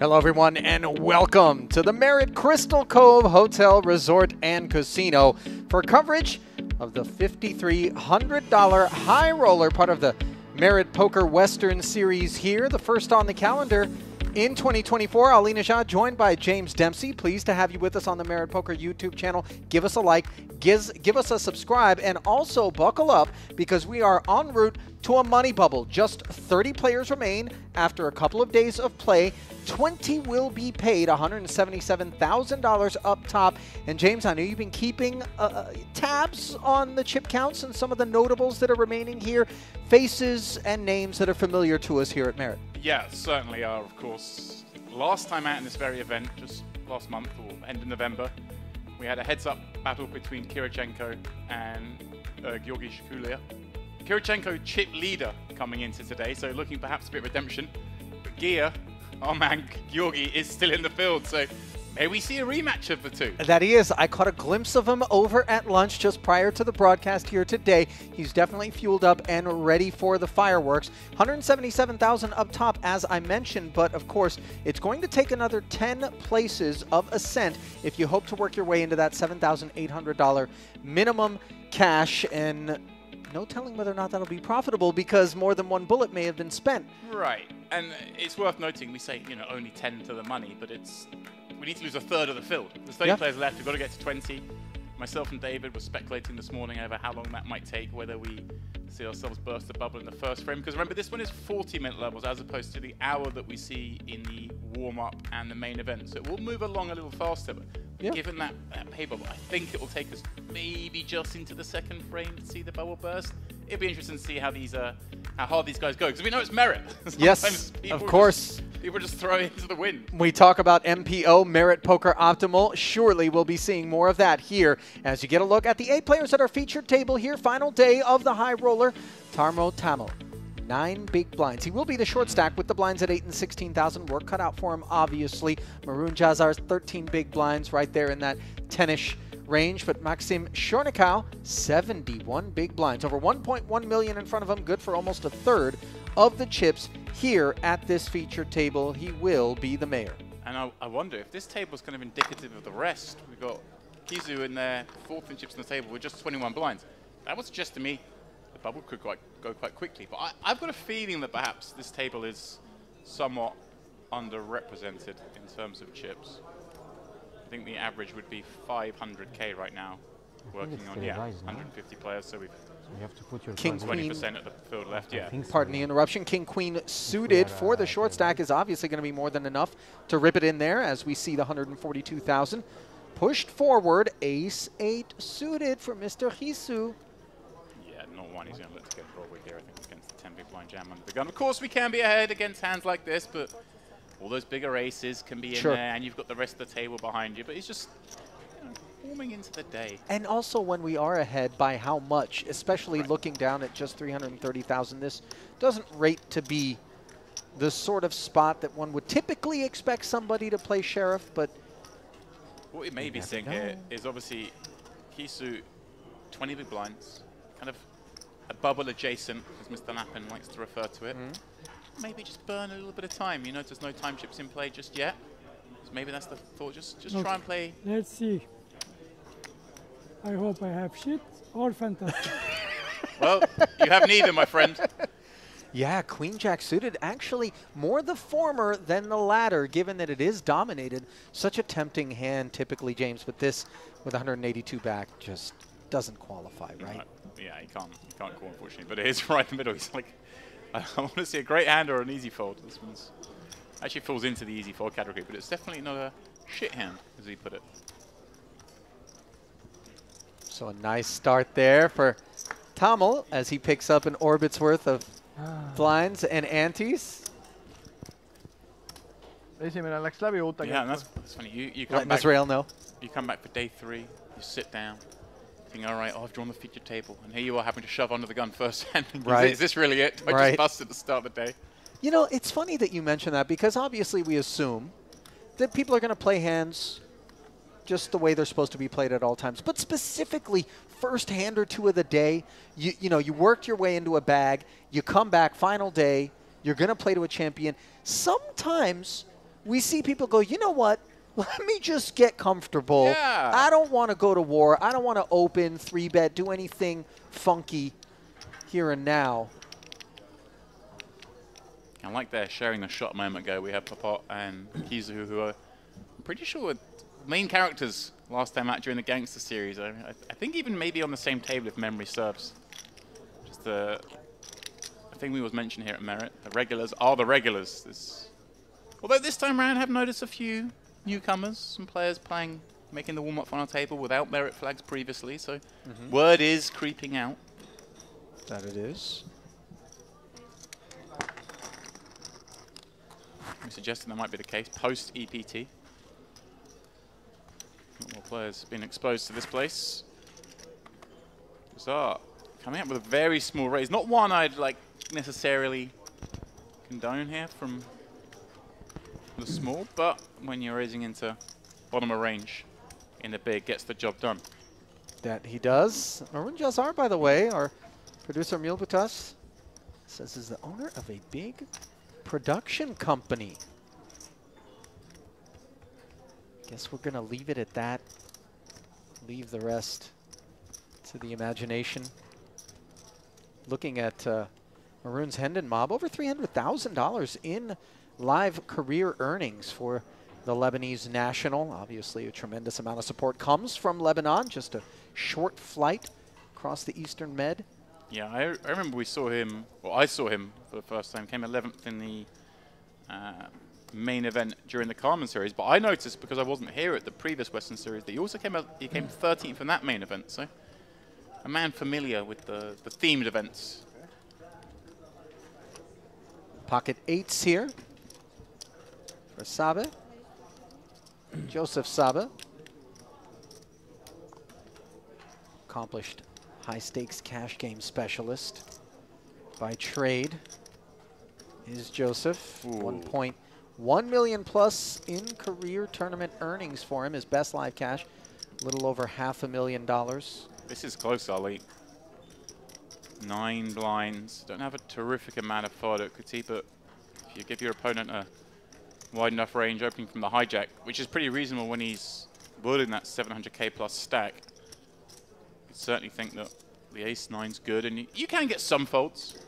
Hello, everyone, and welcome to the Merit Crystal Cove Hotel, Resort, and Casino for coverage of the $5,300 High Roller, part of the Merit Poker Western Series here, the first on the calendar in 2024. Ali Nejad, joined by James Dempsey. Pleased to have you with us on the Merit Poker YouTube channel. Give us a like, give us a subscribe, and also buckle up because we are en route to a money bubble. Just 30 players remain after a couple of days of play. 20 will be paid, $177,000 up top. And James, I know you've been keeping tabs on the chip counts and some of the notables that are remaining here, faces and names that are familiar to us here at Merit. Yeah, certainly are, of course. Last time out in this very event, just last month or end of November, we had a heads-up battle between Kirichenko and Georgi Shkulia. Kirichenko chip leader coming into today, so looking perhaps a bit of redemption. But Gia, our man Georgi, is still in the field, so may we see a rematch of the two. That he is. I caught a glimpse of him over at lunch just prior to the broadcast here today. He's definitely fueled up and ready for the fireworks. $177,000 up top, as I mentioned, but of course, it's going to take another 10 places of ascent if you hope to work your way into that $7,800 minimum cash, and no telling whether or not that'll be profitable because more than one bullet may have been spent. Right, and it's worth noting, we say, you know, only 10 to the money, but we need to lose a third of the field. There's 30 players left, we've got to get to 20. Myself and David were speculating this morning over how long that might take, whether we see ourselves burst the bubble in the first frame. Because remember, this one is 40-minute levels as opposed to the hour that we see in the warm-up and the main event. So it will move along a little faster, but given that pay bubble, I think it will take us maybe just into the second frame to see the bubble burst. It'll be interesting to see how how hard these guys go, because we know it's Merit. Yes, of course. People just throw it into the wind. We talk about MPO, Merit Poker Optimal. Surely we'll be seeing more of that here as you get a look at the 8 players at our featured table here. Final day of the High Roller. Tarmo Tamil, 9 big blinds. He will be the short stack with the blinds at 8 and 16,000. Work cut out for him, obviously. Maroon Jazar's 13 big blinds right there in that 10-ish range, but Maxim Shornikau, 71 big blinds. Over 1.1 million in front of him, good for almost a third of the chips here at this featured table. He will be the mayor. And I wonder if this table is kind of indicative of the rest. We've got Kizu in there, 4th in chips on the table with just 21 blinds. That would suggest to me the bubble could go quite quickly. But I've got a feeling that perhaps this table is somewhat underrepresented in terms of chips. I think the average would be 500K right now, working on 150 players. So we have to put your King 20% of the field left. Pardon the interruption. King Queen suited for the short stack is obviously going to be more than enough to rip it in there, as we see the 142,000 pushed forward. Ace 8 suited for Mr. Hisu. Yeah, not one he's going to let us get Broadway here. I think against the 10 big blind jam under the gun. Of course, we can be ahead against hands like this, but all those bigger aces can be in there, and you've got the rest of the table behind you. But it's just warming into the day. And also when we are ahead by how much, especially looking down at just 330,000, this doesn't rate to be the sort of spot that one would typically expect somebody to play Sheriff, but what we may be seeing here is obviously Kisu, 20 big blinds, kind of a bubble adjacent, as Mr. Lappin likes to refer to it. Maybe just burn a little bit of time. You know, there's no time chips in play just yet. So maybe that's the thought. Just try and play. Let's see. I hope I have shit or fantastic. Well, you have neither, my friend. Yeah, Queen Jack suited. Actually, more the former than the latter, given that it is dominated. Such a tempting hand, typically, James, but this, with 182 back, just doesn't qualify, right? Yeah, he can't call, unfortunately. But it is right in the middle. He's like, I want to see a great hand or an easy fold. This one's actually falls into the easy fold category, but it's definitely not a shit hand, as he put it. So a nice start there for Tamil as he picks up an orbit's worth of blinds and antes. Esimene läks läbi uute. Yeah, and that's funny. You come Let back. Israel know. You come back for day 3. You sit down. Think, all right, I've drawn the featured table, and here you are having to shove under the gun first hand. Is this really it? I just busted to start the day. You know, it's funny that you mention that because obviously we assume that people are going to play hands just the way they're supposed to be played at all times. But specifically, first hand or two of the day, you know, you worked your way into a bag, you come back, final day, you're going to play to a champion. Sometimes we see people go, you know what? Let me just get comfortable. Yeah. I don't want to go to war. I don't want to open, 3-bet, do anything funky here and now. I like they're sharing a shot a moment ago. We have Papot and Kizu, who are, I'm pretty sure, were main characters last time out during the Gangster series. I think even maybe on the same table if memory serves. Just a thing we was mentioned here at Merit. The regulars are the regulars. Although this time around, I have noticed a few newcomers, some players making the warm-up final table without Merit flags previously. So word is creeping out. That it is. I'm suggesting that might be the case post-EPT. More players being exposed to this place. Bizarre. Coming up with a very small raise. Not one I'd like necessarily condone here from the small, but when you're raising into bottom of range in the big, gets the job done. That he does. Arun Jazar, by the way, our producer Emil Butas, says is the owner of a big production company. Guess we're going to leave it at that. Leave the rest to the imagination. Looking at Arun's Hendon Mob, over $300,000 in live career earnings for the Lebanese national. Obviously, a tremendous amount of support comes from Lebanon. Just a short flight across the Eastern Med. Yeah, I remember we saw him, well, I saw him for the first time. Came 11th in the main event during the Carmen series, but I noticed because I wasn't here at the previous Western series that he also came 13th in that main event. So a man familiar with the themed events. Pocket 8s here for Sabe. Joseph Sabe. Accomplished high-stakes cash game specialist by trade is Joseph. 1.1 million plus in career tournament earnings for him. His best live cash, a little over $500,000. This is close, Ali. 9 blinds. Don't have a terrific amount of fodder at Kuti, but if you give your opponent a wide enough range opening from the hijack, which is pretty reasonable when he's building that 700k plus stack, I certainly think that the ace-9's good, and you can get some folds.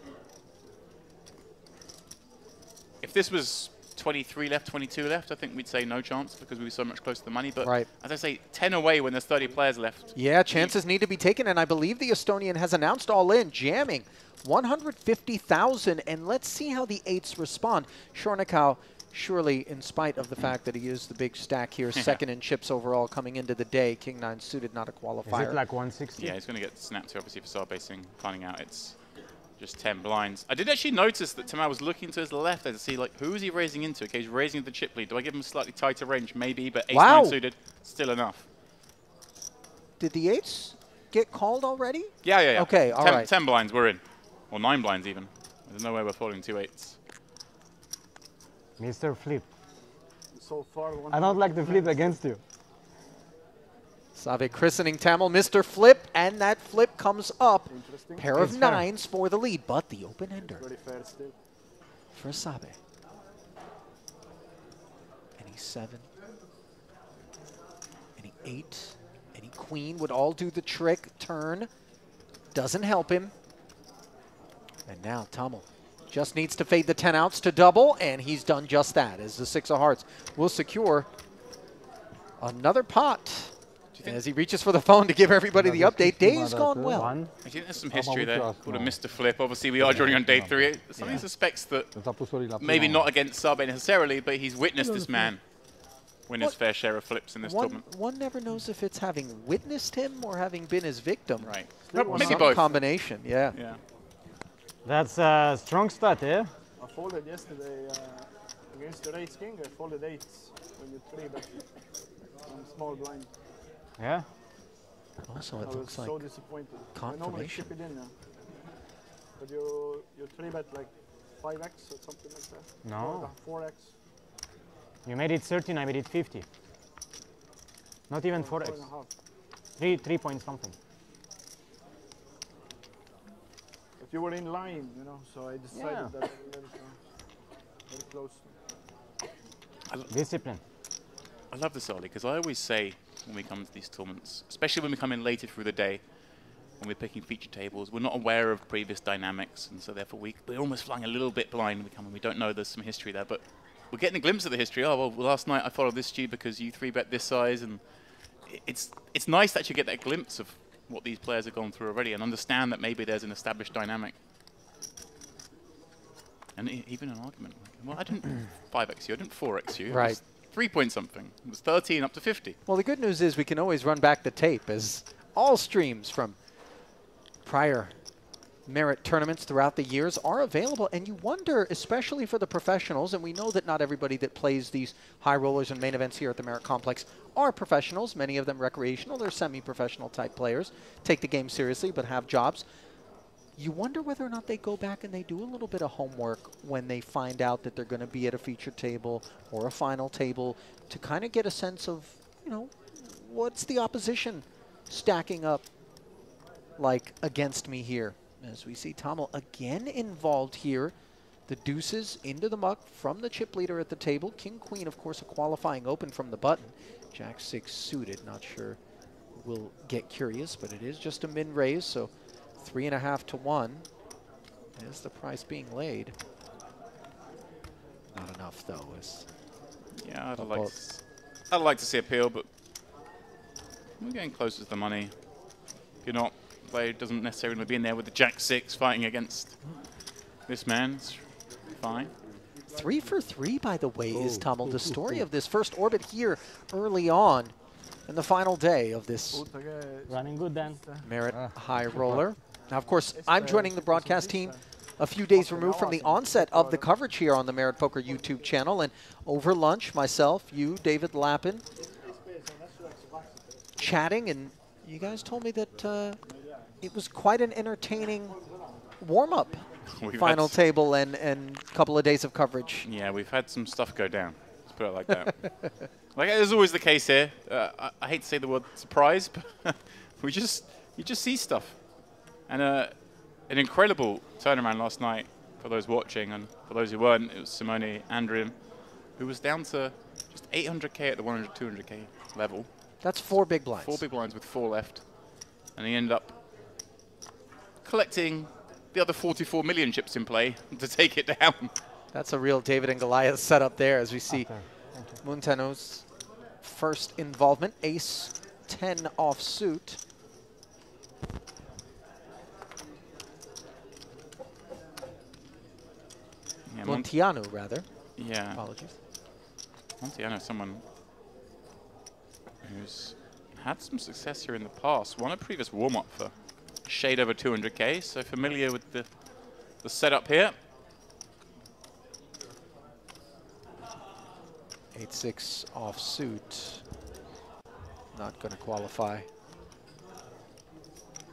If this was 23 left, 22 left, I think we'd say no chance because we were so much closer to the money. But as I say, 10 away when there's 30 players left. Yeah, chances need to be taken, and I believe the Estonian has announced all in, jamming 150,000, and let's see how the 8s respond. Shornikau, surely, in spite of the fact that he used the big stack here, second in chips overall coming into the day, King-9 suited, not a qualifier. Is it like 160? Yeah, he's going to get snapped here, obviously, for star basing, finding out it's just 10 blinds. I did actually notice that Tamar was looking to his left there to see, like, who is he raising into? Okay, he's raising the chip lead. Do I give him a slightly tighter range? Maybe, but ace-9 suited, still enough. Did the 8s get called already? Yeah. Okay, all right. 10 blinds, we're in. Or 9 blinds, even. There's no way we're folding 2 8s. Mr. Flip. So far, I don't like the flip against you. Sabe christening Tamil Mr. Flip, and that flip comes up. interesting. Pair of It's fair. 9s for the lead, but the open ender Very fair still. for Sabe. Any 7, any 8, any queen would all do the trick. Turn doesn't help him. And now Tamil just needs to fade the 10 outs to double, and he's done just that as the 6 of hearts will secure another pot. As he reaches for the phone to give everybody the update, day has gone well. I think there's some history there. Called a Mr. Flip. Obviously, we are drawing on day 3. Something suspects that maybe not against Sabe necessarily, but he's witnessed this man win his fair share of flips in this tournament. One never knows if it's having witnessed him or having been his victim. Right. Maybe Maybe both. Combination, yeah. That's a strong start, eh? I folded yesterday against the Race King. I folded 8s when you 3-bet on small blind. Yeah. Also, I it was looks like so disappointed. I normally confirmation. chip it in now. But you 3-bet like 5x or something like that? No. Or 4x? You made it 13, I made it 50. Not even 4x. 4.5. 3 point something. But you were in line, you know, so I decided that very close. Discipline. I love this, Ollie, because I always say when we come to these tournaments, especially when we come in later through the day, when we're picking feature tables, we're not aware of previous dynamics, and so therefore we're almost flying a little bit blind. We come and we don't know there's some history there, but we're getting a glimpse of the history. Oh, well, last night I followed this Stu because you 3-bet this size, and it's nice to actually get that glimpse of what these players have gone through already and understand that maybe there's an established dynamic. And even an argument. Well, I didn't 5x you, I didn't 4x you. Right. It was 3 point something. It was 13 up to 50. Well, the good news is we can always run back the tape, as all streams from prior Merit tournaments throughout the years are available, and you wonder, especially for the professionals, and we know that not everybody that plays these high rollers and main events here at the Merit Complex are professionals, many of them recreational, they're semi-professional type players, take the game seriously but have jobs. You wonder whether or not they go back and they do a little bit of homework when they find out that they're going to be at a feature table or a final table to kind of get a sense of, you know, what's the opposition stacking up like against me here. As we see Tommel again involved here. The deuces into the muck from the chip leader at the table. King, queen, of course, a qualifying open from the button. Jack 6 suited, not sure we'll get curious, but it is just a min raise, so 3.5 to 1 is the price being laid. Not enough, though. Yeah, I'd like to see appeal, but we're getting closer to the money. If you're not, player doesn't necessarily want to be in there with the Jack 6 fighting against this man. It's fine. 3 for 3, by the way, is Tommel. The story of this first orbit here early on in the final day of this Running good, Dan. Merit High Roller. Now, of course, I'm joining the broadcast team a few days removed from the onset of the coverage here on the Merit Poker YouTube channel. And over lunch, myself, you, David Lappin, chatting, and you guys told me that it was quite an entertaining warm-up final table and a couple of days of coverage. Yeah, we've had some stuff go down. Let's put it like that. Like is always the case here. I hate to say the word surprise, but you just see stuff. And an incredible turnaround last night for those watching, and for those who weren't, it was Simone Andrian, who was down to just 800k at the 100, 200k level. That's 4 big blinds. 4 big blinds with 4 left. And he ended up collecting the other 44 million chips in play to take it down. That's a real David and Goliath setup there, as we see Montano's first involvement. Ace 10 offsuit. Yeah, Montiano, rather. Yeah. Apologies. Montiano, someone who's had some success here in the past. Won a previous warm-up for shade over 200k, so familiar with the setup here. 8-6 offsuit. Not going to qualify.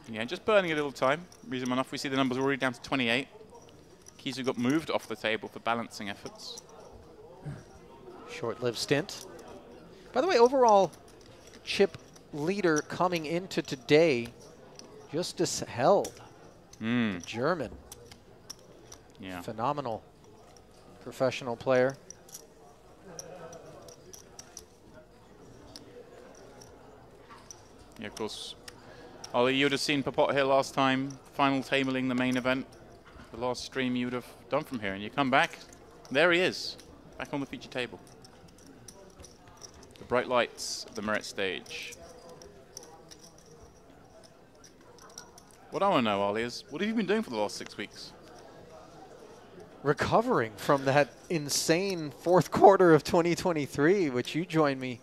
Yeah, just burning a little time. Reasonable enough. We see the numbers already down to 28. Keys have got moved off the table for balancing efforts. Short-lived stint. By the way, overall chip leader coming into today, Justus Held, German. Yeah. Phenomenal professional player. Yeah, of course. Ollie, you would have seen Popot here last time, final tabling the main event. The last stream you would have done from here, and you come back, there he is, back on the feature table. The bright lights of the Merit stage. What I want to know, Ollie, is what have you been doing for the last 6 weeks? Recovering from that insane fourth quarter of 2023, which you joined me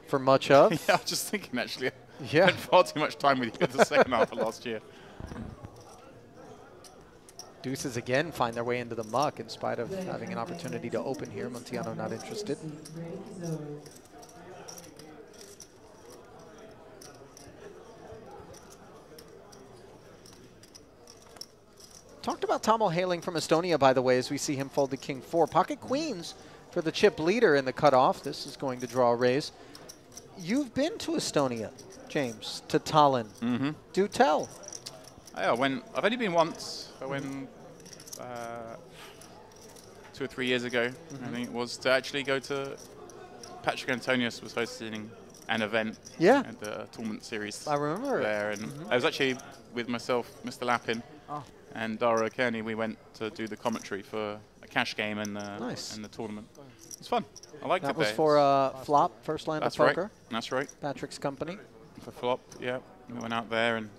for much of. Yeah, I was just thinking, actually. Yeah. I spent far too much time with you in the second half of last year. Deuces again find their way into the muck in spite of having an opportunity to open here. Montiano not interested. Talked about Tommel hailing from Estonia, by the way, as we see him fold the king 4. Pocket queens for the chip leader in the cutoff. This is going to draw a raise. You've been to Estonia, James, to Tallinn. Mm-hmm. Do tell. I've only been once. I went 2 or 3 years ago, I think it was, to actually go to Patrick Antonius was hosting an event at the tournament series. I remember there, and I was actually with myself, Mr. Lappin, and Dara Kearney. We went to do the commentary for a cash game and the tournament. It was fun. I liked it. That was for Flop, First Land of Poker. Right. That's right. Patrick's company. For Flop, yeah. We went out there, and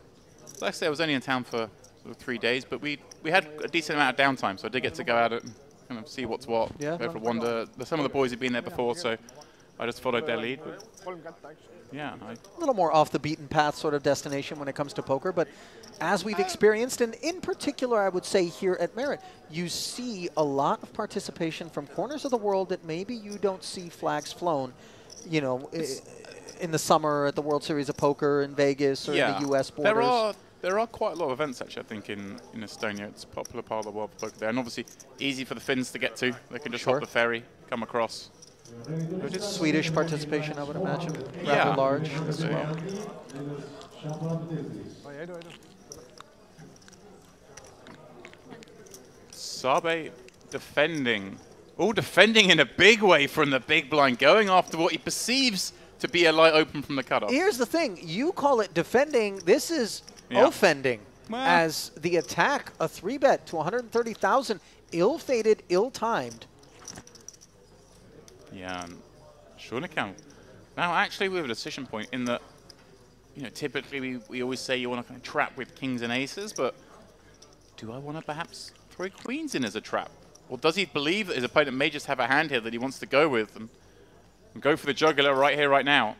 like I say, I was only in town for sort of 3 days, but we had a decent amount of downtime, so I did get to go out and kind of see what's what. Yeah. Go for a wander. Some of the boys had been there before, so I just followed their lead. But yeah. A little more off the beaten path sort of destination when it comes to poker, but as we've experienced, and in particular I would say here at Merit, you see a lot of participation from corners of the world that maybe you don't see flags flown, you know, in the summer at the World Series of Poker in Vegas or in the U.S. borders. There are quite a lot of events, actually, I think, in Estonia. It's a popular part of the world for poker there, and obviously easy for the Finns to get to. They can just hop the ferry, come across. Swedish participation, I would imagine, rather large as well. Sabe defending. Oh, defending in a big way from the big blind, going after what he perceives to be a light open from the cutoff. Here's the thing. You call it defending. This is offending. Well, as the attack, a 3-bet to 130,000, ill-fated, ill-timed. Yeah, sure account. Now, actually, we have a decision point in that, you know, typically we always say you want to kind of trap with kings and aces, but do I want to perhaps throw queens in as a trap? Or does he believe that his opponent may just have a hand here that he wants to go with and go for the jugular right here, right now?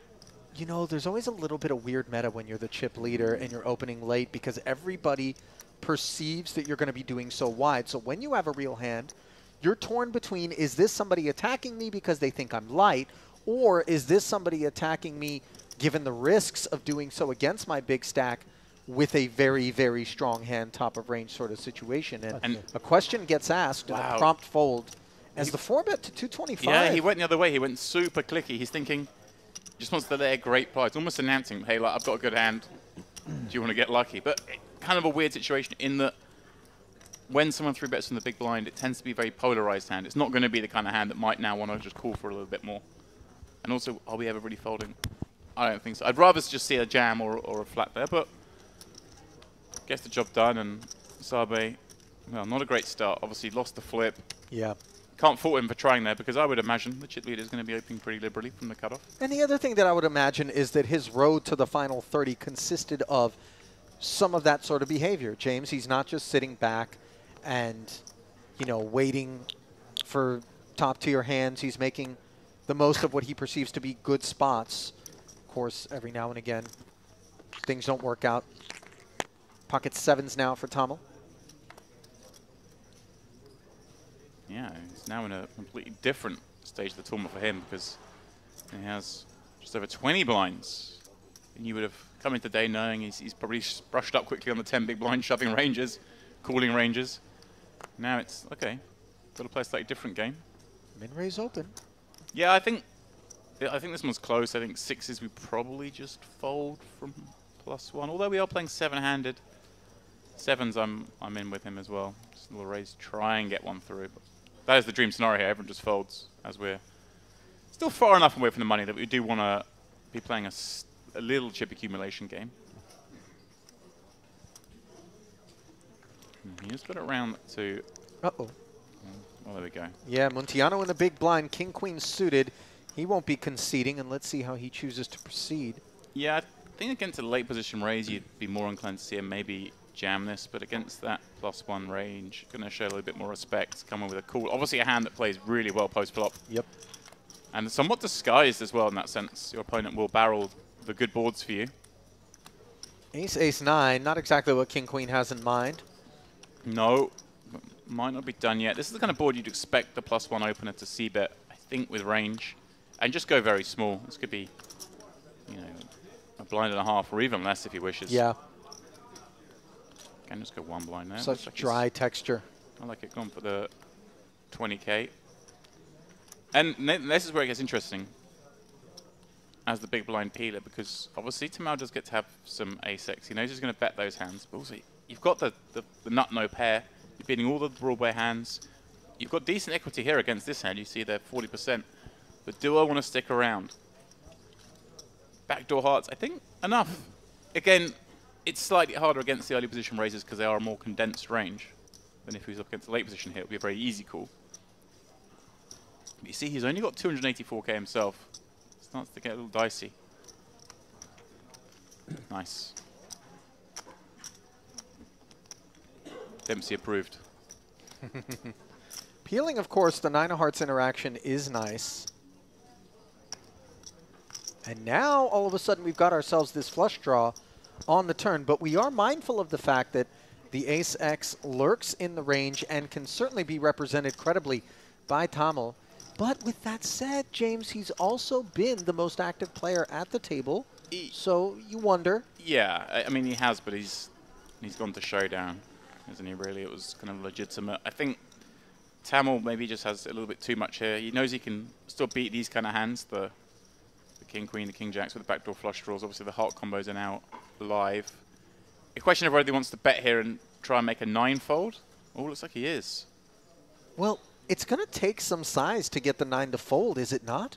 You know, there's always a little bit of weird meta when you're the chip leader and you're opening late because everybody perceives that you're going to be doing so wide. So when you have a real hand, you're torn between, is this somebody attacking me because they think I'm light, or is this somebody attacking me given the risks of doing so against my big stack with a very, very strong hand, top of range sort of situation? And a question gets asked and a prompt fold as the 4-bet to 225. Yeah, he went the other way. He went super clicky. He's thinking, just wants to lay a great prize, almost announcing, hey, like, I've got a good hand. Do you want to get lucky? But kind of a weird situation in that when someone 3-bets from the big blind, it tends to be a very polarized hand. It's not going to be the kind of hand that might now want to just call for a little bit more. And also, are we ever really folding? I don't think so. I'd rather just see a jam or a flat there, but gets the job done. And Sabe, well, not a great start. Obviously, lost the flip. Yeah. Can't fault him for trying there because I would imagine the chip leader is going to be opening pretty liberally from the cutoff. And the other thing that I would imagine is that his road to the final 30 consisted of some of that sort of behavior. James, he's not just sitting back and, you know, waiting for top-tier hands. He's making the most of what he perceives to be good spots. Of course, every now and again, things don't work out. Pocket sevens now for Tommel. Yeah, he's now in a completely different stage of the tournament for him because he has just over 20 blinds. And you would have come in today knowing he's probably brushed up quickly on the 10 big blind, shoving ranges, calling ranges. Now it's, okay, got to play a slightly different game. Min-raise open. Yeah, I think this one's close. I think sixes we probably just fold from +1. Although we are playing 7-handed. Sevens I'm in with him as well. Just a little raise, try and get one through. But that is the dream scenario here. Everyone just folds as we're still far enough away from the money that we do want to be playing a little chip accumulation game. He just got it around to... Uh-oh. Well, there we go. Yeah, Muntiano in the big blind, king-queen suited. He won't be conceding, and let's see how he chooses to proceed. Yeah, I think against a late position raise, you'd be more inclined to see him maybe jam this, but against that +1 range, going to show a little bit more respect, come in with a call. Obviously a hand that plays really well post-flop. Yep. And somewhat disguised as well in that sense. Your opponent will barrel the good boards for you. Ace, ace, 9, not exactly what king-queen has in mind. No, might not be done yet. This is the kind of board you'd expect the +1 opener to c-bet, I think, with range. And just go very small. This could be, you know, a blind and a half or even less if he wishes. Yeah. Can just go one blind there. Such dry texture. I like it going for the 20K. And this is where it gets interesting as the big blind peeler, because obviously Tamal does get to have some ace-x. He knows he's going to bet those hands, but also you've got the nut no pair. You're beating all the Broadway hands. you've got decent equity here against this hand. You see they're 40%. But do I want to stick around? Backdoor hearts, I think enough. Again, it's slightly harder against the early position raisers because they are a more condensed range than if he was up against the late position here. It would be a very easy call. But you see, he's only got 284k himself. Starts to get a little dicey. Nice. Dempsey approved. Peeling, of course, the 9 of hearts interaction is nice. And now, all of a sudden, we've got ourselves this flush draw on the turn. But we are mindful of the fact that the Ace-X lurks in the range and can certainly be represented credibly by Tamil. But with that said, James, he's also been the most active player at the table. So you wonder. Yeah, I mean, he has, but he's gone to showdown, isn't he, really? It was kind of legitimate. I think Tamil maybe just has a little bit too much here. He knows he can still beat these kind of hands, the King, Queen, the King, Jacks with the backdoor flush draws. Obviously, the heart combos are now live. A question of whether he wants to bet here and try and make a 9-fold. Oh, looks like he is. Well, it's going to take some size to get the 9 to fold, is it not?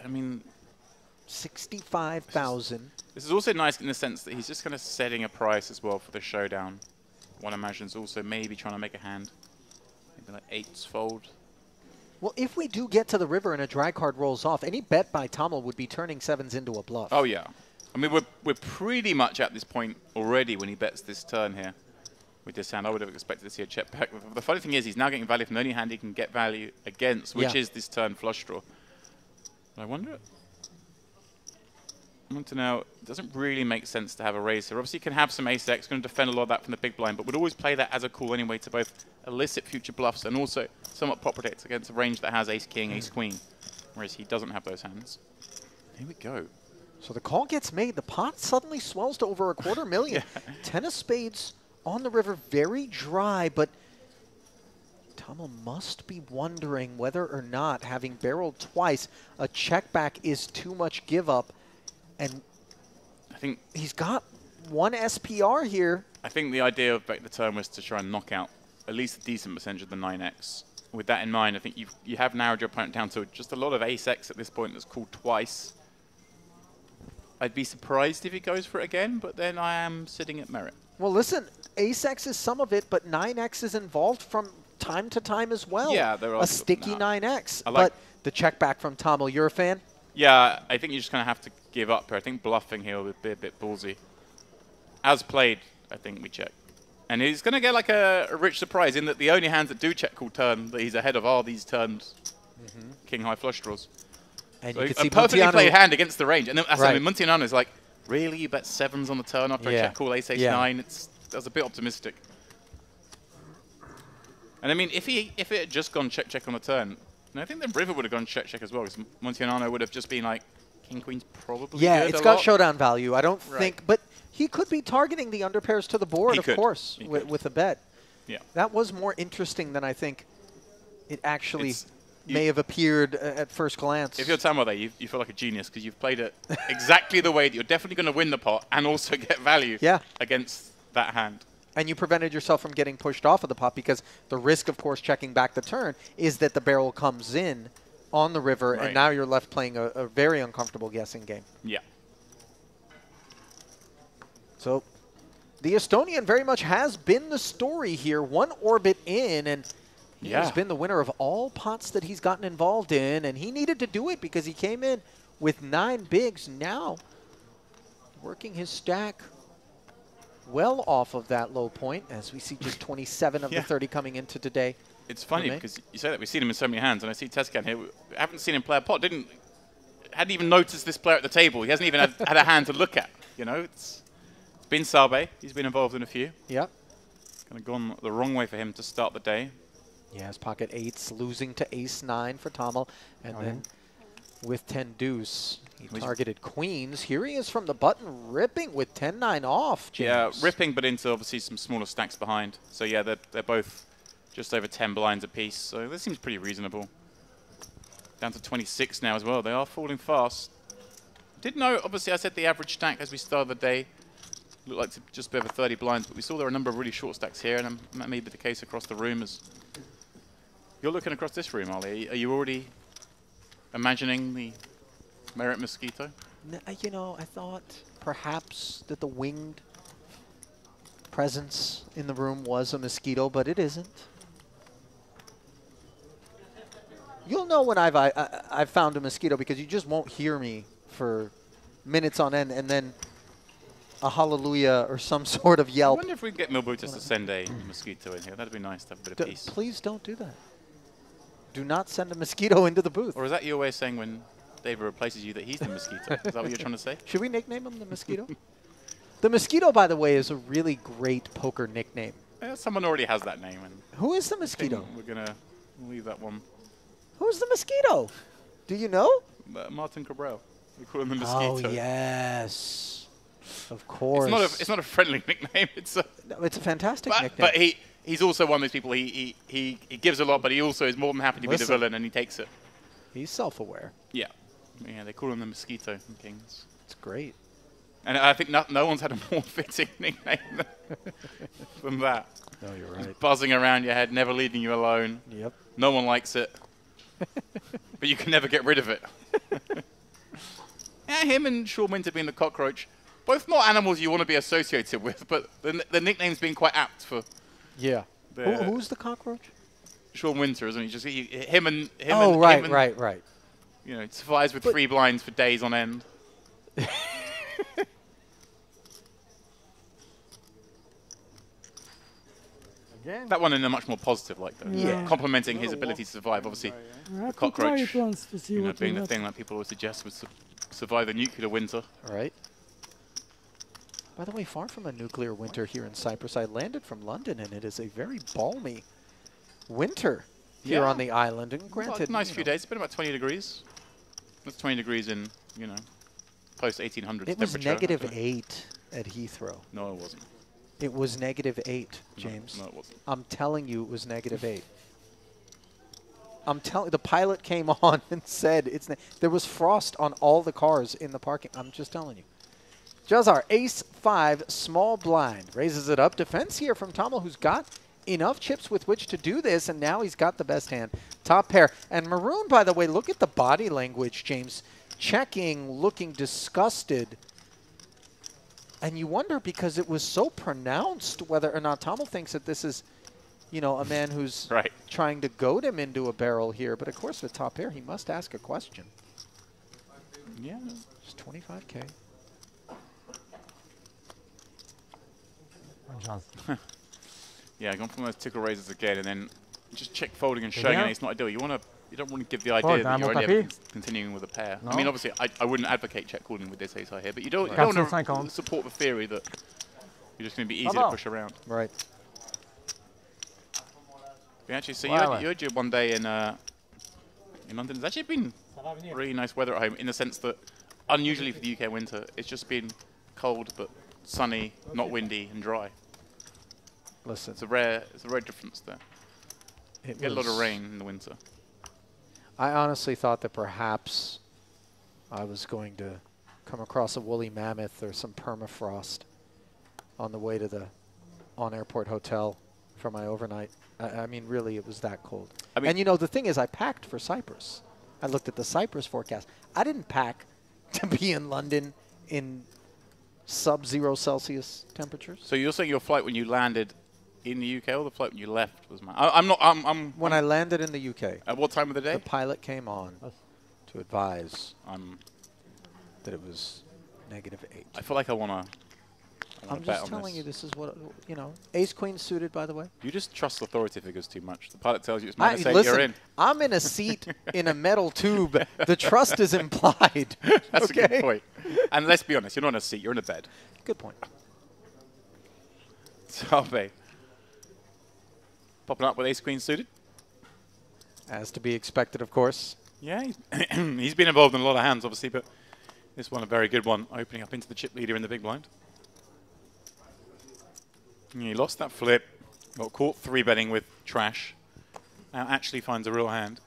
I mean, 65,000. This is also nice in the sense that he's just kind of setting a price as well for the showdown. One imagines also maybe trying to make a hand. Maybe like 8s fold. Well, if we do get to the river and a dry card rolls off, any bet by Tamil would be turning 7s into a bluff. Oh, yeah. I mean, we're pretty much at this point already when he bets this turn here. With this hand, I would have expected to see a check back. The funny thing is, he's now getting value from the only hand he can get value against, which is this turn flush draw. I wonder... I want to know, it doesn't really make sense to have a raise here. Obviously, you can have some ace-x, going to defend a lot of that from the big blind, but would always play that as a call anyway to both elicit future bluffs and also somewhat prop protect against a range that has ace-king, ace-queen, whereas he doesn't have those hands. Here we go. So the call gets made. The pot suddenly swells to over $250,000. Yeah. 10 of spades on the river, very dry, but Tamil must be wondering whether or not, having barreled twice, a check back is too much give up. And I think he's got one SPR here. I think the idea of back the turn was to try and knock out at least a decent percentage of the 9x. With that in mind, I think you have narrowed your opponent down to just a lot of ace-x at this point that's called twice. I'd be surprised if he goes for it again, but then I am sitting at merit. Well, listen, ace-x is some of it, but 9x is involved from time to time as well. Yeah, there are a sticky 9x. Like but the check back from Tamil, you're a fan? Yeah, I think you're just going to have to give up here. I think bluffing here will be a bit ballsy. As played, I think we check. And he's going to get like a rich surprise in that the only hands that do check call turn that he's ahead of are these turned king high flush draws. And so you can see a perfectly Muntianu played hand against the range. And then, right. I mean, Muntianu is like, really? You bet 7s on the turn after a check call ace, ace 9? That was a bit optimistic. And I mean, if it had just gone check, check on the turn, I think the river would have gone check, check as well, because Muntianu would have just been like, king, queen's probably good it's got showdown value. I don't think, but he could be targeting the underpairs to the board, of course, with a bet. Yeah. That was more interesting than I think it actually may have appeared at first glance. If you're Tamil there, you feel like a genius because you've played it exactly the way that you're definitely going to win the pot and also get value against that hand. And you prevented yourself from getting pushed off of the pot because the risk, of course, checking back the turn is that the barrel comes in on the river, and now you're left playing a very uncomfortable guessing game. Yeah. So the Estonian very much has been the story here. One orbit in, and he has been the winner of all pots that he's gotten involved in, and he needed to do it because he came in with 9 bigs. Now working his stack well off of that low point, as we see just 27 of the 30 coming into today. It's funny because you say that we've seen him in so many hands, and I see Tezcan here. I haven't seen him play a pot. Hadn't even noticed this player at the table. He hasn't even had a hand to look at. You know, it's been Sabe. He's been involved in a few. Yeah. It's kind of gone the wrong way for him to start the day. Yeah, his pocket 8s, losing to ace-9 for Tamil, and then with 10 deuce, he targeted queens. Here he is from the button, ripping with 10-9 off, James. Yeah, ripping, but into obviously some smaller stacks behind. So yeah, they're both just over 10 blinds apiece. So this seems pretty reasonable. Down to 26 now as well. They are falling fast. Did know, obviously I said the average stack as we started the day. looked like just over 30 blinds, but we saw there were a number of really short stacks here, and that may be the case across the room. As you're looking across this room, Ollie, are you already imagining the Merit Mosquito? You know, I thought perhaps that the winged presence in the room was a mosquito, but it isn't. You'll know when I've found a mosquito because you just won't hear me for minutes on end, and then a hallelujah or some sort of I yelp. wonder if we can get Milbutas to send a mosquito in here. That'd be nice to have a bit of peace. Please don't do that. Do not send a mosquito into the booth. Or is that your way of saying when David replaces you that he's the mosquito? Is that what you're trying to say? Should we nickname him the mosquito? The mosquito, by the way, is a really great poker nickname. Someone already has that name. And Who is the I think mosquito? we're going to leave that one. Who's the mosquito? Do you know? Martin Cabral. We call him the mosquito. Oh, yes. Of course. It's not a friendly nickname. It's a No, it's a fantastic nickname. But he's also one of those people. He gives a lot, but he also is more than happy to be the villain, and he takes it. He's self-aware. Yeah, they call him the Mosquito from Kings. It's great. And I think no one's had a more fitting nickname than that. No, you're Just buzzing around your head, never leaving you alone. Yep. No one likes it, but you can never get rid of it. Yeah, him and Sean Winter being the cockroach, both not animals you want to be associated with, but the nickname's been quite apt for. Yeah. Who's the cockroach? Sean Winter, isn't he? Just him and right. You know, survives with 3 blinds for days on end. Again? That one in a much more positive light, though. Yeah. Complimenting his ability to survive. Obviously, I have to cockroach, try it once to see what being will the thing that people always suggest would survive the nuclear winter. Right. By the way, far from a nuclear winter here in Cyprus, I landed from London, and it is a very balmy winter here on the island. And granted, nice few days. It's been about 20 degrees. That's 20 degrees in, post 1800s it was temperature. -8 at Heathrow. No, it wasn't. It was -8, James. No, it wasn't. I'm telling you, it was -8. I'm telling. The pilot came on and said there was frost on all the cars in the parking. I'm just telling you. Jazar, ace-5, small blind, raises it up. Defense here from Tommel, who's got enough chips with which to do this, and now he's got the best hand. Top pair. And Maroon, by the way, look at the body language, James. Checking, looking disgusted. And you wonder, because it was so pronounced, whether or not Tommel thinks that this is, a man who's trying to goad him into a barrel here. But, of course, with top pair, he must ask a question. Yeah. Just 25K. Yeah, gone from those tickle raises again, and then just check folding and showing an ace not ideal. You don't want to give the idea that you're only ever continuing with a pair. No. I mean, obviously, I wouldn't advocate check calling with this ace high here, but you don't want to support the theory that you're just going to be easy to push around. Right. But actually, so you had your one day in London. It's actually been really nice weather at home, in the sense that, unusually for the UK winter, it's just been cold but sunny, not windy and dry. Listen, it's a rare difference there. You get a lot of rain in the winter. I honestly thought that perhaps I was going to come across a woolly mammoth or some permafrost on the way to the on-airport hotel for my overnight. I mean, really, it was that cold. I mean, and the thing is, I packed for Cyprus. I looked at the Cyprus forecast. I didn't pack to be in London in sub-0 Celsius temperatures. So you're saying your flight when you landed in the UK, or the flight when you left was when I landed in the UK. At what time of the day? The pilot came on to advise that it was -8. I feel like I want to. I'm just telling you, this is what Ace Queen suited, by the way. You just trust authority figures too much. The pilot tells you it's -8, listen, you're in. I'm in a seat in a metal tube. The trust is implied. That's a good point. And let's be honest, you're not in a seat, you're in a bed. Good point. Salve. Popping up with Ace Queen suited. As to be expected, of course. Yeah, he's been involved in a lot of hands, obviously, but this one a very good one, opening up into the chip leader in the big blind. He lost that flip, got caught 3-betting with trash. Now actually finds a real hand.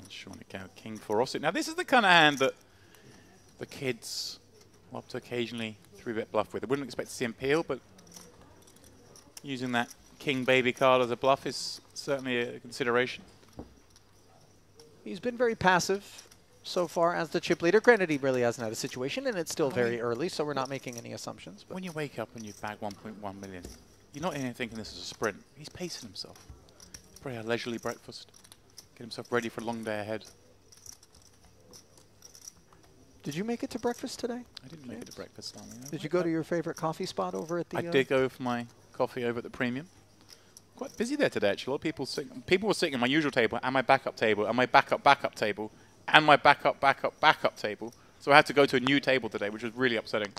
Showing a King 4 offsuit. Now this is the kind of hand that the kids will have to occasionally 3-bet bluff with. I wouldn't expect to see him peel, but using that king baby card as a bluff is certainly a consideration. He's been very passive so far as the chip leader. Granted, he really hasn't had a situation, and it's still very early, so we're not making any assumptions. But When you wake up and you bag 1.1 million, you're not even thinking this is a sprint. He's pacing himself. He's probably had a leisurely breakfast, get himself ready for a long day ahead. did you make it to breakfast today? I didn't make it to breakfast, Tommy. Did you go to your favorite coffee spot over at the... I did go for my coffee over at the Premium. Quite busy there today, actually. A lot of people were sitting at my usual table and my backup table and my backup table and my backup table. So I had to go to a new table today, which was really upsetting.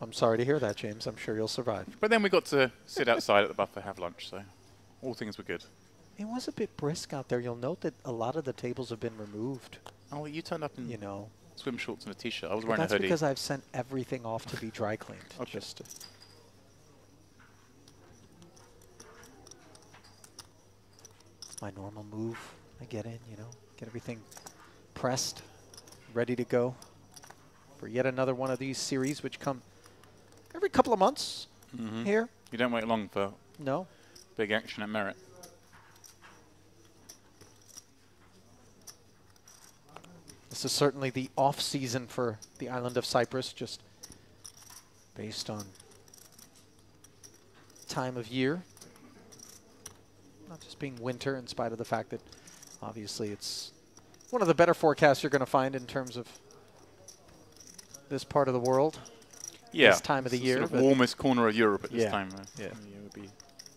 I'm sorry to hear that, James. I'm sure you'll survive. But then we got to sit outside at the buffet, have lunch, so all things were good. It was a bit brisk out there. You'll note that a lot of the tables have been removed, Oh, well, you turned up in you know. swim shorts and a t-shirt. I was But wearing a that's hoodie. because I've sent everything off to be dry cleaned. Okay. Just my normal move. I get in, you know, get everything pressed, ready to go for yet another one of these series, which come every couple of months here. You don't wait long for No. big action at Merit. This is certainly the off season for the island of Cyprus, just based on time of year. Not just being winter, in spite of the fact that obviously it's one of the better forecasts you're going to find in terms of this part of the world. Yeah, This time of the it's year. sort of but warmest corner of Europe at this Yeah. time. Yeah. The year would be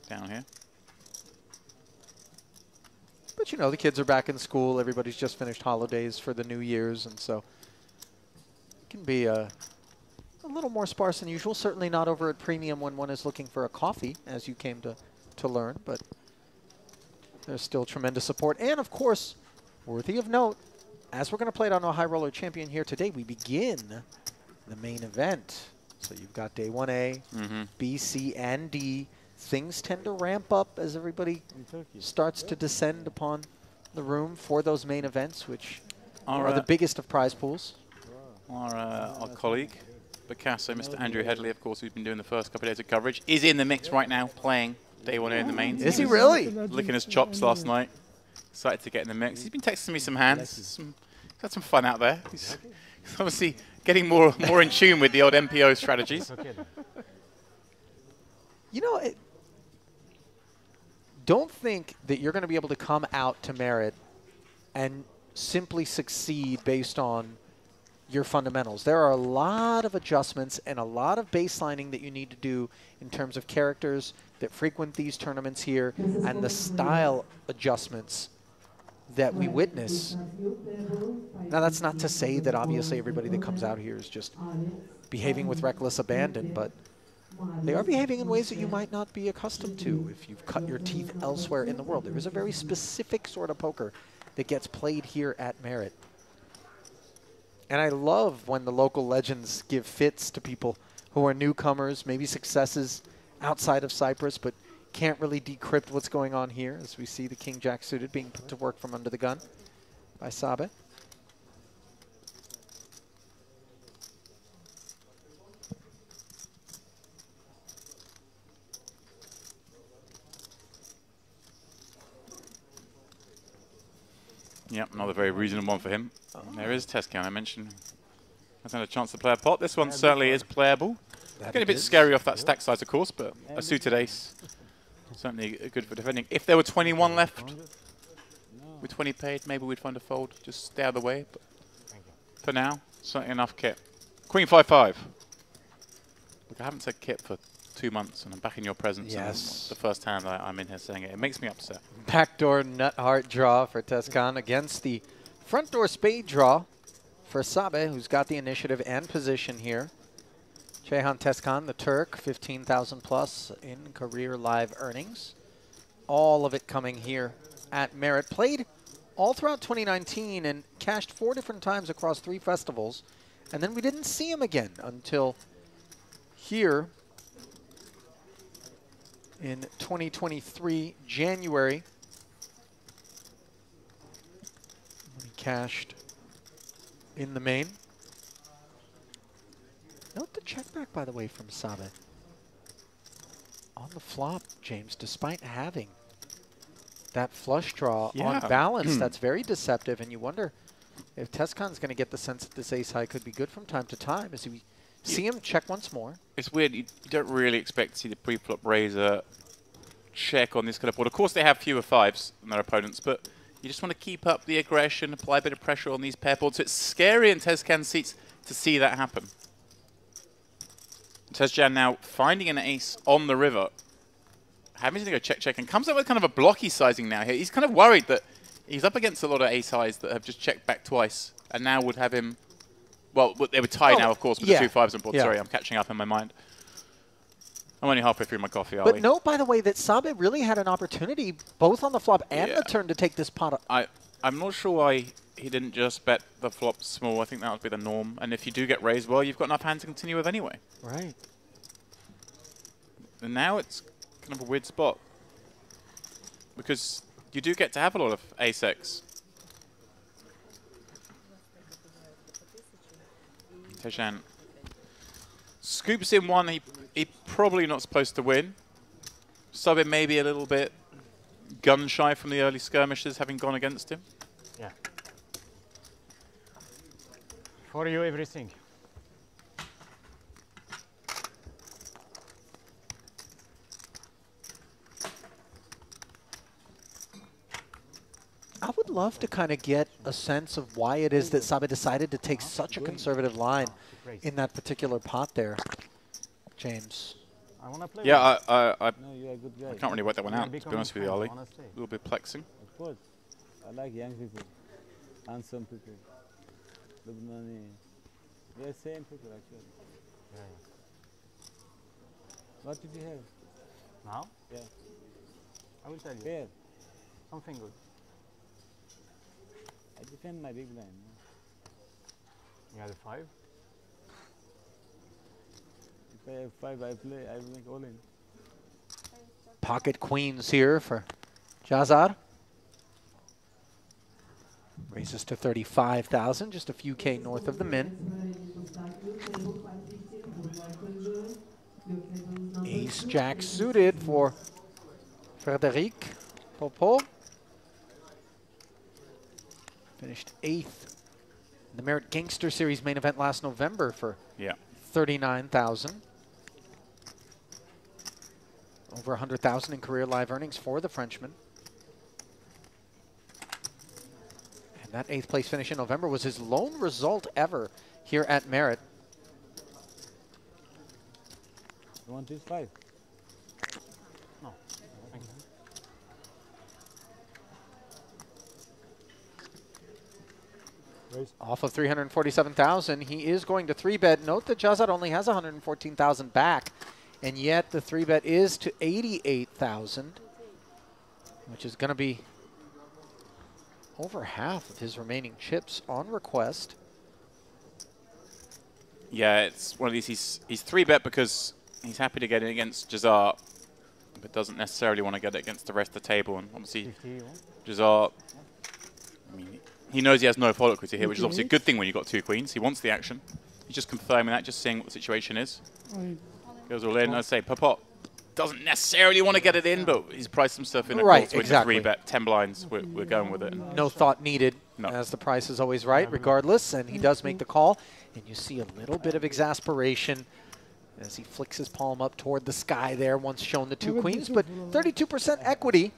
down here. But, you know, the kids are back in school. Everybody's just finished holidays for the New Year's, and so it can be a little more sparse than usual. Certainly not over at Premium when one is looking for a coffee, as you came to learn, but there's still tremendous support. And, of course, worthy of note, as we're going to play it on a High Roller Champion here today, we begin the main event. So you've got day 1A, B, C, and D. Things tend to ramp up as everybody starts to descend upon the room for those main events, which are the biggest of prize pools. Our colleague, Picasso, Mr. Andrew Headley, of course, who's been doing the first couple of days of coverage, is in the mix right now, playing day 1A in the mains. Is he was really? Licking his chops last night. Excited to get in the mix. He's been texting me some hands. He's had some fun out there. He's obviously getting more in tune with the old MPO strategies. You know, don't think that you're going to be able to come out to Merit and simply succeed based on your fundamentals. There are a lot of adjustments and a lot of baselining that you need to do in terms of characters that frequent these tournaments here and the style adjustments that we witness. Now, that's not to say that obviously everybody that comes out here is just behaving with reckless abandon, but they are behaving in ways that you might not be accustomed to if you've cut your teeth elsewhere in the world. There is a very specific sort of poker that gets played here at Merit. And I love when the local legends give fits to people who are newcomers, maybe successes outside of Cyprus, but can't really decrypt what's going on here, as we see the King Jack suited being put to work from under the gun by Sabe. Yep, another very reasonable one for him. There is Tescan, I mentioned. Hasn't had a chance to play a pot. This one certainly is playable. Getting a bit scary off that stack size, of course, but a suited ace. Certainly good for defending. If there were 21 left, with 20 paid, maybe we'd find a fold. Just stay out of the way. But for now, certainly enough kit. Queen 5-5. Look, I haven't said kit for 2 months, and I'm back in your presence. Yes. The first time I'm in here saying it. It makes me upset. Backdoor nut heart draw for Tescan against the front door spade draw for Sabe, who's got the initiative and position here. Ceyhan Tescan, the Turk, 15,000 plus in career live earnings. All of it coming here at Merit. Played all throughout 2019 and cashed 4 different times across 3 festivals. And then we didn't see him again until here in 2023, January, when he cashed in the main. Note the check back, by the way, from Sabe. On the flop, James, despite having that flush draw on balance, that's very deceptive, and you wonder if Tescon's going to get the sense that this ace high could be good from time to time as we see him check once more. It's weird. You don't really expect to see the pre-flop raiser check on this kind of board. Of course, they have fewer fives than their opponents, but you just want to keep up the aggression, apply a bit of pressure on these pair boards. So it's scary in Tescan's seats to see that happen. Tezcan now finding an ace on the river, having to go check, and comes up with kind of a blocky sizing now here. He's kind of worried that he's up against a lot of ace highs that have just checked back twice, and now would have him. Well, they would tie now, of course, with the 2 5s on board. Sorry, I'm catching up in my mind. I'm only halfway through my coffee, But note, by the way, that Sabe really had an opportunity, both on the flop and the turn, to take this pot. I'm not sure why he didn't just bet the flop small. I think that would be the norm. And if you do get raised, well, you've got enough hands to continue with anyway. Right. And now it's kind of a weird spot, because you do get to have a lot of ace-X. Tezcan scoops in one he probably not supposed to win. Sabe maybe a little bit gun-shy from the early skirmishes having gone against him. Yeah. For you, everything. I would love to kind of get a sense of why it is that Sabe decided to take such a conservative line in that particular pot there, James. I want to play. Yeah, No, you're a good guy. I can't really work that one out, to be honest with you, Ali. A little bit plexing. Of course. I like young people, handsome people, Lebanese. Yeah, same people actually. Yeah. What did you have? Now? Yeah. I will tell you. Fair. Something good. I defend my big line. You had a 5? If I have 5, I play. I will make all in. Pocket queens here for Jazar. Raises to 35,000, just a few K north of the min. Ace Jack suited for Frédéric Popo. Finished 8th in the Merit Gangster Series main event last November for 39,000. Over 100,000 in career live earnings for the Frenchman. And that 8th place finish in November was his lone result ever here at Merit. You want this 5? No. Thank you. Off of 347,000, he is going to 3-bet. Note that Jazad only has 114,000 back, and yet the 3-bet is to 88,000, which is going to be over half of his remaining chips on request. Yeah, it's one of these. He's 3-bet because he's happy to get it against Jazar, but doesn't necessarily want to get it against the rest of the table. And obviously, Jazar, I mean, he knows he has no follow equity here, which is obviously a good thing when you've got 2 queens. He wants the action. He's just confirming that, just seeing what the situation is. Goes all in. I'd say Popot doesn't necessarily want to get it in, but he's priced himself in a Right, call to exactly. 3-bet, 10 blinds. We're going with it. No thought needed, No. as the price is always right, regardless, and he does make the call. And you see a little bit of exasperation as he flicks his palm up toward the sky there, once shown the 2 queens, but 32% equity.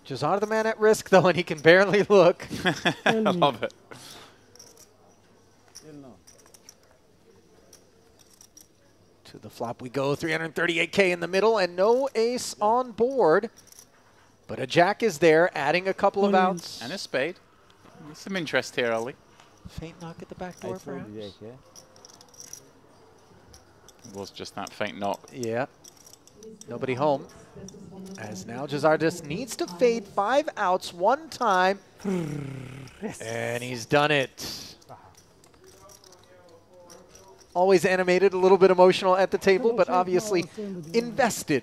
Jazar the man at risk, though, and he can barely look. I love it. Still no. To the flop we go, 338K in the middle, and no ace on board. But a jack is there, adding a couple of outs. And a spade. There's some interest here, Ali. Faint knock at the back I door, told perhaps? you, Jack, yeah? It was just that faint knock. Yeah. Nobody home. As now Jazar just needs to fade 5 outs one time. And he's done it. Always animated, a little bit emotional at the table, but obviously invested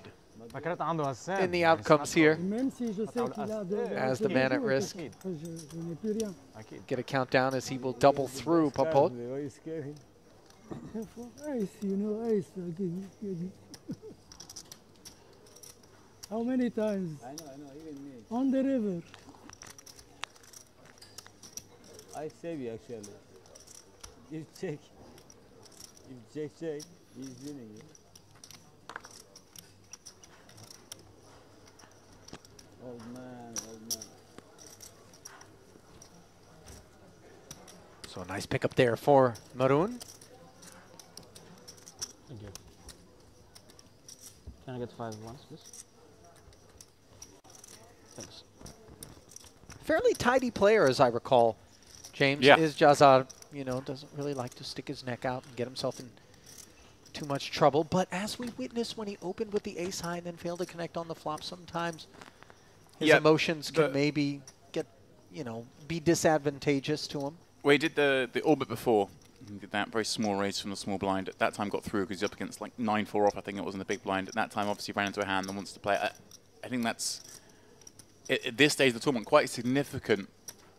in the outcomes here. Même si je sais qu'il a de As the man at risk. je n'ai plus rien. Get a countdown as he will double through Popot. Why you scary? For ice, you know, ice. How many times? I know, even me. On the river. I save you actually. You check. You check. He's winning. Yeah? Old man. So a nice pickup there for Maroon. Thank you. Can I get 5 once, please? Thanks. Fairly tidy player, as I recall. James Yeah. is Jazar, you know, doesn't really like to stick his neck out and get himself in too much trouble. But as we witnessed when he opened with the ace high and then failed to connect on the flop, sometimes his Yeah, emotions can maybe get, you know, be disadvantageous to him. Well, he did the orbit before. He did that very small raise from the small blind. At that time got through because he's up against like 9-4 off, I think it was in the big blind. At that time, obviously ran into a hand and wants to play. I think that's, at this stage of the tournament, quite a significant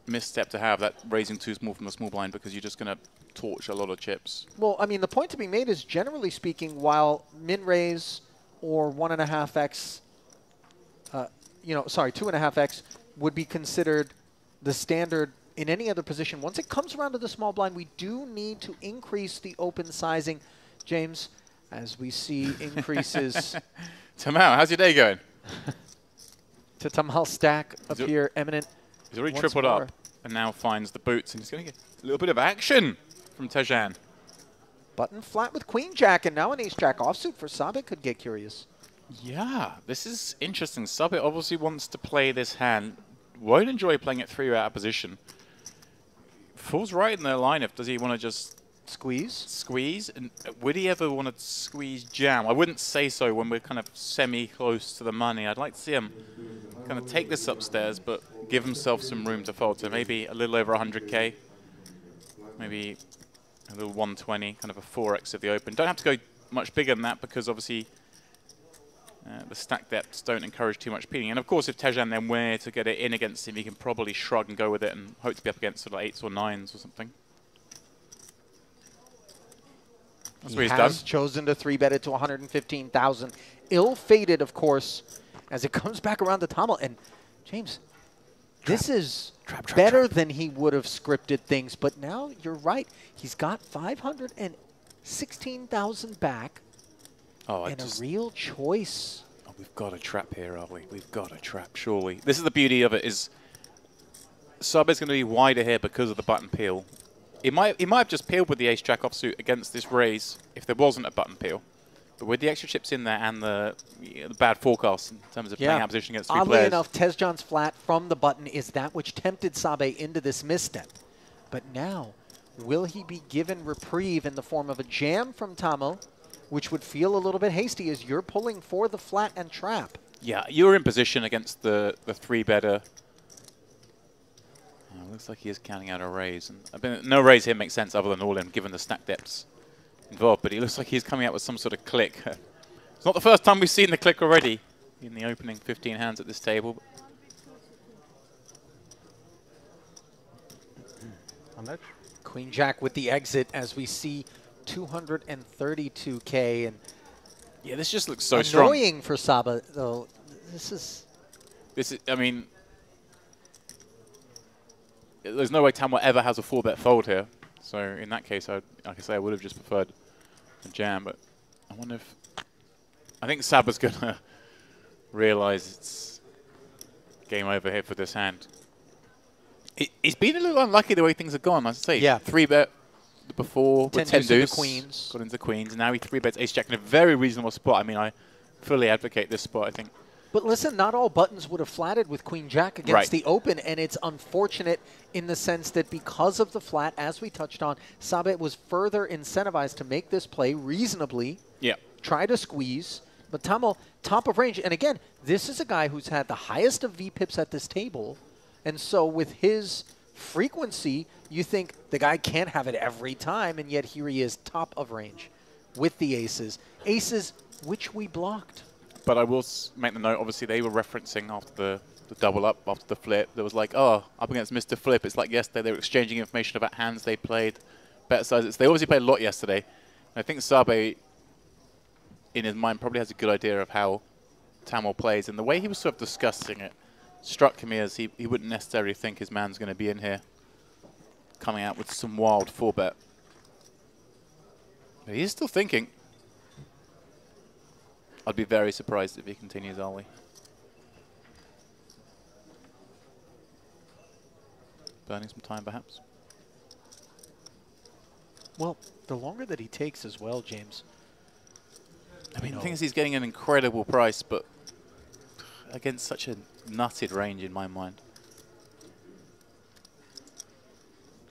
misstep to have, that raising too small from the small blind, because you're just going to torch a lot of chips. Well, I mean, the point to be made is, generally speaking, while min raise or 1.5x, 2.5x would be considered the standard in any other position, once it comes around to the small blind, we do need to increase the open sizing, James, as we see increases. Tamal, how's your day going? To Tamal stack appear eminent. He's already once tripled more. up and now finds the boots, and he's going to get a little bit of action from Tejan. Button flat with queen jack, and now an ace jack offsuit for Sabit could get curious. Yeah, this is interesting. Sabit obviously wants to play this hand. Won't enjoy playing it 3 out of position. Falls right in their lineup. Does he want to just squeeze? And would he ever want to squeeze jam? I wouldn't say so when we're kind of semi-close to the money. I'd like to see him kind of take this upstairs, but give himself some room to fold. So maybe a little over 100K. Maybe a little 120, kind of a 4x of the open. Don't have to go much bigger than that, because obviously the stack depths don't encourage too much peeling. And of course, if Tejan then were to get it in against him, he can probably shrug and go with it and hope to be up against sort of 8s or 9s or something. That's what he's done. He has chosen to 3-bet it to 115,000. Ill-fated, of course, as it comes back around to Tamal. And James, this is better than he would have scripted things. But now, you're right. He's got 516,000 back. Oh, and a real choice. Oh, we've got a trap here, are we? We've got a trap, surely. This is the beauty of it, is sub is going to be wider here because of the button peel. He might have just peeled with the ace-jack offsuit against this raise if there wasn't a button peel. But with the extra chips in there and the bad forecast in terms of playing out position against 3 Oddly players. enough, Tezjan's flat from the button is that which tempted Sabe into this misstep. But now, will he be given reprieve in the form of a jam from Tamal, which would feel a little bit hasty as you're pulling for the flat and trap? Yeah, you're in position against the 3-better. Oh, looks like he is counting out a raise. And no raise here makes sense other than all-in, given the stack depths involved. But he looks like he's coming out with some sort of click. It's not the first time we've seen the click already in the opening 15 hands at this table. Queen Jack with the exit as we see 232K. And yeah, this just looks so strong. Annoying for Saba, though. This is, I mean, there's no way Tamal ever has a 4-bet fold here. So in that case, like I say, I would have just preferred a jam. But I wonder if, I think Saba's going to realize it's game over here for this hand. It's been a little unlucky the way things have gone, I say. Yeah. 3-bet before with 10 deuce. Queens. Got into queens. And now he 3-bets ace-jack in a very reasonable spot. I mean, I fully advocate this spot, I think. But listen, not all buttons would have flatted with Queen Jack against the open, and it's unfortunate in the sense that because of the flat, as we touched on, Sabe was further incentivized to make this play reasonably, try to squeeze, but Tamal, top of range. And again, this is a guy who's had the highest of VPIPs at this table, and so with his frequency, you think the guy can't have it every time, and yet here he is top of range with the aces. Aces which we blocked. But I will make the note, obviously, they were referencing after the double up, after the flip. There was like, oh, up against Mr. Flip. It's like yesterday they were exchanging information about hands they played, bet sizes. They obviously played a lot yesterday. And I think Sabe, in his mind, probably has a good idea of how Tamil plays. And the way he was sort of discussing it struck me as he wouldn't necessarily think his man's going to be in here coming out with some wild 4-bet. But he is still thinking. I'd be very surprised if he continues, Ali. Burning some time, perhaps. Well, the longer that he takes as well, James. I mean, the thing is he's getting an incredible price, but against such a nutted range in my mind.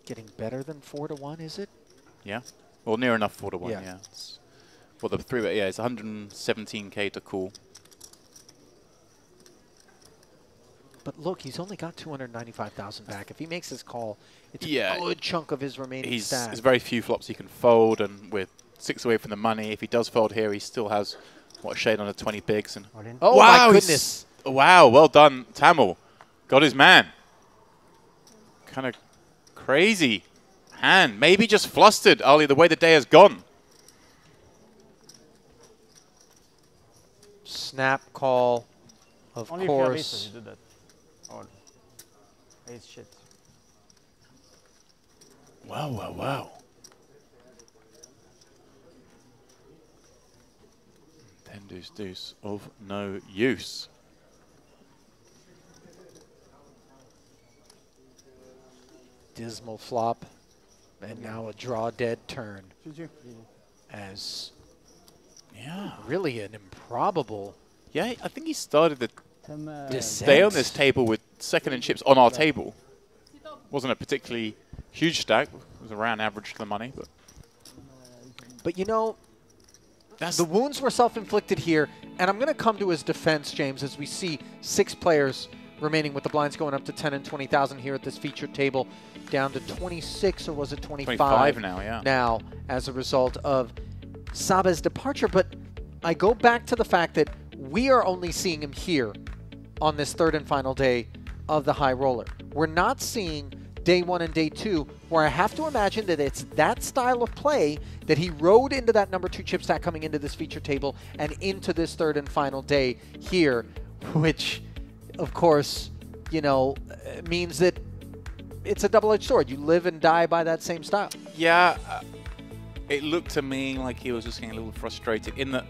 Getting better than 4-1, is it? Yeah. Well, near enough 4-1, Yeah. yeah. Well, the 3-bet, yeah, it's 117k to call. But look, he's only got 295,000 back. If he makes his call, it's Yeah. a good chunk of his remaining stack. There's very few flops he can fold, and with 6 away from the money, if he does fold here, he still has, what, a shade under 20 bigs. And All in. Oh, wow, my he's- goodness. Wow, well done, Tamil. Got his man. Kind of crazy hand. Maybe just flustered, Ali, the way the day has gone. Snap call, of Only if you have course. aces, you do that. Or ace shit. Wow, wow, wow. 10 deuce deuce of no use. Dismal flop. And now a draw dead turn. As Yeah. really an improbable Yeah, I think he started the descent. day on this table with second in chips on our table. Wasn't a particularly huge stack. It was around average to the money, but But you know, that's the wounds were self-inflicted here, and I'm going to come to his defense, James, as we see 6 players remaining with the blinds going up to 10 and 20,000 here at this featured table, down to 26, or was it 25? 25 now, yeah. Now, as a result of Sabe's departure. But I go back to the fact that we are only seeing him here on this 3rd and final day of the high roller. We're not seeing day 1 and day 2, where I have to imagine that it's that style of play that he rode into that number 2 chip stack coming into this feature table and into this 3rd and final day here, which, of course, you know, means that it's a double-edged sword. You live and die by that same style. Yeah, it looked to me like he was just getting a little frustrated in that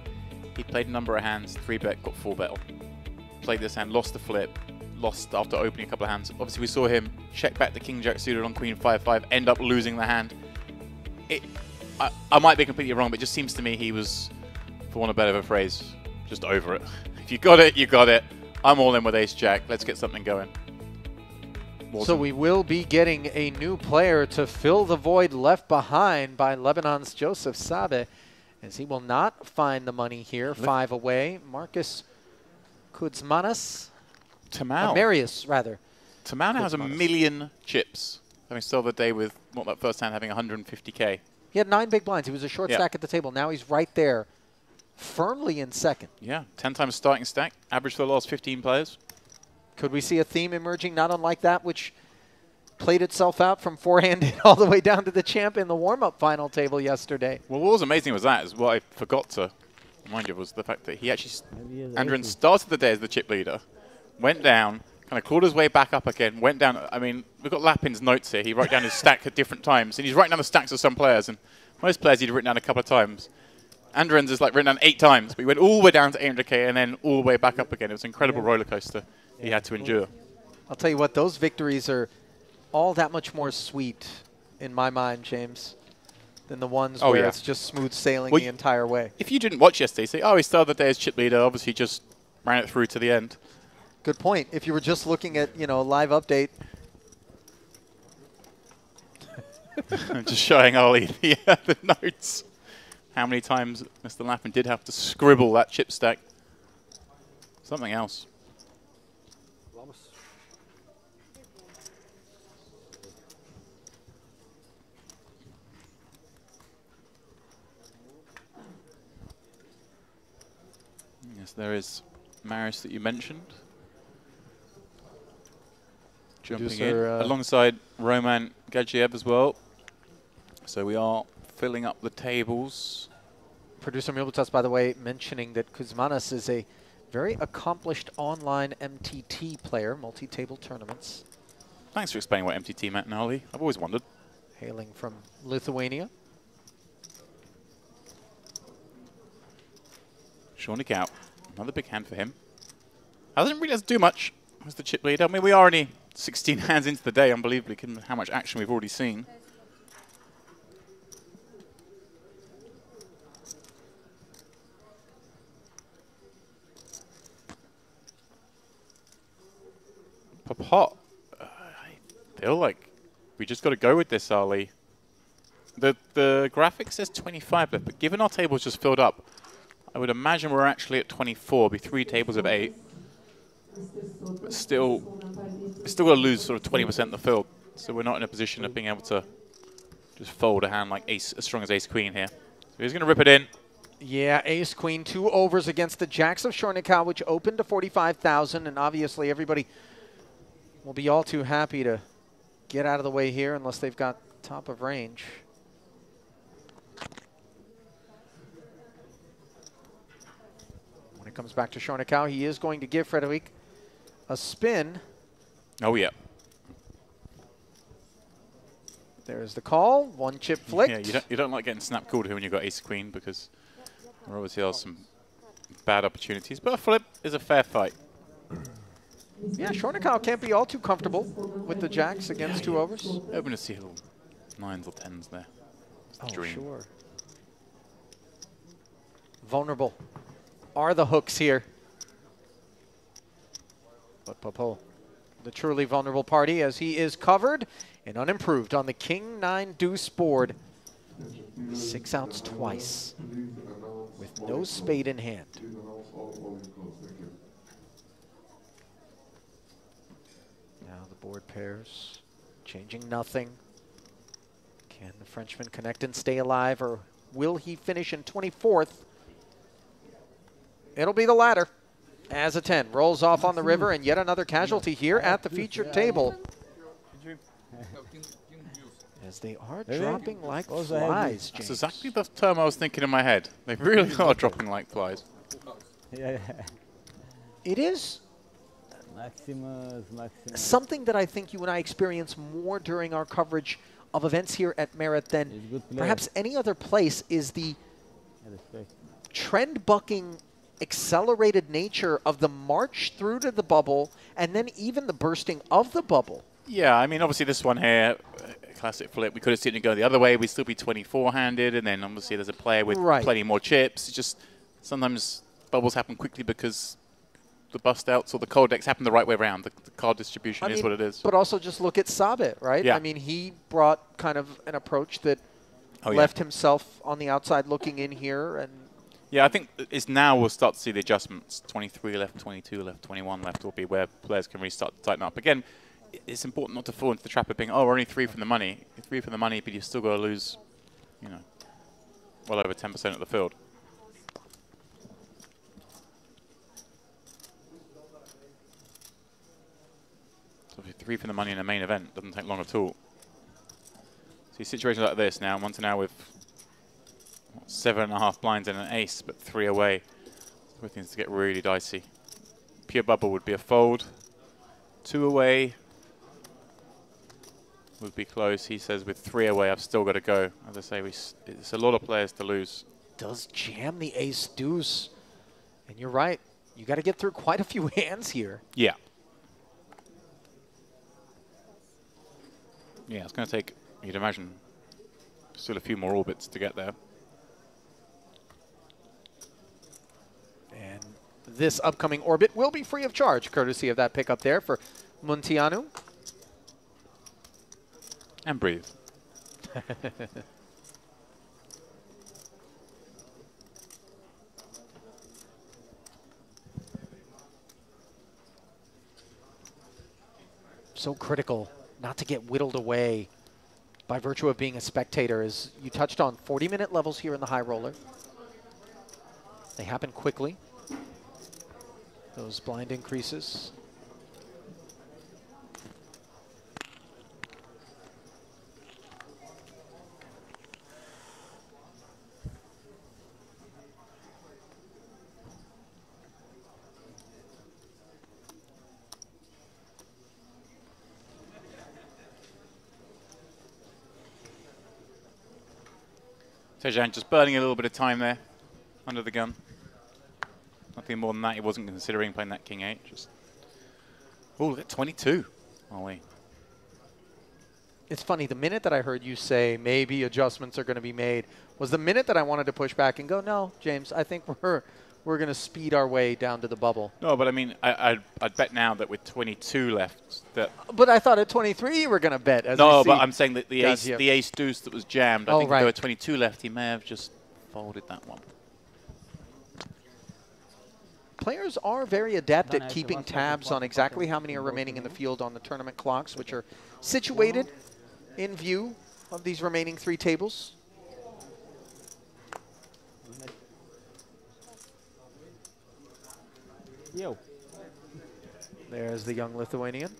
he played a number of hands, 3-bet, got 4-bet on. Played this hand, lost the flip, lost after opening a couple of hands. Obviously, we saw him check back the King-Jack suited on Queen 5-5, end up losing the hand. I might be completely wrong, but it just seems to me he was, for want of a better phrase, just over it. If you got it, you got it. I'm all in with Ace-Jack. Let's get something going. So we will be getting a new player to fill the void left behind by Lebanon's Joseph Sabe, as he will not find the money here. 5 away. Marcus Kuzmanis. Tamau. Marius, rather. Tamau now has a Kuzmanis. million chips, having started the day with, what, that first hand having 150k. He had 9 big blinds. He was a short Yeah. stack at the table. Now he's right there, firmly in second. Yeah, 10 times starting stack, average for the last 15 players. Could we see a theme emerging not unlike that which played itself out from four-handed all the way down to the champ in the warm-up final table yesterday? Well, what was amazing was that, is what I forgot to remind you, was the fact that he actually, Maybe he has Andren aces. started the day as the chip leader, went down, kind of clawed his way back up again, went down. I mean, we've got Lapin's notes here. He wrote down his stack at different times, and he's writing down the stacks of some players, and most players he'd written down a couple of times. Andren's is like written down 8 times, but he went all the way down to 800k and then all the way back up again. It was an incredible roller coaster he had to endure. I'll tell you what, those victories are all that much more sweet in my mind, James, than the ones Oh, where yeah. it's just smooth sailing Well, the entire way. If you didn't watch yesterday, say, oh, he started the day as chip leader, obviously just ran it through to the end. Good point. If you were just looking at, you know, a live update, Just showing Ollie the notes. How many times Mr. Lappin did have to scribble that chip stack. Something else. Yes, there is Maris that you mentioned. Jumping Producer, in alongside Roman Gadzhiev as well. So we are filling up the tables. Producer Milbutas, by the way, mentioning that Kuzmanis is a very accomplished online MTT player, multi-table tournaments. Thanks for explaining what MTT meant, Nali. I've always wondered. Hailing from Lithuania. Shornik out. Another big hand for him. Hasn't really had to do much as the chip leader. I mean, we are only 16 hands into the day, unbelievably, given how much action we've already seen. Papa, I feel like we just got to go with this, Ali. The graphic says 25 left, but given our table's just filled up, I would imagine we're actually at 24. Be 3 tables of 8. But still got to lose sort of 20% of the field. So we're not in a position of being able to just fold a hand like ace, as strong as ace-queen here. So he's going to rip it in. Yeah, ace-queen, 2 overs against the jacks of Shornikau, which opened to 45,000, and obviously everybody will be all too happy to get out of the way here unless they've got top of range. When it comes back to Shornikau, he is going to give Frederic a spin. Oh, yeah. There's the call. 1 chip flicked. Yeah, you don't like getting snap called here when you've got ace-queen because there obviously are some bad opportunities. But a flip is a fair fight. Yeah, Shornikau can't be all too comfortable with the jacks against 2 overs. Open to see little 9s or 10s there. It's the dream. Sure. Vulnerable are the hooks here. But Popo, the truly vulnerable party, as he is covered and unimproved on the King 9 deuce board. 6 outs twice with no spade in hand. Now the board pairs, changing nothing. Can the Frenchman connect and stay alive, or will he finish in 24th? It'll be the latter. As a 10 rolls off on the river, and yet another casualty here at the featured table. As they are dropping like flies, James. That's exactly the term I was thinking in my head. They really are dropping like flies. Yeah. It is Maximus. something that I think you and I experience more during our coverage of events here at Merit than perhaps any other place, is the trend-bucking, accelerated nature of the march through to the bubble, and then even the bursting of the bubble. Yeah, I mean, obviously this one here, classic flip, we could have seen it go the other way. We'd still be 24-handed, and then obviously there's a player with plenty more chips. It's just sometimes bubbles happen quickly because the bust outs or the cold decks happen the right way around. The card distribution is what it is. But also just look at Sabit, right? Yeah. I mean, he brought kind of an approach that left himself on the outside looking in here. And yeah, I think it's now we'll start to see the adjustments. 23 left, 22 left, 21 left will be where players can restart to tighten up. Again, it's important not to fall into the trap of being, oh, we're only 3 from the money. You're 3 from the money, but you've still got to lose, you know, well over 10% of the field. So 3 from the money in a main event doesn't take long at all. See situations like this now, one to now with 7.5 blinds and an ace, but 3 away. Everything's to get really dicey. Pure bubble would be a fold. 2 away would be close. He says with 3 away, I've still got to go. As I say, it's a lot of players to lose. Does jam the ace deuce. And you're right. You got to get through quite a few hands here. Yeah. Yeah, it's going to take, you'd imagine, still a few more orbits to get there. And this upcoming orbit will be free of charge, courtesy of that pickup there for Munteanu. And breathe. So critical not to get whittled away by virtue of being a spectator, as you touched on 40-minute levels here in the high roller. They happen quickly. those blind increases. Tejan just burning a little bit of time there under the gun. Nothing more than that. He wasn't considering playing that king 8. Just, oh, look at 22. Ollie. It's funny, the minute that I heard you say maybe adjustments are going to be made was the minute that I wanted to push back and go, no, James, I think we're going to speed our way down to the bubble. No, but I mean, I'd bet now that with 22 left that... But I thought at 23 you were going to bet. As no, but I'm saying that the Gotcha. ace deuce that was jammed, I think if there were 22 left, he may have just folded that one. Players are very adept at keeping tabs on exactly how many are remaining in the field on the tournament clocks, which are situated in view of these remaining 3 tables. Yo. There's the young Lithuanian.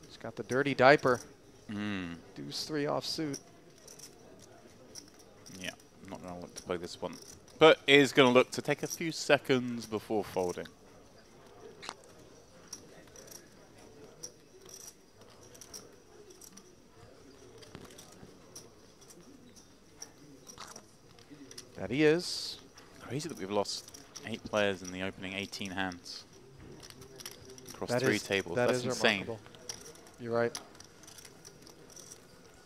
He's got the dirty diaper. Deuce 3 offsuit. Yeah, I'm not going to look to play this one. But is going to look to take a few seconds before folding. That he is. Crazy that we've lost 8 players in the opening 18 hands. Across That 3 is- tables. that That's is insane. remarkable. You're right.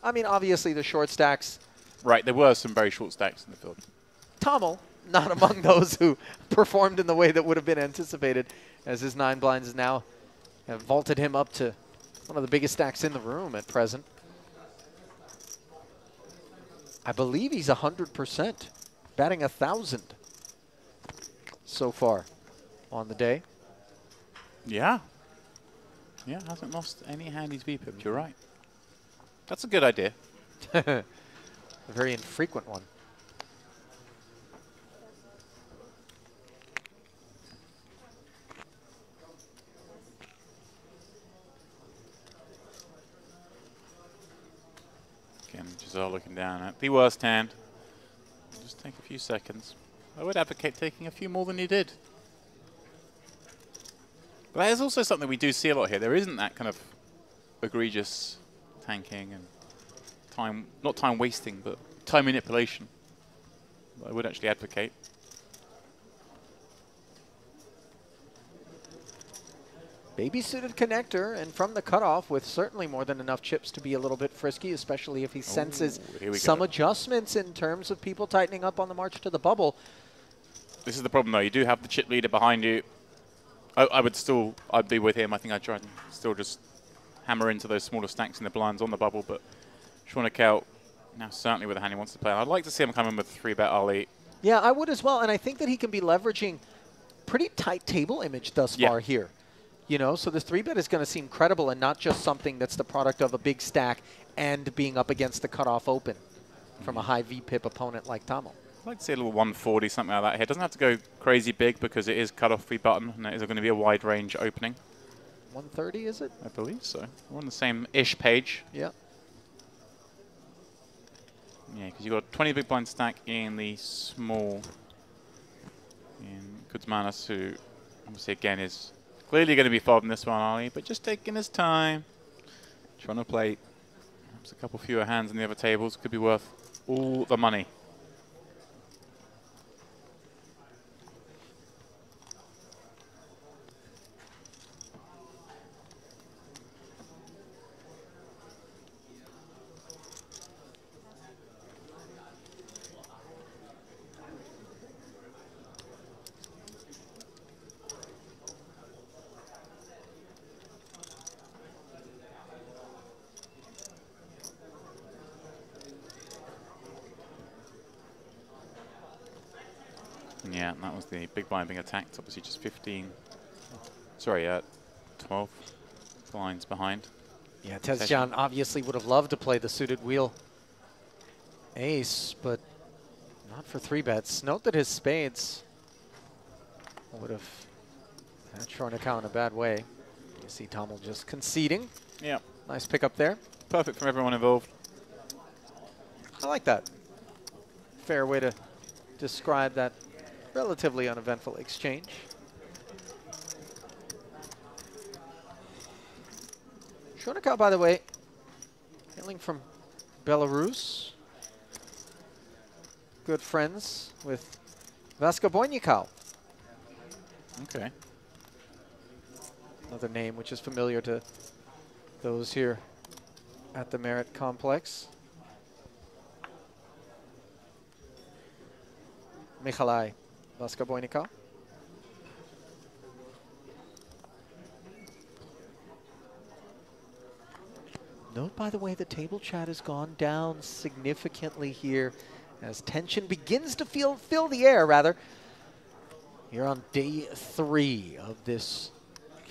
I mean, obviously the short stacks. Right, there were some very short stacks in the field. Tommel, not among those who performed in the way that would have been anticipated, as his 9 blinds now have vaulted him up to one of the biggest stacks in the room at present. I believe he's 100%, batting 1,000 so far on the day. Yeah. Yeah, hasn't lost any hand he's VPIP'd, you're right. That's a good idea. A very infrequent one. Again, Giselle looking down at the worst hand. Just take a few seconds. I would advocate taking a few more than you did. But that is also something we do see a lot here. There isn't that kind of egregious tanking and time, not time wasting, but time manipulation. I would actually advocate. Baby-suited connector, and from the cutoff with certainly more than enough chips to be a little bit frisky, especially if he senses some adjustments in terms of people tightening up on the march to the bubble. This is the problem, though. You do have the chip leader behind you. I'd be with him. I think I'd try and still just hammer into those smaller stacks in the blinds on the bubble, but Schwanekel now certainly with the hand he wants to play. I'd like to see him come in with 3-bet Ali. Yeah, I would as well, and I think that he can be leveraging pretty tight table image thus far here. You know, so this 3-bet is going to seem credible and not just something that's the product of a big stack and being up against the cutoff open from a high VPIP opponent like Tommel. I'd like to see a little 140, something like that here. It doesn't have to go crazy big because it is cutoff free button and it is going to be a wide range opening. 130, is it? I believe so. We're on the same-ish page. Yeah. Yeah, because you've got a 20 big blind stack in the small in Kuzmanis, who obviously again is clearly going to be folding this one, Ali, but just taking his time, trying to play perhaps a couple fewer hands in the other tables. Could be worth all the money. Yeah, and that was the big blind being attacked. Obviously just 12 blinds behind. Yeah, Tezcan obviously would have loved to play the suited wheel ace, but not for 3-bets. Note that his spades would have had Shornikau in a bad way. You see Tommel just conceding. Yeah. Nice pickup there. Perfect from everyone involved. I like that. Fair way to describe that relatively uneventful exchange. Shornikau, by the way, hailing from Belarus. Good friends with Vaska Bojnikau. Okay. Another name which is familiar to those here at the Merit Complex. Michalai Vaska Bojnikau. Note, by the way, the table chat has gone down significantly here as tension begins to fill the air, rather. Here on day 3 of this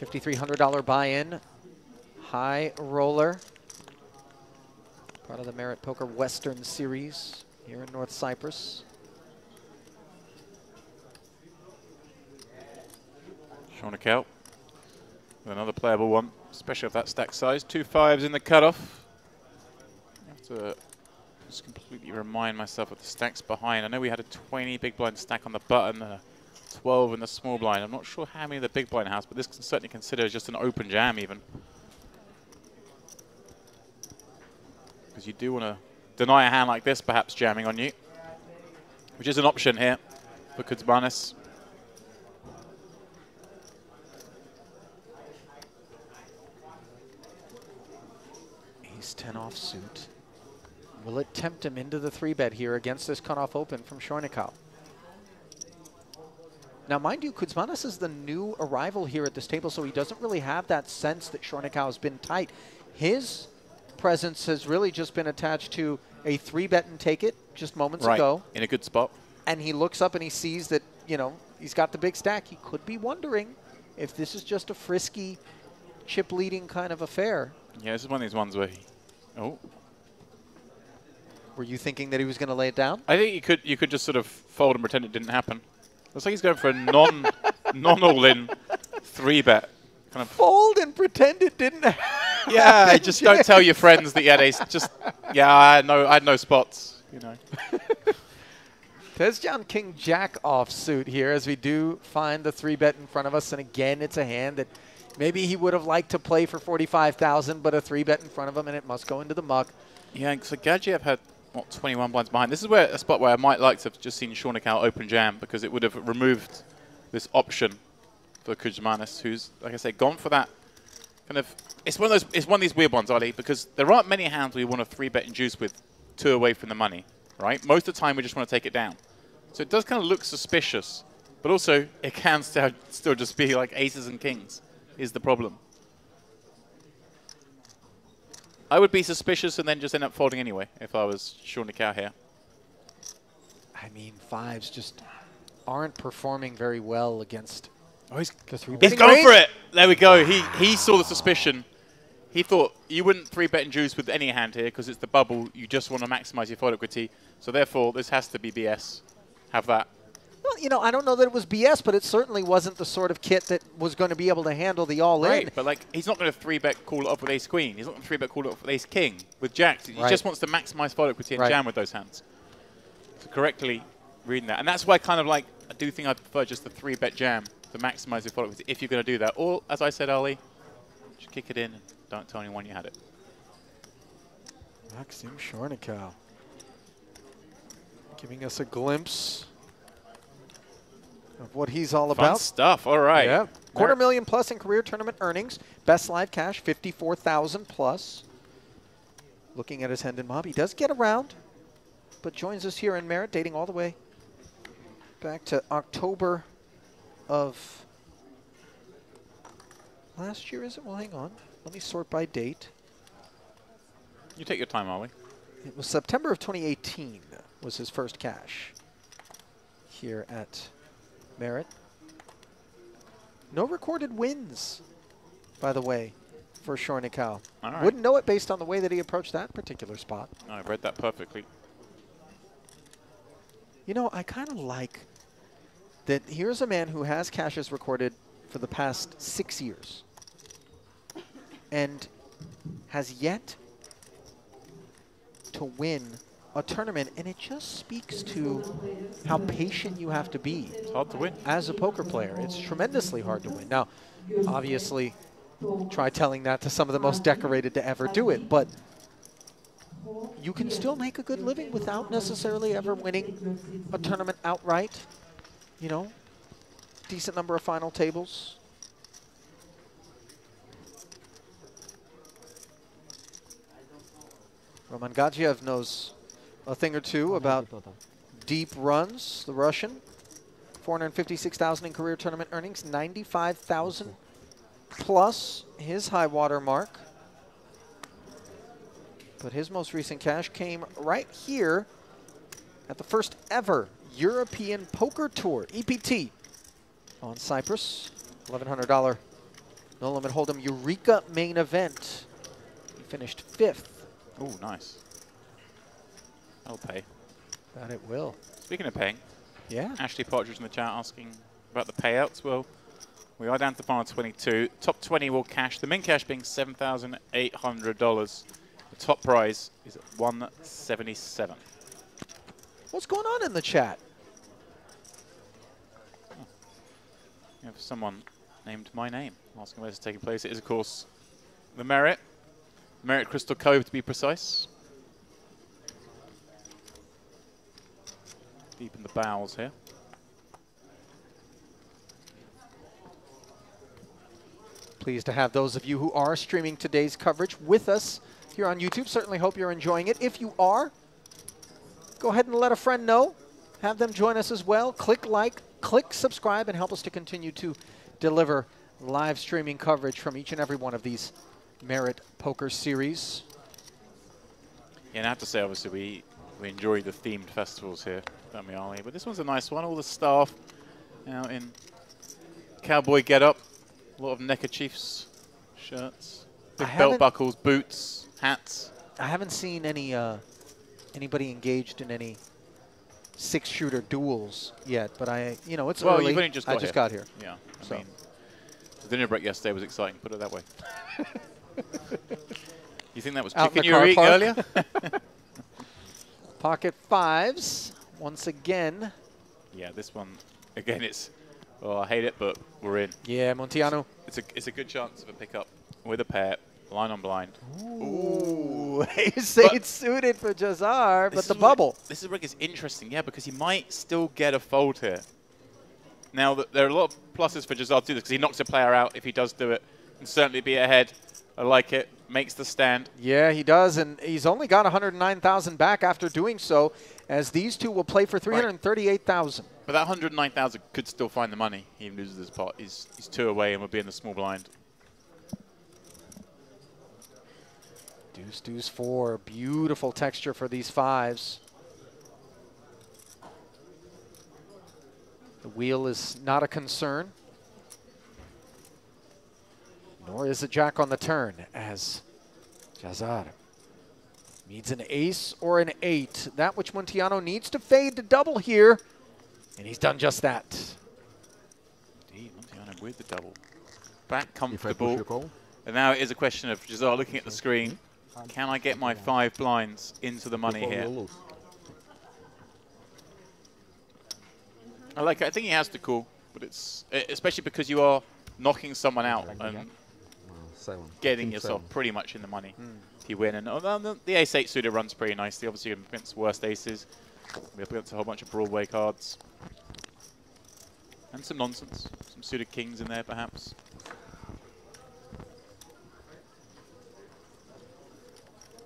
$5,300 buy-in high roller. Part of the Merit Poker Western Series here in North Cyprus. Shornikau with another playable one, especially of that stack size. 2 5s in the cutoff. I have to just completely remind myself of the stacks behind. I know we had a 20 big blind stack on the button, a 12 in the small blind. I'm not sure how many the big blind has, but this can certainly consider just an open jam even. Because you do want to deny a hand like this, perhaps jamming on you, which is an option here for Kudzmanis. Ace 10 offsuit. Will it tempt him into the 3-bet here against this cutoff open from Shornikau? Now, mind you, Kudzmanis is the new arrival here at this table, so he doesn't really have that sense that Shornikau has been tight. His presence has really just been attached to a 3-bet and take it just moments ago. In a good spot. And he looks up and he sees that, you know, he's got the big stack. He could be wondering if this is just a frisky, chip-leading kind of affair. Yeah, this is one of these ones where he... Oh. Were you thinking that he was going to lay it down? I think you could just sort of fold and pretend it didn't happen. Looks like he's going for a non-all-in 3-bet. Kind of fold and pretend it didn't happen. Yeah, just don't tell your friends that you had ace. Just, yeah, I had no spots, you know. Tezcan King Jack offsuit here as we do find the 3-bet in front of us. And again, it's a hand that maybe he would have liked to play for 45,000, but a 3-bet in front of him and it must go into the muck. Yeah, so Gadjiev had, what, 21 blinds behind. This is where a spot where I might like to have just seen Shornikau open jam because it would have removed this option for Kudzmanis, who's, like I say, gone for that kind of... It's one of these weird ones, Ali, because there aren't many hands where you want to 3-bet and juice with 2 away from the money, right? Most of the time, we just want to take it down. So it does kind of look suspicious, but also it can still just be like aces and kings is the problem. I would be suspicious and then just end up folding anyway if I was Shornikau here. I mean, 5s just aren't performing very well against... Oh, he's going for it. There we go. He saw the suspicion. He thought you wouldn't 3-bet and juice with any hand here because it's the bubble. You just want to maximize your fold equity. So therefore, this has to be BS. Have that. Well, you know, I don't know that it was BS, but it certainly wasn't the sort of kit that was going to be able to handle the all-in. Right, but like he's not going to 3-bet call it up with ace-queen. He's not going to 3-bet call it up with ace-king. With jacks, he just wants to maximize fold equity and jam with those hands. So correctly reading that. And that's why kind of like, I do think I prefer just the 3-bet jam to maximize your fold equity if you're going to do that. Or, as I said, Ali, just kick it in and don't tell anyone you had it. Maxim Shornikau giving us a glimpse of what he's all Fun about. Stuff, all right. Yeah, $250,000 plus in career tournament earnings. Best live cash, 54,000 plus. Looking at his Hendon mob, he does get around, but joins us here in Merit, dating all the way back to October of last year, is it? Well, hang on. Let me sort by date. You take your time, Ollie. It was September of 2018 was his first cash here at Merit. No recorded wins, by the way, for Shornikau. All right. Wouldn't know it based on the way that he approached that particular spot. No, I read that perfectly. You know, I kind of like that here's a man who has cashes recorded for the past 6 years and has yet to win a tournament, and it just speaks to how patient you have to be. It's hard to win. As a poker player. It's tremendously hard to win. Now, obviously, try telling that to some of the most decorated to ever do it, but you can still make a good living without necessarily ever winning a tournament outright. You know, decent number of final tables. Roman Gadzhiev knows a thing or two about deep runs. The Russian, 456,000 in career tournament earnings, 95,000 plus his high water mark. But his most recent cash came right here at the first ever European Poker Tour, EPT, on Cyprus. $1,100 no limit hold'em Eureka main event. He finished 5th. Oh, nice. That'll pay. That it will. Speaking of paying, Yeah. Ashley Partridge in the chat asking about the payouts. Well, we are down to final 22. Top 20 will cash. The min cash being $7,800. The top prize is at $177. What's going on in the chat? We have someone named my name asking where this is taking place. It is, of course, the Merit Crystal Cove, to be precise. Deep in the bowels here. Pleased to have those of you who are streaming today's coverage with us here on YouTube. Certainly hope you're enjoying it. If you are, go ahead and let a friend know. Have them join us as well. Click like, click subscribe, and help us to continue to deliver live streaming coverage from each and every one of these Merit Poker series. Yeah, and I have to say, obviously, we enjoy the themed festivals here, don't we, Ali? But this one's a nice one. All the staff out in cowboy get-up. A lot of neckerchiefs, shirts, big belt buckles, boots, hats. I haven't seen any anybody engaged in any 6-shooter duels yet, but it's Well, early. you've only just got I just got here. Yeah, So. I mean, the dinner break yesterday was exciting, put it that way. You think that was Out in chicken the you were car eating park. earlier? Pocket fives, once again. Yeah, this one, again, it's, oh, I hate it, but we're in. Yeah, Montiano. It's a good chance of a pickup with a pair, line on blind. Ooh, ace-8 suited for Jazar, but the bubble. This is where it gets interesting, yeah, because he might still get a fold here. Now, there are a lot of pluses for Jazar to do this, because he knocks a player out if he does do it, and certainly be ahead. I like it. Makes the stand. Yeah, he does, and he's only got 109,000 back after doing so, as these two will play for 338,000. But that 109,000 could still find the money. He loses this pot. He's 2 away and will be in the small blind. Deuce, deuce, 4. Beautiful texture for these fives. The wheel is not a concern. Nor is a jack on the turn, as Jazar needs an ace or an 8. That which Montiano needs to fade to double here, and he's done just that. Indeed, Montiano with the double. Back comfortable. And now it is a question of Jazar looking at the screen. Can I get my 5 blinds into the money here? I like it. I think he has to call, but it's especially because you are knocking someone out and getting yourself pretty much in the money if you win. And the ace-8 suited runs pretty nicely. Obviously, against worst aces, we're up against a whole bunch of Broadway cards. And some nonsense. Some suited kings in there, perhaps.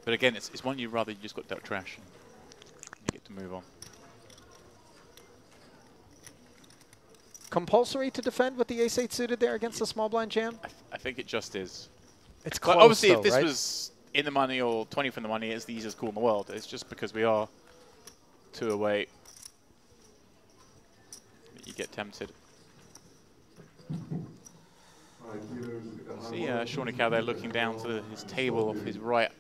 But again, it's one you'd rather you just got dealt trash and you get to move on. Compulsory to defend with the ace-8 suited there against the small blind jam? I think it just is. It's close, but obviously, though, if this right? was in the money or 20 from the money, it's the easiest call in the world. It's just because we are 2 away that you get tempted. See Sean Cow there looking down to his table off his right.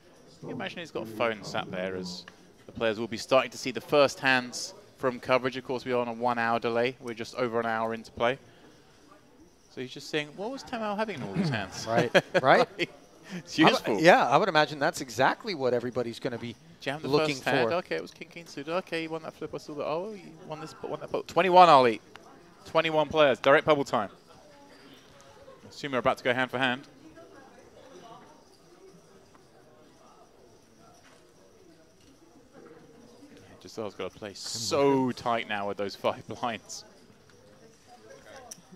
Can you imagine he's got a phone sat there as the players will be starting to see the first hands from coverage. Of course, we are on a 1 hour delay. We're just over an hour into play. So he's just saying, what was Tamao having in all these hands? Right, right. It's useful. I would imagine that's exactly what everybody's going to be Jam the looking first for. hand. Okay, it was King King suited. Okay, you won that flip. I saw that. Oh, you won this. Won that. 21, Ali. 21 players. Direct bubble time. Assume we're about to go hand for hand. Giselle's got to play so tight now with those 5 blinds.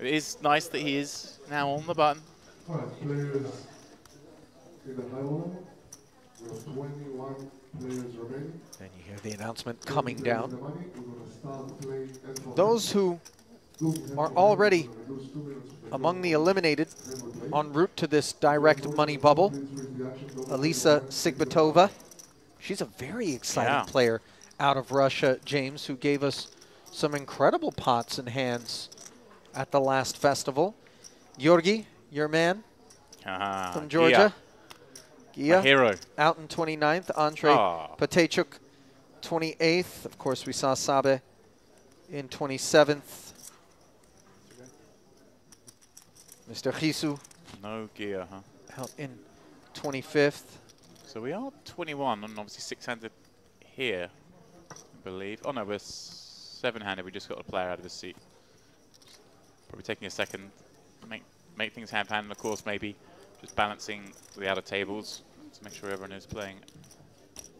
It is nice that he is now on the button. All right, players in the high roll. We have 21 players remaining. And you hear the announcement coming down. We're going to start playing end for Those who are already among the eliminated en route to this direct money bubble, Elisa Sigbatova. She's a very exciting player out of Russia, James, who gave us some incredible pots and hands at the last festival. Georgi, your man from Georgia. Gia, hero. Out in 29th. Andrei Patechuk, 28th. Of course, we saw Sabe in 27th. Mr. Risu. No gear, huh? Out in 25th. So we are 21 and obviously 6-handed here, I believe. Oh no, we're 7-handed. We just got a player out of his seat. Probably taking a second, make things hand-hand, and of course maybe just balancing the outer tables to make sure everyone is playing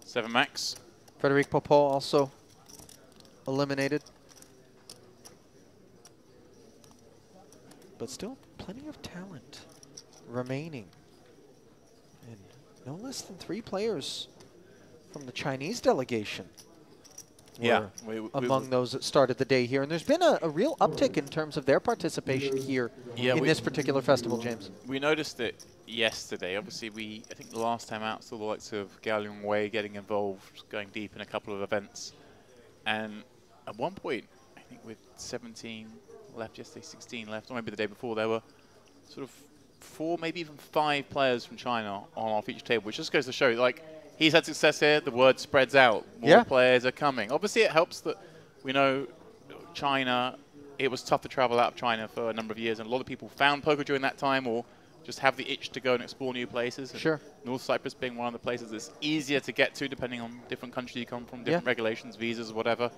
7 max. Frederic Popov also eliminated. But still plenty of talent remaining. And no less than 3 players from the Chinese delegation were among those that started the day here. And there's been a real uptick in terms of their participation here in this particular festival, James. We noticed it yesterday. Obviously, I think the last time out saw the likes of Gao Wei getting involved, going deep in a couple of events. And at one point, I think with 17 left yesterday, 16 left, or maybe the day before, there were sort of 4, maybe even 5 players from China on off each table, which just goes to show, like, he's had success here, the word spreads out, more players are coming. Obviously, it helps that we know China, it was tough to travel out of China for a number of years, and a lot of people found poker during that time or just have the itch to go and explore new places. Sure. North Cyprus being one of the places that's easier to get to depending on different countries you come from, different regulations, visas, whatever.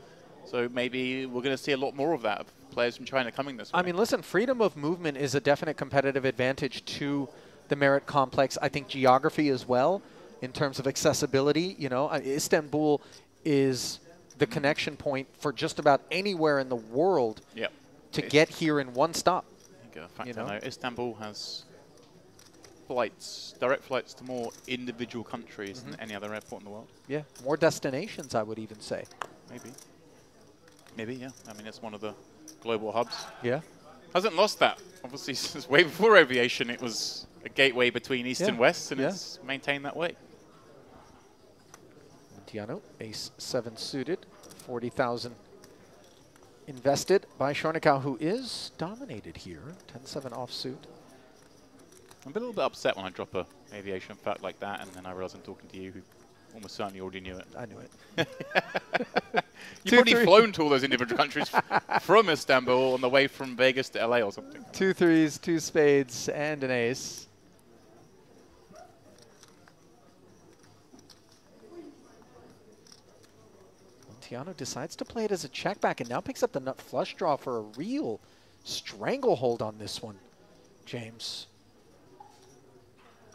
So maybe we're going to see a lot more of that, of players from China coming this way. I mean, listen, freedom of movement is a definite competitive advantage to the Merit Complex. I think geography as well, in terms of accessibility. You know, Istanbul is the connection point for just about anywhere in the world to get here in one stop. You know, Istanbul has flights, direct flights to more individual countries than any other airport in the world. Yeah, more destinations, I would even say. Maybe, yeah. I mean, it's one of the global hubs. Yeah. Hasn't lost that. Obviously, since way before aviation, it was a gateway between East and West, and it's maintained that way. Montiano, ace-7 suited, 40,000 invested by Shornikau, who is dominated here, 10-7 offsuit. I'm a little bit upset when I drop a aviation fact like that, and then I realize I'm talking to you, who almost certainly already knew it. I knew it. You've already flown to all those individual countries from Istanbul on the way from Vegas to LA or something. 2 threes, 2 spades, and an ace. Montiano decides to play it as a check back and now picks up the nut flush draw for a real stranglehold on this one. James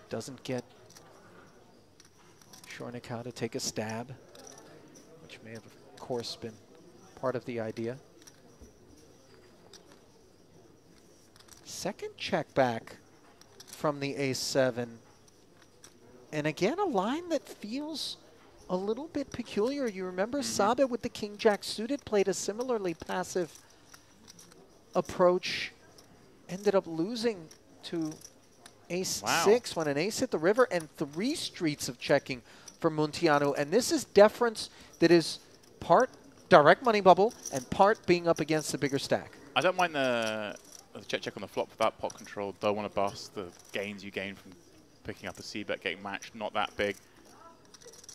doesn't get Shornikau to take a stab, which may have, of course, been part of the idea. Second check back from the ace-7. And again, a line that feels a little bit peculiar. You remember Sabe with the king-jack suited played a similarly passive approach, ended up losing to ace-6 when an ace hit the river, and 3 streets of checking for Montiano. And this is deference that is part direct money bubble and part being up against the bigger stack. I don't mind the check on the flop without pot control. Don't want to bust. The gains you gain from picking up a c-bet, getting matched, not that big.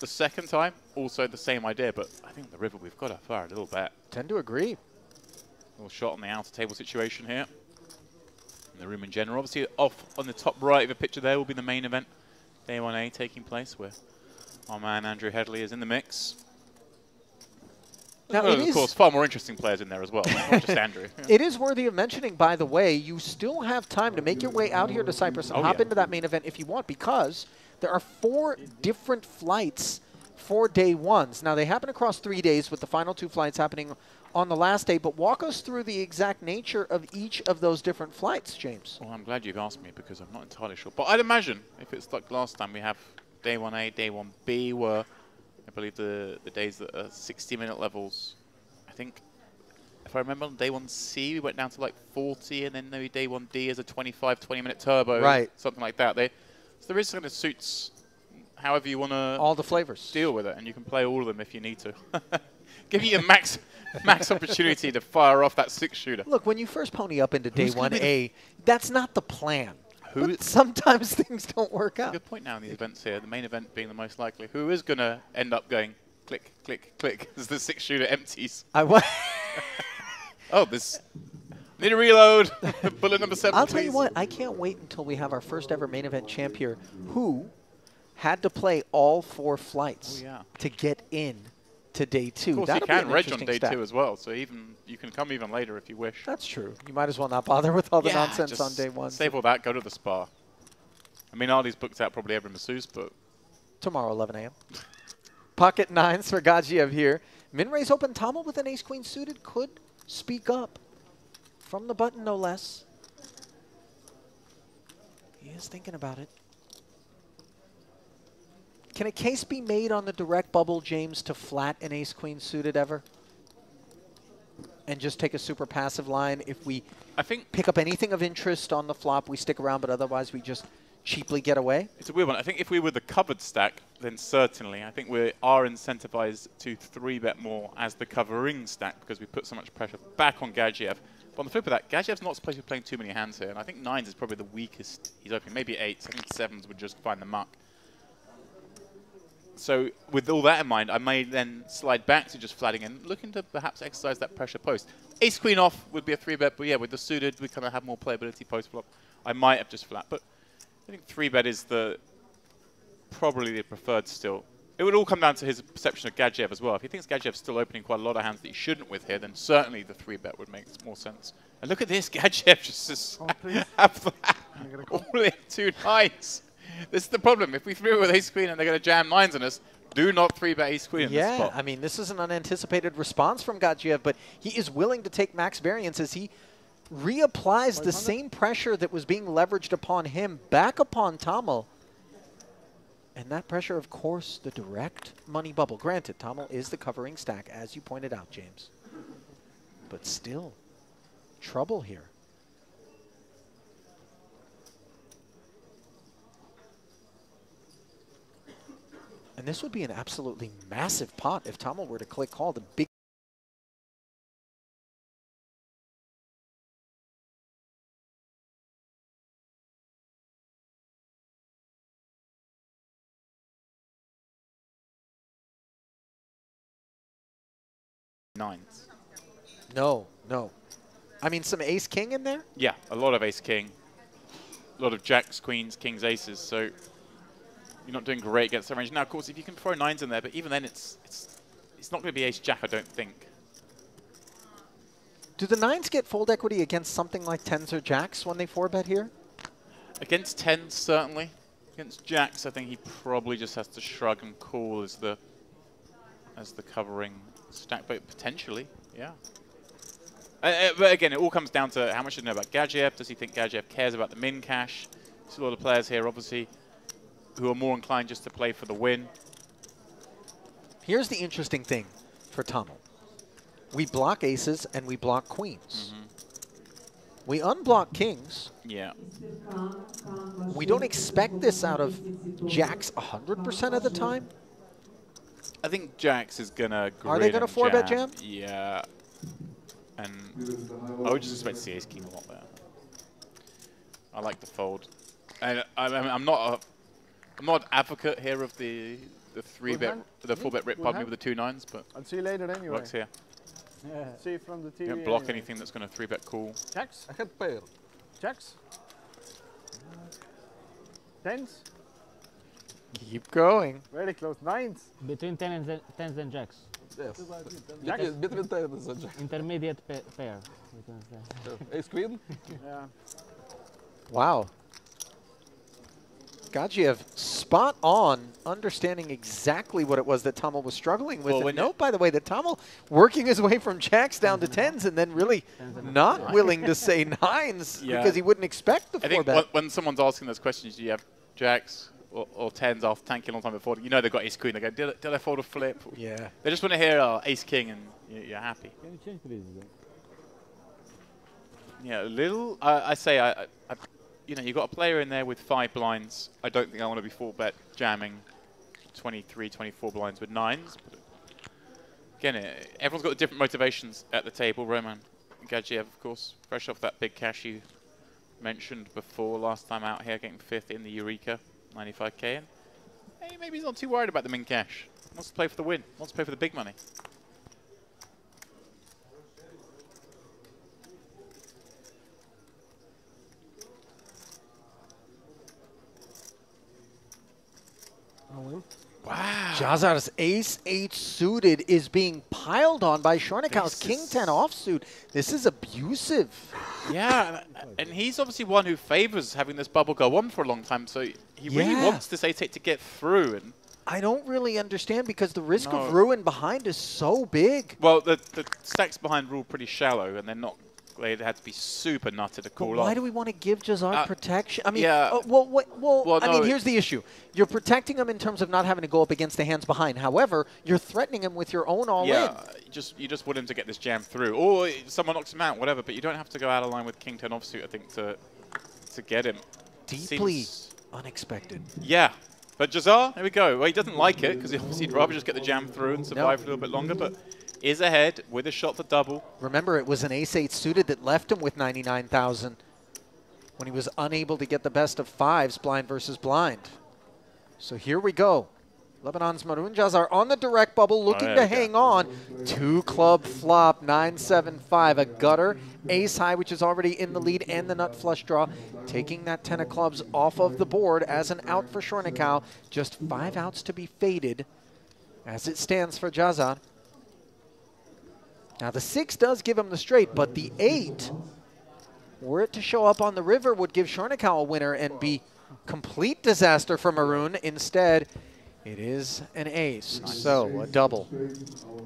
The second time, also the same idea, but I think the river, we've got to fire a little bet. Tend to agree. Little shot on the outer table situation here. And the room in general. Obviously, off on the top right of the picture there will be the main event. Day 1A taking place, where our man Andrew Headley is in the mix. Now, Of course, far more interesting players in there as well, not just Andrew. It is worthy of mentioning, by the way, you still have time to make your way out here to Cyprus and hop into that main event if you want, because there are 4 different flights for day 1s. Now, they happen across 3 days, with the final 2 flights happening on the last day, but walk us through the exact nature of each of those different flights, James. Well, I'm glad you've asked me, because I'm not entirely sure. But I'd imagine, if it's like last time, we have day 1A, day 1B, were, I believe, the days that are 60-minute levels. I think, if I remember, on day 1C, we went down to like 40, and then maybe day 1D is a 25, 20-minute turbo. Right. Something like that. So there is something that suits however you want to all the flavors deal with it, and you can play all of them if you need to. Give you a max opportunity to fire off that 6-shooter. Look, when you first pony up into day 1A, that's not the plan. Who But sometimes things don't work out. Good point now in these events here, the main event being the most likely. Who is going to end up going click, click, click as the 6-shooter empties? Oh, this... Need a reload. Bullet number 7, I'll tell you please. what, I can't wait until we have our first ever main event champ here who had to play all 4 flights to get in to day 2. Of course, That'll you can be an reg on day interesting 2 as well, so even you can come even later if you wish. That's true. You might as well not bother with all the nonsense just on day 1. Save all that, go to the spa. I mean, Artie's booked out probably every masseuse, but... Tomorrow, 11 a.m. Pocket 9s for Gadzhiev here. Min-raise open. Tommel with an ace-queen suited could speak up. From the button, no less. He is thinking about it. Can a case be made on the direct bubble, James, to flat an ace-queen suited ever? And just take a super passive line? If we pick up anything of interest on the flop, we stick around, but otherwise we just cheaply get away? It's a weird one. I think if we were the covered stack, then certainly. I think we are incentivized to 3-bet more as the covering stack because we put so much pressure back on Gadzhiev. But on the flip of that, Gadzhiev's not supposed to be playing too many hands here, and I think 9s is probably the weakest he's opening. Maybe 8s. I think 7s would just find the muck. So with all that in mind, I may then slide back to just flatting in, looking to perhaps exercise that pressure post. Ace-queen off would be a 3-bet, but yeah, with the suited, we kind of have more playability post-flop. I might have just flat, but I think 3-bet is probably the preferred still. It would all come down to his perception of Gadzhiev as well. If he thinks Gadzhiev's still opening quite a lot of hands that he shouldn't with here, then certainly the 3-bet would make more sense. And look at this, Gadzhiev just have flat. All in 2 9s. This is the problem. If we 3-bet with ace-queen and they're going to jam 9s on us, do not 3-bet ace-queen in this spot. I mean, this is an unanticipated response from Gadzhiev, but he is willing to take max variance as he reapplies the same pressure that was being leveraged upon him back upon Tommel. And that pressure, of course, the direct money bubble. Granted, Tommel is the covering stack, as you pointed out, James. But still, trouble here. And this would be an absolutely massive pot if Tommel were to click call. The big Nines. No. I mean, some ace-king in there? Yeah, a lot of ace-king. A lot of jacks, queens, kings, aces, so you're not doing great against that range. Now, of course, if you can throw 9s in there, but even then it's not going to be ace-jack, I don't think. Do the 9s get fold equity against something like 10s or jacks when they 4-bet here? Against 10s, certainly. Against jacks, I think he probably just has to shrug and call as the covering stack, but potentially, yeah. But again, it all comes down to how much does he know about Gadzhiev. Does he think Gadzhiev cares about the min cash? There's a lot of players here, obviously, who are more inclined just to play for the win. Here's the interesting thing for Tommel. We block aces and we block queens. We unblock kings. Yeah. We don't expect this out of jacks 100% of the time. I think jacks is going to Are they going to 4-bet jam? Yeah. And I would just expect to see ace-king a lot there. I like the fold. And I'm not an advocate here of the 3-bet, the 4-bet rip pub me with the 2 9s, but I'll see you later anyway. works here. Yeah. See you from the TV. You don't block anyway. anything that's going to 3-bet call. Jacks? I had pair. Jacks? Tens? Keep going. Very close. Nines? Between tens and jacks. Yes. Jacks? Between 10 and the jack. Intermediate pair. We can say. Ace queen. Yeah. Wow. Gadzhiev spot on, understanding exactly what it was that Tamil was struggling with. Well, And note, by the way, that Tamil working his way from jacks down to tens and then really not willing to say nines Yeah. because he wouldn't expect the I think 4-bet. when someone's asking those questions, do you have jacks or 10s after tanking a long time before? You know they've got ace queen. They go, did I fold a flip? Yeah. They just want to hear ace king and you're happy. Can you change please? Yeah, a little. I say, you know, you've got a player in there with 5 blinds. I don't think I want to be 4-bet jamming 23, 24 blinds with 9s. But again, everyone's got different motivations at the table. Roman Gadzhiev, of course, fresh off that big cash you mentioned before last time out here, getting 5th in the Eureka, 95k. And hey, maybe he's not too worried about the min cash. Wants to play for the win. Wants to play for the big money. Wow. Jazar's ace-8 suited is being piled on by Shornikau's king-10 offsuit. This is abusive. Yeah, and he's obviously one who favors having this bubble go on for a long time, so he really wants this 8-8 to get through. And I don't really understand because the risk No. of ruin behind is so big. well, the stacks behind rule pretty shallow, and they're not. They had to be super nutted to But call why off. do we want to give Jazar protection? I mean, yeah. well, I mean, no, here's the issue. You're protecting him in terms of not having to go up against the hands behind. However, you're threatening him with your own all-in. Yeah, you just want him to get this jam through, or someone knocks him out, whatever. But you don't have to go out of line with King 10 offsuit, I think, to get him. Deeply Seems- unexpected. Yeah. But Jazar, there we go. Well, he doesn't like it because obviously he'd rather just get the jam through and survive a little bit longer, but is ahead with a shot to double. Remember, it was an ace-8 suited that left him with 99,000 when he was unable to get the best of 5s, blind versus blind. So here we go. Lebanon's Maroon Jazar on the direct bubble, looking there to we go. hang on. 2-club flop, 9-7-5, a gutter, ace high, which is already in the lead, and the nut flush draw, taking that 10 of clubs off of the board as an out for Shornikau. Just 5 outs to be faded as it stands for Jazar. Now the 6 does give him the straight, but the 8, were it to show up on the river, would give Shornikau a winner and be complete disaster for Maroon. Instead, it is an ace, so a double.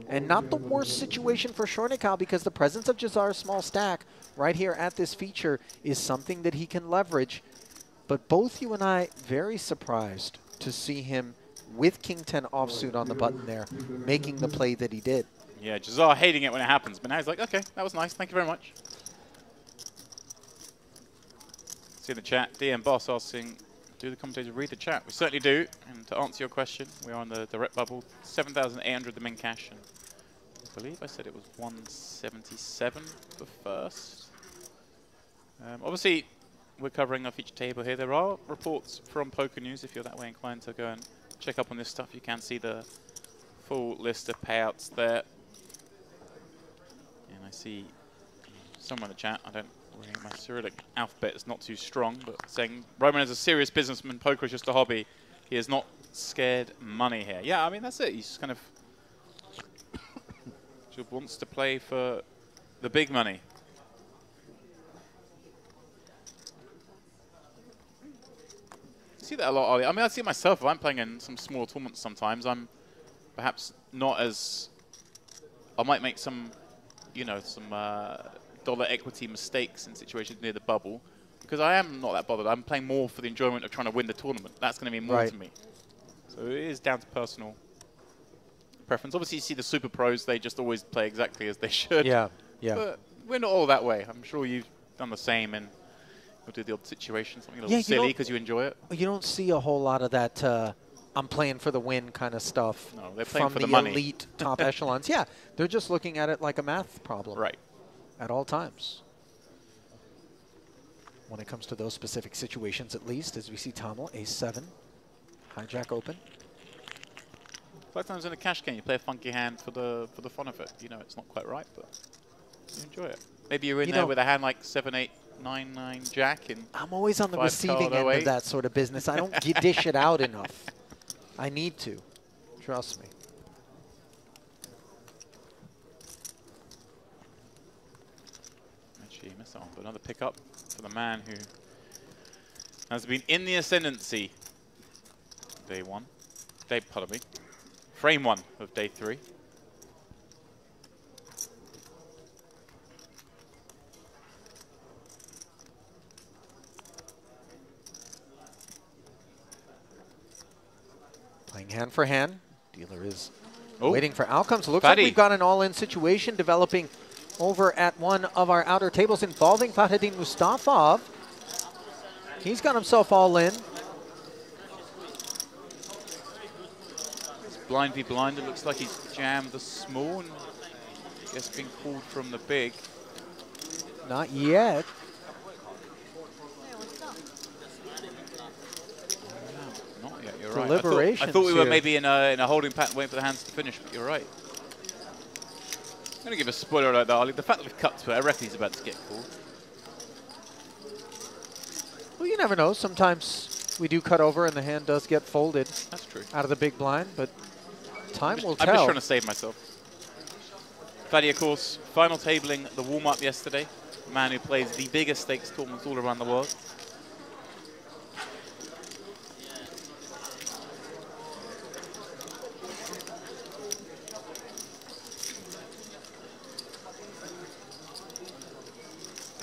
And not the worst situation for Shornikau because the presence of Jazar's small stack right here at this feature is something that he can leverage. But both you and I very surprised to see him with King 10 offsuit on the button there, making the play that he did. Yeah, Jazar hating it when it happens, but now he's like, okay, that was nice. Thank you very much. See in the chat, DM Boss asking, do the commentators read the chat? We certainly do. And to answer your question, we are on the direct bubble, 7,800 the min cash. And I believe I said it was 177 the first. Obviously, we're covering off each table here. There are reports from Poker News. If you're that way inclined to go and check up on this stuff, you can see the full list of payouts there. And I see someone in the chat, I don't really, my Cyrillic alphabet is not too strong, but saying Roman is a serious businessman, poker is just a hobby. He is not scared money here. Yeah, I mean, that's it. He's kind of just wants to play for the big money. I see that a lot, Ollie. I mean, I see it myself. If I'm playing in some small tournaments sometimes, I'm perhaps not as... I might make some, you know, some dollar equity mistakes in situations near the bubble because I am not that bothered. I'm playing more for the enjoyment of trying to win the tournament. That's going to mean more to me. So it is down to personal preference. Obviously, you see the super pros, they just always play exactly as they should. Yeah, yeah. But we're not all that way. I'm sure you've done the same and you'll do the odd situation, something a little silly because you enjoy it. You don't see a whole lot of that I'm playing for the win kind of stuff. No, they're playing from for the money. Elite top echelons. Yeah, they're just looking at it like a math problem. Right. At all times. when it comes to those specific situations, at least, as we see Tamil, ace-7, hijack open. Sometimes in a cash game, you play a funky hand for the fun of it. You know, it's not quite right, but you enjoy it. Maybe you're in there with a hand like 7-8, 9-9 jack. And I'm always on the receiving end of that sort of business. I don't dish it out enough. I need to. Trust me. Actually, you missed that one, but another pickup for the man who has been in the ascendancy. Day 1. Pardon me. Frame 1 of day 3. Playing hand for hand. Dealer is waiting for outcomes. Looks Fatty. like we've got an all-in situation developing over at one of our outer tables involving Fakhreddin Mustafov. He's got himself all in. Blind v blind, it looks like he's jammed the small and I guess being called from the big. Not yet. No, not yet, you're right. Deliberations I thought we were here. maybe in a holding pattern waiting for the hands to finish, but you're right. I'm going to give a spoiler alert though, Ali. The fact that we've cut to it, I reckon he's about to get called. Well, you never know. Sometimes we do cut over and the hand does get folded. That's true. Out of the big blind, but time will I'm tell. just trying to save myself. Fadi, of course, final tabling the warm-up yesterday. A man who plays the biggest stakes tournaments all around the world.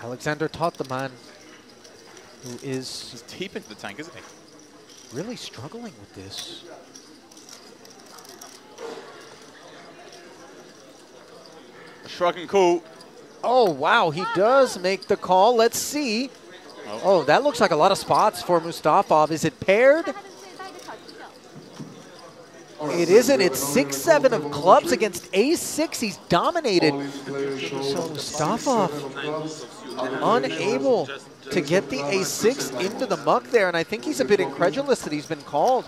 Alexander taught the man who is He's deep into the tank, isn't he? really struggling with this. A shrug and call. Oh, wow, he does make the call. Let's see. Oh, that looks like a lot of spots for Mustafov. Is it paired? It isn't. It's 6-7 of clubs against ace-6. He's dominated. So Mustafov unable to get the ace-6 into the muck there, and I think he's a bit incredulous that he's been called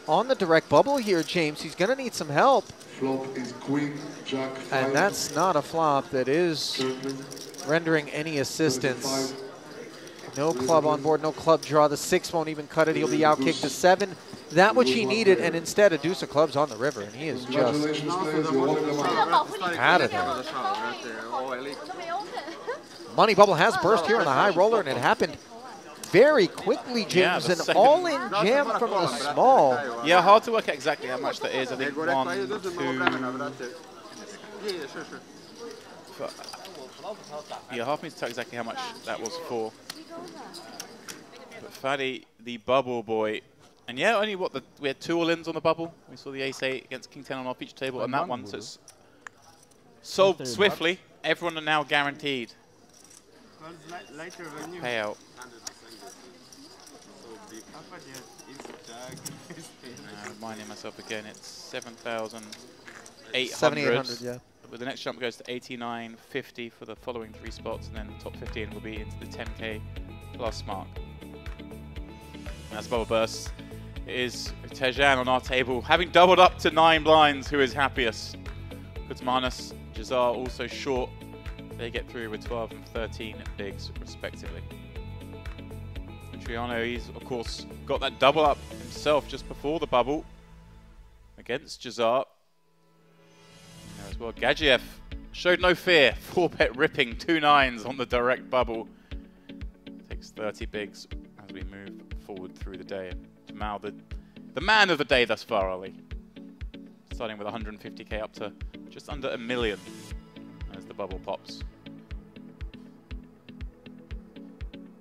on the direct bubble here, James. He's going to need some help. Flop is queen, jack, 5. And that's not a flop that is rendering any assistance. No club on board, no club draw. The 6 won't even cut it. He'll be out kicked to 7. That which he needed, and instead a deuce of clubs on the river, and he is just Congratulations, players. You won the money. out of there. Money bubble has burst here on the high roller, and it happened very quickly, Yeah, James. the An second- all-in jam from the small. Yeah, hard to work out exactly how much that is. I think 1, 2. Yeah, hard for me to tell exactly how much that was for. But Fadi, the bubble boy. And yeah, only we had 2 all-ins on the bubble. We saw the ace-8 against king 10 on off each table, and that one was solved swiftly. Everyone are now guaranteed payout. Reminding myself again, it's 7,800. 7,800, yeah. But the next jump goes to 89.50 for the following 3 spots, and then the top 15 will be into the 10K plus mark. And that's bubble burst. It is Tejan on our table, having doubled up to 9 blinds, who is happiest. Kutmanis, Jazar also short. They get through with 12 and 13 bigs, respectively. Triano, he's of course got that double up himself just before the bubble against Jazar. As well, Gadzhiev showed no fear. 4-bet ripping 2 9s on the direct bubble. Takes 30 bigs as we move forward through the day. Jamal, the man of the day thus far, Ali. Starting with 150k up to just under $1 million as the bubble pops.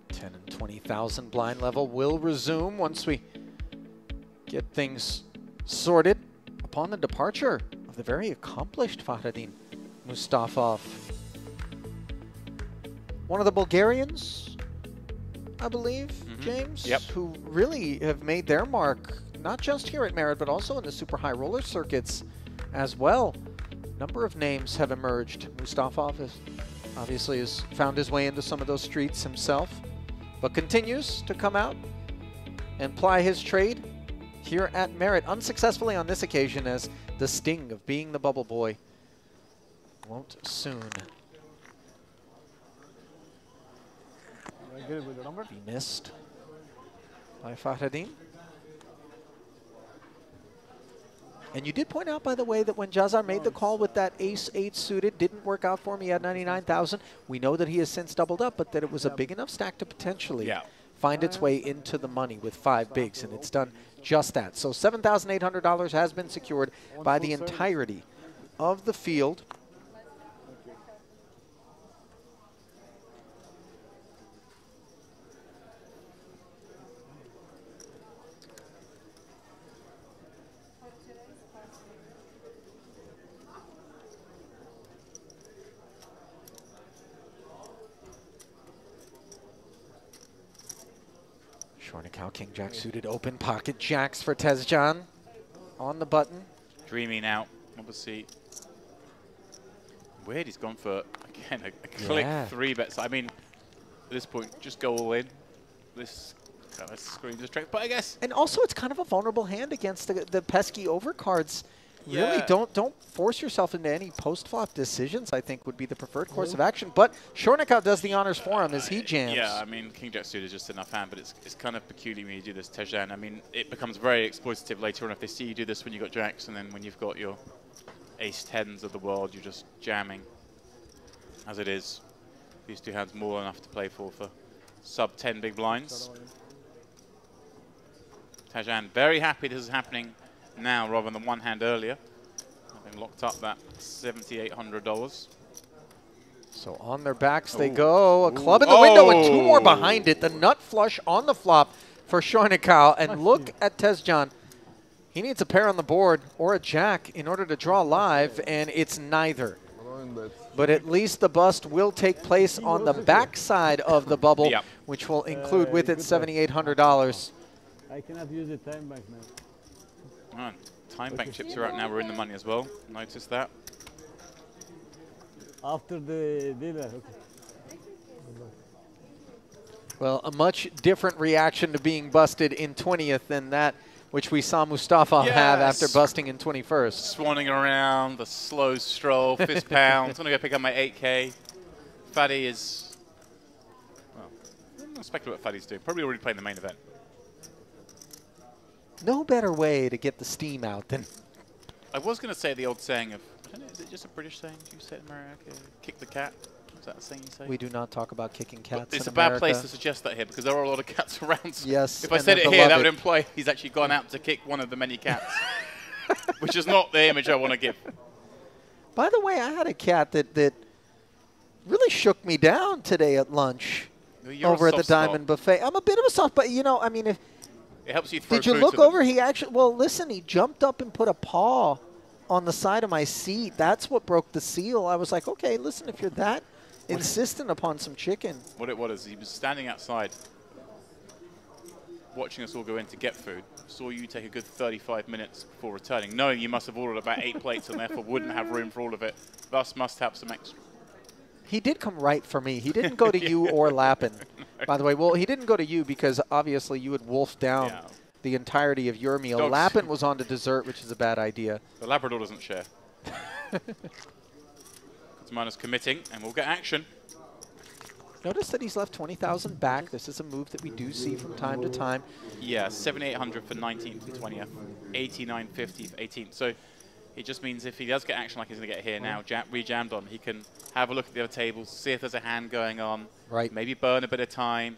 10 and 20,000 blind level will resume once we get things sorted upon the departure of the very accomplished Fakhreddin Mustafov. One of the Bulgarians, I believe, James, Yep. who really have made their mark, not just here at Merit, but also in the super high roller circuits as well. A number of names have emerged. Mustafov obviously has found his way into some of those streets himself. but continues to come out and ply his trade here at Merit, unsuccessfully on this occasion, as the sting of being the bubble boy won't soon Good with the number. be missed by Fakhreddin. And you did point out, by the way, that when Jazar made the call with that ace-8 suited, didn't work out for him. He had 99,000. We know that he has since doubled up, but that it was a big enough stack to potentially find its way into the money with 5 bigs, and it's done just that. So $7,800 has been secured by the entirety of the field. Shornikau, King Jack suited, open pocket jacks for Tezcan on the button. Dreaming out, obviously. Weird, he's gone for, again, a click 3 bets. I mean, at this point, just go all in. This kind of screams the strength, but I guess. And also, it's kind of a vulnerable hand against the pesky overcards. Really, don't force yourself into any post-flop decisions, I think, would be the preferred course of action. But Shornikau does the honors for him as he jams. Yeah, I mean, King Jack suited is just enough hand, but it's kind of peculiar when you do this, Tezcan. I mean, it becomes very exploitative later on if they see you do this when you've got jacks, and then when you've got your ace-10s of the world, you're just jamming. As it is, these two hands more than enough to play for sub-10 big blinds. Tezcan very happy this is happening now rather than one hand earlier. Having locked up that $7,800. So on their backs they go. A club in the window and 2 more behind it. The nut flush on the flop for Shornikau. And look at Tezcan. He needs a pair on the board or a jack in order to draw live, and it's neither. But at least the bust will take place on the backside of the bubble, which will include with it $7,800. I cannot use the time bank now. Oh, time bank chips are out now. We're in the money as well. Notice that. After the dealer, okay. Well, a much different reaction to being busted in 20th than that which we saw Mustafa have after busting in 21st. Swanning around, the slow stroll, fist pound. I'm going to go pick up my 8K. Fadi is, well, I'm not speculate what Fadi's doing. Probably already playing the main event. No better way to get the steam out than... I was going to say the old saying of, I don't know, is it just a British saying? Do you say it in America? Kick the cat? Is that a saying you say? We do not talk about kicking cats It's in a bad America. place to suggest that here because there are a lot of cats around. So yes. If I said it here, that would imply he's actually gone out to kick one of the many cats, which is not the image I want to give. By the way, I had a cat that really shook me down today at lunch over at the Diamond Buffet. I'm a bit of a soft, but you know, I mean, if it helps you throw did you food look to them. over? He actually, well, listen, he jumped up and put a paw on the side of my seat. That's what broke the seal. I was like, okay, listen, if you're that insistent upon some chicken. What it was, he was standing outside watching us all go in to get food, saw you take a good 35 minutes before returning, knowing you must have ordered about 8 plates and therefore wouldn't have room for all of it, thus must have some extra. He did come right for me. He didn't go to you or Lappin, by the way. Well, he didn't go to you because obviously you would wolf down the entirety of your meal. Lappin was on to dessert, which is a bad idea. The Labrador doesn't share. Kuzmana's committing, and we'll get action. Notice that he's left 20,000 back. This is a move that we do see from time to time. Yeah, 7,800 for 19th and 20th, 8,950 for 18th. So it just means if he does get action like he's going to get here now, re-jammed on, he can have a look at the other tables, see if there's a hand going on, maybe burn a bit of time.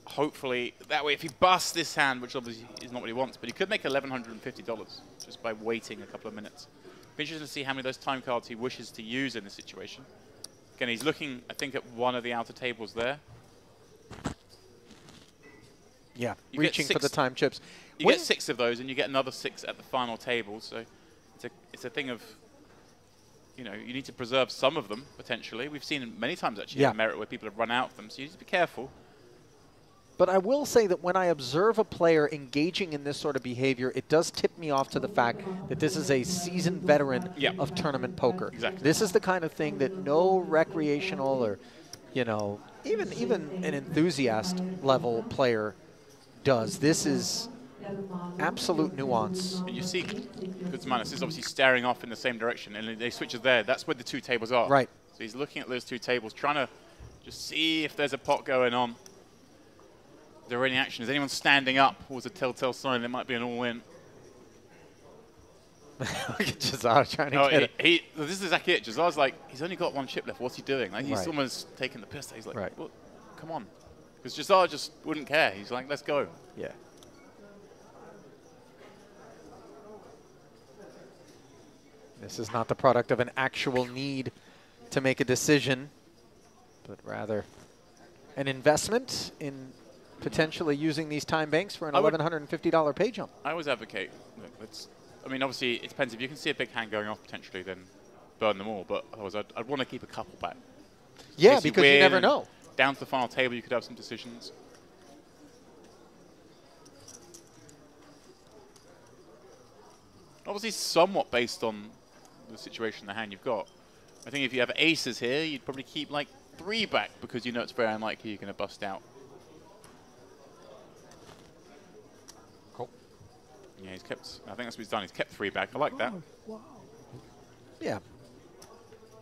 Hopefully, that way if he busts this hand, which obviously is not what he wants, but he could make $1,150 just by waiting a couple of minutes. Be interesting to see how many of those time cards he wishes to use in this situation. Again, he's looking, I think, at one of the outer tables there. Yeah, reaching for the time chips. You get 6 of those, and you get another 6 at the final table. So it's a thing of, you know, you need to preserve some of them, potentially. We've seen many times, actually, in Merit where people have run out of them. So you need to be careful. But I will say that when I observe a player engaging in this sort of behavior, it does tip me off to the fact that this is a seasoned veteran of tournament poker. Exactly. This is the kind of thing that no recreational or you know, even an enthusiast level player does. This is absolute nuance. And you see Kuzmanis is obviously staring off in the same direction, and they switches there. That's where the two tables are. Right. So he's looking at those two tables, trying to just see if there's a pot going on. Is there any action? Is anyone standing up? Or was a telltale sign there might be an all-in? Look at Jazar trying to get it. This is exactly it. Jazar's like, he's only got one chip left. What's he doing? Like, he's Right. almost taking the piss. He's like, Right. well, come on. Because Jazar just wouldn't care. He's like, let's go. Yeah. This is not the product of an actual need to make a decision, but rather an investment in potentially using these time banks for an $1,150 pay jump. I always advocate, look, I mean, obviously, it depends. If you can see a big hand going off potentially, then burn them all. But otherwise, I'd want to keep a couple back. Yeah, because you never win, know. Down to the final table, you could have some decisions. Obviously, somewhat based on the situation, the hand you've got. I think if you have aces here, you'd probably keep like 3 back because you know it's very unlikely you're going to bust out. Cool. Yeah, he's kept, I think that's what he's done. He's kept 3 back. I like that. Wow. Yeah.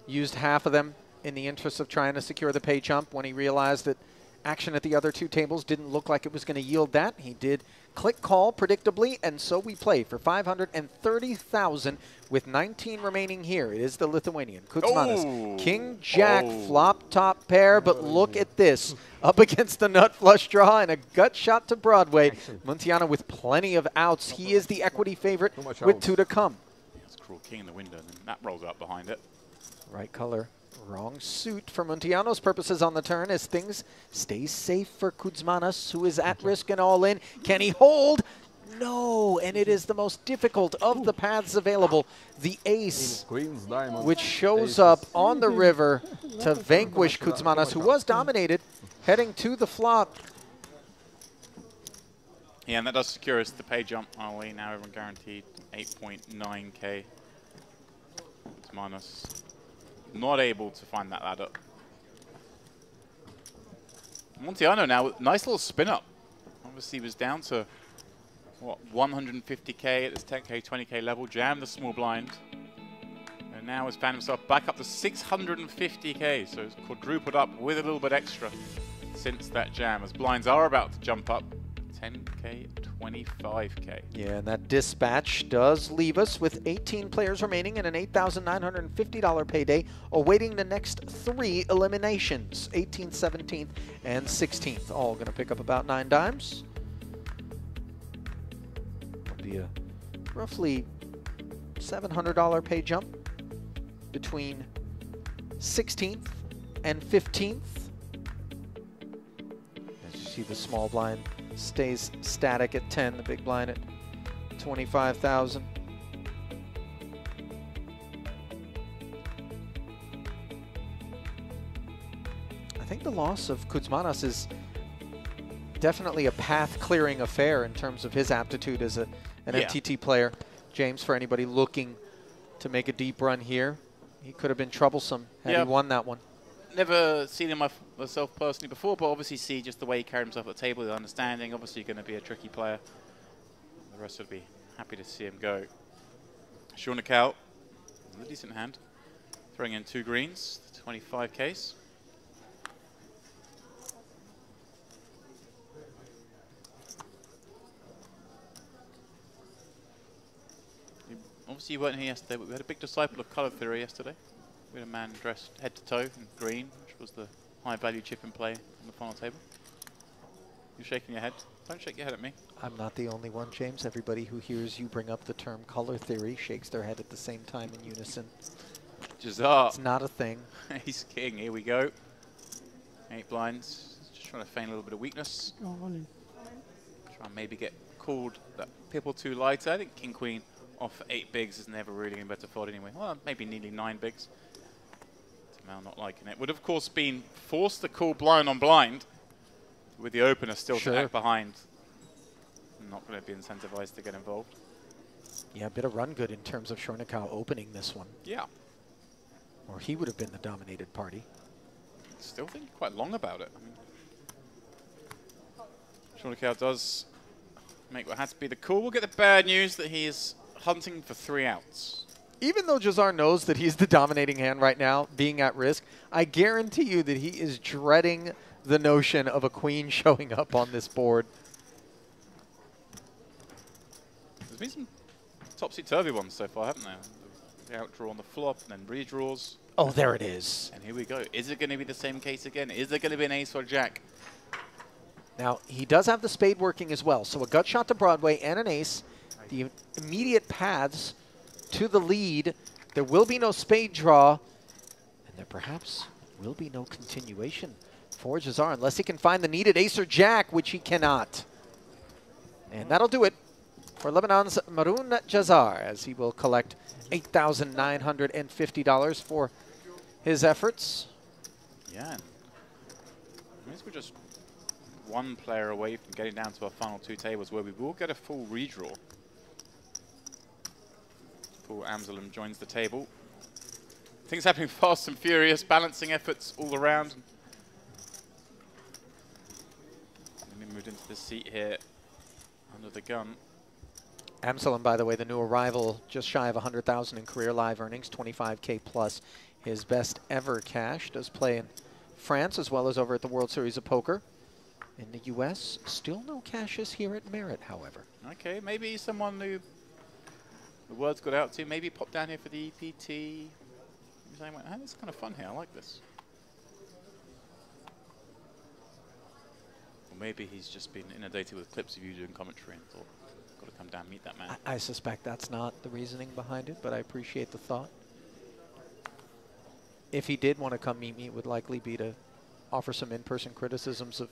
Used half of them in the interest of trying to secure the pay jump. When he realized that action at the other two tables didn't look like it was going to yield that, he did click call predictably, and so we play for 530,000 with 19 remaining here. It is the Lithuanian Kuzmanis. Oh. King Jack flop top pair, but look at this. Up against the nut flush draw and a gut shot to Broadway. Muntiano with plenty of outs. He is the equity favorite with 2 to come. That's cruel king in the window, and then that rolls up behind it. Right color, wrong suit for Muntiano's purposes on the turn as things stay safe for Kuzmanis, who is at risk and all in. Can he hold? No, and it is the most difficult of the paths available. The ace, Queens, diamonds, which shows aces. up on the river to vanquish Kuzmanis, who was dominated, heading to the flop. Yeah, and that does secure us the pay jump, are we? Now everyone guaranteed 8.9k. It's minus. Not able to find that ladder. Muntiano now, nice little spin up. Obviously he was down to, what, 150k at this 10k, 20k level. Jammed the small blind. And now has found himself back up to 650k. So it's quadrupled up with a little bit extra since that jam. As blinds are about to jump up 10k, 25k. Yeah, and that dispatch does leave us with 18 players remaining and an $8,950 payday awaiting the next 3 eliminations, 18th, 17th, and 16th. All going to pick up about 9 dimes. Will be a roughly $700 pay jump between 16th and 15th. As you see, the small blind stays static at 10, the big blind at 25,000. I think the loss of Kuzmanis is definitely a path-clearing affair in terms of his aptitude as an MTT player. James, for anybody looking to make a deep run here, he could have been troublesome had he won that one. Never seen him myself personally before, but obviously see just the way he carried himself at the table, the understanding. Obviously going to be a tricky player. The rest would be happy to see him go. Shornikau, a decent hand. Throwing in 2 greens, 25 case. Obviously you weren't here yesterday, but we had a big disciple of colour theory yesterday. We had a man dressed head to toe in green, which was the high value chip in play on the final table. You're shaking your head. Don't shake your head at me. I'm not the only one, James. Everybody who hears you bring up the term color theory shakes their head at the same time in unison. Jazar. It's not a thing. He's king. Here we go. 8 blinds. Just trying to feign a little bit of weakness. Go all in. Try and maybe get called that people too light. I think king queen off 8 bigs is never really going to be better fold anyway. Well, maybe nearly 9 bigs. Timau not liking it. Would of course been forced to call blind on blind with the opener still to act behind. Not going to be incentivized to get involved. Yeah, a bit of run good in terms of Shornikau opening this one. Yeah. Or he would have been the dominated party. still thinking quite long about it. I mean, Shonikau does make what has to be the call. We'll get the bad news that he is hunting for 3 outs. Even though Jazar knows that he's the dominating hand right now, being at risk, I guarantee you that he is dreading the notion of a queen showing up on this board. There's been some topsy-turvy ones so far, haven't there? The outdraw on the flop, and then redraws. Oh, there it is. And here we go. Is it going to be the same case again? Is there going to be an ace or jack? Now, he does have the spade working as well. So a gut shot to Broadway and an ace. The immediate paths to the lead. There will be no spade draw. And there perhaps will be no continuation for Jazar unless he can find the needed ace or jack, which he cannot. And that'll do it for Lebanon's Maroun Jazar, as he will collect $8,950 for his efforts. Yeah. I mean, we're just one player away from getting down to our final 2 tables where we will get a full redraw. Full Amsalem joins the table. Things happening fast and furious, balancing efforts all around. And we moved into the seat here under the gun. Amsalem, by the way, the new arrival, just shy of 100,000 in career live earnings, 25K plus his best ever cash. Does play in France as well as over at the World Series of Poker. In the U.S., still no cashes here at Merit, however. Okay, maybe someone who the word's got out to, maybe pop down here for the EPT. Maybe saying, hey, this is kind of fun here, I like this. Or maybe he's just been inundated with clips of you doing commentary and thought, got to come down and meet that man. I suspect that's not the reasoning behind it, but I appreciate the thought. If he did want to come meet me, it would likely be to offer some in-person criticisms of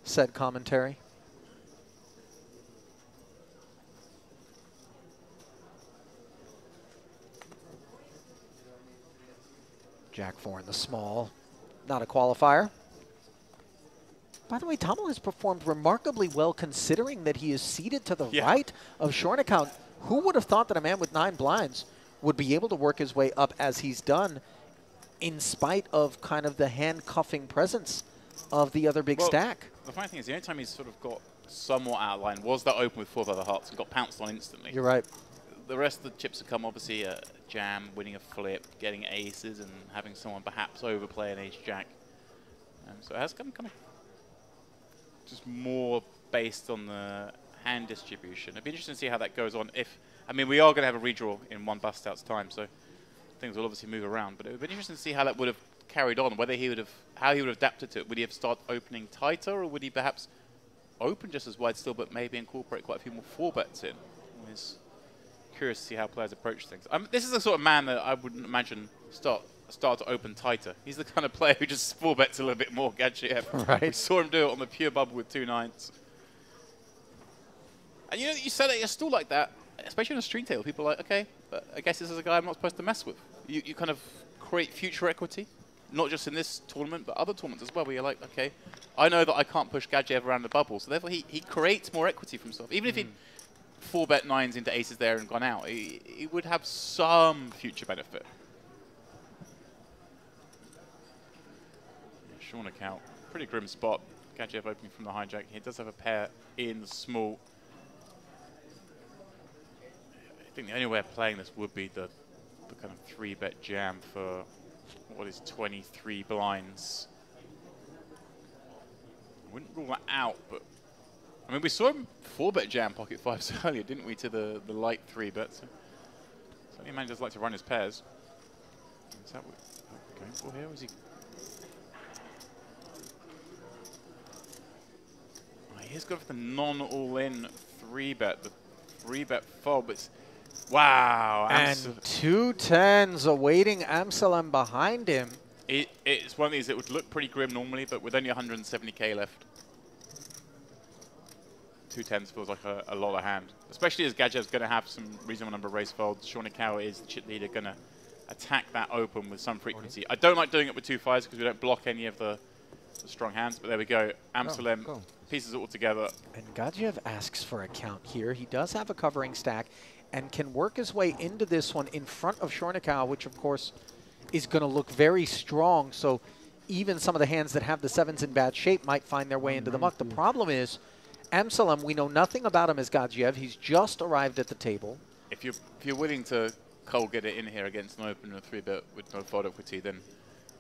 said commentary. Jack 4 in the small, not a qualifier. By the way, Tommel has performed remarkably well considering that he is seated to the right of Shonikau. Who would have thought that a man with 9 blinds would be able to work his way up as he's done in spite of kind of the handcuffing presence of the other big stack? The funny thing is, the only time he's sort of got somewhat out of line was that open with 4 other hearts and got pounced on instantly. You're right. The rest of the chips have come, obviously, a jam, winning a flip, getting aces, and having someone perhaps overplay an ace-jack. So it has come kind of just more based on the hand distribution. It'd be interesting to see how that goes on. I mean, we are going to have a redraw in 1 bust-out's time, so things will obviously move around. But it would be interesting to see how that would have carried on, whether he would have, how he would have adapted to it. Would he have started opening tighter, or would he perhaps open just as wide still, but maybe incorporate quite a few more 4-bets in? It's curious to see how players approach things. This is the sort of man that I wouldn't imagine start to open tighter. He's the kind of player who just 4-bets a little bit more, Gadgiev. Right. We saw him do it on the pure bubble with 2 9s. And you know, you said that you're still like that, especially on a street table. People are like, okay, but I guess this is a guy I'm not supposed to mess with. You kind of create future equity, not just in this tournament, but other tournaments as well, where you're like, okay, I know that I can't push Gadgiev around the bubble, so therefore he creates more equity for himself. Even if he 4-bet 9s into aces there and gone out, he would have some future benefit. Shonikau, pretty grim spot. Gadgiev opening from the hijack. He does have a pair in small. I think the only way of playing this would be the kind of 3-bet jam for what is 23 blinds. I wouldn't rule that out, but I mean, we saw him 4-bet jam pocket 5s earlier, didn't we, to the light 3-bet. So certainly a man does like to run his pairs. Is that what we're going for here? Or is he? He's got the non-all-in 3-bet, the 3-bet fold, but wow. And 2 10s awaiting Amsalem behind him. It's one of these that would look pretty grim normally, but with only 170k left. 2 10s feels like a lot of hand, especially as Gadgev's going to have some reasonable number of race folds. Shonikau is the chip leader, going to attack that open with some frequency. I don't like doing it with 2 5s because we don't block any of the strong hands, but there we go. Amsalem pieces it all together. And Gadgiev asks for a count here. He does have a covering stack and can work his way into this one in front of Shonikau, which of course is going to look very strong. So even some of the hands that have the 7s in bad shape might find their way into the muck. The problem is, Amsalam, we know nothing about him as Gadzhiev. He's just arrived at the table. If you're willing to cold get it in here against an opener 3-bet with no fold equity, then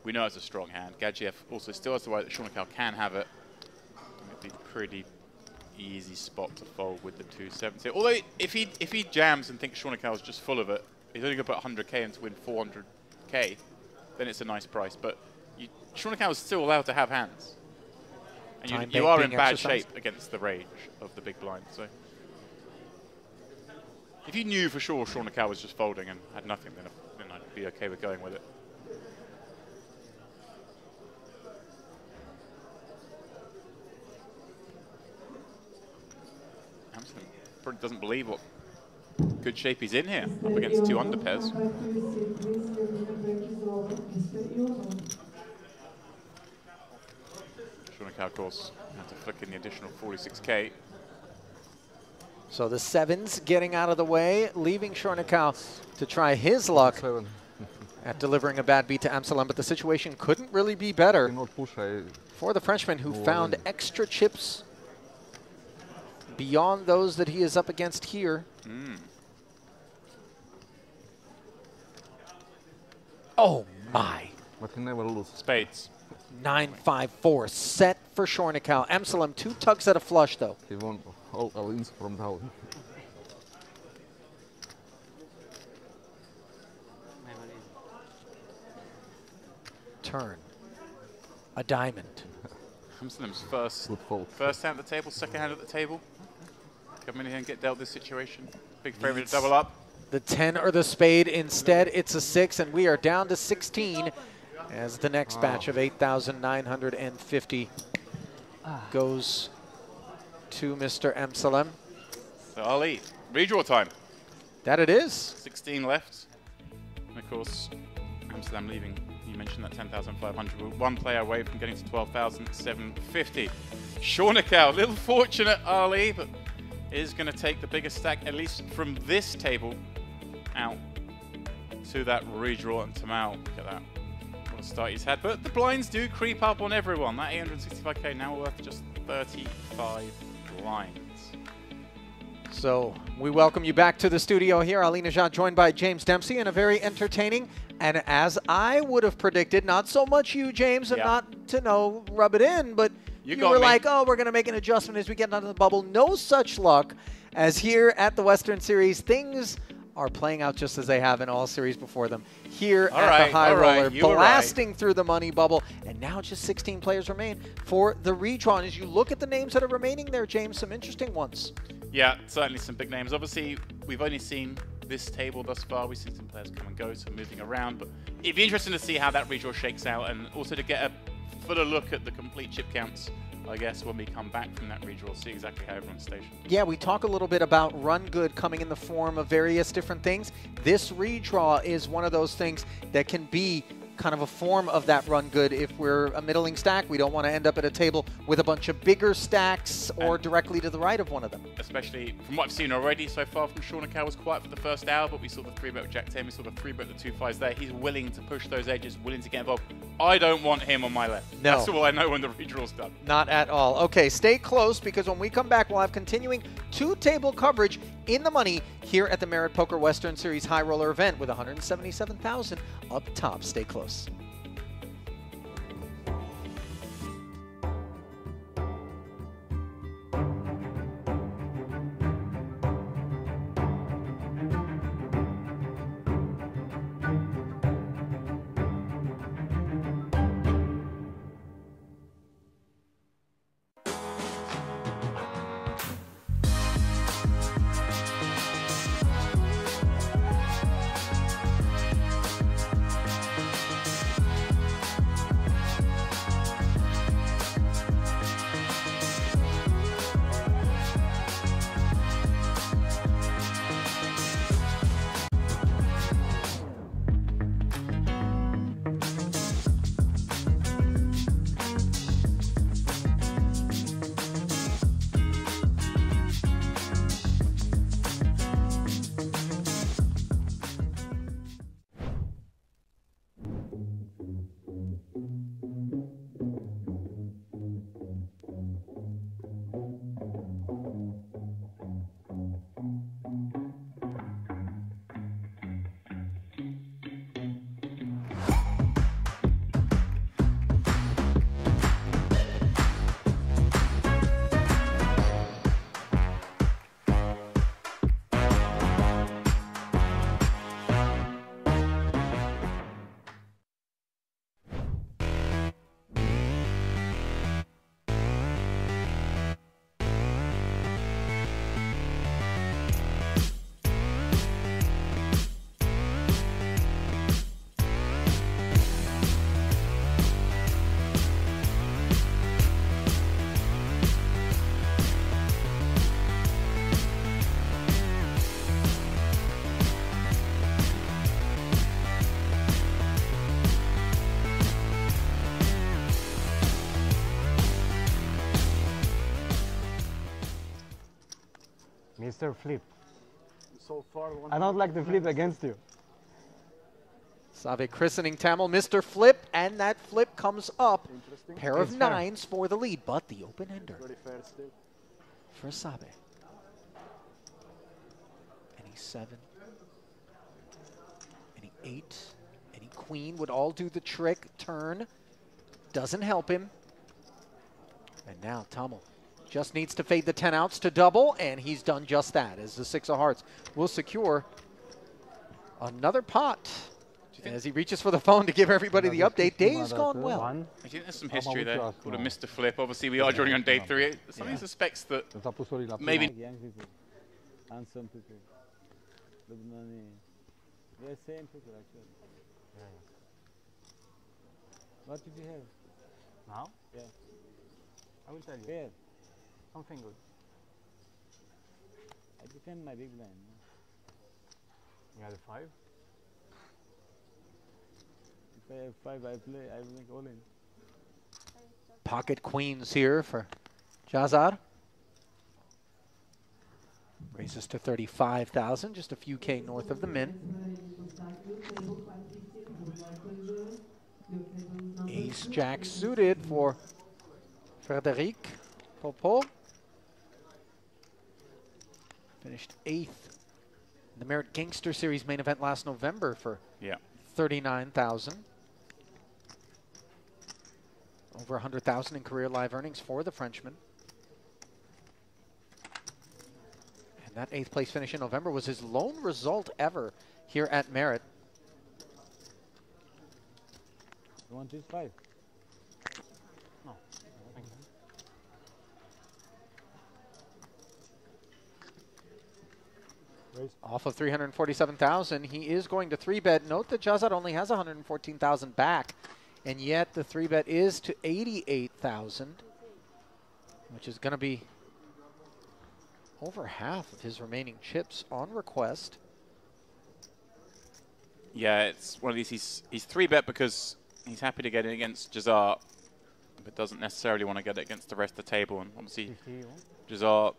we know it's a strong hand. Gadzhiev also still has the way that Shonecal can have it. It'd be a pretty easy spot to fold with the 270. Although if he jams and thinks Shonecal is just full of it, he's only going to put 100k in to win 400k, then it's a nice price. But Shonecal is still allowed to have hands. And you are in bad shape against the range of the big blind. So if you knew for sure Shonecal was just folding and had nothing, then I'd be okay with going with it. Amsterdam probably doesn't believe what good shape he's in here, up against 2 underpairs. Shonecal, of course, had to flick in the additional 46k. So the 7s getting out of the way, leaving Shonecal to try his luck at delivering a bad beat to Amsalam, but the situation couldn't really be better for the Frenchman, who found extra chips beyond those that he is up against here. Oh my. But he never loses. Spades. 9-5-4 set for Shonecal. Amsalam 2 tugs at a flush though. He won all ins from down. Turn. A diamond. Amsterdam's first hand at the table, second hand at the table. Come in here and get dealt this situation. Big favorite to double up. The 10 or the spade. Instead, it's a 6, and we are down to 16 as the next batch of 8,950 goes to Mr. Amsalam. So Ali, redraw time. That it is. 16 left. And of course, Amsterdam leaving. You mentioned that 10,500. We're 1 player away from getting to 12,750. Shonecal, little fortunate Ali, but is going to take the biggest stack, at least from this table, out to that redraw. And Tamal, look at that. What a start he's had. But the blinds do creep up on everyone. That 865k now worth just 35 blinds. So we welcome you back to the studio here. Ali Nejad joined by James Dempsey in a very entertaining, and as I would have predicted, not so much you, James, and not to rub it in, but you were like, oh, we're going to make an adjustment as we get into the bubble. No such luck, as here at the Western Series, things are playing out just as they have in all series before them. Here at the High Roller, blasting through the money bubble, and now just 16 players remain for the redraw. And as you look at the names that are remaining there, James, some interesting ones. Yeah, certainly some big names. Obviously, we've only seen this table thus far. We've seen some players come and go, so moving around. But it'd be interesting to see how that redraw shakes out, and also to get a fuller look at the complete chip counts, I guess, when we come back from that redraw, see exactly how everyone's stationed. Yeah, we talk a little bit about run good coming in the form of various different things. This redraw is one of those things that can be kind of a form of that run good. If we're a middling stack, we don't want to end up at a table with a bunch of bigger stacks or directly to the right of one of them. Especially from what I've seen already so far from Shonecal, was quiet for the first hour, but we saw the 3-bet with Jack 10, we saw the 3-bet with the 2-5s there. He's willing to push those edges, willing to get involved. I don't want him on my left. No. That's all I know when the redraw's done. Not at all. Okay, stay close, because when we come back, we'll have continuing 2-table coverage in the money here at the Merit Poker Western Series High Roller event with $177,000 up top. Stay close. Mr. Flip. So far, I don't like the flip against you. Sabe christening Tamil Mr. Flip, and that flip comes up. Interesting. Pair of It's fair. nines for the lead, but the open ender Very fair still. for Sabe. Any 7, any 8, any queen would all do the trick. Turn doesn't help him. And now Tamil just needs to fade the 10 outs to double, and he's done just that, as the 6 of hearts will secure another pot. As he reaches for the phone to give everybody the update, day's gone well. One. I think there's some history there called a Mr. Flip. Obviously, we are drawing on day 3. Somebody suspects that maybe Like young people and some people. Lebanese. Yeah, same people actually. What did you have? Now? Yeah. I will tell you. Fair. Something good. I defend my big blind. You had a 5. If I have 5, I play. I will make all in. Pocket queens here for Jazar. Raises to 35,000, just a few K north of the min. Ace Jack suited for Frederic Popo. Finished 8th in the Merit Gangster Series main event last November for 39,000. Over 100,000 in career live earnings for the Frenchman. And that 8th place finish in November was his lone result ever here at Merit. You want this 5? No. Thank you. Off of 347,000, he is going to 3-bet. Note that Jazad only has 114,000 back, and yet the 3-bet is to 88,000, which is going to be over half of his remaining chips on request. Yeah, it's one of these. He's 3-bet because he's happy to get it against Jazar, but doesn't necessarily want to get it against the rest of the table. And obviously, Jazar,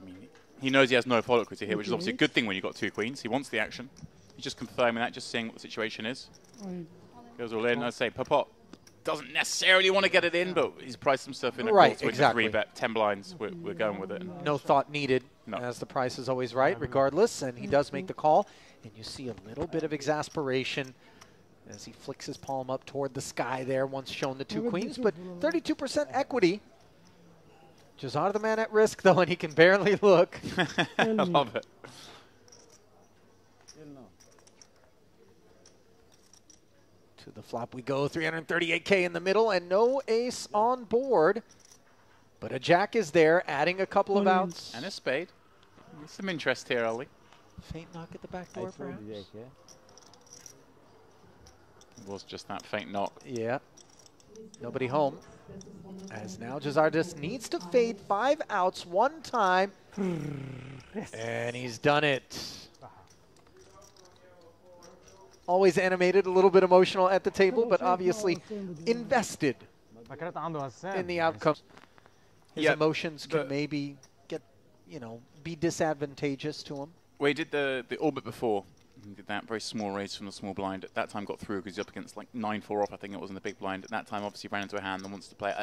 I mean, he knows he has no follow equity here, which is obviously a good thing when you've got 2 queens. He wants the action. He's just confirming that, just seeing what the situation is. Goes all in. I'd say Popot doesn't necessarily want to get it in, but he's priced himself in a Right, call to exactly. 3-bet, 10 blinds. We're going with it. No thought needed, No. as the price is always right, regardless, and he does make the call. And you see a little bit of exasperation as he flicks his palm up toward the sky there, once shown the 2 queens, but 32% equity. Jazar the man at risk, though, and he can barely look. I love it. Still no. To the flop we go, 338K in the middle, and no ace on board. But a jack is there, adding a couple of outs. And a spade. There's some interest here, Ollie. Faint knock at the back I door, told perhaps? you, Jack, yeah? It was just that faint knock. Yeah. Nobody home. As now Jazar just needs to fade 5 outs one time. And he's done it. Always animated, a little bit emotional at the table, but obviously invested in the outcome. His Yeah, emotions can maybe get, you know, be disadvantageous to him. Well, he did the orbit before. He did that very small raise from the small blind. At that time got through because he's up against like 9-4 off, I think it was in the big blind. At that time, obviously ran into a hand and wants to play.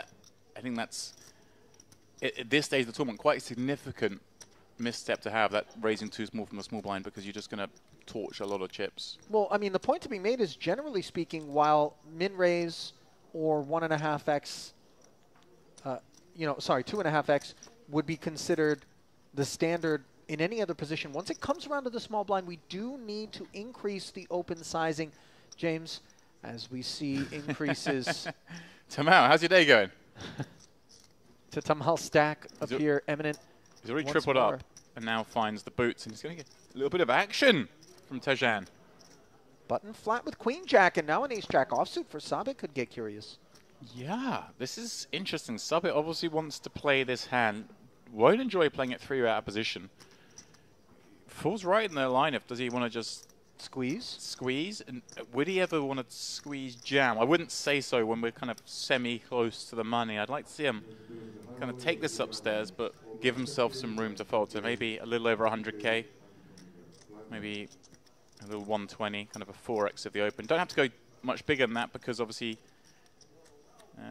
I think that's, at this stage of the tournament, quite a significant misstep to have, that raising too small from the small blind, because you're just going to torch a lot of chips. Well, I mean, the point to be made is, generally speaking, while min raise or 1.5x, 2.5x would be considered the standard in any other position. Once it comes around to the small blind, we do need to increase the open sizing, James, as we see increases. Tamal, how's your day going? To Tamal stack appear eminent. He's already once tripled more. up and now finds the boots, and he's going to get a little bit of action from Tejan. Button flat with queen jack, and now an ace jack offsuit for Sabit could get curious. Yeah, this is interesting. Sabit obviously wants to play this hand. Won't enjoy playing it 3 out of position. Falls right in their lineup. Does he want to just squeeze? And would he ever want to squeeze jam? I wouldn't say so when we're kind of semi-close to the money. I'd like to see him kind of take this upstairs, but give himself some room to fold. So maybe a little over 100K, maybe a little 120, kind of a 4x of the open. Don't have to go much bigger than that because obviously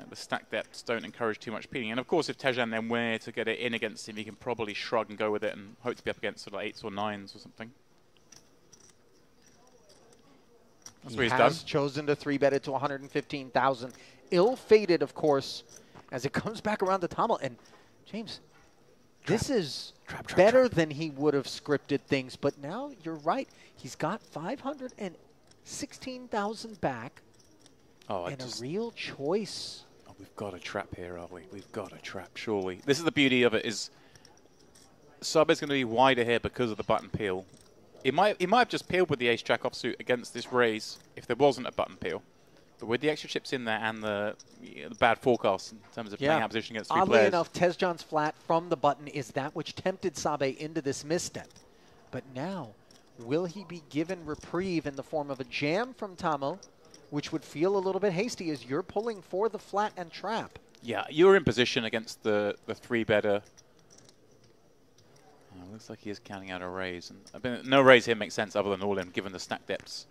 the stack depths don't encourage too much peeling. And of course, if Tejan then were to get it in against him, he can probably shrug and go with it and hope to be up against sort of 8s or 9s or something. That's what he's done. Chosen to 3-bet it to 115,000. Ill-fated, of course, as it comes back around to Tamil. And James, this is better than he would have scripted things. But now you're right. He's got 516,000 back. Oh, and a real choice. Oh, we've got a trap here, are we? We've got a trap, surely. This is the beauty of it, is Sabe's going to be wider here because of the button peel. He might have just peeled with the ace-jack offsuit against this raise if there wasn't a button peel. But with the extra chips in there and the bad forecast in terms of playing out position against 3 Oddly players. enough, Tezjan's flat from the button is that which tempted Sabe into this misstep. But now, will he be given reprieve in the form of a jam from Tamil, which would feel a little bit hasty as you're pulling for the flat and trap? Yeah, you're in position against the 3-better. Oh, looks like he is counting out a raise. And no raise here makes sense other than all-in, given the stack depths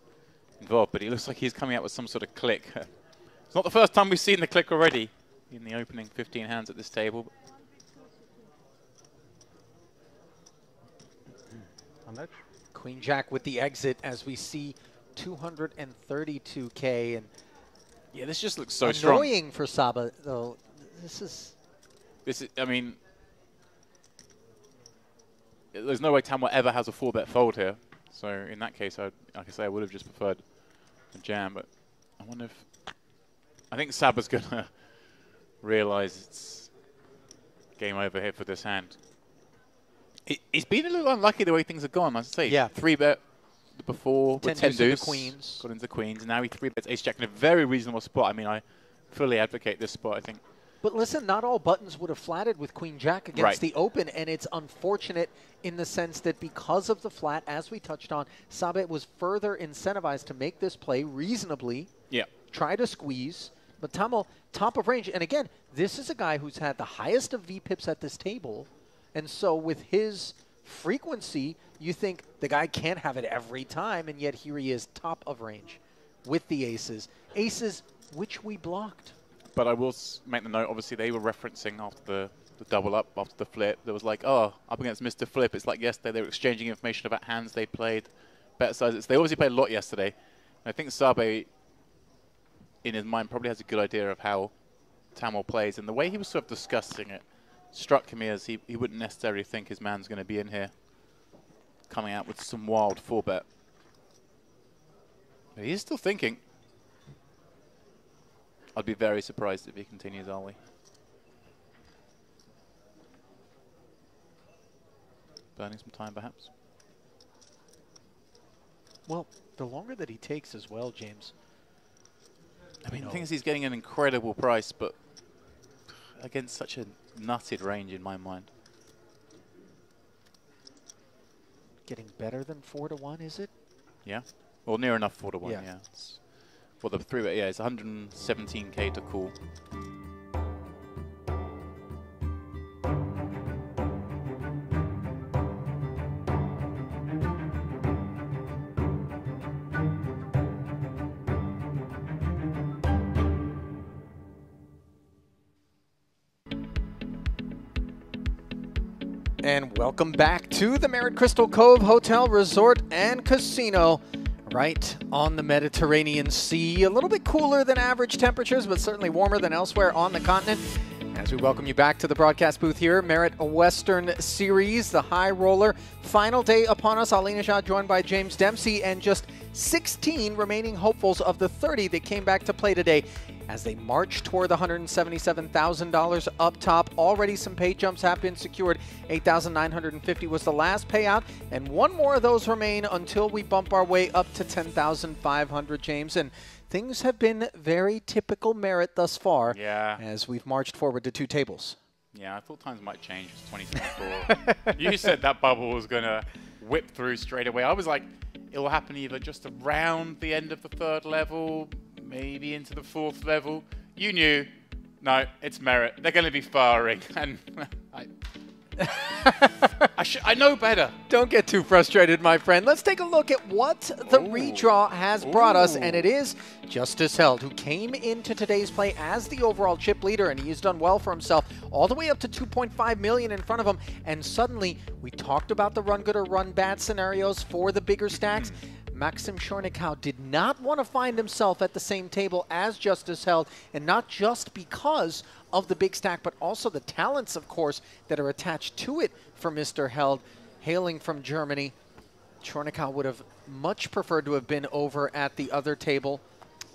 involved. But he looks like he's coming out with some sort of click. It's not the first time we've seen the click already in the opening 15 hands at this table. Queen Jack with the exit as we see 232K. And yeah, this just looks so strong. Annoying for Saba, though. This is, I mean, there's no way Tamil ever has a 4-bet fold here. So in that case, like I say, I would have just preferred a jam. But I wonder if, I think Saba's going to realize it's game over here for this hand. It's been a little unlucky the way things have gone, I say. Yeah. 3-bet before with 10 deuce. Queens. Got into queens. And now he 3-bets ace-jack in a very reasonable spot. I mean, I fully advocate this spot, I think. But listen, not all buttons would have flatted with Queen Jack against the open, and it's unfortunate in the sense that because of the flat, as we touched on, Sabe was further incentivized to make this play reasonably, try to squeeze, but Tamil, top of range. And again, this is a guy who's had the highest of VPIPs at this table, and so with his frequency, you think the guy can't have it every time, and yet here he is top of range with the aces. Aces, which we blocked. But I will make the note, obviously, they were referencing after the double up, after the flip. There was like, oh, up against Mr. Flip. It's like yesterday they were exchanging information about hands they played, bet sizes. They obviously played a lot yesterday. And I think Sabe, in his mind, probably has a good idea of how Tamil plays. And the way he was sort of discussing it struck me as he wouldn't necessarily think his man's going to be in here coming out with some wild 4-bet. But he is still thinking. I'd be very surprised if he continues, are we? Burning some time, perhaps? Well, the longer that he takes as well, James. I mean, the thing is he's getting an incredible price, but against such a nutted range in my mind. Getting better than 4-1, is it? Yeah. Well, near enough 4-1, Yeah. yeah. Well, the 3-bet, yeah, it's 117K to call. And welcome back to the Merritt Crystal Cove Hotel, Resort, and Casino, right on the Mediterranean Sea. A little bit cooler than average temperatures, but certainly warmer than elsewhere on the continent. As we welcome you back to the broadcast booth here, Merritt Western Series, the high roller. Final day upon us. Ali Nejad joined by James Dempsey, and just 16 remaining hopefuls of the 30 that came back to play today as they march toward the $177,000 up top. Already some pay jumps have been secured. $8,950 was the last payout, and one more of those remain until we bump our way up to $10,500, James. And things have been very typical Merritt thus far as we've marched forward to 2 tables. Yeah, I thought times might change. It's 2024. You said that bubble was going to whip through straight away. I was like, it will happen either just around the end of the 3rd level, maybe into the 4th level. You knew, no, it's Merritt. They're going to be firing. And I know better. Don't get too frustrated, my friend. Let's take a look at what the redraw has brought us, and it is Justice Held, who came into today's play as the overall chip leader, and he's done well for himself, all the way up to 2.5 million in front of him, and suddenly we talked about the run good or run bad scenarios for the bigger stacks. Maxim Chornikau did not want to find himself at the same table as Justice Held, and not just because of the big stack, but also the talents, of course, that are attached to it for Mr. Held. Hailing from Germany, Chornikau would have much preferred to have been over at the other table.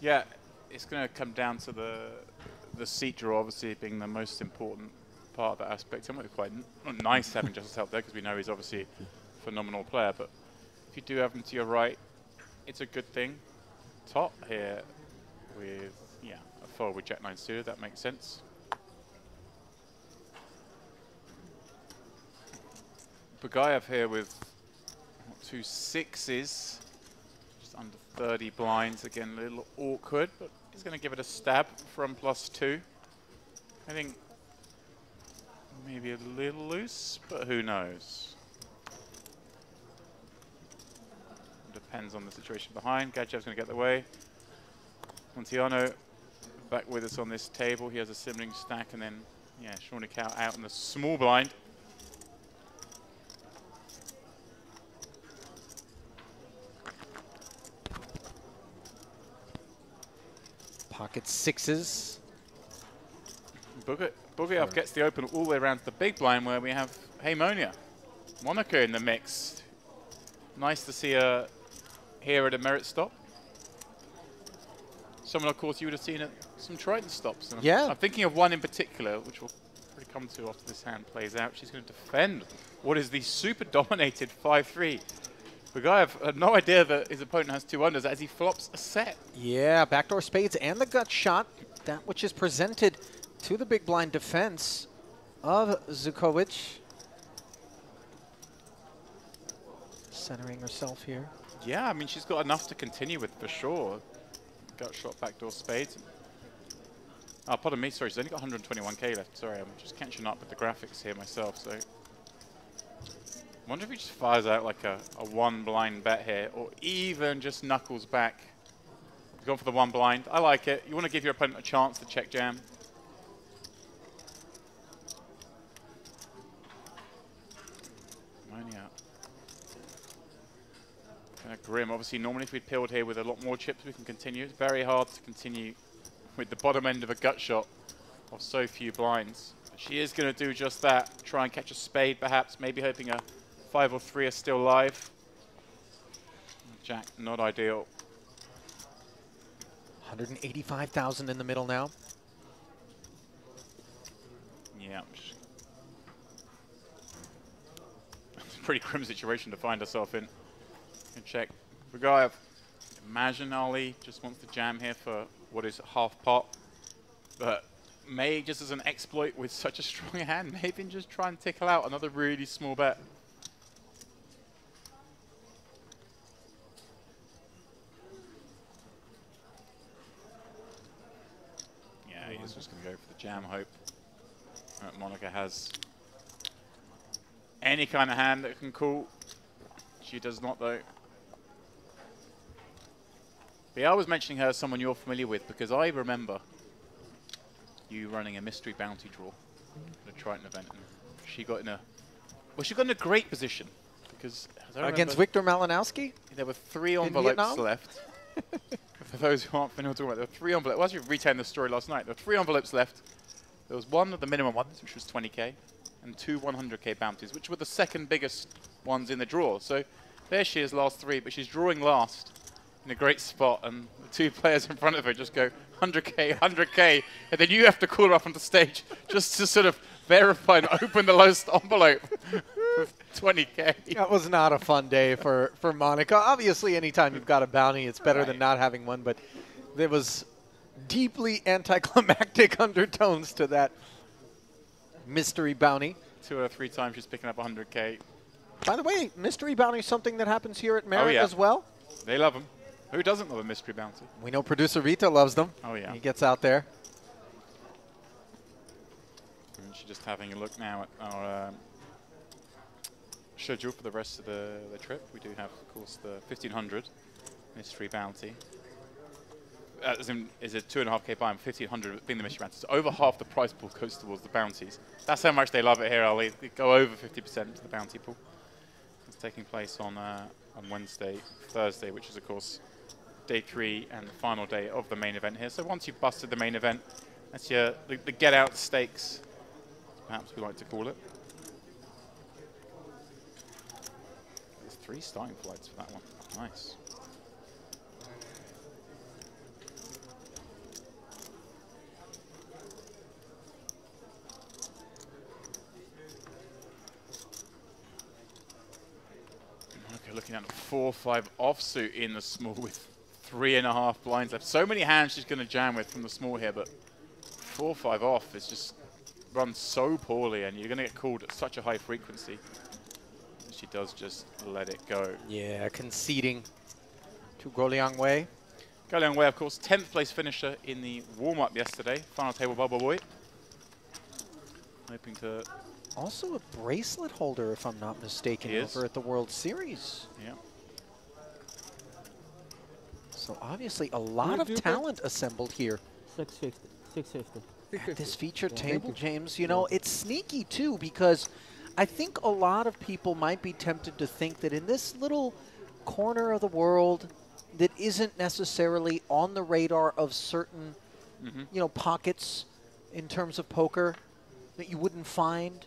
Yeah, it's going to come down to the seat draw, obviously, being the most important part of that aspect. It might be quite nice having Justice Held there, because we know he's obviously a phenomenal player, but if you do have him to your right, it's a good thing. Top here with, yeah, a fold with Jack-9 suited, that makes sense. Bagayev here with 2 6s, just under 30 blinds. Again, a little awkward, but he's going to give it a stab from +2. I think maybe a little loose, but who knows? Depends on the situation behind. Gadjev's going to get the way. Montiano back with us on this table. He has a simmering stack, and then, yeah, Chornikau out in the small blind. Pocket sixes. Bagayev gets the open all the way around to the big blind, where we have Haymonia. Monaco in the mix. Nice to see her here at a merit stop. Someone, of course, you would have seen at some Triton stops. And Yeah. I'm thinking of one in particular, which we'll probably come to after this hand plays out. She's going to defend what is the super dominated 5-3. Bagayev had no idea that his opponent has 2 unders as he flops a set. Yeah, backdoor spades and the gut shot, that which is presented to the big blind defense of Zukovic. Centering herself here. Yeah, I mean, she's got enough to continue with for sure. Gut shot, backdoor spades. Oh, pardon me, sorry, she's only got 121k left. Sorry, I'm just catching up with the graphics here myself, so. I wonder if he just fires out like a 1 blind bet here, or even just knuckles back. He's gone for the 1 blind. I like it. You want to give your opponent a chance to check jam. Money out. Kind of grim. Obviously, normally if we'd pilled here with a lot more chips, we can continue. It's very hard to continue with the bottom end of a gut shot of so few blinds. But she is going to do just that. Try and catch a spade, perhaps. Maybe hoping a 5 or 3 are still live. Jack, not ideal. 185,000 in the middle now. Yeah. It's a pretty grim situation to find herself in. And check. Bagayev. Imagine Ali just wants to jam here for what is half pot. But may, just as an exploit with such a strong hand, maybe just try and tickle out another really small bet. Yeah, he's just going to go for the jam, hope that Monica has any kind of hand that can call. She does not, though. But yeah, I was mentioning her as someone you're familiar with because I remember you running a mystery bounty draw at a Triton event, and she got in a great position because Against Victor Malinowski? There were 3 envelopes left. For those who aren't familiar with what we're talking about, there were 3 envelopes. Well, as we retained the story last night, there were 3 envelopes left. There was one of the minimum ones, which was 20k, and 2 100k bounties, which were the second biggest ones in the draw. So there she is, last 3, but she's drawing last in a great spot, and the 2 players in front of her just go 100k, 100k, and then you have to call her up on the stage just to sort of verify and open the lowest envelope with 20k. That was not a fun day for Monica. Obviously, anytime you've got a bounty, it's better than not having one, but there was deeply anticlimactic undertones to that mystery bounty. 2 or 3 times she's picking up 100k. By the way, mystery bounty is something that happens here at Merit as well. They love them. Who doesn't love a mystery bounty? We know producer Rita loves them. Oh, yeah. He gets out there. And she's just having a look now at our schedule for the rest of the trip. We do have, of course, the 1500 mystery bounty. As in, is a 2.5k buy and 1500 being the mystery bounty. So over half the prize pool goes towards the bounties. That's how much they love it here, Ollie. They go over 50% to the bounty pool. It's taking place on Wednesday, Thursday, which is, of course, day 3 and the final day of the main event here. So once you've busted the main event, that's the get-out stakes, perhaps we like to call it. There's 3 starting flights for that one. Nice. Okay, looking at a 4-5 offsuit in the small with 3.5 blinds left. So many hands she's going to jam with from the small here, but 4-5 off is just run so poorly, and you're going to get called at such a high frequency. She does just let it go. Yeah, conceding to Guo Liang Wei. Guo Liang Wei, of course, 10th place finisher in the warm-up yesterday. Final table bubble boy. Hoping to... Also a bracelet holder, if I'm not mistaken, over at the World Series. Yeah. So obviously a lot of talent assembled here. 650. 650. At this featured table, James, you know, it's sneaky too, because I think a lot of people might be tempted to think that in this little corner of the world that isn't necessarily on the radar of certain, you know, pockets in terms of poker, that you wouldn't find,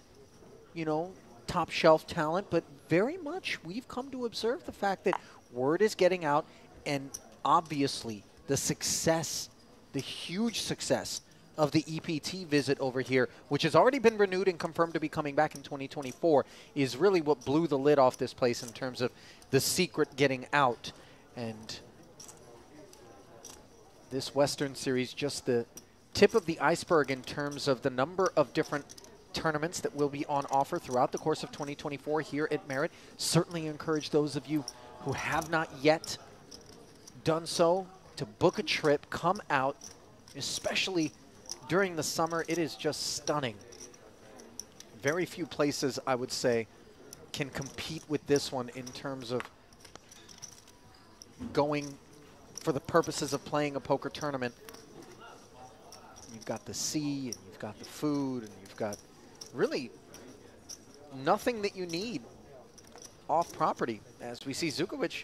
you know, top shelf talent, but very much we've come to observe the fact that word is getting out, and obviously the success, the huge success of the EPT visit over here, which has already been renewed and confirmed to be coming back in 2024, is really what blew the lid off this place in terms of the secret getting out. And this Western Series, just the tip of the iceberg in terms of the number of different tournaments that will be on offer throughout the course of 2024 here at Merit. Certainly encourage those of you who have not yet done so to book a trip, come out, especially during the summer. It is just stunning. Very few places, I would say, can compete with this one in terms of going for the purposes of playing a poker tournament. You've got the sea, and you've got the food, and you've got really nothing that you need off property. As we see Zukovic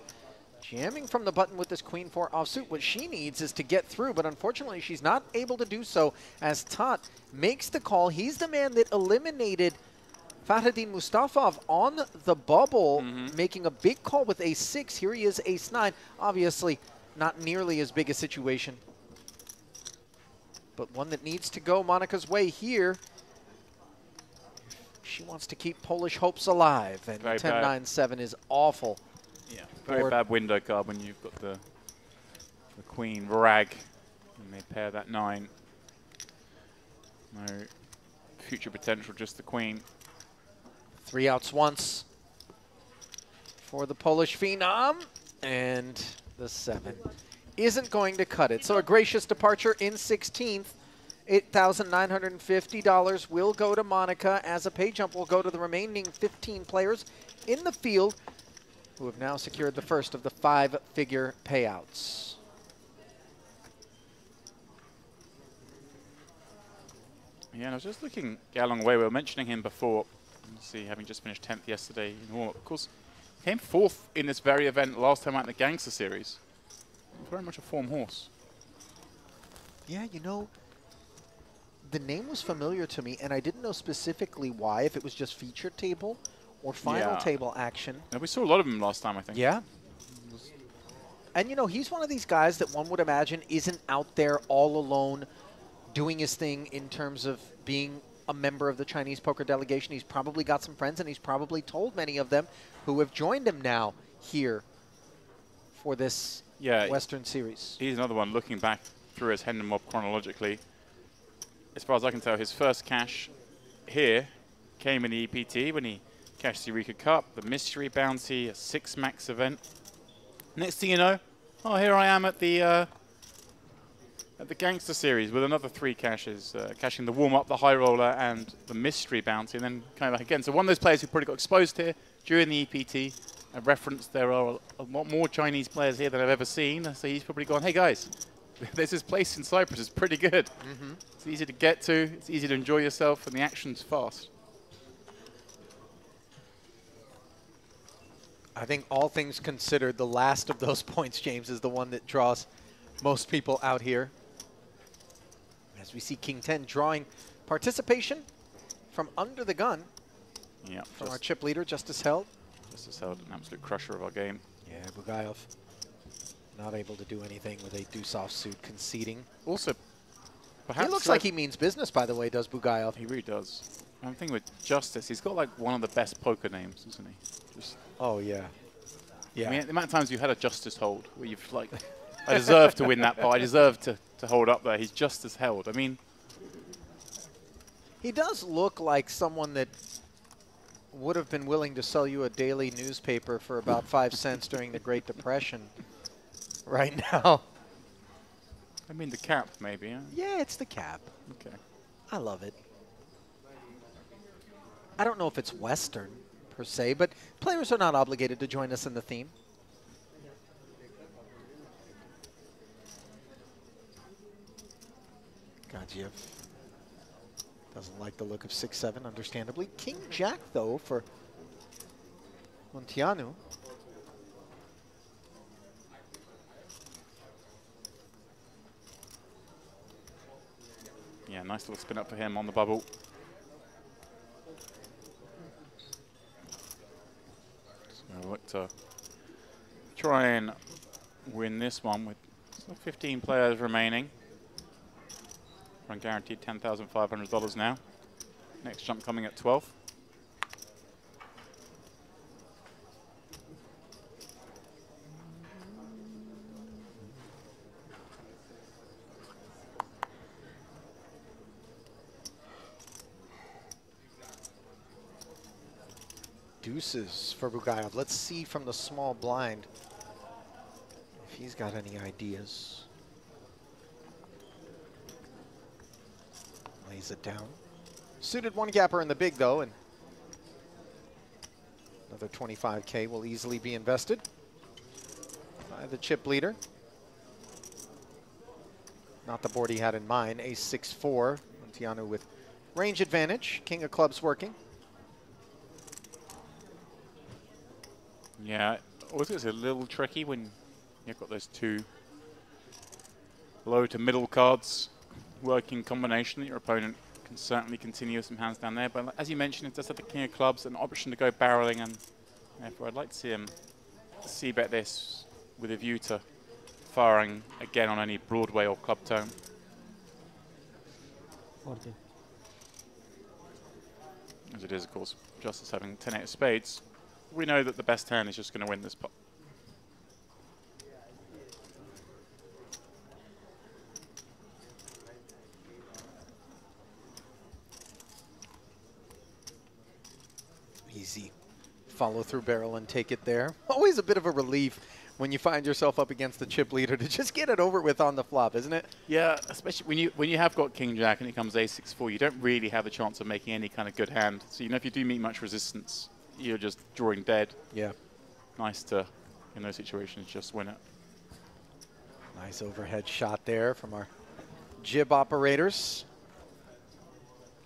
jamming from the button with this Queen 4 offsuit. What she needs is to get through, but unfortunately she's not able to do so as Tat makes the call. He's the man that eliminated Fakhreddin Mustafov on the bubble, making a big call with ace-6. Here he is, ace-9. Obviously not nearly as big a situation, but one that needs to go Monica's way here. She wants to keep Polish hopes alive, and 10-9-7 is awful. Yeah, very bad window card when you've got the queen rag and they pair that 9. No future potential, just the queen. 3 outs once for the Polish phenom, and the 7 isn't going to cut it. So a gracious departure in 16th. $8,950 will go to Monica, as a pay jump will go to the remaining 15 players in the field, who have now secured the first of the 5-figure payouts. Yeah, and I was just looking Guo Liang Wei. We were mentioning him before. Let's see, having just finished 10th yesterday in warm-up. Of course, came 4th in this very event last time out in the Gangster Series. Very much a form horse. Yeah, you know, the name was familiar to me, and I didn't know specifically why, if it was just featured table or final table action. Yeah, we saw a lot of him last time, I think. Yeah. And, you know, he's one of these guys that one would imagine isn't out there all alone doing his thing in terms of being a member of the Chinese poker delegation. He's probably got some friends, and he's probably told many of them who have joined him now here for this Western Series. He's another one looking back through his Hendon mob chronologically. As far as I can tell, his first cash here came in the EPT when he cashed the Eureka Cup, the Mystery Bounty, a 6 max event. Next thing you know, oh, here I am at the Gangster Series with another 3 cashes, cashing the warm-up, the high roller, and the Mystery Bounty, and then coming back again. So one of those players who probably got exposed here, during the EPT, I referenced there are a lot more Chinese players here than I've ever seen. So he's probably gone, hey guys, there's this place in Cyprus. It's pretty good. It's easy to get to. It's easy to enjoy yourself, and the action's fast. I think all things considered, the last of those points, James, is the one that draws most people out here. As we see King 10 drawing participation from under the gun Yeah, from our chip leader, Justice Held. Justice Held, an absolute crusher of our game. Yeah, Bugaev not able to do anything with a deuce offsuit, conceding. Also, perhaps He looks like he means business, by the way, does Bugaev. He really does. One thing with Justice, he's got like one of the best poker names, isn't he? Just, Oh, yeah. Yeah. I mean, the amount of times you've had a Justice hold where you've like, I deserve to win that pot. I deserve to hold up there. He's Justice Held. I mean, He does look like someone that would have been willing to sell you a daily newspaper for about 5 cents during the Great Depression right now. I mean the cap maybe. Yeah? Yeah, it's the cap. Okay. I love it. I don't know if it's Western per se, but players are not obligated to join us in the theme. Gadzhiev doesn't like the look of 6-7, understandably. King Jack, though, for Munteanu. Yeah, nice little spin up for him on the bubble. So look to try and win this one with 15 players remaining. We're guaranteed $10,500 now. Next jump coming at 12. Deuces for Bugaev. Let's see from the small blind if he's got any ideas. Lays it down. Suited one gapper in the big, though, and another 25K will easily be invested by the chip leader. Not the board he had in mind. Ace 6-4. Munteanu with range advantage. King of clubs working. Yeah, always gets a little tricky when you've got those two low to middle cards working combination that your opponent can certainly continue with some hands down there. But as you mentioned, it does have the king of clubs, an option to go barreling, and therefore I'd like to see him c-bet this with a view to firing again on any Broadway or club tone. 40. As it is, of course, Justice having 10-8 of spades. We know that the best hand is just going to win this pot. Easy follow through barrel and take it there. Always a bit of a relief when you find yourself up against the chip leader to just get it over with on the flop, isn't it? Yeah, especially when you have got King Jack and it comes A6-4, you don't really have a chance of making any kind of good hand. So you know, if you do meet much resistance, you're just drawing dead. Yeah. Nice to, in those situations, just win it. Nice overhead shot there from our jib operators.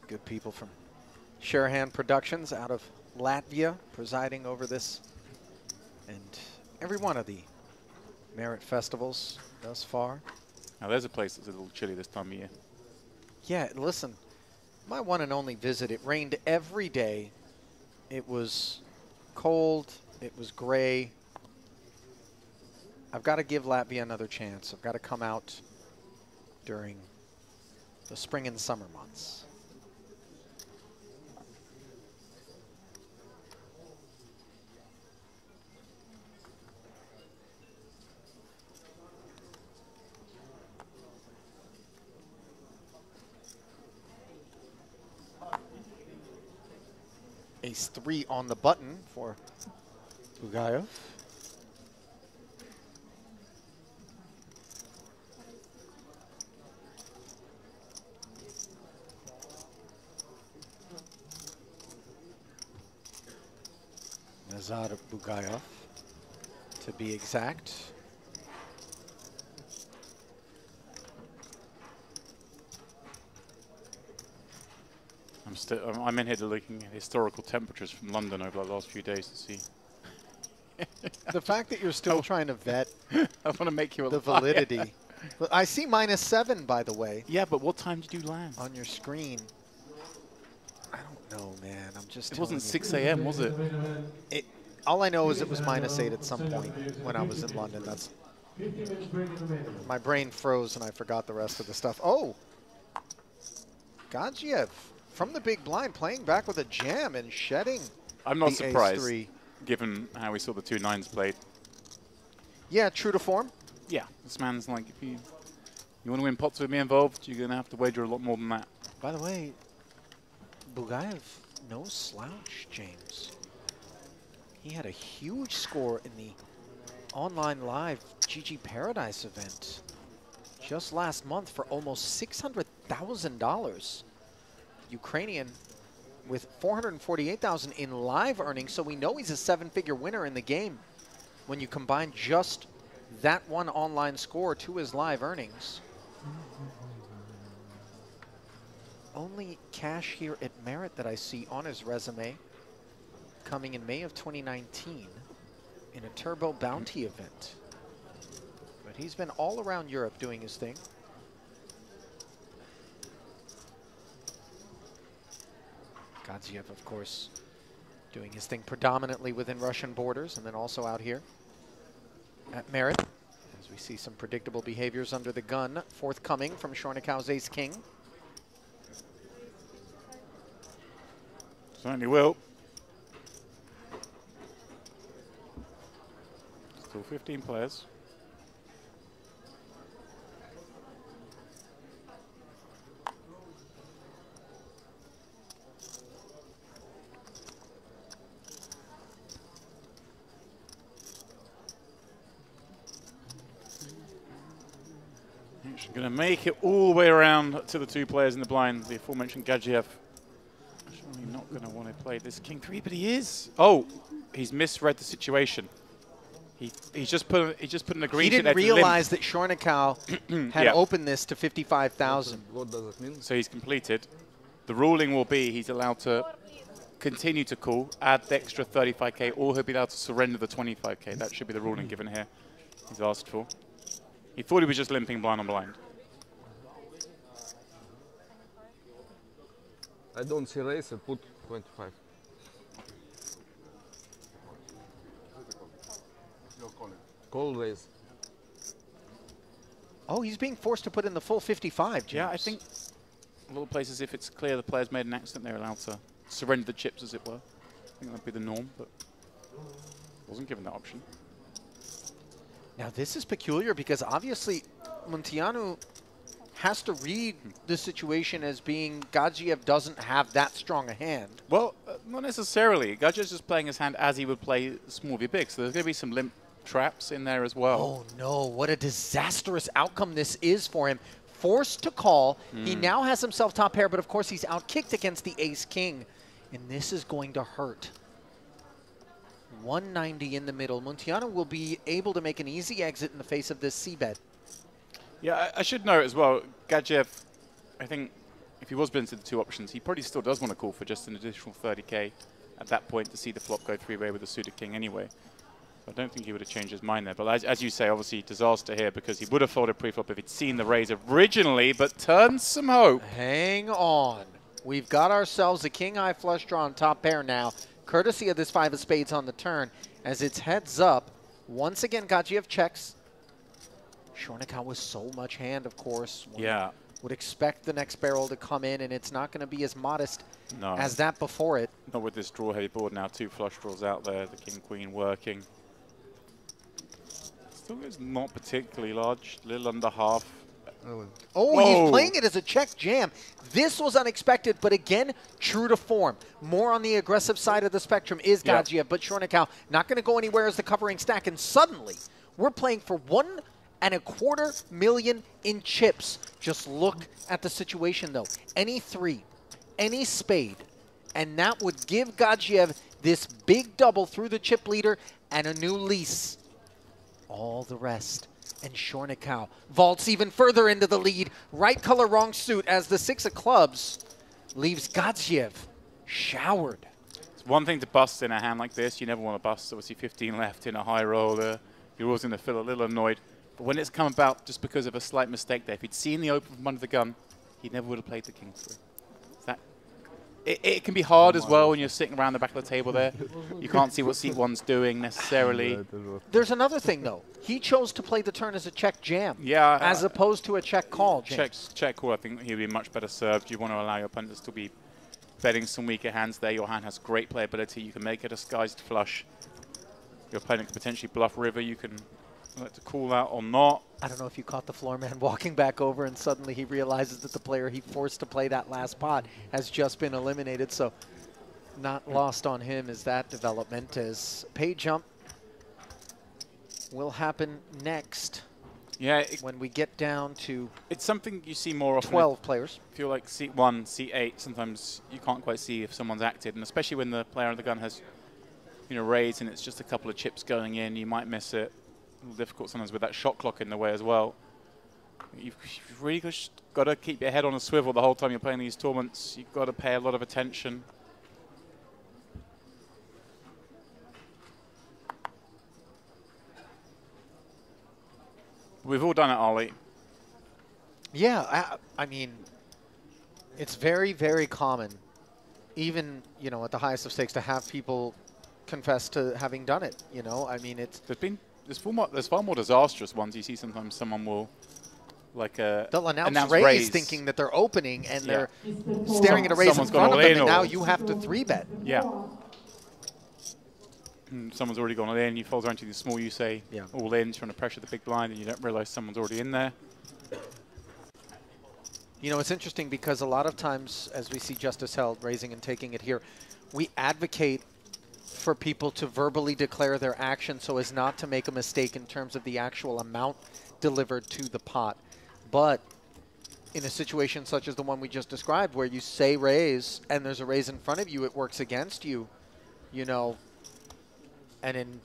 Good people from Sherahan Productions out of Latvia presiding over this and every one of the Merit festivals thus far. Now there's a place that's a little chilly this time of year. Yeah, listen, my one and only visit, it rained every day. It was cold, it was gray. I've got to give Latvia another chance. I've got to come out during the spring and summer months. Ace-3 on the button for Bugaev. Nazar Bugayev, to be exact. I'm in here looking at historical temperatures from London over the last few days to see. The fact that you're still trying to vet I want to make you a the validity. Well, I see -7, by the way. Yeah, but what time did you land? On your screen. I don't know, man. I'm just. It wasn't telling 6 a.m., was it? All I know is it was -8 at some point when I was in London. That's. My brain froze and I forgot the rest of the stuff. Oh, Gadzhiev from the big blind playing back with a jam and shedding. I'm not the surprised, ace-3. given how we saw the 2 9s played. Yeah, true to form. Yeah, this man's like, if you want to win pots with me involved, you're going to have to wager a lot more than that. By the way, Bugayev, no slouch, James. He had a huge score in the online live GG Paradise event just last month for almost $600,000. Ukrainian with $448,000 in live earnings, so we know he's a 7-figure winner in the game when you combine just that one online score to his live earnings. Only cash here at Merit that I see on his resume, coming in May of 2019 in a Turbo Bounty event. But he's been all around Europe doing his thing. Gadzhiev, of course, doing his thing predominantly within Russian borders and then also out here at Merit, as we see some predictable behaviors under the gun forthcoming from Shornikau's Ace-King. Certainly will. Still 15 players. Going to make it all the way around to the 2 players in the blind, the aforementioned Gadzhiev. Surely not going to want to play this King 3, but he is. Oh, he's misread the situation. He's just put an agreement. He didn't realize that Shornikau had opened this to 55,000. What does it mean? So he's completed. The ruling will be he's allowed to continue to call, add the extra 35k, or he'll be allowed to surrender the 25k. That should be the ruling given here. He's asked for. He thought he was just limping blind on blind. I don't see raise, I put 25. Call raise. Oh, he's being forced to put in the full 55, James. Yeah, I think a lot of places, if it's clear the player's made an accident, they're allowed to surrender the chips, as it were. I think that'd be the norm, but wasn't given that option. Now, this is peculiar because obviously Munteanu has to read the situation as being Gadzhiev doesn't have that strong a hand. Well, not necessarily. Gadzhiev's just playing his hand as he would play small v big, so there's going to be some limp traps in there as well. Oh no, what a disastrous outcome this is for him. Forced to call. He now has himself top pair, but of course he's outkicked against the Ace-King, and this is going to hurt. 190 in the middle. Munteanu will be able to make an easy exit in the face of this C-bet. Yeah, I should note as well, Gadzhiev, I think if he was into the 2 options, he probably still does want to call for just an additional 30k at that point to see the flop go 3-way with the suited king anyway. So I don't think he would have changed his mind there. But as you say, obviously disaster here because he would have folded pre-flop if he'd seen the raise originally, but turns some hope. Hang on. We've got ourselves a king-high flush draw on top pair now, courtesy of this 5 of spades on the turn. As it's heads up, once again, Gadzhiev checks. Shornikau with so much hand, of course. Yeah. Would expect the next barrel to come in, and it's not going to be as modest No. as that before it. Not with this draw-heavy board now. 2 flush draws out there. The king-queen working. Still is not particularly large. A little under half. Oh, Whoa. He's playing it as a check jam. This was unexpected, but again, true to form. More on the aggressive side of the spectrum is Gadzhiev, but Shornikau not going to go anywhere as the covering stack, and suddenly we're playing for $1.25 million in chips. Just look at the situation, though. Any 3, any spade, and that would give Gadzhiev This big double through the chip leader and a new lease. All the rest. And Shornikau vaults even further into the lead. Right color, wrong suit as the 6 of clubs leaves Gadzhiev showered. It's one thing to bust in a hand like this. You never want to bust. Obviously 15 left in a high roller. You're always going to feel a little annoyed. But when it's come about just because of a slight mistake there, if he'd seen the open from under the gun, he never would have played the king through. It can be hard as well when you're sitting around the back of the table there. You can't see what seat one's doing necessarily. There's another thing, though. He chose to play the turn as a check jam, Yeah, as opposed to a check call. Check call, I think he'll be much better served. You want to allow your opponents to be betting some weaker hands there. Your hand has great playability. You can make a disguised flush. Your opponent can potentially bluff river. You can elect to call out or not. I don't know if you caught the floor man walking back over and suddenly he realizes that the player he forced to play that last pot has just been eliminated. So not lost on him is that development, as pay jump will happen next. Yeah, when we get down to it's something you see more often. 12 players. I feel like seat 1, seat 8, sometimes you can't quite see if someone's acted, and especially when the player on the gun has, you know, raised and it's just a couple of chips going in, you might miss it. A little difficult sometimes with that shot clock in the way as well. You've really got to keep your head on a swivel the whole time you're playing these tournaments. You've got to pay a lot of attention. We've all done it, Ollie. Yeah, I mean, it's very, very common, even, you know, at the highest of stakes, to have people confess to having done it, you know? I mean, it's... There's far more disastrous ones. You see sometimes someone will, like, they'll announce raise thinking that they're opening, and they're staring at a raise in Someone's front of them, and or now you have to 3-bet. Yeah. Someone's already gone all in. You fold around to the small, you say all in, trying to pressure the big blind, and you don't realize someone's already in there. You know, it's interesting because a lot of times, as we see justice held, raising and taking it here, we advocate for people to verbally declare their action so as not to make a mistake in terms of the actual amount delivered to the pot. But in a situation such as the one we just described, where you say raise and there's a raise in front of you, it works against you, you know, and in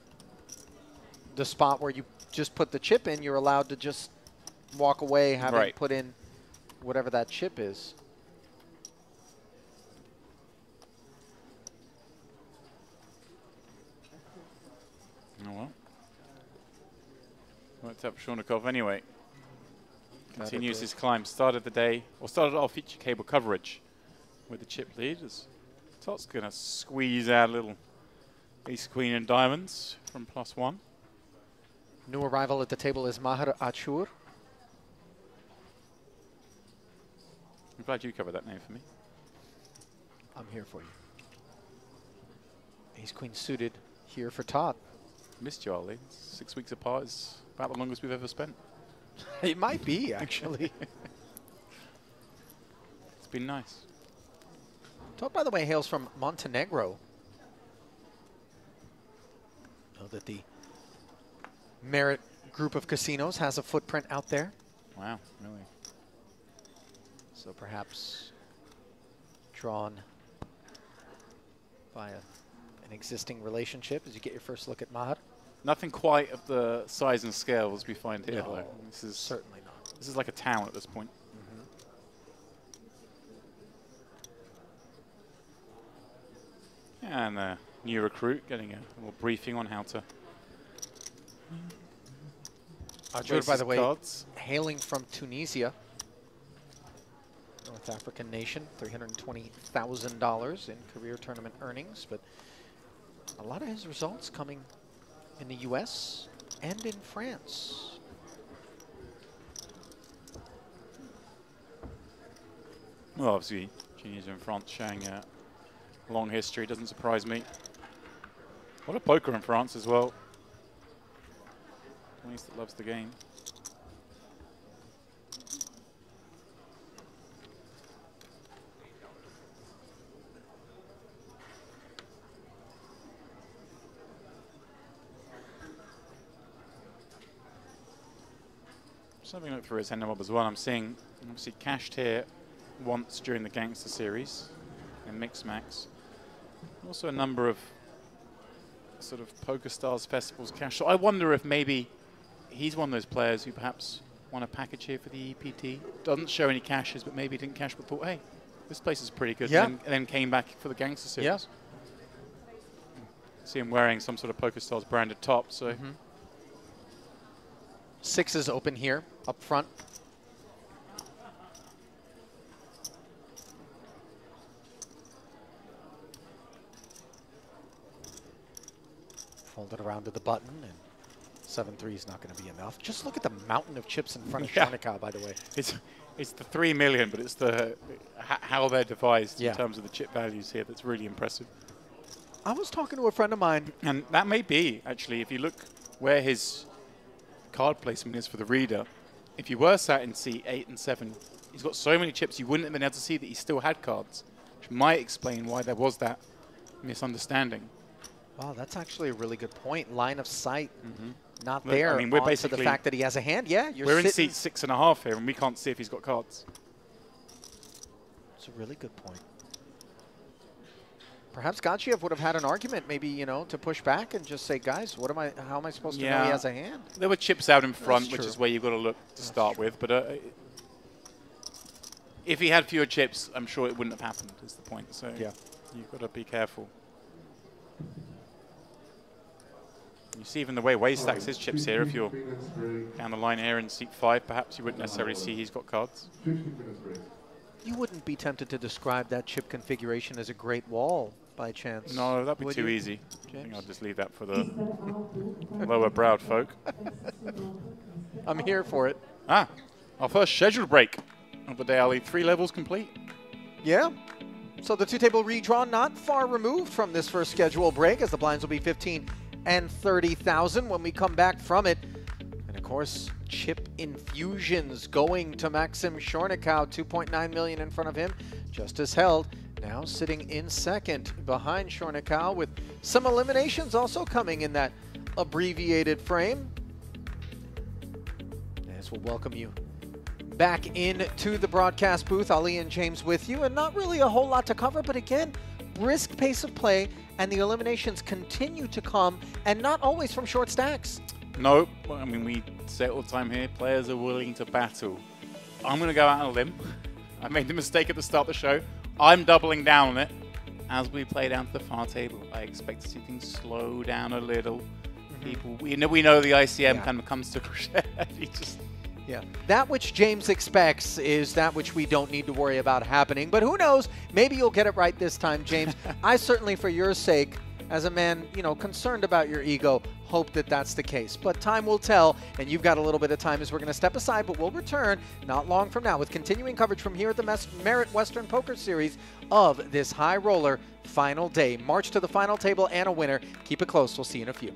the spot where you just put the chip in, you're allowed to just walk away having put in whatever that chip is. Oh well. Worked out for Shornikov anyway. Continues his climb. Started the day, or started off feature cable coverage with the chip lead. As Tot's going to squeeze out a little ace, queen, and diamonds from +1. New arrival at the table is Maher Achur. I'm glad you covered that name for me. I'm here for you. Ace queen suited here for Tot. Missed you, Ollie. 6 weeks apart is about the longest we've ever spent. It might be, actually. It's been nice. Tot, by the way, hails from Montenegro. Know that the Merit group of casinos has a footprint out there. Wow, really? So perhaps drawn by an existing relationship as you get your first look at Maher. Nothing quite of the size and scale as we find here, No, though. This is certainly not. This is like a town at this point. And a new recruit getting a little briefing on how to. Achur, by the way, cards. hailing from Tunisia, North African nation, $320,000 in career tournament earnings, but a lot of his results coming in the US and in France. Well, obviously, Tunisia and France showing a long history. Doesn't surprise me. A lot of poker in France as well. Place that loves the game. Something look through his hand mob as well. I'm seeing obviously cashed here once during the Gangster series in Mix Max. Also a number of sort of PokerStars Festivals cash. So I wonder if maybe he's one of those players who perhaps won a package here for the EPT. Doesn't show any cashes, but maybe didn't cash, but thought, hey, this place is pretty good. Yeah. And then came back for the Gangster Series. Yeah. See him wearing some sort of PokerStars branded top. So Sixes open here, up front. Fold it around to the button, and 7-3 is not going to be enough. Just look at the mountain of chips in front of Yeah. Sharnikau, by the way. it's the 3 million, but it's the how they're devised Yeah. in terms of the chip values here that's really impressive. I was talking to a friend of mine. And that may be, actually, if you look where his card placement is for the reader, if you were sat in seat 8 and 7, he's got so many chips you wouldn't have been able to see that he still had cards, which might explain why there was that misunderstanding. Wow, that's actually a really good point. Line of sight, not Look, there. I mean, we're onto the basically- fact that he has a hand. Yeah, you're We're in sitting. seat 6.5 here, and we can't see if he's got cards. It's a really good point. Perhaps Gachiev would have had an argument, maybe, you know, to push back and just say, guys, what am I? How am I supposed to know he Yeah. has a hand? There were chips out in front, which true. is where you've got to look to start with. But if he had fewer chips, I'm sure it wouldn't have happened, is the point. So Yeah. you've got to be careful. You see even the way Wade stacks his chips here, if you're down the line here in seat 5, perhaps you wouldn't necessarily see he's got cards. 15 minutes break. You wouldn't be tempted to describe that chip configuration as a great wall, by chance? No, that'd be would too you, easy. I think James? I'll just leave that for the lower-browed folk. I'm here for it. Ah, our first scheduled break of the day, Ali. 3 levels complete. Yeah. So the two-table redraw not far removed from this first schedule break, as the blinds will be 15 and 30,000 when we come back from it. And of course, chip infusions going to Maxim Sharnikau, 2.9 million in front of him, just as held. Now sitting in second behind Sharnikau, with some eliminations also coming in that abbreviated frame. As we'll welcome you back into the broadcast booth, Ali and James with you, and not really a whole lot to cover, but again, brisk pace of play, and the eliminations continue to come, and not always from short stacks. No, well, I mean, we say it all the time here, players are willing to battle. I'm going to go out on a limb. I made the mistake at the start of the show. I'm doubling down on it. As we play down to the far table, I expect to see things slow down a little. People, we know the ICM kind of comes to Yeah, that which James expects is that which we don't need to worry about happening. But who knows? Maybe you'll get it right this time, James. I certainly, for your sake, as a man, you know, concerned about your ego, hope that that's the case. But time will tell, and you've got a little bit of time as we're going to step aside, but we'll return not long from now with continuing coverage from here at the Merit Western Poker Series of this high roller final day. March to the final table and a winner. Keep it close. We'll see you in a few.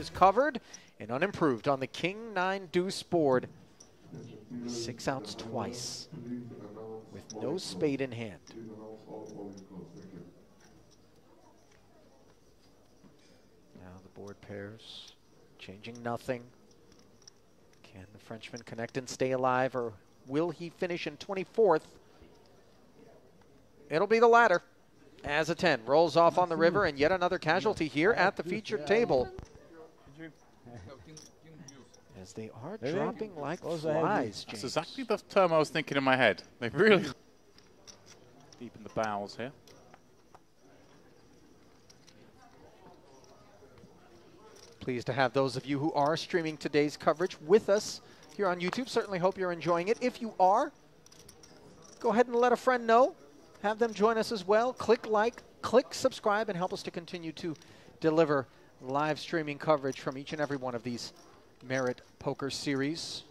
is covered and unimproved on the King 9 deuce board. 6 outs twice with no spade in hand. Now the board pairs, changing nothing. Can the Frenchman connect and stay alive, or will he finish in 24th? It'll be the latter, as a 10 rolls off on the river, and yet another casualty here at the featured table. As they are dropping like flies, James. That's exactly the term I was thinking in my head. They really deep in the bowels here. Pleased to have those of you who are streaming today's coverage with us here on YouTube. Certainly hope you're enjoying it. If you are, go ahead and let a friend know. Have them join us as well. Click like, click subscribe, and help us to continue to deliver live streaming coverage from each and every one of these Merit Poker series.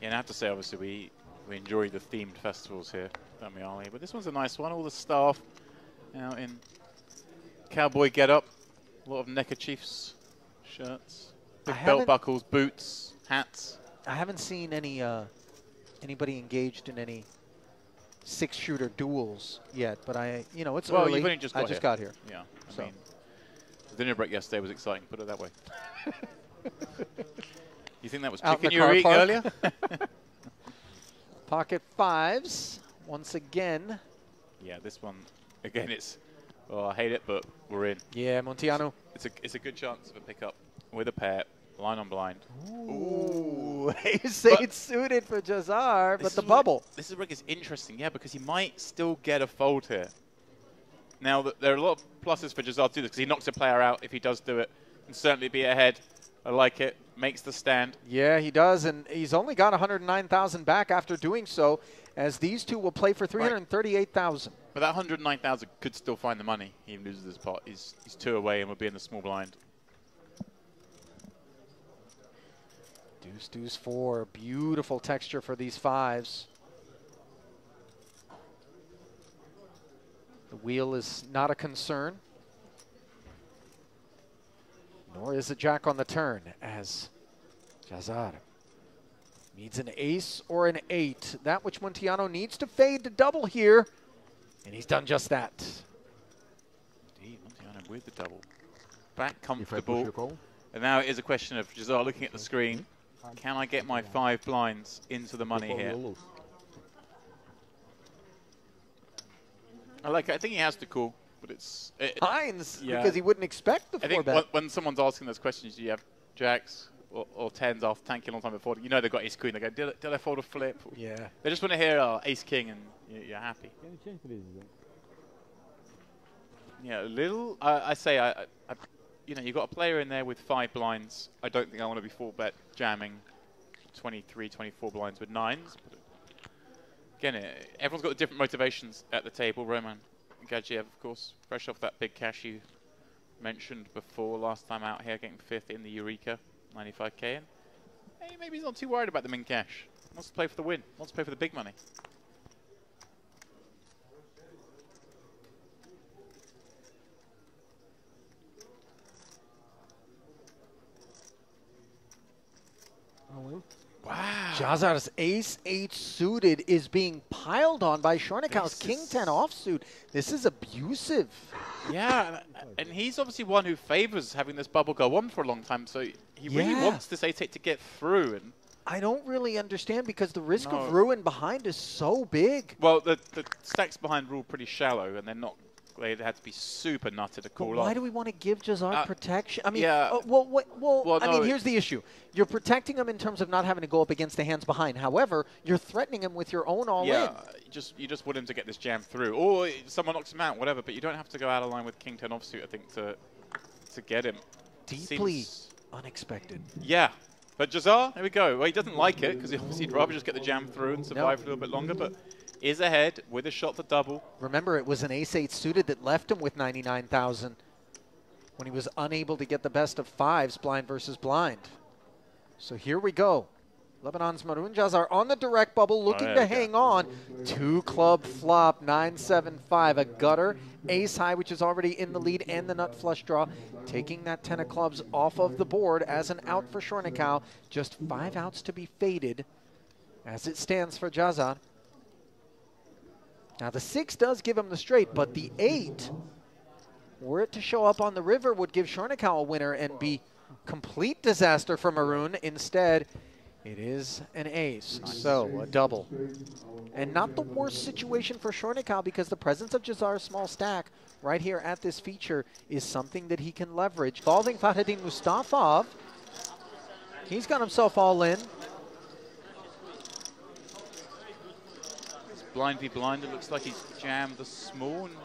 Yeah, and I have to say, obviously, we enjoy the themed festivals here, don't we, Ali? But this one's a nice one. All the staff out in cowboy get-up. A lot of neckerchiefs, shirts, big belt buckles, boots, hats. I haven't seen any anybody engaged in any 6-shooter duels yet, but it's well, early. You've only just got I just got here. Yeah, I mean, the dinner break yesterday was exciting, put it that way. You think that was Out chicken in the you were car eating park. earlier? Pocket fives, once again. Yeah, this one, again, it's, I hate it, but we're in. Yeah, Montiano. It's a good chance of a pickup with a pair, line on blind. Ooh, ace-8 suited for Jazar, but the bubble. This rig is interesting, yeah, because he might still get a fold here. Now, there are a lot of pluses for Jazar to do this, because he knocks a player out if he does do it, and certainly be ahead. I like it. Makes the stand. Yeah, he does, and he's only got 109,000 back after doing so, as these two will play for 338,000. But that 109,000 could still find the money. He loses his pot. He's 2 away and will be in the small blind. Deuce, deuce, 4. Beautiful texture for these fives. The wheel is not a concern. Nor is it jack on the turn, as Jazar needs an ace or an 8. That which Montiano needs to fade to double here, and he's done just that. Indeed, Montiano with the double. Back comfortable. And now it is a question of Jazar looking at the screen. Can I get my 5 blinds into the money here? I like it. I think he has to call. But it's Hines, because he wouldn't expect the 4 bet. I think when someone's asking those questions, you have jacks or 10s after tanking a long time before. You know they've got ace queen. They go, did I fold a flip? Yeah. They just want to hear ace king, and you're happy. Can you change please? Yeah, a little. I say, you've got a player in there with 5 blinds. I don't think I want to be 4-bet jamming 23, 24 blinds with 9s. But again, everyone's got different motivations at the table. Roman Gadzhiev, of course, fresh off that big cash you mentioned before, last time out here, getting 5th in the Eureka, 95k. And hey, maybe he's not too worried about the min cash. Wants to play for the win. Wants to play for the big money. Wow. Jazar's ace-8 suited is being piled on by Shornikau's king-10 offsuit. This is abusive. Yeah, and he's obviously one who favors having this bubble go on for a long time, so he really wants this ace-8 to get through. And I don't really understand, because the risk of ruin behind is so big. Well, the stacks behind rule pretty shallow, and they're not. They had to be super nutted to call off. Why do we want to give Jazar protection? I mean, yeah. Here's the issue. You're protecting him in terms of not having to go up against the hands behind. However, you're threatening him with your own all-in. Yeah, you just want him to get this jam through. Or someone knocks him out, whatever, but you don't have to go out of line with king 10 offsuit, I think, to get him. Deeply unexpected. Yeah. But Jazar, here we go. Well, he doesn't like it, because he'd rather just get the jam through and survive a little bit longer, but is ahead with a shot to double. Remember, it was an ace-8 suited that left him with 99,000 when he was unable to get the best of 5s blind versus blind. So here we go. Lebanon's Maroon Jazar on the direct bubble, looking there to we go. hang on. 2-club flop, 9-7-5. A gutter, ace high, which is already in the lead, and the nut flush draw, taking that 10 of clubs off of the board as an out for Shornikau. Just 5 outs to be faded as it stands for Jazar. Now the 6 does give him the straight, but the 8, were it to show up on the river, would give Shornikau a winner and be complete disaster for Maroon. Instead, it is an ace, so a double. And not the worst situation for Shornikau, because the presence of Jazar's small stack right here at this feature is something that he can leverage. Involving Fakhreddin Mustafov. He's got himself all in. It's blind v blind. It looks like he's jammed the small and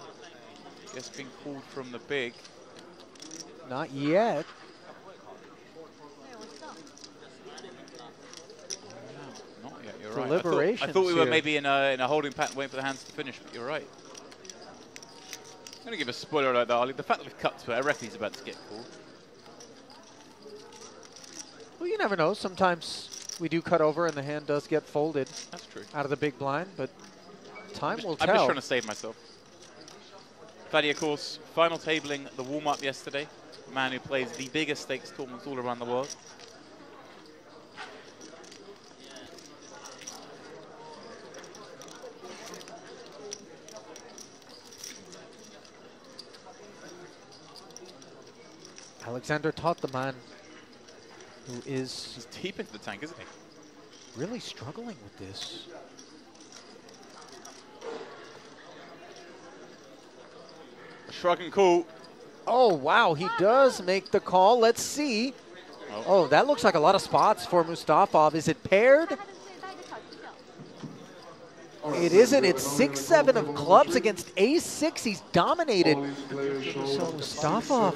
just been called from the big. Not yet. Not yet, you're right. Deliberations I thought we were here. maybe in a holding pattern waiting for the hands to finish, but you're right. I'm going to give a spoiler alert though, Ali. The fact that we've cut to it, I reckon he's about to get called. Well, you never know. Sometimes we do cut over and the hand does get folded That's true. out of the big blind, but time will I'm tell. just trying to save myself. Fadi, of course, final tabling the warm-up yesterday. A man who plays the biggest stakes tournaments all around the world. Alexander taught the man who is He's deep into the tank, isn't he? really struggling with this. Shrug and call. Oh, wow, he does make the call. Let's see. Oh, that looks like a lot of spots for Mustafov. Is it paired? It isn't. It's 6-7 of clubs against ace-6. He's dominated. So Mustafov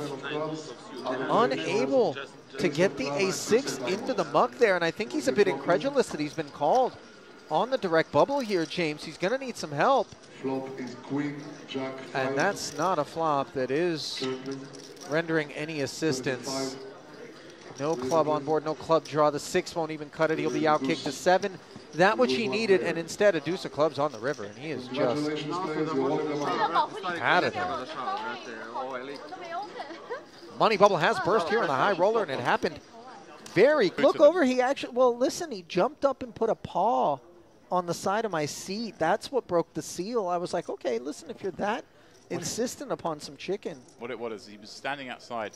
unable to get the ace-6 into the muck there, and I think he's a bit incredulous that he's been called on the direct bubble here, James. He's going to need some help. Flop is Queen, Jack, And 5, that's not a flop that is circle, rendering any assistance. 25. No club on board, no club draw. The 6 won't even cut it. He'll be out kicked to 7. That which he needed, and instead a deuce of clubs on the river, and he is just Congratulations, players. You're winning the money. out of there. Money bubble has burst here on the high roller, and it happened very. Look over, he actually, well, listen, he jumped up and put a paw on the side of my seat. That's what broke the seal. I was like, okay, listen, if you're that insistent upon some chicken. What it was, he was standing outside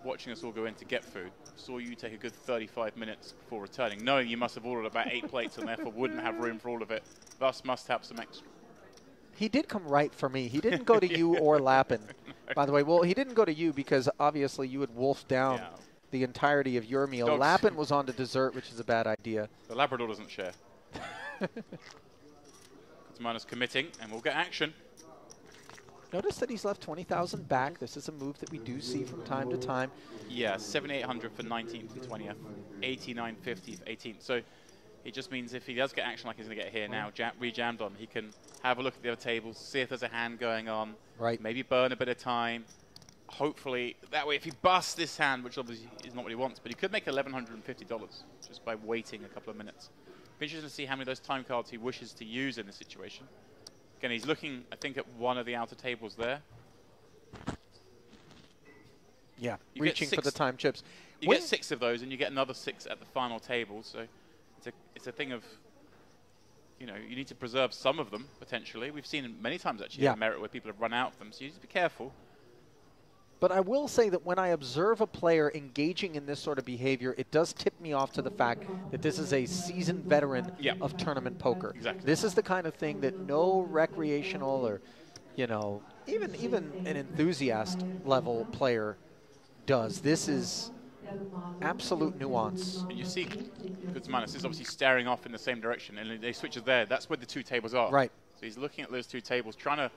watching us all go in to get food, saw you take a good 35 minutes before returning, knowing you must have ordered about 8 plates and therefore wouldn't have room for all of it, thus must have some extra. He did come right for me. He didn't go to you or Lappin, by the way. Well, he didn't go to you because obviously you would wolf down the entirety of your meal. Dogs. Lappin was on to dessert, which is a bad idea. The Labrador doesn't share. Kutzman is committing, and we'll get action. Notice that he's left 20,000 back. This is a move that we do see from time to time. Yeah, 7,800 for 19th and 20th, 8,950 for 18th. So it just means if he does get action like he's going to get here now, re-jammed on, he can have a look at the other tables, see if there's a hand going on, Right. maybe burn a bit of time. Hopefully, that way if he busts this hand, which obviously is not what he wants, but he could make $1,150 just by waiting a couple of minutes. Be interesting to see how many of those time cards he wishes to use in this situation. Again, he's looking, I think, at one of the outer tables there. Yeah, You get reaching for the 6 time chips. You get 6 of those, and you get another 6 at the final table. So it's a thing of, you know, you need to preserve some of them, potentially. We've seen many times, actually, in Merit where people have run out of them. So you need to be careful. But I will say that when I observe a player engaging in this sort of behavior, it does tip me off to the fact that this is a seasoned veteran of tournament poker. Exactly. This is the kind of thing that no recreational or, you know, even an enthusiast level player does. This is absolute nuance. And you see Kutzmanis is obviously staring off in the same direction, and they switches there. That's where the 2 tables are. Right. So he's looking at those 2 tables, trying to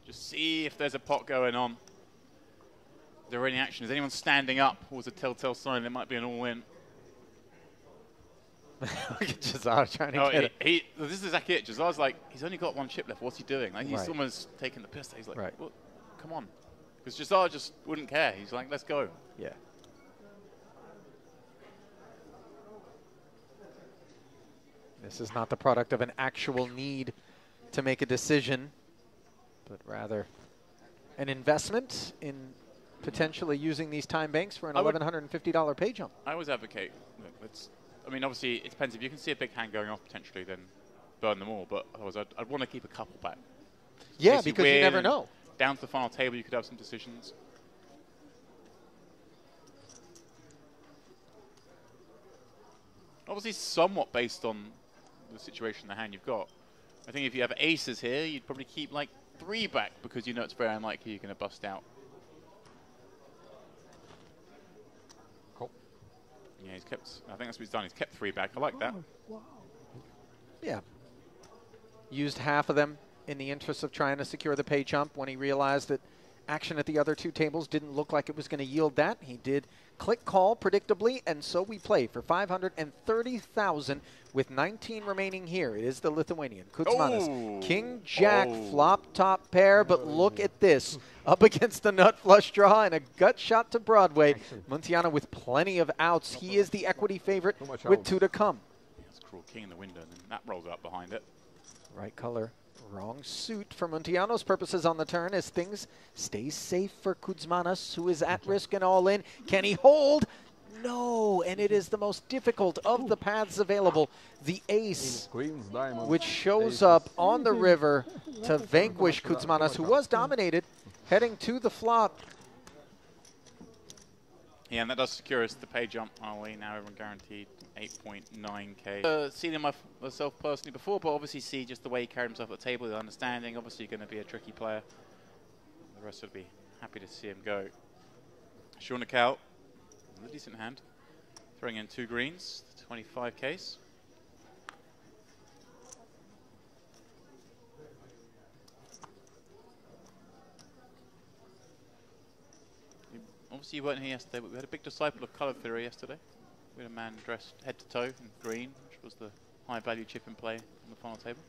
just see if there's a pot going on. Is there any action? Is anyone standing up? Or was a telltale sign there might be an all-in? Look at Jazar trying to get it. This is exactly it. Jazar's like, he's only got 1 chip left. What's he doing? Like, he's Right. almost taking the piss. He's like, Right. well, come on. Because Jazar just wouldn't care. He's like, let's go. Yeah. This is not the product of an actual need to make a decision, but rather an investment in potentially using these time banks for an $1,150 pay jump. I always advocate, look, I mean, obviously, it depends. If you can see a big hand going off potentially, then burn them all. But otherwise, I'd want to keep a couple back. Yeah, because you never know. Down to the final table, you could have some decisions. Obviously, somewhat based on the situation, the hand you've got. I think if you have aces here, you'd probably keep like 3 back because you know it's very unlikely you're going to bust out. Cool. Yeah, he's kept. I think that's what he's done. He's kept 3 back. I like that. Wow. Yeah. Used half of them in the interest of trying to secure the pay jump. When he realized that action at the other 2 tables didn't look like it was going to yield that, he did click call predictably, and so we play for 530,000 with 19 remaining here. It is the Lithuanian Kuzmanas. Oh. King Jack flop top pair, but look at this. Up against the nut flush draw and a gut shot to Broadway. Muntiano with plenty of outs. He is the equity favorite with 2 to come. That's cruel. King in the window, and then that rolls up behind it. Right color, wrong suit for Muntiano's purposes on the turn as things stay safe for Kuzmanas, who is at risk and all in. Can he hold? No, and it is the most difficult of the paths available. The ace, Queens, diamonds, which shows aces. up on the river to vanquish Kuzmanas, who was dominated, heading to the flop. Yeah, and that does secure us the pay jump, are we? Now everyone guaranteed 8.9k. Seen him myself personally before, but obviously see just the way he carried himself at the table, the understanding. Obviously going to be a tricky player. The rest would be happy to see him go. Shornakow, a decent hand. Throwing in 2 greens, 25k's. Obviously you weren't here yesterday, but we had a big disciple of colour theory yesterday. We had a man dressed head to toe in green, which was the high value chip in play on the final table.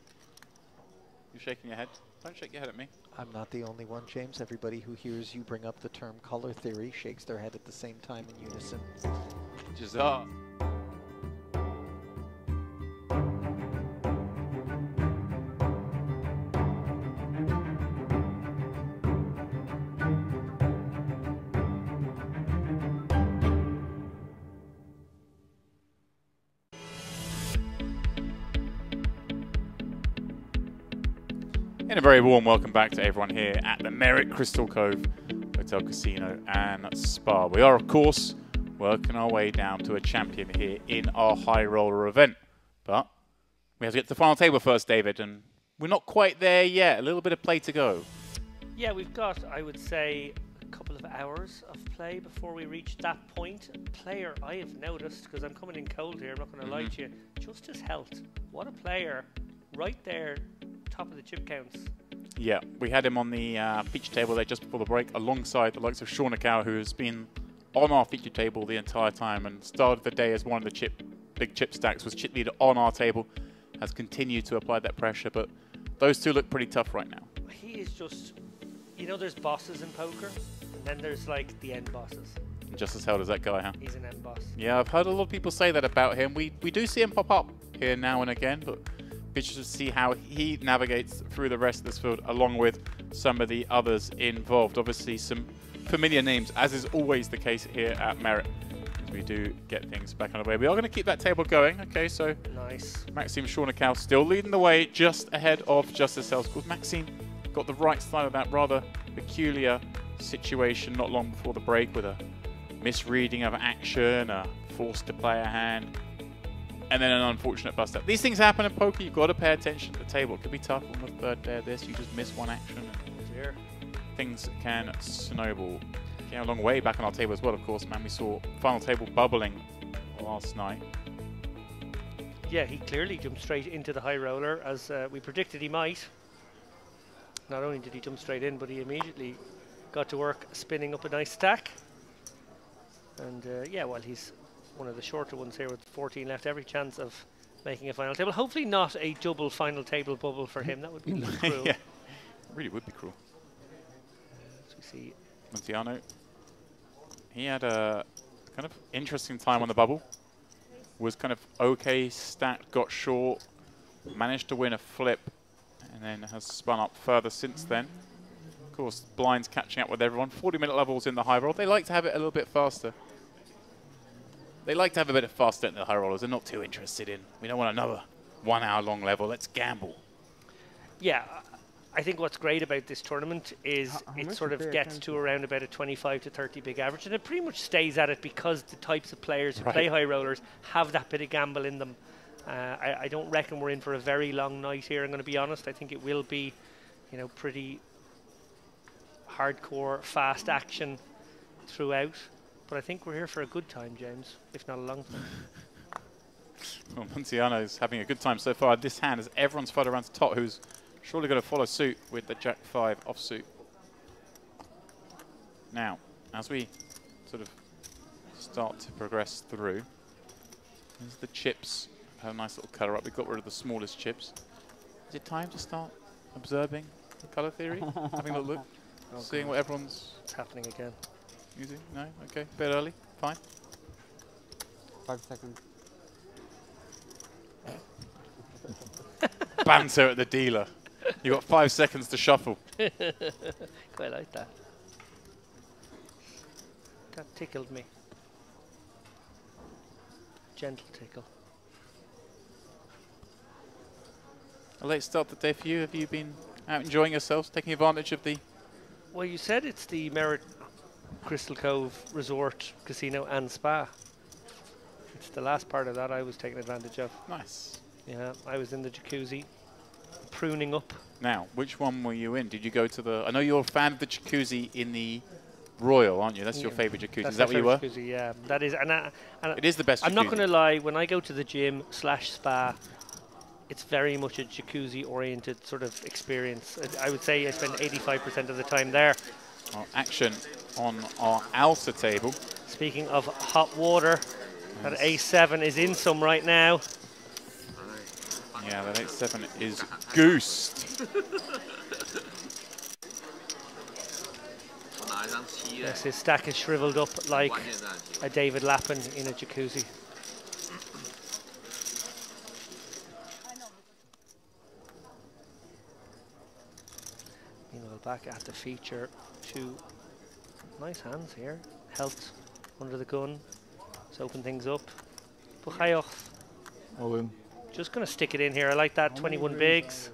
You're shaking your head. Don't shake your head at me. I'm not the only one, James. Everybody who hears you bring up the term color theory shakes their head at the same time in unison. Jazar. And a very warm welcome back to everyone here at the Merit Crystal Cove Hotel, Casino and Spa. We are, of course, working our way down to a champion here in our high roller event. But we have to get to the final table first, David, and we're not quite there yet. A little bit of play to go. Yeah, we've got, I would say, a couple of hours of play before we reach that point. Player I have noticed, because I'm coming in cold here, I'm not going to lie to you, Justice Helt. What a player. Right there, top of the chip counts. Yeah, we had him on the feature table there just before the break, alongside the likes of Shornakow, who has been on our feature table the entire time and started the day as one of the big chip stacks, was chip leader on our table, has continued to apply that pressure, but those two look pretty tough right now. He is just, you know, there's bosses in poker, and then there's like the end bosses. Just as hell as that guy, huh? He's an end boss. Yeah, I've heard a lot of people say that about him. We do see him pop up here now and again, but interested to see how he navigates through the rest of this field along with some of the others involved. Obviously some familiar names, as is always the case here at Merit, as we do get things back on the way. We are going to keep that table going. Okay, so nice. Maxime Shornakow still leading the way just ahead of Justice Helt. Of course, Maxime got the right side of that rather peculiar situation not long before the break with a misreading of action, a forced to play a hand, and then an unfortunate bust up. These things happen in poker. You've got to pay attention to the table. It could be tough on the third day of this. You just miss one action. And things can snowball. Came a long way back on our table as well, of course, man. We saw final table bubbling last night. Yeah, he clearly jumped straight into the high roller, as we predicted he might. Not only did he jump straight in, but he immediately got to work spinning up a nice stack. And yeah, well, he's one of the shorter ones here with 14 left. Every chance of making a final table. Hopefully not a double final table bubble for him. That would be a little cruel. Yeah, it really would be cruel. As we see Muntiano, he had a kind of interesting time on the bubble. was kind of okay, stacked, got short, managed to win a flip, and then has spun up further since then. Of course, blinds catching up with everyone. 40-minute levels in the high roll. They like to have it a little bit faster. They like to have a bit of faster in the high rollers. They're not too interested in, we don't want another 1 hour long level. Let's gamble. Yeah, I think what's great about this tournament is it sort of gets to around about a 25 to 30 big average, and it pretty much stays at it because the types of players who play high rollers have that bit of gamble in them. I don't reckon we're in for a very long night here, I'm going to be honest. I think it will be, you know, pretty hardcore, fast action throughout. But I think we're here for a good time, James, if not a long time. Well, Montiano's having a good time so far. This hand, as everyone's fighting around to top, who's surely going to follow suit with the Jack 5 offsuit. Now, as we sort of start to progress through, there's the chips. Have a nice little colour up. We got rid of the smallest chips. Is it time to start observing the colour theory? Having a look, seeing what everyone's... It's happening again. Using? No? Okay, bit early. Fine. 5 seconds. Banter at the dealer. You got 5 seconds to shuffle. Quite like that. That tickled me. Gentle tickle. A late start to the day for you. Have you been out enjoying yourselves, taking advantage of the... Well, you said it's the Merit Crystal Cove Resort, Casino and Spa. It's the last part of that I was taking advantage of. Nice. Yeah, I was in the jacuzzi, pruning up. Now, which one were you in? Did you go to the... I know you're a fan of the jacuzzi in the Royal, aren't you? That's your favourite jacuzzi. Is that where you were? Jacuzzi, yeah, that is. And it is the best jacuzzi. I'm not going to lie, when I go to the gym / spa, it's very much a jacuzzi-oriented sort of experience. I would say I spend 85% of the time there. Well, action on our outer table. Speaking of hot water, that A7 is in some right now. Yeah, that A7 is goosed. Yes, his stack is shriveled up like a David Lappin in a jacuzzi. Meanwhile, back at the feature, 2 nice hands here. Health under the gun. Let's open things up. Bukhayoff. All in. Just going to stick it in here. I like that. 21 bigs.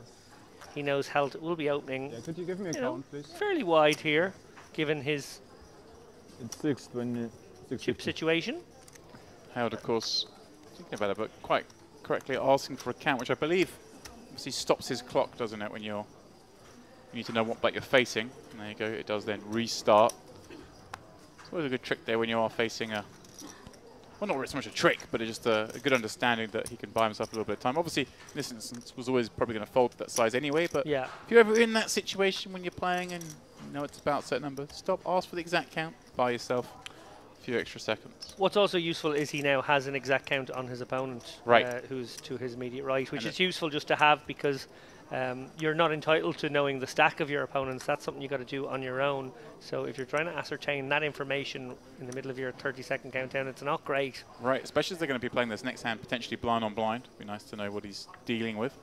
He knows Health will be opening. Yeah, could you give me a count, please? Fairly wide here, given his It's 620. chip situation. Held, of course, thinking about it, but quite correctly asking for a count, which I believe obviously stops his clock, doesn't it, when you need to know what bet you're facing. And there you go, it does then restart. It's always a good trick there when you are facing a... Well, not really so much a trick, but it's just a good understanding that he can buy himself a little bit of time. Obviously, in this instance, was always probably going to fold to that size anyway, but yeah. If you're ever in that situation when you're playing and you know it's about a certain number, stop, ask for the exact count, buy yourself a few extra seconds. What's also useful is he now has an exact count on his opponent, right, who's to his immediate right, which is useful just to have because you're not entitled to knowing the stack of your opponents. That's something you got to do on your own. So if you're trying to ascertain that information in the middle of your 30-second countdown, it's not great. Right, especially as they're going to be playing this next hand potentially blind on blind. It'd be nice to know what he's dealing with.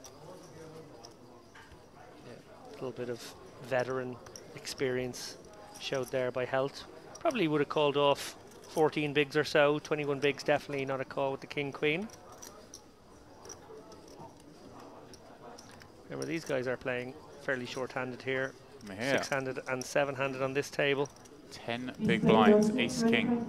Yeah, a little bit of veteran experience showed there by Health. Probably would have called off 14 bigs or so. 21 bigs definitely not a call with the king queen. Remember, these guys are playing fairly short-handed here. Yeah. 6-handed and 7-handed on this table. 10 big blinds, ace king.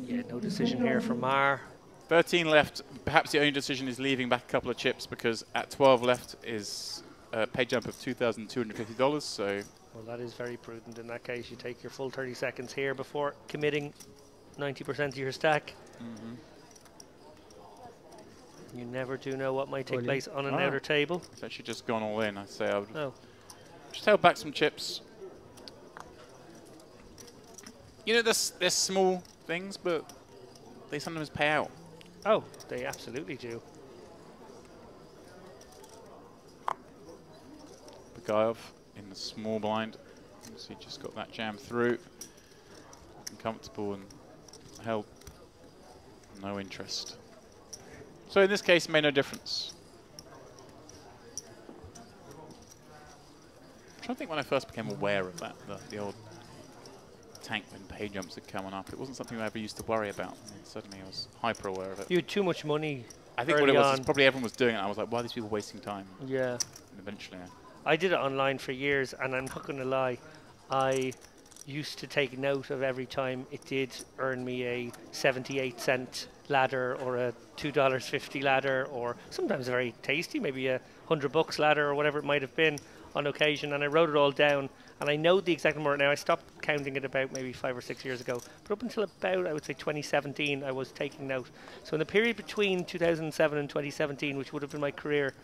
Yeah, no decision here for Mar. 13 left. Perhaps the only decision is leaving back a couple of chips because at 12 left is a pay jump of $2,250. So, well, that is very prudent. In that case, you take your full 30 seconds here before committing 90% of your stack. You never do know what might take place on an outer table. It's actually just gone all in. I'd say I would Oh. just held back some chips. You know, they're small things, but they sometimes pay out. Oh, they absolutely do. Bagayev in the small blind. So he just got that jam through. And comfortable and held No interest. So in this case, it made no difference. I'm trying to think when I first became aware of that, the old tank when pay jumps had come on up. It wasn't something I ever used to worry about. And then suddenly I was hyper aware of it. You had too much money. I think what it was on. is probably everyone was doing it. I was like, why are these people wasting time? Yeah. And eventually, I did it online for years, and I'm not going to lie, I used to take note of every time it did earn me a 78-cent ladder or a $2.50 ladder, or sometimes a very tasty, maybe a $100 ladder or whatever it might have been on occasion, and I wrote it all down, and I know the exact number now. I stopped counting it about maybe 5 or 6 years ago, but up until about, I would say, 2017, I was taking note. So in the period between 2007 and 2017, which would have been my career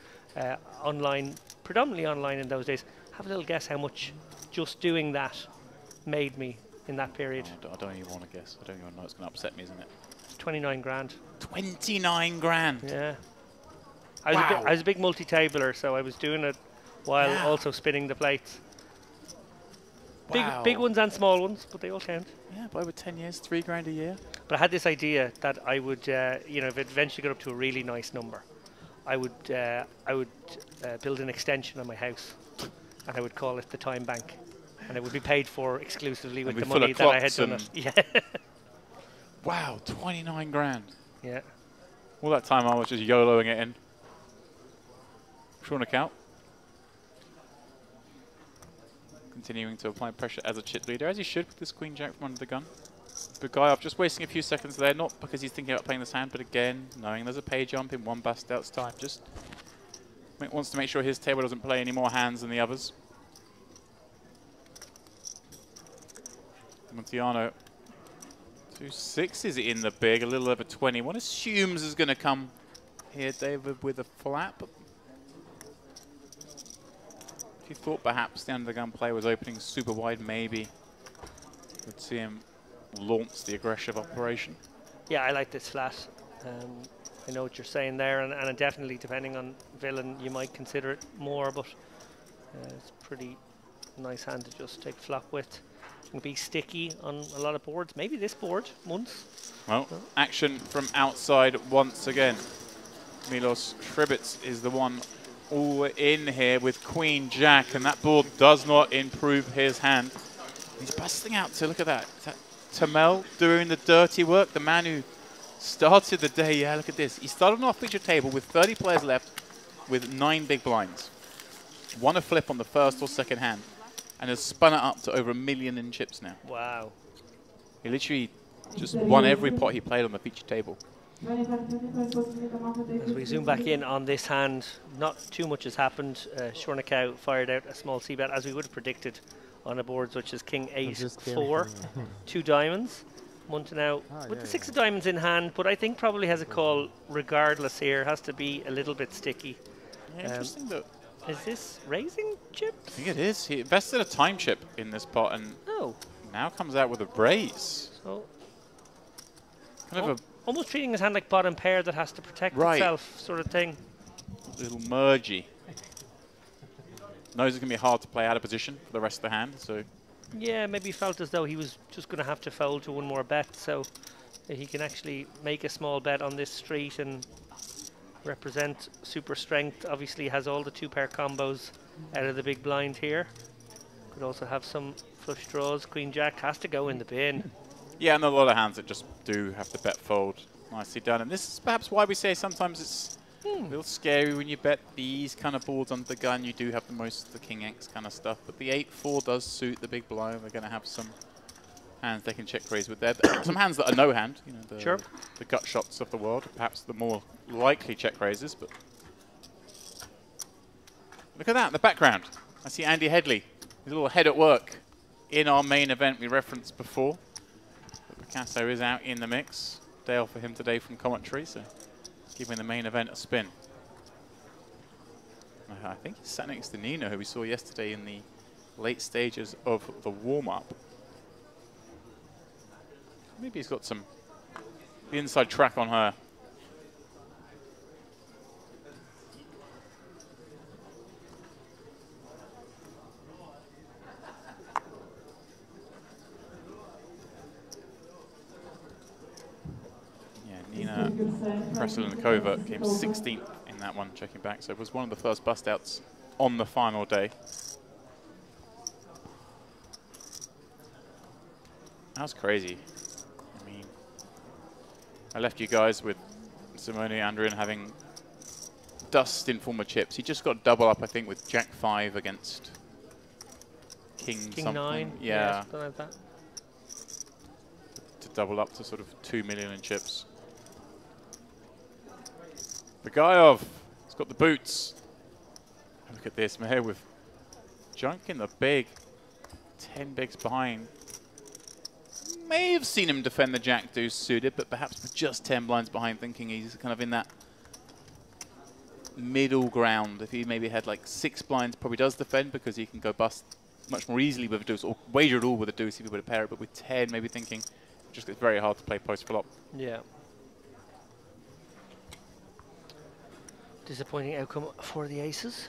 online, predominantly online in those days, have a little guess how much just doing that made me in that period. I don't even want to guess. I don't even know. It's going to upset me, isn't it? 29 grand. 29 grand. Yeah. I was a big multi-tabler, so I was doing it while also spinning the plates. Wow. Big ones and small ones, but they all count. Yeah, but over 10 years, 3 grand a year. But I had this idea that I would, if it eventually got up to a really nice number, I would build an extension on my house, and I would call it the Time Bank, and it would be paid for exclusively with the money that I had done it. Yeah. Wow, 29 grand. Yeah. All that time I was just YOLOing it in. Short account. Continuing to apply pressure as a chip leader, as he should with this Queen Jack from under the gun. Bugaev just wasting a few seconds there, not because he's thinking about playing this hand, but again, knowing there's a pay jump in one bust out's time. Just wants to make sure his table doesn't play any more hands than the others. Montiano, 2 6s in the big, a little over 20. One assumes is going to come here, David, with a flat, but if you thought perhaps the under the gun play was opening super wide, maybe you'd see him launch the aggressive operation. Yeah, I like this flat. I know what you're saying there, and definitely depending on villain, you might consider it more, but it's a pretty nice hand to just take flop with. Can be sticky on a lot of boards. Maybe this board once. Well, action from outside once again. Milos Shribitz is the one all in here with Queen Jack, and that board does not improve his hand. He's busting out to look at that. Is that Tamel doing the dirty work? The man who started the day. Yeah, look at this. He started on our feature table with 30 players left with 9 big blinds. Won a flip on the first or second hand, and has spun it up to over $1 million in chips now. Wow. He literally just won every pot he played on the feature table. As we zoom back in on this hand, not too much has happened. Shornikau fired out a small c-bet, as we would have predicted on a board such as King 8-4, 2 diamonds. Montanau with the 6 of diamonds in hand, but I think probably has a call regardless here. Has to be a little bit sticky. Yeah, interesting though. Is this raising chips? I think it is. He invested a time chip in this pot and now comes out with a raise. So kind of a almost treating his hand like bottom pair that has to protect itself, sort of thing. Little mergy. Knows it's going to be hard to play out of position for the rest of the hand, so. Yeah, maybe felt as though he was just going to have to fold to one more bet, so he can actually make a small bet on this street and represent super strength. Obviously has all the 2-pair combos out of the big blind here. Could also have some flush draws. Queen Jack has to go in the bin. Yeah, and a lot of hands that just do have to bet fold. Nicely done. And this is perhaps why we say sometimes it's a little scary when you bet these kind of boards under the gun. You do have the most of the King X kind of stuff, but the 8-4 does suit the big blind. They're going to have some hands they can check raise with there. Some hands that are no hand, you know, the gut shots of the world, perhaps the more likely check raises. But look at that in the background. I see Andy Headley, his little head at work in our main event we referenced before. But Picasso is out in the mix. Day off for him today from commentary, so giving the main event a spin. I think he's sat next to Nina, who we saw yesterday in the late stages of the warm-up. Maybe he's got some the inside track on her. Yeah, Nina Krestlenkova came 16th in that one, checking back. So it was one of the first bust outs on the final day. That was crazy. I mean, I left you guys with Simone Andrian having dust in former chips. He just got double up, I think, with Jack 5 against King something. 9. Yeah. Something like that. To double up to sort of 2 million in chips. Bagayev has got the boots. Look at this, Maher with junk in the big. 10 bigs behind. May have seen him defend the Jack Deuce suited, but perhaps with just 10 blinds behind, thinking he's kind of in that middle ground. If he maybe had like 6 blinds, probably does defend because he can go bust much more easily with a deuce, or wager at all with a deuce if he would pair it. But with 10, maybe thinking it just gets very hard to play post flop. Yeah. Disappointing outcome for the aces.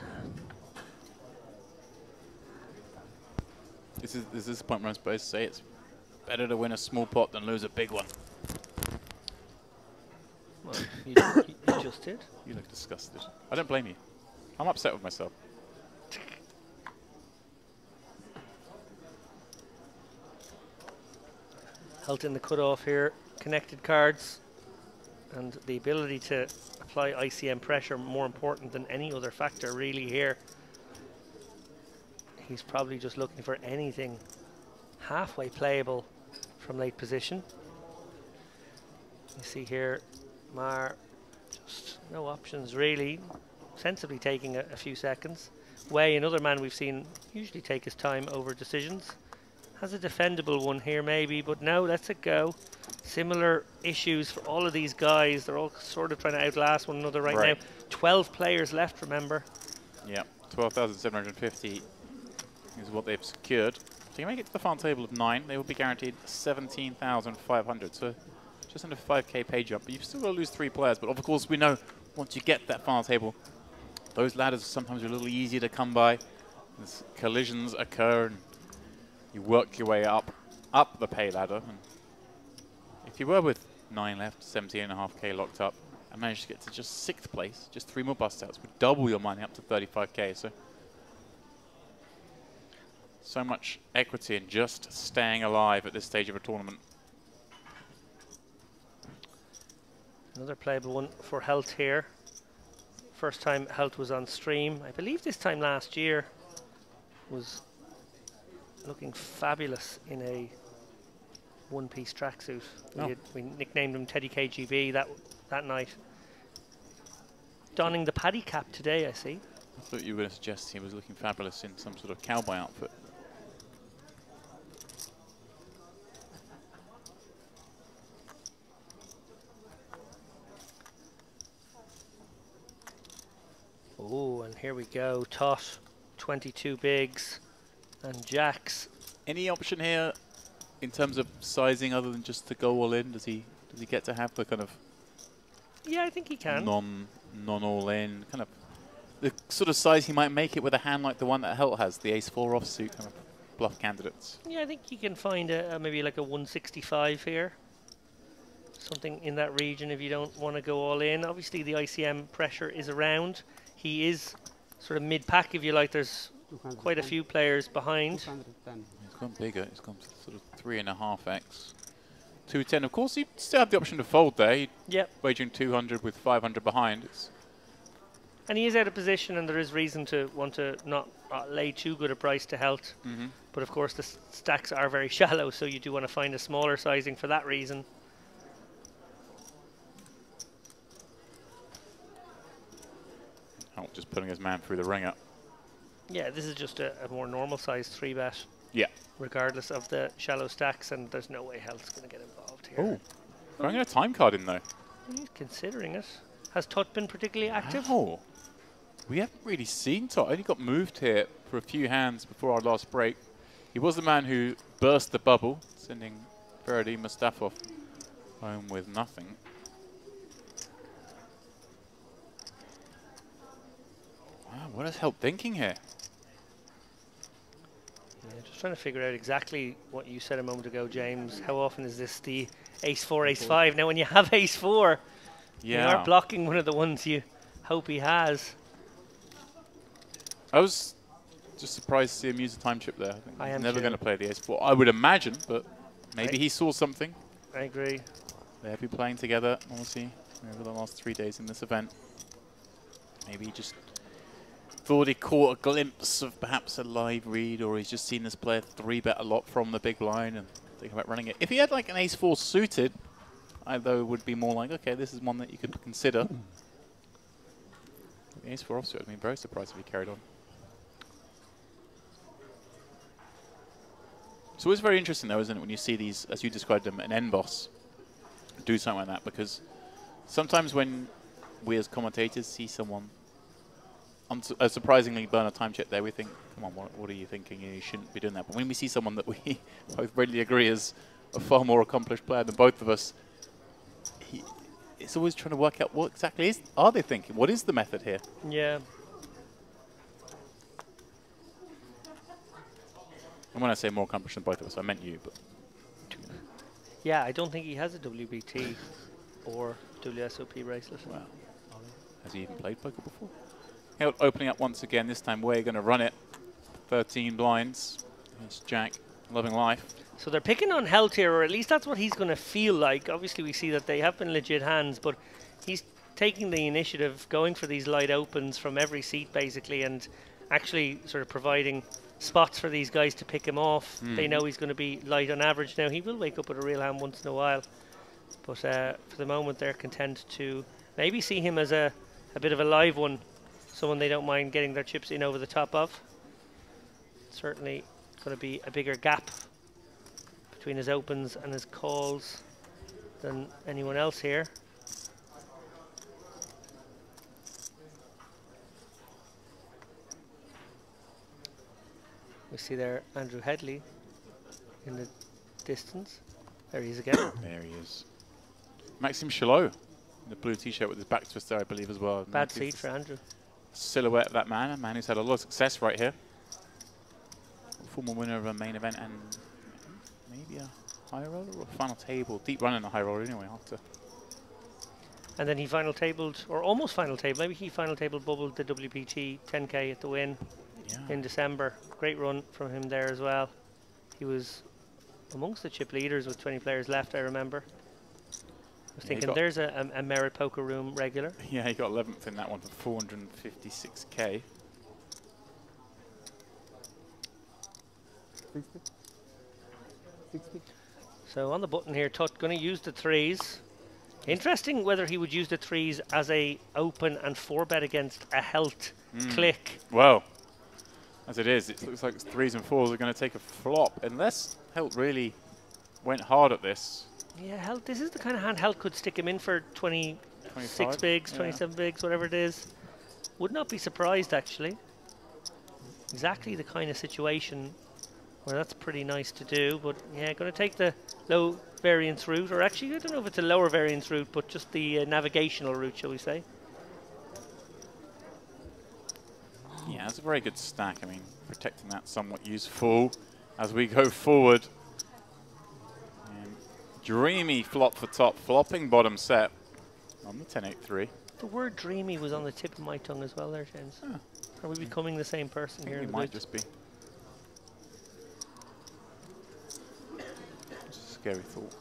This is the point where I'm supposed to say it's better to win a small pot than lose a big one. Well, you just did. You look disgusted. I don't blame you. I'm upset with myself. Held in the cutoff here. Connected cards. And the ability to apply ICM pressure more important than any other factor really here. He's probably just looking for anything halfway playable from late position. You see here, Mar, just no options really. Sensibly taking a few seconds. Wei, another man we've seen usually take his time over decisions. Has a defendable one here maybe, but no, lets it go. Similar issues for all of these guys. They're all sort of trying to outlast one another right now. 12 players left, remember. Yeah, 12,750 is what they've secured. So you make it to the final table of 9, they will be guaranteed 17,500. So just under 5k pay jump. But you've still got to lose 3 players. But of course, we know once you get that final table, those ladders sometimes are a little easier to come by. As collisions occur, and you work your way up the pay ladder. And if you were with 9 left, 17.5k locked up, and managed to get to just 6th place, just 3 more bust outs, would double your money up to 35k. So much equity in just staying alive at this stage of a tournament. Another playable one for Helt here. First time Helt was on stream. I believe this time last year was looking fabulous in a one-piece tracksuit. We nicknamed him Teddy KGB that night. Donning the paddy cap today, I see. I thought you were going to suggest he was looking fabulous in some sort of cowboy outfit. Oh, and here we go. Tot, 22 bigs, and jacks. Any option here in terms of sizing other than just to go all in? Does he get to have the kind of Yeah, I think he can. non all in kind of the sort of size he might make it with a hand like the one that Helt has, the ace-4 offsuit kind of bluff candidates? Yeah, I think you can find maybe like a 165 here. Something in that region if you don't want to go all in. Obviously, the ICM pressure is around. He is sort of mid-pack, if you like. There's quite a few players behind. He's gone bigger. He's gone to sort of 3.5x. 210. Of course, you still have the option to fold there. Yep. Wagering 200 with 500 behind. And he is out of position, and there is reason to want to not lay too good a price to Helt. But of course, the stacks are very shallow, so you do want to find a smaller sizing for that reason. Oh, just putting his man through the ringer. Yeah, this is just a more normal size 3-bet. Yeah. Regardless of the shallow stacks, and there's no way Helt's going to get involved here. Oh, throwing a time card in though. He's considering it. Has Tot been particularly active? Oh, we haven't really seen Tot. Only got moved here for a few hands before our last break. He was the man who burst the bubble, sending Ferdi Mustafov home with nothing. Wow, what is Helt thinking here? Yeah, just trying to figure out exactly what you said a moment ago, James. How often is this the ace-4, ace-5? Now, when you have ace-4, You are blocking one of the ones you hope he has. I was just surprised to see him use a time chip there. I think I he's am never too. going to play the ace-4. I would imagine, but maybe he saw something. I agree. They've been playing together, obviously, over the last 3 days in this event. Maybe he just thought he caught a glimpse of perhaps a live read, or he's just seen this player 3-bet a lot from the big line and thinking about running it. If he had like an ace-4 suited, I though would be more like, okay, this is one that you could consider. The ace-4 offsuit, I'd be very surprised if he carried on. It's always very interesting though, isn't it, when you see these, as you described them, an N-boss do something like that, because sometimes when we as commentators see someone surprisingly burn a time chip there, we think, come on, what are you thinking? You shouldn't be doing that. But when we see someone that we both readily agree is a far more accomplished player than both of us, it's always trying to work out what exactly are they thinking? What is the method here? Yeah. And when I say more accomplished than both of us, I meant you. But Yeah, I don't think he has a WBT or WSOP bracelet. wow. Has he even played poker before? Hilt opening up once again. This time we're going to run it. 13 blinds. It's Jack, loving life. So they're picking on Helt here, or at least that's what he's going to feel like. Obviously, we see that they have been legit hands, but he's taking the initiative, going for these light opens from every seat, basically, and actually sort of providing spots for these guys to pick him off. They know he's going to be light on average now. He will wake up with a real hand once in a while, but for the moment, they're content to maybe see him as a bit of a live one, someone they don't mind getting their chips in over the top of. Certainly going to be a bigger gap between his opens and his calls than anyone else here. We see there Andrew Headley in the distance. There he is again. There he is. Maxime Chalot in the blue t-shirt with his back twister, I believe, as well. Bad seat for Andrew. Silhouette of that man, a man who's had a lot of success right here. Former winner of a main event and maybe a high roller or final table. Deep run in the high roller anyway after. And then he final tabled, or almost final tabled, maybe he final tabled bubbled the WPT 10K at the Win in December. Great run from him there as well. He was amongst the chip leaders with 20 players left, I remember. I was thinking there's a Merit Poker Room regular. Yeah, he got 11th in that one for 456K. 60. So on the button here, Tut going to use the threes. Interesting whether he would use the threes as a open and 4-bet against a Helt click. Well, as it is, it looks like 3s and 4s are going to take a flop unless Helt really went hard at this. Yeah, Helt, this is the kind of hand Helt could stick him in for 26 25? bigs, Yeah. 27 bigs, whatever it is. Would not be surprised, actually. Exactly the kind of situation where that's pretty nice to do. But yeah, going to take the low variance route, or actually, I don't know if it's a lower variance route, but just the navigational route, shall we say. Yeah, it's a very good stack. I mean, protecting that somewhat useful as we go forward. And dreamy flop for top, flopping bottom set on the 10-8-3. The word dreamy was on the tip of my tongue as well there, James. Huh. Are we becoming the same person here? It in the might booth? just be. It's a scary thought.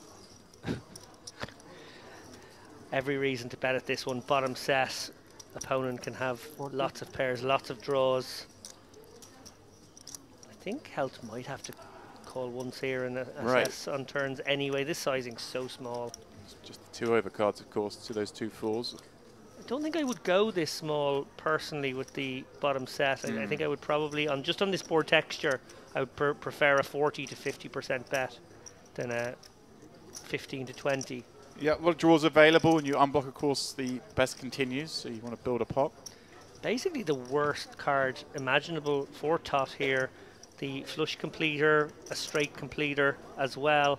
Every reason to bet at this one. Bottom set. Opponent can have lots of pairs, lots of draws. I think Helt might have to call once here and assess on turns anyway. This sizing's so small. It's just the 2 overcards, of course, to those 2 fours. I don't think I would go this small personally with the bottom set. I think I would probably, just on this board texture, I would prefer a 40 to 50% bet than a 15 to 20. Yeah, a lot of draws available, and you unblock, of course, the best continues, so you want to build a pot. Basically the worst card imaginable for Tot here. The flush completer, a straight completer as well.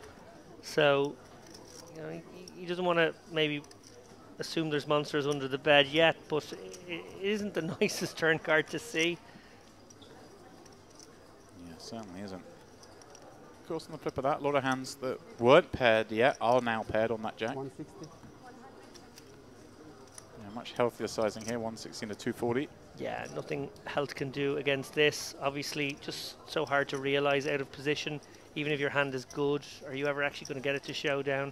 So, you know, he doesn't want to maybe assume there's monsters under the bed yet, but it isn't the nicest turn card to see. Yeah, certainly isn't. Of course, on the flip of that, a lot of hands that weren't paired yet are now paired on that jack. 160. much healthier sizing here, 116 to 240. Yeah, nothing health can do against this. Obviously, just so hard to realize out of position. Even if your hand is good, are you ever actually going to get it to showdown?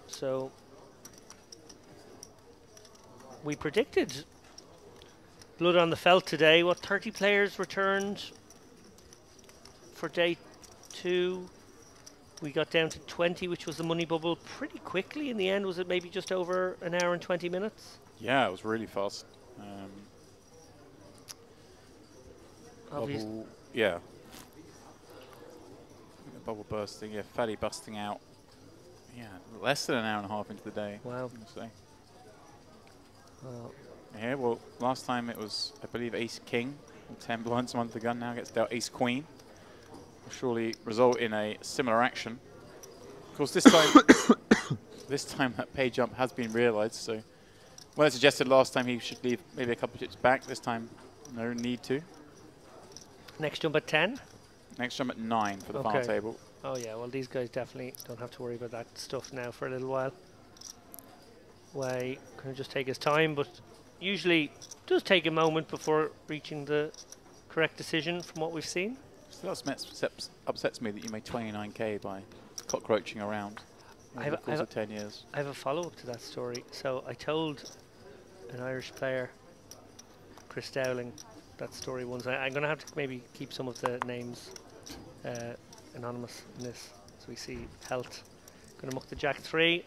So we predicted blood on the felt today. What, 30 players returned for day 2? We got down to 20, which was the money bubble, pretty quickly in the end. Was it maybe just over an hour and 20 minutes? Yeah, it was really fast. Bubble, yeah. The bubble bursting, yeah, Faddy busting out. Yeah, less than an hour and a half into the day. Wow. Honestly. Yeah, well, last time it was, I believe, Ace King, 10 blinds, one to the gun. Now gets dealt Ace Queen. Will surely result in a similar action. Of course, this time, this time that pay jump has been realised. So, when I suggested last time he should leave maybe a couple of chips back, this time no need to. Next jump at 10? Next jump at 9 for the final table. Oh yeah, well these guys definitely don't have to worry about that stuff now for a little while. Way going to just take his time, but usually does take a moment before reaching the correct decision from what we've seen. Still upsets me that you made 29k by cockroaching around over the course of 10 years. I have a follow-up to that story. So I told an Irish player, Chris Dowling, that story once. I'm going to have to maybe keep some of the names anonymous in this, so we see health. Going to muck the Jack 3,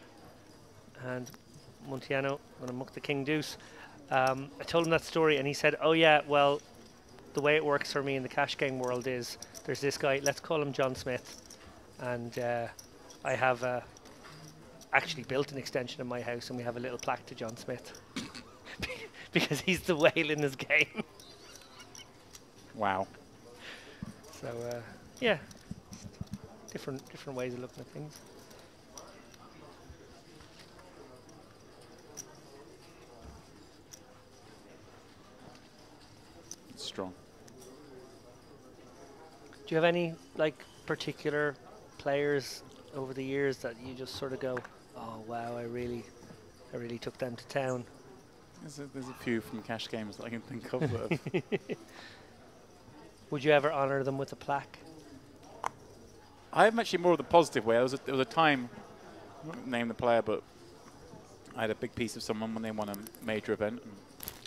and Montiano going to muck the King Deuce. I told him that story, and he said, "Oh yeah, well, the way it works for me in the cash game world is there's this guy. Let's call him John Smith, and I have actually built an extension in my house, and we have a little plaque to John Smith because he's the whale in his game." Wow. So yeah. Different ways of looking at things. Strong. Do you have any like particular players over the years that you just sort of go, oh wow, I really took them to town? There's a few from cash games that I can think of. That Would you ever honour them with a plaque? I'm actually more of the positive way. There was a time, I won't name the player, but I had a big piece of someone when they won a major event.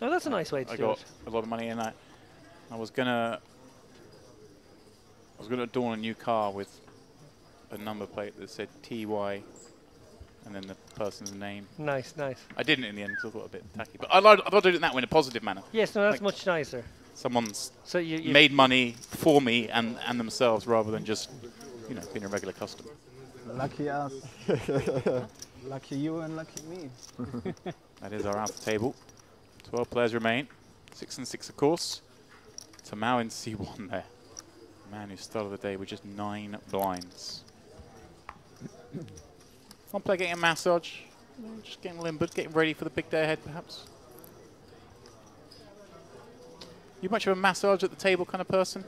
Oh, that's a nice way to do it. I got a lot of money in that. I was gonna adorn a new car with a number plate that said TY and then the person's name. Nice, nice. I didn't in the end because I thought it a bit tacky. But I thought I did it that way in a positive manner. Yes, no, that's like much nicer. Someone's so you made money for me and themselves rather than just, you know, being a regular customer. Lucky us. Lucky you and lucky me. That is our outer table. 12 players remain. 6 and 6, of course. Tamao in C1 there. Man who started the day with just 9 blinds. One player getting a massage. Just getting limbered, getting ready for the big day ahead, perhaps. You much of a massage at the table kind of person?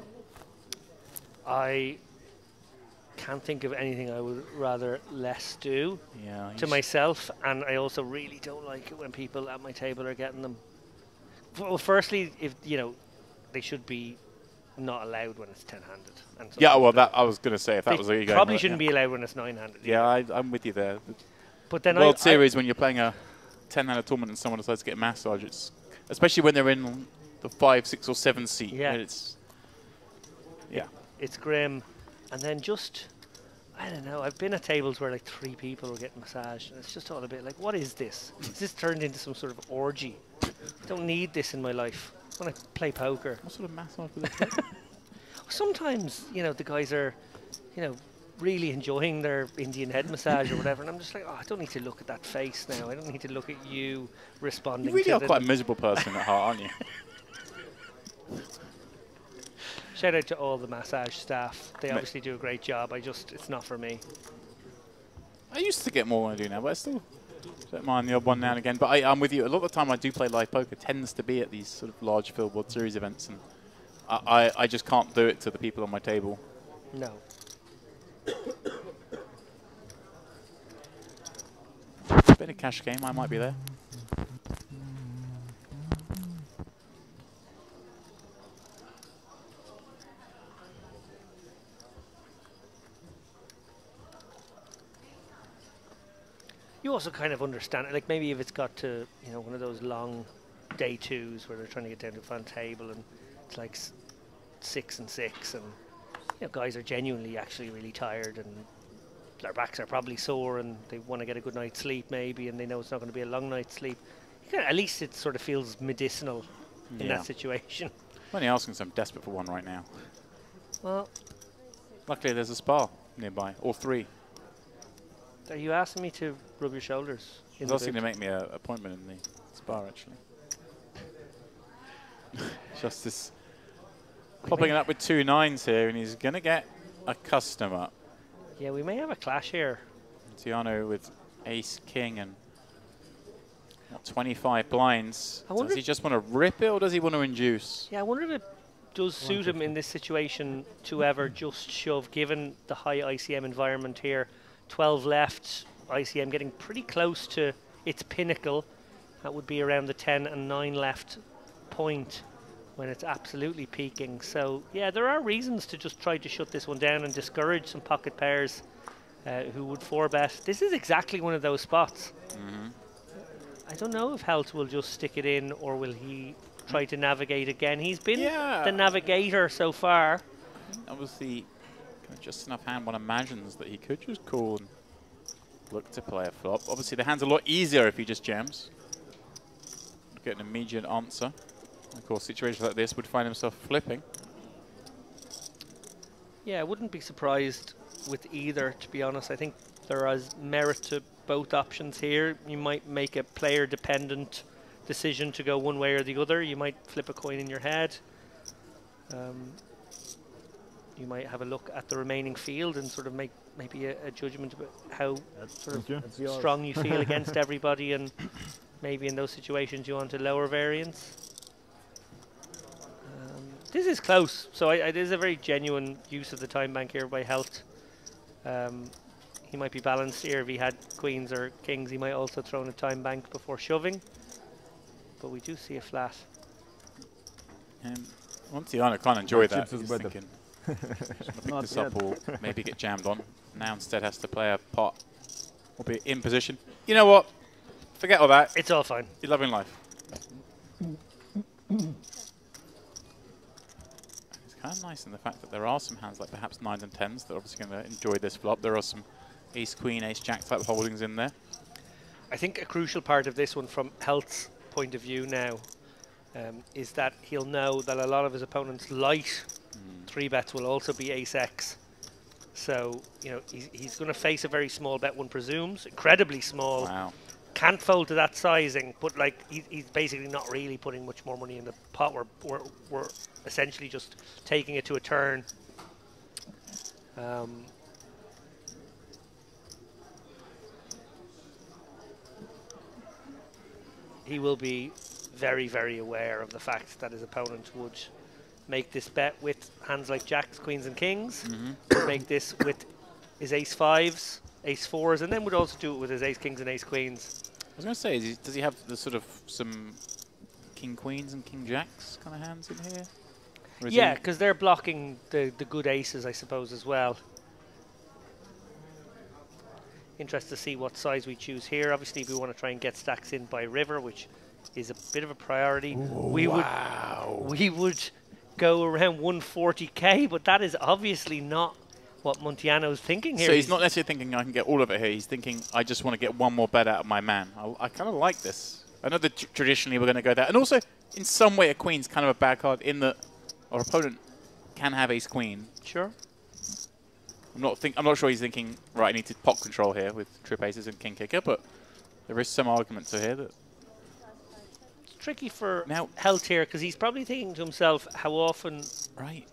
I can't think of anything I would rather less do to Yeah, myself, and I also really don't like it when people at my table are getting them. Well, firstly, if you know, they should be not allowed when it's 10-handed. Yeah, well, that I was going to say if that was where you probably shouldn't be allowed when it's 9-handed. Yeah, I'm with you there. But then World Series, when you're playing a 10-handed tournament and someone decides to get a massage, it's especially when they're in the 5, 6, or 7 seat. Yeah, it's grim. And then just, I don't know, I've been at tables where like 3 people were getting massaged, and it's just all a bit like, what is this? Is this turned into some sort of orgy? I don't need this in my life. I want to play poker. What sort of massage would they take? Sometimes, you know, the guys are, you know, really enjoying their Indian head massage or whatever, and I'm just like, oh, I don't need to look at that face now. I don't need to look at you responding. You really are quite a miserable person at heart, aren't you? Shout out to all the massage staff. They obviously do a great job. It's not for me. I used to get more than I do now, but I still don't mind the odd one now and again. But I'm with you. A lot of the time I do play live poker tends to be at these sort of large field World Series events, and I just can't do it to the people on my table. No. Bit of cash game, I might be there. You also kind of understand it, like maybe if it's got to, you know, one of those long day twos where they're trying to get down to the front table and it's like 6 and 6 and, you know, guys are genuinely actually really tired and their backs are probably sore and they want to get a good night's sleep maybe and they know it's not going to be a long night's sleep. At least it sort of feels medicinal in that situation. I'm only asking because I'm desperate for one right now. Well, luckily there's a spa nearby, or 3. Are you asking me to rub your shoulders? I was asking to make me an appointment in the spa, actually. Just this popping it up with 2 9s here, and he's going to get a customer. Yeah, we may have a clash here. Tiano with ace king and 25 blinds. Does he just want to rip it, or does he want to induce? Yeah, I wonder if it does suit him in this situation to ever just shove, given the high ICM environment here. 12 left, ICM getting pretty close to its pinnacle. That would be around the 10 and 9 left point when it's absolutely peaking. So yeah, there are reasons to just try to shut this one down and discourage some pocket pairs who would 4-bet. This is exactly one of those spots. I don't know if Helt will just stick it in or will he try to navigate again. He's been the navigator so far. That was the just enough hand one imagines that he could just call and look to play a flop. Obviously the hand's a lot easier if he just jams. Get an immediate answer. Of course, situations like this would find himself flipping. Yeah, I wouldn't be surprised with either, to be honest. I think there is merit to both options here. You might make a player-dependent decision to go one way or the other. You might flip a coin in your head. You might have a look at the remaining field and sort of make maybe a judgment about how strong you feel against everybody, and maybe in those situations you want a lower variance. This is close, so it is a very genuine use of the time bank here by Helt. He might be balanced here. If he had queens or kings, he might also throw in a time bank before shoving. But we do see a flat. Once Tiano can't enjoy that, he's thinking, pick this up or maybe get jammed on. Now instead has to play a pot or be in position. You know what? Forget all that. It's all fine. You're loving life. It's kind of nice in the fact that there are some hands like perhaps 9s and 10s that are obviously going to enjoy this flop. There are some ace queen, ace jack type holdings in there. I think a crucial part of this one from Helt's point of view now is that he'll know that a lot of his opponents' light 3-bets will also be ace-x. So, you know, he's going to face a very small bet, one presumes, incredibly small. Wow. Can't fold to that sizing, but like he's basically not really putting much more money in the pot. We're essentially just taking it to a turn. He will be very, very aware of the fact that his opponent would make this bet with hands like jacks, queens and kings, make this with his ace-5s, ace-4s, and then would also do it with his ace-kings and ace-queens. I was going to say, does he have the sort of some king-queens and king-jacks kind of hands in here? Yeah, because they're blocking the good aces, I suppose, as well. Interested to see what size we choose here. Obviously, if we want to try and get stacks in by river, which is a bit of a priority, we would go around 140k, but that is obviously not what Montiano's thinking here. So he's not necessarily thinking I can get all of it here. He's thinking I just want to get one more bet out of my man. I kind of like this. I know that traditionally we're going to go there, and also in some way a queen's kind of a bad card in that our opponent can have ace queen. Sure. I'm not sure he's thinking, right, I need to pot control here with trip aces and king kicker, but there is some argument to here that it's tricky for Helt here, because he's probably thinking to himself, how often,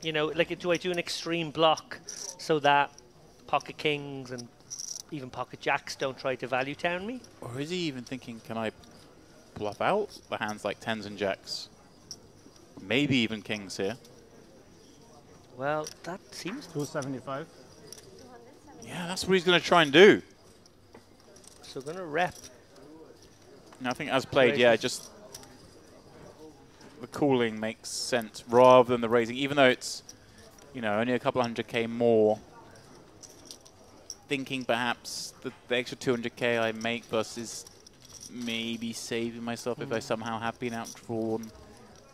you know, like, do I do an extreme block so that pocket kings and even pocket jacks don't try to value town me? Or is he even thinking, can I bluff out the hands like 10s and jacks? Maybe even kings here. Well, that seems 275. Yeah, that's what he's going to try and do. so. Going to rep. And I think as played, yeah, just the calling makes sense rather than the raising, even though it's, you know, only a couple of 100K more. Thinking perhaps the extra 200K I make versus maybe saving myself if I somehow have been outdrawn.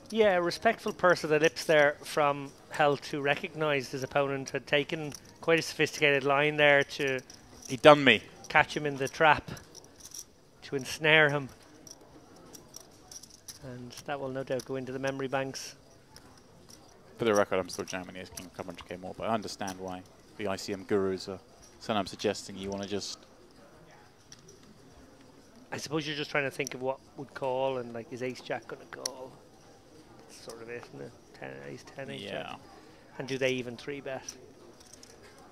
Yeah, a respectful purse of the lips there from Helt, who recognised his opponent had taken quite a sophisticated line there to He done me. catch him in the trap, to ensnare him. And that will no doubt go into the memory banks. For the record, I'm still jamming his king a couple 100K more, but I understand why the ICM gurus are sometimes suggesting you want to just... I suppose you're just trying to think of what would call, and like, is ace-jack going to call? That's sort of it, isn't it? Ace-10, ace-jack. Yeah. And do they even 3-bet?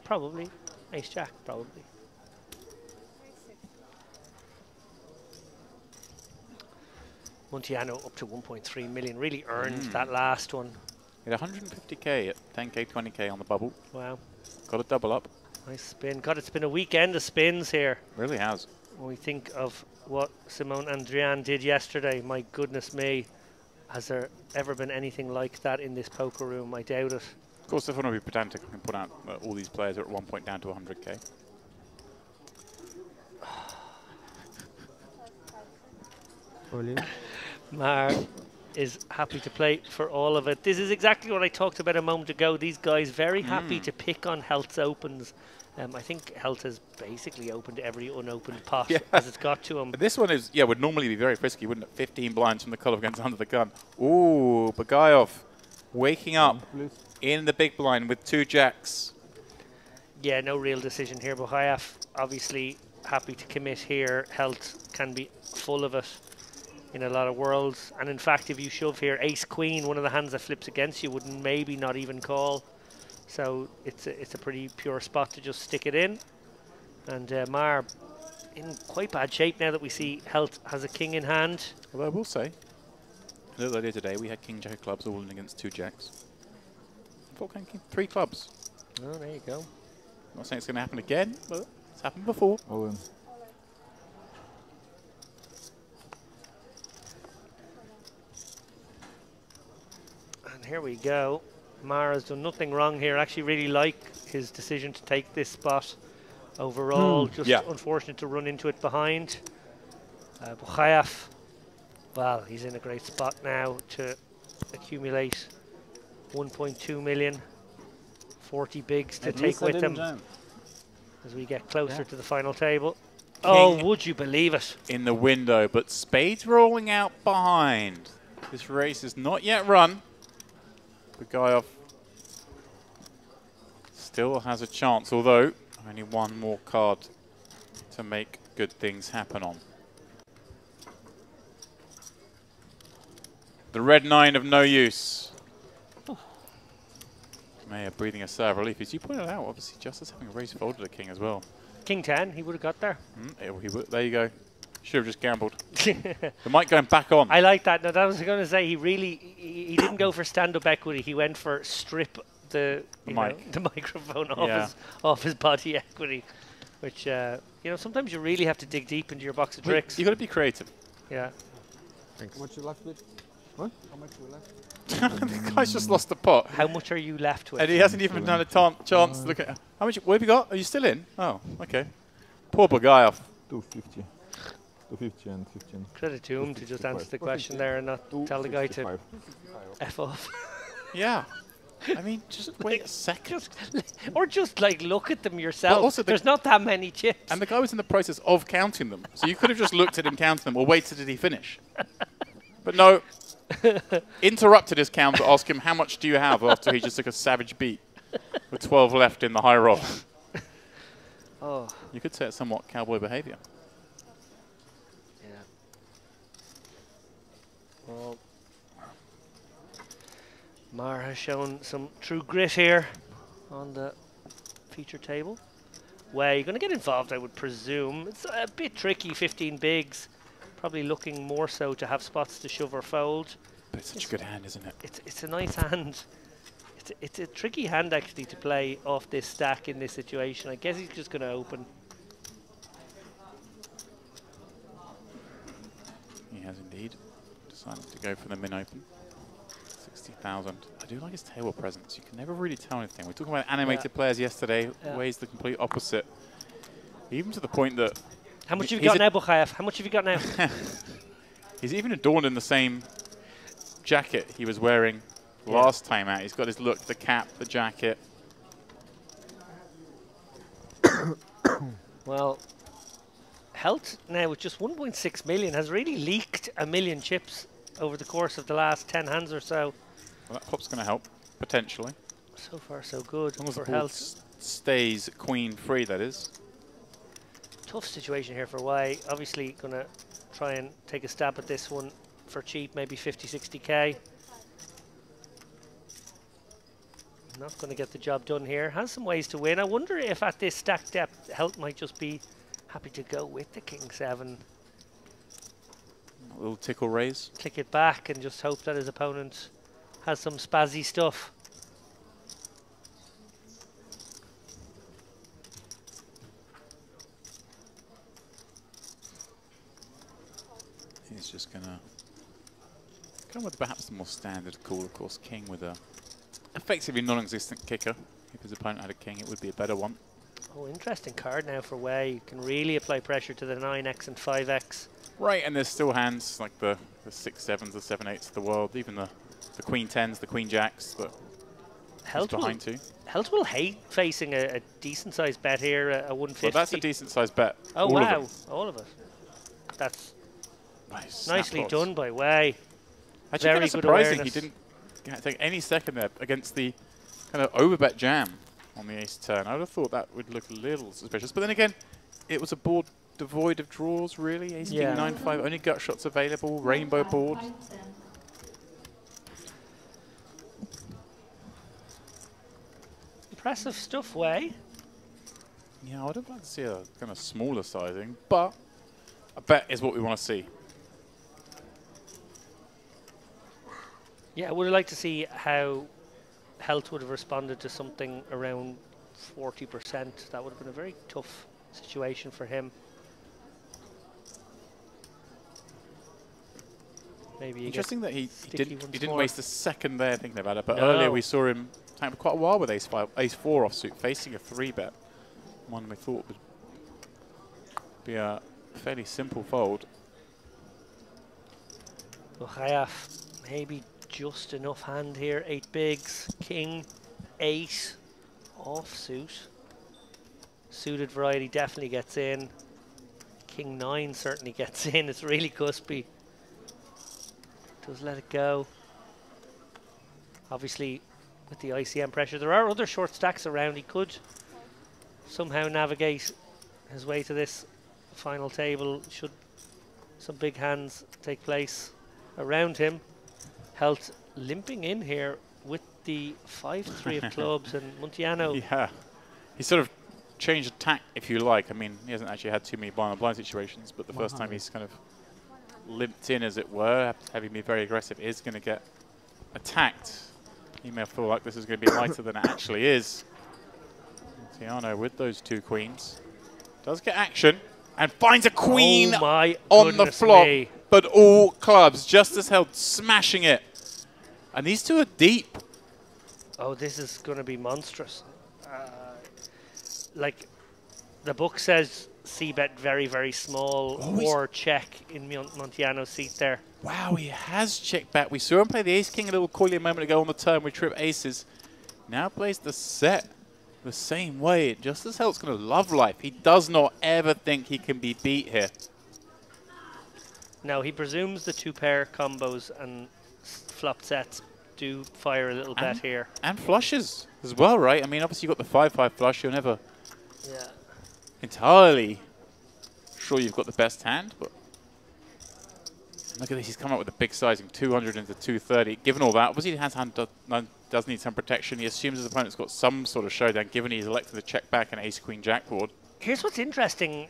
Probably. Ace-jack, probably. Montiano up to 1.3 million. Really earned that last one. Hit 150K at 10K, 20K on the bubble. Wow. Got a double up. Nice spin. God, it's been a weekend of spins here. Really has. When we think of what Simone Andrian did yesterday, my goodness me, has there ever been anything like that in this poker room? I doubt it. Of course, if I want to be pedantic, I can put out all these players are at one point down to 100K. Mar is happy to play for all of it. This is exactly what I talked about a moment ago. These guys very happy to pick on Helt's opens. I think Helt has basically opened every unopened pot as it's got to him. But this one is, yeah, would normally be very frisky, wouldn't it? 15 blinds from the colour against under the gun. Ooh, Bagayev waking up in the big blind with 2 jacks. Yeah, no real decision here. Bagayev obviously happy to commit here. Helt can be full of it in a lot of worlds. And in fact, if you shove here, ace-queen, one of the hands that flips against you, would maybe not even call. So it's a pretty pure spot to just stick it in. And Mar in quite bad shape now that we see Helt has a king in hand. Although I will say, a little earlier today, we had king jack clubs all in against 2 jacks. 3 clubs. Oh, there you go. Not saying it's going to happen again, but it's happened before. Owen. And here we go. Mar has done nothing wrong here. Actually really like his decision to take this spot overall. Just unfortunate to run into it behind. Bagayev, well, he's in a great spot now to accumulate 1.2 million. 40 bigs to take with him as we get closer to the final table. Oh, would you believe it? In the window, but spades rolling out behind. This race is not yet run. Bagayev still has a chance, although only one more card to make good things happen on. The red 9 of no use. Mayer breathing a sigh of relief. As you pointed out, obviously Justice having a raise folded a king as well. King 10, he would have got there. There you go. Should have just gambled. The mic going back on. I like that. Now, that was going to say, he didn't go for stand-up equity. He went for strip the microphone off his body equity, which, sometimes you really have to dig deep into your box of tricks. You've got to be creative. Yeah. Thanks. How much you left with? What? How much you left? The guy's just lost the pot. How much are you left with? And he hasn't even had a chance to look at how much. What have you got? Are you still in? Oh, okay. Poor Bagayev. 250. 250 and 15. Credit to him to just answer the question there and not tell the guy to F off. Yeah. I mean, just wait a second. Or just like look at them yourself. Well, also there's not that many chips. And the guy was in the process of counting them. So you could have just looked at him counting them or waited till he finish. But no. Interrupted his count to ask him how much do you have after he just took a savage beat with 12 left in the high roll. Oh. You could say it's somewhat cowboy behavior. Yeah. Well, Mar has shown some true grit here on the feature table. Where you're going to get involved, I would presume. It's a bit tricky, 15 bigs. Probably looking more so to have spots to shove or fold. But it's such a good hand, isn't it? It's a nice hand. it's a tricky hand actually to play off this stack in this situation. I guess he's just going to open. He has indeed decided to go for the min open. 60,000. I do like his table presence. You can never really tell anything. We were talking about animated players yesterday. Ways the complete opposite. Even to the point that... How much have you got now, Bukhayev? How much have you got now? He's even adorned in the same jacket he was wearing last time out. He's got his look, the cap, the jacket. Well, Helt now with just 1.6 million has really leaked 1 million chips over the course of the last 10 hands or so. Well, that pop's going to help, potentially. So far, so good As long as for the board Helt. stays queen free, that is. Tough situation here for Y. Obviously going to try and take a stab at this one for cheap, maybe 50, 60k. Not going to get the job done here. Has some ways to win. I wonder if at this stack depth, Helt might just be happy to go with the King 7. A little tickle raise. Click it back and just hope that his opponent has some spazzy stuff. He's just going to come with perhaps the more standard call, of course. King with a effectively non-existent kicker. If his opponent had a king, it would be a better one. Oh, interesting card now for Wei. You can really apply pressure to the 9x and 5x. Right, and there's still hands like the 6-7s, the 7-8s of the world, even the queen 10s, the queen jacks, but Helt behind two. Helt will hate facing a decent-sized bet here, a 150. Well, that's a decent-sized bet. Oh, all wow. Of it. All of it. That's nice. nicely done by Wei. Actually, kind of surprising he didn't take any second there against the kind of overbet jam on the ace turn. I would have thought that would look a little suspicious. But then again, it was a board devoid of draws, really. Ace king 9-5, only gut shots available, rainbow board. Impressive stuff, Wei. Yeah, I would have liked to see a kind of smaller sizing, but a bet is what we want to see. Yeah, I would have liked to see how Helt would have responded to something around 40%. That would have been a very tough situation for him. Maybe interesting that he didn't more. waste a second there thinking about it. But earlier we saw him take quite a while with ace 4 offsuit, facing a 3-bet. One we thought would be a fairly simple fold. Bukhayev, maybe just enough hand here. 8 bigs, king, 8 offsuit. Suited variety definitely gets in. King 9 certainly gets in. It's really cuspy. Does let it go. Obviously, with the ICM pressure, there are other short stacks around. He could somehow navigate his way to this final table should some big hands take place around him. Helt limping in here with the 5-3 of clubs, and Montiano. Yeah, he sort of changed tack, if you like. I mean, he hasn't actually had too many blind situations, but the first time he's kind of limped in, as it were, having been very aggressive, is going to get attacked. He may feel like this is going to be lighter than it actually is. Montiano with those 2 queens does get action and finds a queen on the flop, but all clubs. Just as Helt smashing it, and these two are deep. Oh, this is going to be monstrous. Like the book says, c-bet very, very small, or check in Montiano's seat there. Wow, he has checked back. We saw him play the ace-king a little coyly a moment ago on the turn with trip aces. Now plays the set the same way. Just as Helt's going to love life. He does not ever think he can be beat here. No, he presumes the 2-pair combos and flop sets do fire a little bet here. And flushes as well, right? I mean, obviously you've got the 5-5 flush. You're never entirely sure you've got the best hand, but look at this. He's come up with a big sizing, 200 into 230. Given all that, obviously his hand does need some protection. He assumes his opponent's got some sort of showdown, given he's elected to check back an ace-queen-jack board. Here's what's interesting.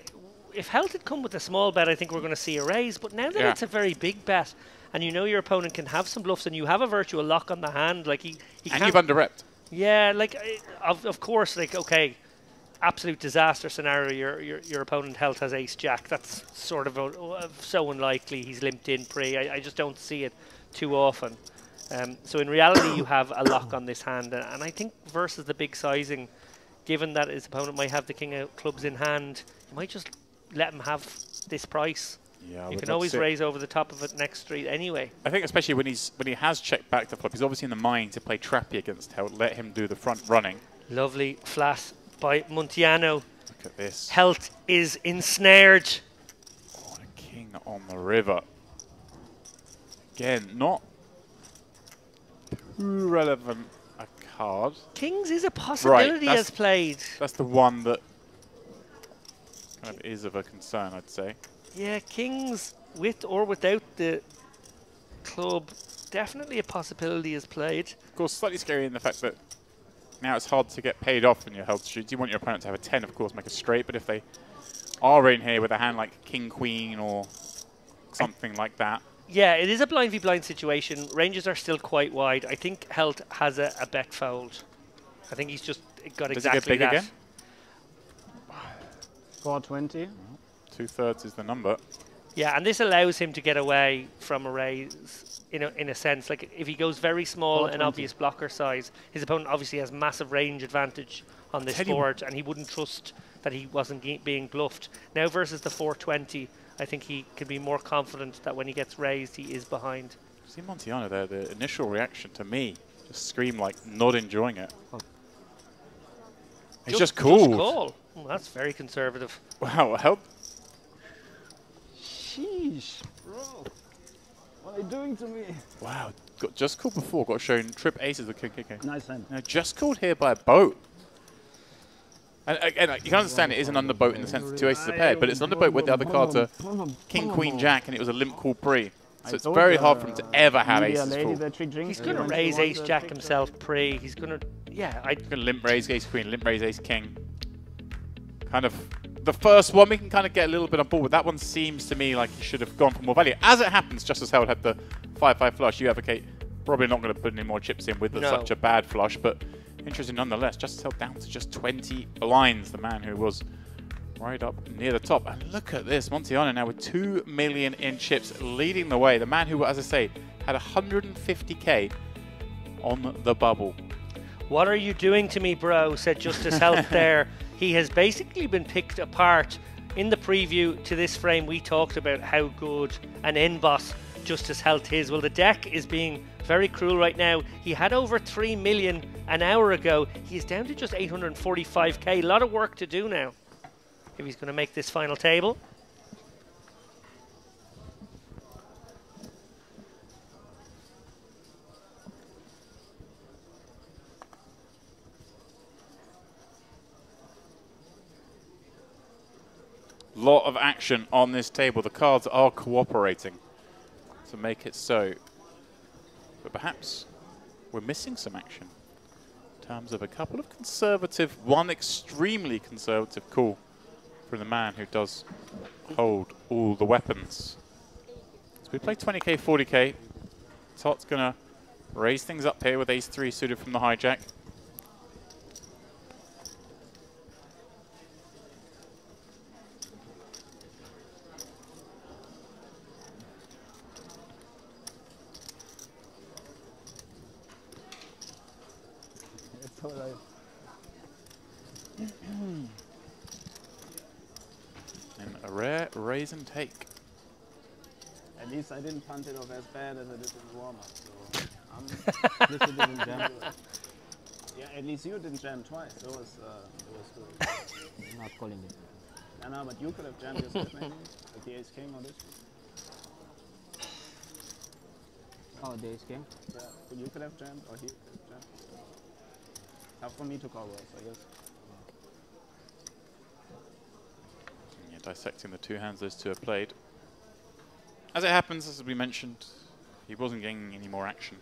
If Helt had come with a small bet, I think we're going to see a raise. But now that it's a very big bet, and you know your opponent can have some bluffs, and you have a virtual lock on the hand, like he and you've under-repped. Yeah, like of course, like okay, absolute disaster scenario. Your opponent health has ace jack. That's sort of so unlikely. He's limped in pre. I just don't see it too often. So in reality, you have a lock on this hand, and I think versus the big sizing, given that his opponent might have the king of clubs in hand, you might just let him have this price. Yeah, you can always raise over the top of it next street anyway. I think especially when he has checked back the flop, he's obviously in the mind to play trappy against Held. Let him do the front running. Lovely flat by Montiano. Look at this. Health is ensnared. Oh, a king on the river. Again, not too relevant a card. Kings is a possibility as played. That's the one that kind of is of a concern, I'd say. Yeah, kings with or without the club, definitely a possibility is played. Of course, slightly scary in the fact that now it's hard to get paid off in your held streets. You want your opponent to have a 10, of course, make a straight, but if they are in here with a hand like king, queen, or something like that. Yeah, it is a blind v blind situation. Ranges are still quite wide. I think Held has a bet fold. I think he's just got exactly that. Does it get big that. again? 420. 2/3 is the number. Yeah, and this allows him to get away from a raise in a sense. Like if he goes very small and obvious blocker size, his opponent obviously has massive range advantage on this board, and he wouldn't trust that he wasn't being bluffed. Now versus the 420, I think he can be more confident that when he gets raised, he is behind. See Montiano there, the initial reaction to me, just scream like not enjoying it. He's just cool. Just call. Oh, that's very conservative. Wow, help. Sheesh, bro. What are you doing to me? Wow, got just called before, got shown trip aces with king. Nice hand. Now just called here by a boat. And again, you can understand it is an underboat in the sense of 2 aces are paired, but it's an underboat with the other cards are king, queen, jack, and it was a limp call pre. So it's very hard for him to ever have aces full. He's going to raise ace jack himself pre. He's going to, yeah. He's going to limp raise ace queen, limp raise ace king. Kind of the first one we can kind of get a little bit on board with. That one seems to me like he should have gone for more value. As it happens, just as Held had the 5-5 flush, you advocate probably not going to put any more chips in with such a bad flush, but interesting nonetheless. Just Held down to just 20 blinds, the man who was right up near the top. And look at this, Montiano now with 2 million in chips, leading the way. The man who, as I say, had 150k on the bubble. What are you doing to me, bro? Said Justice Health there. He has basically been picked apart. In the preview to this frame, we talked about how good an N-boss Justice Health is. Well, the deck is being very cruel right now. He had over 3 million an hour ago. He is down to just 845k. A lot of work to do now if he's going to make this final table. Lot of action on this table. The cards are cooperating to make it so. But perhaps we're missing some action in terms of a couple of conservative, one extremely conservative call from the man who does hold all the weapons. So we play 20k, 40k. Tot's going to raise things up here with ace-3 suited from the hijack. All right. And a rare raise and take. At least I didn't punt it off as bad as I did in the warm-up. So I'm at least you didn't jam. Yeah, at least you didn't jam twice. It was good. I'm not calling it. I know, but you could have jammed yourself maybe with the ace king or this. Oh, the ace king? Yeah, but you could have jammed or he could have jammed. Tough for me to call worse, I guess. Yeah, dissecting the two hands those two have played. As it happens, as we mentioned, he wasn't getting any more action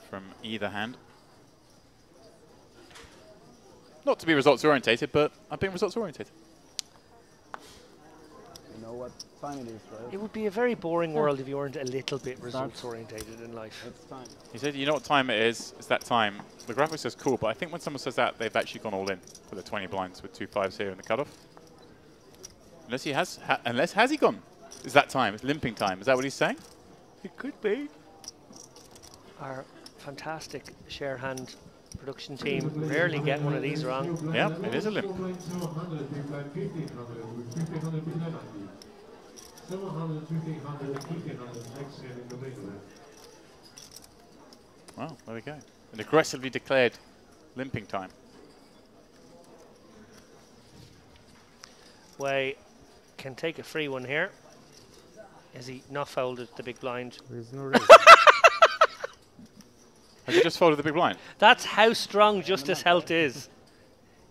from either hand. Not to be results orientated, but I'm being results orientated. You know what time it is, right? It would be a very boring world if you weren't a little bit results orientated in life. It's time. He said, you know what time it is? It's that time. The graphic says cool, but I think when someone says that, they've actually gone all in for the 20 blinds with 2 5s here in the cutoff. Unless he has, has he gone? It's that time. It's limping time. Is that what he's saying? It could be. Our fantastic share hand production team rarely get one of these wrong. Yeah, it is a limp. Well, there we go. An aggressively declared limping time. Wei can take a free one here. Is he not folded the big blind? There's no raise. Has he just folded the big blind? That's how strong Justice Health is.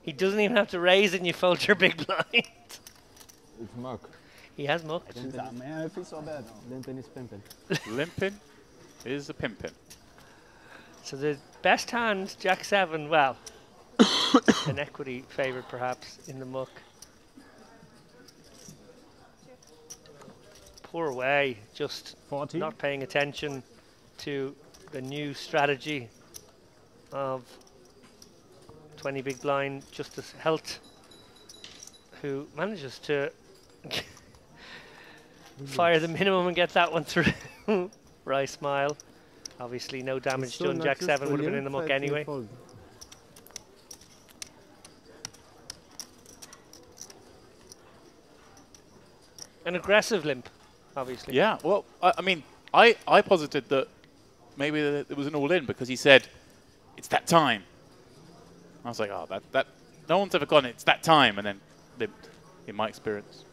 He doesn't even have to raise and you fold your big blind. It's muck. He has mucked. Man, I feel so bad. Limping is pimping. Limping is a pimpin. So the best hand, Jack 7, well, an equity favourite perhaps in the muck. Poor Wei, just 40. not paying attention to the new strategy of 20 big blind Justice Health, who manages to fire the minimum and get that one through. Right, smile. Obviously no damage done. Jack 7 would have been in the muck anyway. An aggressive limp, obviously. Yeah, well, I mean, I posited that maybe it was an all-in because he said, it's that time. I was like, oh, that no one's ever gone, it's that time, and then limped, in my experience.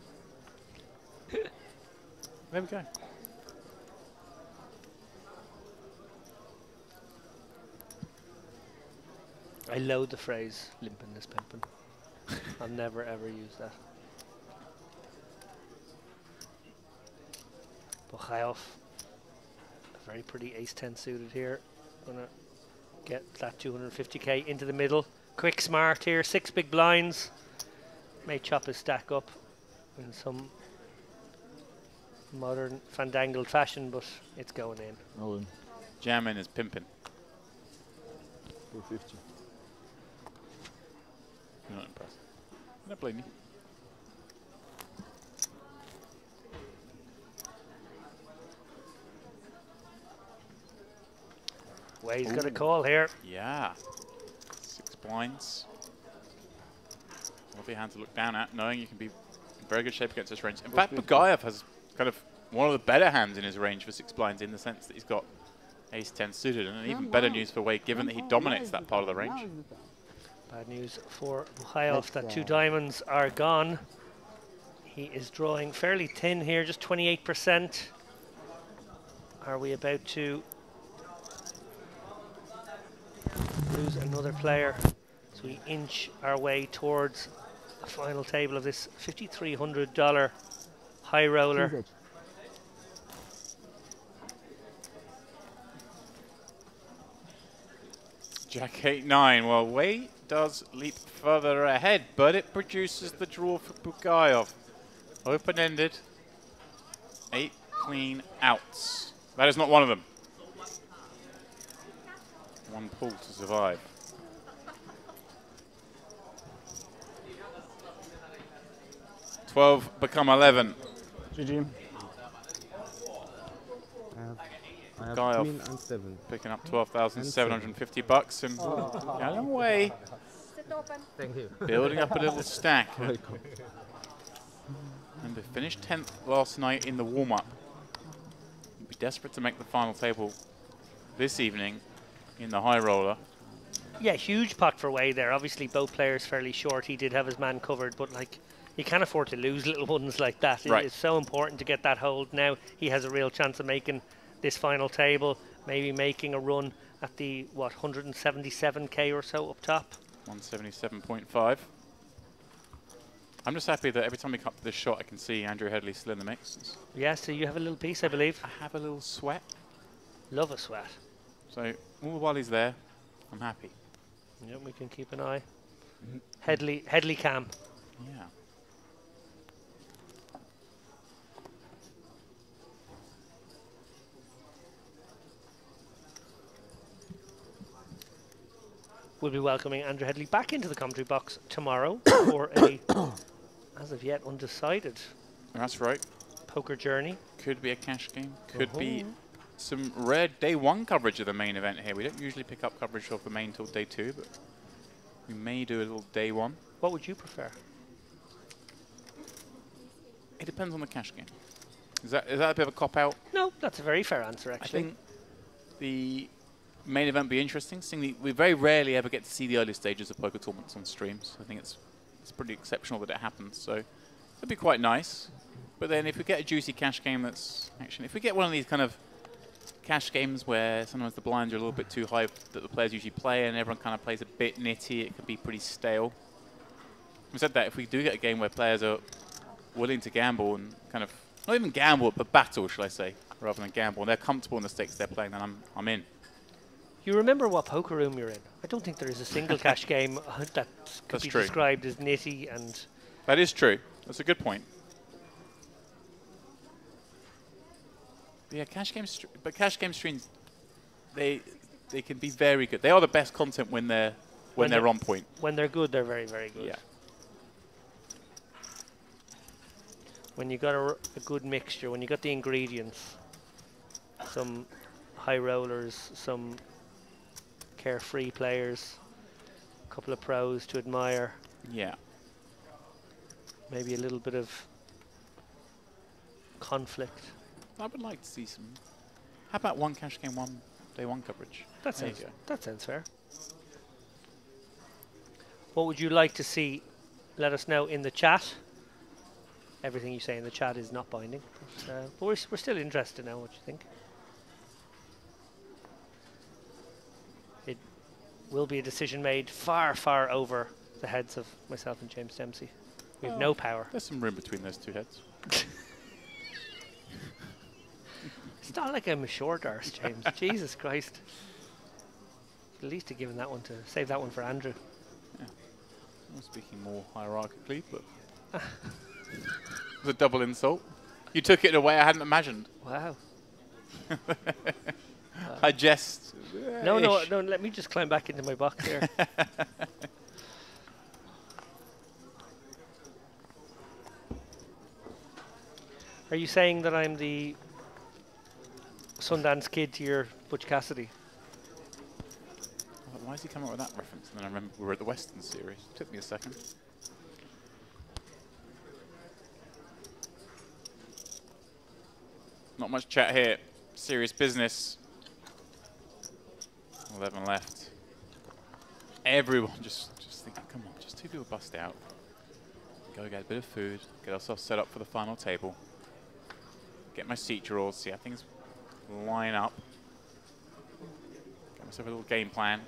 There we go. I loathe the phrase limping is pimping. I'll never ever use that. Bukhaev, a very pretty ace-10 suited here. Gonna get that 250k into the middle. Quick smart here, 6 big blinds. May chop his stack up in some modern fandangled fashion, but it's going in. All in. Jamming is pimping. 250. You're not impressed. I don't blame you. Wei's got a call here. Yeah. 6 blinds. Lovely hand to look down at, knowing you can be in very good shape against this range. In fact, Bukhaev has kind of one of the better hands in his range for 6 blinds in the sense that he's got ace-10 suited, and even better news for Wei, given that he dominates that part of the range. Bad news for Bukhaev that 2 diamonds are gone. He is drawing fairly thin here, just 28%. Are we about to lose another player? So we inch our way towards the final table of this $5,300 high roller. Jack 8-9. Well, Wei does leap further ahead, but it produces the draw for Bukhaev. Open-ended. 8 clean outs. That is not one of them. 1 pull to survive. $12 become 11. GG. I have Guy queen off. and 7. Picking up $12,750 and a long way. Thank you. Building up a little stack. And they finished 10th last night in the warm-up. We'll be desperate to make the final table this evening in the high roller. Yeah, huge pot for Wei there. Obviously, both players fairly short. He did have his man covered, but like, you can't afford to lose little ones like that. Right. It's so important to get that hold. Now he has a real chance of making this final table, maybe making a run at the, what, 177k or so up top. 177.5. I'm just happy that every time we come to this shot, I can see Andrew Headley still in the mix. Yeah, so you have a little piece, I believe. I have a little sweat. Love a sweat. So all the while he's there, I'm happy. Yeah, we can keep an eye. Headley cam. Yeah. We'll be welcoming Andrew Headley back into the commentary box tomorrow for a, as of yet, undecided That's right. poker journey. Could be a cash game. Could be some rare day one coverage of the main event here. We don't usually pick up coverage of the main till day two, but we may do a little day one. What would you prefer? It depends on the cash game. Is that a bit of a cop-out? No, that's a very fair answer, actually. I think the main event will be interesting. We very rarely ever get to see the early stages of poker tournaments on streams. I think it's pretty exceptional that it happens. So it'd be quite nice. But then if we get a juicy cash game that's action, if we get one of these kind of cash games where sometimes the blinds are a little bit too high that the players usually play and everyone kind of plays a bit nitty, it could be pretty stale. Having said that, if we do get a game where players are willing to gamble and kind of, not even gamble, but battle, shall I say, rather than gamble, and they're comfortable in the stakes they're playing, then I'm in. You remember what poker room you're in? I don't think there is a single cash game that could be described as nitty and... That is true. That's a good point. But yeah, cash game streams, they can be very good. They are the best content when they're on point. When they're good, they're very, very good. Yeah. When you got a good mixture, when you got the ingredients, some high rollers, some carefree players, a couple of pros to admire. Yeah. Maybe a little bit of conflict. I would like to see some. How about one cash game, one day one coverage? That sounds fair. What would you like to see? Let us know in the chat. Everything you say in the chat is not binding, but we're still interested to know what you think. It will be a decision made far, far over the heads of myself and James Dempsey. We have no power. There's some room between those two heads. It's not like I'm a short arse, James. Jesus Christ. At least have given that one to save that one for Andrew. Yeah. I'm speaking more hierarchically, but it was a double insult. You took it in a way I hadn't imagined. Wow. I jest. No, let me just climb back into my box here. Are you saying that I'm the Sundance Kid to your Butch Cassidy? Why is he coming up with that reference? And then I remember we were at the Western series. Took me a second. Not much chat here. Serious business. 11 left. Everyone just thinking, come on, just two people bust out. Go get a bit of food. Get ourselves set up for the final table. Get my seat drawers. See how things line up. Get myself a little game plan.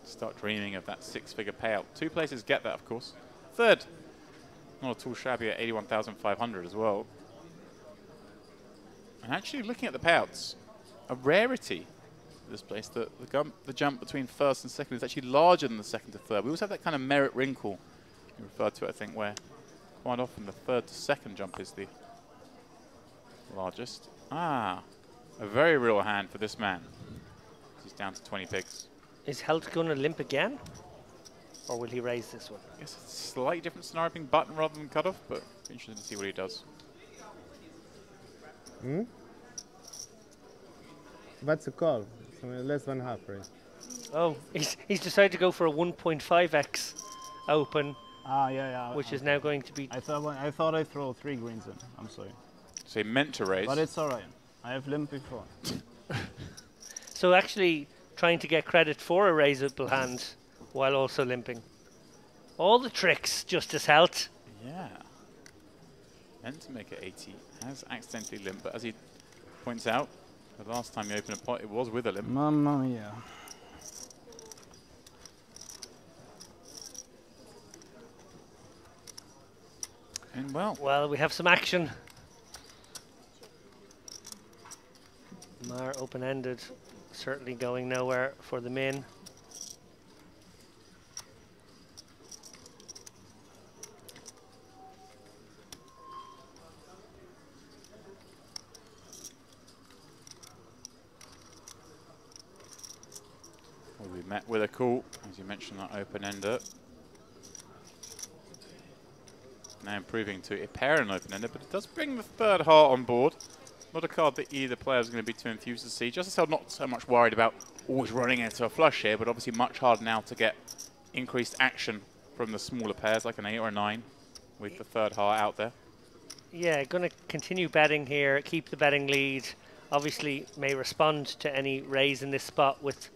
Start dreaming of that six-figure payout. Two places get that, of course. Third, not at all shabby at 81,500 as well. And actually, looking at the payouts, a rarity for this place. The jump between first and second is actually larger than the second to third. We always have that kind of merit wrinkle you referred to it, I think, where quite often the third to second jump is the largest. Ah, a very real hand for this man. He's down to 20 pigs. Is Helt going to limp again? Or will he raise this one? I guess it's a slightly different scenario being button rather than cut off, but interesting to see what he does. What's the call? So less than half, right? Oh, he's decided to go for a 1.5x open. Ah, yeah. Which is now going to be... I thought I'd throw 3 greens in. I'm sorry. So he meant to raise. But it's all right. I have limped before. So actually trying to get credit for a raisable hand while also limping. All the tricks, Justice Helt. Yeah. Meant to make it 80. Has accidentally limped, but as he points out, the last time he opened a pot, it was with a limp. Mamma mia. And well, we have some action. Mar open-ended, certainly going nowhere for the min. Will be met with a call As you mentioned, that open-ender. Now improving to a pair and open-ender, but it does bring the third heart on board. Not a card that either player is going to be too enthused to see. Just as I'm not so much worried about always running into a flush here, but obviously much harder now to get increased action from the smaller pairs, like an 8 or a 9, with the third heart out there. Yeah, going to continue betting here, keep the betting lead. Obviously may respond to any raise in this spot with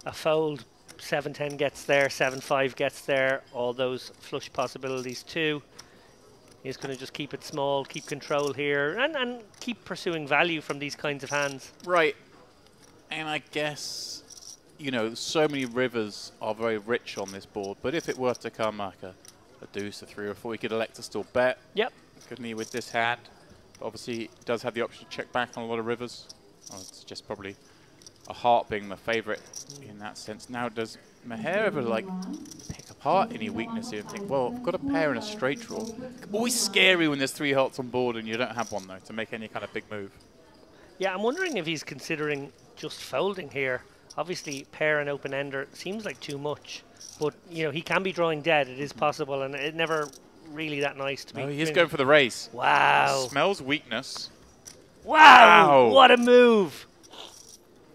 a fold. 7-10 gets there, 7-5 gets there, all those flush possibilities too. He's going to just keep it small, keep control here, and keep pursuing value from these kinds of hands. Right. And I guess, you know, so many rivers are very rich on this board, but if it were to come like a deuce, a 3 or 4, he could elect to still bet. Yep. Couldn't he with this hand? Obviously, he does have the option to check back on a lot of rivers. Oh, it's just probably a heart being the favorite in that sense. Now, does Meher ever like pick apart any weakness here and think, well, I've got a pair and a straight draw? Always scary when there's 3 hearts on board and you don't have one though to make any kind of big move. Yeah, I'm wondering if he's considering just folding here. Obviously, pair and open ender seems like too much, but you know he can be drawing dead. It is possible, and it never really that nice to be. Oh, he is going for the raise. Wow! Smells weakness. Wow! What a move!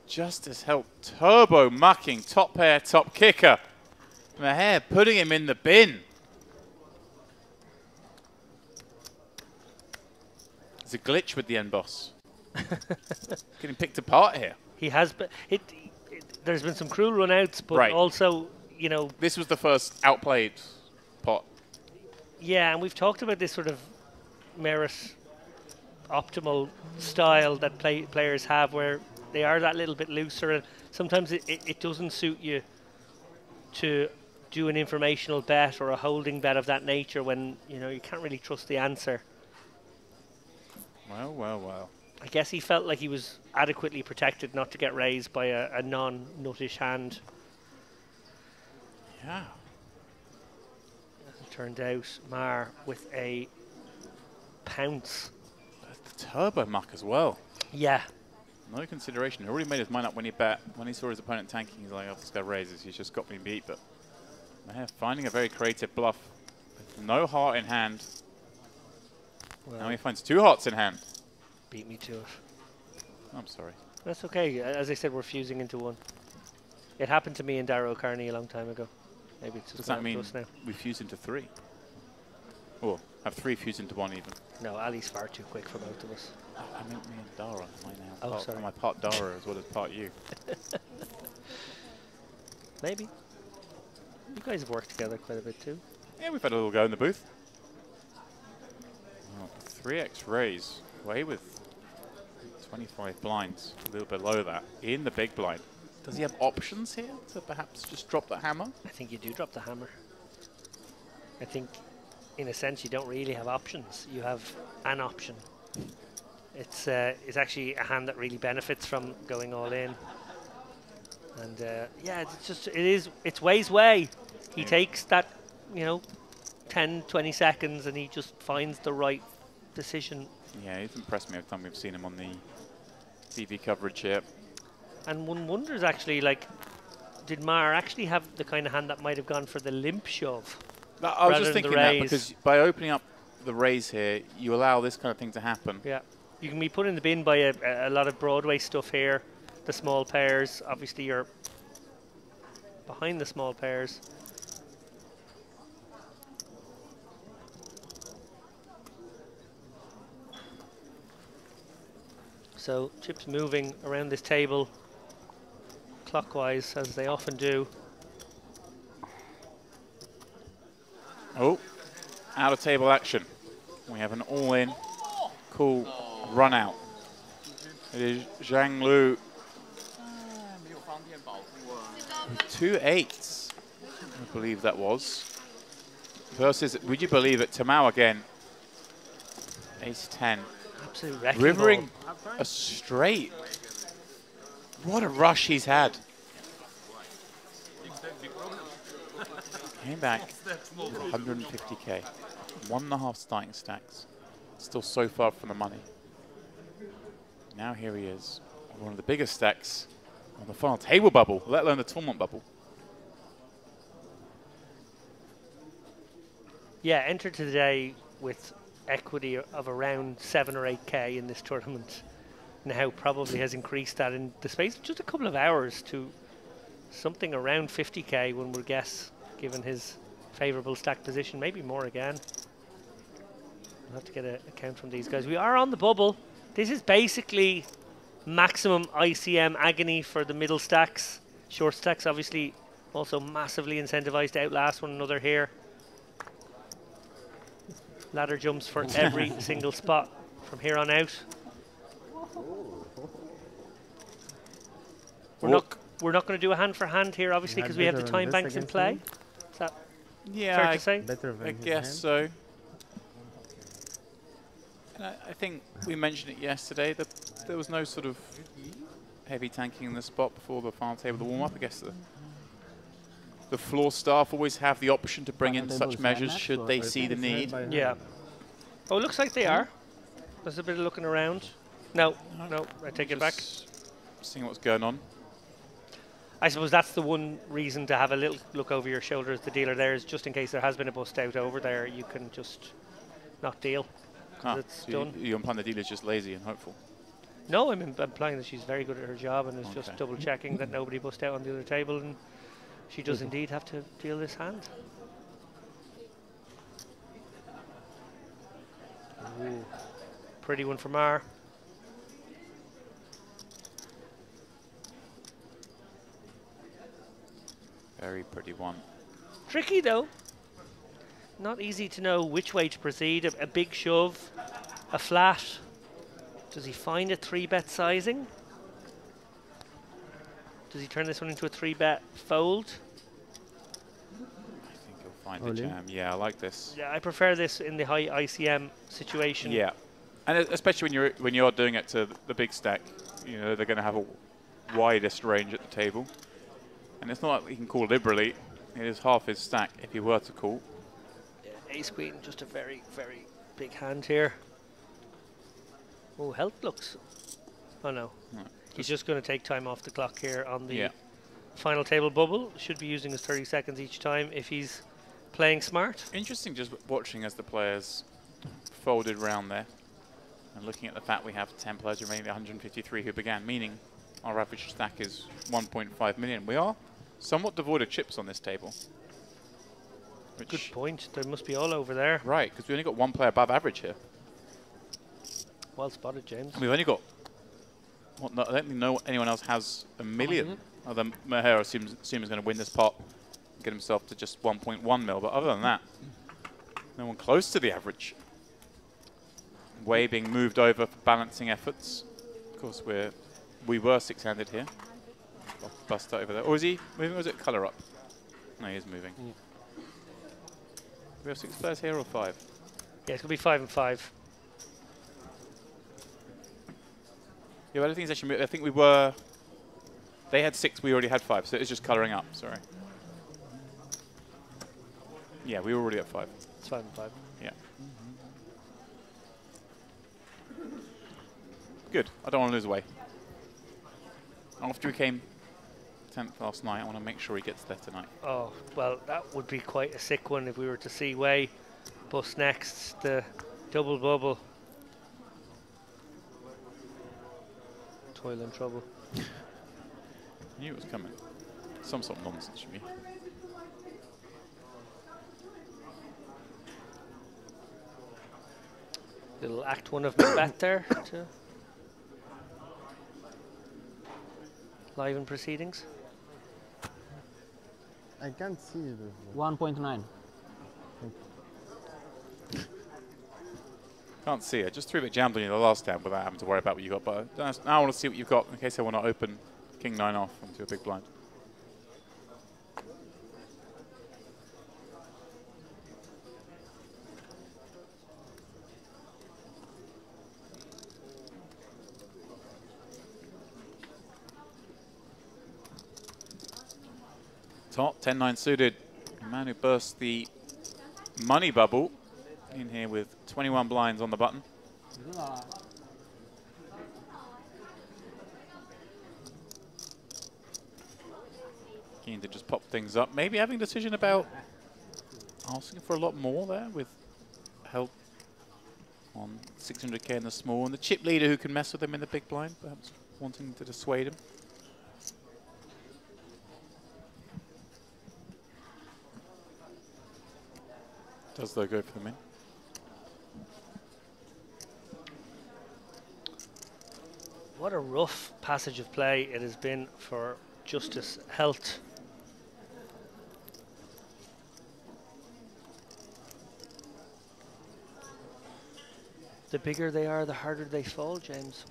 Justice help turbo mucking top pair, top kicker. Meher putting him in the bin. There's a glitch with the end boss. Getting picked apart here. He has, but there's been some cruel runouts, but also, you know, this was the first outplayed pot. Yeah, and we've talked about this sort of merit optimal style that players have, where they are that little bit looser, and sometimes it doesn't suit you to do an informational bet or a holding bet of that nature when you know you can't really trust the answer. Well, well, well. I guess he felt like he was adequately protected not to get raised by a non-nuttish hand. Yeah. As it turned out, Mar with a pounce. The turbo muck as well. Yeah. No consideration. He already made his mind up when he bet. When he saw his opponent tanking, he's like, oh, this guy raises. He's just got me beat. But Meher finding a very creative bluff. With no heart in hand. Well, now he finds 2 hearts in hand. Beat me to it. I'm sorry. That's okay. As I said, we're fusing into 1. It happened to me and Darrow Carney a long time ago. Maybe it's just does that mean us now. We fuse into 3? Or have 3 fuse into 1 even? No, Ali's far too quick for both of us. Oh, I meant me and Dara. Sorry. Am I part Dara as well as part you? Maybe. You guys have worked together quite a bit too. Yeah, we've had a little go in the booth. Oh, 3x raise. Away with 25 blinds. A little below that. In the big blind. Does he have options here to perhaps just drop the hammer? I think you do drop the hammer. I think, in a sense, you don't really have options. You have an option. It's actually a hand that really benefits from going all in. And yeah, it's Wei's way. He takes that, you know, 10, 20 seconds and he just finds the right decision. Yeah, he's impressed me every time we've seen him on the TV coverage here. And one wonders actually, like, did Mar actually have the kind of hand that might have gone for the limp shove? I was just thinking that because by opening up the raise here, you allow this kind of thing to happen. Yeah. You can be put in the bin by a lot of Broadway stuff here. The small pairs, obviously you're behind the small pairs. So chips moving around this table clockwise, as they often do. Oh, out of table action. We have an all-in, cool run out. It is Zhang Lu. 2 8s, I believe that was. Versus, would you believe it, Tamao again. Ace-10. Absolute wrecking Rivering ball. a straight. What a rush he's had. Came back with 150k. 1.5 starting stacks. Still so far from the money. Now here he is. One of the biggest stacks on the final table bubble, let alone the tournament bubble. Yeah, entered today with equity of around 7 or 8k in this tournament. Now probably has increased that in the space of just a couple of hours to something around 50k, one would guess, given his favourable stack position. Maybe more again. We'll have to get a count from these guys. We are on the bubble. This is basically maximum ICM agony for the middle stacks. Short stacks obviously also massively incentivized to outlast one another here. Ladder jumps for every single spot from here on out. We're not going to do a hand for hand here, obviously, because we have the time banks in play. Is that fair to say? I guess so. And I think we mentioned it yesterday that there was no sort of heavy tanking in the spot before the final table to warm up. I guess the floor staff always have the option to bring in such measures should they see the need. Yeah. Oh, it looks like they are. There's a bit of looking around. No, I take it back. Seeing what's going on. I suppose that's the one reason to have a little look over your shoulder as the dealer there, is just in case there has been a bust out over there, you can just not deal. It's done. You're implying the dealer's just lazy and hopeful? No, I'm implying that she's very good at her job and is just double checking that nobody bust out on the other table, and she does indeed have to deal this hand. Ooh. Pretty one from R. Very pretty one. Tricky though. Not easy to know which way to proceed. A big shove, a flat. Does he find a 3-bet sizing? Does he turn this one into a 3-bet fold? I think he'll find the jam. Yeah, I like this. Yeah, I prefer this in the high ICM situation. Yeah, and especially when you're doing it to the big stack, you know they're going to have a widest range at the table. And it's not like he can call liberally. It is half his stack if he were to call. Yeah, ace queen, just a very, very big hand here. Oh, health looks. Oh no. He's just going to take time off the clock here on the final table bubble. Should be using his 30 seconds each time if he's playing smart. Interesting just watching as the players folded round there. And looking at the fact we have 10 players remaining, 153 who began, meaning our average stack is 1.5 million. We are somewhat devoid of chips on this table. Good point. There must be all over there. Right, because we only got one player above average here. Well spotted, James. We've only got... I don't think anyone else has a million. Other than Mahera assumes he's going to win this pot and get himself to just 1.1 mil. But other than that, no one close to the average. Way being moved over for balancing efforts. Of course, we were six-handed here. Bust over there. Or is he moving, or is it colour up? No, he is moving. Yeah. Do we have 6 players here or 5? Yeah, it's going to be 5 and 5. Yeah, but I don't think it's actually moving. I think we were... They had 6, we already had 5, so it's just colouring up, sorry. Yeah, we were already at 5. It's 5 and 5. Yeah. Good. I don't want to lose away. After he came 10th last night, I want to make sure he gets there tonight. Oh, well, that would be quite a sick one if we were to see Way bust next, the double bubble. Toil and trouble. I knew it was coming. Some sort of nonsense from you. Little act 1 of Macbeth there to live in proceedings. I can't see it. 1.9. Can't see it. Just 3-bit jammed on you the last time without having to worry about what you got. But now I want to see what you've got in case I want to open King 9 off onto a big blind. Top 10-9 suited. The man who burst the money bubble in here with 21 blinds on the button. Keen to just pop things up. Maybe having a decision about asking for a lot more there with help on 600k in the small, and the chip leader who can mess with him in the big blind, perhaps wanting to dissuade him. Does though go for the min. What a rough passage of play it has been for Justice Health. The bigger they are, the harder they fall, James.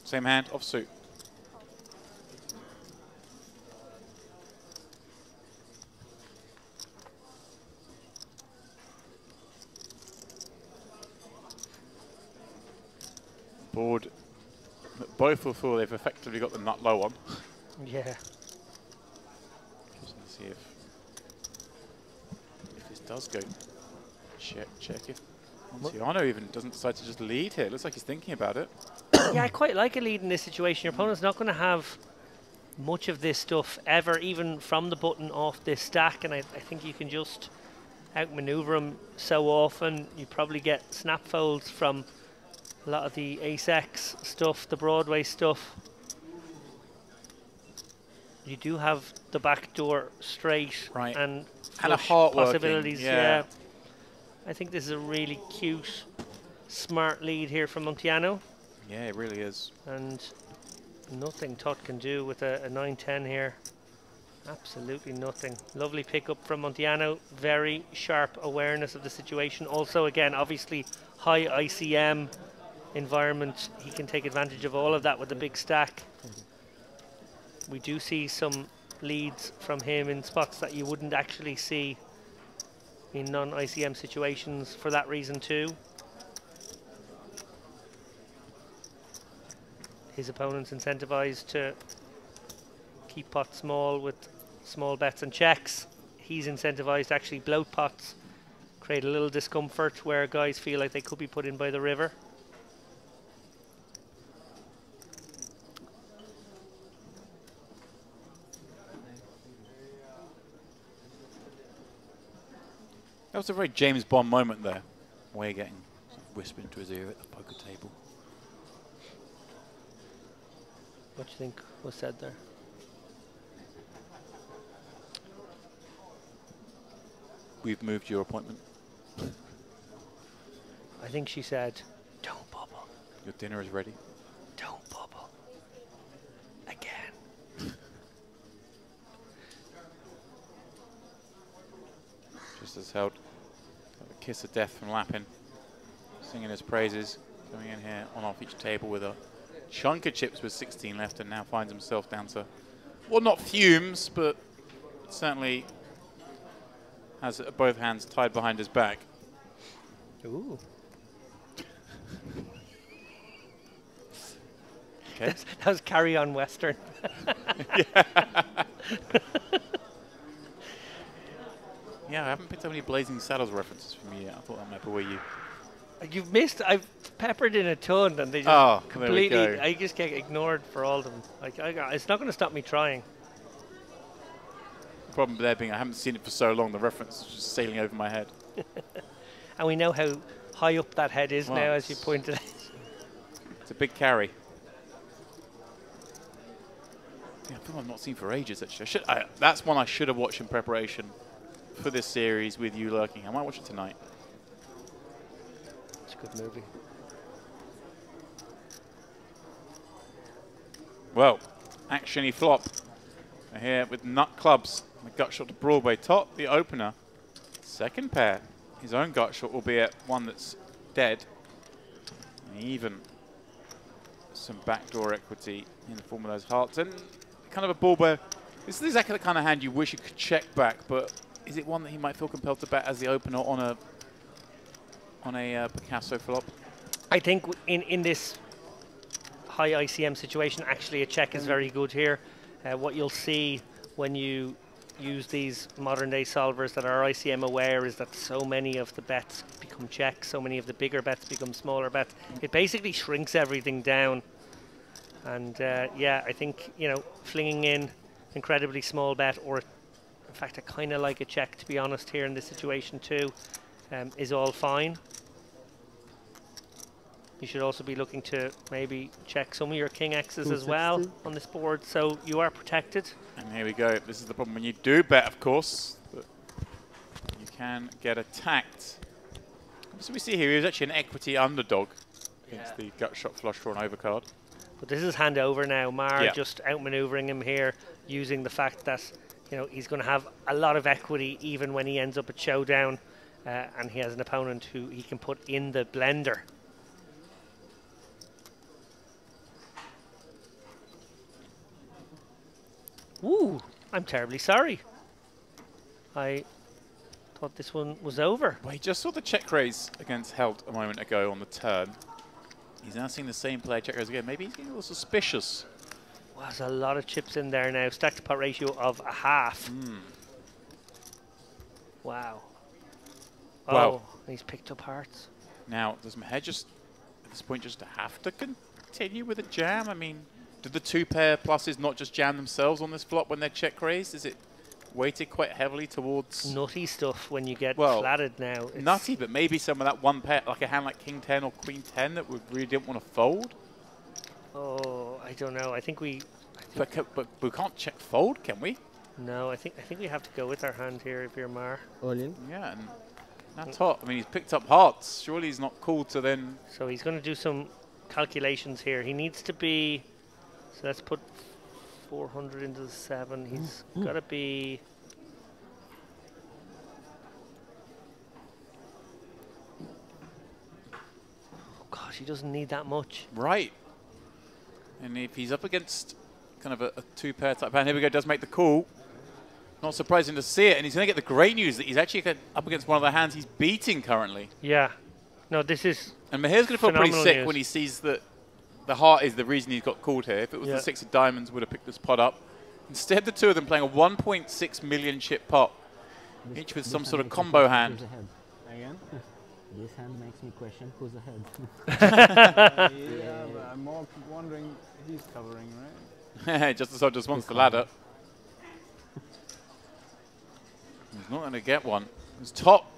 Same hand, off suit. Board, both will feel they've effectively got the nut low on. Yeah. Just to see if this does go. Check if Montiano even doesn't decide to just lead here. Looks like he's thinking about it. Yeah, I quite like a lead in this situation. Your opponent's not going to have much of this stuff ever, even from the button off this stack, and I think you can just outmaneuver him so often. You probably get snap folds from a lot of the Ace-X stuff, the Broadway stuff. You do have the back door straight, right, and a heart possibilities. Working. Yeah. I think this is a really cute, smart lead here from Montiano. Yeah, it really is. And nothing Tot can do with a 9-10 here. Absolutely nothing. Lovely pickup from Montiano. Very sharp awareness of the situation. Also, again, obviously high ICM environment. He can take advantage of all of that with the big stack. We do see some leads from him in spots that you wouldn't actually see in non-ICM situations for that reason too. His opponent's incentivized to keep pots small with small bets and checks. He's incentivized to actually bloat pots, create a little discomfort where guys feel like they could be put in by the river. That was a very James Bond moment there. We're getting whispered into his ear at the poker table. What do you think was said there? We've moved your appointment. I think she said, "Don't bubble. Your dinner is ready." Don't bubble. Again. Just as held a kiss of death from Lappin, singing his praises, coming in here on off each table with a chunk of chips with 16 left, and now finds himself down to, well, not fumes, but certainly has both hands tied behind his back. Ooh. Okay. That was Carry On Western. Yeah, I haven't picked up any Blazing Saddles references from you yet. I thought that might be where you... You've missed. I've peppered in a ton, and they just completely. I just get ignored for all of them. Like it's not going to stop me trying. The problem there being I haven't seen it for so long. The reference is just sailing over my head. And we know how high up that head is now, as you pointed out. It's a big carry. Yeah, I think I've not seen for ages. Actually, that's one I should have watched in preparation for this series with you lurking. I might watch it tonight. It's a good movie. Well, action-y flop. Here with nut clubs. The gut shot to Broadway. Top, the opener. Second pair. His own gut shot, albeit one that's dead. And even some backdoor equity in the form of those hearts. And kind of a ball where this is exactly the kind of hand you wish you could check back, but is it one that he might feel compelled to bet as the opener on a Picasso flop? I think in this high ICM situation, actually a check is very good here. What you'll see when you use these modern day solvers that are ICM aware is that so many of the bets become checks, so many of the bigger bets become smaller bets. It basically shrinks everything down. And yeah, I think, you know, flinging in incredibly small bet, or in fact, I kind of like a check, to be honest, here in this situation too, is all fine. You should also be looking to maybe check some of your king X's as well on this board, so you are protected. And here we go. This is the problem when you do bet, of course, that you can get attacked. So we see here, he was actually an equity underdog against the gut shot flush drawn overcard. But this is hand over now. Mar just outmaneuvering him here, using the fact that he's going to have a lot of equity even when he ends up at showdown, and he has an opponent who he can put in the blender. Ooh, I'm terribly sorry. I thought this one was over. Well, he just saw the check raise against Held a moment ago on the turn. He's now seeing the same player check raise again. Maybe he's getting a little suspicious. Well, there's a lot of chips in there now. Stack to pot ratio of a half. Wow. Wow. Oh, he's picked up hearts. Now, does Meher just, at this point, just have to continue with a jam? I mean, did the 2-pair pluses not just jam themselves on this flop when they're check raised? Is it weighted quite heavily towards nutty stuff when you get flatted now? It's nutty, but maybe some of that 1 pair, like a hand like King 10 or Queen 10 that we really didn't want to fold? Oh, I don't know. I think we... But we can't check fold, can we? No, I think we have to go with our hand here if you're Mar. All in? Yeah, and that's hot. I mean, he's picked up hearts. Surely he's not cool to then... So he's going to do some calculations here. He needs to be... So let's put 400 into the 7. He's got to be... Oh gosh, he doesn't need that much. Right. And if he's up against kind of a 2-pair type hand, here we go, does make the call. Not surprising to see it. And he's going to get the great news that he's actually up against one of the hands he's beating currently. Yeah. No, this is... And Meher's going to feel pretty sick when he sees that the heart is the reason he's got called here. If it was the 6 of diamonds, would have picked this pot up. Instead, the two of them playing a 1.6 million chip pot, each with some sort of combo hand. Again? This hand makes me question who's ahead. Yeah, but I'm more wondering he's covering, right? Just wants the ladder. He's not going to get one. His top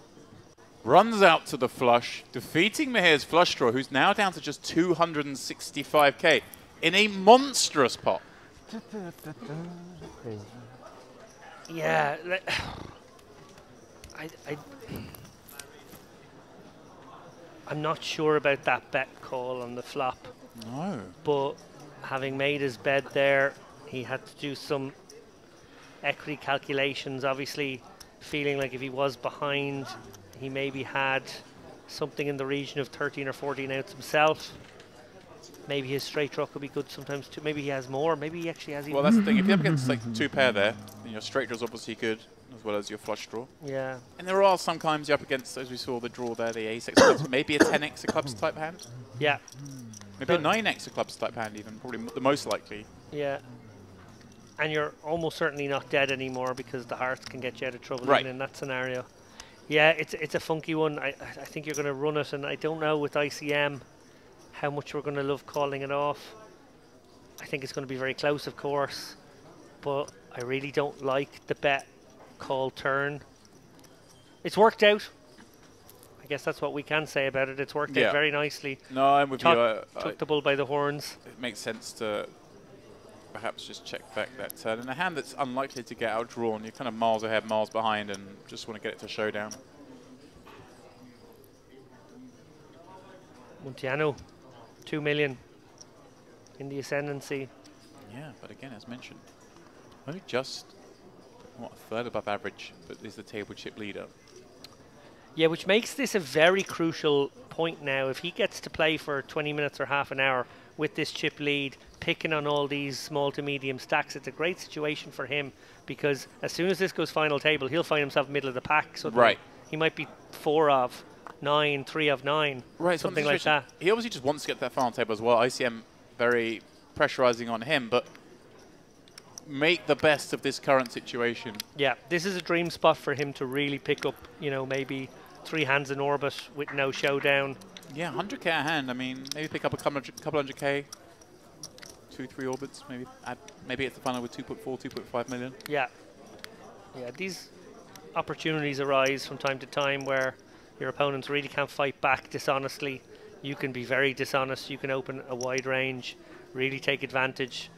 runs out to the flush, defeating Meher's flush draw, who's now down to just 265k in a monstrous pot. Yeah, I'm not sure about that bet call on the flop. No. But having made his bed there, he had to do some equity calculations, obviously feeling like if he was behind, he maybe had something in the region of 13 or 14 outs himself. Maybe his straight draw could be good sometimes too. Maybe he has more. Maybe he actually has even... Well, that's the thing. If you're up against like 2-pair there, then your straight draw's obviously good, as well as your flush draw. Yeah. And there are some times you're up against, as we saw, the draw there, the ace-x of clubs, maybe a 10x of clubs type hand. Yeah. Maybe a 9x of clubs type hand even, probably the most likely. Yeah. And you're almost certainly not dead anymore because the hearts can get you out of trouble even in that scenario. Yeah, it's a funky one. I think you're going to run it, and I don't know with ICM how much we're going to love calling it off. I think it's going to be very close, of course, but I really don't like the bet call turn. It's worked out. I guess that's what we can say about it. It's worked out very nicely. No, I'm with you. Took the bull by the horns. It makes sense to perhaps just check back that turn. In a hand that's unlikely to get outdrawn, you're kind of miles ahead, miles behind, and just want to get it to showdown. Munteanu, 2 million in the ascendancy. Yeah, but again, as mentioned, only just, what, a third above average, but is the table chip leader. Yeah, which makes this a very crucial point now. If he gets to play for 20 minutes or half an hour with this chip lead, picking on all these small to medium stacks, it's a great situation for him, because as soon as this goes final table, he'll find himself middle of the pack. So he might be 4 of 9, 3 of 9, something like that. He obviously just wants to get to that final table as well. ICM very pressurizing on him, but make the best of this current situation. Yeah, this is a dream spot for him to really pick up, you know, maybe 3 hands in orbit with no showdown. Yeah, 100k a hand. I mean, maybe pick up a couple hundred k. 2-3 orbits, maybe. Maybe it's the final with 2.4, 2.5 million. Yeah. Yeah, these opportunities arise from time to time where your opponents really can't fight back dishonestly. You can be very dishonest. You can open a wide range, really take advantage,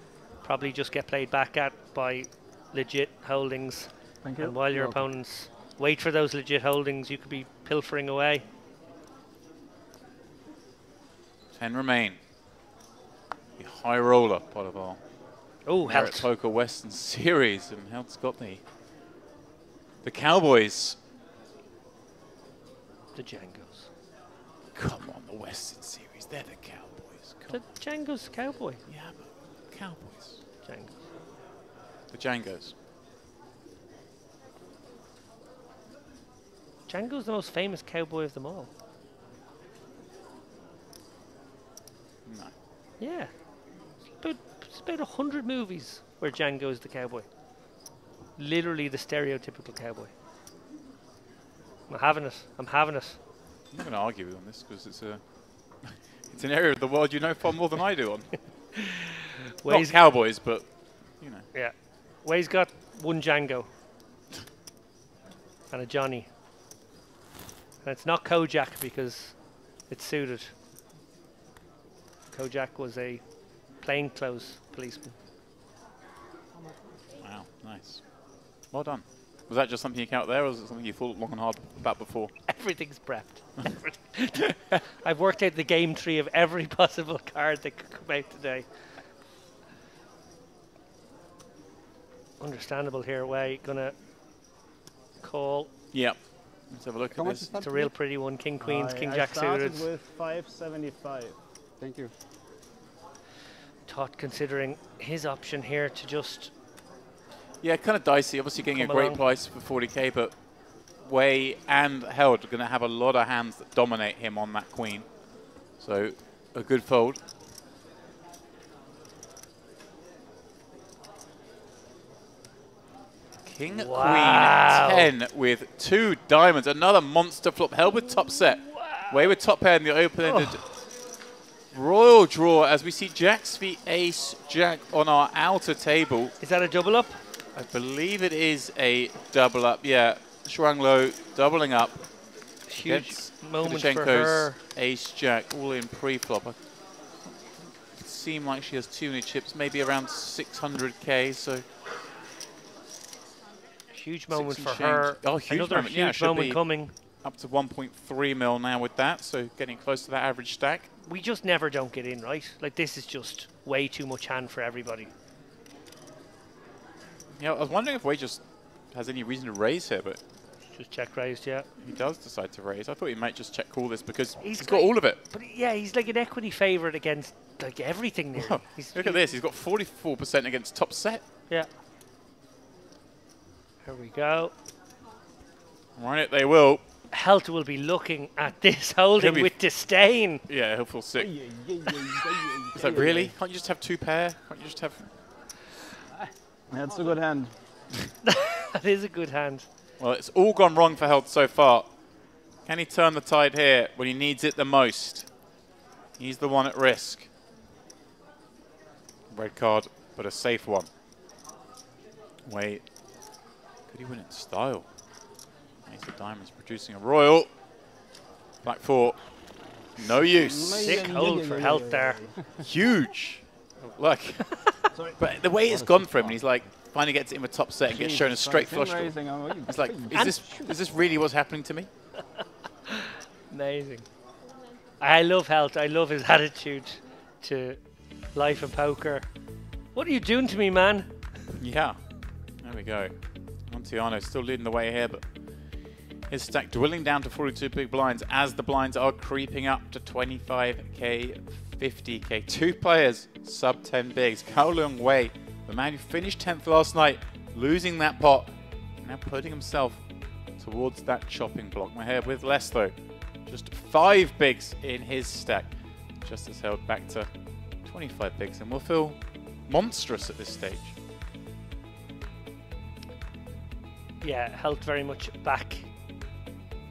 probably just get played back at by legit holdings. Thank you. And while your opponents wait for those legit holdings, you could be pilfering away. 10 remain. The high roller part of our Oh, Merit Helt. Poker Western Series, and Helt's got the Cowboys. The Django's. Come on, the Western Series, they're the Cowboys. Come The Django's cowboy. on. Yeah, but Cowboys. Django. The Django's. Django's the most famous cowboy of them all. No. Yeah. It's about 100 movies where Django is the cowboy. Literally the stereotypical cowboy. I'm having it. I'm having it. I'm not going to argue on this because it's it's an area of the world you know far more than I do on. Not Way's Cowboys, but you know. yeah. Way's got one Django and a Johnny. And it's not Kojak because it's suited. Kojak was a plainclothes policeman. Wow, nice. Well done. Was that just something you count there, or was it something you thought long and hard about before? Everything's prepped. Everything. I've worked out the game tree of every possible card that could come out today. Understandable here, Way. Gonna call. Yep. Let's have a look at this. It's a real pretty one. King, Queens, King, I Jack started suited. with 575. Thank you. Todd considering his option here to just Yeah, kind of dicey. Obviously getting a Come great along. price for 40k, but Way and Held are going to have a lot of hands that dominate him on that queen. So a good fold. King, Wow. Queen, 10 with 2 diamonds. Another monster flop. Held with top set. Way with top pair in the open-ended royal draw as we see Jacks v Ace Jack on our outer table. is that a double up? I believe it is a double up. Yeah, Shuang Lo doubling up. Huge Against moment for Kudashenko's her. Ace Jack, all in pre-flop. It seemed like she has too many chips, maybe around 600k. So Huge moment Six for and her. change. Oh, huge Another moment. Yeah, huge should moment be coming. up to 1.3 mil now with that. So getting close to that average stack. We just never don't get in, right? Like this is just way too much hand for everybody. Yeah, I was wondering if Wei just has any reason to raise here, but Just check raised, yeah. he does decide to raise. I thought he might just check call this because He's he's got like- all of it. But yeah, he's like an equity favourite against like everything nearly. Oh, look at this. He's got 44% against top set. Yeah. Here we go. Run it, they will. Helt will be looking at this holding be- with disdain. Yeah, he'll feel sick. It's like, really? Can't you just have 2 pair? Can't you just have... That's a good hand. That is a good hand. Well, it's all gone wrong for Held so far. Can he turn the tide here when he needs it the most? He's the one at risk. Red card, but a safe one. Wait. Could he win in style? Ace of Diamonds producing a royal. Black 4. No use. Sick hold for Helt there. Huge. Look. But the way it's gone for him, and he's like, finally gets it in with top set and gets shown a straight flush draw. It's like, is this really what's happening to me? Amazing. I love Helt. I love his attitude to life and poker. What are you doing to me, man? Yeah. There we go. Montiano still leading the way here, but his stack dwindling down to 42 big blinds as the blinds are creeping up to 25k, 50k. 2 players, sub 10 bigs. Cao Leung Wei, the man who finished 10th last night, losing that pot, now putting himself towards that chopping block. We're here with less though. Just 5 bigs in his stack. Just as Held back to 25 bigs, and will feel monstrous at this stage. Yeah, Helt very much back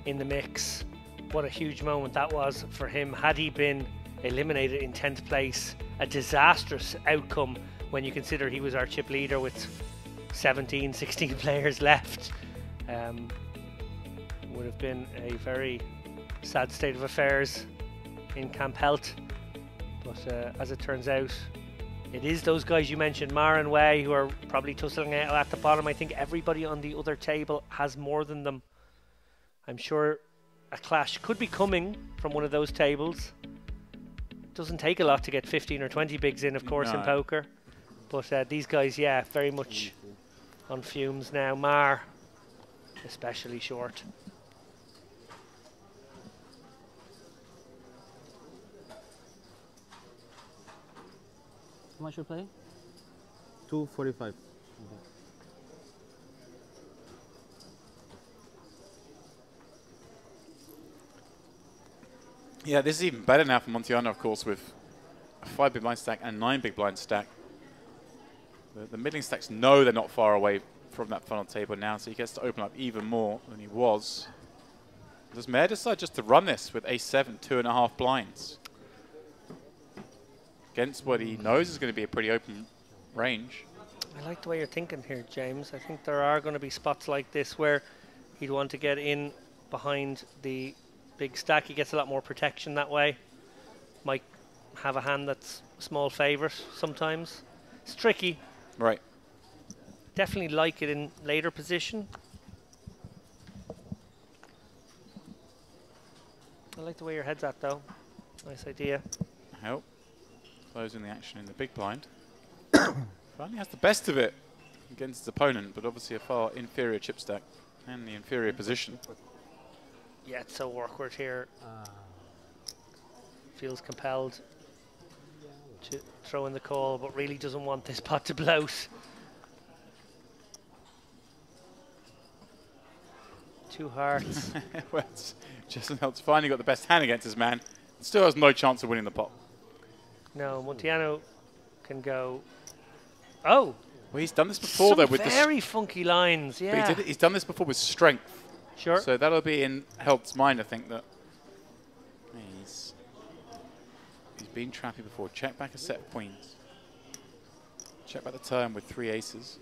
in the mix. What a huge moment that was for him. Had he been eliminated in 10th place a disastrous outcome when you consider he was our chip leader with 17, 16 players left. Would have been a very sad state of affairs in Camp Helt. But as it turns out, it is those guys you mentioned, Mar and Wei, who are probably tussling out at the bottom. I think everybody on the other table has more than them. I'm sure a clash could be coming from one of those tables. Doesn't take a lot to get 15 or 20 bigs in, of course, in poker. But these guys, yeah, very much on fumes now. Mar, especially short. How much you play? 245. Okay. Yeah, this is even better now for Montiano, of course, with a 5 big blind stack and a 9 big blind stack. The middling stacks know they're not far away from that final table now, so he gets to open up even more than he was. Does Mayor decide just to run this with A7, 2.5 blinds? Against what he knows is going to be a pretty open range. I like the way you're thinking here, James. I think there are going to be spots like this where he'd want to get in behind the big stack. He gets a lot more protection that way. Might have a hand that's a small favourite sometimes. It's tricky. Right. Definitely like it in later position. I like the way your head's at, though. Nice idea. Help. Closing the action in the big blind. Finally has the best of it against his opponent, but obviously a far inferior chip stack and the inferior position. Yeah, it's so awkward here. Feels compelled to throw in the call, but really doesn't want this pot to bloat. Two hearts. Well, Justin Helt's finally got the best hand against his man. Still has no chance of winning the pot. No, Montiano can go. Oh! Well, he's done this before, though, with very funky lines, yeah. But he's done this before with strength. Sure. So that'll be in Helt's mind, I think, that he's been trappy before. Check back a set of queens. Check back the turn with 3 aces.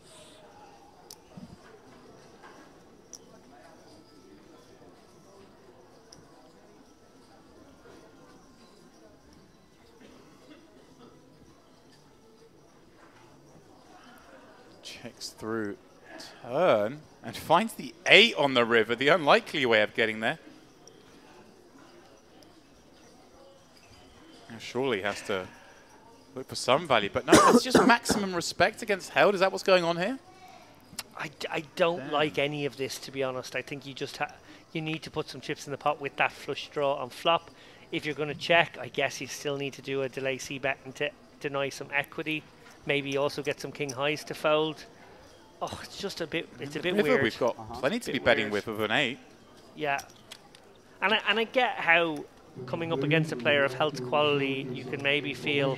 Checks through turn and finds the 8 on the river, the unlikely way of getting there. Now surely has to look for some value, but no, it's just maximum respect against Held. Is that what's going on here? I don't like any of this, to be honest. I think you just you need to put some chips in the pot with that flush draw on flop. If you're going to check, I guess you still need to do a delay c-bet and to deny some equity. Maybe also get some king highs to fold. Oh, it's just a bit. It's a bit weird. We've got plenty to be betting with an 8. Yeah, and I get how coming up against a player of Helt's quality, you can maybe feel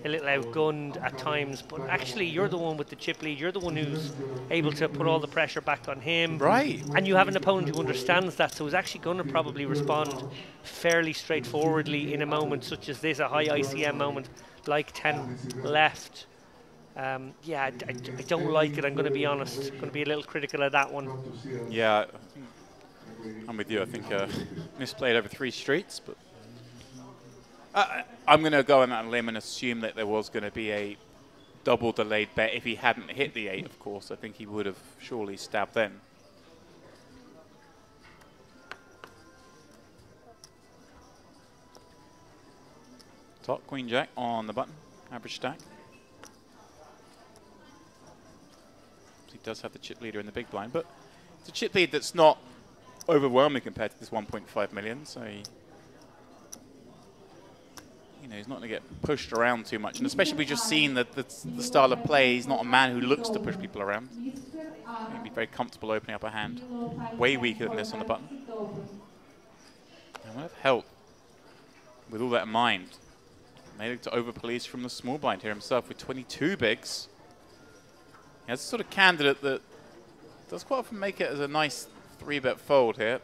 a little outgunned at times. But actually, you're the one with the chip lead. You're the one who's able to put all the pressure back on him. Right. And you have an opponent who understands that, so is actually going to probably respond fairly straightforwardly in a moment such as this, a high ICM moment like 10 left. Yeah, I don't like it, I'm going to be honest. Going to be a little critical of that one. Yeah, I'm with you. I think misplayed over 3 streets, but I'm going to go on that limb and assume that there was going to be a double delayed bet. If he hadn't hit the 8, of course, I think he would have surely stabbed then. Top Queen Jack on the button, average stack. He does have the chip leader in the big blind, but it's a chip lead that's not overwhelming compared to this 1.5 million. So he's not going to get pushed around too much, and especially we've just seen that the style of play. He's not a man who looks to push people around. He'd be very comfortable opening up a hand, way weaker than this on the button. And what have Helt, with all that in mind, may look to over-police from the small blind here himself with 22 bigs. He has a sort of candidate that does quite often make it as a nice 3-bet fold here.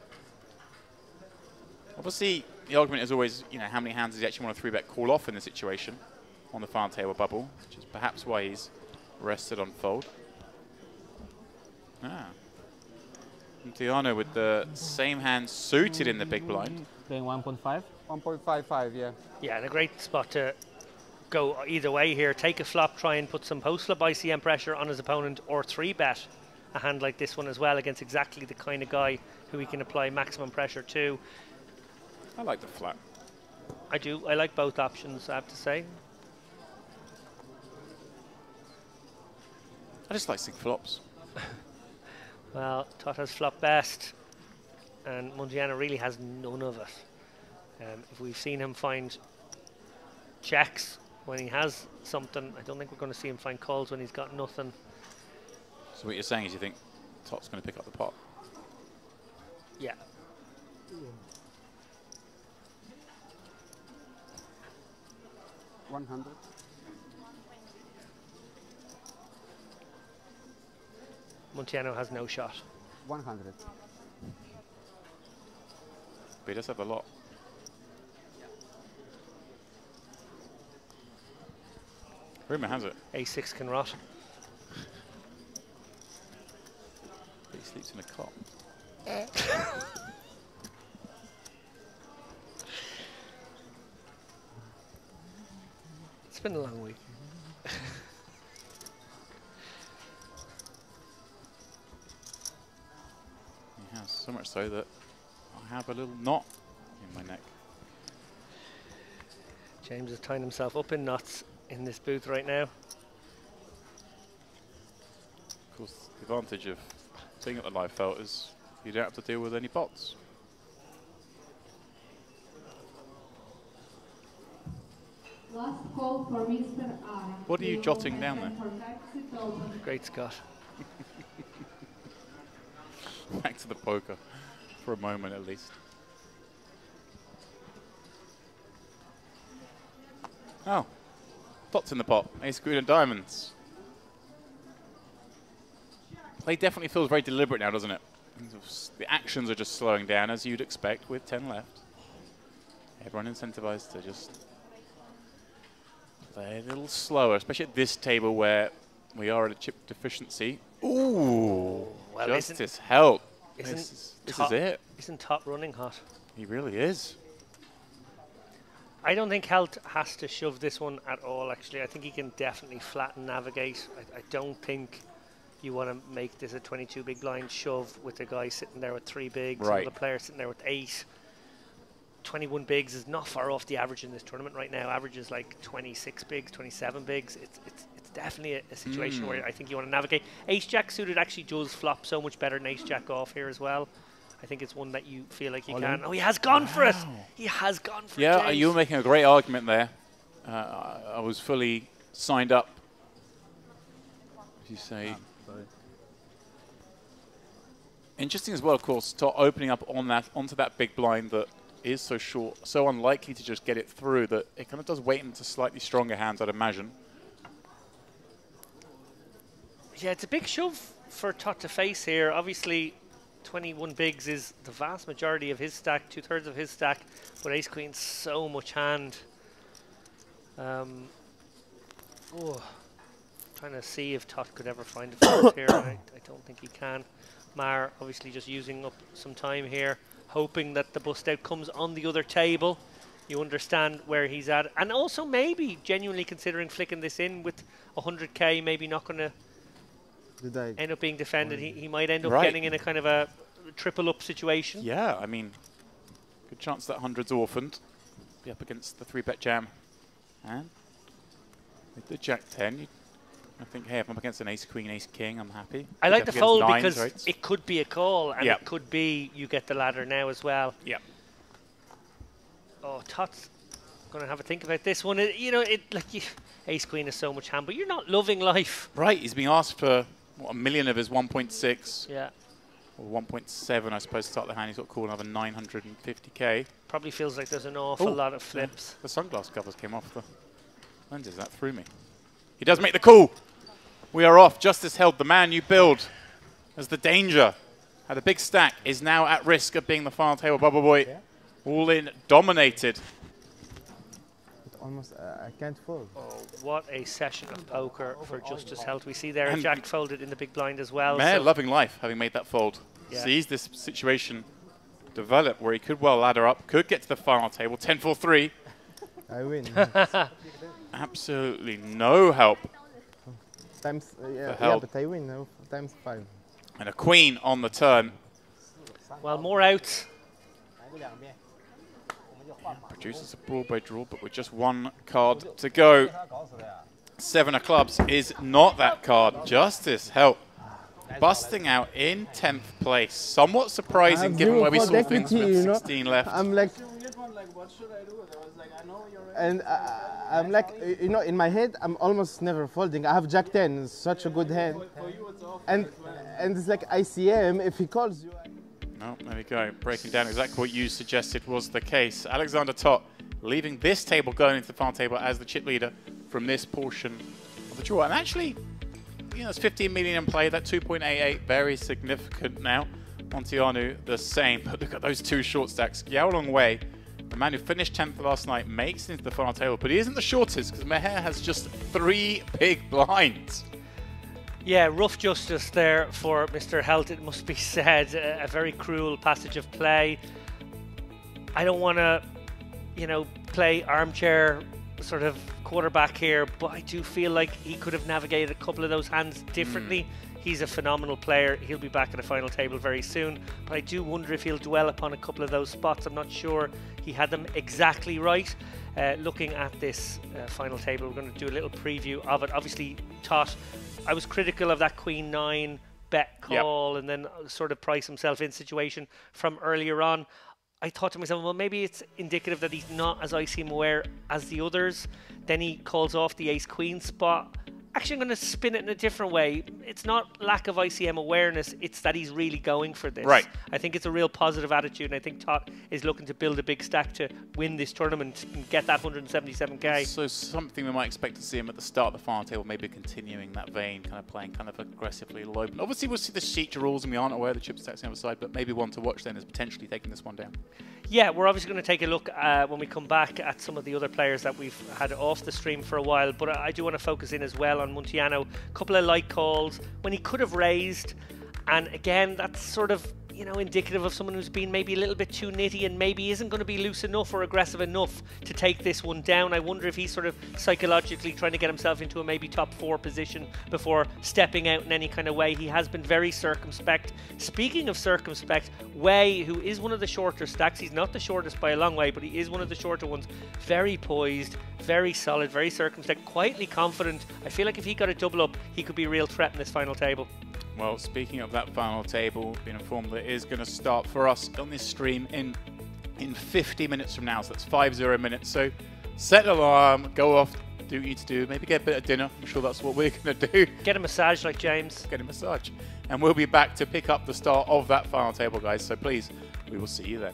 Obviously, the argument is always, how many hands does he actually want a 3-bet call off in this situation? on the final table bubble, which is perhaps why he's rested on fold. Ah. Montiano with the same hand suited in the big blind. Playing 1.5? 1.55, yeah. Yeah, and a great spot to go either way here. Take a flop, try and put some post-flop ICM pressure on his opponent, or 3-bet a hand like this one as well against exactly the kind of guy who he can apply maximum pressure to. I like the flat. I do. I like both options, I have to say. I just like seeing flops. Well, Todd has flop best, and Montiano really has none of it. If we've seen him find checks when he has something, I don't think we're going to see him find calls when he's got nothing. So what you're saying is you think Todd's going to pick up the pot? Yeah. $100. Montiano has no shot. 100. But he does have a lot. Rumour has it. A6 can rot. But he sleeps in a cot. It's been a long week. He has, so much so that I have a little knot in my neck. James is tying himself up in knots in this booth right now. Of course, the advantage of being at the live felt is you don't have to deal with any bots. Last call for Mr. I. What are you jotting down there? Great Scott. Back to the poker for a moment at least. Oh, dots in the pot. Ace queen and diamonds. Play definitely feels very deliberate now, doesn't it? The actions are just slowing down as you'd expect with 10 left. Everyone incentivized to just play a little slower, especially at this table where we are at a chip deficiency. Ooh, well, justice help. This is it. Isn't Top running hot? He really is. I don't think Helt has to shove this one at all, actually. I think he can definitely flatten navigate. I don't think you want to make this a 22 big blind shove with the guy sitting there with 3 bigs, right, or the player sitting there with 8. 21 bigs is not far off the average in this tournament right now. Average is like 26 bigs, 27 bigs. It's definitely a situation where I think you want to navigate. Ace-Jack suited actually does flop so much better than Ace-Jack off here as well. I think it's one that you feel like you can. Oh, he has gone for it. He has gone for it. Yeah, you were making a great argument there. I was fully signed up, as you say. Interesting as well, of course, to opening up on that onto that big blind that is so short, so unlikely to just get it through that it kind of does weight into slightly stronger hands, I'd imagine. Yeah, it's a big shove for Tot to face here. Obviously, 21 bigs is the vast majority of his stack, 2/3 of his stack, but Ace Queen so much hand. Trying to see if Tot could ever find a fold here. I don't think he can. Mar obviously just using up some time here, hoping that the bust out comes on the other table. You understand where he's at, and also maybe genuinely considering flicking this in with 100k, maybe not going to end up being defended. He might end up getting in a kind of a triple up situation. Yeah, I mean, good chance that 100's orphaned. Be up against the 3-bet jam. And with the Jack 10, I think, hey, if I'm against an Ace Queen, Ace King, I'm happy. I like the fold because right? it could be a call, and it could be you get the ladder now as well. Yeah. Oh, Tot's going to have a think about this one. Ace Queen is so much hand, but you're not loving life. Right, he's being asked for what, 1 million of his 1.6. Yeah. Or 1.7, I suppose, to start the hand. He's got to call another 950k. Probably feels like there's an awful lot of flips. The sunglass covers came off the lenses. That threw me. He does make the call. We are off. Justice held. The man you build as the danger. Had a big stack. Is now at risk of being the final table bubble boy. Yeah. All in dominated. almost I can't fold. Oh, what a session of poker for Justus Helt. We see there And Jack folded in the big blind as well. Maher so loving life, having made that fold. Yeah. Sees this situation develop where he could well ladder up, could get to the final table. 10-4-3. I win. Absolutely no help. Times, yeah, Helt. but I win now. Times 5. And a queen on the turn. Well, more outs. Produces a Broadway draw, but with just one card to go. 7 of clubs is not that card. Justus Helt busting out in 10th place. Somewhat surprising given where we saw things with 16 left. I'm like, and I'm like, you know, in my head, I'm almost never folding. I have Jack 10, such a good hand. And it's like ICM, if he calls you. No, there we go. Breaking down exactly what you suggested was the case. Alexander Tott leaving this table, going into the final table as the chip leader from this portion of the draw. And actually, you know, it's 15 million in play. That 2.88, very significant now. Montianu, the same. But look at those two short stacks. Yaolong Wei, the man who finished 10th last night, makes it into the final table. But he isn't the shortest because Maher has just 3 big blinds. Yeah, rough justice there for Mr. Helt, it must be said. A very cruel passage of play. I don't want to, you know, play armchair sort of quarterback here, but I do feel like he could have navigated a couple of those hands differently. He's a phenomenal player. He'll be back at the final table very soon, but I do wonder if he'll dwell upon a couple of those spots. I'm not sure he had them exactly right. Looking at this final table, we're going to do a little preview of it. Obviously, Tott, I was critical of that Queen 9 bet call and then sort of price himself in situation from earlier on. I thought to myself, well, maybe it's indicative that he's not as ICM aware as the others. Then he calls off the ace-queen spot. Actually, I'm going to spin it in a different way. It's not lack of ICM awareness, it's that he's really going for this. Right. I think it's a real positive attitude, and I think Tott is looking to build a big stack to win this tournament and get that 177k. So something we might expect to see him at the start of the final table, maybe continuing that vein, kind of playing kind of aggressively low. But obviously, we'll see the sheet rules, and we aren't aware of the chip stacks on the other side, but maybe one to watch then is potentially taking this one down. Yeah, we're obviously going to take a look when we come back at some of the other players that we've had off the stream for a while, but I do want to focus in as well on Montiano. A couple of light calls when he could have raised, and again, that's sort of, you know, indicative of someone who's been maybe a little bit too nitty and maybe isn't going to be loose enough or aggressive enough to take this one down. I wonder if he's sort of psychologically trying to get himself into a maybe top 4 position before stepping out in any kind of way. He has been very circumspect. Speaking of circumspect, Wei, who is one of the shorter stacks, he's not the shortest by a long way, but he is one of the shorter ones, very poised, very solid, very circumspect, quietly confident. I feel like if he got a double up, he could be a real threat in this final table. Well, speaking of that final table, being informed that it is going to start for us on this stream in 50 minutes from now. So that's 50 minutes. So set an alarm, go off, do what you need to do, maybe get a bit of dinner. I'm sure that's what we're going to do. Get a massage like James. Get a massage. And we'll be back to pick up the start of that final table, guys. So please, we will see you then.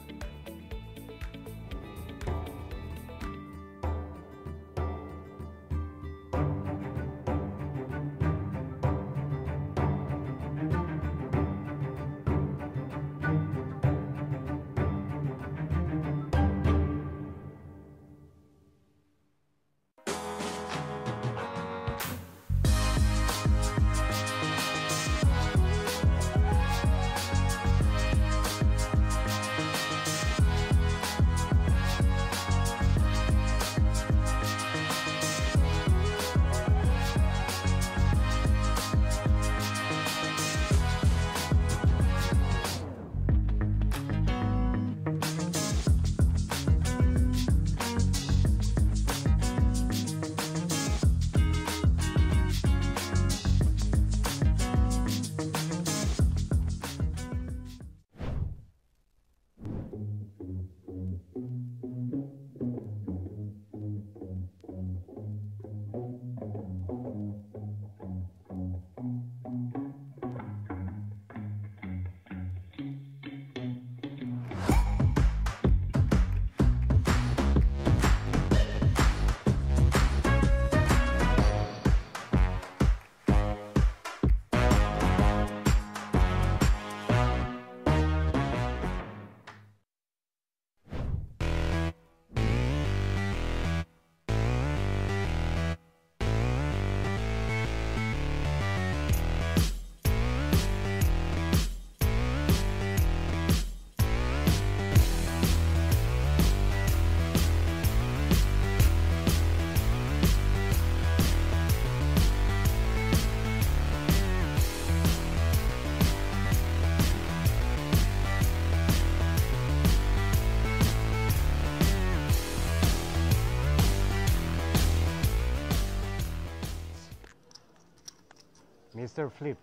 Mr. Flip.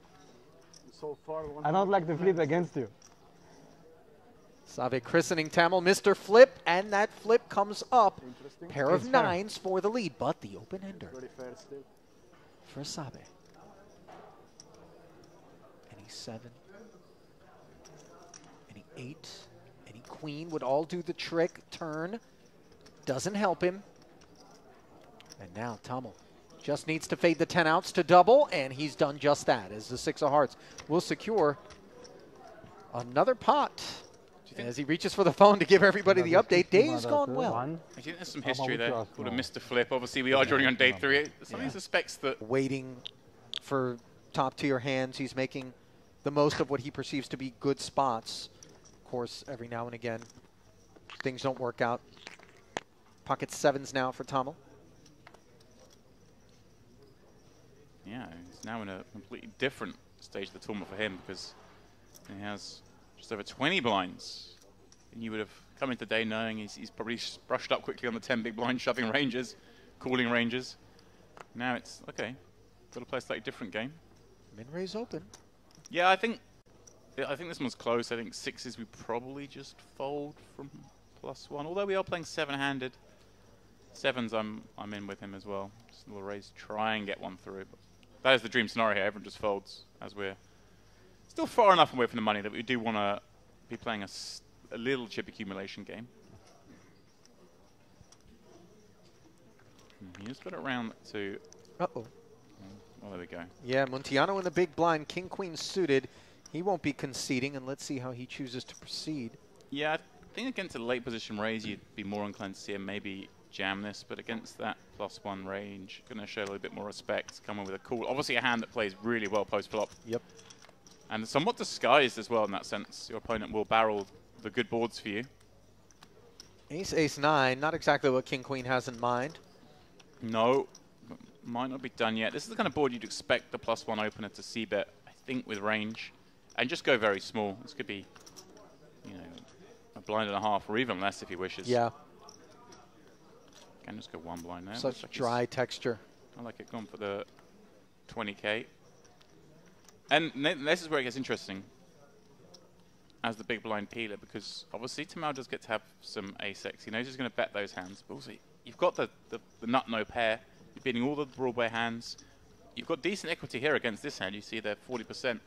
So far, I don't like the flip against you. Save christening Tamil Mr. Flip, and that flip comes up. Interesting. Pair of It's fair. nines for the lead, but the open ender Very fair still. for Sabe. Any 7, any 8, any queen would all do the trick. Turn doesn't help him. And now Tamil just needs to fade the 10 outs to double, and he's done just that as the 6 of hearts will secure another pot. As he reaches for the phone to give everybody the update, day's gone well. I think there's some history there called a Mr. Flip. Obviously, we are drawing on day 3. Somebody suspects that Waiting for top-tier hands. He's making the most of what he perceives to be good spots. Of course, every now and again, things don't work out. Pocket 7s now for Tamil. yeah, he's now in a completely different stage of the tournament for him because he has just over 20 blinds. And you would have come into the day knowing he's probably brushed up quickly on the 10 big blind, shoving ranges, calling ranges. Now it's, okay, got to play a slightly different game. Min-raise open. Yeah, I think this one's close. I think 6s we probably just fold from +1. Although we are playing 7-handed. 7s I'm in with him as well. Just a little raise, try and get one through. But that is the dream scenario here. Everyone just folds as we're still far enough away from the money that we do want to be playing a little chip accumulation game. He just got it around to... Uh-oh. Oh, there we go. Yeah, Muntiano in the big blind, king-queen suited. He won't be conceding, and let's see how he chooses to proceed. Yeah, I think against a late position raise, you'd be more inclined to see him maybe jam this, but against that +1 range, going to show a little bit more respect, come in with a call. Obviously a hand that plays really well post-flop. Yep. And somewhat disguised as well in that sense. Your opponent will barrel the good boards for you. Ace, ace, 9, not exactly what king-queen has in mind. No, might not be done yet. This is the kind of board you'd expect the +1 opener to c-bet, I think, with range. And just go very small. This could be, you know, a blind and a half, or even less if he wishes. Yeah. Can just go 1 blind there. Such like dry texture. I like it gone for the 20k. And this is where it gets interesting as the big blind peeler, because obviously Tamil does get to have some ace-x. He knows he's going to bet those hands, but also you've got the nut-no pair. You're beating all the Broadway hands. You've got decent equity here against this hand. You see there 40%.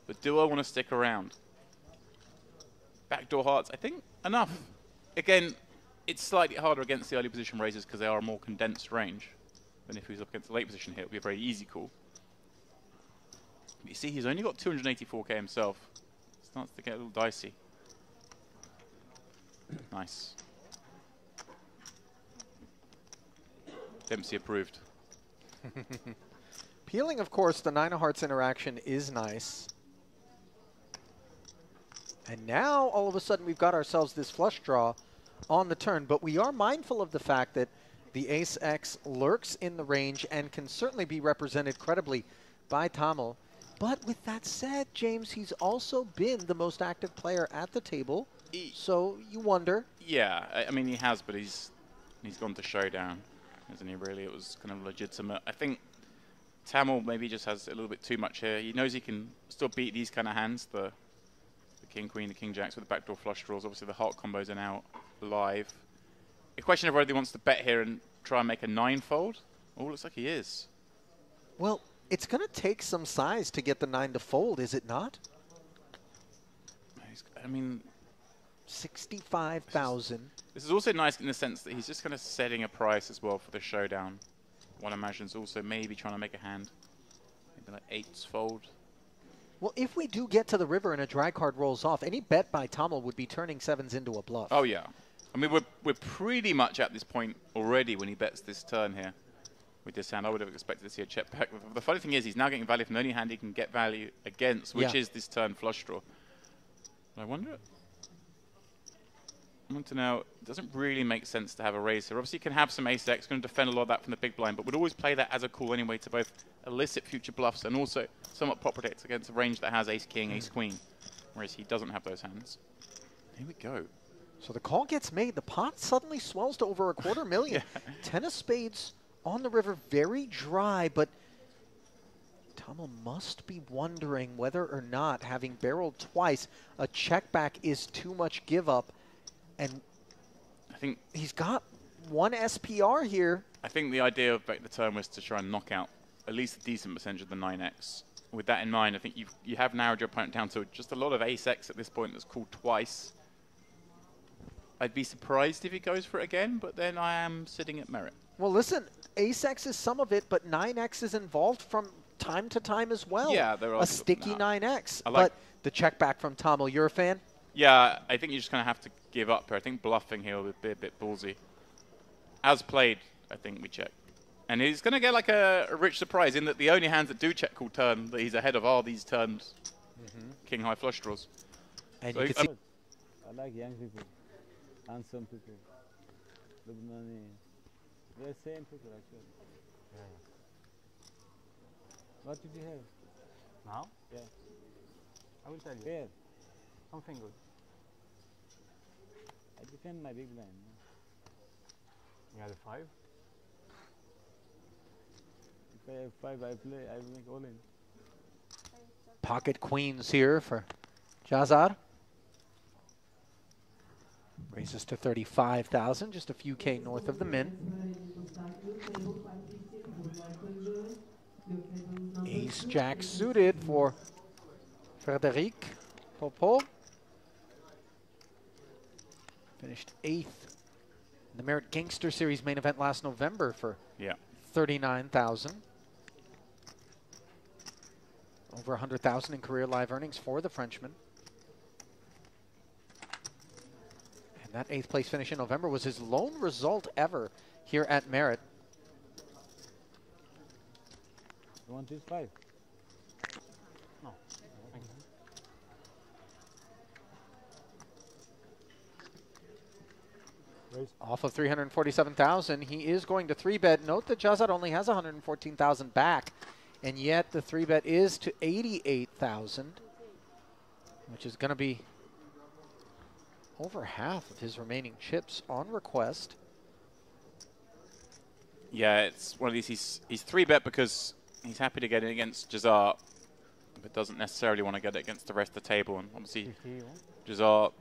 But do I want to stick around? Backdoor hearts, I think enough. Again, it's slightly harder against the early position raises because they are a more condensed range than if he was up against the late position here. It would be a very easy call. But you see, he's only got 284k himself. Starts to get a little dicey. Nice. Dempsey approved. Peeling, of course, the 9 of hearts interaction is nice. And now, all of a sudden, we've got ourselves this flush draw on the turn. But we are mindful of the fact that the ace-x lurks in the range and can certainly be represented credibly by Tamil. But with that said, James, he's also been the most active player at the table. So you wonder. Yeah, I mean, he has, but he's gone to showdown, isn't he, really? It was kind of legitimate. I think Tamil maybe just has a little bit too much here. He knows he can still beat these kind of hands, the king-queen, the king-jacks with the backdoor flush draws. Obviously, the heart combos are now live. A question of whether he wants to bet here and try and make a 9-fold. Oh, looks like he is. Well, it's going to take some size to get the 9 to fold, is it not? I mean, 65,000. This is also nice in the sense that he's just kind of setting a price as well for the showdown. One imagines also maybe trying to make a hand. Maybe like 8s fold. Well, if we do get to the river and a dry card rolls off, any bet by Tamil would be turning 7s into a bluff. Oh, yeah. I mean, we're pretty much at this point already when he bets this turn here. With this hand, I would have expected to see a check back. The funny thing is, he's now getting value from the only hand he can get value against, which is this turn flush draw. But I want to know, it doesn't really make sense to have a raise here. Obviously, you can have some ace-x, going to defend a lot of that from the big blind, but would always play that as a call anyway to both elicit future bluffs and also somewhat prop protect against a range that has ace-king, ace-queen, whereas he doesn't have those hands. Here we go. So the call gets made. The pot suddenly swells to over $250,000. 10 of spades on the river, very dry, but Tamil must be wondering whether or not having barreled twice, a check back is too much give up. And I think he's got one SPR here. I think the idea of the turn was to try and knock out at least a decent percentage of the 9x. With that in mind, I think you have narrowed your opponent down to just a lot of ace-x at this point that's called twice. I'd be surprised if he goes for it again, but then I am sitting at merit. Well, listen, ace-x is some of it, but 9x is involved from time to time as well. Yeah, there are a sticky 9x. I like but the check back from Tamil, you're a fan? Yeah, I think you're just going to have to give up here. I think bluffing here would be a bit ballsy. As played, I think we check. And he's going to get like a rich surprise in that the only hands that do check call turn that he's ahead of are these turns. King high flush draws. And so you can see I like young people, handsome people, Lebanese. They're same people actually. Yeah. What did you have? Now? Yeah. I will tell you. Fair. Something good. I defend my big blind. You had a 5? If I have 5, I play. I will make all in. pocket queens here for Jazar. Raises to 35,000, just a few K north of the min. Ace Jack suited for Frédéric Popo. Finished 8th in the Merit Gangster Series main event last November for 39,000. Over 100,000 in career live earnings for the Frenchman. And that 8th place finish in November was his lone result ever here at Merit. You want this 5? No. Off of 347,000, he is going to 3-bet. Note that Jazad only has 114,000 back, and yet the 3-bet is to 88,000, which is going to be over half of his remaining chips on request. Yeah, it's one of these. He's 3-bet because he's happy to get it against Jazar, but doesn't necessarily want to get it against the rest of the table. And obviously, Jazar,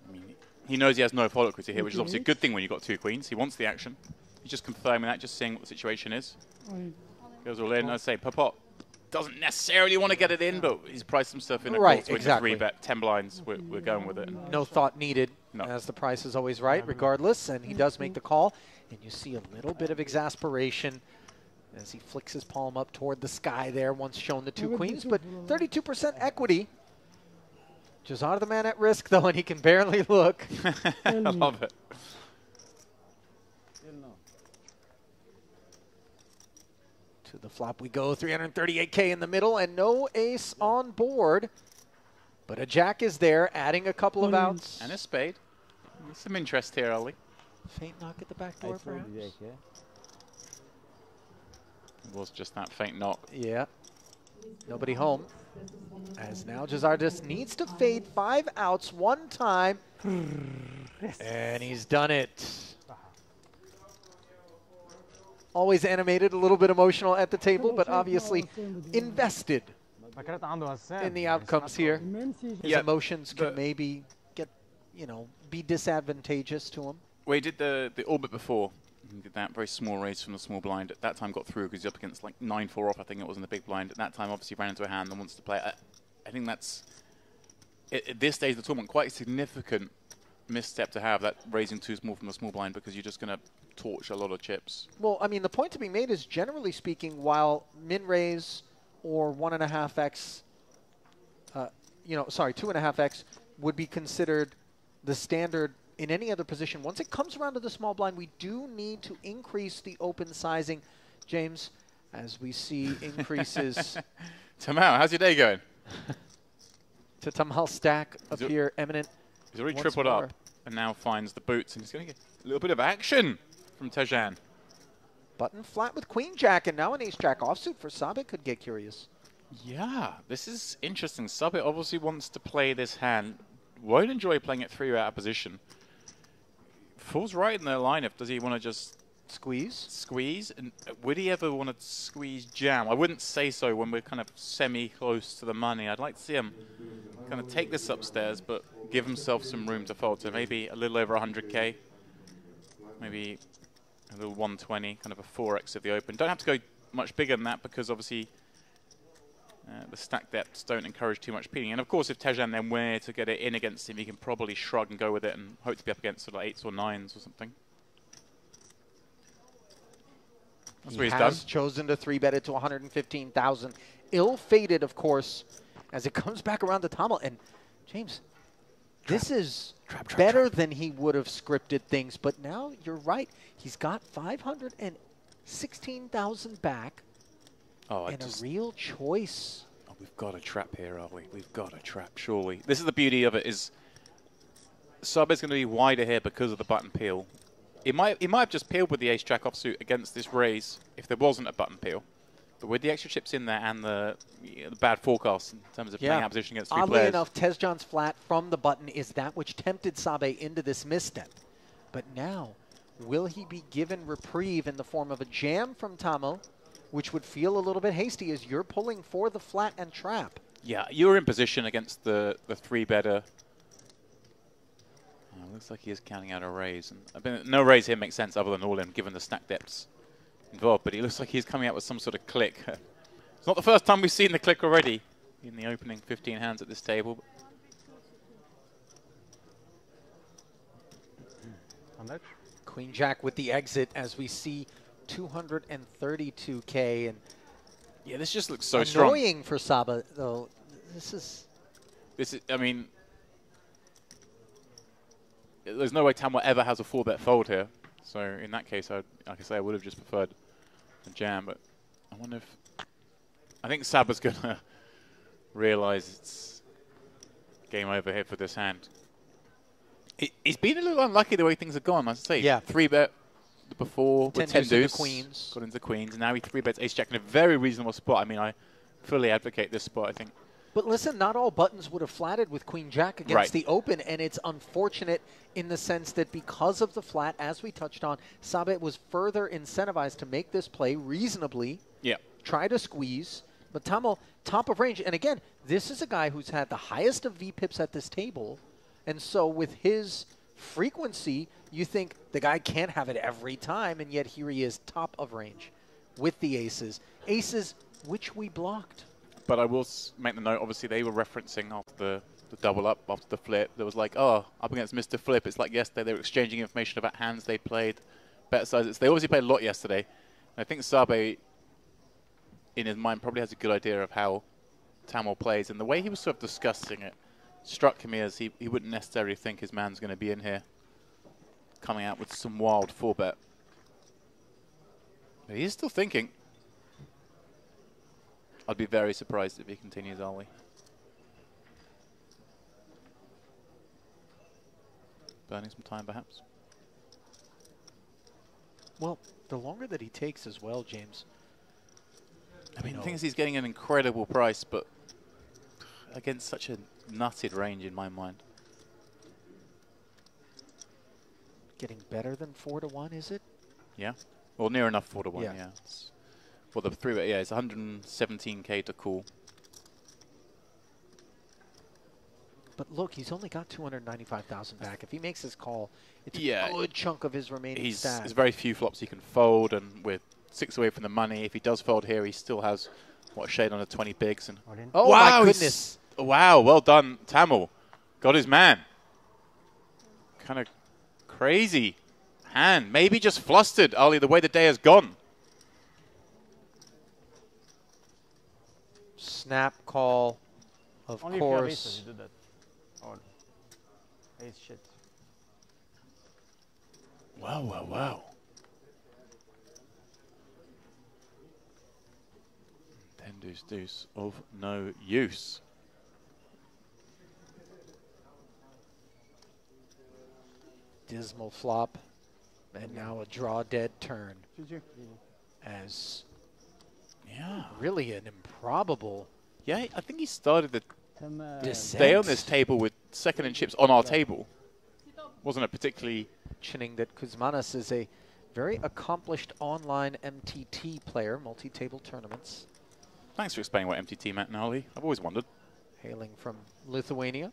I mean, he knows he has no follow equity here, which is obviously a good thing when you've got 2 queens. He wants the action. He's just confirming that, just seeing what the situation is. Goes all in. I'd say Popot doesn't necessarily want to get it in, but he's priced himself in a right, call, so exactly. 3-bet, 10 blinds. We're going with it. No thought needed, No. as the price is always right, regardless, and he does make the call. And you see a little bit of exasperation as he flicks his palm up toward the sky there, once shown the 2 queens, but 32% equity. Jazar the man at risk, though, and he can barely look. I love it. To the flop we go, 338K in the middle, and no ace on board. But a jack is there, adding a couple of outs. And a spade. There's some interest here, Ollie. Faint knock at the back door, perhaps? It was just that faint knock. Yeah. Nobody home. As now Jazar just needs to fade 5 outs one time. And he's done it. Always animated, a little bit emotional at the table, but obviously invested in the outcomes here. His emotions can maybe get, be disadvantageous to him. Well, he did the orbit before. He did that very small raise from the small blind. At that time got through because he's up against like 9-4 off, I think it was in the big blind. At that time, obviously ran into a hand and wants to play. I think that's, at this stage of the tournament, quite a significant misstep to have, that raising too small from the small blind, because you're just going to torch a lot of chips. Well, I mean, the point to be made is, generally speaking, while min raise or 1.5x, 2.5x would be considered the standard in any other position, once it comes around to the small blind, we do need to increase the open sizing, James, as we see increases. Tamal, how's your day going? To Tamal stack up here, eminent. He's already tripled up and now finds the boots, and he's going to get a little bit of action from Tejan. Button flat with queen jack, and now an ace jack offsuit for Sabit could get curious. Yeah, this is interesting. Sabit obviously wants to play this hand. Won't enjoy playing it 3 out of position. Falls right in the lineup. Does he want to just Squeeze. Squeeze. And would he ever want to squeeze jam? I wouldn't say so when we're kind of semi-close to the money. I'd like to see him kind of take this upstairs, but give himself some room to fold. So maybe a little over 100K. Maybe a little 120, kind of a 4x of the open. Don't have to go much bigger than that because obviously the stack depths don't encourage too much peeling. And of course, if Tejan then were to get it in against him, he can probably shrug and go with it and hope to be up against sort of 8s or 9s or something. That's what he's done. Chosen to 3-bet it to 115,000. Ill-fated, of course, as it comes back around to Tamil. And James, this is better than he would have scripted things. But now you're right. He's got 516,000 back. Oh, and a real choice. Oh, we've got a trap here, are we? We've got a trap, surely. This is the beauty of it, is sub is going to be wider here because of the button peel. He might have just peeled with the ace-jack offsuit against this raise if there wasn't a button peel. But with the extra chips in there and the bad forecast in terms of playing out position against 3 Oddly players. enough, Tezjan's flat from the button is that which tempted Sabe into this misstep. But now, will he be given reprieve in the form of a jam from Tamil, which would feel a little bit hasty as you're pulling for the flat and trap? Yeah, you were in position against the 3-better. Oh, looks like he is counting out a raise. And I mean, no raise here makes sense other than all-in, given the stack depths involved. But he looks like he's coming out with some sort of click. It's not the first time we've seen the click already in the opening 15 hands at this table. Queen Jack with the exit as we see 232K. And yeah, this just looks so strong. Annoying for Saba, though. This is, I mean, there's no way Tamil ever has a 4-bet fold here. So in that case, like I say, I would have just preferred a jam. But I wonder if, I think Saba's going to realize it's game over here for this hand. He's been a little unlucky the way things have gone, I say. Yeah. 3-bet before with 10 deuce. Queens. Got into queens. And now he 3-bets ace-jack in a very reasonable spot. I mean, I fully advocate this spot, I think. But listen, not all buttons would have flatted with Queen Jack against the open, and it's unfortunate in the sense that because of the flat, as we touched on, Sabe was further incentivized to make this play reasonably, try to squeeze, but Tamil, top of range. And again, this is a guy who's had the highest of VPIPs at this table, and so with his frequency, you think the guy can't have it every time, and yet here he is top of range with the aces. Aces, which we blocked. But I will make the note, obviously, they were referencing after the double up, after the flip. There was like, oh, up against Mr. Flip. It's like yesterday they were exchanging information about hands they played, bet sizes. They obviously played a lot yesterday. And I think Sabe, in his mind, probably has a good idea of how Tamil plays. And the way he was sort of discussing it struck me as he wouldn't necessarily think his man's going to be in here coming out with some wild 4-bet. But he is still thinking. I'd be very surprised if he continues, Ali. Burning some time, perhaps. Well, the longer that he takes as well, James. I mean, the thing is he's getting an incredible price, but against such a nutted range in my mind. Getting better than 4-1, is it? Yeah. Well, near enough 4-1, Yeah. yeah. Well, the 3-bet, yeah, it's 117K to call. But look, he's only got 295,000 back. If he makes his call, it's a good chunk of his remaining stack. There's very few flops he can fold, and with 6 away from the money, if he does fold here, he still has, what, a shade under 20 bigs. And oh, wow, my goodness. Wow, well done, Tamil. Got his man. Kind of crazy hand. Maybe just flustered, Ali, the way the day has gone. Snap call, of Only course. If you have aces, you do that. Or ace shit. Wow, wow, wow. 10 deuce deuce of no use. Dismal flop. And now a draw dead turn. As really an improbable. Yeah, I think he started the descent. day on this table with second in chips on our table. Wasn't a particularly... Mentioning that Kuzmanis is a Very accomplished online MTT player, multi-table tournaments. Thanks for explaining what MTT meant, Nolly. I've always wondered. Hailing from Lithuania.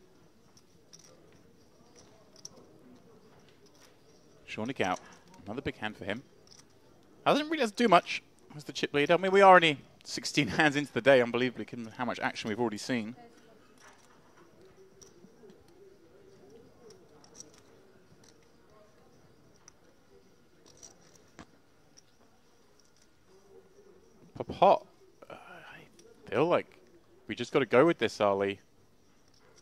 Shornik out. Another big hand for him. Hasn't really had to do much as the chip leader. I mean, we are only 16 hands into the day, unbelievably, given how much action we've already seen. Per pot. I feel like we just got to go with this, Ali.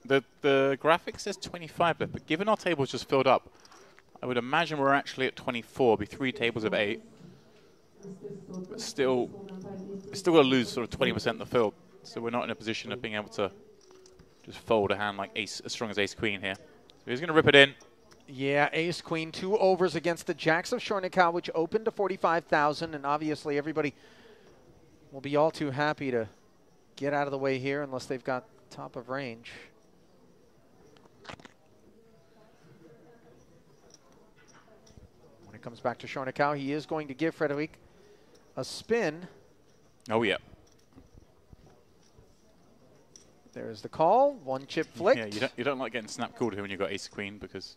The graphic says 25 left, but given our table's just filled up, I would imagine we're actually at 24. Be 3 tables of 8. But still going to lose sort of 20% of the field. So we're not in a position of being able to just fold a hand like ace, as strong as ace-queen here. So he's going to rip it in. Yeah, ace-queen, 2 overs against the jacks of Shornikau, which opened to 45,000, and obviously everybody will be all too happy to get out of the way here unless they've got top of range. When it comes back to Shornikau, he is going to give Frederic a spin. Oh, yeah. There's the call. 1 chip flicked. Yeah, you don't like getting snap called here when you've got ace-queen because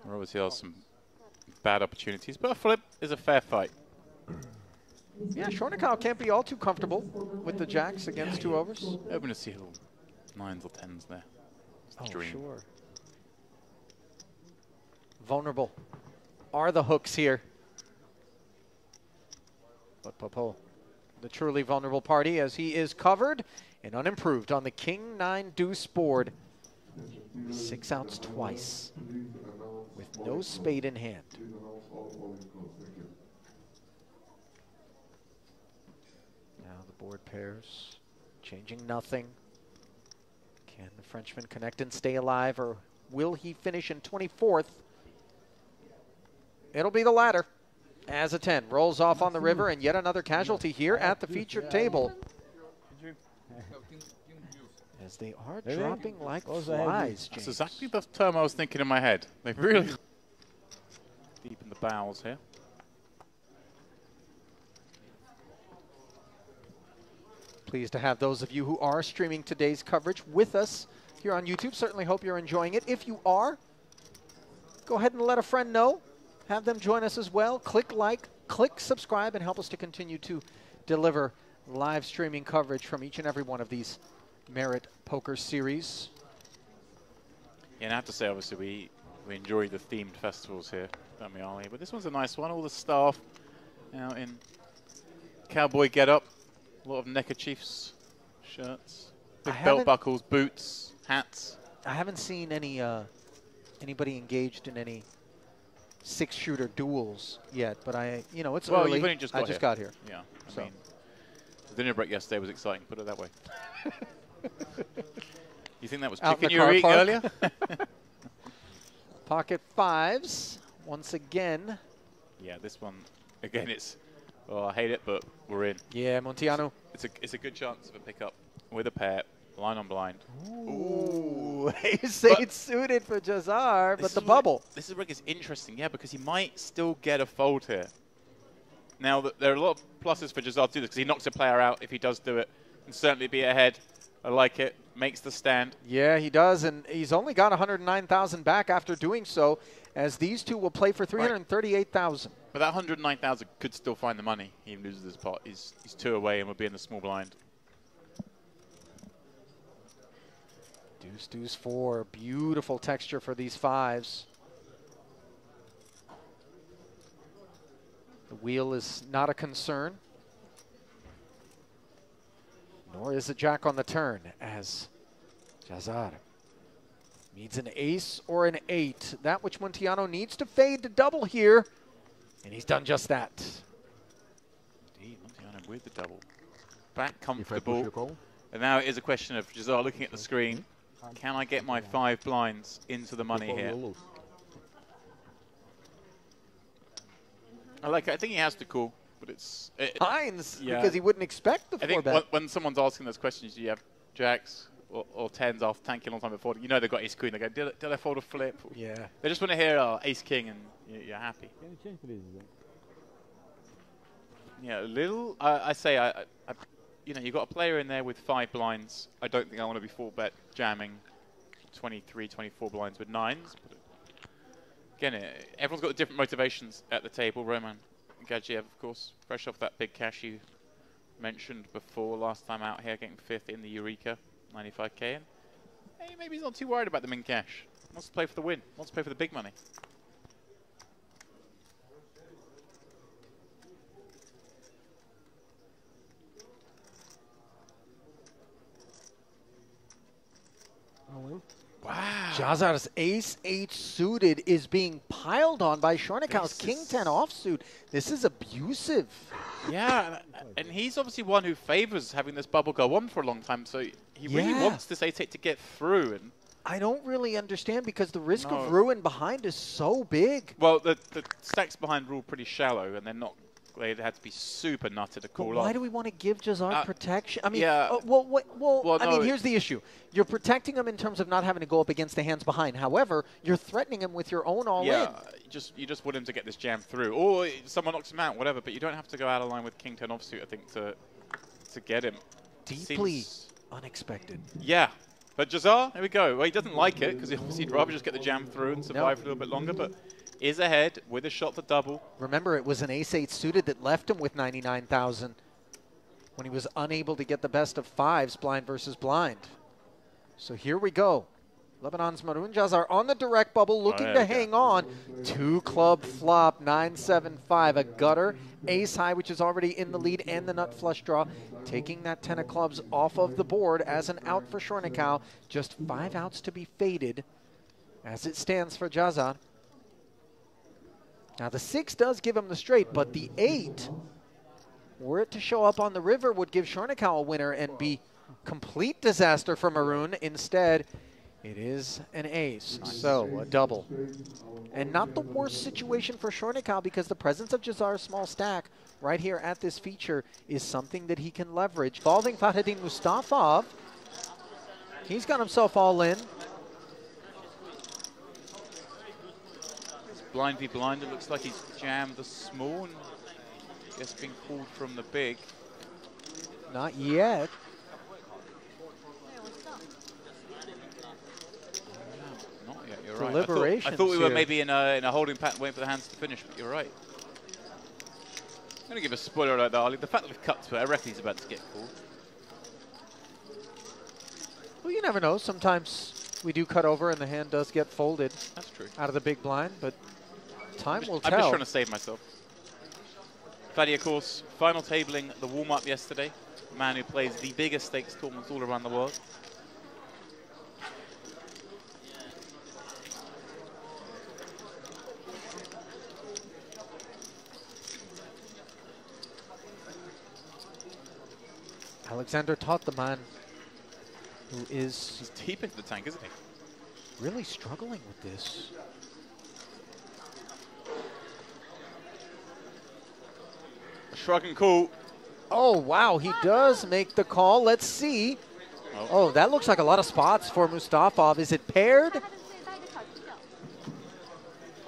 there obviously are some bad opportunities. But a flip is a fair fight. Yeah, Shornikau can't be all too comfortable with the jacks against 2 overs. Hoping to see little 9s or 10s there. Oh, dream. Sure. Vulnerable are the hooks here. But Popo, the truly vulnerable party, as he is covered and unimproved on the King 9 deuce board. 6 outs twice with no spade in hand. Now the board pairs, changing nothing. Can the Frenchman connect and stay alive, or will he finish in 24th? It'll be the latter. As a 10 rolls off on the river, and yet another casualty here at the featured table. As they are dropping like flies, James. That's exactly the term I was thinking in my head. They really deep in the bowels here. Pleased to have those of you who are streaming today's coverage with us here on YouTube. Certainly hope you're enjoying it. If you are, go ahead and let a friend know. Have them join us as well. Click like, click subscribe, and help us to continue to deliver live streaming coverage from each and every one of these Merit Poker series. Yeah, and I have to say, obviously, we enjoy the themed festivals here, don't we, Ali? But this one's a nice one. All the staff out in cowboy get-up. A lot of neckerchiefs, shirts, big belt buckles, boots, hats. I haven't seen any anybody engaged in any 6-shooter duels yet, but it's early. You've only just got I just got here. Yeah, I mean, the dinner break yesterday was exciting, put it that way. You think that was Out chicken in you were eating earlier? Pocket 5s, once again. Yeah, this one, again, it's, I hate it, but we're in. Yeah, Montiano. It's a good chance of a pickup with a pair, blind on blind. Ooh, ace-8 suited for Jazar, but the bubble. This is where it gets interesting, yeah, because he might still get a fold here. Now, there are a lot of pluses for Jazar to do this, because he knocks a player out if he does do it, and certainly be ahead. I like it. Makes the stand. Yeah, he does, and he's only got 109,000 back after doing so, as these two will play for 338,000. But that 109,000 could still find the money. He loses his pot. He's 2 away and will be in the small blind. Deuce, deuce, 4. Beautiful texture for these 5s. The wheel is not a concern. Nor is a jack on the turn, as Jazar needs an ace or an 8. That which Montiano needs to fade to double here. And he's done just that. Indeed, Montiano with the double. Back comfortable. And now it is a question of Jazar looking at the screen. Can I get my 5 blinds into the money here? I think he has to call, but it's... Hines, because he wouldn't expect the 4 bet. I think when someone's asking those questions, do you have jacks or 10s after tanking a long time before? You know they've got ace-queen. They go, did I fold a flip? Yeah. They just want to hear ace-king and you're happy. Can you change, please? Yeah, a little. You know, you've got a player in there with 5 blinds. I don't think I want to be full bet jamming 23, 24 blinds with 9s. But again, everyone's got different motivations at the table. Roman Gadzhiev, of course, fresh off that big cash you mentioned before, last time out here, getting 5th in the Eureka, 95k. And hey, maybe he's not too worried about the min cash. Wants to play for the win. Wants to play for the big money. Wow. Jazar's ace-8 suited is being piled on by Shornikau's king-10 offsuit. This is abusive. Yeah, and he's obviously one who favors having this bubble go on for a long time, so he really wants this ace-8 to get through. And I don't really understand because the risk of ruin behind is so big. Well, the stacks behind rule pretty shallow, and they're not. They had to be super nutted to call off. Why do we want to give Jazar protection? I mean, yeah. I mean, here's the issue. You're protecting him in terms of not having to go up against the hands behind. However, you're threatening him with your own all-in. Yeah, you just want him to get this jam through. Or someone knocks him out, whatever, but you don't have to go out of line with King 10 offsuit, I think, to get him. Deeply unexpected. Yeah. But Jazar, there we go. Well, he doesn't like it, because obviously he'd rather just get the jam through and survive a little bit longer, but is ahead with a shot to double. Remember, it was an ace-8 suited that left him with 99,000 when he was unable to get the best of 5s, blind versus blind. So here we go. Lebanon's Maroon Jazar on the direct bubble, looking to hang on. 2-club flop, 9-7-5, a gutter, ace high, which is already in the lead, and the nut flush draw, taking that 10 of clubs off of the board as an out for Shornikau. Just 5 outs to be faded as it stands for Jazar. Now, the 6 does give him the straight, but the 8, were it to show up on the river, would give Shornikau a winner and be complete disaster for Maroon. Instead, it is an ace, so a double. And not the worst situation for Shornikau because the presence of Jazar's small stack right here at this feature is something that he can leverage. Balding Fakhreddin Mustafov, he's got himself all in. Blind v blind, it looks like he's jammed the small and guess being called from the big. Not yet. Not yet, you're right. Deliberations I thought we were here. maybe in a holding pattern waiting for the hands to finish, but you're right. I'm going to give a spoiler alert though, Ali. The fact that we've cut to it, I reckon he's about to get called. Well, you never know. Sometimes we do cut over and the hand does get folded. That's true. Out of the big blind, but time will tell. I'm just trying to save myself. Fadi, of course, final tabling the warm-up yesterday. A man who plays the biggest stakes tournaments all around the world. Alexander taught the man who is... He's deep into the tank, isn't he? Really struggling with this. A shrug and call. Oh, wow, he does make the call. Let's see. Oh, that looks like a lot of spots for Mustafov. Is it paired?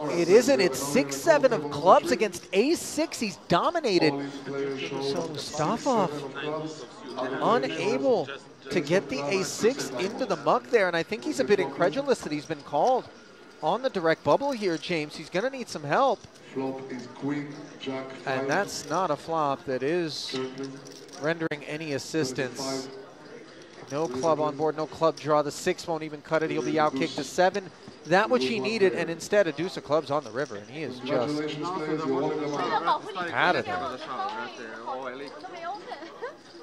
It isn't. It's 6-7 of clubs against ace-6. He's dominated. So Mustafov unable to get the ace-6 into the muck there, and I think he's a bit incredulous that he's been called on the direct bubble here, James. He's going to need some help. Flop is Queen, Jack, And that's not a flop that is rendering any assistance. No club on board, no club draw. The 6 won't even cut it. He'll be out kicked to 7. That which he needed, and instead a deuce of clubs on the river, and he is just out of there.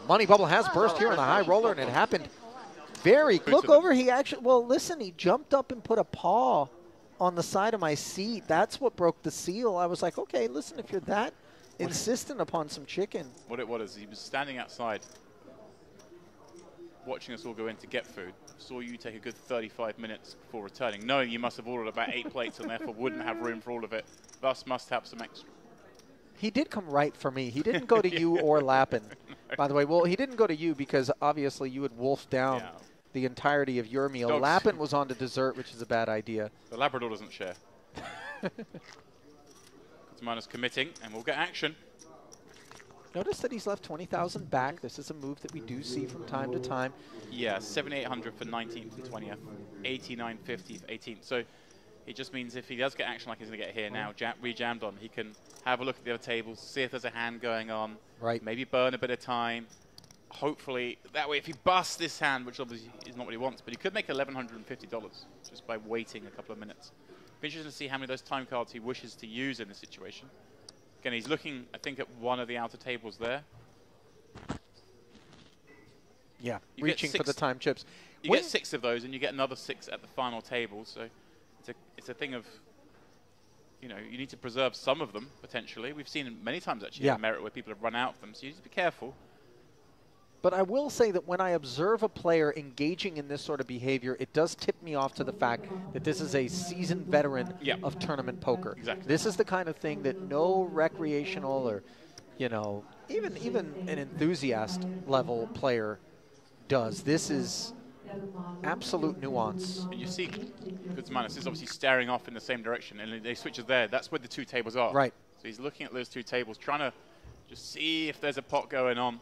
Money bubble has burst here on the high roller, and it happened very. Look over, he actually, well, listen, he jumped up and put a paw on the side of my seat. That's what broke the seal. I was like, okay, listen, if you're that insistent upon some chicken. What it was, he was standing outside watching us all go in to get food, saw you take a good 35 minutes before returning, knowing you must have ordered about 8 plates and therefore wouldn't have room for all of it, thus must have some extra. He did come right for me. He didn't go to you or Lappin, by the way. Well, he didn't go to you because obviously you had wolfed down the entirety of your meal. Dogs. Lappin was on to dessert, which is a bad idea. The Labrador doesn't share. Kuzmana's committing, and we'll get action. Notice that he's left 20,000 back. This is a move that we do see from time to time. Yeah, 7,800 for 19th and 20th, 89.50 for 18th. So it just means if he does get action like he's going to get here now, re-jammed on, he can have a look at the other tables, see if there's a hand going on, right? Maybe burn a bit of time. Hopefully, that way if he busts this hand, which obviously is not what he wants, but he could make $1,150 just by waiting a couple of minutes. Be interesting to see how many of those time cards he wishes to use in this situation. Again, he's looking, I think, at one of the outer tables there. Yeah, reaching for the time chips. You get 6 of those, and you get another 6 at the final table. So it's a thing of, you know, you need to preserve some of them, potentially. We've seen it many times, actually, in Merit where people have run out of them. So you need to be careful. But I will say that when I observe a player engaging in this sort of behavior, it does tip me off to the fact that this is a seasoned veteran of tournament poker. Exactly. This is the kind of thing that no recreational or, you know, even an enthusiast level player does. This is absolute nuance. And you see Kuzmanis is obviously staring off in the same direction, and they switches there. That's where the 2 tables are. Right. So he's looking at those 2 tables, trying to just see if there's a pot going on.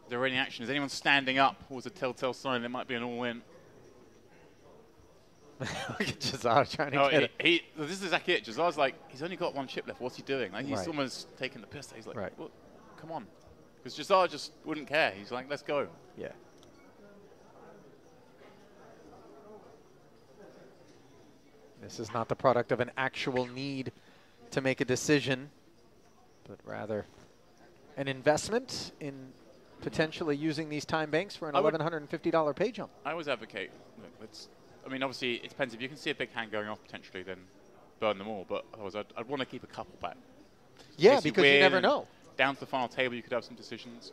Is there any action? Is anyone standing up? Or was a telltale sign there might be an all-in? Look at Jazar trying to get it. This is exactly it. Jazar's like, he's only got 1 chip left. What's he doing? Like, he's Right. almost taking the piss. He's like, Right. well, come on. Because Jazar just wouldn't care. He's like, let's go. Yeah. This is not the product of an actual need to make a decision, but rather an investment in potentially using these time banks for an $1,150 pay jump. I always advocate, look, I mean, obviously, it depends. If you can see a big hand going off potentially, then burn them all. But otherwise, I'd want to keep a couple back. Yeah, because you never know. Down to the final table, you could have some decisions.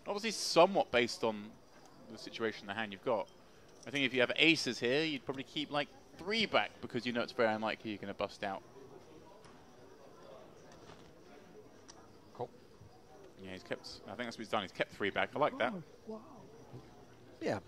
Obviously, somewhat based on the situation, the hand you've got. I think if you have aces here, you'd probably keep like 3 back because you know it's very unlikely you're going to bust out. Cool. Yeah, he's kept, I think that's what he's done. He's kept 3 back. I like that. Wow. Yeah.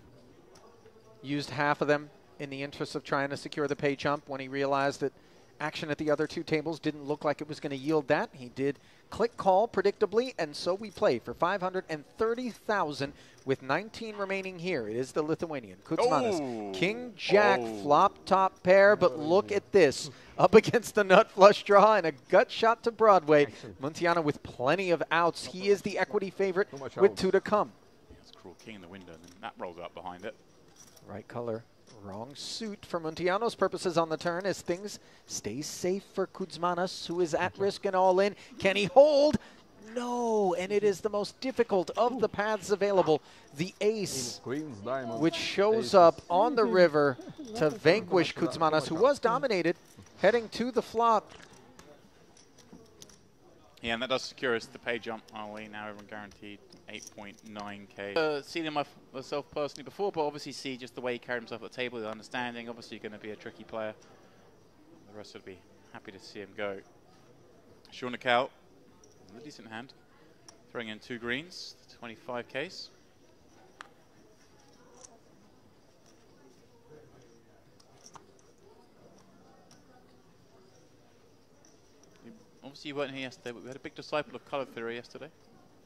Used half of them in the interest of trying to secure the pay jump. When he realized that action at the other 2 tables didn't look like it was going to yield that, he did click call predictably, and so we play for 530,000 with 19 remaining here. It is the Lithuanian Kuzmanis. King Jack flop top pair, but look at this. Up against the nut flush draw and a gut shot to Broadway. Muntiano with plenty of outs. He is the equity favorite with 2 to come. That's cruel king in the window, and then that rolls out behind it. Right color. Wrong suit for Muntiano's purposes on the turn as things stay safe for Kuzmanis, who is at risk and all in. Can he hold? No, and it is the most difficult of the paths available. The ace, which shows up on the river to vanquish Kuzmanis, who was dominated, heading to the flop. Yeah, and that does secure us the pay jump, aren't we? Now everyone guaranteed 8.9k. Seen him myself personally before, but obviously see just the way he carried himself at the table, the understanding. Obviously going to be a tricky player. The rest would be happy to see him go. Sean Nicol, a decent hand. Throwing in 2 greens, 25Ks. Obviously you weren't here yesterday, but we had a big disciple of colour theory yesterday.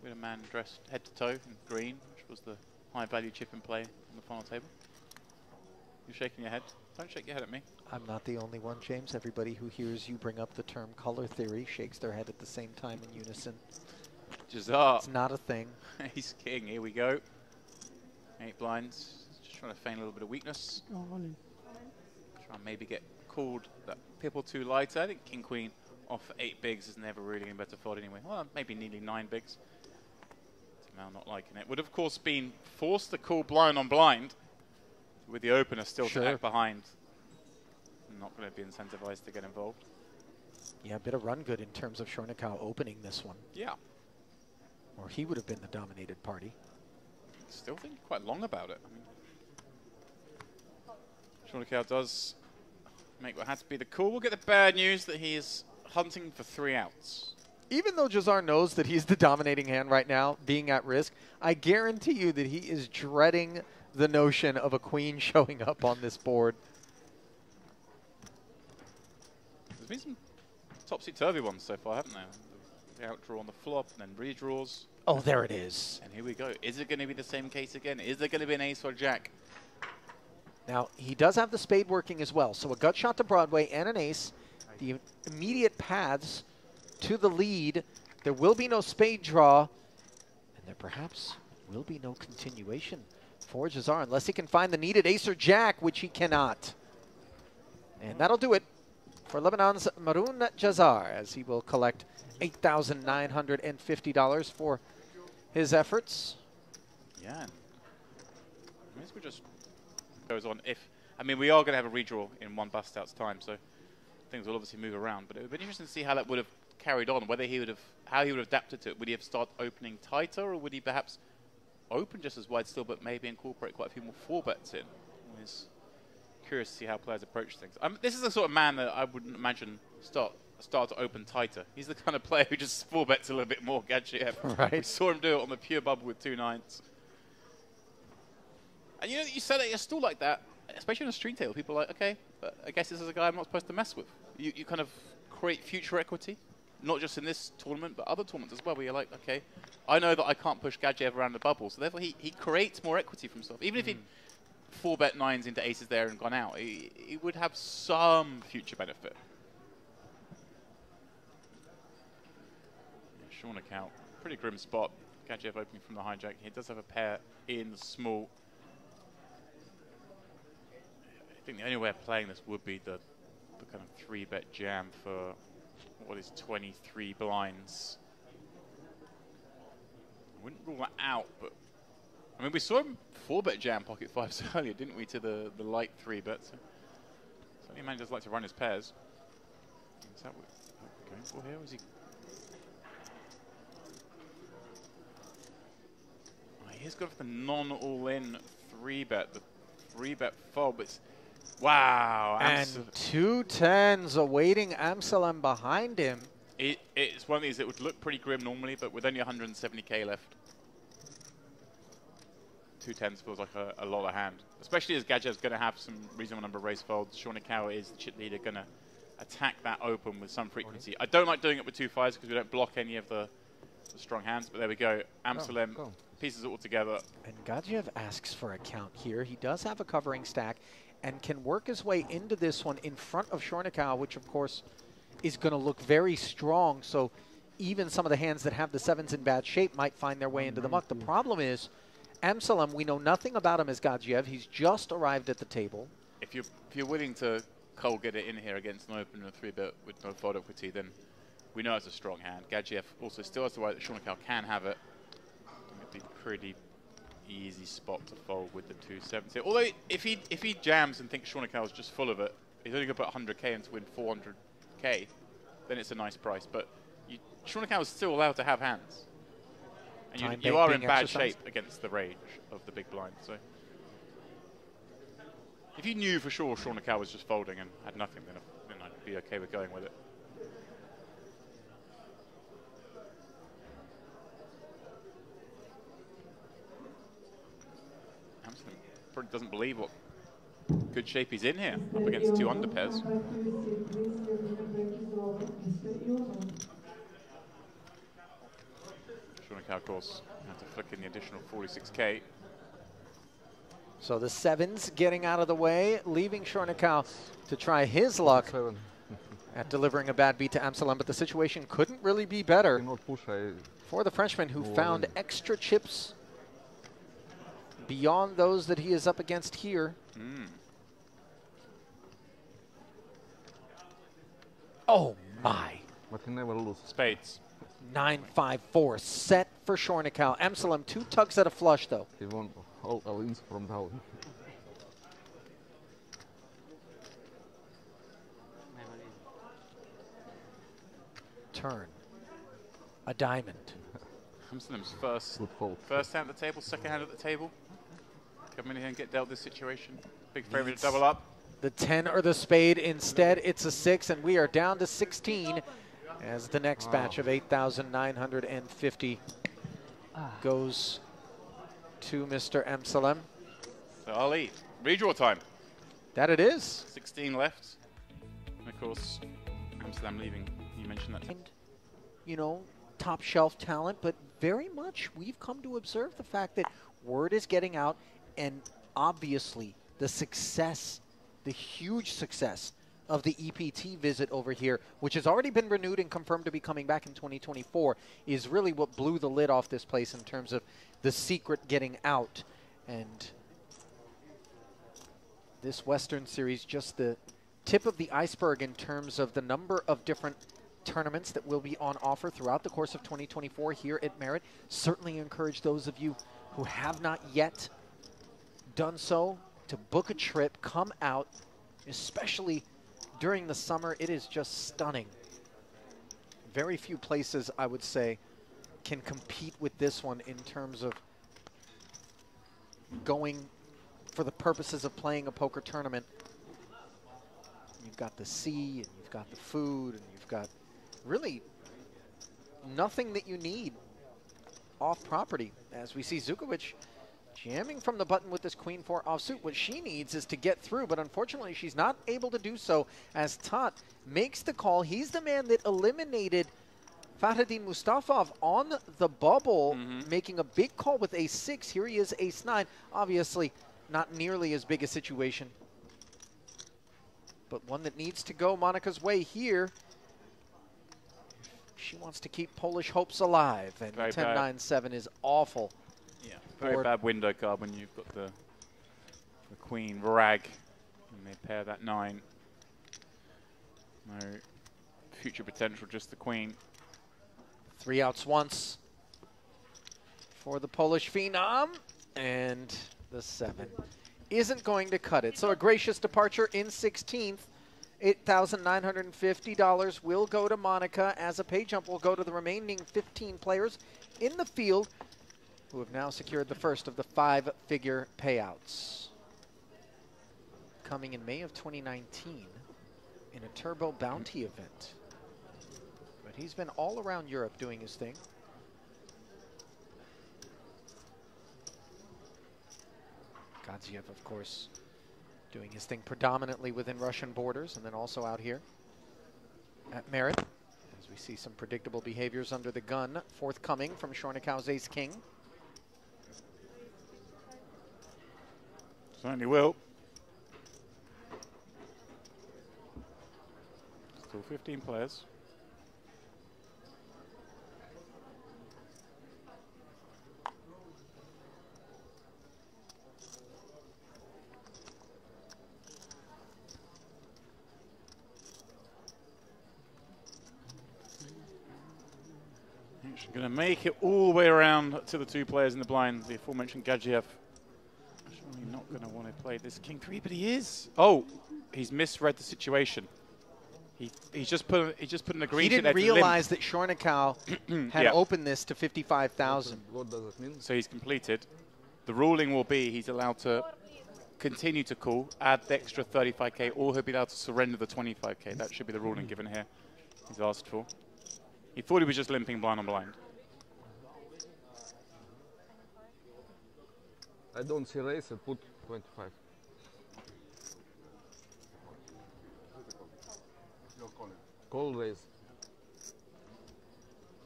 We had a man dressed head to toe in green, which was the high value chip in play on the final table. You're shaking your head. Don't shake your head at me. I'm not the only one, James. Everybody who hears you bring up the term color theory shakes their head at the same time in unison. Jazar. It's not a thing. He's king. Here we go. 8 blinds. Just trying to feign a little bit of weakness. Try and maybe get called that pipple too lighter. I think king queen off 8 bigs is never really in better fold anyway. Well, maybe nearly 9 bigs. Now not liking it. Would of course been forced to call blind on blind with the opener still to act behind. Not going to be incentivized to get involved. Yeah, a bit of run good in terms of Shornikau opening this one. Yeah. Or he would have been the dominated party. Still think quite long about it. I mean, Shornikau does make what had to be the call. We'll get the bad news that he is hunting for 3 outs. Even though Jazar knows that he's the dominating hand right now, being at risk, I guarantee you that he is dreading the notion of a queen showing up on this board. been some topsy-turvy ones so far, haven't there? The outdraw on the flop, and then redraws. Oh, there it is. And here we go. Is it going to be the same case again? Is there going to be an ace or jack? Now, he does have the spade working as well. So a gut shot to Broadway and an ace. The immediate paths to the lead. There will be no spade draw. And there perhaps will be no continuation for Jazar unless he can find the needed ace or jack, which he cannot. And that'll do it for Lebanon's Maroun Jazar, as he will collect $8,950 for his efforts. Yeah. I mean, this just goes on. I mean, we are going to have a redraw in one bust out's time, so things will obviously move around. But it would be interesting to see how that would have carried on, how he would have adapted to it. Would he have started opening tighter, or would he perhaps open just as wide still, but maybe incorporate quite a few more 4-bets in? Always curious to see how players approach things. This is the sort of man that I wouldn't imagine start to open tighter. He's the kind of player who just 4-bets a little bit more. Gadgiev. Right. We saw him do it on the pure bubble with 2 9s. And you know, you said it, you're still like that, especially on a street table. People are like, okay, but I guess this is a guy I'm not supposed to mess with. You kind of create future equity, not just in this tournament, but other tournaments as well, where you're like, okay, I know that I can't push Gadgiev around the bubble, so therefore he creates more equity for himself. Even if he 4-bet 9s into aces there and gone out, he would have some future benefit. Shauna Cow, pretty grim spot. Gadgiev opening from the hijack. He does have a pair in the small. I think the only way of playing this would be the kind of 3-bet jam for what is 23 blinds. I wouldn't rule that out, but I mean, we saw him 4-bet jam pocket 5s earlier, didn't we, to the light 3-bet. So certainly a man does like to run his pairs. Is that what we're going for here? Was he? He's got the non-all-in 3-bet, the 3-bet fold. It's wow! And 2 10s awaiting Amsalem behind him. It's one of these that would look pretty grim normally, but with only 170k left, 2 10s feels like a lot of hand. Especially as Gadgev's going to have some reasonable number of race folds. Shauna Cow is the chip leader, going to attack that open with some frequency. I don't like doing it with 2 5s because we don't block any of the strong hands, but there we go. Amsalem pieces it all together. And Gadgiev asks for a count here. He does have a covering stack and can work his way into this one in front of Shornikau, which of course is going to look very strong. So even some of the hands that have the 7s in bad shape might find their way into the muck. The problem is Amsalem, we know nothing about him as Gadgiev. He's just arrived at the table. If you're willing to cold get it in here against an open and a 3-bet with no fold equity, then we know it's a strong hand. Gadgiev also still has the way that Shornikau can have it. It'd be a pretty easy spot to fold with the 2 7s here. Although if he jams and thinks Shornikau is just full of it, he's only going to put 100k in to win 400k, then it's a nice price. But Shornikau is still allowed to have hands. And you are in bad shape against the rage of the big blind. So if you knew for sure Shornikau was just folding and had nothing, then I'd be okay with going with it. Amsalem probably doesn't believe what good shape he's in here, up against 2 under pairs. Shornikau, of course, have to flick in the additional 46k. So the 7s getting out of the way, leaving Shornikau to try his luck at delivering a bad beat to Amsalem, but the situation couldn't really be better for the Frenchman, who found extra chips beyond those that he is up against here. Oh my. But he never loses. Spades. 9-5-4 set for Shornikau. Amsalem 2 tugs at a flush though. He won all ins from down. Turn. A diamond. Amsalem's first hand at the table, second hand at the table. Come in here and get dealt this situation. Big favorite to double up. The 10 or the spade. Instead, it's a 6, and we are down to 16 as the next batch of 8,950 goes to Mr. Amsalem. So Ali, redraw time. That it is. 16 left. And of course, Amsterdam leaving. You mentioned that. And, you know, top shelf talent, but very much we've come to observe the fact that word is getting out, and obviously the success, the huge success of the EPT visit over here, which has already been renewed and confirmed to be coming back in 2024, is really what blew the lid off this place in terms of the secret getting out. And this Western Series, just the tip of the iceberg in terms of the number of different tournaments that will be on offer throughout the course of 2024 here at Merit. Certainly encourage those of you who have not yet done so to book a trip, come out, especially during the summer. It is just stunning. Very few places, I would say, can compete with this one in terms of going for the purposes of playing a poker tournament. You've got the sea, and you've got the food, and you've got really nothing that you need off property. As we see Zukovic jamming from the button with this Queen-4 offsuit. What she needs is to get through, but unfortunately she's not able to do so as Tat makes the call. He's the man that eliminated Fahdin Mustafov on the bubble, making a big call with ace-6. Here he is, ace-9. Obviously not nearly as big a situation, but one that needs to go Monica's way here. She wants to keep Polish hopes alive, and 10-9-7 is awful. Yeah, very bad window card when you've got the queen rag, and they pair that 9. No future potential, just the queen. 3 outs once for the Polish phenom, and the 7 isn't going to cut it. So a gracious departure in 16th. $8,950 will go to Monica, as a pay jump will go to the remaining 15 players in the field, who have now secured the first of the 5-figure payouts. Coming in May of 2019 in a Turbo Bounty event. But he's been all around Europe doing his thing. Gadzhiev, of course, doing his thing predominantly within Russian borders, and then also out here at Merit, as we see some predictable behaviors under the gun forthcoming from Shornikau's ace-king. Certainly will. Still 15 players. Going to make it all the way around to the 2 players in the blind. The aforementioned Gadzhiev. Surely not going to want to play this King 3, but he is. Oh, he's misread the situation. He's just put an agreement. He didn't realize that Shornikau had opened this to 55,000. What does it mean? So he's completed. The ruling will be he's allowed to continue to call, add the extra 35k, or he'll be allowed to surrender the 25k. That should be the ruling given here. He's asked for. He thought he was just limping blind on blind. I don't see raise, I put 25. Call raise.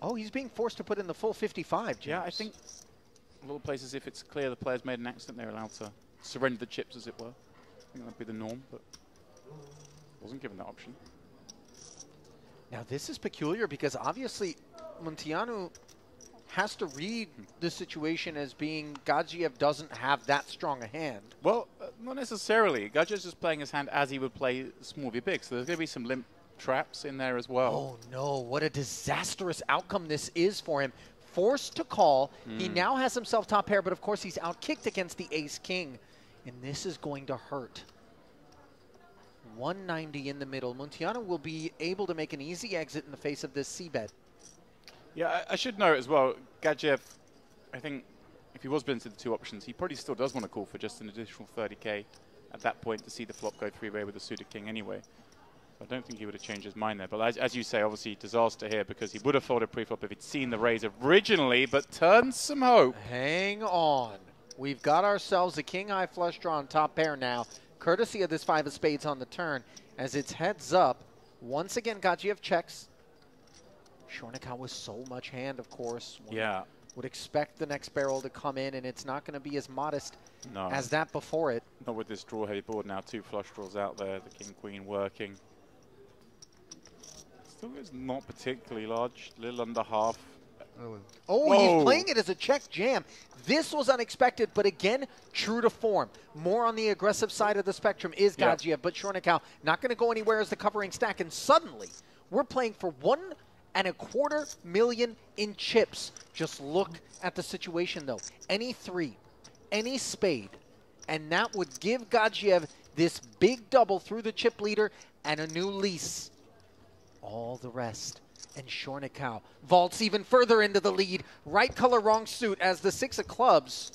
Oh, he's being forced to put in the full 55, James. Yeah, I think a lot of places, if it's clear the player's made an accident, they're allowed to surrender the chips, as it were. I think that'd be the norm, but wasn't given that option. Now, this is peculiar because obviously Munteanu has to read the situation as being Gadzhiev doesn't have that strong a hand. Well, not necessarily. Gadzhiev's just playing his hand as he would play small v big, so there's going to be some limp traps in there as well. Oh no, what a disastrous outcome this is for him. Forced to call. He now has himself top pair, but of course he's outkicked against the ace-king, and this is going to hurt. 190 in the middle. Munteanu will be able to make an easy exit in the face of this c-bet. Yeah, I should note as well, Gadzhiev, I think if he was been to the 2 options, he probably still does want to call for just an additional 30k at that point to see the flop go 3-way with the suited king anyway. I don't think he would have changed his mind there. But as you say, obviously disaster here because he would have folded pre-flop if he'd seen the raise originally, but turned some hope. Hang on. We've got ourselves a king-high flush draw on top pair now, courtesy of this 5 of spades on the turn. As it's heads up, Once again, Gadzhiev checks. Shornikau with so much hand, of course. Yeah. Would expect the next barrel to come in, and it's not going to be as modest No. as that before it. Not with this draw-heavy board now. 2 flush draws out there. The king-queen working. Still is not particularly large. A little under half. Oh, Whoa. he's playing it as a check jam. This was unexpected, but again, true to form. More on the aggressive side of the spectrum is Gadzhiev, but Shornikau not going to go anywhere as the covering stack, and suddenly we're playing for $1.25 million in chips. Just look at the situation, though. Any 3, any spade, and that would give Gadzhiev this big double through the chip leader and a new lease. All the rest. And Shornikau vaults even further into the lead. Right color, wrong suit as the 6 of clubs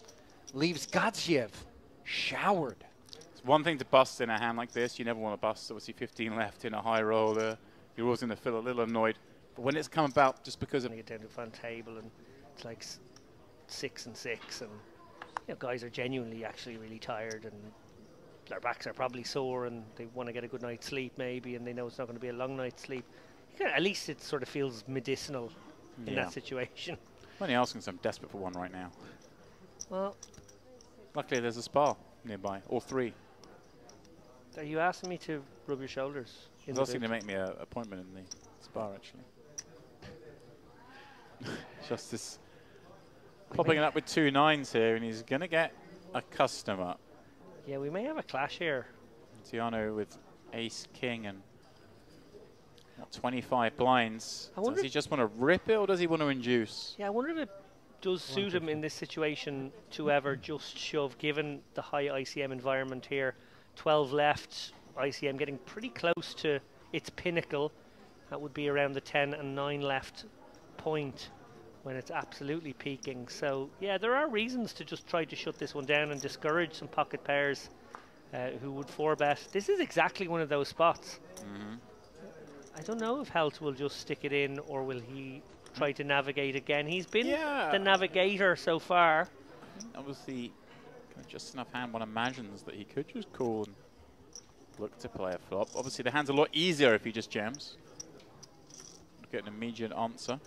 leaves Gadzhiev showered. It's one thing to bust in a hand like this. You never want to bust. Obviously 15 left in a high roller. You're always going to feel a little annoyed. But when it's come about just because of... You get down to the front table and it's like 6 and 6, and you know, guys are genuinely actually really tired and their backs are probably sore and they want to get a good night's sleep maybe, and they know it's not going to be a long night's sleep. At least it sort of feels medicinal in that situation. I'm only asking, so I'm desperate for one right now. Well, luckily there's a spa nearby, or 3. Are you asking me to rub your shoulders? I was asking to make me an appointment in the spa, actually. Just this popping it up with 2 9s here, and he's going to get a customer. Yeah, we may have a clash here. Tiano with ace, king, and 25 blinds. Does he just want to rip it, or does he want to induce? Yeah, I wonder if it does suit him in this situation to ever just shove, given the high ICM environment here. 12 left, ICM getting pretty close to its pinnacle. That would be around the 10 and 9 left point when it's absolutely peaking. So, yeah, there are reasons to just try to shut this one down and discourage some pocket pairs who would 4-bet. This is exactly one of those spots. I don't know if Helt will just stick it in, or will he try to navigate again. He's been the navigator so far. Obviously, just enough hand one imagines that he could just call and look to play a flop. Obviously, the hand's a lot easier if he just jams. Get an immediate answer.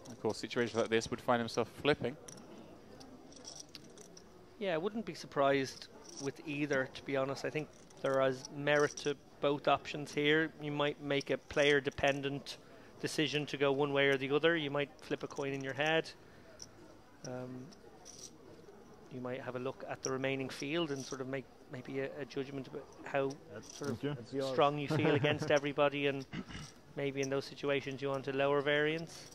Of course, situations like this would find himself flipping. Yeah, I wouldn't be surprised with either, to be honest. I think there is merit to both options here. You might make a player-dependent decision to go one way or the other. You might flip a coin in your head. You might have a look at the remaining field and sort of make maybe a judgment about how strong you feel against everybody, and maybe in those situations you want a lower variance.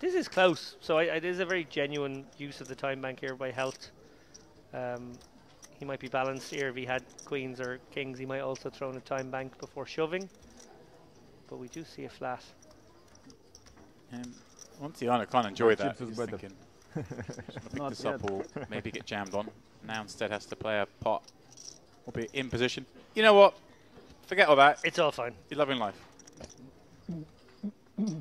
This is close, so it is a very genuine use of the time bank here by Helt. He might be balanced here. If he had queens or kings, he might also throw in a time bank before shoving. But we do see a flat. Tiano can't enjoy that. He's thinking, pick this up or maybe get jammed on. Now instead has to play a pot or be in position. You know what? Forget all that. It's all fine. You're loving life. It's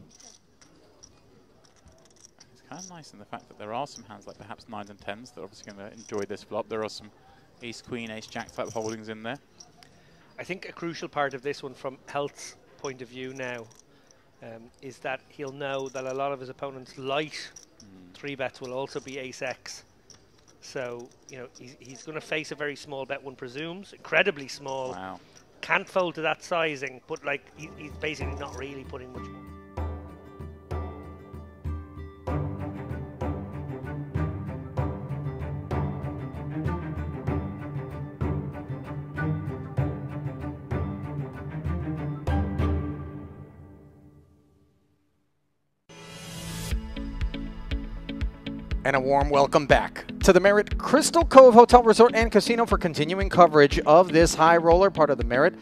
kind of nice in the fact that there are some hands like perhaps 9s and 10s that are obviously going to enjoy this flop. There are some ace, queen, ace, jack type holdings in there. I think a crucial part of this one from Helt's point of view now is that he'll know that a lot of his opponents' light 3-bets will also be ace-x. So, you know, he's going to face a very small bet, one presumes, incredibly small. Wow. Can't fold to that sizing, but like he's basically not really putting much more. And a warm welcome back to the Merit Crystal Cove Hotel Resort and Casino for continuing coverage of this high roller, part of the Merit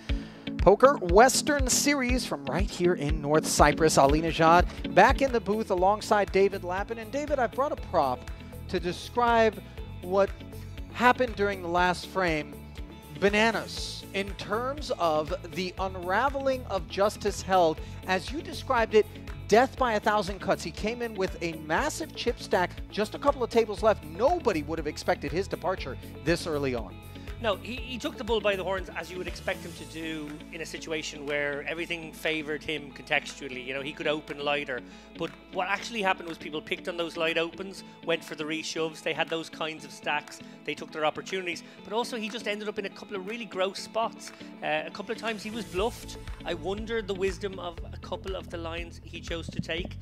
Poker Western Series from right here in North Cyprus. Ali Nejad back in the booth alongside David Lappin. And David, I brought a prop to describe what happened during the last frame. Bananas in terms of the unraveling of Justice Held. As you described it, death by 1,000 cuts. He came in with a massive chip stack, just a couple of tables left. Nobody would have expected his departure this early on. No, he took the bull by the horns, as you would expect him to do in a situation where everything favoured him contextually. You know, he could open lighter. But what actually happened was people picked on those light opens, went for the reshoves. They had those kinds of stacks. They took their opportunities. But also, he just ended up in a couple of really gross spots. A couple of times he was bluffed. I wonder the wisdom of a couple of the lines he chose to take.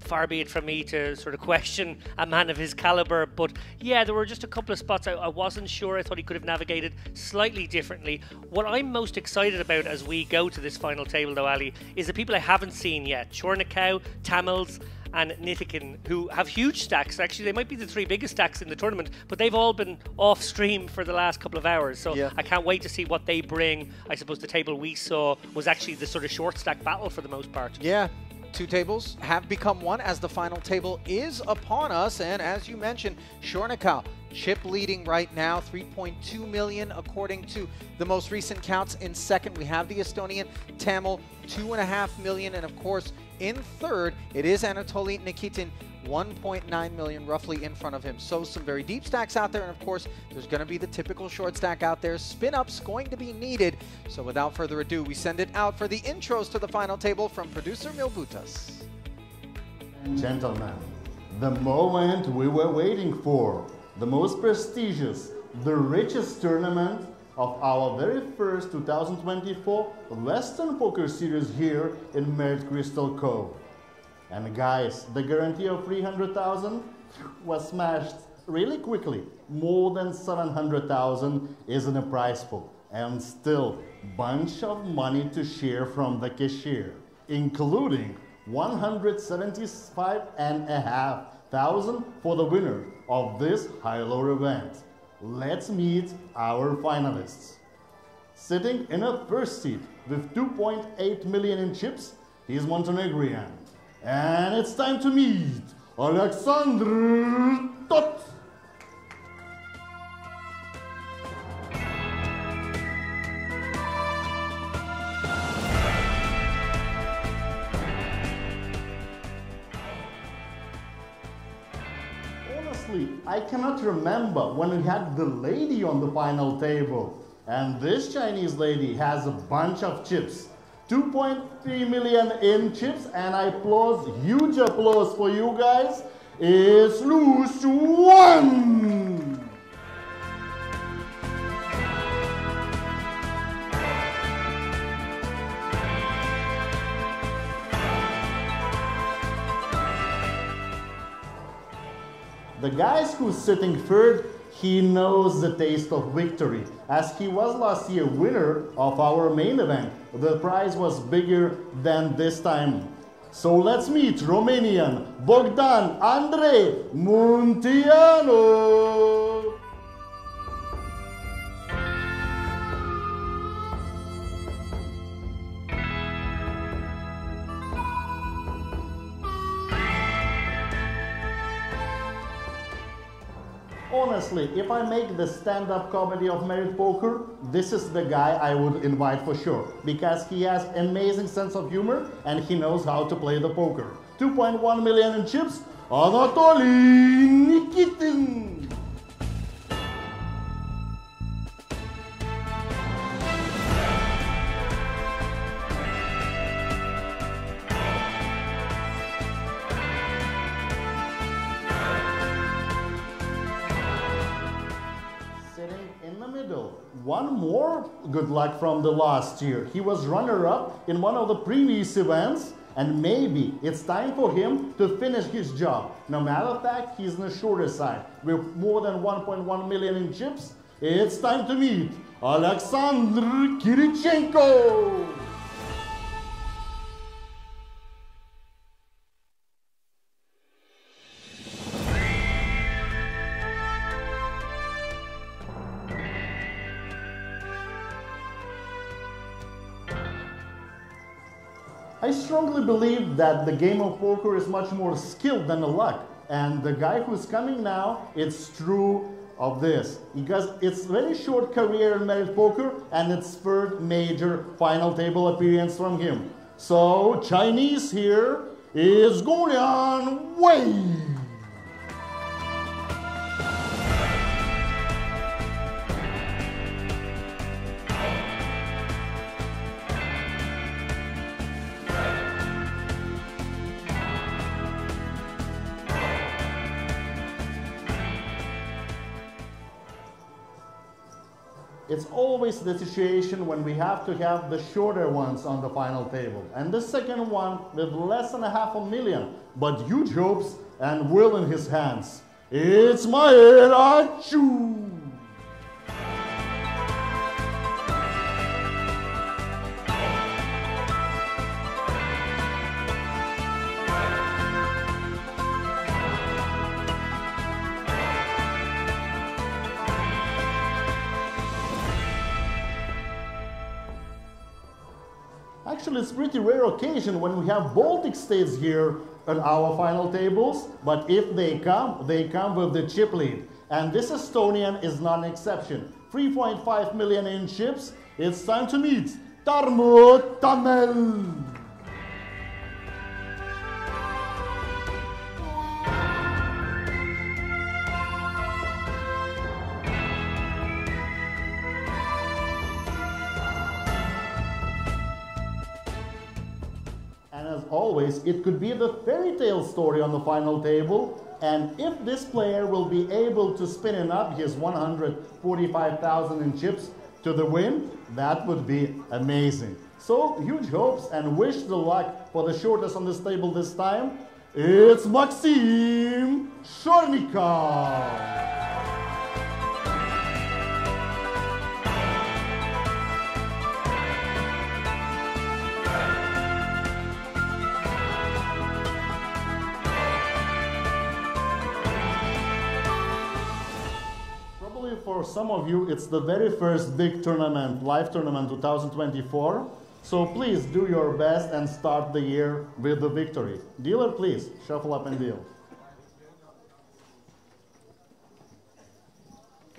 Far be it from me to sort of question a man of his caliber, but yeah, there were just a couple of spots I wasn't sure. I thought he could have navigated slightly differently. What I'm most excited about as we go to this final table, though, Ali, is the people I haven't seen yet. Chornikau, Tamils, and Nitikin, who have huge stacks. Actually, they might be the 3 biggest stacks in the tournament, but they've all been off stream for the last couple of hours. So yeah. I can't wait to see what they bring. I suppose the table we saw was actually the sort of short stack battle for the most part. Yeah. 2 tables have become 1 as the final table is upon us. And as you mentioned, Chornikau, chip leading right now, 3.2 million according to the most recent counts. In second, we have the Estonian Tamil, 2.5 million. And of course, in third, it is Anatoly Nikitin, 1.9 million roughly in front of him. So some very deep stacks out there, and of course there's going to be the typical short stack out there. Spin ups going to be needed. So without further ado, we send it out for the intros to the final table from producer Milbutas. Gentlemen, the moment we were waiting for, the most prestigious, the richest tournament of our very first 2024 Western Poker Series here in Merit Crystal Cove. And guys, the guarantee of 300,000 was smashed really quickly. More than 700,000 is in a prize pool. And still, bunch of money to share from the cashier, including 175,500 for the winner of this high-low event. Let's meet our finalists. Sitting in a first seat with 2.8 million in chips, he's Montenegrin. And it's time to meet Alexander Tot. Honestly, I cannot remember when we had the lady on the final table. And this Chinese lady has a bunch of chips. 2.3 million in chips, and huge applause for you guys. It's Lu Shuan. The guys who's sitting third, he knows the taste of victory, as he was last year winner of our main event. The prize was bigger than this time. So let's meet Romanian Bogdan Andrei Munteanu. Honestly, if I make the stand-up comedy of Merit Poker, this is the guy I would invite for sure, because he has amazing sense of humor and he knows how to play the poker. 2.1 million in chips, Anatoly Nikitin. One more good luck from the last year. He was runner-up in one of the previous events, and maybe it's time for him to finish his job. No matter of fact, he's on the shorter side. With more than 1.1 million in chips, it's time to meet Alexander Kirichenko. I strongly believe that the game of poker is much more skill than luck. And the guy who's coming now, it's true of this. Because it's very short career in Merit Poker and it's third major final table appearance from him. So Chinese here is Gorian Wei. it's always the situation when we have to have the shorter ones on the final table. And the second one with less than $500,000, but huge hopes and will in his hands. It's Maher Achu! Actually, it's a pretty rare occasion when we have Baltic states here on our final tables, but if they come with the chip lead. And this Estonian is not an exception. 3.5 million in chips. It's time to meet Tarmo Tammel. As always, it could be the fairy tale story on the final table, and if this player will be able to spin it up his 145,000 in chips to the win, that would be amazing. So, huge hopes and wish the luck for the shortest on this table this time. It's Maxim Shornikov. For some of you, it's the very first big tournament, live tournament 2024. So please do your best and start the year with the victory. Dealer, please, shuffle up and deal.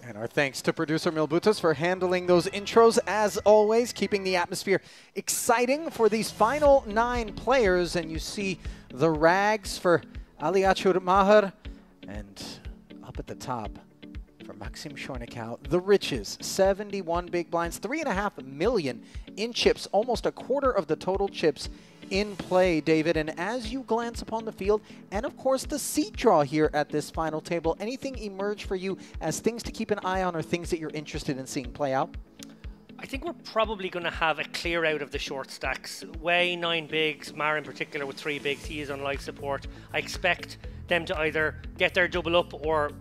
And our thanks to producer Milbutas for handling those intros, as always, keeping the atmosphere exciting for these final 9 players. And you see the rags for Aliachur Maher, and up at the top, for Maxim Shornikov, the riches, 71 big blinds, 3.5 million in chips, almost a quarter of the total chips in play, David. And as you glance upon the field, and of course the seat draw here at this final table, anything emerge for you as things to keep an eye on or things that you're interested in seeing play out? I think we're probably going to have a clear out of the short stacks. Wei, 9 bigs, Mar in particular with 3 bigs, he is on live support. I expect them to either get their double up or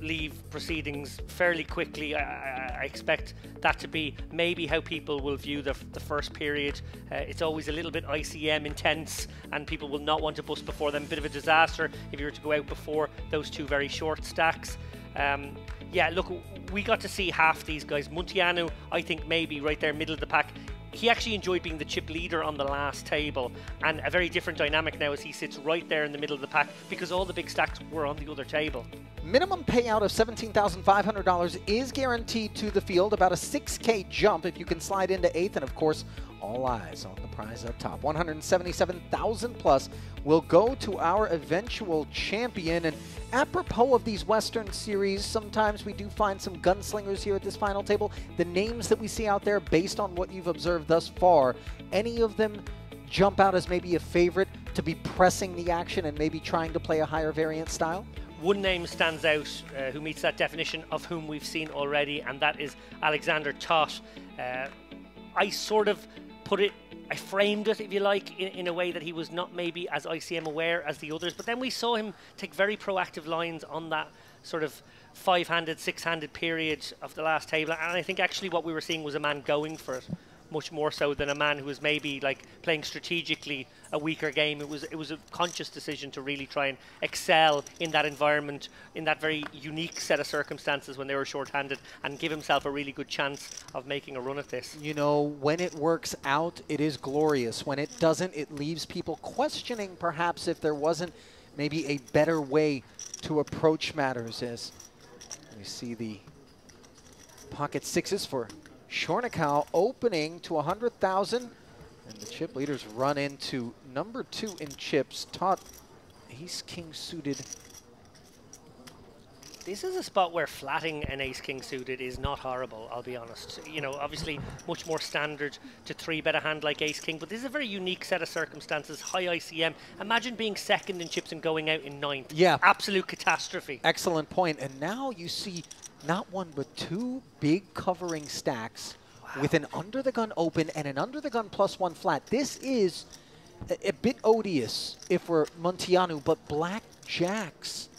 leave proceedings fairly quickly. I expect that to be maybe how people will view the first period. It's always a little bit ICM intense, and people will not want to bust before them. A bit of a disaster if you were to go out before those 2 very short stacks. Yeah, look, we got to see half these guys. Munteanu, I think maybe right there, middle of the pack. He actually enjoyed being the chip leader on the last table, and a very different dynamic now as he sits right there in the middle of the pack because all the big stacks were on the other table. Minimum payout of $17,500 is guaranteed to the field, about a $6K jump if you can slide into 8th, and of course, all eyes on the prize up top. 177,000 plus will go to our eventual champion. And apropos of these Western series, sometimes we do find some gunslingers here at this final table. The names that we see out there, based on what you've observed thus far, any of them jump out as maybe a favorite to be pressing the action and maybe trying to play a higher variant style? One name stands out who meets that definition of whom we've seen already, and that is Alexander Toth. I sort of I framed it, if you like, in a way that he was not maybe as ICM aware as the others, but then we saw him take very proactive lines on that sort of 5-handed, 6-handed period of the last table, and I think actually what we were seeing was a man going for it, much more so than a man who was maybe like playing strategically a weaker game. It was a conscious decision to really try and excel in that environment, in that very unique set of circumstances when they were short-handed, and give himself a really good chance of making a run at this. You know, when it works out, it is glorious. When it doesn't, it leaves people questioning perhaps if there wasn't maybe a better way to approach matters. As we see the pocket sixes for Shornikov opening to 100,000, and the chip leaders run into number 2 in chips. Toth, ace-king suited. This is a spot where flatting an ace-king suited is not horrible, I'll be honest. You know, obviously much more standard to 3-bet a hand like ace-king, but this is a very unique set of circumstances, high ICM. Imagine being second in chips and going out in 9th. Yeah. Absolute catastrophe. Excellent point. And now you see not one but two big covering stacks with an under-the-gun open and an under-the-gun +1 flat. This is a bit odious if we're Munteanu, but black jacks.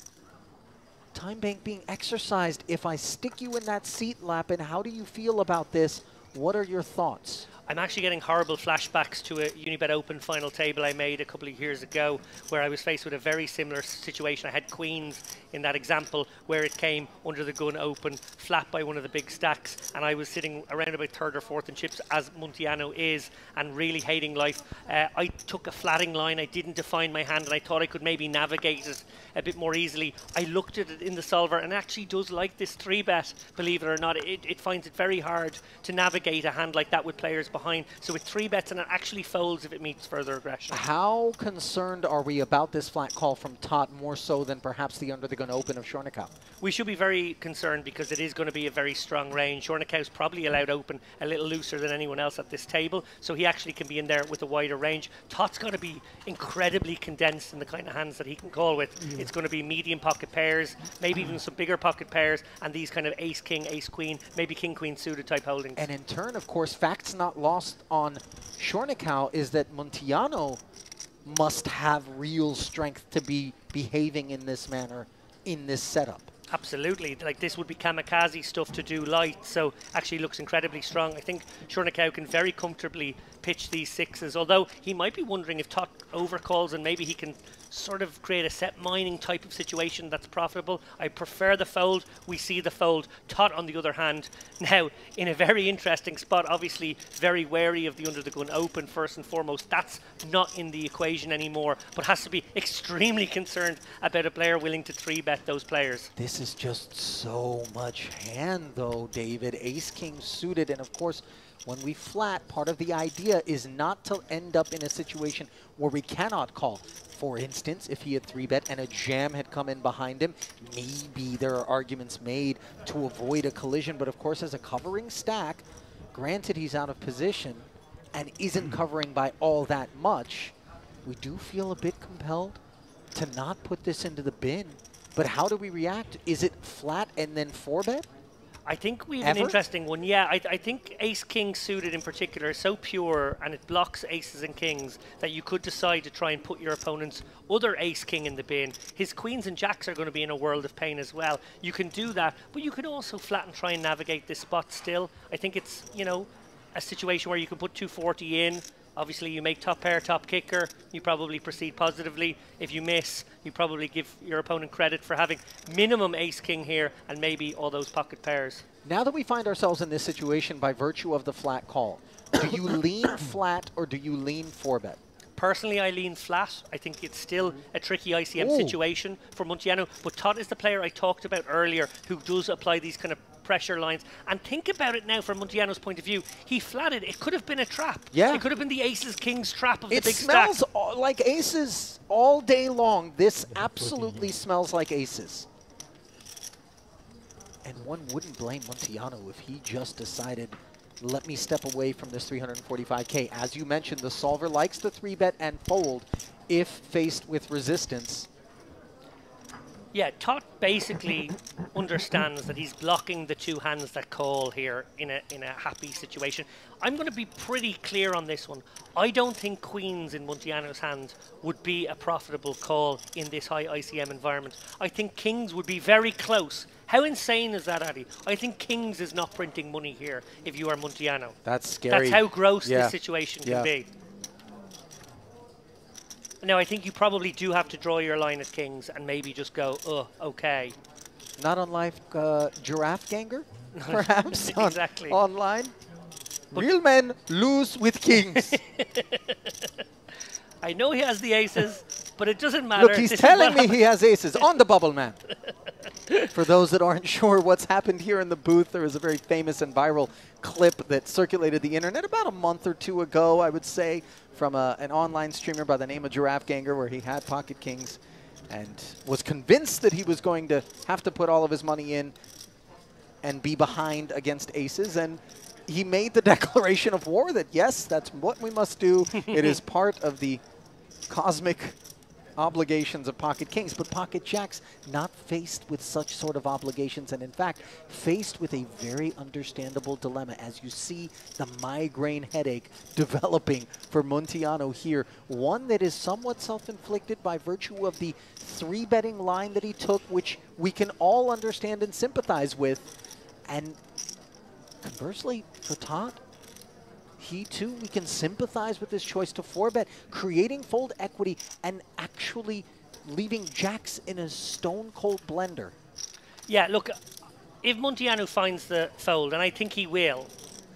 Time bank being exercised. If I stick you in that seat, Lappin, how do you feel about this? What are your thoughts? I'm actually getting horrible flashbacks to a Unibet Open final table I made a couple of years ago where I was faced with a very similar situation. I had queens in that example where it came under the gun open, flat by one of the big stacks, and I was sitting around about third or fourth in chips as Munteanu is and really hating life. I took a flatting line, I didn't define my hand, and I thought I could maybe navigate it a bit more easily. I looked at it in the solver and actually does like this 3-bet, believe it or not. It finds it very hard to navigate a hand like that with players behind. So with 3 bets, and it actually folds if it meets further aggression. How concerned are we about this flat call from Tot more so than perhaps the under-the-gun open of Shornikau? We should be very concerned because it is going to be a very strong range. Shornikau's probably allowed open a little looser than anyone else at this table, so he actually can be in there with a wider range. Tot's got to be incredibly condensed in the kind of hands that he can call with. It's going to be medium pocket pairs, maybe even some bigger pocket pairs, and these kind of ace-king, ace-queen, maybe king-queen suited type holdings. And in turn, of course, facts not lost on Shornikau is that Munteanu must have real strength to be behaving in this manner in this setup. Absolutely. Like, this would be kamikaze stuff to do light, so actually looks incredibly strong. I think Shornikau can very comfortably pitch these sixes, although he might be wondering if Tot overcalls and maybe he can sort of create a set mining type of situation that's profitable. I prefer the fold. We see the fold. Tot, on the other hand, now in a very interesting spot, obviously very wary of the under the gun open first and foremost. That's not in the equation anymore, but has to be extremely concerned about a player willing to 3-bet those players. This is just so much hand though, David. Ace-king suited, and of course, when we flat, part of the idea is not to end up in a situation where we cannot call. For instance, if he had 3-bet and a jam had come in behind him, maybe there are arguments made to avoid a collision. But of course, as a covering stack, granted he's out of position and isn't covering by all that much, we do feel a bit compelled to not put this into the bin. But how do we react? Is it flat and then 4-bet? I think we have an interesting one. Yeah, I think ace-king suited in particular is so pure and it blocks aces and kings that you could decide to try and put your opponent's other ace-king in the bin. His queens and jacks are going to be in a world of pain as well. You can do that, but you can also flat and try and navigate this spot still. I think it's, you know, a situation where you can put 240 in. Obviously, you make top pair, top kicker, you probably proceed positively. If you miss, you probably give your opponent credit for having minimum ace-king here and maybe all those pocket pairs. Now that we find ourselves in this situation by virtue of the flat call, do you lean flat or do you lean 4-bet? Personally, I lean flat. I think it's still a tricky ICM situation for Munteanu, but Tot is the player I talked about earlier who does apply these kind of pressure lines. And think about it now from Munteanu's point of view. He flatted. It could have been a trap. Yeah. It could have been the aces, kings trap of the it big stack. It smells like aces all day long. This absolutely smells like aces. And one wouldn't blame Munteanu if he just decided, let me step away from this 345K. As you mentioned, the solver likes to 3-bet and fold if faced with resistance. Yeah, Tot basically understands that he's blocking the two hands that call here in a happy situation. I'm going to be pretty clear on this one. I don't think queens in Munteanu's hand would be a profitable call in this high ICM environment. I think kings would be very close. How insane is that, Addy? I think kings is not printing money here if you are Munteanu. That's scary. That's how gross this situation can be. Now, I think you probably do have to draw your line at kings and maybe just go, oh, okay. Not unlike Giraffe Ganger, perhaps, exactly. Online. But real men lose with kings. I know he has the aces, but it doesn't matter. Look, he's telling me he has aces on the bubble, man. For those that aren't sure what's happened here in the booth, there was a very famous and viral clip that circulated the internet about a month or two ago, I would say, from an online streamer by the name of Giraffe Ganger, where he had pocket kings and was convinced that he was going to have to put all of his money in and be behind against aces. And he made the declaration of war that, yes, that's what we must do. It is part of the cosmic obligations of pocket kings, but pocket jacks not faced with such sort of obligations, and in fact faced with a very understandable dilemma as you see the migraine headache developing for Munteanu here, one that is somewhat self-inflicted by virtue of the 3-betting line that he took, which we can all understand and sympathize with. And conversely for Todd, he too, we can sympathize with his choice to 4-bet, creating fold equity and actually leaving jacks in a stone-cold blender. Yeah, look, if Munteanu finds the fold, and I think he will,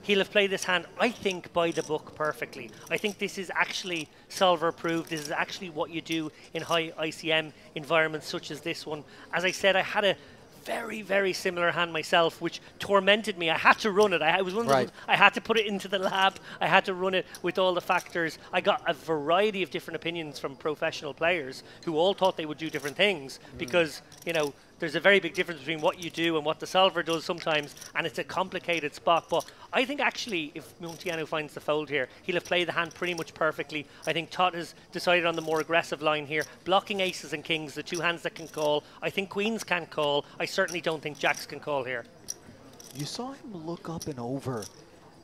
he'll have played this hand, I think, by the book perfectly. I think this is actually solver-proof. This is actually what you do in high ICM environments such as this one. As I said, I had a very, very similar hand myself, which tormented me. I had to run it. I was one of those, I had to put it into the lab. I had to run it with all the factors. I got a variety of different opinions from professional players who all thought they would do different things because, you know, there's a very big difference between what you do and what the solver does sometimes, and it's a complicated spot. But I think actually if Munteanu finds the fold here, he'll have played the hand pretty much perfectly. I think Todd has decided on the more aggressive line here, blocking aces and kings, the two hands that can call. I think queens can't call. I certainly don't think jacks can call here. You saw him look up and over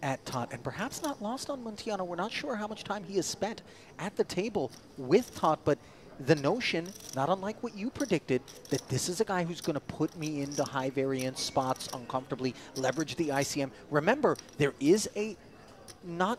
at Todd, and perhaps not lost on Munteanu. We're not sure how much time he has spent at the table with Todd, but the notion, not unlike what you predicted, that this is a guy who's going to put me into high variance spots uncomfortably, leverage the ICM. Remember, there is a not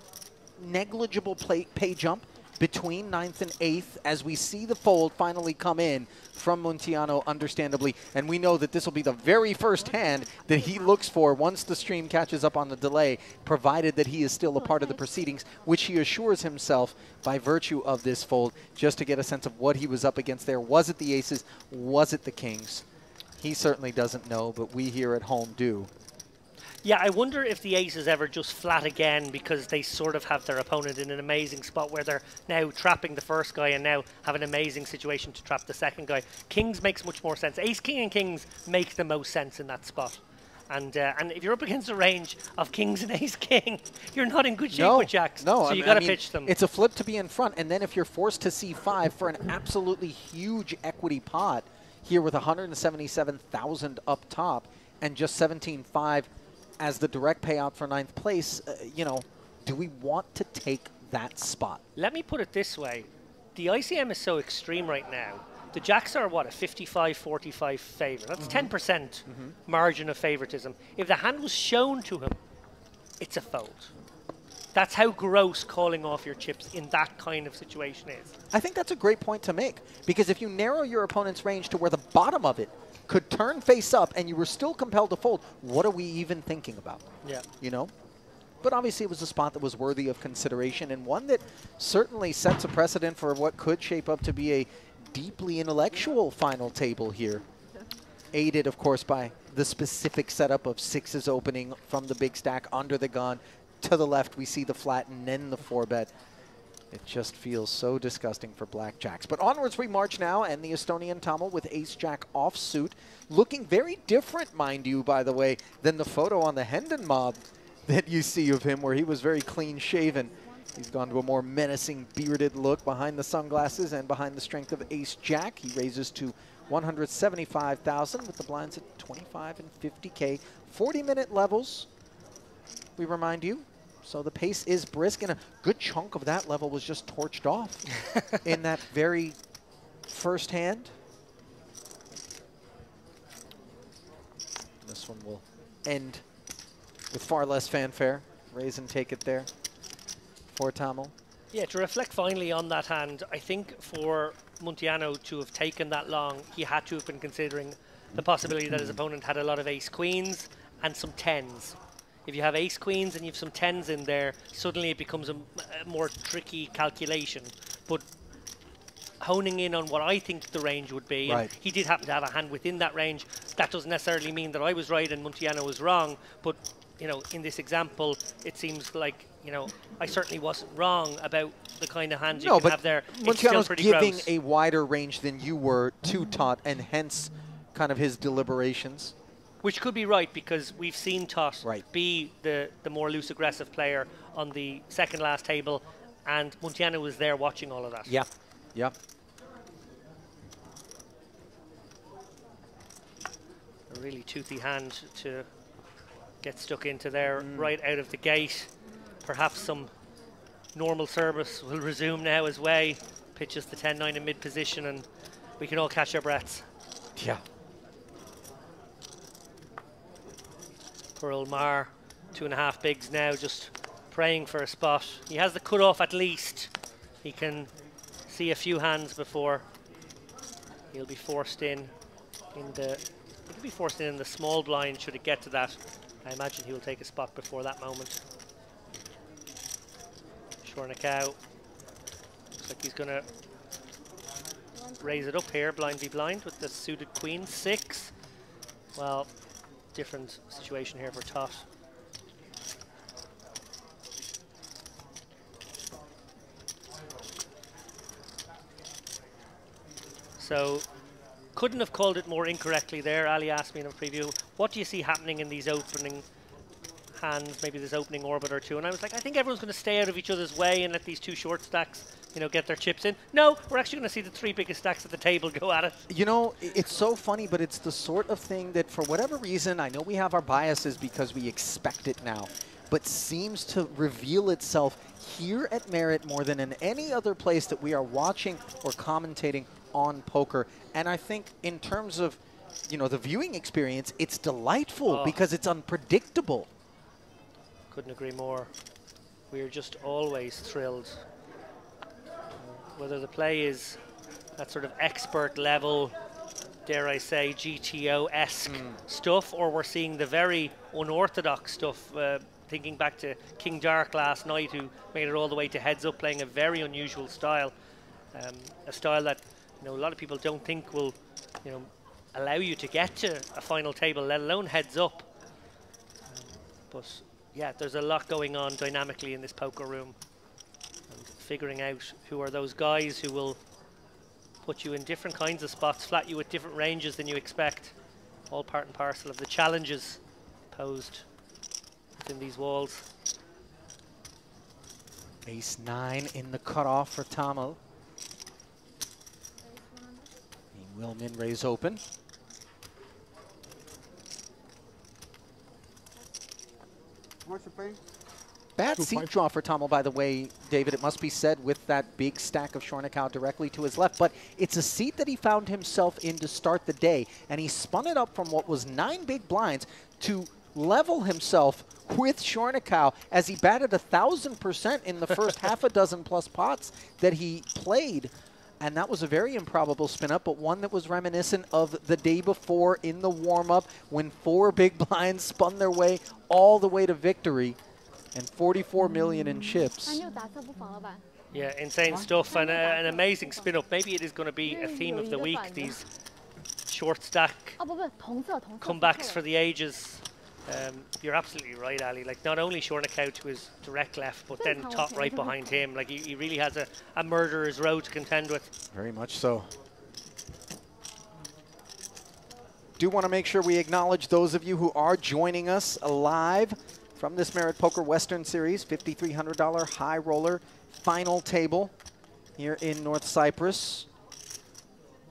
negligible pay jump between 9th and 8th as we see the fold finally come in from Munteanu, understandably. And we know that this will be the very first hand that he looks for once the stream catches up on the delay, provided that he is still a part of the proceedings, which he assures himself by virtue of this fold, just to get a sense of what he was up against there. Was it the aces? Was it the kings? He certainly doesn't know, but we here at home do. Yeah, I wonder if the aces ever just flat again because they sort of have their opponent in an amazing spot where they're now trapping the first guy and now have an amazing situation to trap the second guy. Kings makes much more sense. Ace, king, and kings make the most sense in that spot. And if you're up against a range of kings and ace, king, you're not in good shape with jacks. No, so you got to pitch them. It's a flip to be in front, and then if you're forced to C5 for an absolutely huge equity pot here with 177,000 up top and just 17.5 as the direct payout for 9th place, you know, do we want to take that spot? Let me put it this way. The ICM is so extreme right now. The jacks are, what, a 55-45 favor. That's 10% margin of favoritism. If the hand was shown to him, it's a fold. That's how gross calling off your chips in that kind of situation is. I think that's a great point to make, because if you narrow your opponent's range to where the bottom of it could turn face up and you were still compelled to fold, what are we even thinking about? Yeah. You know? But obviously it was a spot that was worthy of consideration, and one that certainly sets a precedent for what could shape up to be a deeply intellectual final table here. Aided, of course, by the specific setup of sixes opening from the big stack under the gun. To the left, we see the flat and then the 4-bet. It just feels so disgusting for blackjacks. But onwards we march now, and the Estonian Tamil with ace-jack offsuit, looking very different, mind you, by the way, than the photo on the Hendon mob that you see of him, where he was very clean-shaven. He's gone to a more menacing, bearded look behind the sunglasses and behind the strength of ace-jack. He raises to 175,000 with the blinds at 25 and 50K. 40-minute levels, we remind you. So the pace is brisk, and a good chunk of that level was just torched off in that very first hand. This one will end with far less fanfare. Raise and take it there for Tamil. Yeah, to reflect finally on that hand, I think for Munteanu to have taken that long, he had to have been considering the possibility that his opponent had a lot of ace-queens and some tens. If you have ace-queens and you have some tens in there, suddenly it becomes a more tricky calculation. But honing in on what I think the range would be, and he did happen to have a hand within that range. That doesn't necessarily mean that I was right and Munteanu was wrong, but you know, in this example, it seems like, you know, I certainly wasn't wrong about the kind of hand you can have there. It's still pretty giving gross. a wider range than you were to Tot, and hence kind of his deliberations. Which could be right, because we've seen Tot be the more loose aggressive player on the second last table, and Munteanu was there watching all of that. Yeah, yeah. a really toothy hand to get stuck into there right out of the gate. Perhaps some normal service will resume now as Wei pitches the 10-9 in mid position, and we can all catch our breaths. Yeah. Poor old Mar, 2.5 bigs now, just praying for a spot. He has the cutoff at least. He can see a few hands before he'll be forced in the. He'll be forced in the small blind should it get to that. I imagine he will take a spot before that moment. Shornikau looks like he's going to raise it up here, blind v blind with the suited queen 6. Well, different situation here for Tot. So, couldn't have called it more incorrectly there. Ali asked me in a preview, what do you see happening in these opening hands, maybe this opening orbit or two? And I was like, I think everyone's going to stay out of each other's way and let these two short stacks, you know, get their chips in. No, we're actually going to see the 3 biggest stacks at the table go at it. You know, it's so funny, but it's the sort of thing that for whatever reason, I know we have our biases because we expect it now, but seems to reveal itself here at Merit more than in any other place that we are watching or commentating on poker. And I think in terms of, you know, the viewing experience, it's delightful because it's unpredictable. Couldn't agree more. We're just always thrilled. Whether the play is that sort of expert level, dare I say, GTO-esque stuff, or we're seeing the very unorthodox stuff, thinking back to King Dark last night, who made it all the way to heads up, playing a very unusual style. A style that, you know, a lot of people don't think will, you know, allow you to get to a final table, let alone heads up. But yeah, there's a lot going on dynamically in this poker room, and figuring out who are those guys who will put you in different kinds of spots, flat you with different ranges than you expect. All part and parcel of the challenges posed within these walls. Ace 9 in the cutoff for Tamil. He will min raise open. What's the pay? Bad seat draw for Tamil, by the way, David, it must be said, with that big stack of Shornikau directly to his left. But it's a seat that he found himself in to start the day, and he spun it up from what was 9 big blinds to level himself with Shornikau as he batted 1,000% in the first half a dozen plus pots that he played. And that was a very improbable spin-up, but one that was reminiscent of the day before in the warm-up when 4 big blinds spun their way all the way to victory and 44 million in chips. Yeah, insane stuff and an amazing spin-up. Maybe it is going to be a theme of the week, these short stack comebacks for the ages. You're absolutely right, Ali. Like, not only Shornikau to his direct left, but then Tot right behind him. Like, he really has a murderer's row to contend with. Very much so. Do want to make sure we acknowledge those of you who are joining us live from this Merit Poker Western Series, $5,300 high roller final table here in North Cyprus.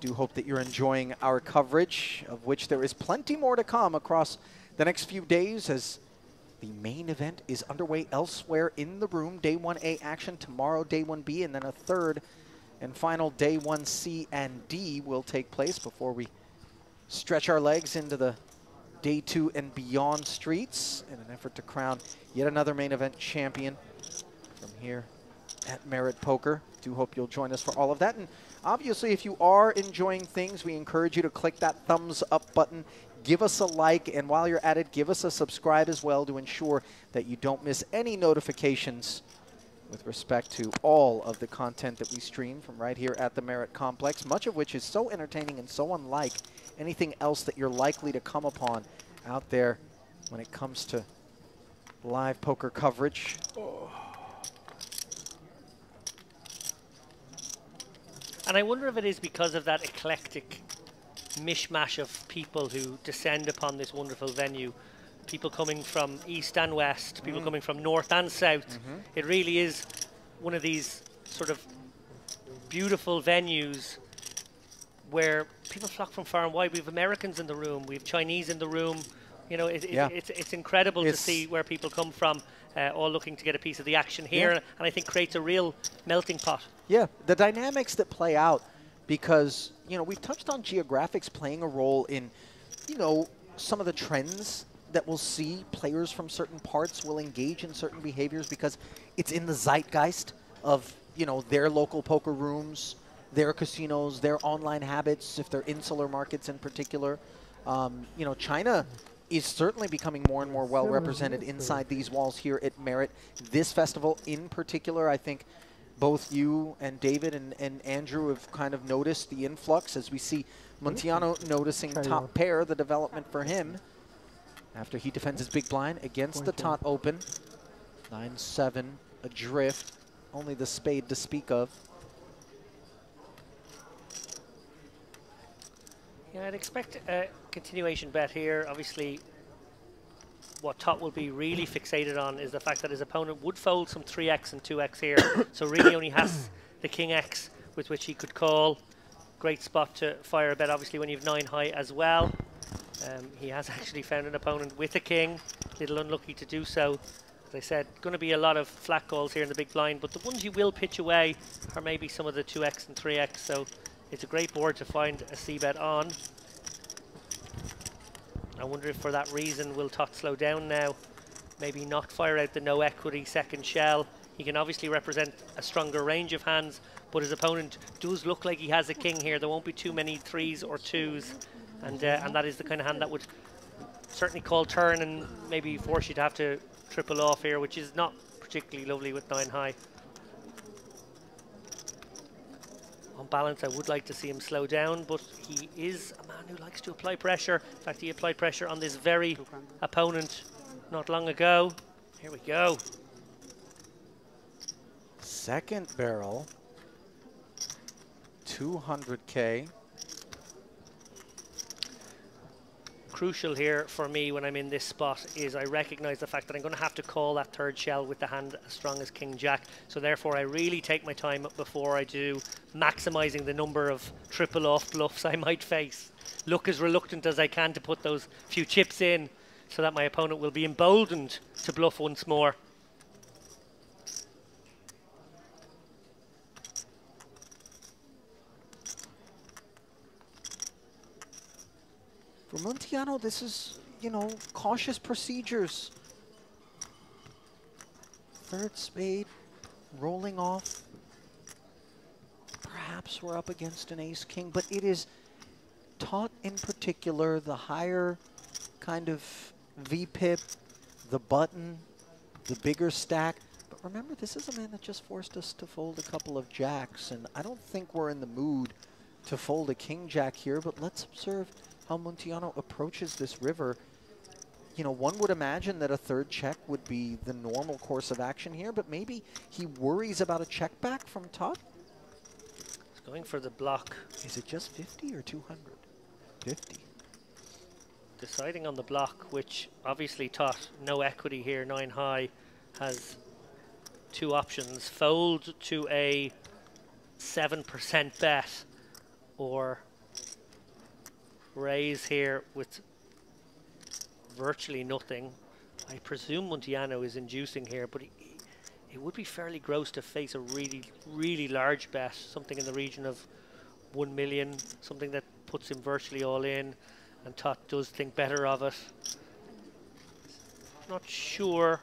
Do hope that you're enjoying our coverage, of which there is plenty more to come across the next few days as the main event is underway elsewhere in the room. Day 1A action tomorrow, Day 1B, and then a third and final Day 1C and D will take place before we stretch our legs into the Day 2 and beyond streets in an effort to crown yet another main event champion from here at Merit Poker. Do hope you'll join us for all of that. And obviously, if you are enjoying things, we encourage you to click that thumbs up button. Give us a like, and while you're at it, give us a subscribe as well to ensure that you don't miss any notifications with respect to all of the content that we stream from right here at the Merit Complex, much of which is so entertaining and so unlike anything else that you're likely to come upon out there when it comes to live poker coverage. And I wonder if it is because of that eclectic mishmash of people who descend upon this wonderful venue. People coming from east and west, people coming from north and south. It really is one of these sort of beautiful venues where people flock from far and wide. We have Americans in the room, we have Chinese in the room. You know, it's incredible to see where people come from, all looking to get a piece of the action here, and I think creates a real melting pot. Yeah, the dynamics that play out, because, you know, we've touched on geographics playing a role in, you know, some of the trends that we'll see. Players from certain parts will engage in certain behaviors because it's in the zeitgeist of, you know, their local poker rooms, their casinos, their online habits, if they're insular markets in particular. You know, China is certainly becoming more and more well represented inside these walls here at Merit. This festival in particular, I think both you and David and Andrew have kind of noticed the influx as we see Munteanu noticing top pair, the development for him after he defends his big blind against the tot open. 9-7 adrift, only the spade to speak of. Yeah, I'd expect a continuation bet here. Obviously, what Tot will be really fixated on is the fact that his opponent would fold some 3x and 2x here, so really only has the king x with which he could call. Great spot to fire a bet, obviously, when you have 9 high as well. He has actually found an opponent with a king, a little unlucky to do so. As I said, going to be a lot of flat calls here in the big blind, but the ones you will pitch away are maybe some of the 2x and 3x, so it's a great board to find a c-bet on. I wonder if for that reason will Tot slow down now, maybe not fire out the no equity second shell. He can obviously represent a stronger range of hands, but his opponent does look like he has a king here. There won't be too many 3s or 2s, and that is the kind of hand that would certainly call turn and maybe force you to have to triple off here, which is not particularly lovely with 9 high. On balance, I would like to see him slow down, but he is a man who likes to apply pressure. In fact, he applied pressure on this very opponent not long ago. Here we go. Second barrel, 200K. Crucial here for me when I'm in this spot is I recognize the fact that I'm going to have to call that third shell with the hand as strong as King Jack. So therefore I really take my time before I do, maximizing the number of triple off bluffs I might face. Look as reluctant as I can to put those few chips in so that my opponent will be emboldened to bluff once more. For Munteanu, this is, you know, cautious procedures. Third spade, rolling off. Perhaps we're up against an ace-king, but it is Tot in particular, the higher kind of V-pip, the button, the bigger stack. But remember, this is a man that just forced us to fold a couple of jacks, and I don't think we're in the mood to fold a king jack here, but let's observe how Munteanu approaches this river. You know, one would imagine that a third check would be the normal course of action here, but maybe he worries about a check back from Tot. He's going for the block. Is it just 50 or 200? 50. Deciding on the block, which obviously Tot, no equity here, 9 high, has two options. Fold to a 7% bet, or raise here with virtually nothing. I presume Munteanu is inducing here, but it would be fairly gross to face a really, really large bet, something in the region of 1 million, something that puts him virtually all in, and Tot does think better of it. Not sure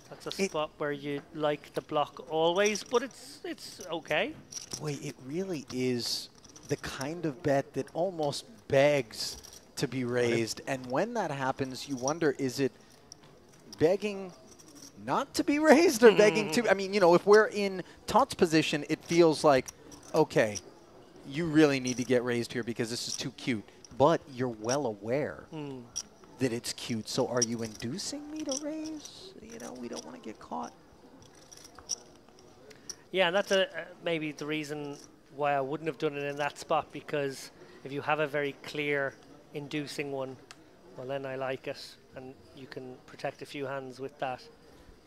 that's a spot where you like the block always, but it's okay. Boy, it really is the kind of bet that almost begs to be raised, and when that happens, you wonder, is it begging not to be raised or begging to? I mean, you know, if we're in Tot's position, it feels like, okay, you really need to get raised here because this is too cute, but you're well aware that it's cute, so are you inducing me to raise? You know, we don't want to get caught. Yeah, and that's maybe the reason why I wouldn't have done it in that spot, because if you have a very clear inducing one, well then I like it, and you can protect a few hands with that.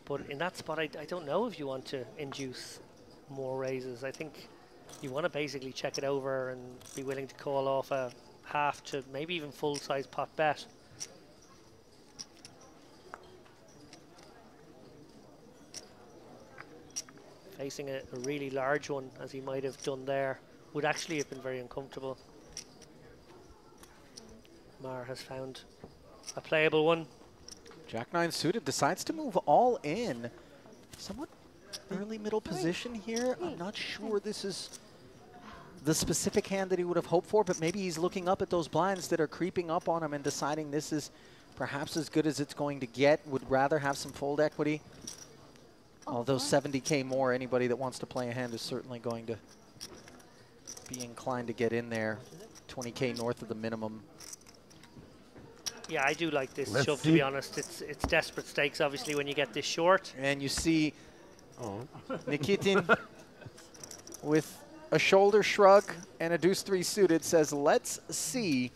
But in that spot, I don't know if you want to induce more raises. I think You want to basically check it over and be willing to call off a half to maybe even full-size pot bet. Facing a really large one, as he might have done there, would actually have been very uncomfortable. Maher has found a playable one. Jack 9 suited decides to move all in. Somewhat early middle position here. I'm not sure this is the specific hand that he would have hoped for, but maybe he's looking up at those blinds that are creeping up on him and deciding this is perhaps as good as it's going to get. Would rather have some fold equity. Although 70K more, anybody that wants to play a hand is certainly going to be inclined to get in there. 20K north of the minimum. Yeah, I do like this shove, to be honest. It's desperate stakes, obviously, when you get this short. And you see Nikitin with a shoulder shrug and a deuce 3 suited says, let's see.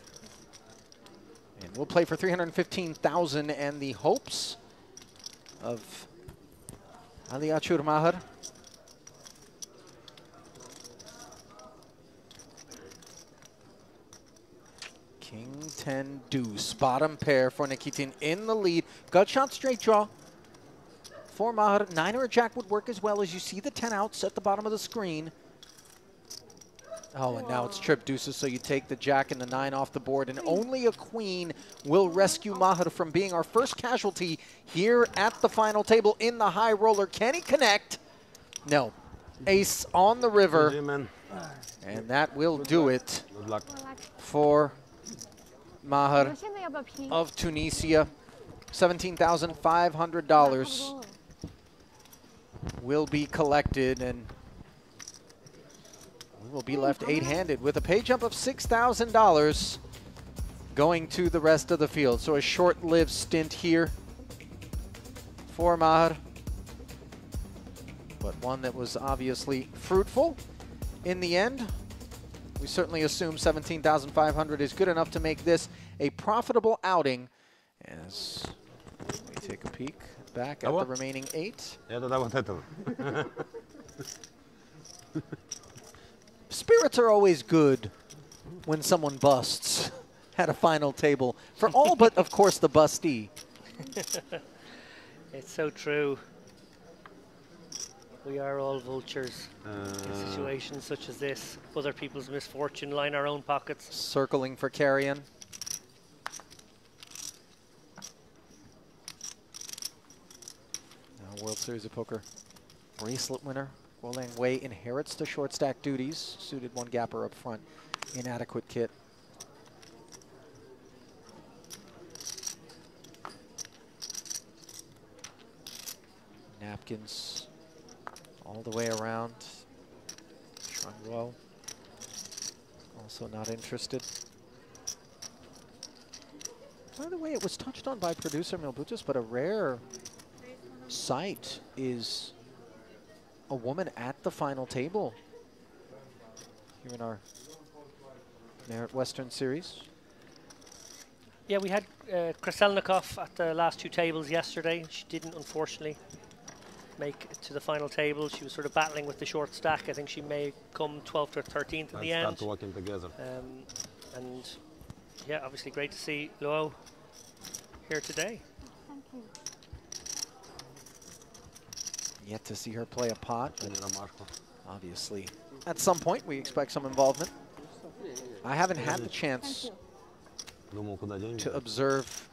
And we'll play for 315,000 and the hopes of Ali Achur Maher. King 10 deuce, bottom pair for Nikitin in the lead. Gut shot, straight draw for Maher. 9 or a jack would work as well, as you see the 10 outs at the bottom of the screen. Oh, and now it's trip deuces, so you take the jack and the 9 off the board, and only a queen will rescue Maher from being our first casualty here at the final table in the high roller. Can he connect? No. Ace on the river, and that will do it for Maher of Tunisia. $17,500 will be collected, and we will be left 8-handed with a pay jump of $6,000 going to the rest of the field. So a short-lived stint here for Maher, but one that was obviously fruitful in the end. We certainly assume 17,500 is good enough to make this a profitable outing, as we take a peek back at the remaining 8. Spirits are always good when someone busts at a final table, for all but, of course, the bustee. It's so true. We are all vultures in situations such as this. Other people's misfortune line our own pockets. Circling for carrion. Now World Series of Poker bracelet winner Guo Lang Wei inherits the short stack duties. Suited one gapper up front. Inadequate kit. Napkins all the way around. Shuang also not interested. By the way, it was touched on by producer Milbutis, but a rare sight is a woman at the final table here in our Merit Western Series. Yeah, we had Kraselnikov at the last 2 tables yesterday. She didn't, unfortunately, make it to the final table. She was sort of battling with the short stack. I think she may come 12th or 13th in the end. Working together. And yeah, obviously great to see Luo here today. Thank you. Yet to see her play a pot, but obviously at some point we expect some involvement. I haven't had the chance to observe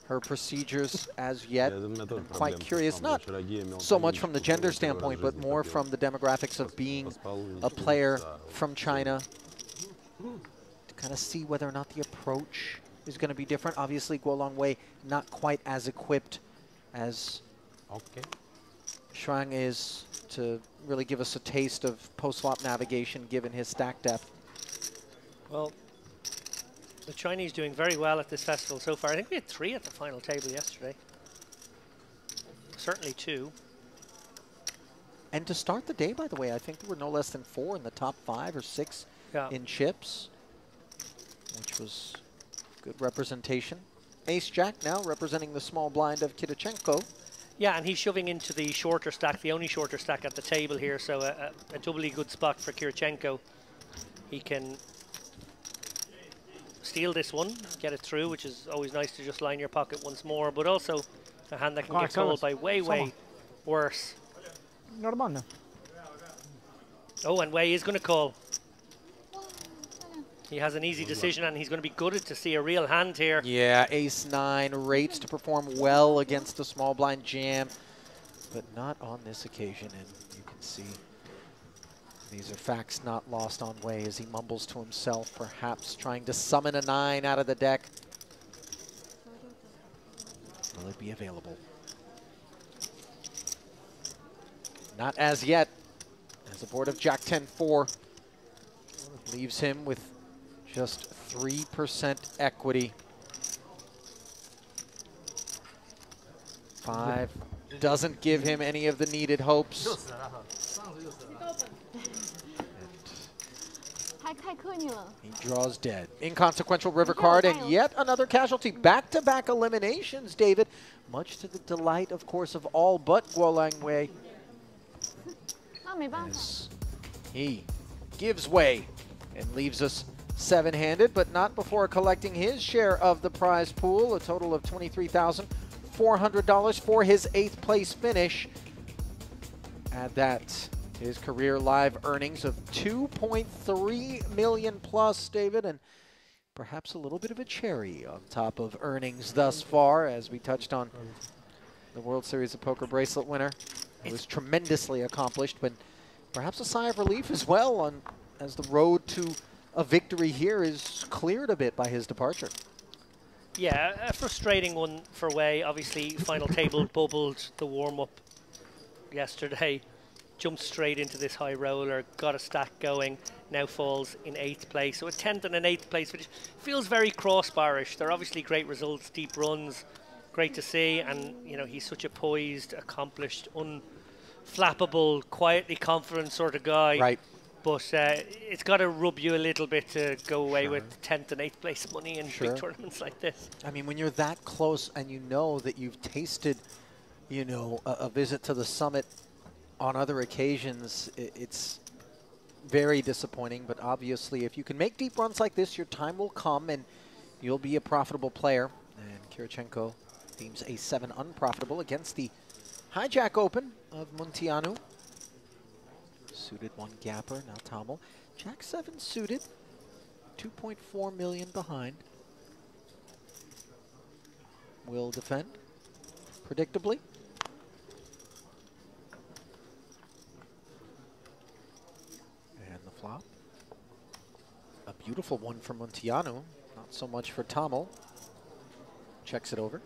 her procedures as yet. I'm quite curious, not so much from the gender standpoint, but more from the demographics of being a player from China, to kind of see whether or not the approach is going to be different. Obviously, Guo Lang Wei not quite as equipped as Shuang is to really give us a taste of post-flop navigation given his stack depth. Well, the Chinese doing very well at this festival so far. I think we had 3 at the final table yesterday. Certainly 2. And to start the day, by the way, I think there were no less than 4 in the top 5 or 6 in chips, which was good representation. Ace-Jack now representing the small blind of Kitachenko Yeah, and he's shoving into the shorter stack, the only shorter stack at the table here, so a doubly good spot for Kirichenko. He can steal this one, get it through, which is always nice to just line your pocket once more, but also a hand that can get called by way worse. Normal. Oh, and Wei is going to call. He has an easy decision, and he's going to be gutted to see a real hand here. Yeah, ace-9 rates to perform well against a small blind jam, but not on this occasion, and you can see these are facts not lost on Wei as he mumbles to himself, perhaps trying to summon a 9 out of the deck. Will it be available? Not as yet, as a board of Jack-10-4 leaves him with just 3% equity. 5 doesn't give him any of the needed hopes. He draws dead. Inconsequential river card and yet another casualty. Back-to-back eliminations, David. Much to the delight, of course, of all but Guolang Wei. As he gives way and leaves us 7-handed, but not before collecting his share of the prize pool, a total of $23,400 for his 8th place finish. Add that, his career live earnings of $2.3 million plus, David, and perhaps a little bit of a cherry on top of earnings thus far, as we touched on the World Series of Poker bracelet winner. It was tremendously accomplished, but perhaps a sigh of relief as well on as the road to a victory here is cleared a bit by his departure. Yeah, a frustrating one for Wei. Obviously, final table bubbled the warm-up yesterday. Jumped straight into this high roller, got a stack going, now falls in 8th place. So a 10th and an 8th place, which feels very crossbarish. They're obviously great results, deep runs, great to see. And, you know, he's such a poised, accomplished, unflappable, quietly confident sort of guy. Right. But it's got to rub you a little bit to go away with 10th and 8th place money in big tournaments like this. I mean, when you're that close and you know that you've tasted, you know, a visit to the summit on other occasions, it's very disappointing. But obviously, if you can make deep runs like this, your time will come and you'll be a profitable player. And Kirichenko deems a 7 unprofitable against the Hijack Open of Munteanu. Suited 1 gapper, now Tamil. Jack 7 suited, 2.4 million behind. Will defend, predictably. And the flop. A beautiful one for Munteanu, not so much for Tamil. Checks it over.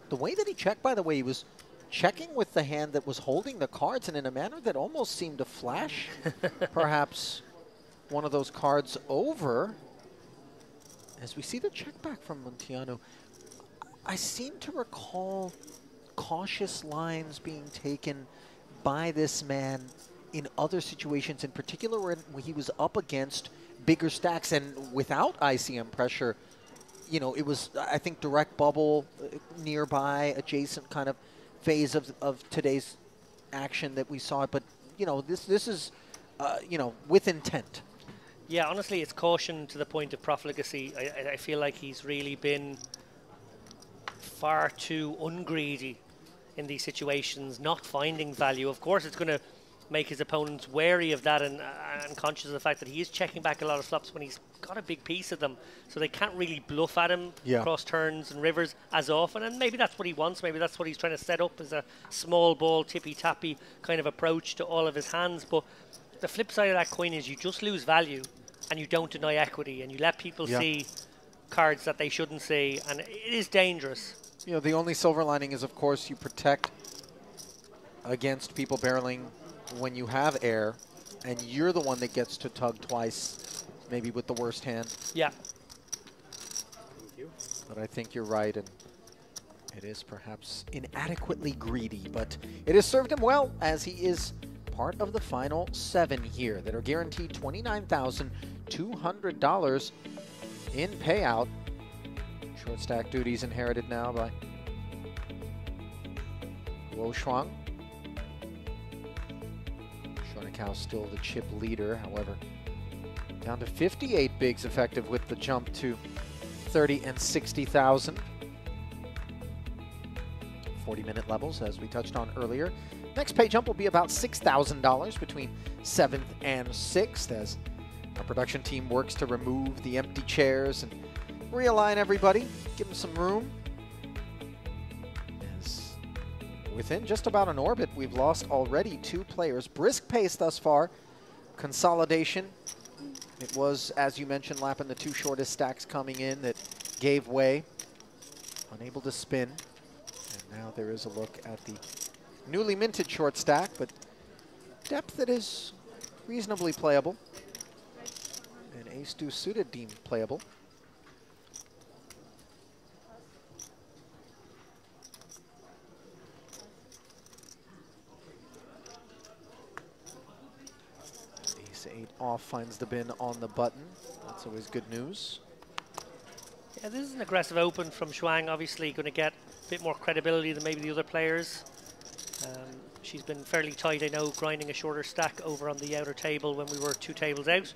The way that he checked, by the way, he was checking with the hand that was holding the cards and in a manner that almost seemed to flash perhaps one of those cards over. As we see the check back from Munteanu, I seem to recall cautious lines being taken by this man in other situations, in particular when he was up against bigger stacks and without ICM pressure. You know, it was, I think, direct bubble nearby, adjacent kind of phase of today's action that we saw, but you know, this is you know, with intent. Yeah, honestly, it's caution to the point of profligacy. I feel like he's really been far too ungreedy in these situations, not finding value. Of course, it's going to make his opponents wary of that and conscious of the fact that he is checking back a lot of flops when he's got a big piece of them, so they can't really bluff at him across turns and rivers as often, and maybe that's what he wants. Maybe that's what he's trying to set up as a small ball, tippy-tappy kind of approach to all of his hands. But the flip side of that coin is you just lose value and you don't deny equity, and you let people see cards that they shouldn't see, and it is dangerous. You know, the only silver lining is, of course, you protect against people barreling when you have air, and you're the one that gets to tug twice, maybe with the worst hand. Yeah. Thank you. But I think you're right, and it is perhaps inadequately greedy, but it has served him well, as he is part of the final 7 here that are guaranteed $29,200 in payout. Short stack duties inherited now by Guo Shuang. Shornikau still the chip leader, however, down to 58 bigs effective with the jump to 30 and 60,000. 40-minute levels, as we touched on earlier. Next pay jump will be about $6,000 between 7th and 6th as our production team works to remove the empty chairs and realign everybody, give them some room. As within just about an orbit, we've lost already 2 players. Brisk pace thus far. Consolidation. It was, as you mentioned, lapping the 2 shortest stacks coming in that gave way. Unable to spin. And now there is a look at the newly minted short stack, but depth that is reasonably playable. And ace-deuce suited deemed playable. Ace-8 off finds the bin on the button. That's always good news. Yeah, this is an aggressive open from Shuang. Obviously going to get a bit more credibility than maybe the other players. She's been fairly tight, I know, grinding a shorter stack over on the outer table when we were 2 tables out.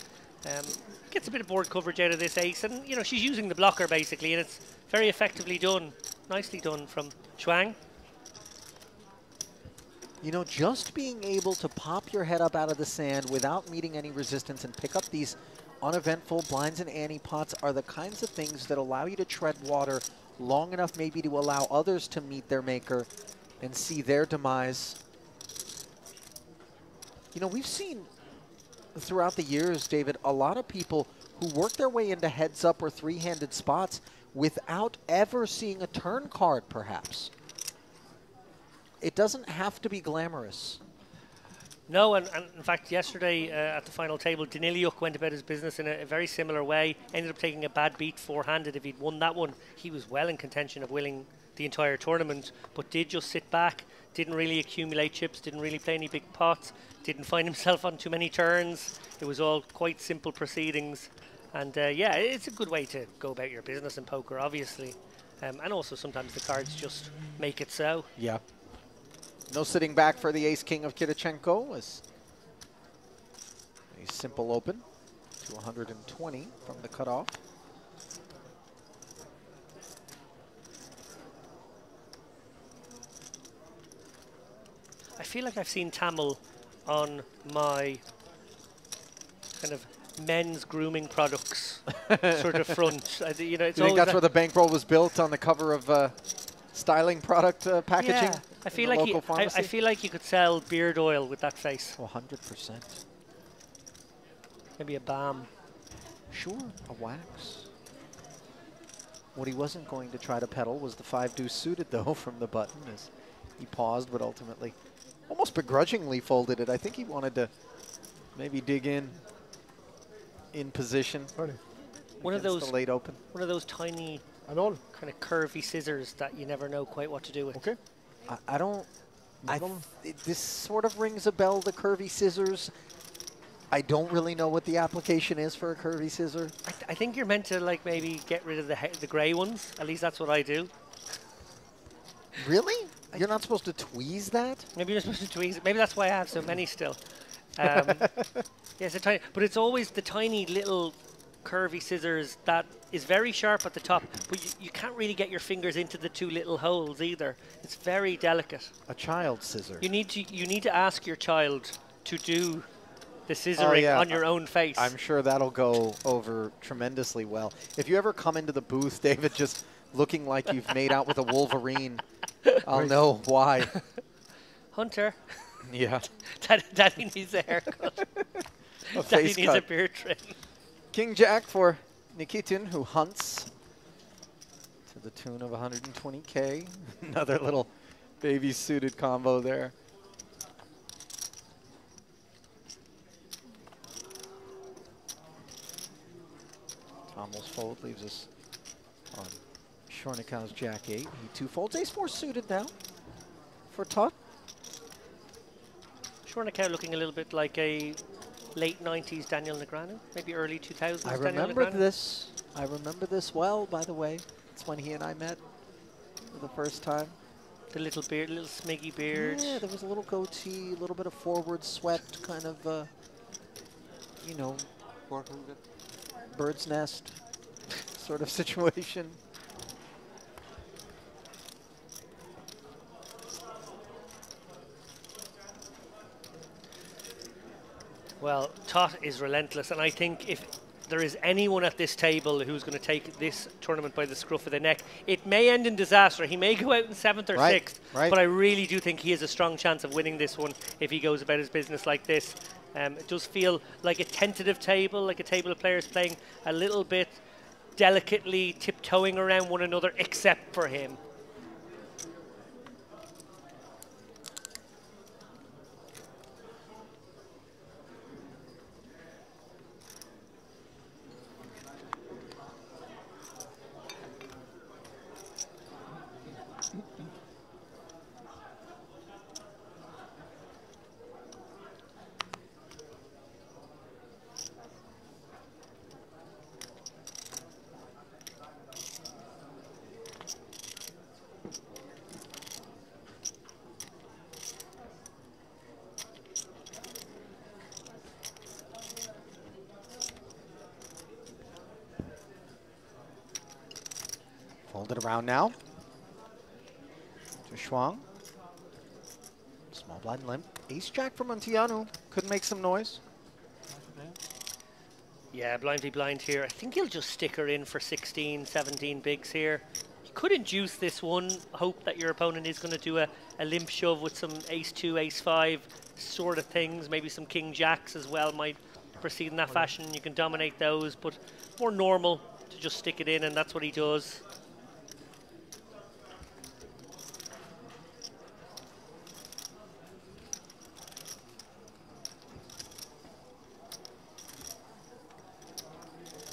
Gets a bit of board coverage out of this ace, and you know, she's using the blocker basically, and it's very effectively done. Nicely done from Shuang. You know, just being able to pop your head up out of the sand without meeting any resistance and pick up these uneventful blinds and ante pots are the kinds of things that allow you to tread water long enough maybe to allow others to meet their maker and see their demise. You know, we've seen throughout the years, David, a lot of people who work their way into heads up or 3-handed spots without ever seeing a turn card, perhaps. It doesn't have to be glamorous. No, and in fact, yesterday at the final table, Daniliuk went about his business in a very similar way. Ended up taking a bad beat 4-handed. If he'd won that one, he was well in contention of winning the entire tournament, but did just sit back, didn't really accumulate chips, didn't really play any big pots, didn't find himself on too many turns. It was all quite simple proceedings. And yeah, it's a good way to go about your business in poker, obviously. And also sometimes the cards just make it so. Yeah. No sitting back for the ace-king of Kirichenko. As a simple open to 120 from the cutoff. I feel like I've seen Tamil on my kind of men's grooming products sort of front. You know, it's you think that's where the bankroll was built, on the cover of styling product packaging? Yeah, I feel like you could sell beard oil with that face. 100%. Maybe a balm. Sure, a wax. What he wasn't going to try to peddle was the 5-deuce suited, though, from the button, as he paused, but ultimately almost begrudgingly folded it. I think he wanted to maybe dig in position. One of those late open. One of those tiny, kind of curvy scissors that you never know quite what to do with. Okay. This sort of rings a bell, the curvy scissors. I don't really know what the application is for a curvy scissor. I think you're meant to like maybe get rid of the gray ones. At least that's what I do. Really? You're not supposed to tweeze that? Maybe you're supposed to tweeze it. Maybe that's why I have so many still. Yeah, it's a tiny, but it's always the tiny little curvy scissors that is very sharp at the top, but you can't really get your fingers into the 2 little holes either. It's very delicate. A child scissor. You need to ask your child to do the scissoring on your own face. I'm sure that'll go over tremendously well. If you ever come into the booth, David, just looking like you've made out with a Wolverine, I'll know why. Hunter. Yeah. Daddy needs a haircut. Daddy needs a beard trim. King Jack for Nikitin, who hunts to the tune of 120K. Another little baby suited combo there. Tommel's fold leaves us on Shornikau's Jack 8. He 2 folds. Ace-4 suited now for Todd. Shornikau looking a little bit like a late 90s Daniel Negreanu, maybe early 2000s I Daniel remember Negreanu. this. I remember this well, by the way. It's when he and I met for the first time. The little beard, little smiggy beard. Yeah, there was a little goatee, a little bit of forward swept, kind of, you know, bird's nest sort of situation. Well, Tot is relentless, and I think if there is anyone at this table who's going to take this tournament by the scruff of the neck, it may end in disaster. He may go out in 7th or 6th, but I really do think he has a strong chance of winning this one if he goes about his business like this. It does feel like a tentative table, like a table of players playing a little bit delicately, tiptoeing around one another, except for him. Fold it around now to Shuang. Small blind limp. Ace jack for Montiano. Could make some noise. Yeah, blind v blind here. I think he'll just stick her in for 16, 17 bigs here. You could induce this one, hope that your opponent is going to do a limp shove with some ace 2, ace 5 sort of things. Maybe some king jacks as well might proceed in that fashion. You can dominate those, but more normal to just stick it in, and that's what he does.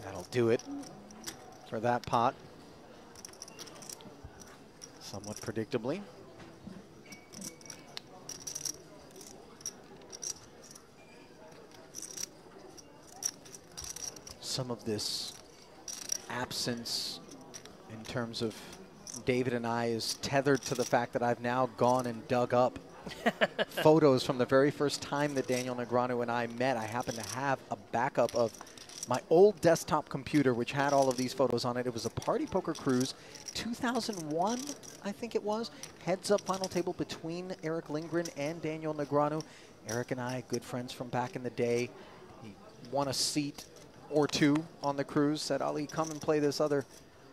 That'll do it for that pot. Somewhat predictably. Some of this absence in terms of David and I is tethered to the fact that I've now gone and dug up photos from the very first time that Daniel Negreanu and I met. I happen to have a backup of my old desktop computer, which had all of these photos on it. It was a Party Poker Cruise, 2001, I think it was. Heads-up final table between Eric Lindgren and Daniel Negreanu. Eric and I, good friends from back in the day. He won a seat or two on the cruise, said, Ali, come and play this other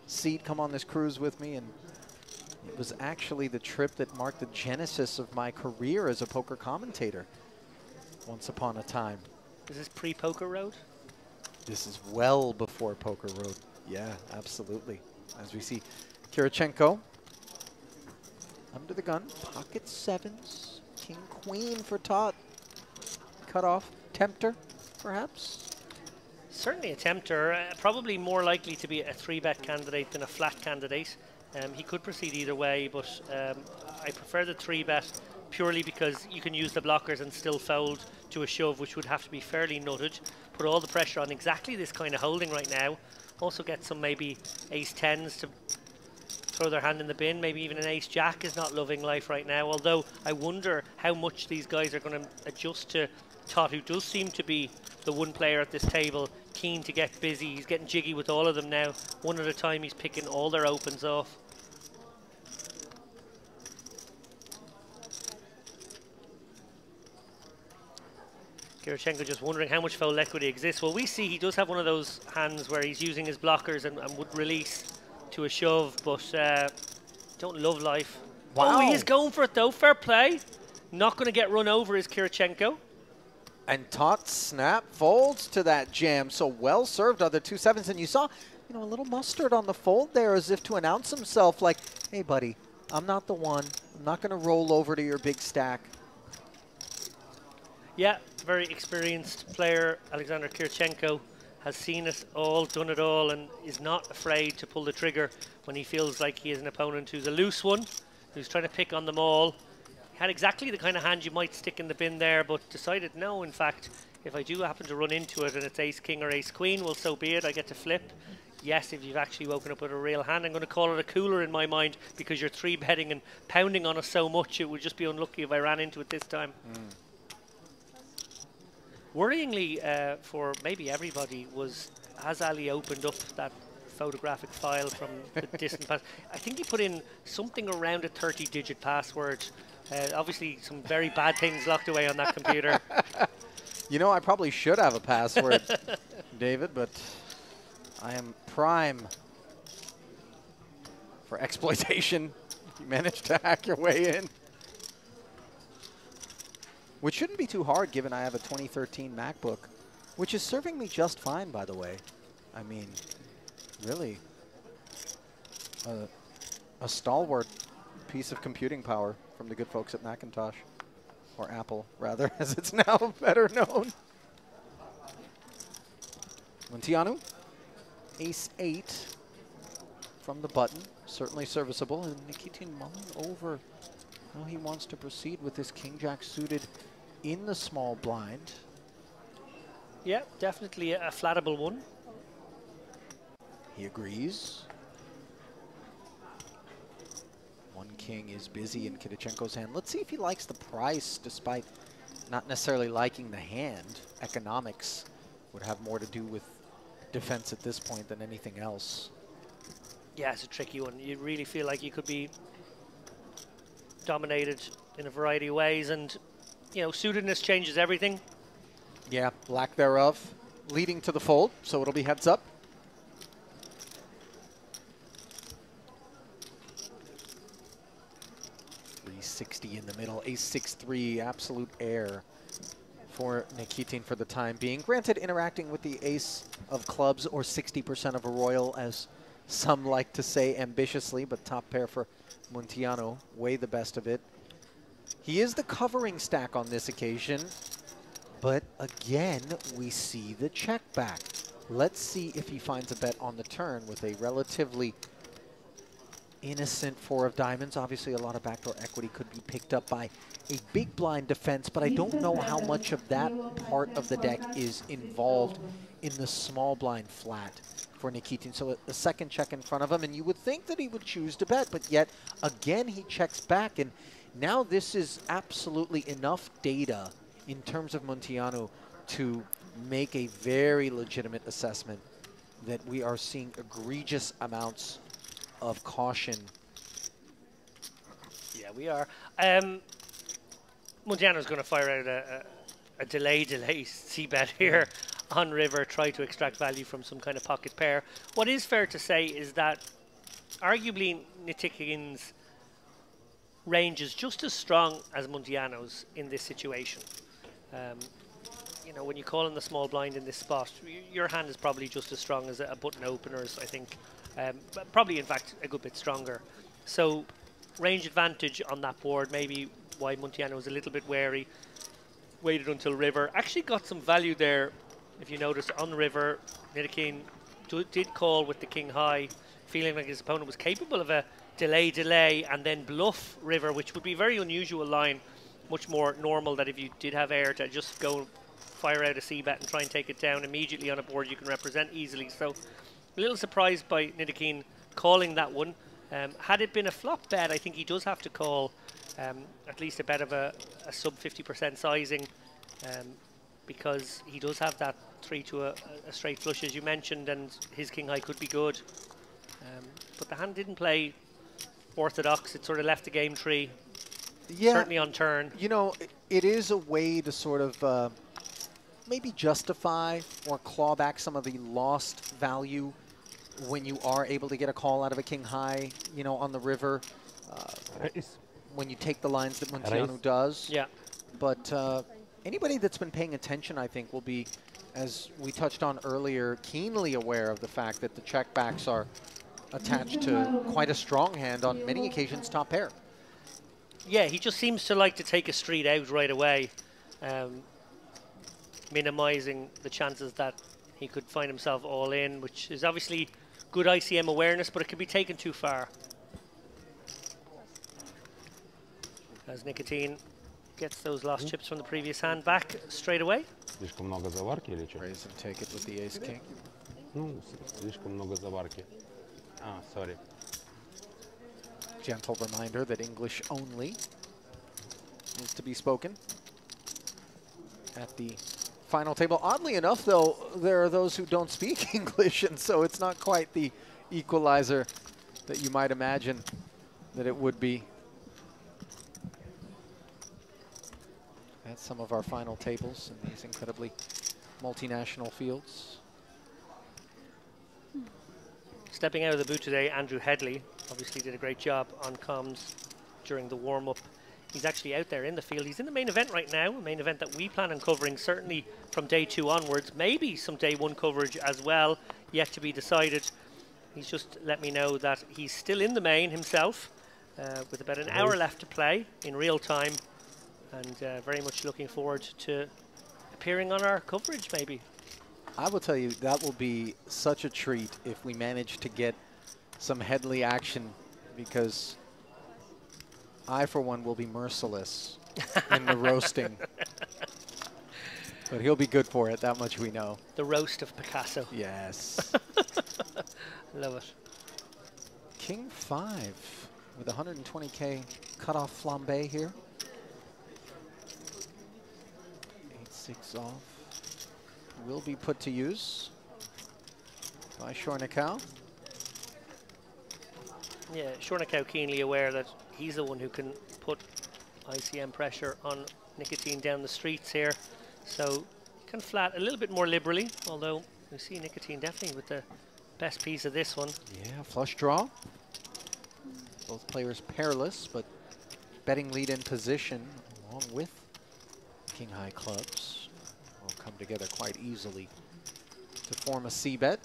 seat, come on this cruise with me. And it was actually the trip that marked the genesis of my career as a poker commentator once upon a time. Is this pre-Poker Road? This is well before Poker Road. Yeah, absolutely. As we see Kirichenko under the gun, pocket sevens, king, queen for Tot. Cut off, tempter, perhaps? Certainly a tempter, probably more likely to be a 3-bet candidate than a flat candidate. He could proceed either way, but I prefer the 3-bet purely because you can use the blockers and still fold to a shove, which would have to be fairly nutted. Put all the pressure on exactly this kind of holding right now. Also get some maybe ace 10s to throw their hand in the bin. Maybe even an ace jack is not loving life right now, although I wonder how much these guys are going to adjust to Tot, who does seem to be the one player at this table keen to get busy. He's getting jiggy with all of them now. One at a time, he's picking all their opens off. Kirichenko just wondering how much fold equity exists. Well, we see he does have one of those hands where he's using his blockers and would release to a shove, but don't love life. Wow. Oh, he is going for it though. Fair play. Not going to get run over is Kirichenko. And Tot snap folds to that jam. So well served on the 2 sevens. And you saw, you know, a little mustard on the fold there as if to announce himself like, hey, buddy, I'm not the one. I'm not going to roll over to your big stack. Yeah, very experienced player, Alexander Kirichenko, has seen it all, done it all, and is not afraid to pull the trigger when he feels like he has an opponent who's a loose one, who's trying to pick on them all. He had exactly the kind of hand you might stick in the bin there, but decided no, in fact, if I do happen to run into it and it's ace king or ace queen, well, so be it, I get to flip. yes, if you've actually woken up with a real hand, I'm going to call it a cooler in my mind, because you're 3-betting and pounding on us so much, it would just be unlucky if I ran into it this time. Worryingly for maybe everybody was, has Ali opened up that photographic file from the distant past? I think he put in something around a 30-digit password. Obviously some very bad things locked away on that computer. You know, I probably should have a password, David, but I am prime for exploitation. You managed to hack your way in. Which shouldn't be too hard, given I have a 2013 MacBook, which is serving me just fine, by the way. I mean, really, a stalwart piece of computing power from the good folks at Macintosh, or Apple, rather, as it's now better known. Munteanu, ace-8 from the button, certainly serviceable, and Nikitin mulling over how he wants to proceed with this king-jack suited in the small blind. Yeah, definitely a flattable one. He agrees. One king is busy in Kidichenko's hand. Let's see if he likes the price, despite not necessarily liking the hand. Economics would have more to do with defense at this point than anything else. Yeah, it's a tricky one. You really feel like you could be dominated in a variety of ways, and you know, suitedness changes everything. Yeah, lack thereof, leading to the fold, so it'll be heads up. .360 in the middle, ace-6-3, absolute air for Nikitin for the time being. Granted, interacting with the ace of clubs, or 60% of a royal, as some like to say ambitiously, but top pair for Munteanu, way the best of it. He is the covering stack on this occasion, but again, we see the check back. Let's see if he finds a bet on the turn with a relatively innocent 4 of diamonds. Obviously, a lot of backdoor equity could be picked up by a big blind defense, but I don't know how much of that part of the deck is involved in the small blind flat for Nikitin. So a second check in front of him, and you would think that he would choose to bet, but yet again he checks back, and now this is absolutely enough data in terms of Munteanu to make a very legitimate assessment that we are seeing egregious amounts of caution. Yeah, we are. Munteanu's going to fire out a delay c-bet here on river, try to extract value from some kind of pocket pair. What is fair to say is that arguably Nikitin's range is just as strong as Munteanu's in this situation. You know, when you call in the small blind in this spot, your hand is probably just as strong as a button opener's, I think. But probably, in fact, a good bit stronger. So, range advantage on that board, maybe why Munteanu was a little bit wary. Waited until river. Actually got some value there, if you notice, on river. Nikitin did call with the king high, feeling like his opponent was capable of a delay, and then bluff river, which would be a very unusual line. Much more normal that if you did have air to just go fire out a c-bet and try and take it down immediately on a board you can represent easily. So a little surprised by Nikitin calling that one. Had it been a flop bet, I think he does have to call at least a bet of a sub 50% sizing, because he does have that 3 to a straight flush, as you mentioned, and his king high could be good. But the hand didn't play orthodox. It sort of left the game tree. Yeah, certainly on turn. You know, it is a way to sort of maybe justify or claw back some of the lost value when you are able to get a call out of a king high, you know, on the river. When you take the lines that Munteanu does. Yeah. But anybody that's been paying attention, I think, will be, as we touched on earlier, keenly aware of the fact that the checkbacks are attached to quite a strong hand, on many occasions top pair. Yeah, he just seems to like to take a street out right away, minimizing the chances that he could find himself all in, which is obviously good ICM awareness, but it can be taken too far. As Nikitin gets those lost chips from the previous hand back straight away. Raise and take it with the ace-king. Ну, слишком много заварки. Sorry. Gentle reminder that English only is to be spoken at the final table. Oddly enough, though, there are those who don't speak English, and so it's not quite the equalizer that you might imagine that it would be. At some of our final tables in these incredibly multinational fields. Stepping out of the boot today, Andrew Headley obviously did a great job on comms during the warm-up. He's actually out there in the field. He's in the main event right now, a main event that we plan on covering certainly from day 2 onwards, maybe some day 1 coverage as well, yet to be decided. He's just let me know that he's still in the main himself, with about an hour left to play in real time, and very much looking forward to appearing on our coverage maybe. I will tell you, that will be such a treat if we manage to get some Headley action, because I, for one, will be merciless in the roasting. But he'll be good for it, that much we know. The roast of Picasso. Yes. Love it. King 5 with 120K cutoff flambe here. 8-6 off. Will be put to use by Shornikau. Yeah, Shornikau keenly aware that he's the one who can put ICM pressure on Nicotine down the streets here. So can flat a little bit more liberally, although we see Nicotine definitely with the best piece of this one. Yeah, flush draw. Both players pairless, but betting lead in position along with King High clubs will come together quite easily to form a C-bet.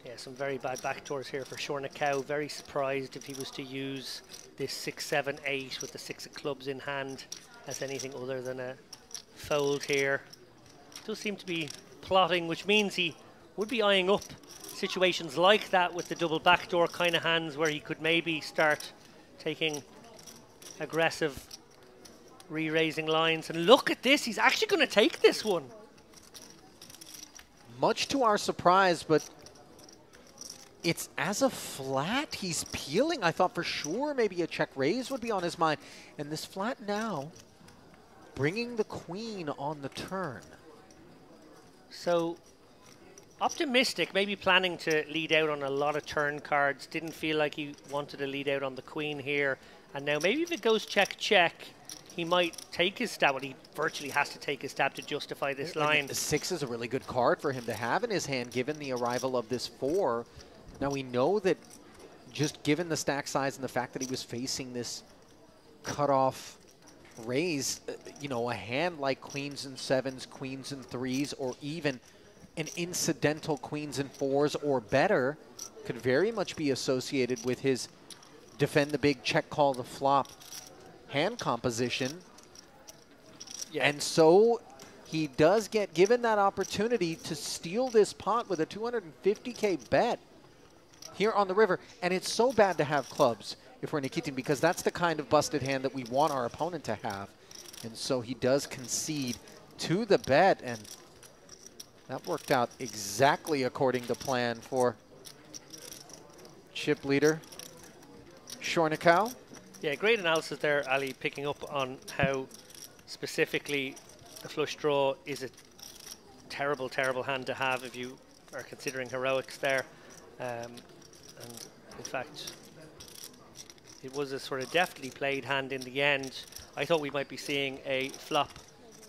Yeah, some very bad backdoors here for Shornikau. Very surprised if he was to use this 6-7-8 with the 6 of clubs in hand as anything other than a fold here. Does seem to be plotting, which means he would be eyeing up situations like that with the double backdoor kind of hands where he could maybe start taking aggressive re-raising lines. And look at this, he's actually going to take this one. Much to our surprise, but it's as a flat. He's peeling. I thought for sure maybe a check raise would be on his mind. And this flat now bringing the queen on the turn. So optimistic, maybe planning to lead out on a lot of turn cards. Didn't feel like he wanted to lead out on the queen here. And now maybe if it goes check-check, he might take his stab. Well, he virtually has to take his stab to justify this line. The 6 is a really good card for him to have in his hand, given the arrival of this 4. Now we know that just given the stack size and the fact that he was facing this cutoff raise, you know, a hand like queens and 7s, queens and 3s, or even an incidental queens and 4s or better could very much be associated with his defend the big, check call the flop hand composition. Yeah. And so he does get given that opportunity to steal this pot with a 250K bet here on the river. And it's so bad to have clubs if we're Nikitin, because that's the kind of busted hand that we want our opponent to have. And so he does concede to the bet, and that worked out exactly according to plan for chip leader Shornikau. Yeah, great analysis there, Ali, picking up on how specifically the flush draw is a terrible, terrible hand to have if you are considering heroics there. And in fact, it was a sort of deftly played hand in the end. I thought we might be seeing a flop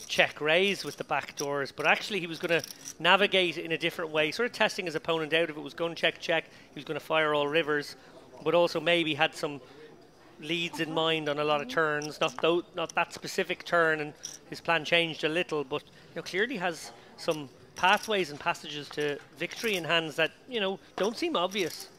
check raise with the backdoors, but actually he was going to navigate in a different way, sort of testing his opponent out. If it was going check-check, he was going to fire all rivers, but also maybe had some leads in mind on a lot of turns, not that specific turn, and his plan changed a little, but you know, clearly has some pathways and passages to victory in hands that, you know, don't seem obvious.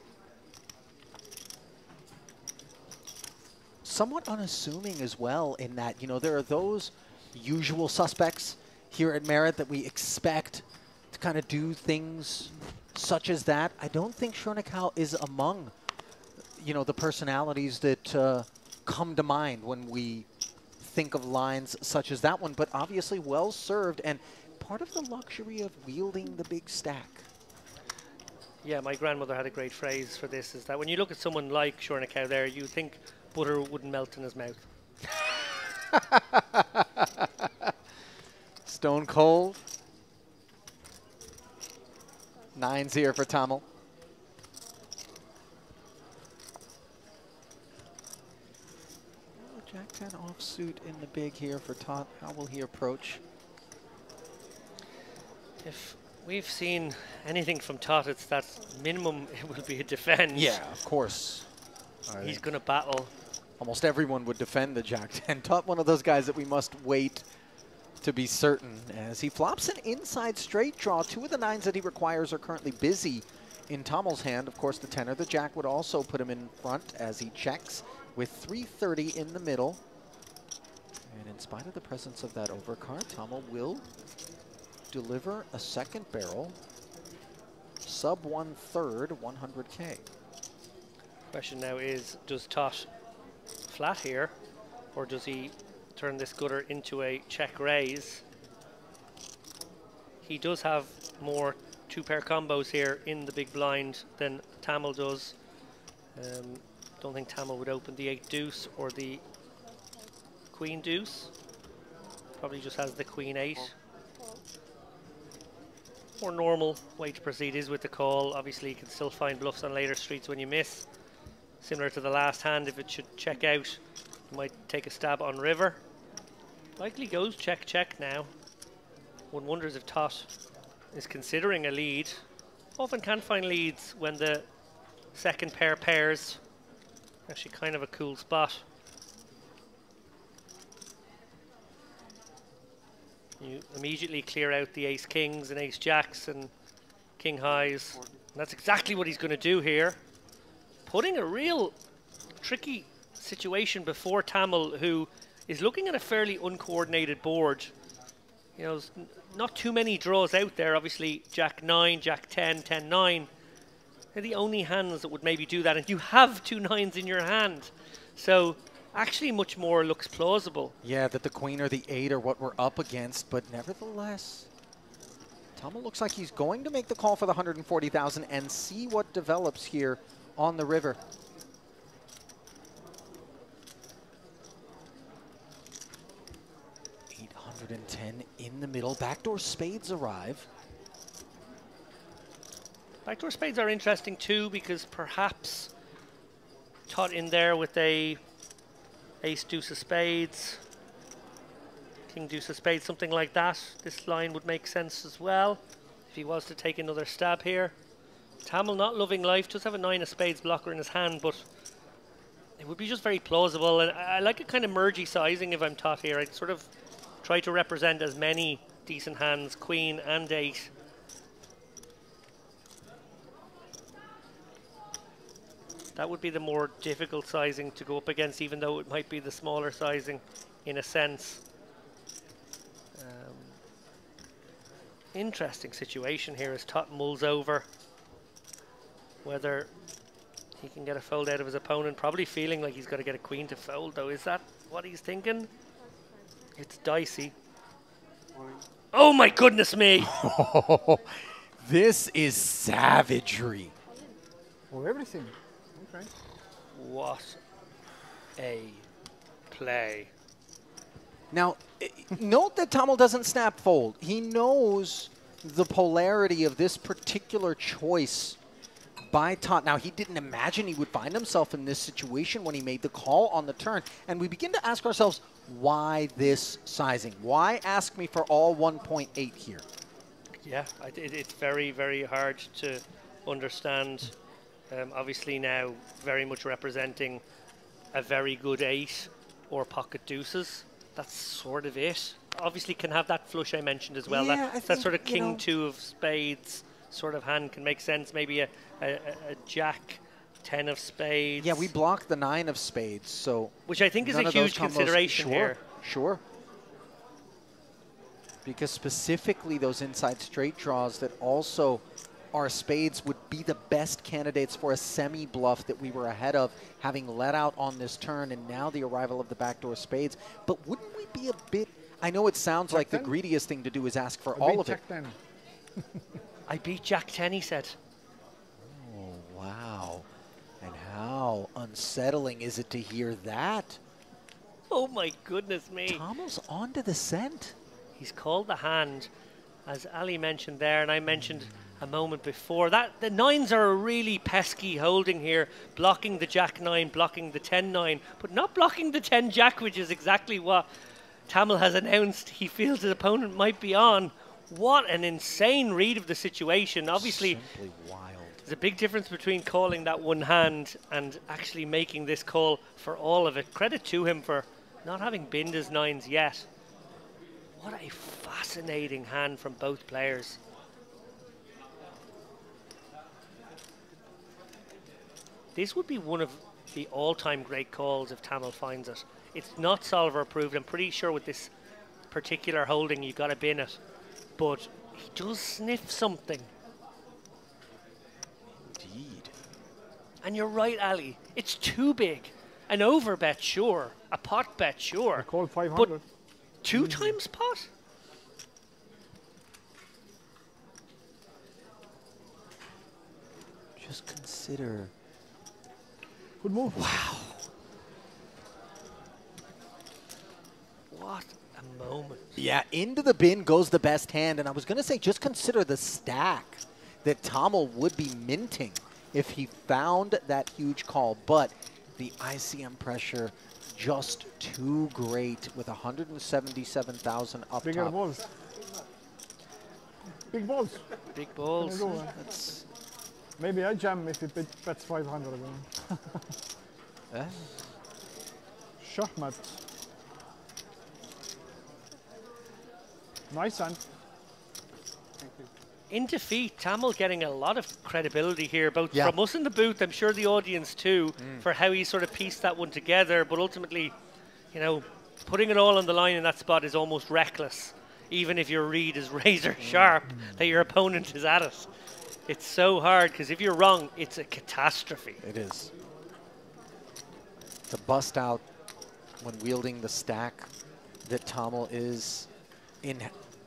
Somewhat unassuming as well in that, you know, there are those usual suspects here at Merit that we expect to kind of do things such as that. I don't think Shornikau is among, you know, the personalities that come to mind when we think of lines such as that one, but obviously well served and part of the luxury of wielding the big stack. Yeah, my grandmother had a great phrase for this, is that when you look at someone like Shournakow there, you think butter wouldn't melt in his mouth. Stone cold. 9's here for Tamil. Jack 10 offsuit in the big here for Tot. How will he approach? If we've seen anything from Tot, it's that minimum it will be a defend. Yeah, of course. He's going to battle. Almost everyone would defend the Jack 10. Tot, one of those guys that we must wait to be certain, as he flops an inside straight draw. 2 of the 9s that he requires are currently busy in Tamil's hand. Of course, the 10 or the Jack would also put him in front as he checks with 330 in the middle. And in spite of the presence of that overcard, Tamil will deliver a second barrel, sub 1/3, 100K. Question now is, does Tot flat here, or does he turn this gutter into a check raise? He does have more 2-pair combos here in the big blind than Tamil does. Don't think Tamil would open the 8 deuce or the queen deuce. Probably just has the queen 8. More normal way to proceed is with the call. Obviously, you can still find bluffs on later streets when you miss. Similar to the last hand, if it should check out, you might take a stab on river. Likely goes check, check now. One wonders if Tot is considering a lead. Often can find leads when the second pair pairs. Actually kind of a cool spot. You immediately clear out the ace kings and ace jacks and king highs. And that's exactly what he's going to do here. Putting a real tricky situation before Tamil, who is looking at a fairly uncoordinated board. You know, there's not too many draws out there. Obviously, Jack 9, Jack 10, 10, 9. They're the only hands that would maybe do that, and you have 2 9s in your hand. So actually much more looks plausible. Yeah, that the queen or the 8 are what we're up against, but nevertheless, Tamil looks like he's going to make the call for the 140,000 and see what develops here on the river. $810 in the middle. Backdoor spades arrive. Backdoor spades are interesting too, because perhaps Tot in there with a ace deuce of spades, king deuce of spades, something like that. This line would make sense as well if he was to take another stab here. Tamil not loving life, does have a 9 of spades blocker in his hand, but it would be just very plausible. And I like a kind of mergy sizing if I'm Tot here. I'd sort of try to represent as many decent hands, queen and 8. That would be the more difficult sizing to go up against, even though it might be the smaller sizing in a sense. Interesting situation here as Tot mulls over whether he can get a fold out of his opponent. Probably feeling like he's got to get a queen to fold, though. Is that what he's thinking? It's dicey. Oh my goodness me! This is savagery. Oh, everything. Okay. What a play. Now, note that Tamil doesn't snap fold. He knows the polarity of this particular choice by Tot. Now, he didn't imagine he would find himself in this situation when he made the call on the turn. And we begin to ask ourselves, why this sizing? Why ask me for all 1.8 here? Yeah, it's very, very hard to understand. Obviously now very much representing a very good 8 or pocket deuces. That's sort of it. Obviously can have that flush I mentioned as well. Yeah, that sort of king 2 of spades sort of hand can make sense. Maybe a jack 10 of spades. Yeah, we blocked the 9 of spades, so which I think is a huge consideration here. Sure. Because specifically those inside straight draws that also are spades would be the best candidates for a semi-bluff that we were ahead of, having let out on this turn, and now the arrival of the backdoor spades. But wouldn't we be a bit I know it sounds like the 10? greediest thing to do is ask for I all beat of it. Jack 10. I beat Jack 10, he said. Oh, wow. And how unsettling is it to hear that? Oh my goodness me. Tommel's onto the scent. He's called the hand, as Ali mentioned there, and I mentioned a moment before. That the 9s are a really pesky holding here, blocking the Jack 9, blocking the 10-9, but not blocking the 10 Jack, which is exactly what Tammel has announced he feels his opponent might be on. What an insane read of the situation. Obviously, simply wild. There's a big difference between calling that one hand and actually making this call for all of it. Credit to him for not having binned his 9s yet. What a fascinating hand from both players. This would be one of the all-time great calls if Tammel finds it. It's not solver approved. I'm pretty sure with this particular holding you've got to bin it. But he does sniff something. Indeed. And you're right, Ali. It's too big. An over bet, sure. A pot bet, sure. I called 500. But 2 times pot? Just consider. Good move. Wow. What a moment. Yeah, into the bin goes the best hand. And I was going to say, just consider the stack that Tommel would be minting if he found that huge call. But the ICM pressure just too great with 177,000 up Bigger top. balls. Big balls. Big balls. There you go, maybe I jam if it bets 500 again. Shahmat. Nice hand. Thank you. In defeat, Tammel getting a lot of credibility here, both Yeah. from us in the booth, I'm sure the audience too, for how he sort of pieced that one together. But ultimately, you know, putting it all on the line in that spot is almost reckless, even if your read is razor sharp, that your opponent is at it. It's so hard, because if you're wrong, it's a catastrophe. It is. To bust out when wielding the stack that Tommel is in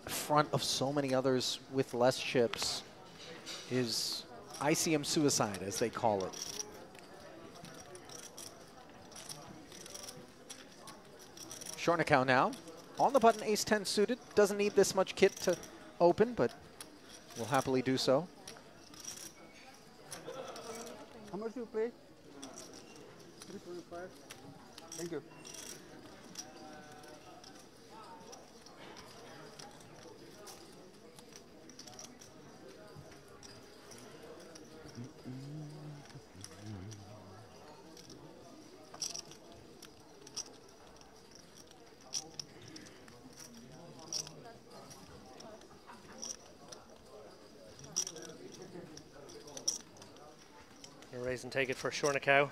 front of so many others with less chips is ICM suicide, as they call it. Shornikau now on the button, ace-10 suited. Doesn't need this much kit to open, but will happily do so. How much do you play? 3.5. Thank you. Raise and take it for Shornikau.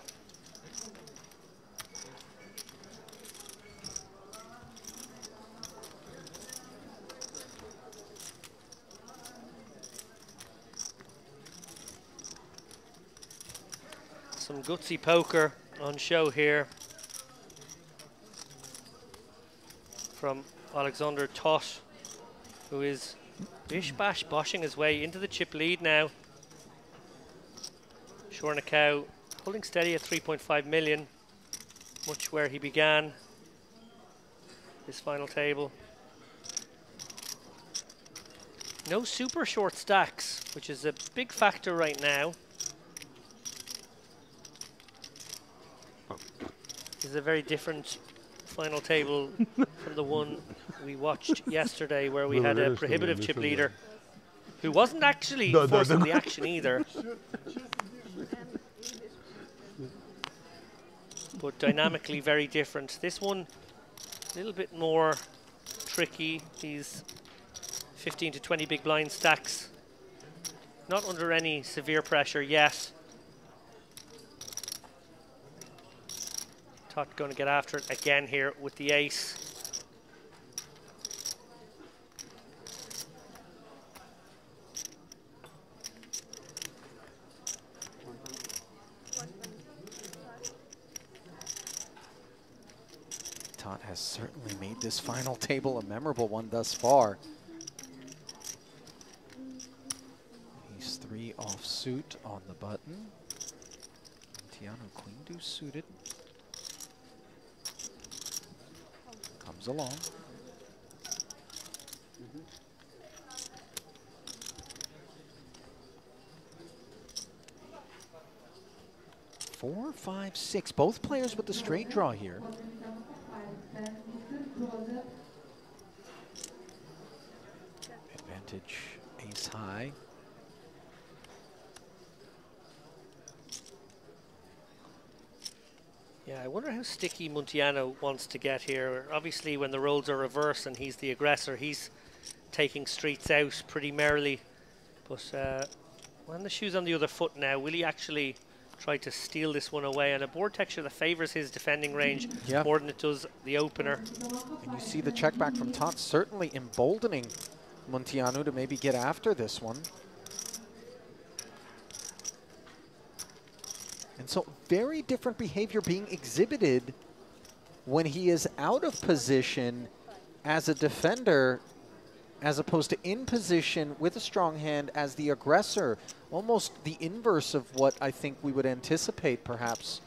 Some gutsy poker on show here from Alexander Toth, who is bish-bash boshing his way into the chip lead now. Shornikau holding steady at 3.5 million, much where he began his final table. No super short stacks, which is a big factor right now. This is a very different final table from the one we watched yesterday, where we had a prohibitive chip leader who wasn't actually forcing the action either. But dynamically very different. This one, a little bit more tricky. These 15 to 20 big blind stacks, not under any severe pressure yet. Toth going to get after it again here with the ace. Todd has certainly made this final table a memorable one thus far. He's 3 off suit on the button. Montillano queen deuce suited. Comes along. Four, 5, 6. Both players with the straight draw here. Advantage ace high. Yeah, I wonder how sticky Montillano wants to get here. Obviously, when the roles are reversed and he's the aggressor, he's taking streets out pretty merrily. But when the shoe's on the other foot now, will he actually try to steal this one away? And a board texture that favors his defending range more than it does the opener. And you see the check back from Tot certainly emboldening Montillano to maybe get after this one. And so very different behavior being exhibited when he is out of position as a defender as opposed to in position with a strong hand as the aggressor. Almost the inverse of what I think we would anticipate, perhaps.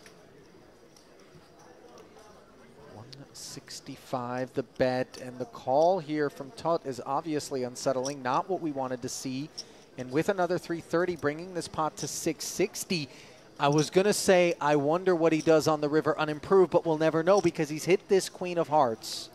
165 the bet, and the call here from Tot is obviously unsettling, not what we wanted to see. And with another 330 bringing this pot to 660, I was going to say I wonder what he does on the river unimproved, but we'll never know because he's hit this queen of hearts.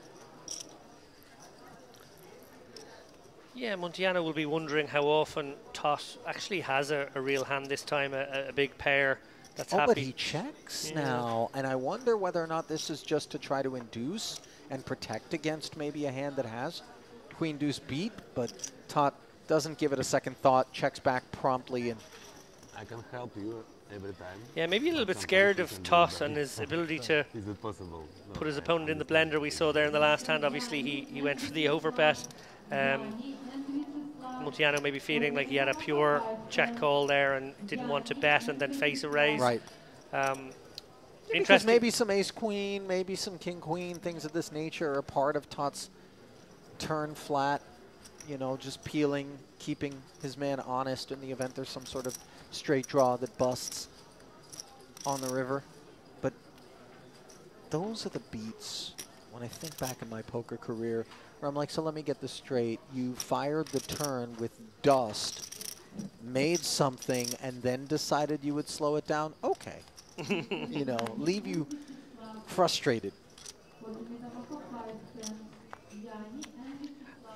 Yeah, Montillano will be wondering how often Tot actually has a real hand this time, a big pair that's happy. But he checks now, and I wonder whether or not this is just to try to induce and protect against maybe a hand that has queen deuce beat, but Tot doesn't give it a second thought, checks back promptly. And I can help you every time. Yeah, maybe a little bit scared of Tot and his ability to Is it possible? put his opponent in the blender. We saw there in the last hand, obviously he went for the overbet. Montillano maybe feeling like he had a pure check call there and didn't want to bet and then face a raise. Right. Because maybe some ace queen, maybe some king queen, things of this nature are part of Tot's turn flat, you know, just peeling, keeping his man honest in the event there's some sort of straight draw that busts on the river. But those are the beats when I think back in my poker career where I'm like, so let me get this straight. You fired the turn with dust, made something, and then decided you would slow it down? Okay. You know, leave you frustrated.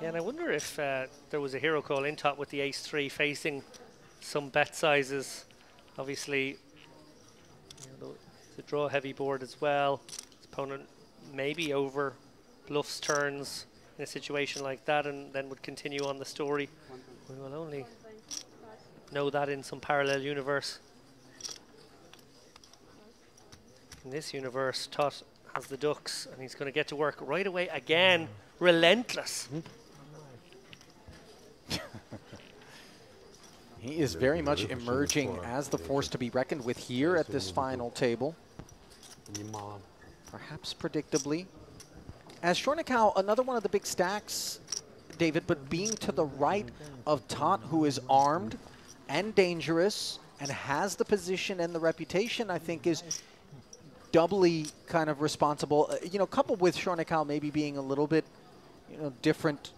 Yeah, and I wonder if there was a hero call in Tot with the ace-3 facing some bet sizes. Obviously, you know, the draw heavy board as well. His opponent maybe over bluffs turns in a situation like that and then would continue on the story. We will only know that in some parallel universe. In this universe, Tot has the ducks and he's going to get to work right away again. Relentless. He is very much emerging as the force to be reckoned with here at this final table. Perhaps predictably. As Shornikau, another one of the big stacks, David, but being to the right of Tot, who is armed and dangerous and has the position and the reputation, I think is doubly kind of responsible. You know, coupled with Shornikau maybe being a little bit, you know, different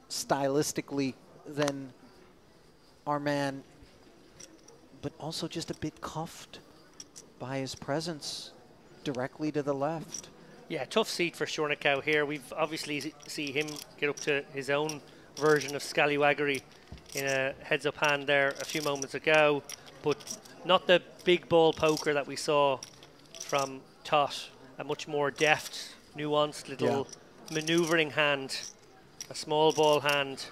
stylistically than our man, but also just a bit cuffed by his presence directly to the left. Yeah, tough seat for Shornikau here. We've obviously see him get up to his own version of scallywaggery in a heads-up hand there a few moments ago, but not the big ball poker that we saw from Tot. A much more deft, nuanced little maneuvering hand, a small ball hand.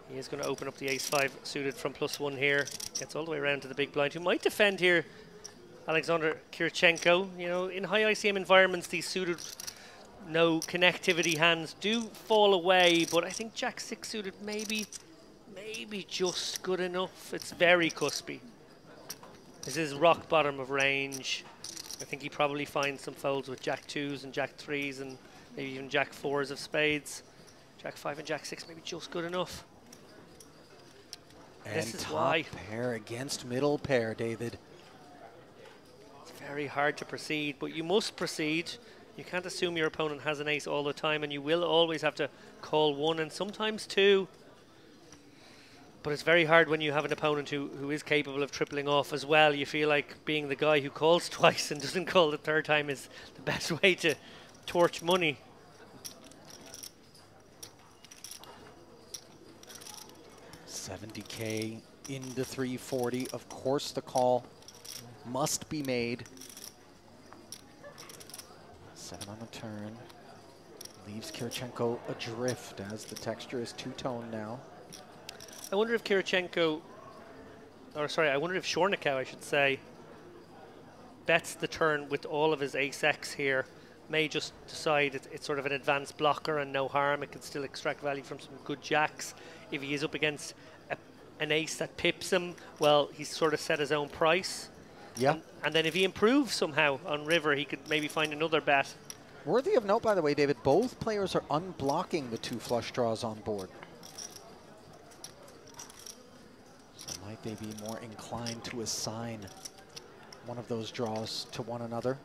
He is going to open up the ace-5 suited from +1 here. Gets all the way around to the big blind, who might defend here. Alexander Kirchenko. You know, in high ICM environments, these suited no connectivity hands do fall away, but I think Jack-6 suited maybe just good enough. It's very cuspy. This is rock bottom of range. I think he probably finds some folds with Jack 2s and Jack 3s and maybe even Jack 4s of spades. Jack 5 and Jack 6 maybe just good enough. And this is top why. pair against middle pair, David. It's very hard to proceed, but you must proceed. You can't assume your opponent has an ace all the time, and you will always have to call 1 and sometimes 2. But it's very hard when you have an opponent who is capable of tripling off as well. You feel like being the guy who calls twice and doesn't call the third time is the best way to torch money. $70K into 340. Of course, the call must be made. 7 on the turn. Leaves Kirichenko adrift as the texture is two-tone now. I wonder if Kirichenko, or sorry, I wonder if Shornikau, I should say, bets the turn with all of his ace-X here. May just decide it's sort of an advanced blocker and no harm. It can still extract value from some good jacks. If he is up against an ace that pips him, well, he's sort of set his own price. Yeah. And then if he improves somehow on river, he could maybe find another bet. Worthy of note, by the way, David, both players are unblocking the 2 flush draws on board. So might they be more inclined to assign one of those draws to one another?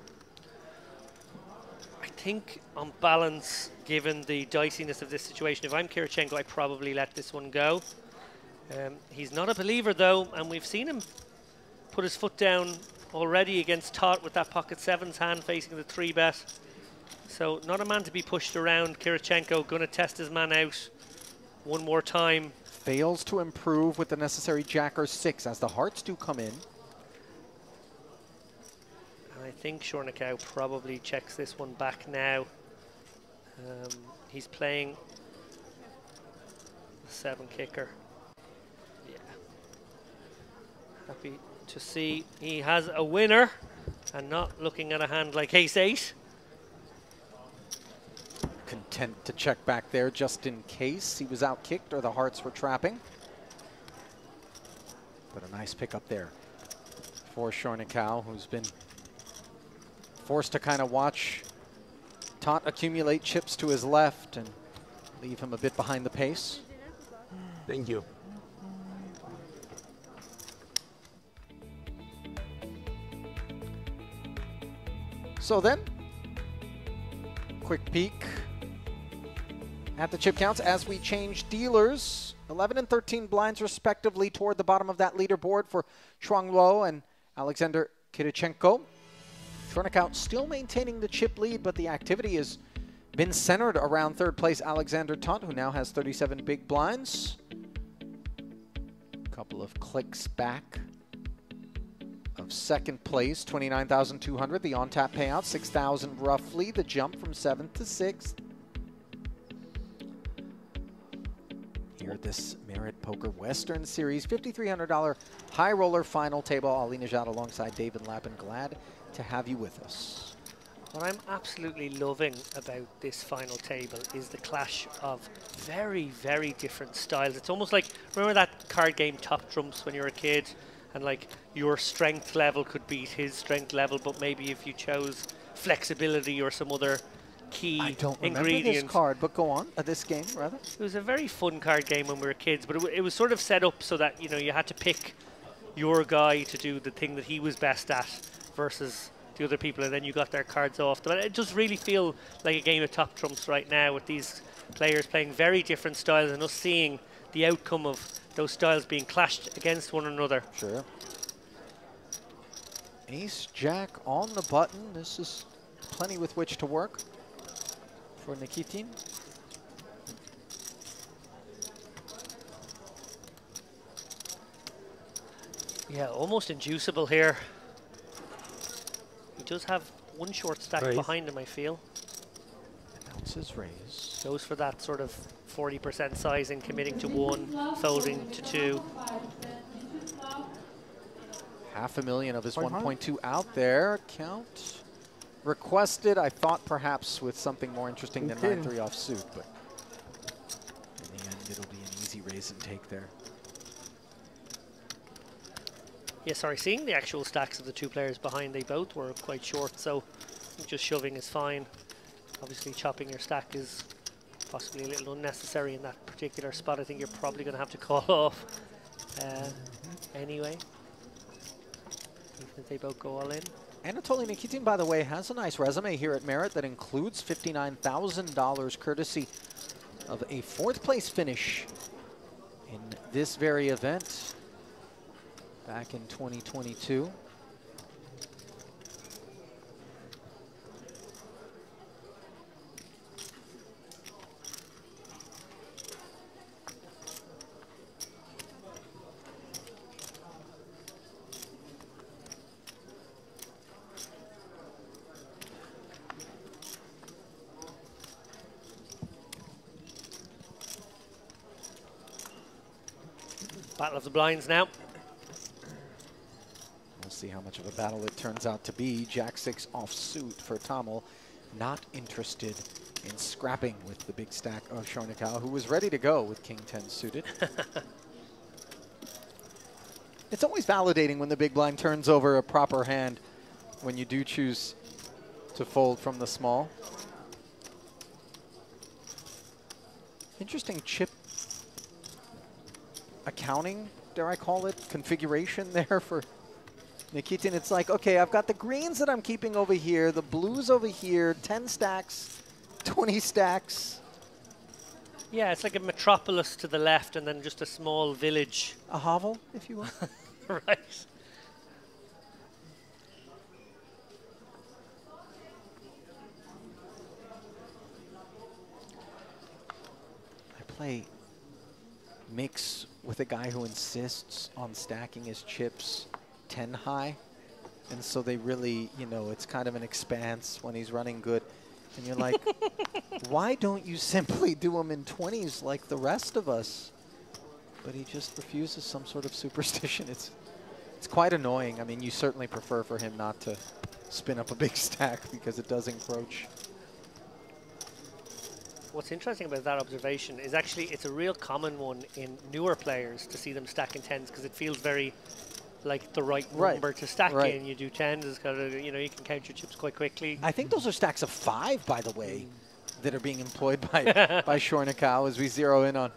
I think on balance, given the diciness of this situation, if I'm Kirichenko, I probably let this one go. He's not a believer though, and we've seen him put his foot down already against Tot with that pocket 7's hand facing the 3-bet. So not a man to be pushed around. Kirichenko going to test his man out one more time. Fails to improve with the necessary Jack or 6 as the hearts do come in. And I think Shornikau probably checks this one back now. He's playing the 7 kicker. Yeah. Happy to see he has a winner and not looking at a hand like ace-8. Content to check back there just in case he was out-kicked or the hearts were trapping. But a nice pick up there for Shornikau, who's been forced to kind of watch Tot accumulate chips to his left and leave him a bit behind the pace. Thank you. So then, quick peek at the chip counts as we change dealers. 11 and 13 blinds respectively toward the bottom of that leaderboard for Shuang Luo and Alexander Kirichenko. Shornikau still maintaining the chip lead, but the activity has been centered around third place Alexander Tot, who now has 37 big blinds. A couple of clicks back of second place, 29,200. The on-tap payout, 6,000 roughly. The jump from 7th to 6th. Here at this Merit Poker Western Series, $5,300 high roller final table. Ali Nejad alongside David Lappin. Glad to have you with us. What I'm absolutely loving about this final table is the clash of very, very different styles. It's almost like, remember that card game Top Trumps when you were a kid? And like your strength level could beat his strength level, but maybe if you chose flexibility or some other key I don't remember ingredient. this card, but go on. This game, rather. It was a very fun card game when we were kids, but it was sort of set up so that, you know, you had to pick your guy to do the thing that he was best at versus the other people, and then you got their cards off. But it does really feel like a game of Top Trumps right now, with these players playing very different styles and us seeing the outcome of those styles being clashed against one another. Sure. Ace Jack on the button. This is plenty with which to work for Nikitin. Yeah, almost inducible here. He does have one short stack behind him, I feel. Announces raise. Goes for that sort of 40% sizing, committing to 1, folding to 2. $500,000 of his 1.2 out there. Count requested. I thought perhaps with something more interesting than 9-3 offsuit, but in the end it'll be an easy raise and take there. Yeah, sorry, seeing the actual stacks of the two players behind, they both were quite short, so just shoving is fine. Obviously, chopping your stack is possibly a little unnecessary in that particular spot. I think you're probably going to have to call off anyway, even if they both go all in. Anatoly Nikitin, by the way, has a nice resume here at Merit that includes $59,000 courtesy of a 4th place finish in this very event back in 2022. Battle of the blinds now. We'll see how much of a battle it turns out to be. Jack 6 offsuit for Tamil, not interested in scrapping with the big stack of Shornikau, who was ready to go with King 10 suited. It's always validating when the big blind turns over a proper hand when you do choose to fold from the small. Interesting chip accounting, dare I call it, configuration there for Nikitin. It's like, okay, I've got the greens that I'm keeping over here, the blues over here, 10 stacks, 20 stacks. Yeah, it's like a metropolis to the left and then just a small village. A hovel, if you will. Right. I play mix with a guy who insists on stacking his chips 10 high. And so they really, you know, it's kind of an expanse when he's running good. And you're like, why don't you simply do them in 20s like the rest of us? But he just refuses some sort of superstition. It's quite annoying. I mean, you certainly prefer for him not to spin up a big stack because it does encroach. What's interesting about that observation is actually it's a real common one in newer players to see them stacking 10s because it feels very like the right number to stack in. You do 10s, it's kind of, you know, you can count your chips quite quickly. I think those are stacks of 5, by the way, that are being employed by by Shornikau as we zero in on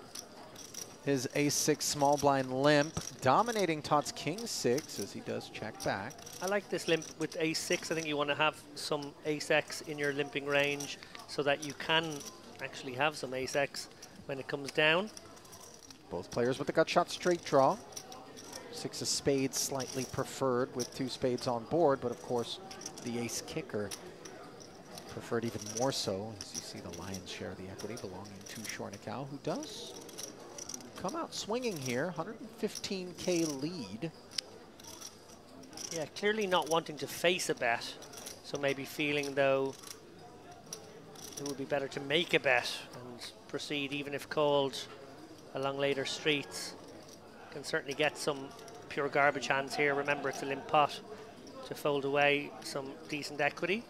his ace-6 small blind limp, dominating Todd's king-6 as he does check back. I like this limp with ace-6. I think you want to have some ace-x in your limping range so that you can actually have some ace-x when it comes down. Both players with the gut shot straight draw. 6 of spades slightly preferred with 2 spades on board, but of course the ace kicker preferred even more so as you see the lion's share of the equity belonging to Shornikau, who does come out swinging here, 115K lead. Yeah, clearly not wanting to face a bet, so maybe feeling though it would be better to make a bet and proceed even if called along later streets. Can certainly get some pure garbage hands here. Remember, it's a limp pot to fold away some decent equity.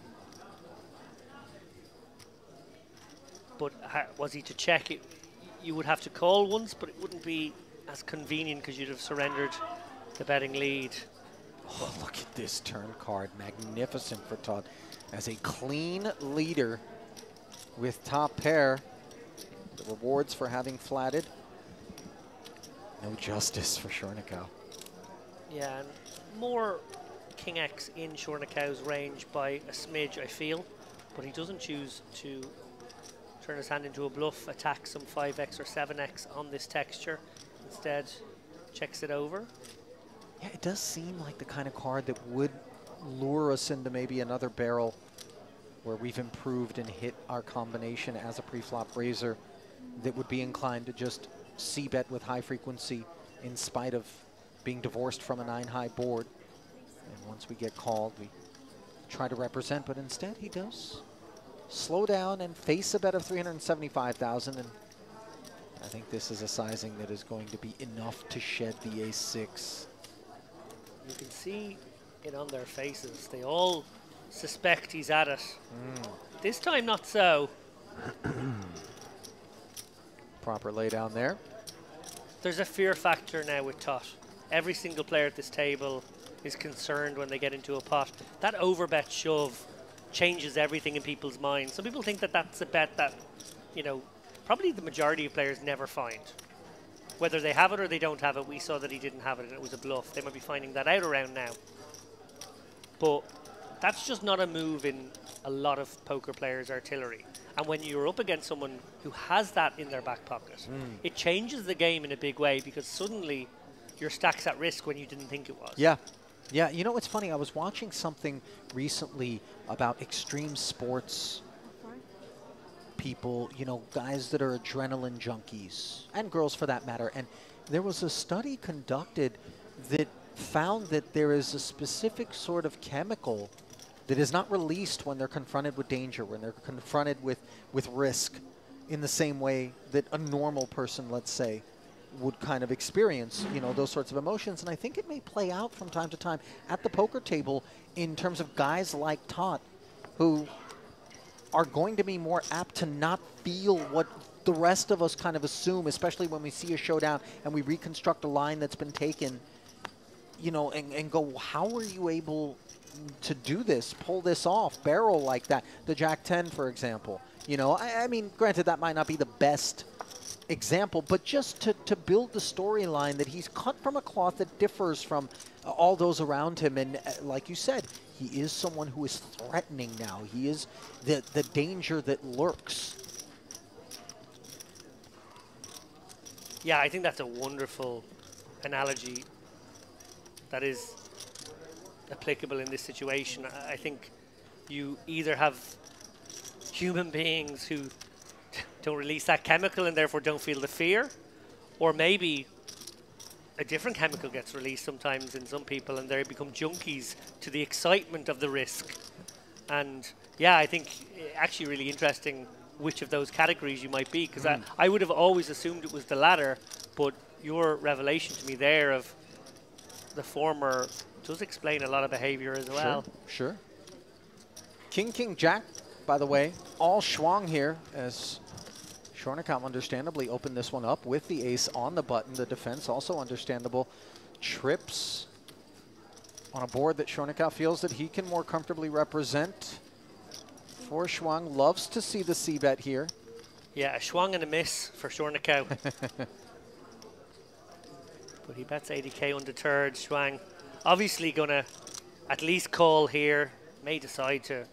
But was he to check it? You would have to call once, but it wouldn't be as convenient because you'd have surrendered the betting lead. Oh, look at this turn card. Magnificent for Todd. As a clean leader with top pair, the rewards for having flatted. No justice for Shornikau. Yeah, and more King X in Shornikau's range by a smidge, I feel. But he doesn't choose to turn his hand into a bluff, attack some 5x or 7x on this texture. Instead, checks it over. Yeah, it does seem like the kind of card that would lure us into maybe another barrel where we've improved and hit our combination as a pre-flop raiser that would be inclined to just c-bet with high frequency in spite of being divorced from a 9-high board. And once we get called, we try to represent, but instead he does slow down and face a bet of 375,000, and I think this is a sizing that is going to be enough to shed the ace-6. You can see it on their faces. They all suspect he's at it. This time, not so. Proper lay down there. There's a fear factor now with Tot. every single player at this table is concerned when they get into a pot. That overbet shove changes everything in people's minds. Some people think that that's a bet that, you know, probably the majority of players never find. Whether they have it or they don't have it, we saw that he didn't have it and it was a bluff. They might be finding that out around now. But that's just not a move in a lot of poker players' artillery. And when you're up against someone who has that in their back pocket, it changes the game in a big way, because suddenly your stack's at risk when you didn't think it was. Yeah. Yeah, you know what's funny? I was watching something recently about extreme sports people, you know, guys that are adrenaline junkies, and girls for that matter. And there was a study conducted that found that there is a specific sort of chemical that is not released when they're confronted with danger, when they're confronted with risk, in the same way that a normal person, let's say, would kind of experience, you know, those sorts of emotions. And I think it may play out from time to time at the poker table in terms of guys like Todd, who are going to be more apt to not feel what the rest of us kind of assume, especially when we see a showdown and we reconstruct a line that's been taken, you know, and go, how are you able to do this, pull this off, barrel like that? The Jack-10, for example. You know, I mean, granted, that might not be the best example, but just to build the storyline that he's cut from a cloth that differs from all those around him. And like you said, he is someone who is threatening now. He is the danger that lurks. Yeah, I think that's a wonderful analogy that is applicable in this situation. I think you either have human beings who don't release that chemical and therefore don't feel the fear, or maybe a different chemical gets released sometimes in some people and they become junkies to the excitement of the risk. And yeah, I think actually really interesting which of those categories you might be, because I would have always assumed it was the latter, but your revelation to me there of the former does explain a lot of behavior as well. Sure. King, King, Jack, by the way, all Schwang here, as Schornikau understandably opened this one up with the ace on the button. The defense also understandable. Trips on a board that Schornikau feels that he can more comfortably represent. For Schwang, loves to see the C-bet here. Yeah, a Schwang and a miss for Schornikau. But he bets 80k undeterred. Schwang obviously going to at least call here. May decide to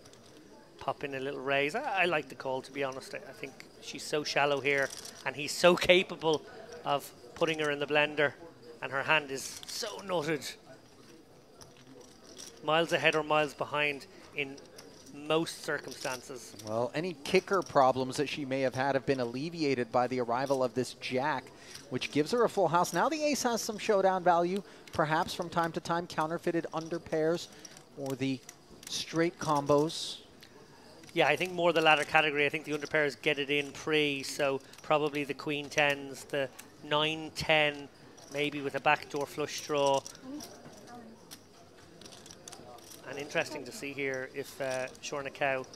pop in a little raise. I like the call, to be honest. I think she's so shallow here, and he's so capable of putting her in the blender, and her hand is so nutted. Miles ahead or miles behind in most circumstances. Well, any kicker problems that she may have had have been alleviated by the arrival of this Jack, which gives her a full house. Now the ace has some showdown value, perhaps from time to time counterfeited under pairs or the straight combos. Yeah, I think more the latter category. I think the underpairs get it in pre, so probably the Queen 10s, the 9-10, maybe with a backdoor flush draw. And interesting to see here if Schornikau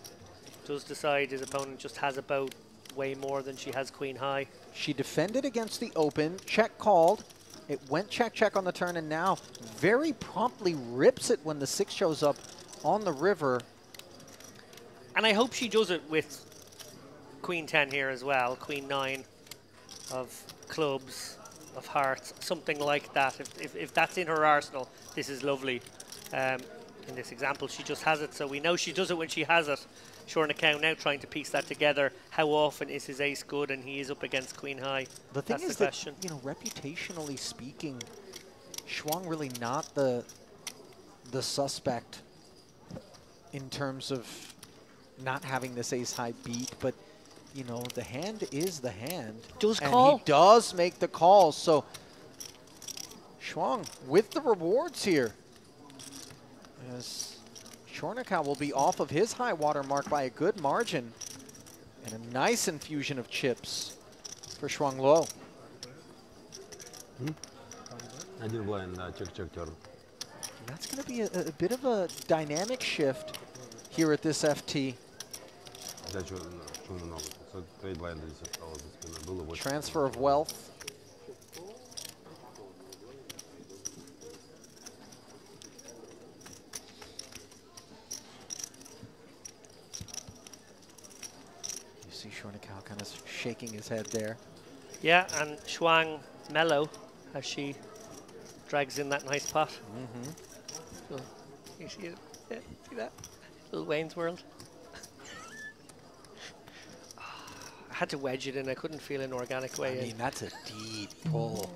does decide his opponent just has a boat way more than she has Queen High. She defended against the open, check called. It went check on the turn, and now very promptly rips it when the 6 shows up on the river. And I hope she does it with Queen 10 here as well, Queen 9 of clubs, of hearts, something like that. If that's in her arsenal, this is lovely. In this example, she just has it, so we know she does it when she has it. Schornikau now trying to piece that together. How often is his ace good, and he is up against Queen High? The thing is that, you know, reputationally speaking, Schwang really not the suspect in terms of not having this ace high beat, but you know, the hand is the hand. Does and call. he does make the call, so Schwang with the rewards here. As Schornikau will be off of his high water mark by a good margin, and a nice infusion of chips for Schwang Luo. Один blind, check turn. That's going to be a bit of a dynamic shift here at this FT. Transfer of wealth. see Shornikow kind of shaking his head there. Yeah, and Shuang mellow as she drags in that nice pot. Mm-hmm. So, you see it? Yeah, see that? Little Wayne's World. I had to wedge it in. I couldn't feel an organic way in. I mean, that's a deep pull.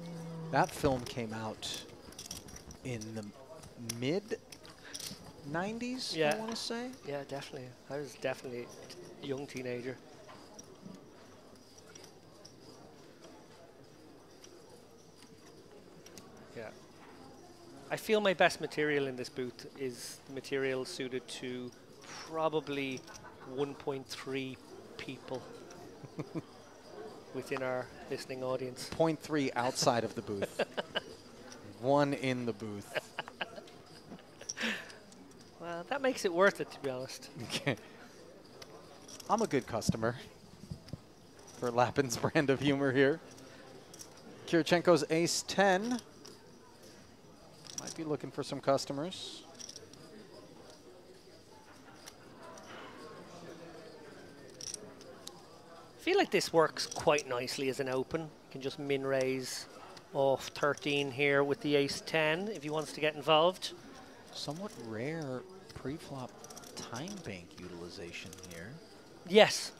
That film came out in the mid-90s, Yeah. I want to say. Yeah, definitely. I was definitely a young teenager. Yeah. I feel my best material in this booth is the material suited to probably 1.3 people within our listening audience. 0.3 outside of the booth. 1 in the booth. Well, that makes it worth it, to be honest. Okay. I'm a good customer for Lappin's brand of humor here. Kirichenko's ace-10. Might be looking for some customers. I feel like this works quite nicely as an open. You can just min raise off 13 here with the ace-10 if he wants to get involved. Somewhat rare pre-flop time bank utilization here. Yes,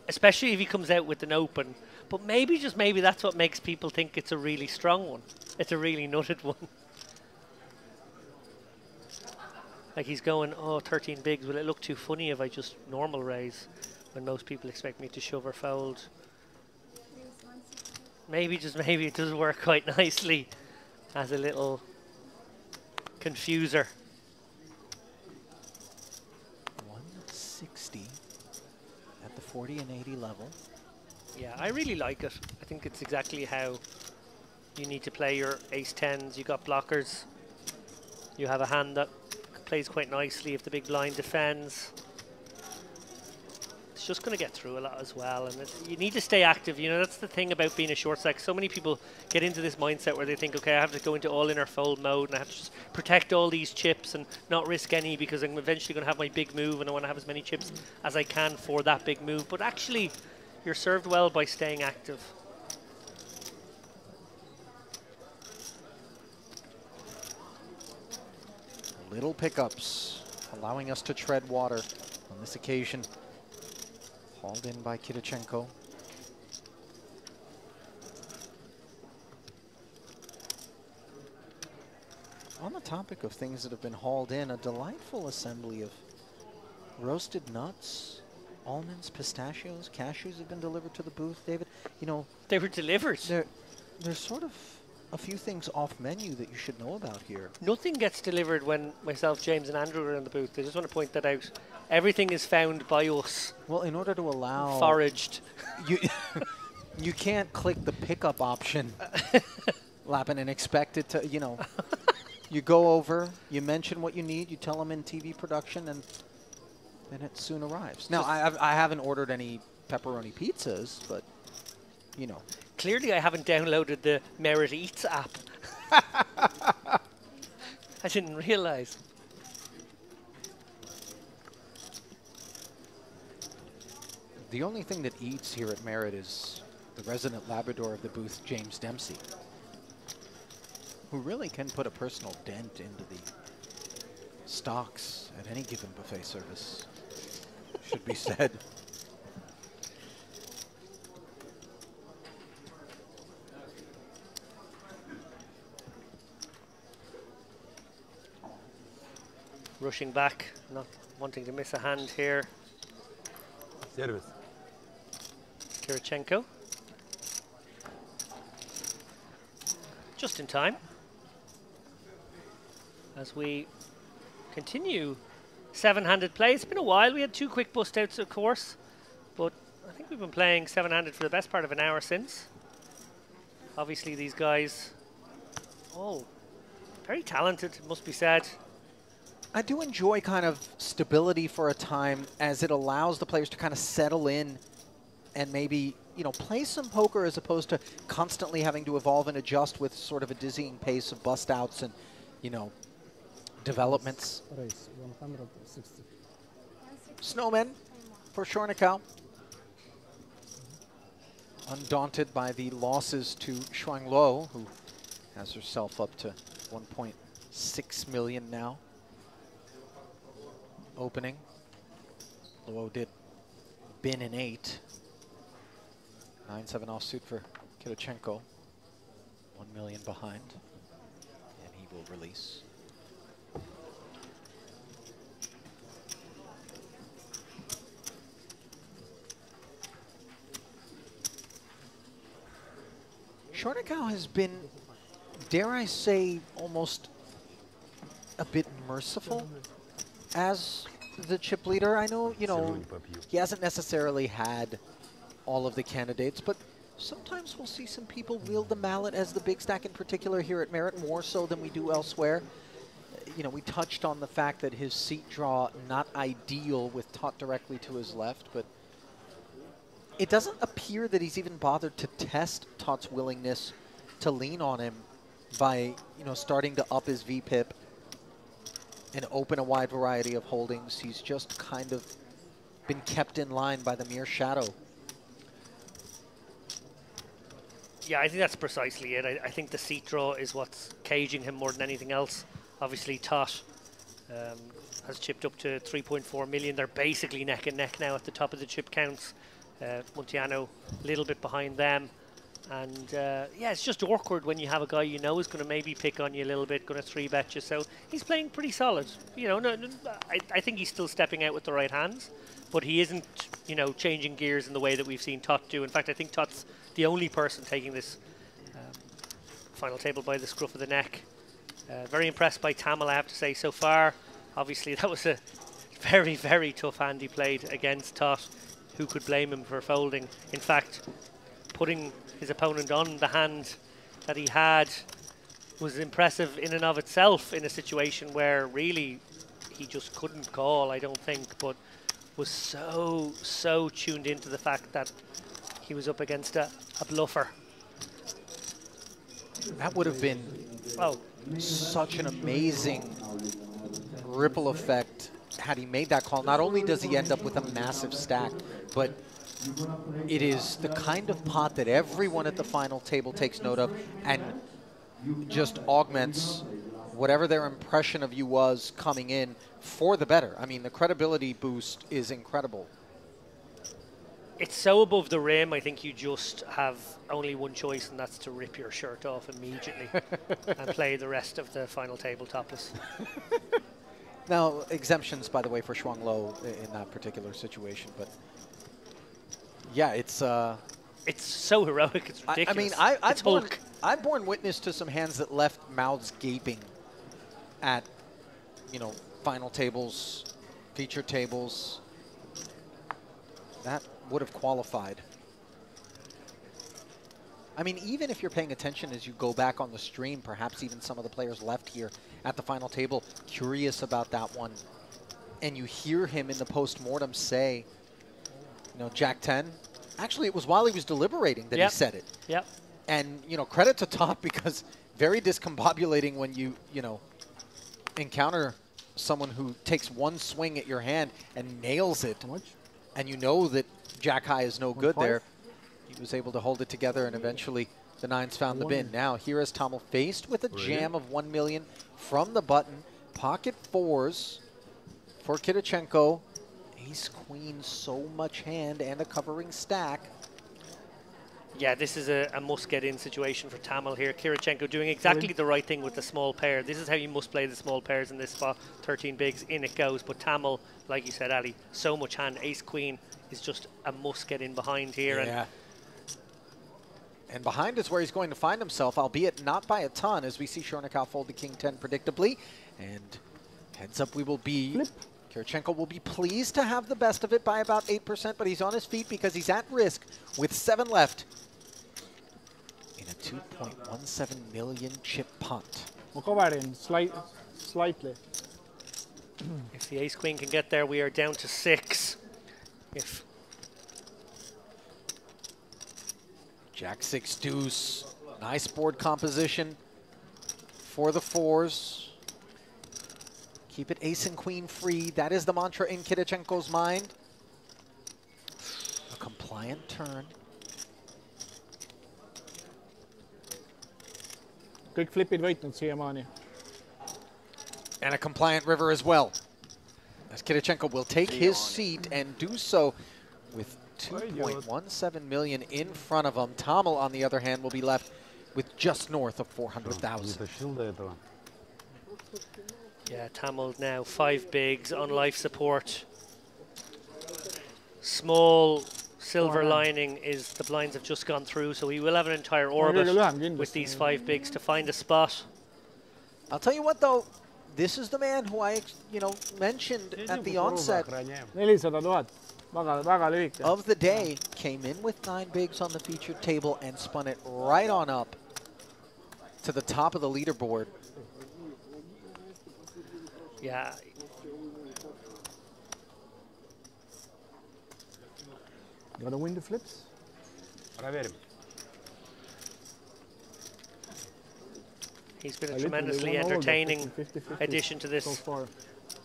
especially if he comes out with an open. But maybe, just maybe, that's what makes people think it's a really strong one. It's a really nutted one. Like he's going, oh, 13 bigs. Will it look too funny if I just normal raise when most people expect me to shove or fold? Maybe, just maybe, it does work quite nicely as a little confuser. 160 at the 40 and 80 level. Yeah, I really like it. I think it's exactly how you need to play your ace-10s. You got blockers. You have a hand that plays quite nicely if the big blind defends. It's just going to get through a lot as well, and you need to stay active. You know, that's the thing about being a short stack. So many people get into this mindset where they think, okay, I have to go into all in or fold mode, and I have to just protect all these chips and not risk any because I'm eventually going to have my big move, and I want to have as many chips as I can for that big move. But actually, you're served well by staying active. Little pickups, allowing us to tread water on this occasion. Hauled in by Kirichenko. On the topic of things that have been hauled in, a delightful assembly of roasted nuts, almonds, pistachios, cashews have been delivered to the booth. David, you know, they were delivered. There's sort of a few things off menu that you should know about here. Nothing gets delivered when myself, James, and Andrew are in the booth. I just want to point that out. Everything is found by us. Well, in order to allow... Foraged. You can't click the pickup option, Lappin, and expect it to, you know... You go over, you mention what you need, you tell them in TV production, and then it soon arrives. Now, I haven't ordered any pepperoni pizzas, but, you know... Clearly, I haven't downloaded the Merit Eats app. I didn't realize. The only thing that eats here at Merit is the resident Labrador of the booth, James Dempsey, who really can put a personal dent into the stocks at any given buffet service, should be said. Rushing back, not wanting to miss a hand here. Service. Kirichenko. Just in time. As we continue seven-handed play. It's been a while. We had 2 quick bust outs, of course, but I think we've been playing seven-handed for the best part of an hour since. Obviously, these guys, all very talented, it must be said. I do enjoy kind of stability for a time, as it allows the players to kind of settle in and maybe, you know, play some poker as opposed to constantly having to evolve and adjust with sort of a dizzying pace of bust outs and, you know, developments. Race 160. Snowman for Shornikow. undaunted by the losses to Shuang Luo, who has herself up to 1.6 million now. Opening. Luo did bin in 8. 9-7 offsuit for Kirichenko. 1 million behind. And he will release. Chornikau has been, dare I say, almost a bit merciful as the chip leader. I know, you know, he hasn't necessarily had all of the candidates, but sometimes we'll see some people wield the mallet as the big stack in particular here at Merit, more so than we do elsewhere. You know, we touched on the fact that his seat draw not ideal with Tot directly to his left, but it doesn't appear that he's even bothered to test Tot's willingness to lean on him by, you know, starting to up his VPIP and open a wide variety of holdings. He's just kind of been kept in line by the mere shadow. Yeah, I think that's precisely it. I think the seat draw is what's caging him more than anything else. Obviously, Tot has chipped up to 3.4 million. They're basically neck and neck now at the top of the chip counts. Munteanu a little bit behind them. And yeah, it's just awkward when you have a guy you know is going to maybe pick on you a little bit, going to 3-bet you. So he's playing pretty solid. You know, I think he's still stepping out with the right hands, but he isn't, you know, changing gears in the way that we've seen Tot do. In fact, I think Tot's the only person taking this final table by the scruff of the neck. Very impressed by Tamil, I have to say, so far. Obviously, that was a very, very tough hand he played against Tot. Who could blame him for folding? In fact, putting his opponent on the hand that he had was impressive in and of itself in a situation where really he just couldn't call, I don't think, but was so tuned into the fact that he was up against a bluffer. That would have been such an amazing ripple effect had he made that call. Not only does he end up with a massive stack, but it is the kind of pot that everyone at the final table takes note of and just augments whatever their impression of you was coming in for the better. I mean, the credibility boost is incredible. It's so above the rim, I think you just have only one choice, and that's to rip your shirt off immediately and play the rest of the final table topless. Now, exemptions, by the way, for Shuang Luo in that particular situation, but yeah, it's so heroic, it's ridiculous. I mean, I've borne witness to some hands that left mouths gaping at, you know, final tables, feature tables. That would have qualified. I mean, even if you're paying attention as you go back on the stream, perhaps even some of the players left here at the final table curious about that one, and you hear him in the post-mortem say, you know, Jack 10. Actually, it was while he was deliberating that he said it. Yep. And, you know, credit to Tot, because very discombobulating when you know, encounter someone who takes one swing at your hand and nails it. And you know that Jack High is no good there. He was able to hold it together, and eventually the nines found the bin. Now, here is Tamil faced with a jam of 1 million from the button. Pocket fours for Kirichenko. Ace, queen, so much hand, and a covering stack. Yeah, this is a must-get-in situation for Tamil here. Kirichenko doing exactly the right thing with the small pair. This is how you must play the small pairs in this spot. 13 bigs, in it goes. But Tamil, like you said, Ali, so much hand. Ace-queen is just a must-get-in behind here. Yeah. And behind is where he's going to find himself, albeit not by a ton, as we see Chornikau fold the king-10 predictably. And heads up, we will be... Kirichenko will be pleased to have the best of it by about 8%, but he's on his feet because he's at risk with 7 left in a 2.17 million chip pot. We'll go back in slightly. If the ace-queen can get there, we are down to 6. If Jack 6 deuce, nice board composition for the fours. Keep it ace and queen free. That is the mantra in Kirichenko's mind. A compliant turn. kõik flipid võitnud siiamaani. And a compliant river as well. As Kirichenko will take his seat and do so with 2.17 million in front of him. Tamil, on the other hand, will be left with just north of 400,000. Yeah, Tamil now 5 bigs on life support. Small silver lining is the blinds have just gone through, so he will have an entire orbit with these 5 bigs to find a spot. I'll tell you what, though, this is the man who I, mentioned at the onset 400,000, väga lühike. of the day. Came in with 9 bigs on the featured table and spun it right on up to the top of the leaderboard. Yeah. Gotta win the flips. He's been a tremendously entertaining addition to this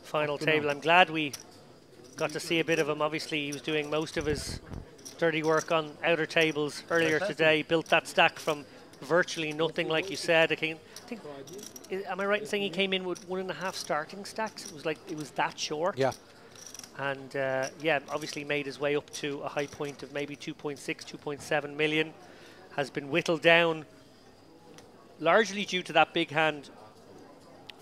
final table. I'm glad we got to see a bit of him. Obviously, he was doing most of his dirty work on outer tables earlier today. Built that stack from virtually nothing, like you said. Am I right in saying he came in with 1.5 starting stacks? It was that short. Yeah. And yeah, obviously made his way up to a high point of maybe 2.6, 2.7 million. Has been whittled down largely due to that big hand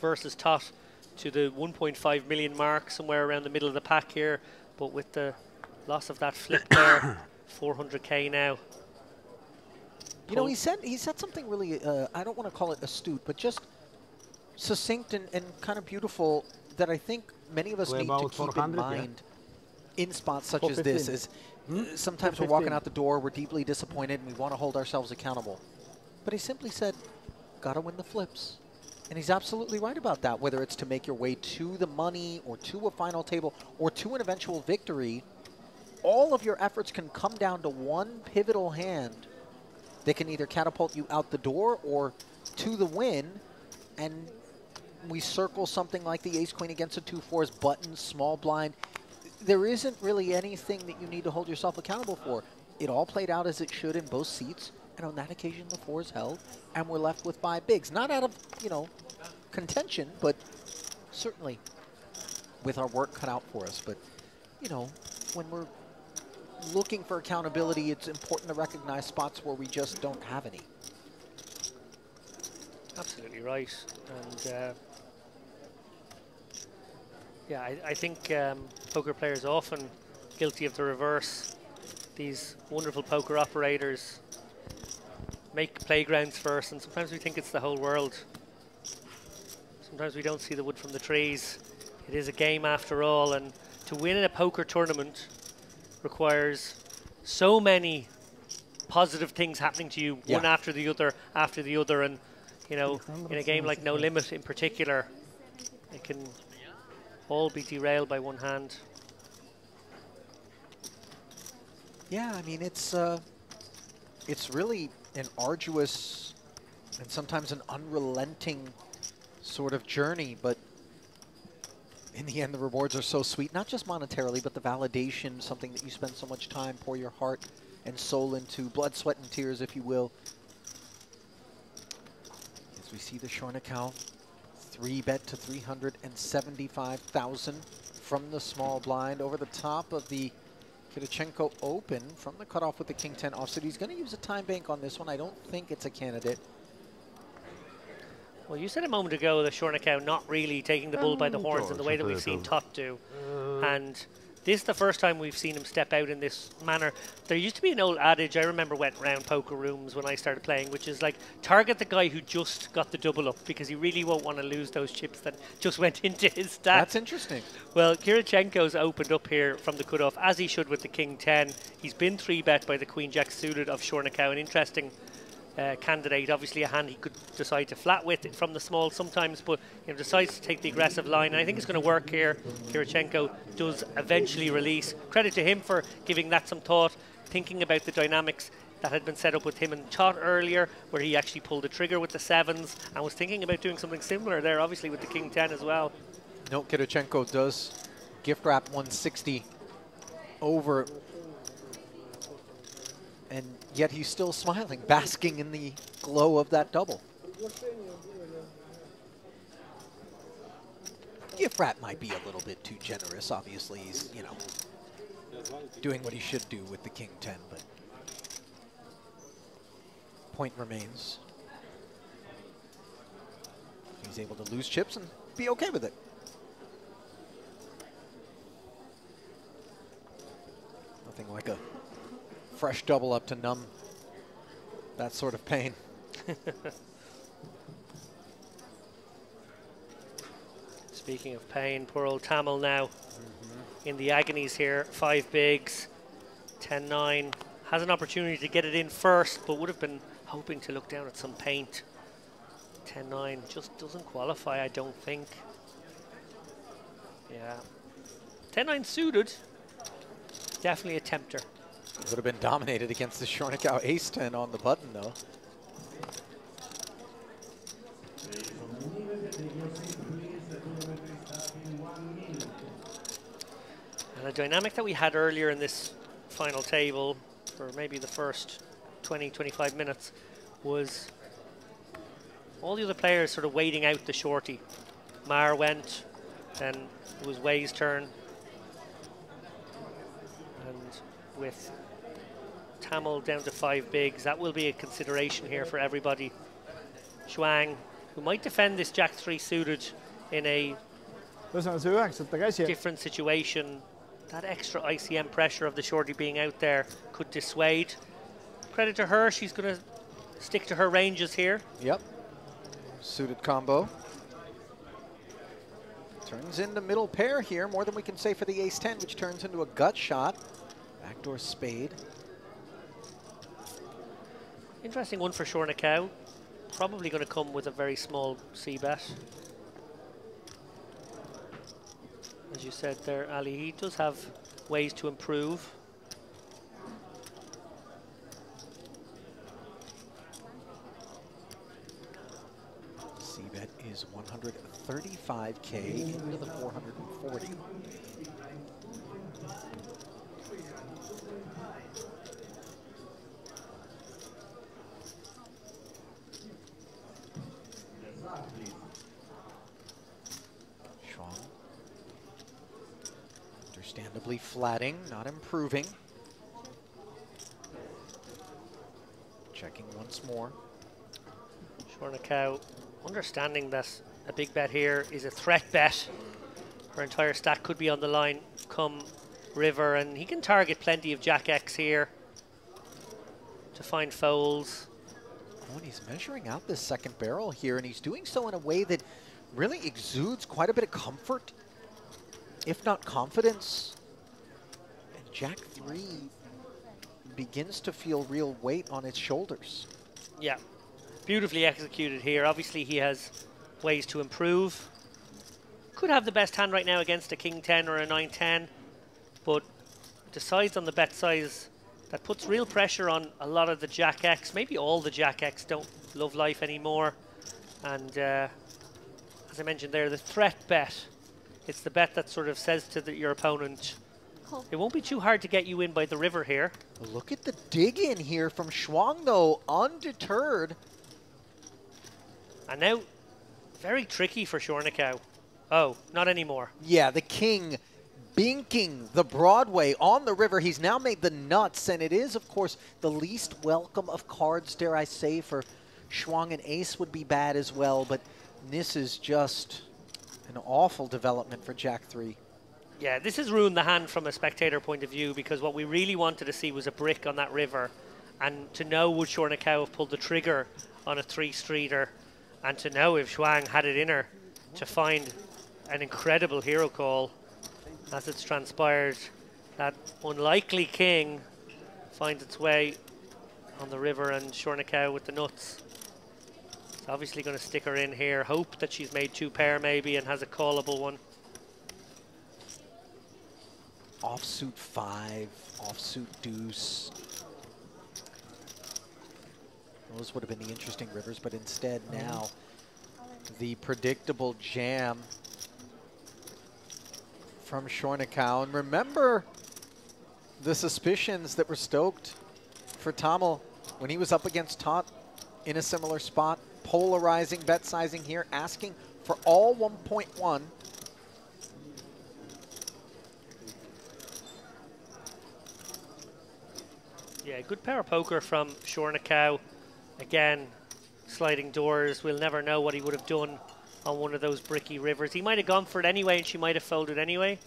versus Tot to the 1.5 million mark, somewhere around the middle of the pack here. But with the loss of that flip there, 400k now. You know, he said something really, I don't want to call it astute, but just succinct and kind of beautiful that I think many of us need to keep in mind in spots such as this. Is sometimes we're walking out the door, we're deeply disappointed, and we want to hold ourselves accountable. But he simply said, gotta win the flips. And he's absolutely right about that, whether it's to make your way to the money or to a final table or to an eventual victory. All of your efforts can come down to one pivotal hand that can either catapult you out the door or to the win. And we circle something like the ace-queen against a 2-4's button, small blind. There isn't really anything that you need to hold yourself accountable for. It all played out as it should in both seats, and on that occasion the 4's held, and we're left with 5 bigs. Not out of, contention, but certainly with our work cut out for us. But, when we're looking for accountability, it's important to recognize spots where we just don't have any. Absolutely right. And yeah, I think poker players are often guilty of the reverse. These wonderful poker operators make playgrounds first, and sometimes we think it's the whole world. Sometimes we don't see the wood from the trees. It is a game after all, and to win in a poker tournament requires so many positive things happening to you, one after the other, and in a game like No Limit in particular, it can all be derailed by one hand. Yeah, I mean, it's really an arduous and sometimes an unrelenting sort of journey, but in the end the rewards are so sweet, not just monetarily, but the validation, something that you spend so much time, pour your heart and soul into, blood, sweat, and tears, if you will. As we see the Shornikau 3-bet to 375,000 from the small blind over the top of the Kirichenko Open from the cutoff with the King 10 offsuit. He's going to use a time bank on this one. I don't think it's a candidate. Well, you said a moment ago that Shornikau not really taking the bull by the horns in the way that we've seen Tot do. And this is the first time we've seen him step out in this manner. There used to be an old adage, I remember went around poker rooms when I started playing, which is like, target the guy who just got the double up, because he really won't want to lose those chips that just went into his stack. That's interesting. Well, Kirichenko's opened up here from the cutoff, as he should with the King 10. He's been 3-bet by the Queen Jack suited of Shornikau, an interesting candidate. Obviously a hand he could decide to flat with it from the small sometimes, but decides to take the aggressive line, and I think it's going to work here. Kirichenko does eventually release. Credit to him for giving that some thought, thinking about the dynamics that had been set up with him and Tot earlier, where he actually pulled the trigger with the 7s and was thinking about doing something similar there, obviously with the King 10 as well. No, Kirichenko does gift wrap 160 over, and yet he's still smiling, basking in the glow of that double. Gift wrap might be a little bit too generous. Obviously, he's, you know, doing what he should do with the king 10, but point remains. He's able to lose chips and be okay with it. Nothing like a fresh double up to numb that sort of pain. Speaking of pain, poor old Tamil now in the agonies here. 5 bigs, 10-9. Has an opportunity to get it in first, but would have been hoping to look down at some paint. 10-9 just doesn't qualify, I don't think. Yeah. 10-9 suited. Definitely a tempter. Would have been dominated against the Shornikau ace-10 on the button, though. And a dynamic that we had earlier in this final table, for maybe the first 20-25 minutes, was all the other players sort of waiting out the shorty. Mar went, then it was Wei's turn. And with Tamil down to 5 bigs, that will be a consideration here for everybody. Shuang, who might defend this Jack 3 suited in a different situation. That extra ICM pressure of the shorty being out there could dissuade. Credit to her, she's going to stick to her ranges here. Yep. Suited combo. Turns into middle pair here, more than we can say for the ace-10, which turns into a gut shot. Backdoor spade. Interesting one for Shornikau. Probably going to come with a very small c-bet. As you said there, Ali, he does have ways to improve. C-bet is 135K into the 440. Understandably flatting, not improving. Checking once more. Shornikau understanding that a big bet here is a threat bet. Her entire stack could be on the line come river, and he can target plenty of Jack X here to find folds. Oh, and he's measuring out this second barrel here, and he's doing so in a way that really exudes quite a bit of comfort, if not confidence. And Jack 3 begins to feel real weight on its shoulders. Yeah, beautifully executed here. Obviously he has ways to improve. Could have the best hand right now against a king 10 or a 9-10, but decides on the bet size that puts real pressure on a lot of the Jack X. Maybe all the Jack X don't love life anymore. And as I mentioned there, the threat bet. It's the bet that sort of says to your opponent, it won't be too hard to get you in by the river here. Look at the dig in here from Shuang, though, undeterred. And now, very tricky for Shornikau. Oh, not anymore. Yeah, the king binking the Broadway on the river. He's now made the nuts, and it is, of course, the least welcome of cards, dare I say, for Shuang. And ace would be bad as well, but this is just an awful development for Jack 3. Yeah, this has ruined the hand from a spectator point of view, because what we really wanted to see was a brick on that river, and to know would Shornikau have pulled the trigger on a 3-streeter, and to know if Shuang had it in her to find an incredible hero call. As it's transpired, that unlikely king finds its way on the river, and Shornikau with the nuts. It's obviously going to stick her in here, hope that she's made 2 pair maybe and has a callable one. Offsuit 5, offsuit deuce. Those would have been the interesting rivers, but instead now the predictable jam from Shornikau. And remember the suspicions that were stoked for Tamil when he was up against Tot in a similar spot, polarizing bet sizing here, asking for all 1.1. Yeah, good power poker from Shornikau. Again, sliding doors. We'll never know what he would have done on one of those bricky rivers. He might have gone for it anyway, and she might have folded anyway.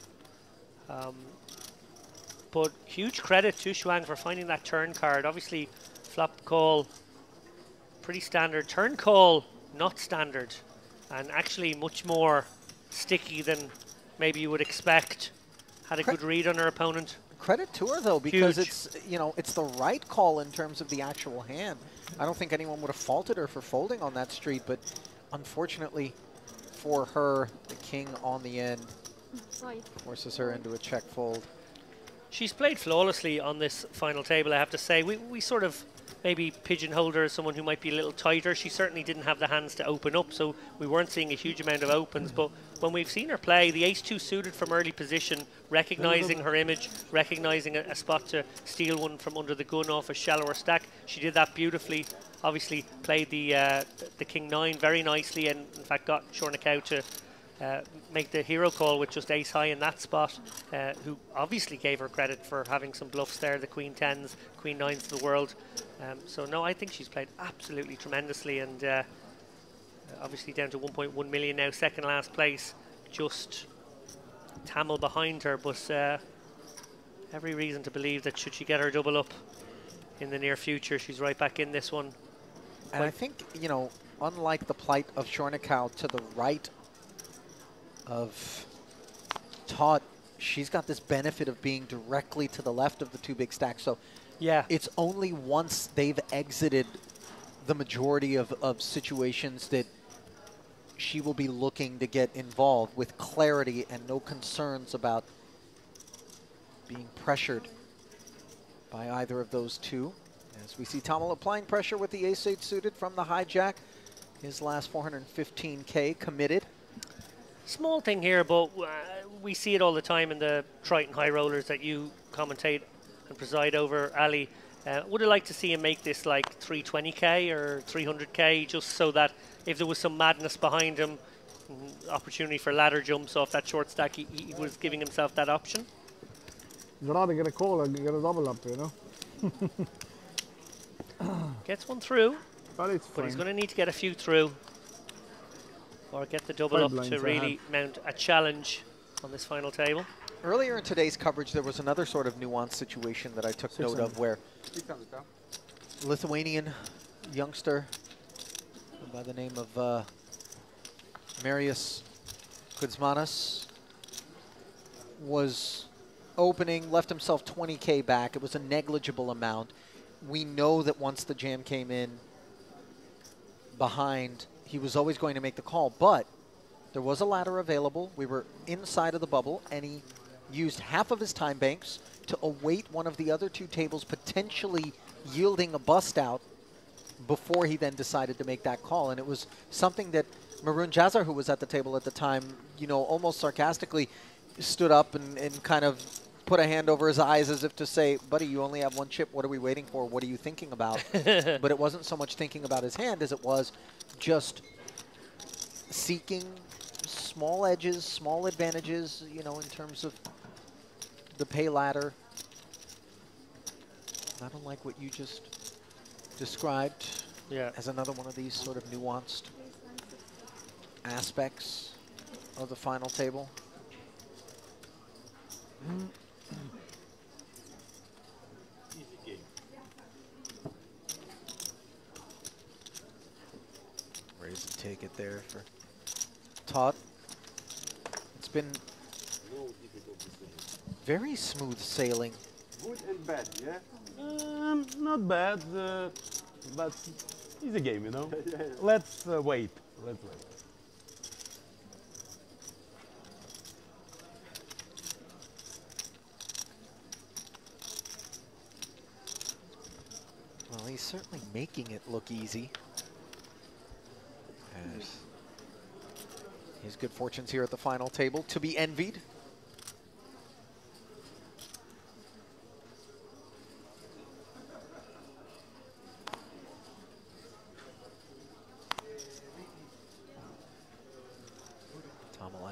But huge credit to Shuang for finding that turn card. Obviously, flop call, pretty standard. Turn call, not standard. And actually much more sticky than maybe you would expect. Had a good read on her opponent. Credit to her, though, because it's, you know, it's the right call in terms of the actual hand. I don't think anyone would have faulted her for folding on that street, but unfortunately for her, the king on the end forces her into a check fold. She's played flawlessly on this final table, I have to say. We sort of maybe pigeonholed her as someone who might be a little tighter. She certainly didn't have the hands to open up, so we weren't seeing a huge amount of opens. But when we've seen her play, the ace-2 suited from early position, recognizing her image, recognizing a spot to steal one from under the gun off a shallower stack, she did that beautifully. Obviously played the king-9 very nicely, and in fact got Shornikau to make the hero call with just ace high in that spot, who obviously gave her credit for having some bluffs there, the queen 10s, queen 9s of the world. So no, I think she's played absolutely tremendously, and obviously down to 1.1 million now, second last place, just Tamil behind her, but every reason to believe that should she get her double up in the near future, she's right back in this one. And I think, you know, unlike the plight of Shornikau to the right of Todd, she's got this benefit of being directly to the left of the two big stacks. So yeah, it's only once they've exited the majority of situations that she will be looking to get involved with clarity and no concerns about being pressured by either of those two. As we see Tamil applying pressure with the ace-8 suited from the hijack. His last 415K committed. Small thing here, but we see it all the time in the Triton high rollers that you commentate and preside over, Ali. Would I like to see him make this like 320K or 300K, just so that if there was some madness behind him, opportunity for ladder jumps off that short stack, he was giving himself that option? You'd rather get a call and get a double up, you know? Gets one through, but he's going to need to get a few through, or get the double up to really mount a challenge on this final table. Earlier in today's coverage, there was another sort of nuanced situation that I took note of, where Lithuanian youngster by the name of Marius Kuzmanas was opening, left himself 20K back. It was a negligible amount. We know that once the jam came in behind, he was always going to make the call, but there was a ladder available. We were inside of the bubble, and he used half of his time banks to await one of the other two tables potentially yielding a bust out before he then decided to make that call. And it was something that Maroon Jazar, who was at the table at the time, you know, almost sarcastically stood up and kind of put a hand over his eyes as if to say, buddy, you only have one chip. What are we waiting for? What are you thinking about? But it wasn't so much thinking about his hand as it was just seeking small edges, small advantages, you know, in terms of the pay ladder. Not unlike what you just described as another one of these sort of nuanced aspects of the final table. Raise and take it there for Todd. It's been very smooth sailing. Good and bad, yeah? Not bad, but it's a game, you know? Let's wait. Let's wait. Well, he's certainly making it look easy. As his good fortunes here at the final table to be envied.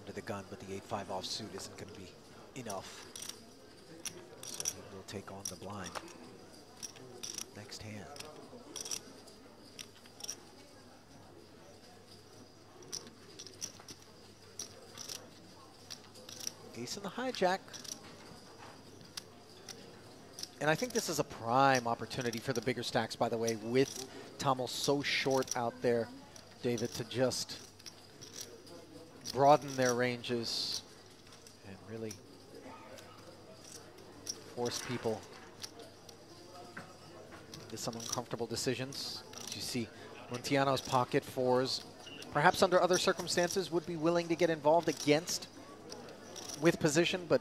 under the gun, but the 8-5 offsuit isn't going to be enough. So he will take on the blind. Next hand. Ace in the hijack. And I think this is a prime opportunity for the bigger stacks, by the way, with Tamil so short out there, David, to just broaden their ranges and really force people into some uncomfortable decisions. As you see, Munteano's pocket fours, perhaps under other circumstances, would be willing to get involved against with position, but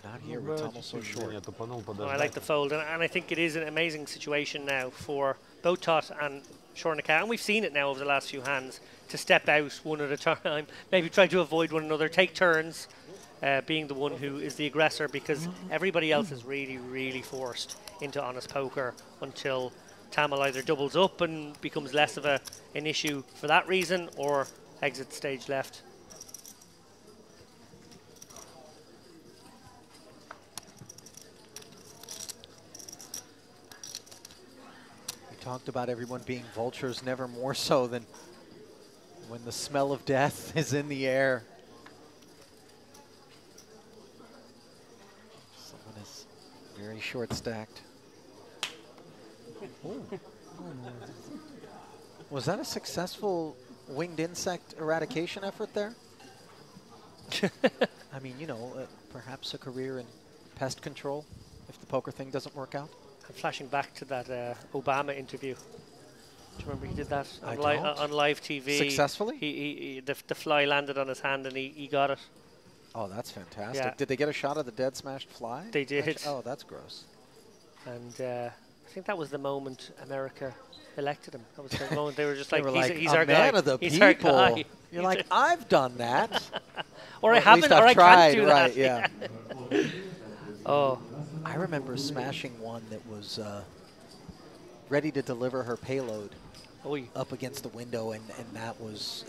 not here with Tamil so short. Oh, I like the fold, and I think it is an amazing situation now for both Tot and Shornica, and we've seen it now over the last few hands, to step out one at a time, maybe try to avoid one another, take turns, being the one who is the aggressor, because everybody else is really, really forced into honest poker until Tamil either doubles up and becomes less of an issue for that reason, or exits stage left. Talked about everyone being vultures, never more so than when the smell of death is in the air. Someone is very short stacked. Was that a successful winged insect eradication effort there? I mean, you know, perhaps a career in pest control if the poker thing doesn't work out. I'm flashing back to that Obama interview. Do you remember he did that on, on live TV? Successfully? The fly landed on his hand and he got it. Oh, that's fantastic. Yeah. Did they get a shot of the dead smashed fly? They did. Actually, oh, that's gross. And I think that was the moment America elected him. That was the moment they were just like, he's our our man guy. Of the he's people. our guy. You're like, I've done that. Or I haven't, or I can't do that. Yeah. Oh. I remember smashing one that was ready to deliver her payload up against the window, and that was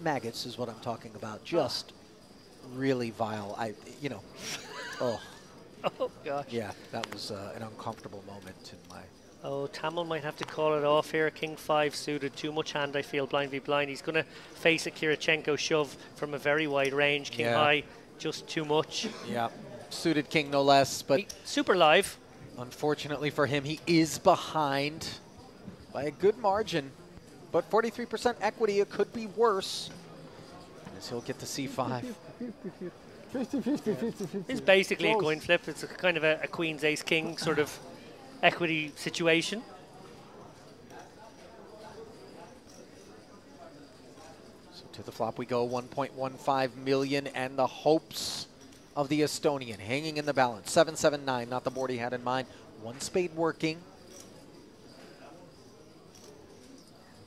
maggots is what I'm talking about. Just really vile. Oh gosh. Yeah, that was an uncomfortable moment in my. Oh, Tamil might have to call it off here. King 5 suited, too much hand, I feel, blind v blind. He's going to face a Kirichenko shove from a very wide range. King high, just too much. Yeah. Suited king, no less, but super live. Unfortunately for him, he is behind by a good margin, but 43% equity. It could be worse, as he'll get to C5. 50-50. It's basically a coin flip. It's a kind of a queen's ace king sort of equity situation. So to the flop we go, 1.15 million, and the hopes of the Estonian hanging in the balance. 7-7-9, not the board he had in mind. One spade working.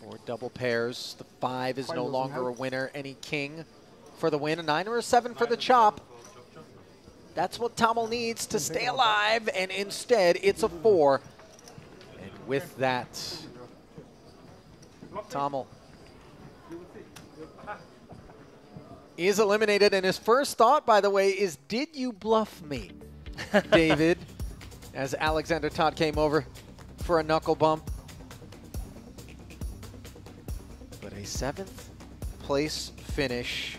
Board double pairs. The 5 is no longer a winner. Any king for the win. A 9 or a 7 for the chop. That's what Tamil needs to stay alive, and instead it's a 4. And with that, Tamil is eliminated, and his first thought, by the way, is, did you bluff me, David? As Alexander Todd came over for a knuckle bump. But a 7th place finish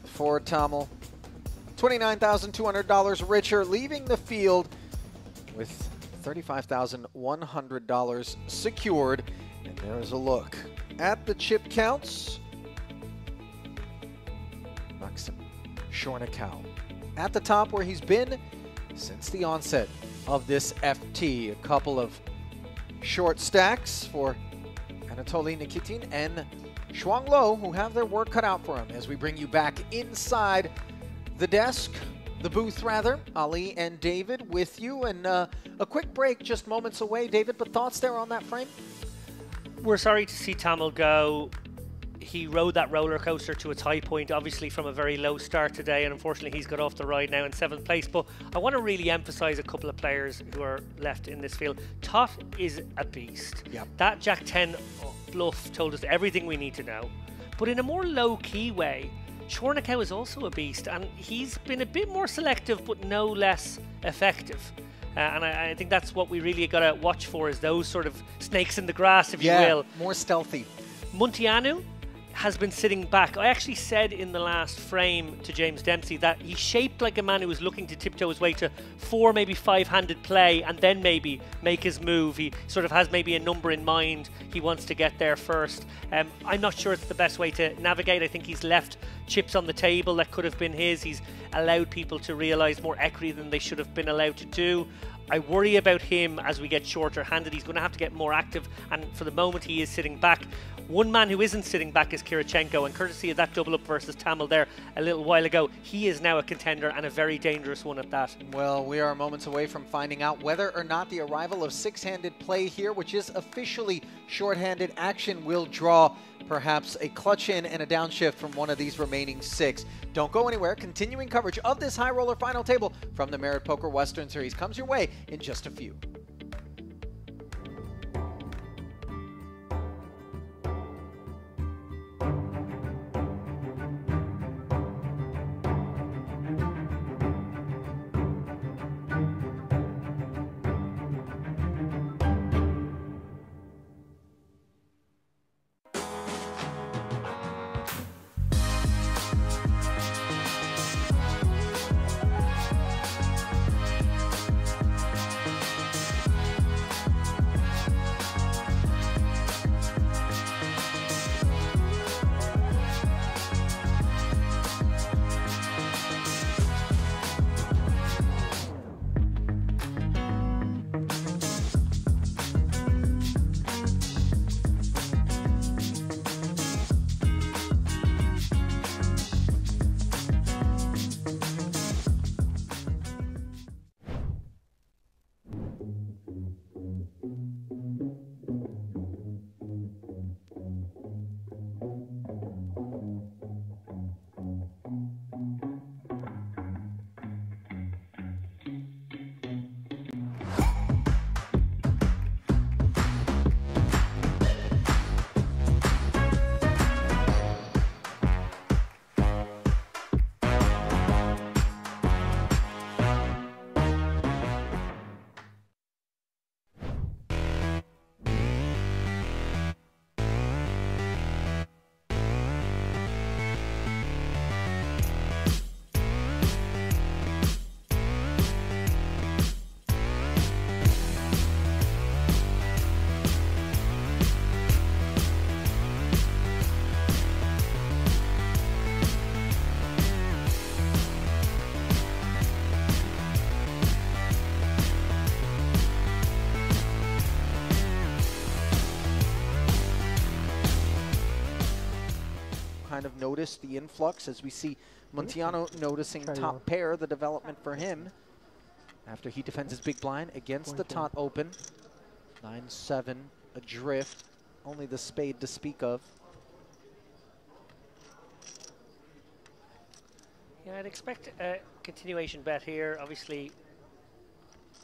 for Tamil. $29,200 richer, leaving the field with $35,100 secured. And there's a look at the chip counts. Maxim Shornikau at the top, where he's been since the onset of this FT. A couple of short stacks for Anatoly Nikitin and Shuang Lo, who have their work cut out for them, as we bring you back inside the desk, the booth rather. Ali and David with you, and a quick break just moments away, David, but thoughts there on that frame? We're sorry to see Tamil go. He rode that roller coaster to its high point, obviously from a very low start today, and unfortunately he's got off the ride now in 7th place. But I want to really emphasize a couple of players who are left in this field. Tot is a beast. Yep. That Jack 10 bluff told us everything we need to know. but in a more low-key way. Chornikau is also a beast, and he's been a bit more selective, but no less effective. And I think that's what we really got to watch for, is those sort of snakes in the grass, if you will. More stealthy. Munteanu has been sitting back. I actually said in the last frame to James Dempsey that he shaped like a man who was looking to tiptoe his way to 4, maybe 5-handed play, and then maybe make his move. He sort of has maybe a number in mind. He wants to get there first. I'm not sure it's the best way to navigate. I think he's left chips on the table that could have been his. He's allowed people to realise more equity than they should have been allowed to do. I worry about him as we get shorter handed. He's going to have to get more active, and for the moment he is sitting back. One man who isn't sitting back is Kirichenko, and courtesy of that double up versus Tamil there a little while ago, he is now a contender, and a very dangerous one at that. Well, we are moments away from finding out whether or not the arrival of six-handed play here, which is officially short-handed action, will draw perhaps a clutch in and a downshift from one of these remaining 6. Don't go anywhere. Continuing coverage of this high roller final table from the Merit Poker Western Series comes your way in just a few. Kind of notice the influx as we see Munteanu noticing top pair, the development for him after he defends his big blind against the tot open. 9-7 adrift, only the spade to speak of. Yeah, I'd expect a continuation bet here. Obviously,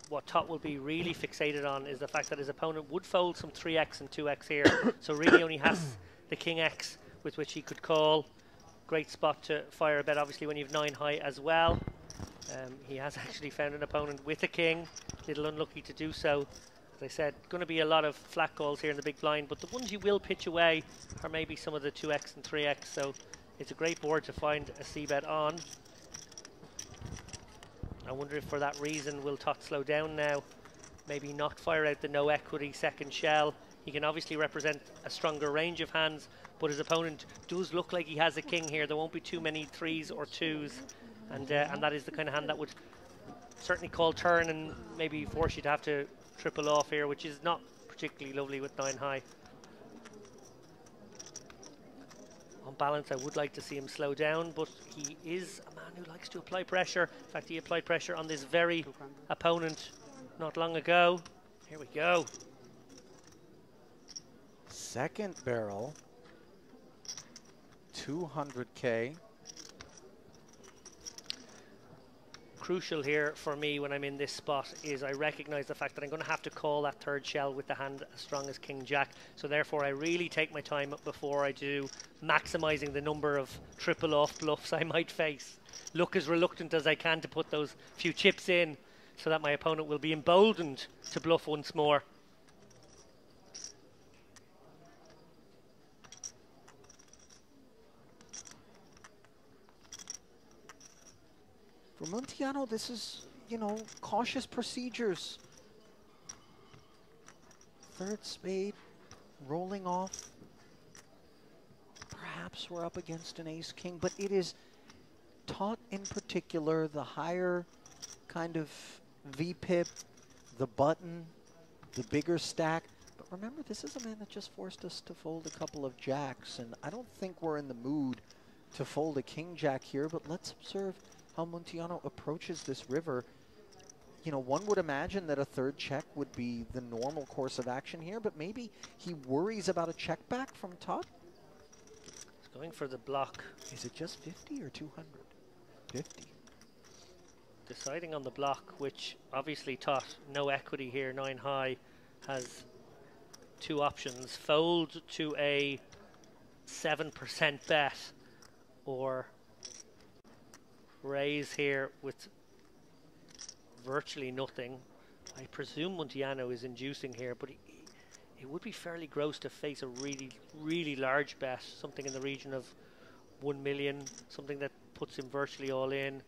what Tot will be really fixated on is the fact that his opponent would fold some 3x and 2x here, so really only has the king x with which he could call. Great spot to fire a bet, obviously, when you have 9 high as well. He has actually found an opponent with a king. Little unlucky to do so. As I said, going to be a lot of flat calls here in the big blind, but the ones you will pitch away are maybe some of the 2x and 3x, so it's a great board to find a c-bet on. I wonder if for that reason will Tot slow down now, maybe not fire out the no equity second shell. He can obviously represent a stronger range of hands, but his opponent does look like he has a king here. There won't be too many 3s or 2s, and that is the kind of hand that would certainly call turn and maybe force you to have to triple off here, which is not particularly lovely with 9 high. On balance, I would like to see him slow down, but he is a man who likes to apply pressure. In fact, he applied pressure on this very opponent not long ago. Here we go. Second barrel, 200K. crucial here for me when I'm in this spot is I recognize the fact that I'm going to have to call that third shell with the hand as strong as King Jack. So therefore I really take my time before I do, maximizing the number of triple off bluffs I might face. Look as reluctant as I can to put those few chips in so that my opponent will be emboldened to bluff once more. For Munteanu, this is, you know, cautious procedures. Third spade, rolling off. Perhaps we're up against an ace-king, but it is taught in particular the higher kind of V-pip, the button, the bigger stack. But remember, this is a man that just forced us to fold a couple of jacks, and I don't think we're in the mood to fold a king-jack here, but let's observe how Munteanu approaches this river. You know, one would imagine that a third check would be the normal course of action here, but maybe he worries about a check back from Todd. He's going for the block. Is it just 50 or 200? 50. Deciding on the block, which obviously Todd, no equity here, 9 high, has two options. Fold to a 7% bet, or raise here with virtually nothing. I presume Munteanu is inducing here, but it would be fairly gross to face a really, really large bet, something in the region of 1 million, something that puts him virtually all in,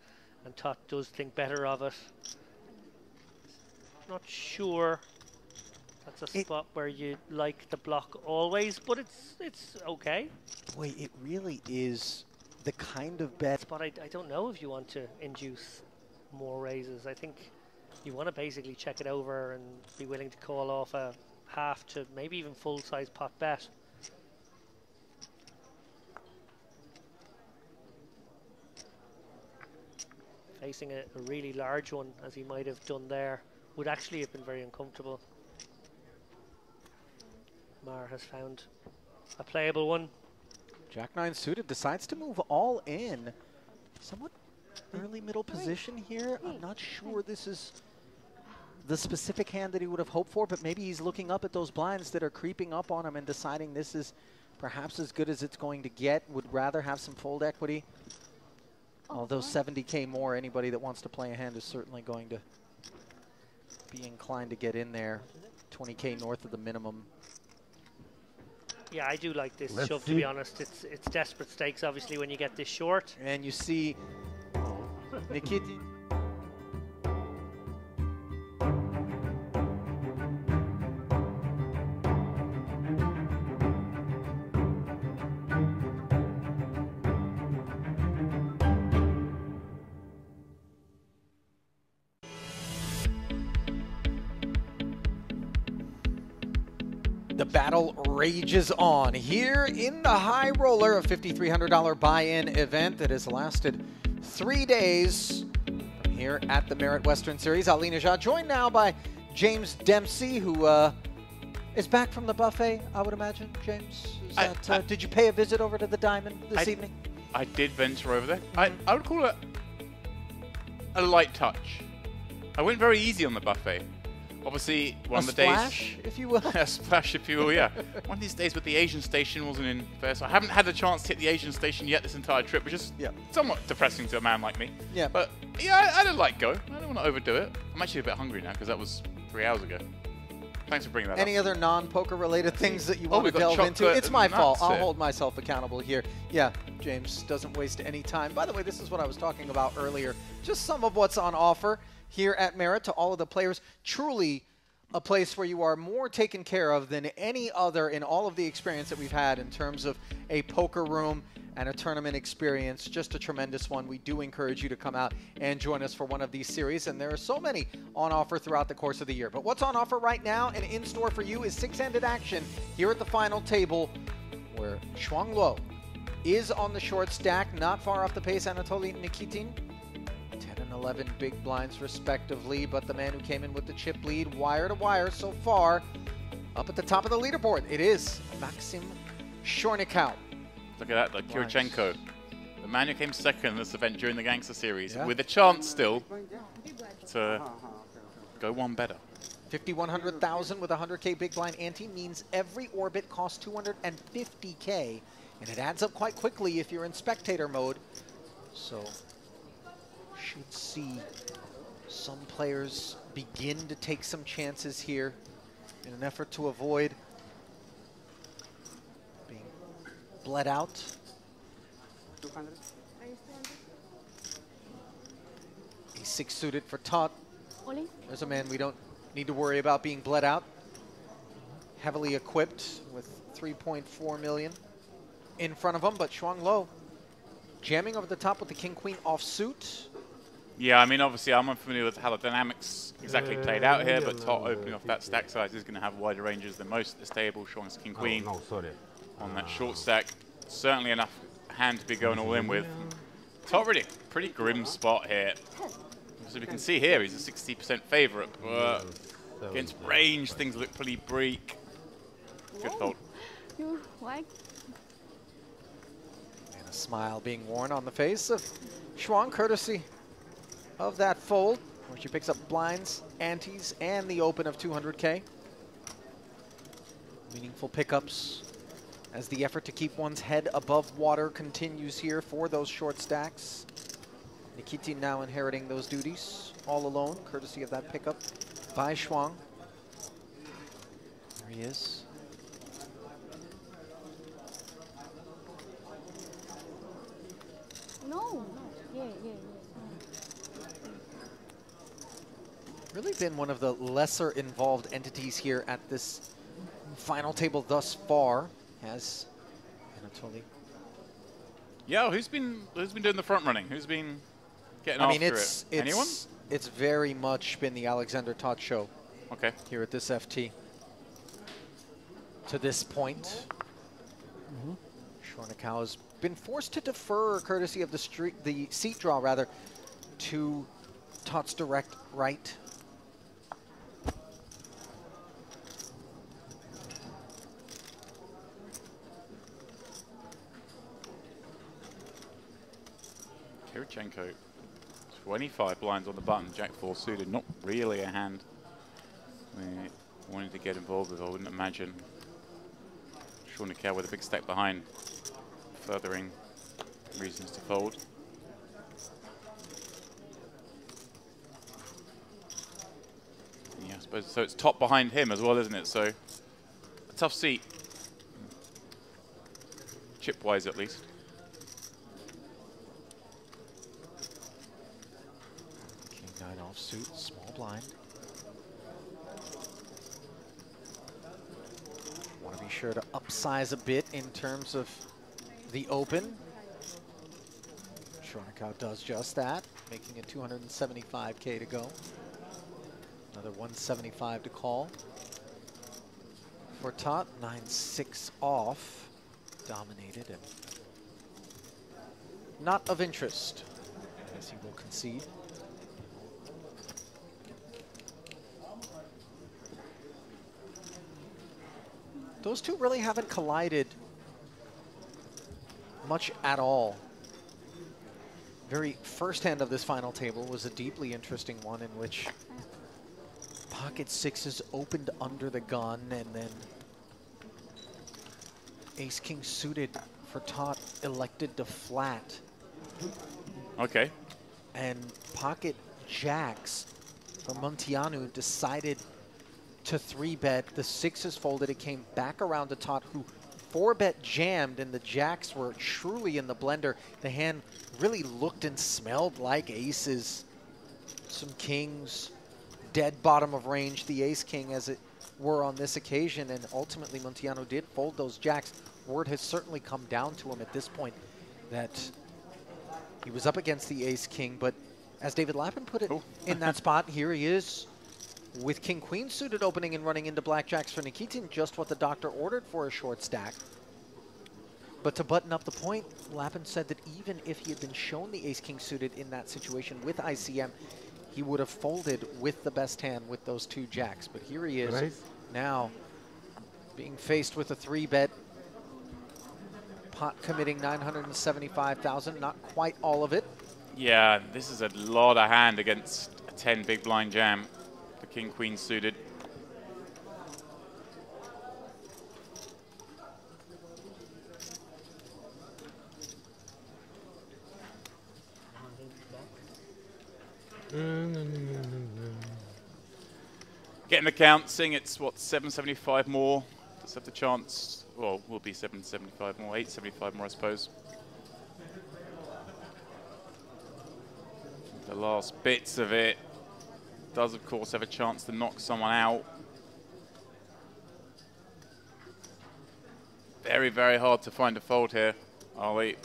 and Todd does think better of it. Not sure that's a spot where you like the block always, but it's okay. Boy, it really is the kind of bet. But I don't know if you want to induce more raises. I think you want to basically check it over and be willing to call off a half to maybe even full-size pot bet. Facing a really large one, as he might have done there, would actually have been very uncomfortable. Mar has found a playable one. Jack-9 suited decides to move all in. Somewhat early middle position here. I'm not sure this is the specific hand that he would have hoped for, but maybe he's looking up at those blinds that are creeping up on him and deciding this is perhaps as good as it's going to get. Would rather have some fold equity. Although 70K more, anybody that wants to play a hand is certainly going to be inclined to get in there. 20K north of the minimum. Yeah, I do like this shove, to be honest. It's desperate stakes, obviously, when you get this short. And you see Nikitin. The battle rages on here in the High Roller, a $5,300 buy-in event that has lasted 3 days from here at the Merit Western Series. Ali Nejad joined now by James Dempsey, who is back from the buffet, I would imagine. James, is that, did you pay a visit over to the Diamond this evening? I did venture over there. I would call it a light touch. I went very easy on the buffet. Obviously, one of the days... A splash, if you will. A splash, if you will, yeah. One of these days with the Asian station wasn't in fair, so I haven't had the chance to hit the Asian station yet this entire trip, which is somewhat depressing to a man like me. Yeah. But, yeah, I had a light go. I don't want to overdo it. I'm actually a bit hungry now, because that was 3 hours ago. Thanks for bringing that up. Any other non-poker related things that you want to delve into? It's my fault. I'll hold myself accountable here. Yeah, James doesn't waste any time. By the way, this is what I was talking about earlier. Just some of what's on offer here at Merit to all of the players. Truly a place where you are more taken care of than any other in all of the experience that we've had in terms of a poker room and a tournament experience. Just a tremendous one. We do encourage you to come out and join us for one of these series, and there are so many on offer throughout the course of the year. But what's on offer right now and in store for you is six-handed action here at the final table, where Shuang Luo is on the short stack, not far off the pace, Anatoly Nikitin. 10 and 11 big blinds respectively, but the man who came in with the chip lead wire to wire so far, up at the top of the leaderboard, it is Maxim Shornikau. Look at that, like Kirichenko. The man who came second in this event during the Gangster Series, Yeah. with a chance still to go one better. 5,100,000 with a 100K big blind ante means every orbit costs 250K, and it adds up quite quickly if you're in spectator mode. So, should see some players begin to take some chances here in an effort to avoid being bled out. 200. A6 suited for Tot. Oli? There's a man we don't need to worry about being bled out. Heavily equipped with 3.4 million in front of him, but Shuang Lo jamming over the top with the King-Queen offsuit. Yeah, I mean, obviously, I'm unfamiliar with how the dynamics exactly played out here, but Tot opening off that stack size is going to have wider ranges than most at this table. Shuang's King-Queen No, sorry. on that short stack. Certainly enough hand to be going all in with. Tot really pretty grim spot here. So we can see here, he's a 60% favorite, but against range, things look pretty bleak. Good fold. You like? And a smile being worn on the face of Shuang, courtesy of that fold, where she picks up blinds, antes, and the open of 200K. Meaningful pickups as the effort to keep one's head above water continues here for those short stacks. Nikitin now inheriting those duties all alone, courtesy of that pickup by Shuang. There he is. No. Yeah. Really been one of the lesser involved entities here at this final table thus far, has Anatoly. Yeah, who's been doing the front running? Who's been getting I after mean, it's Anyone? It's very much been the Alexander Tot show. Okay. Here at this FT. To this point, Shornikau has been forced to defer, courtesy of the seat draw rather, to Tot's direct right. Kirichenko, 25 blinds on the button, Jack 4 suited, not really a hand we wanted to get involved with, I wouldn't imagine. Shornikau with a big stack behind, furthering reasons to fold. Yeah, I suppose, so it's Top behind him as well, isn't it? So, a tough seat. Chip-wise, at least. King 9 offsuit, small blind. Want to be sure to upsize a bit in terms of the open. Shornikau does just that, making it 275K to go. Another 175 to call. For Tot, 9-6 off, dominated and not of interest, as he will concede. Those two really haven't collided much at all. Very first hand of this final table was a deeply interesting one in which pocket sixes opened under the gun and then ace king suited for Tot elected to flat. Okay. And pocket jacks for Munteanu decided to 3-bet. The sixes folded. It came back around to Tot, who 4-bet jammed, and the jacks were truly in the blender. The hand really looked and smelled like aces. Some kings, dead bottom of range, the ace king as it were on this occasion, and ultimately Munteanu did fold those jacks. Word has certainly come down to him at this point that he was up against the ace king, but as David Lappin put it in that spot, here he is with king queen suited opening and running into blackjacks for Nikitin, just what the doctor ordered for a short stack. But to button up the point, Lappin said that even if he had been shown the ace king suited in that situation with ICM, he would have folded with the best hand with those two jacks. But here he is now being faced with a 3-bet pot committing 975,000, not quite all of it. Yeah, this is a lot of hand against a 10 big blind jam. The king queen suited. Getting the count, seeing it's what, 775 more. Does have the chance, well, will be 775 more, 875 more, I suppose. The last bits of it does, of course, have a chance to knock someone out. Very, very hard to find a fold here, Ali.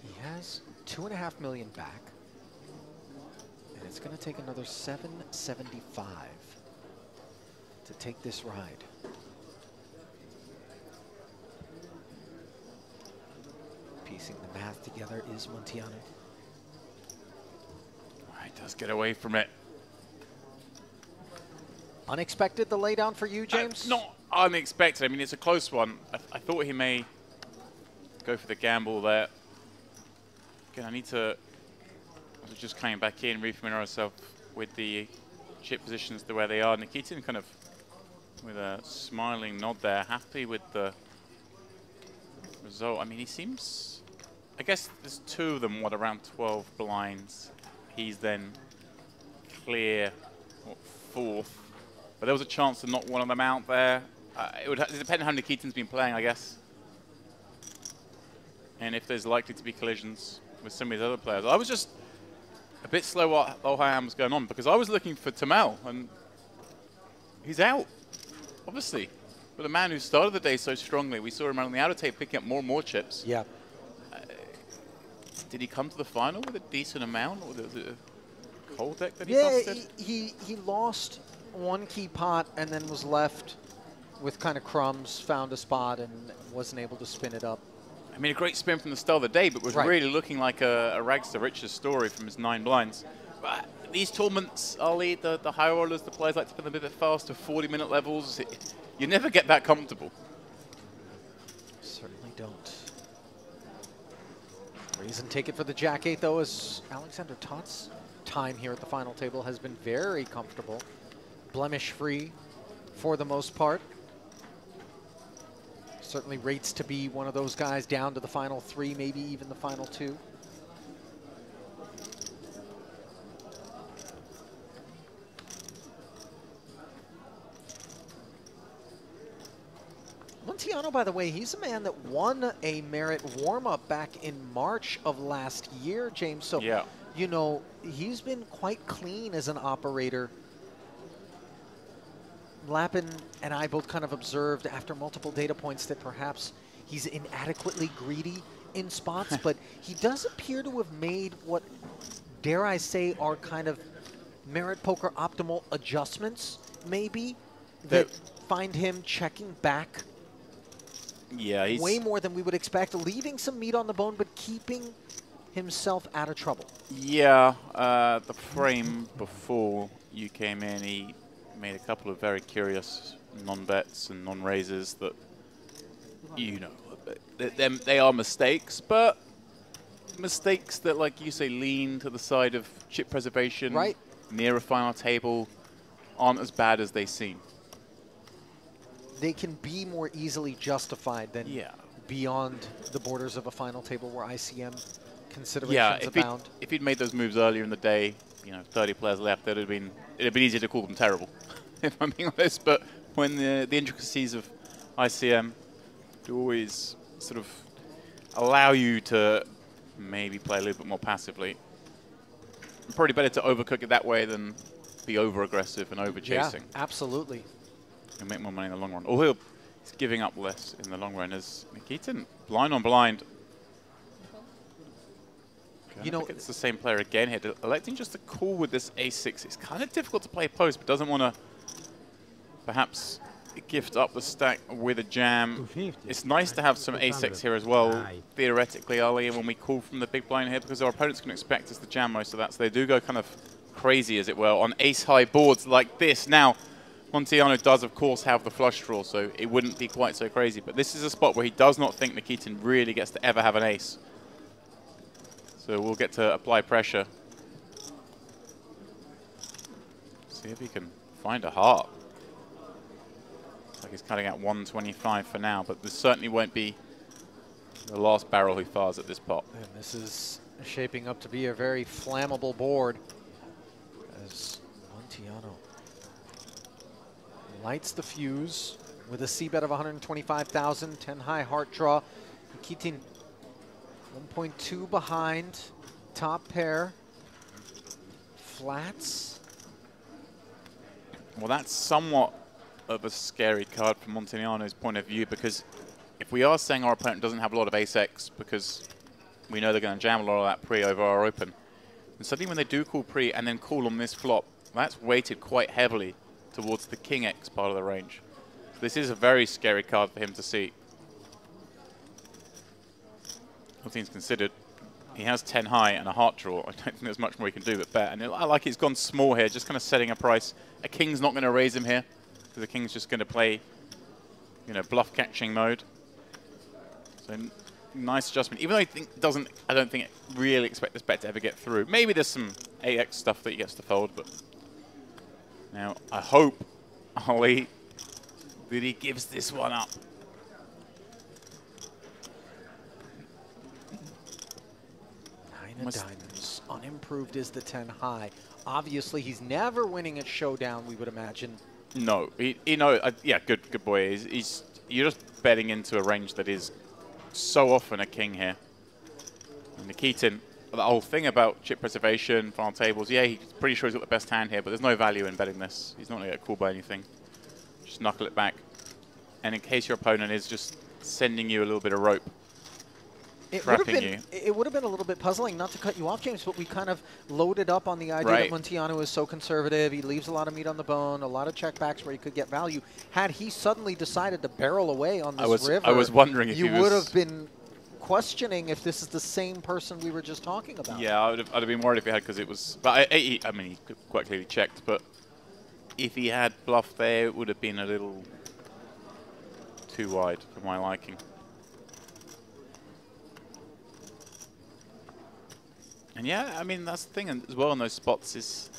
He has 2.5 million back, and it's going to take another 775 to take this ride. Piecing the math together is Montiano. He does get away from it. Unexpected the laydown for you, James? Not unexpected. I mean, it's a close one. I thought he may go for the gamble there. Again, I was just coming back in, refamiliar myself with the chip positions the way they are. Nikitin kind of with a smiling nod there, happy with the result. I mean, he seems, I guess there's two of them, what, around 12 blinds. He's then clear, what, fourth. But there was a chance to knock one of them out there. It would depend on how Nikitin's been playing, I guess. And if there's likely to be collisions with some of these other players. I was just a bit slow what Ohayam was going on because I was looking for Tamal, and he's out, obviously. But a man who started the day so strongly, we saw him on the outer tape picking up more and more chips. Yeah. Did he come to the final with a decent amount, or was it a cold deck that he Yeah, busted? he lost one key pot and then was left with kind of crumbs, found a spot and wasn't able to spin it up. I mean, a great spin from the start of the day, but was Right. really looking like a rags to riches story from his 9 blinds. But these tournaments, Ali, the high rollers, the players like to spin them a bit faster, 40-minute levels. You never get that comfortable. Certainly don't. Reason take it for the Jack 8, though, is Alexander Tott's time here at the final table has been very comfortable, blemish-free for the most part. Certainly rates to be one of those guys down to the final 3, maybe even the final 2. Montiano, by the way, he's a man that won a Merit warm-up back in March of last year, James. So, yeah. You know, he's been quite clean as an operator. Lappin and I both kind of observed after multiple data points that perhaps he's inadequately greedy in spots, but he does appear to have made what, dare I say, are kind of Merit Poker optimal adjustments, maybe, that find him checking back Yeah, he's way more than we would expect, leaving some meat on the bone, but keeping himself out of trouble. Yeah, the frame before you came in, he made a couple of very curious non-bets and non-raises that, you know, they are mistakes, but mistakes that, like you say, lean to the side of chip preservation, right, near a final table, aren't as bad as they seem. They can be more easily justified than beyond the borders of a final table where ICM considerations abound. If he'd made those moves earlier in the day, you know, 30 players left, it'd have been easier to call them terrible, if I'm being honest. But when the intricacies of ICM do always sort of allow you to maybe play a little bit more passively, probably better to overcook it that way than be over-aggressive and over-chasing. Yeah, absolutely. And make more money in the long run. Although he's giving up less in the long run as Nikitin, blind on blind. You know, it's the same player again here, electing just to call with this ace-6. It's kind of difficult to play post, but doesn't want to perhaps gift up the stack with a jam. It's nice to have some ace-6 here as well, theoretically, Ali, when we call from the big blind here, because our opponents can expect us to jam most of that, so they do go kind of crazy, as it were, on ace-high boards like this. Now, Montillano does, of course, have the flush draw, so it wouldn't be quite so crazy. But this is a spot where he does not think Nikitin really gets to ever have an ace. So we'll get to apply pressure. See if he can find a heart. Looks like he's cutting out 125 for now, but this certainly won't be the last barrel he fires at this pot. And this is shaping up to be a very flammable board as Montillano lights the fuse with a C bet of 125,000, 10 high heart draw. Nikitin 1.2 behind, top pair, flats. Well, that's somewhat of a scary card from Montillano's point of view, because if we are saying our opponent doesn't have a lot of ace-X because we know they're going to jam a lot of that pre over our open, and suddenly when they do call pre and then call on this flop, that's weighted quite heavily towards the king-X part of the range. So this is a very scary card for him to see. All things considered, he has 10 high and a heart draw. I don't think there's much more he can do but bet. And I like he's gone small here, just kind of setting a price. A king's not going to raise him here, because the king's just going to play, you know, bluff catching mode. So nice adjustment. Even though I don't think it really expect this bet to ever get through. Maybe there's some AX stuff that he gets to fold, but now I hope Ollie that he gives this one up. Nine of diamonds. Unimproved is the 10 high. Obviously, he's never winning at showdown, we would imagine. No, yeah, good boy. You're just betting into a range that is so often a king here. And Nikitin, the whole thing about chip preservation, final tables, yeah, he's pretty sure he's got the best hand here, but there's no value in betting this. He's not going to get called by anything. Just knuckle it back. And in case your opponent is just sending you a little bit of rope, It would have been a little bit puzzling, not to cut you off, James, but we kind of loaded up on the idea that Montillano is so conservative. He leaves a lot of meat on the bone, a lot of checkbacks where he could get value. Had he suddenly decided to barrel away on this river, I was wondering if you would have been questioning if this is the same person we were just talking about. Yeah, I'd have been worried if he had, because it was. But I mean, he quite clearly checked. But if he had bluffed there, it would have been a little too wide for my liking. And yeah, I mean, that's the thing as well in those spots is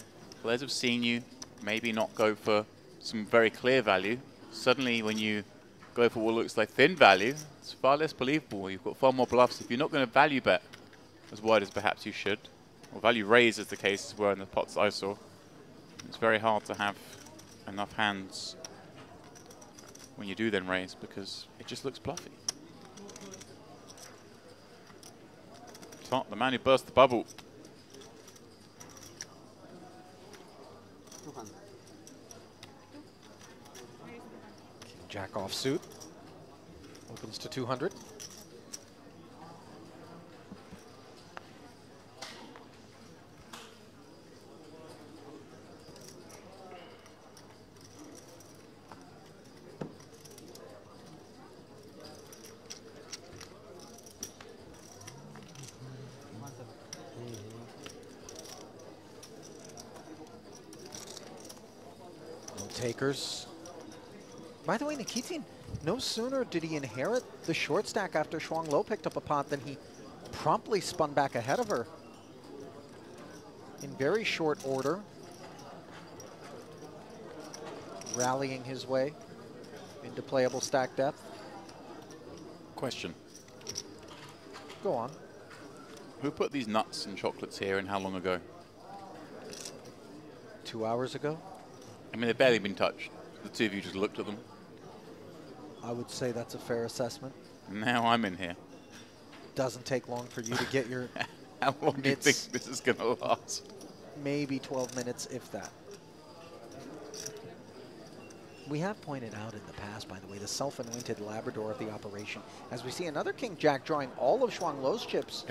players have seen you maybe not go for some very clear value. Suddenly when you go for what looks like thin value, it's far less believable. You've got far more bluffs. If you're not going to value bet as wide as perhaps you should, or value raise as the cases were in the pots I saw, it's very hard to have enough hands when you do then raise, because it just looks bluffy. The man who burst the bubble. Jack offsuit. Opens to 200. Takers. By the way, Nikitin, no sooner did he inherit the short stack after Shuang Lo picked up a pot than he promptly spun back ahead of her in very short order, rallying his way into playable stack depth. Question. Go on. Who put these nuts and chocolates here and how long ago? 2 hours ago. I mean, they've barely been touched. The two of you just looked at them. I would say that's a fair assessment. Now I'm in here. Doesn't take long for you to get your How long do you think this is going to last? Maybe 12 minutes, if that. We have pointed out in the past, by the way, the self-anointed Labrador of the operation. As we see another King Jack drawing all of Shuang Lo's chips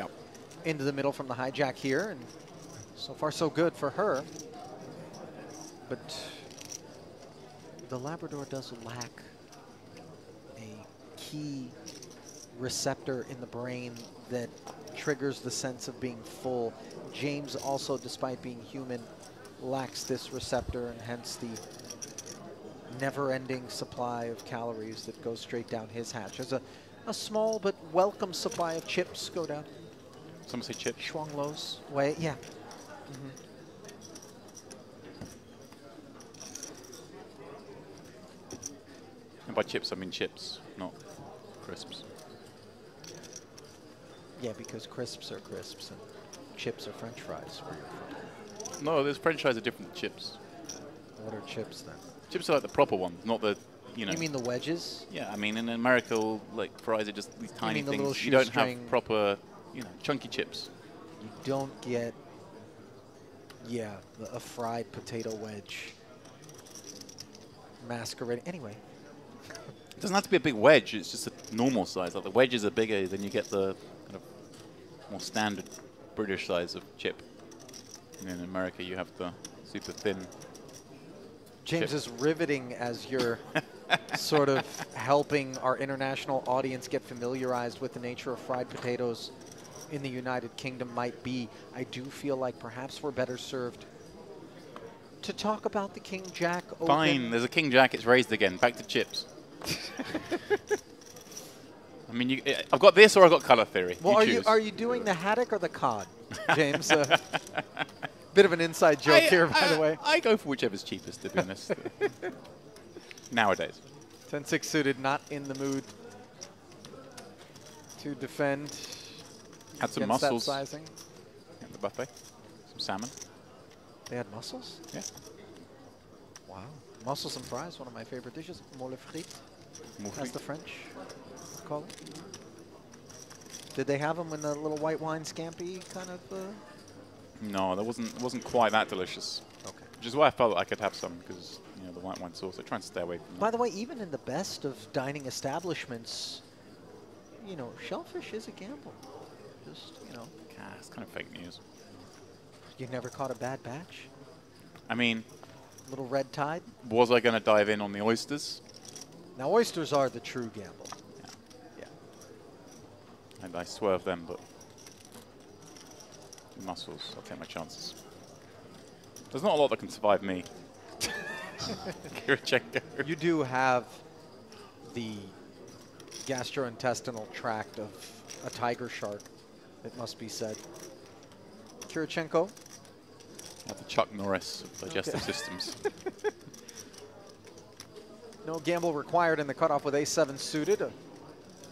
into the middle from the hijack here. And so far, so good for her. But the Labrador does lack a key receptor in the brain that triggers the sense of being full. James also, despite being human, lacks this receptor, and hence the never-ending supply of calories that goes straight down his hatch. There's a small but welcome supply of chips go down. Someone say chips? Shuang Lo's way, yeah. And by chips, I mean chips, not crisps. Yeah, because crisps are crisps and chips are French fries. Where you're from. No, those French fries are different than chips. What are chips then? Chips are like the proper ones, not the, you know. You mean the wedges? Yeah, I mean in America, like fries are just these tiny the little things. You don't shoestring- have proper, you know, chunky chips. You don't get, yeah, a fried potato wedge masquerading. Anyway. It doesn't have to be a big wedge. It's just a normal size. Like the wedges are bigger, then you get the kind of more standard British size of chip. And in America, you have the super thin. James chip. is riveting as you're sort of helping our international audience get familiarized with the nature of fried potatoes in the United Kingdom might be. I do feel like perhaps we're better served to talk about the King Jack Open. Fine, there's a King Jack. It's raised again. Back to chips. I mean, I've got this or I've got color theory. Well, you choose. are you doing the haddock or the cod, James? Bit of an inside joke here, by the way. I go for whichever's cheapest, to be honest. Nowadays. 10-6 suited, not in the mood to defend. Had some against mussels that sizing. at the buffet. Some salmon. They had mussels? Yeah. Wow. Mussels and fries, one of my favorite dishes. Mole frites, as the French call it. Did they have them in the little white wine scampi kind of? No, that wasn't quite that delicious. Okay. Which is why I felt I could have some, because you know the white wine sauce. I try and stay away from that. By the way, even in the best of dining establishments, you know, shellfish is a gamble. Just, you know. It's kind of fake news. You never caught a bad batch? I mean, Little red tide? was I going to dive in on the oysters? Now, oysters are the true gamble. And I swerved them, but mussels, I'll take my chances. There's not a lot that can survive me. Kirichenko. You do have the gastrointestinal tract of a tiger shark, it must be said. Kirichenko? Like the Chuck Norris of digestive systems. No gamble required in the cutoff with A7 suited. A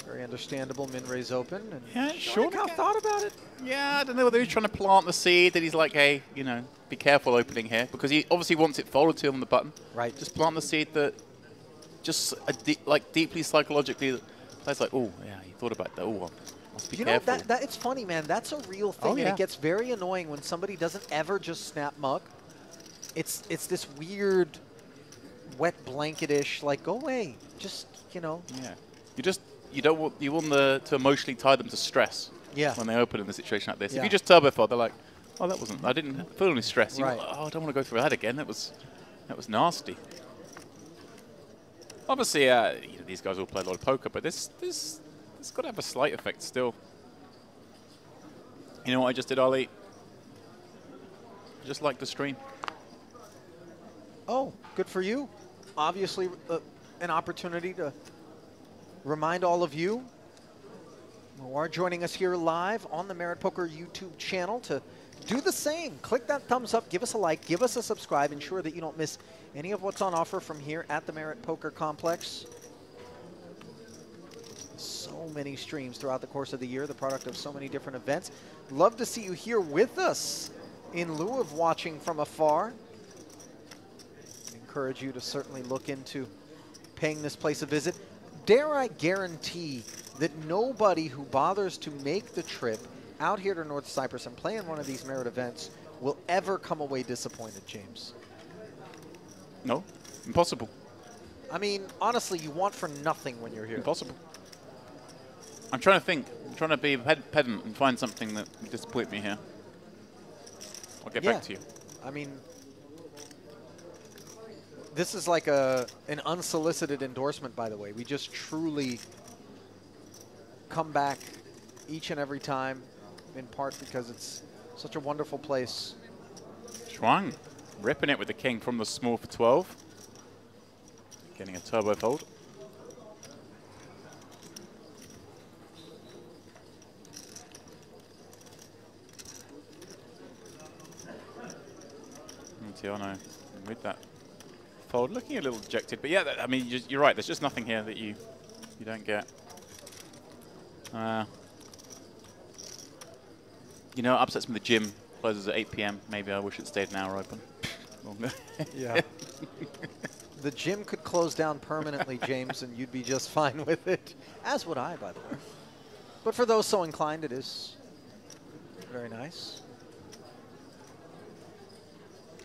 very understandable min-raise open. And Yeah, sure. I've thought about it. Yeah, I don't know whether he's trying to plant the seed that he's like, hey, you know, be careful opening here, because he obviously wants it folded to him on the button. Right. Just plant the seed that, just like deeply psychologically, that player's like, oh yeah, he thought about that. Oh, must be You careful. know, that it's funny, man. That's a real thing, and yeah. it gets very annoying when somebody doesn't ever just snap mug. It's this weird, wet blanket-ish, like, go away. Just, you know. Yeah. You want to emotionally tie them to stress. Yeah. When they open in a situation like this. Yeah. If you just turbo fog, they're like, oh, I didn't feel any stress. Right. You're like, oh, I don't want to go through that again. That was nasty. Obviously, you know, these guys all play a lot of poker, but this got to have a slight effect still. You know what I just did, Ali? I just liked the stream. Oh, good for you. Obviously, an opportunity to remind all of you who are joining us here live on the Merit Poker YouTube channel to do the same. Click that thumbs up, give us a like, give us a subscribe, ensure that you don't miss any of what's on offer from here at the Merit Poker Complex. So many streams throughout the course of the year, the product of so many different events. Love to see you here with us in lieu of watching from afar. Encourage you to certainly look into paying this place a visit. Dare I guarantee that nobody who bothers to make the trip out here to North Cyprus and play in one of these Merit events will ever come away disappointed, James? No, impossible. I mean, honestly, you want for nothing when you're here. Impossible. I'm trying to think. I'm trying to be pedant and find something that would disappoint me here. I'll get back to you. I mean, this is like an unsolicited endorsement, by the way. We just truly come back each and every time, in part because it's such a wonderful place. Shuang, ripping it with the king from the small for 12. Getting a turbo fold. Montiano with that fold, looking a little dejected, but yeah, I mean, you're right. There's just nothing here that you don't get. You know, upsets me. The gym closes at 8 p.m. Maybe I wish it stayed an hour open. Yeah. The gym could close down permanently, James, and you'd be just fine with it. As would I, by the way. But for those so inclined, it is very nice.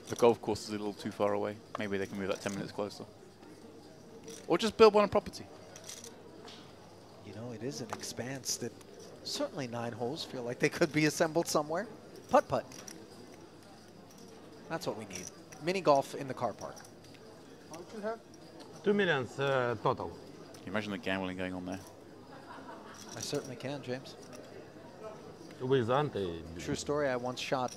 The golf course is a little too far away. Maybe they can move that 10 minutes closer. Or just build one on property. You know, it is an expanse that certainly 9 holes feel like they could be assembled somewhere. Putt-putt. That's what we need. Mini golf in the car park. How much you have? 2 million total. Can you imagine the gambling going on there? I certainly can, James. With Ante. True story, I once shot,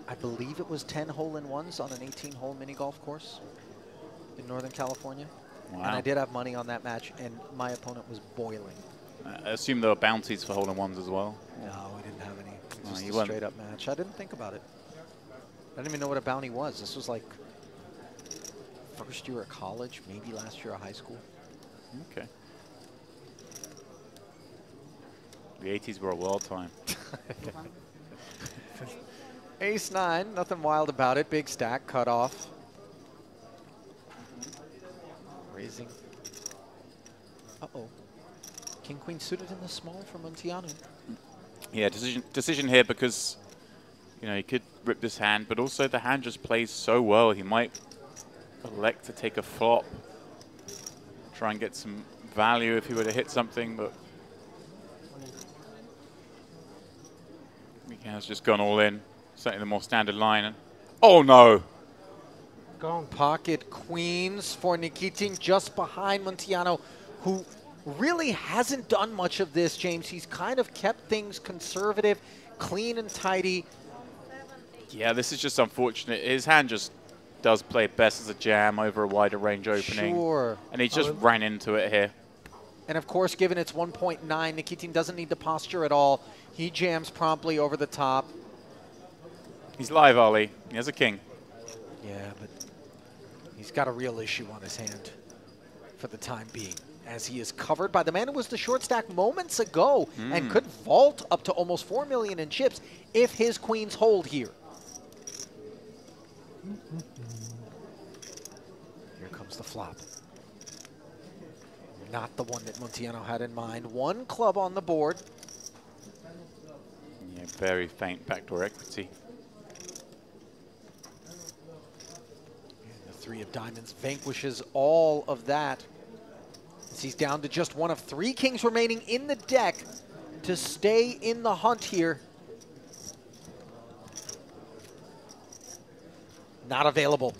I believe it was 10 hole-in-ones on an 18-hole mini golf course in Northern California. Wow. And I did have money on that match, and my opponent was boiling. I assume there were bounties for hole-in-ones as well. No, we didn't have any. It was you just a straight-up match. I didn't think about it. I didn't even know what a bounty was. This was like first year of college, maybe last year of high school. Okay. The 80s were a wild time. Ace-9, nothing wild about it. Big stack, cut off. Raising. Uh-oh. King-queen suited in the small for Montiano. Yeah, decision here because, you know, he could rip this hand, but also the hand just plays so well. He might elect to take a flop, try and get some value if he were to hit something, but he has just gone all in. Certainly the more standard line. And oh no! Pocket queens for Nikitin just behind Montiano, who really hasn't done much of this, James. He's kind of kept things conservative, clean and tidy. Yeah, this is just unfortunate. His hand just does play best as a jam over a wider range opening. Sure. And he just ran into it here. And of course, given it's 1.9, Nikitin doesn't need to posture at all. He jams promptly over the top. He's live, Ali. He has a king. Yeah, but he's got a real issue on his hand for the time being, as he is covered by the man who was the short stack moments ago and could vault up to almost 4 million in chips if his queens hold here. Here comes the flop. Not the one that Montiano had in mind. One club on the board. Yeah, very faint backdoor equity. And the 3 of diamonds vanquishes all of that. As he's down to just one of 3 kings remaining in the deck to stay in the hunt here. Not available,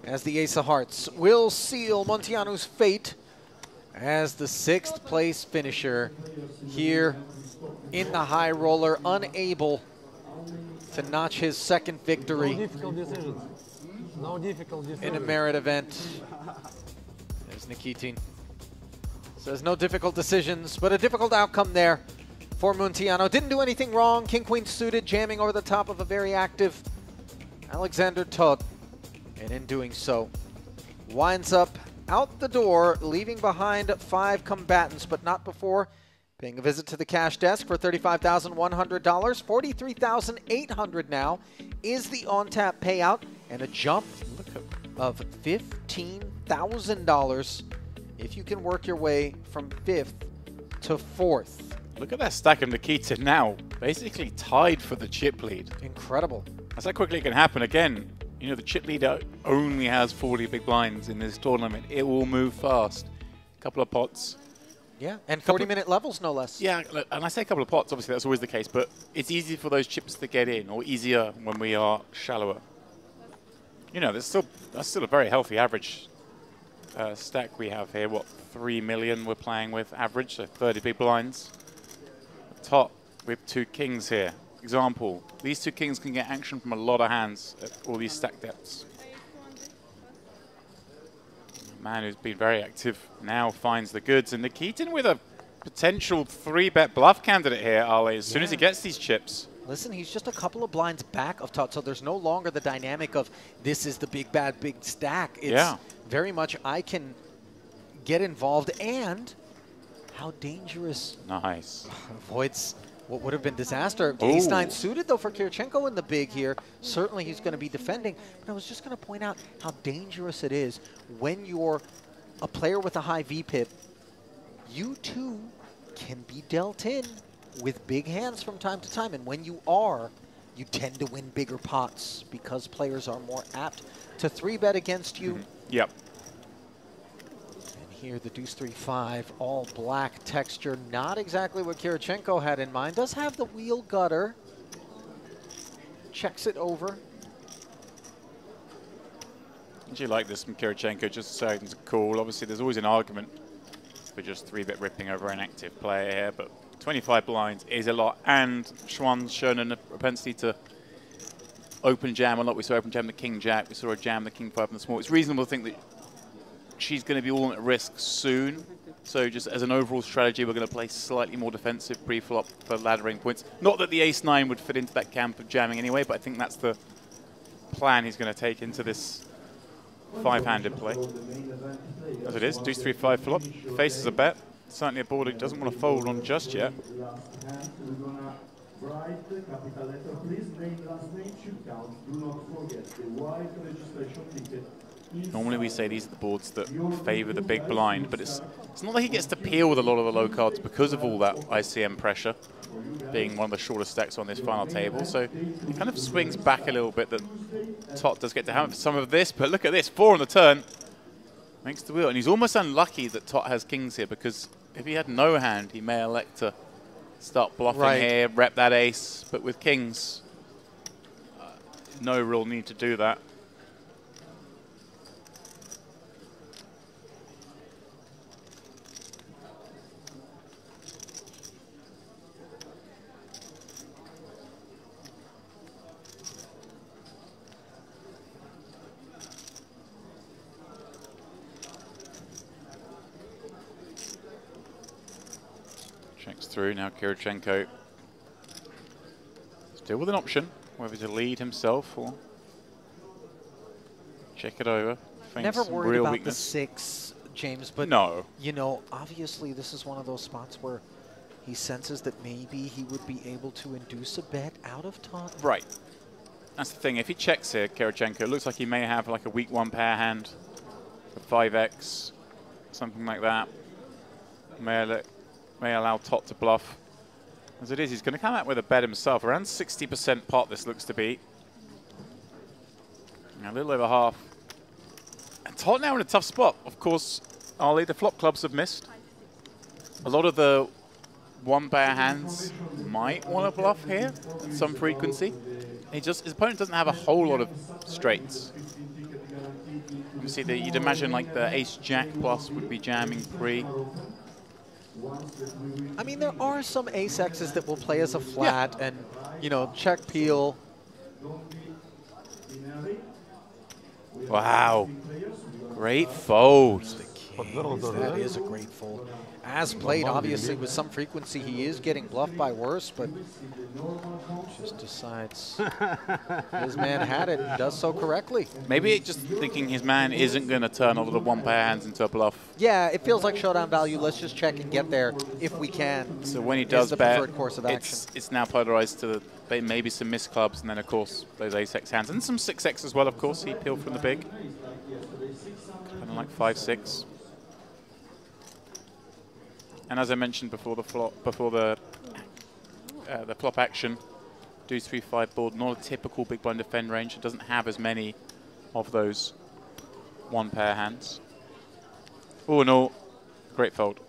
as the ace of hearts will seal Montiano's fate as the 6th place finisher here in the high roller, unable to notch his 2nd victory. No difficult decisions. No difficult decisions. In a merit event. There's Nikitin. Says no difficult decisions, but a difficult outcome there for Montiano. Didn't do anything wrong. King-queen suited, jamming over the top of a very active Alexander Todd. And in doing so, winds up out the door, leaving behind 5 combatants, but not before paying a visit to the cash desk for $35,100. $43,800 now is the on-tap payout, and a jump of $15,000 if you can work your way from 5th to 4th. Look at that stack of Nikitin now, basically tied for the chip lead. Incredible. That's how quickly it can happen. Again, you know, the chip leader only has 40 big blinds in this tournament. It will move fast. A couple of pots. Yeah, and 40-minute levels, no less. Yeah, and I say a couple of pots, obviously that's always the case, but it's easy for those chips to get in, or easier when we are shallower. You know, that's still a very healthy average stack we have here. What, 3 million we're playing with average, so 30 big blinds. Top with 2 kings here. example. These two kings can get action from a lot of hands at all these stack depths. Man who's been very active now finds the goods, and Nikitin with a potential 3-bet bluff candidate here, Ali, as soon as he gets these chips. Listen, he's just a couple of blinds back of Tot, so there's no longer the dynamic of this is the big, bad, big stack. It's very much I can get involved, and how dangerous. Nice. Avoids what would have been disaster. Ace-9 suited, though, for Kirichenko in the big here. Certainly he's going to be defending, but I was just going to point out how dangerous it is when you're a player with a high VPIP. You, too, can be dealt in with big hands from time to time, and when you are, you tend to win bigger pots because players are more apt to 3-bet against you. Yep. And here the deuce 3-5, all black texture, not exactly what Kirichenko had in mind. Does have the wheel gutter. Checks it over. I do like this from Kirichenko, just so it's cool. Obviously, there's always an argument for just 3-bet ripping over an active player here, but 25 blinds is a lot, and Schwann's shown a propensity to open jam a lot. We saw open jam the king jack, we saw her jam the king 5 in the small. It's reasonable to think that she's going to be all at risk soon. So just as an overall strategy, we're going to play slightly more defensive pre-flop for laddering points. Not that the ace-9 would fit into that camp of jamming anyway, but I think that's the plan he's going to take into this 5-handed play. As it is, deuce 3-5 flop, faces a bet. Certainly a board he doesn't want to fold on just yet. Normally we say these are the boards that favor the big blind, but it's not like he gets to peel with a lot of the low cards because of all that ICM pressure, being one of the shortest stacks on this final table. So it kind of swings back a little bit that Tot does get to have some of this, but look at this, 4 on the turn. Makes the wheel, and he's almost unlucky that Tot has kings here, because if he had no hand, he may elect to start bluffing here, rep that ace, but with kings, no real need to do that. Checks through, now Kirichenko still with an option, whether to lead himself or check it over. Never worried about the 6, James, but you know, obviously this is one of those spots where he senses that maybe he would be able to induce a bet out of Tot. Right. That's the thing, if he checks here, Kirichenko, it looks like he may have like a weak 1 pair hand, a 5x, something like that. May allow Tot to bluff. As it is, he's going to come out with a bet himself. Around 60% pot this looks to be. A little over half. And Tot now in a tough spot. Of course, Ali, the flop clubs have missed. A lot of the 1-pair hands might want to bluff here at some frequency. His opponent doesn't have a whole lot of straights. You see, you'd imagine like the ace-jack plus would be jamming pre. I mean, there are some ace-X's that will play as a flat and, you know, check peel. Wow. Great fold. That is a great fold. As played, obviously, with some frequency, he is getting bluffed by worse, but just decides his man had it and does so correctly. Maybe just thinking his man isn't going to turn all of the 1-pair hands into a bluff. Yeah, it feels like showdown value. Let's just check and get there if we can. So when he does bet, course of action. It's now polarized to maybe some missed clubs, and then, of course, those ace-x hands. And some 6x as well, of course. He peeled from the big. Kind of like 5-6. And as I mentioned before the flop, the flop action, deuce 3-5 board, not a typical big blind defend range. It doesn't have as many of those 1-pair hands. All in all, great fold.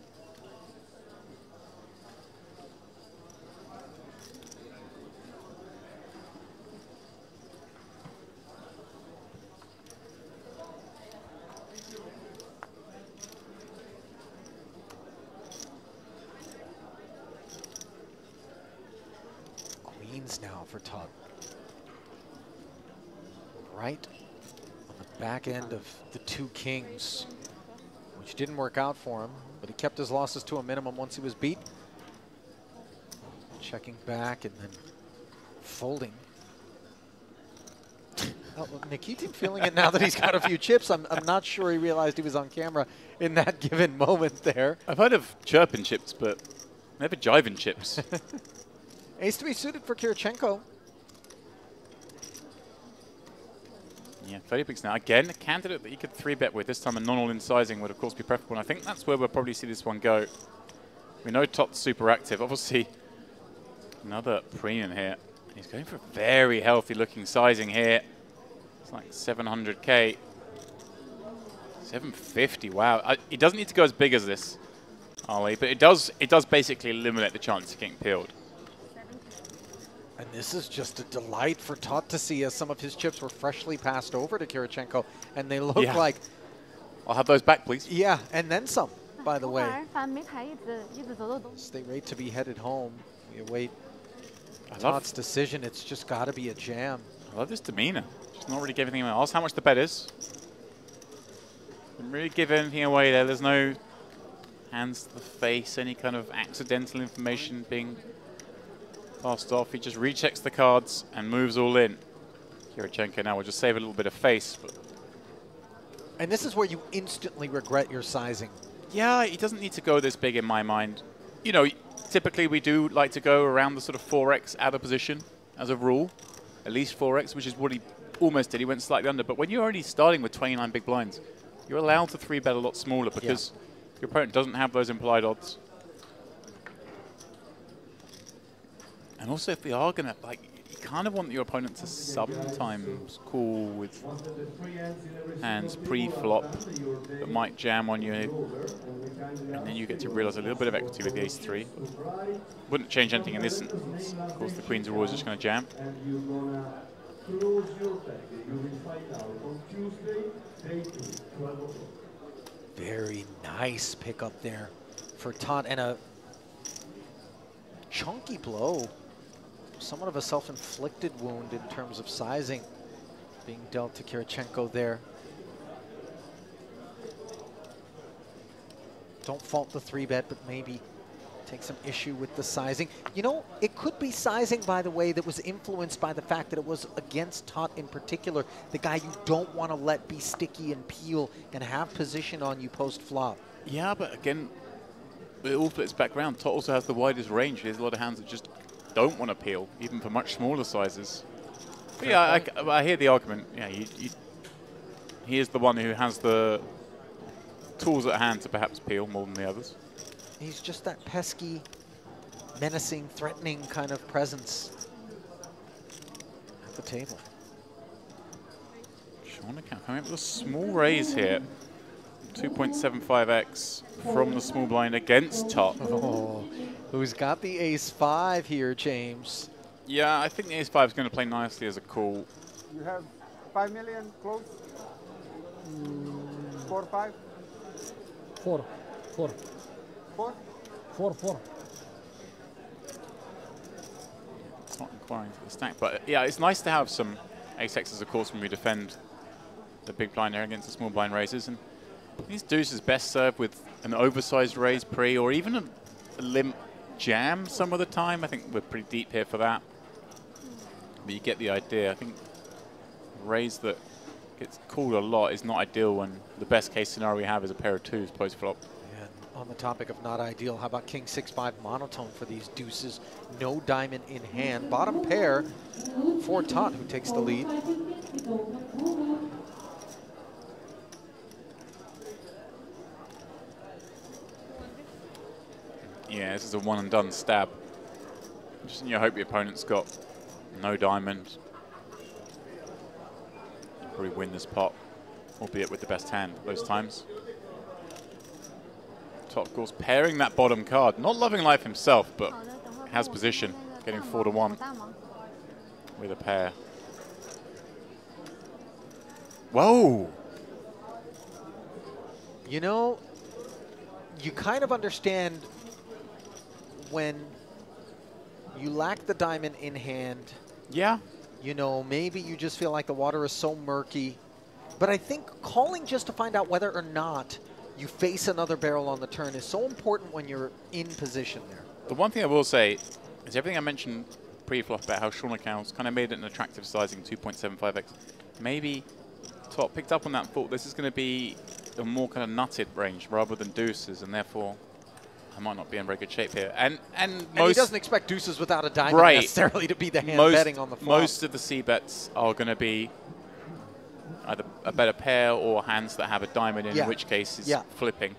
ace now for Todd. Right on the back end of the 2 kings, which didn't work out for him, but he kept his losses to a minimum once he was beat. Checking back and then folding. Oh, well, Nikitin feeling it now that he's got a few chips. I'm not sure he realized he was on camera in that given moment there. I've heard of chirping chips, but never jiving chips. Ace-3 suited for Kirichenko. Yeah, 30 bigs now. Again, a candidate that you could 3-bet with. This time a non-all-in sizing would, of course, be preferable. And I think that's where we'll probably see this one go. We know Tot's super active. Obviously, another premium here. He's going for a very healthy-looking sizing here. It's like 700K. 750, wow. He doesn't need to go as big as this, Ali, but it does basically eliminate the chance of getting peeled. And this is just a delight for Tot to see, as some of his chips were freshly passed over to Kirichenko, and they look like... I'll have those back, please. Yeah, and then some, by the way. Stay ready to be headed home. We await Tot's decision. It's just got to be a jam. I love this demeanor. Just not really give anything else. How much the bet is? Didn't really give anything away there. There's no hands to the face, any kind of accidental information being passed off. He just rechecks the cards and moves all in. Kirichenko now will just save a little bit of face. But and this is where you instantly regret your sizing. Yeah, he doesn't need to go this big in my mind. You know, typically we do like to go around the sort of 4x out of position as a rule. At least 4x, which is what he almost did. He went slightly under. But when you're already starting with 29 big blinds, you're allowed to 3-bet a lot smaller because your opponent doesn't have those implied odds. And also, if we are going to, like, you kind of want your opponent to sometimes call with hands pre-flop that might jam on you. And then you get to realize a little bit of equity with the ace-3. Wouldn't change anything in this instance. Of course, the queens are always just going to jam. Very nice pickup there for Tot, and a chunky blow. Somewhat of a self-inflicted wound in terms of sizing being dealt to Kirichenko there. Don't fault the 3-bet, but maybe take some issue with the sizing. You know, it could be sizing, by the way, that was influenced by the fact that it was against Tot in particular, the guy you don't want to let be sticky and peel and have position on you post-flop. Yeah, but again, it all flips back around. Tot also has the widest range. There's a lot of hands that just don't want to peel, even for much smaller sizes. But yeah, I hear the argument. Yeah, he is the one who has the tools at hand to perhaps peel more than the others. He's just that pesky, menacing, threatening kind of presence at the table. Shaunacamp coming up with a small raise here. 2.75x from the small blind against Tot. Oh, who's got the ace-5 here, James? Yeah, I think the ace-5 is going to play nicely as a call. You have 5 million close? 4, 5? 4. 4? 4. It's not inquiring for the stack, but yeah, it's nice to have some ace-x's, of course, when we defend the big blind there against the small blind raises. And these deuce is best served with an oversized raise pre, or even a limp jam some of the time. I think we're pretty deep here for that. But you get the idea. I think raise that gets called a lot is not ideal when the best case scenario we have is a pair of 2s post-flop. And on the topic of not ideal, how about king 6-5 monotone for these deuces? No diamond in hand. Bottom pair for Tot, who takes the lead. Yeah, this is a one-and-done stab. Just hope your opponent's got no diamond. Probably win this pot, albeit with the best hand those times. Tot, of course, pairing that bottom card. Not loving life himself, but has position, getting 4-1 with a pair. Whoa! You know, you kind of understand when You lack the diamond in hand. Yeah. You know, maybe you just feel like the water is so murky. But I think calling just to find out whether or not you face another barrel on the turn is so important when you're in position there. The one thing I will say is everything I mentioned pre-flop about how Sean O'Connell's kind of made it an attractive sizing, 2.75x. Maybe Top picked up on that thought. This is going to be a more kind of nutted range rather than deuces, and therefore I might not be in very good shape here. And he doesn't expect deuces without a diamond necessarily to be the hand betting on the flop. Most of the C-bets are going to be either a better pair or hands that have a diamond in which case it's flipping.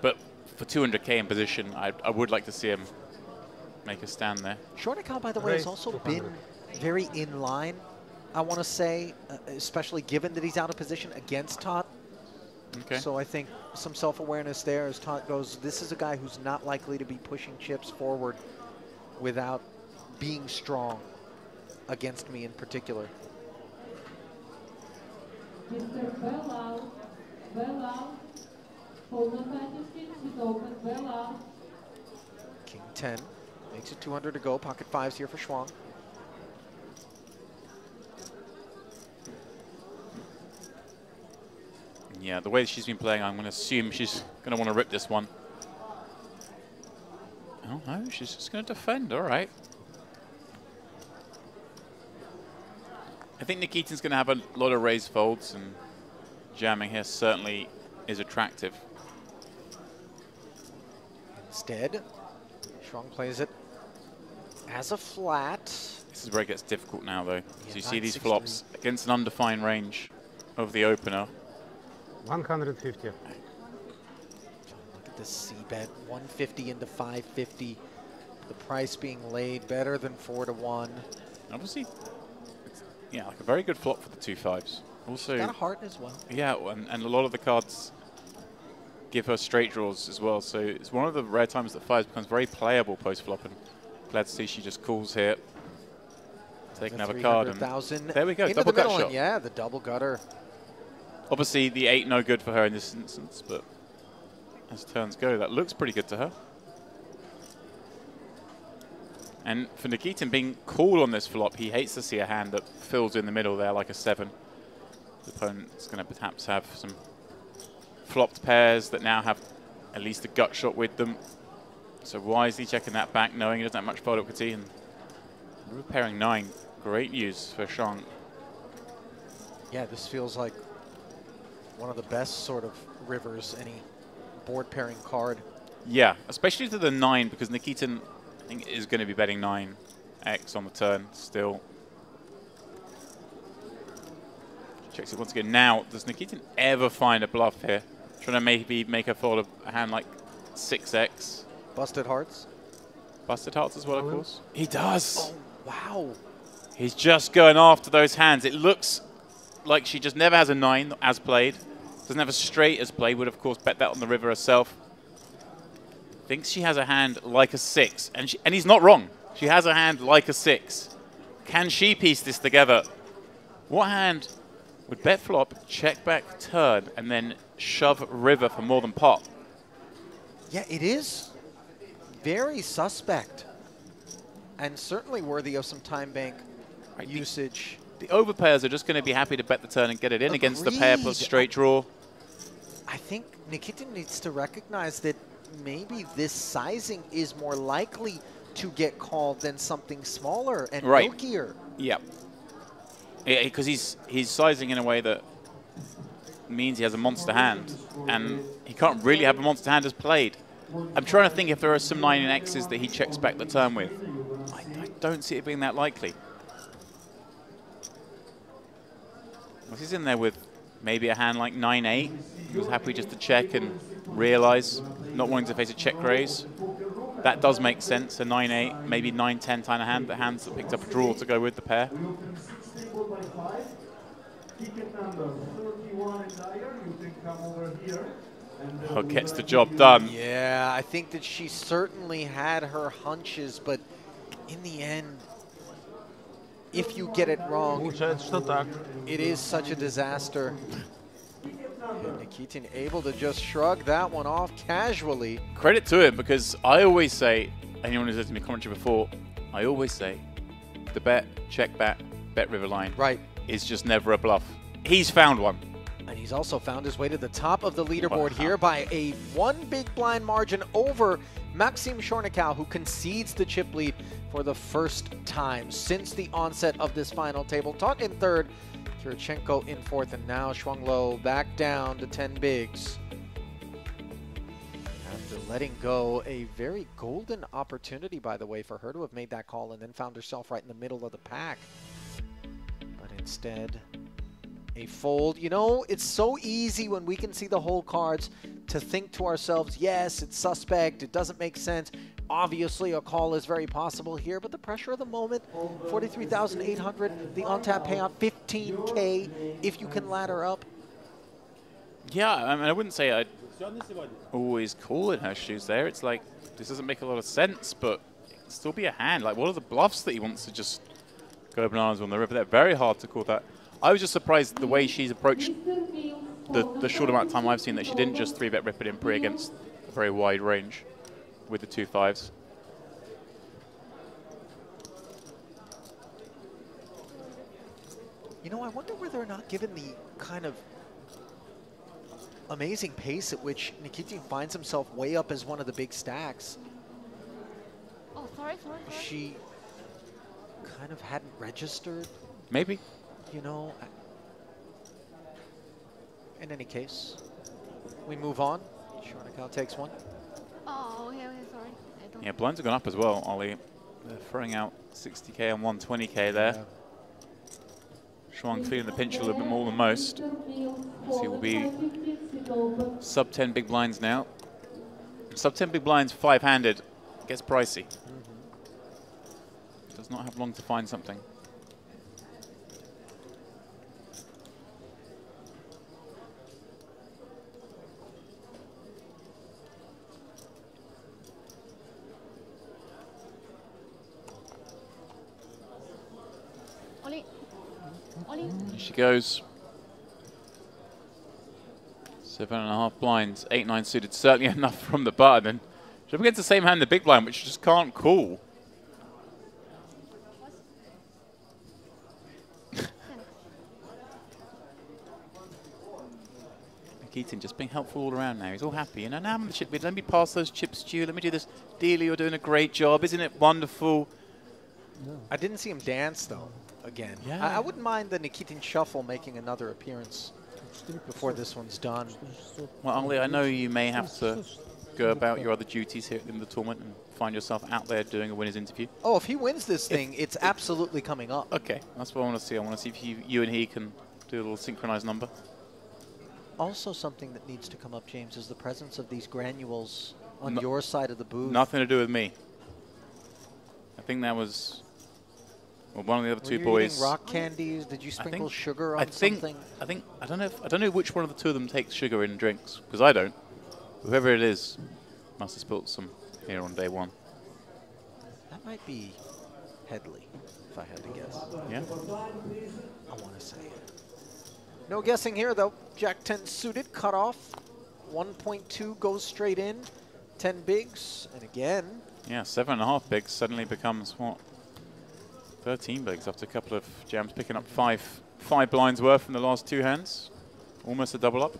But for 200k in position, I would like to see him make a stand there. Sean O'Connell, by the way, has also been very in line, I want to say, especially given that he's out of position against Tot. Okay. So I think some self-awareness there as Tot goes, this is a guy who's not likely to be pushing chips forward without being strong against me in particular. Mr. Belal, is open, Belal. King 10, makes it 200 to go, pocket fives here for Schwang. Yeah, the way she's been playing, I'm going to assume she's going to want to rip this one. Oh no, she's just going to defend, all right. I think Nikitin's going to have a lot of raised folds, and jamming here certainly is attractive. Instead, Schwang plays it as a flat. This is where it gets difficult now, though. So you see these flops against an undefined range of the opener. 150. Look at this C-bet, 150 into 550. The price being laid better than 4 to 1. Obviously, yeah, like a very good flop for the 2-5s. Also, she's got a heart as well. Yeah, and a lot of the cards give her straight draws as well. So it's one of the rare times that 5s becomes very playable post-flop. And glad to see she just calls here. Take another card. And there we go, double gut shot. Yeah, the double gutter. Obviously, the 8 no good for her in this instance, but as turns go, that looks pretty good to her. And for Nikitin being cool on this flop, he hates to see a hand that fills in the middle there like a 7. The opponent's going to perhaps have some flopped pairs that now have at least a gut shot with them. So wisely checking that back, knowing he doesn't have much fold equity, and repairing 9. Great news for Shang. Yeah, this feels like one of the best sort of rivers, any board pairing card. Yeah, especially to the 9, because Nikitin, I think, is going to be betting 9x on the turn still. Checks it once again. Now, does Nikitin ever find a bluff here? Trying to maybe make her fold a hand like 6x. Busted hearts? Busted hearts as well, of course. He does. Oh, wow. He's just going after those hands. It looks like she just never has a 9 as played. Doesn't have a straight as played. Would, of course, bet that on the river herself. Thinks she has a hand like a 6. And he's not wrong. She has a hand like a 6. Can she piece this together? What hand would bet flop, check back, turn, and then shove river for more than pot? Yeah, it is very suspect. And certainly worthy of some time bank usage. The overpairs are just going to be happy to bet the turn and get it in against the pair plus straight draw. I think Nikitin needs to recognize that maybe this sizing is more likely to get called than something smaller and milkier. Yeah. Yeah, because he's sizing in a way that means he has a monster hand, and he can't really have a monster hand as played. I'm trying to think if there are some 9 in X's that he checks back the turn with. I don't see it being that likely. Well, he's in there with maybe a hand like 9-8. He was happy just to check and realize, not wanting to face a check raise. That does make sense, a 9-8, maybe 9-10 kind of hand, the hands that picked up a draw to go with the pair. Oh, gets the job done. Yeah, I think that she certainly had her hunches, but in the end, if you get it wrong, it is such a disaster. And Nikitin able to just shrug that one off casually. Credit to him, because I always say, anyone who's listened to me commentary before, I always say the bet, check bet, bet river line. Right. Is just never a bluff. He's found one. And he's also found his way to the top of the leaderboard here by a 1 big blind margin over Maxim Chornokow, who concedes the chip lead for the first time since the onset of this final table. Taut in third, Kirichenko in fourth, and now Shuang Lo back down to 10 bigs. After letting go a very golden opportunity, by the way, for her to have made that call and then found herself right in the middle of the pack. But instead, a fold. You know, it's so easy when we can see the whole cards to think to ourselves, yes, it's suspect, it doesn't make sense. Obviously, a call is very possible here, but the pressure of the moment, 43,800, the on-tap payout, 15K if you can ladder up. Yeah, I mean, I wouldn't say I'd always call in her shoes there. It's like, this doesn't make a lot of sense, but it can still be a hand. Like, what are the bluffs that he wants to just go bananas on the river? They're very hard to call that. I was just surprised the way she's approached the short amount of time I've seen that she didn't just 3-bet rip it in pre against a very wide range with the 2 5s. You know, I wonder whether or not, given the kind of amazing pace at which Nikitin finds himself way up as one of the big stacks, Oh, sorry. she kind of hadn't registered. Maybe. You know, in any case, we move on. Chornokow takes one. Oh, okay, sorry. Yeah, blinds have gone up as well, Ollie. They're throwing out 60K and 120K there. Shuang feeling the pinch a little bit more than most. So he will be sub 10 big blinds now. Sub 10 big blinds, 5-handed, gets pricey. Does not have long to find something. Ollie. Here she goes. 7.5 blinds, 8-9 suited, certainly enough from the button. And she's up against the same hand, the big blind, which she just can't call. Nikitin just being helpful all around now. He's all happy. You know, now I'm on the chip. Let me pass those chips to you. Let me do this. Delia, you're doing a great job. Isn't it wonderful? I didn't see him dance, though, again. Yeah. I wouldn't mind the Nikitin Shuffle making another appearance before this one's done. Well, Ollie, I know you may have to go about your other duties here in the tournament and find yourself out there doing a winner's interview. Oh, if he wins this thing, it's absolutely coming up. Okay, that's what I want to see. I want to see if you and he can do a little synchronized number. Also something that needs to come up, James, is the presence of these granules on your side of the booth. Nothing to do with me. I think that was one of the other two boys. Eating rock candies? Did you sprinkle sugar on something? I don't know which one of the two of them takes sugar in drinks, because I don't. Whoever it is must have spilt some here on day one. That might be Headley, if I had to guess. Yeah. I want to say it. No guessing here, though. Jack 10 suited, cut off. 1.2 goes straight in. 10 bigs, and again. Yeah, 7.5 bigs suddenly becomes what? 13 bigs after a couple of jams, picking up five blinds worth from the last two hands. Almost a double up.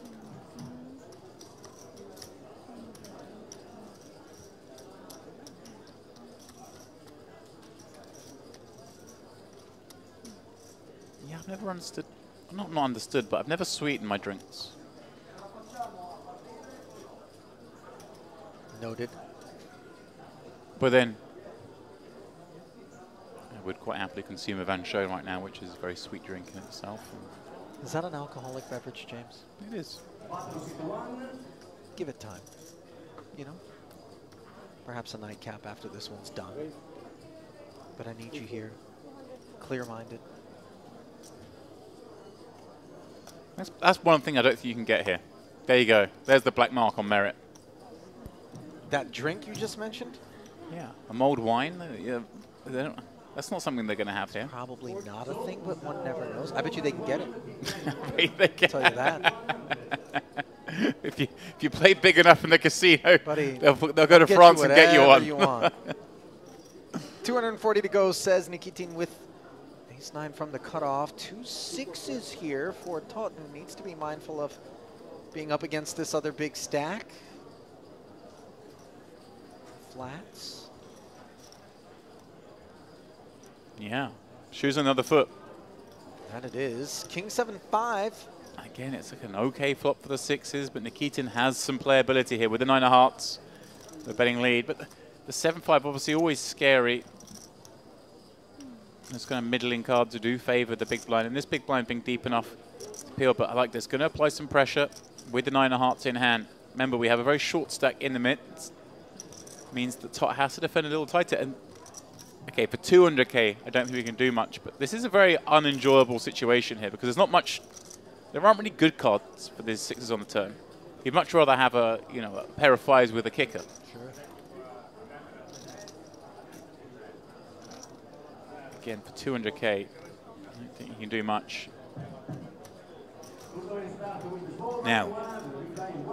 Yeah, I've never understood. Not understood, but I've never sweetened my drinks. Noted. But then, I would quite happily consume a Van Schoen right now, which is a very sweet drink in itself. Is that an alcoholic beverage, James? It is. Give it time. You know? Perhaps a nightcap after this one's done. But I need you here. Clear-minded. That's one thing I don't think you can get here. There you go. There's the black mark on merit. That drink you just mentioned? Yeah. A mulled wine? Yeah, that's not something they're going to have here. Probably not a thing, but one never knows. I bet you they can get it. They can. I'll tell you that. if you play big enough in the casino, buddy, they'll go to France and get you one. You want. 240 to go, says Nikitin with ace-9 from the cutoff. 2 6s here for Todd, who needs to be mindful of being up against this other big stack. Flats. Yeah, shoes on the other foot. That it is. King 7-5. Again, it's like an okay flop for the 6s, but Nikitin has some playability here with the 9 of hearts, the betting lead. But the 7-5 obviously always scary. Those kind of middling cards do favour the big blind, and this big blind being deep enough to peel. But I like this. Going to apply some pressure with the 9 of hearts in hand. Remember, we have a very short stack in the midst. Means that Tot has to defend a little tighter. And okay, for 200k, I don't think we can do much. But this is a very unenjoyable situation here because there's not much. There aren't really good cards for these 6s on the turn. You'd much rather have a a pair of 5s with a kicker. Sure. Again, for 200k, I don't think you can do much. Now,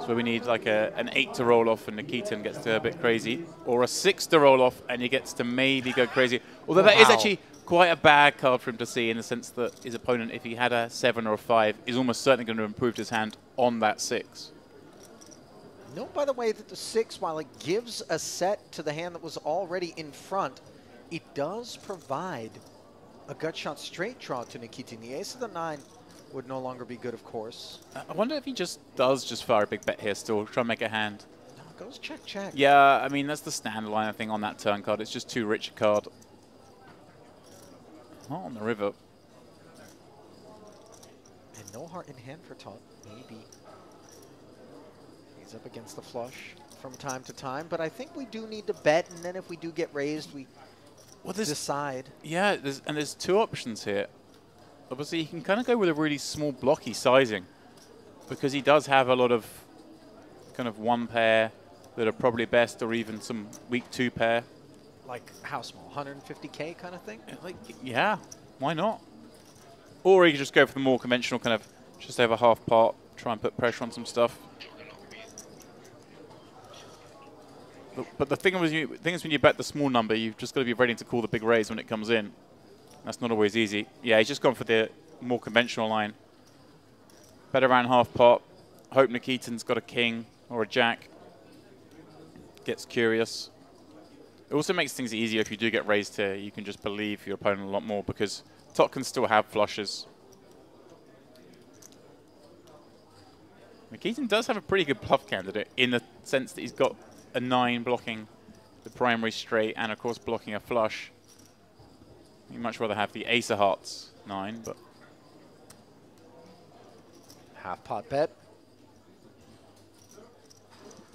so we need like an 8 to roll off and Nikitin gets to a bit crazy, or a 6 to roll off and he gets to maybe go crazy. Although that is actually quite a bad card for him to see in the sense that his opponent, if he had a 7 or a 5, is almost certainly going to improve his hand on that 6. Note, by the way, that the 6, while it gives a set to the hand that was already in front, it does provide a gut shot straight draw to Nikitin. The ace of the 9 would no longer be good, of course. I wonder if he just fire a big bet here still, try and make a hand. No, it goes check, check. Yeah, I mean, that's the standalone thing on that turn card. It's just too rich a card. Not on the river. And no heart in hand for Todd, maybe. He's up against the flush from time to time, but I think we do need to bet, and then if we do get raised, we decide. Yeah, there's 2 options here. Obviously, he can kind of go with a really small blocky sizing because he does have a lot of kind of 1 pair that are probably best, or even some weak 2 pair. Like how small? 150k kind of thing? Like, yeah, why not? Or he could just go for the more conventional kind of just over half pot, try and put pressure on some stuff. But the thing is, when you bet the small number, you've just got to be ready to call the big raise when it comes in. That's not always easy. Yeah, he's just gone for the more conventional line. Bet around half pot. Hope Nikitin's got a king or a jack. Gets curious. It also makes things easier if you do get raised here. You can just believe your opponent a lot more because Tot can still have flushes. Nikitin does have a pretty good bluff candidate in the sense that he's got a 9 blocking the primary straight and, of course, blocking a flush. You'd much rather have the ace of hearts 9, but... Half pot bet.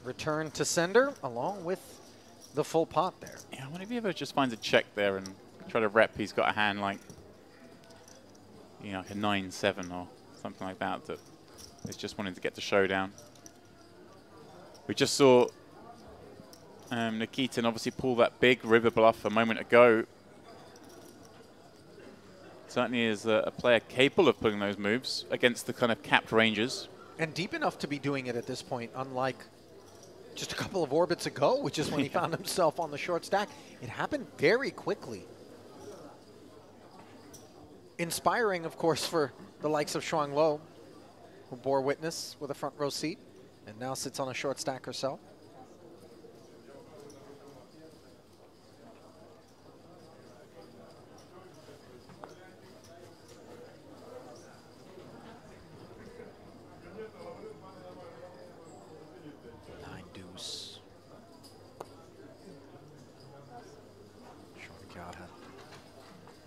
Return to sender along with the full pot there. Yeah, I wonder if he ever just finds a check there and try to rep he's got a hand like, like a 9-7 or something like that is just wanting to get the showdown. We just saw Nikitin obviously pull that big river bluff a moment ago. Certainly is a player capable of pulling those moves against the kind of capped ranges. And deep enough to be doing it at this point, unlike just a couple of orbits ago, which is when he found himself on the short stack. It happened very quickly. Inspiring, of course, for the likes of Shuang Lo, who bore witness with a front row seat and now sits on a short stack herself.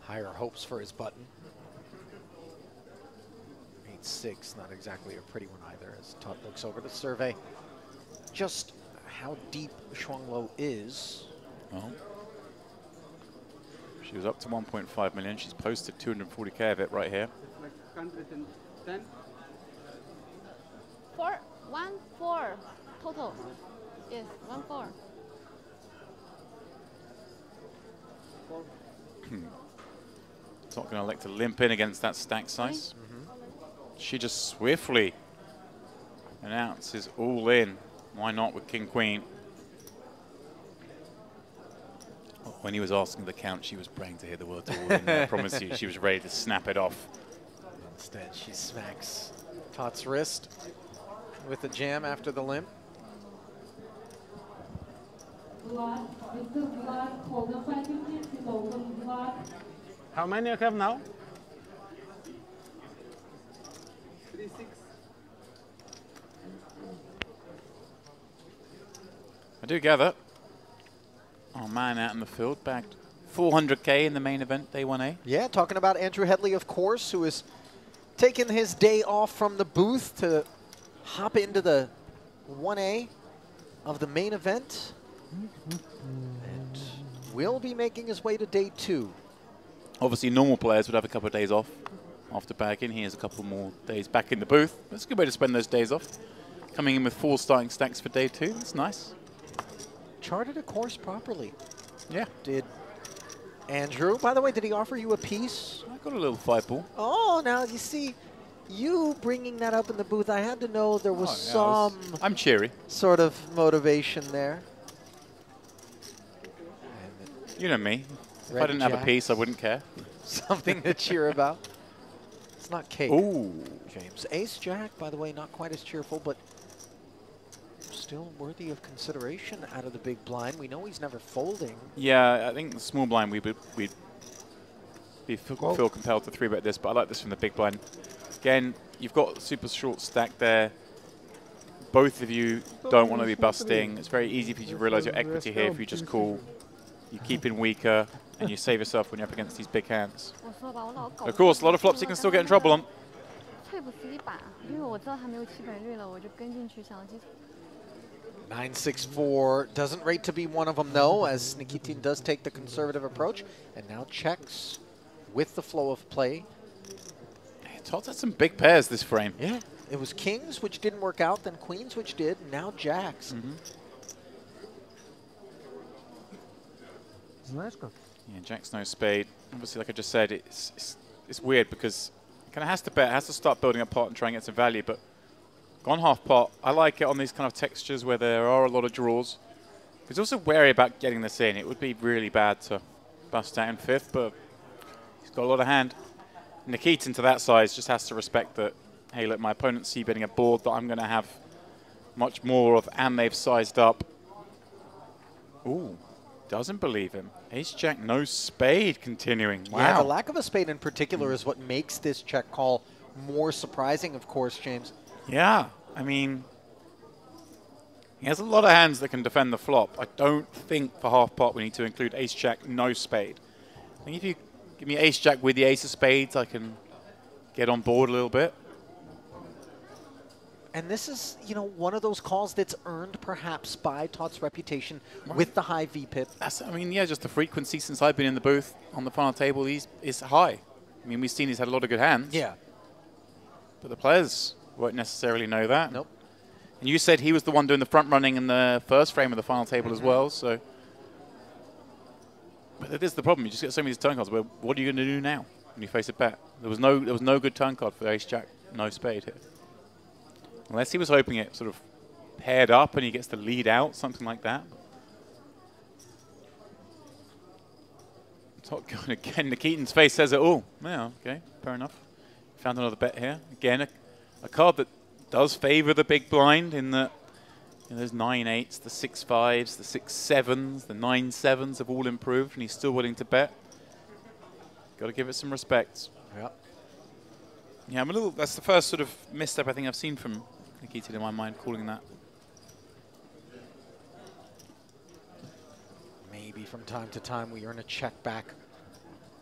Higher hopes for his button. 8-6, not exactly a pretty one either, as Todd looks over to survey just how deep Shuang Lo is. Well, she was up to 1.5 million. She's posted 240k of it right here. 110. 4 total. Yes, 1-4. It's not going to elect to limp in against that stack size. She just swiftly announces all in. Why not with King Queen? When he was asking the count, she was praying to hear the word all in. I promise you, she was ready to snap it off. Instead, she smacks Tot's wrist with the jam after the limp. How many you have now? 3-6. I do gather. Oh man, out in the field, bagged 400K in the main event, day 1A. Yeah, talking about Andrew Headley, of course, who is taking his day off from the booth to hop into the 1A of the main event. And will be making his way to day 2. Obviously, normal players would have a couple of days off after bagging. He has a couple more days back in the booth. That's a good way to spend those days off. Coming in with 4 starting stacks for day 2. That's nice. Charted a course properly. Yeah. Did Andrew. By the way, did he offer you a piece? I got a little 5-ball. Oh, now you see, you bringing that up in the booth, I had to know there was I'm cheery. Sort of motivation there. You know me. If I Red didn't have a Jack. piece, I wouldn't care. Something to cheer about. It's not cake. Ooh. James. Ace Jack, by the way, not quite as cheerful, but still worthy of consideration out of the big blind. We know he's never folding. Yeah, I think the small blind we'd feel compelled to 3-bet this, but I like this from the big blind. Again, you've got a super short stack there. Both of you don't want to be busting. It's very easy for you to realize your equity here if you just call. You keep in weaker, and you save yourself when you're up against these big hands. Of course, a lot of flops you can still get in trouble on. 退不死一把，因为我知道他没有七本绿了，我就跟进去想基础。 964 doesn't rate to be one of them, though, as Nikitin does take the conservative approach and now checks with the flow of play. Todd's had some big pairs this frame. Yeah, it was kings, which didn't work out, then queens, which did, and now jacks. Yeah, jack's no spade. Obviously, like I just said, it's weird because it kind of has to bet, has to start building up pot and try and get some value, but gone half pot. I like it on these kind of textures where there are a lot of draws. He's also wary about getting this in. It would be really bad to bust out in 5th, but he's got a lot of hand. Nikitin to that size just has to respect that, hey, look, my opponent's c-betting a board that I'm going to have much more of, and they've sized up. Ooh, doesn't believe him. Ace-Jack, no spade continuing. Wow. Yeah, the lack of a spade in particular is what makes this check call more surprising, of course, James. Yeah, I mean, he has a lot of hands that can defend the flop. I don't think for half pot we need to include ace-jack, no spade. I think if you give me ace-jack with the ace of spades, I can get on board a little bit. And this is, you know, one of those calls that's earned perhaps by Todd's reputation with the high VPIP. I mean, yeah, just the frequency since I've been in the booth on the final table is high. I mean, we've seen he's had a lot of good hands. Yeah. But the players won't necessarily know that. Nope. And you said he was the one doing the front running in the first frame of the final table as well, so. But that is the problem. You just get so many turn cards. Where what are you going to do now when you face a bet? There was no good turn card for ace-jack, no spade here. Unless he was hoping it sort of paired up and he gets the lead out, something like that. Top going again. Nikitin's face says it all. Yeah, okay, fair enough. Found another bet here. Again, a card that does favor the big blind in that those 9-8s, the 6-5s, the 6-7s, the 9-7s have all improved, and he's still willing to bet. Got to give it some respect. Yep. Yeah, I'm a little. That's the first sort of misstep I think I've seen from Nikitin in my mind, calling that. Maybe from time to time we earn a check back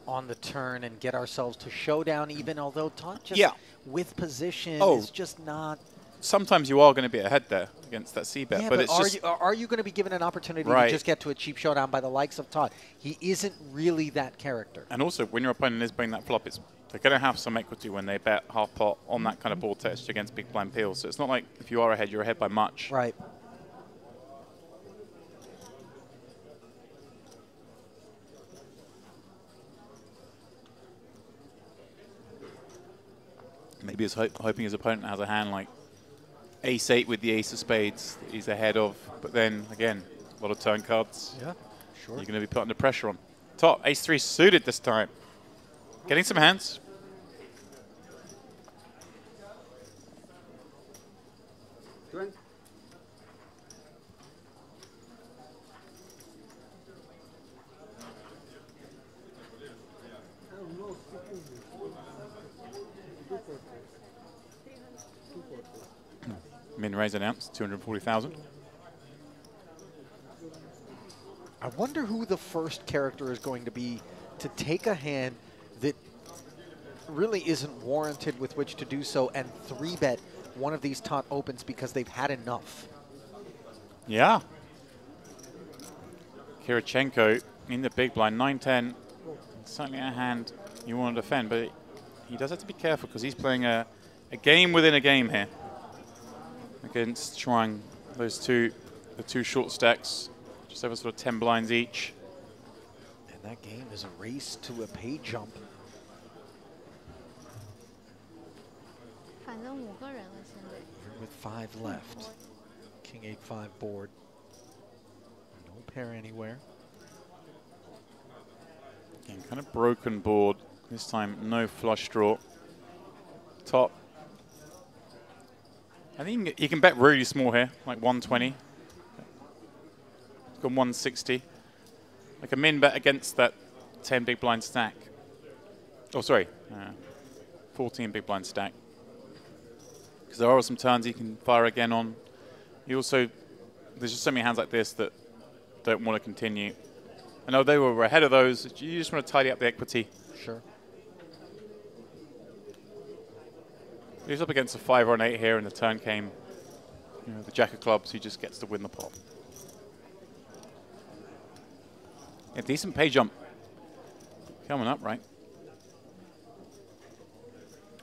on the turn and get ourselves to showdown even, although Todd just with position is just not. Sometimes you are going to be ahead there against that c-bet, Yeah, but but it's just. are you going to be given an opportunity to just get to a cheap showdown by the likes of Todd? He isn't really that character. And also, when your opponent is playing that flop, they're going to have some equity when they bet half pot on that kind of board texture against big blind peel. So it's not like if you are ahead, you're ahead by much. Right. Maybe he's hoping his opponent has a hand like ace-8 with the ace of spades that he's ahead of. But then, again, a lot of turn cards. Yeah. You're going to be put under pressure on. Top, ace-3 suited this time. Getting some hands. Min raise announced, 240,000. I wonder who the first character is going to be to take a hand that really isn't warranted with which to do so and 3-bet one of these top opens because they've had enough. Yeah. Kirichenko in the big blind, 9-10. Certainly a hand you want to defend, but he does have to be careful because he's playing a game within a game here against Shuang. The two short stacks, just over sort of 10 blinds each. And that game is a race to a pay jump. 反正5个人了，现在。 With 5 left. King 8-5 board. No pair anywhere. Again, kind of broken board. This time, no flush draw. Top. I think you can bet really small here, like 120. It's gone 160. Like a min bet against that 10 big blind stack. Oh, sorry. 14 big blind stack. Because there are some turns you can fire again on. You also, there's just so many hands like this that don't want to continue. I know they were ahead of those. You just want to tidy up the equity. Sure. He was up against a 5 or an 8 here, and the turn came, the jack of clubs. He just gets to win the pot. A decent pay jump coming up, right?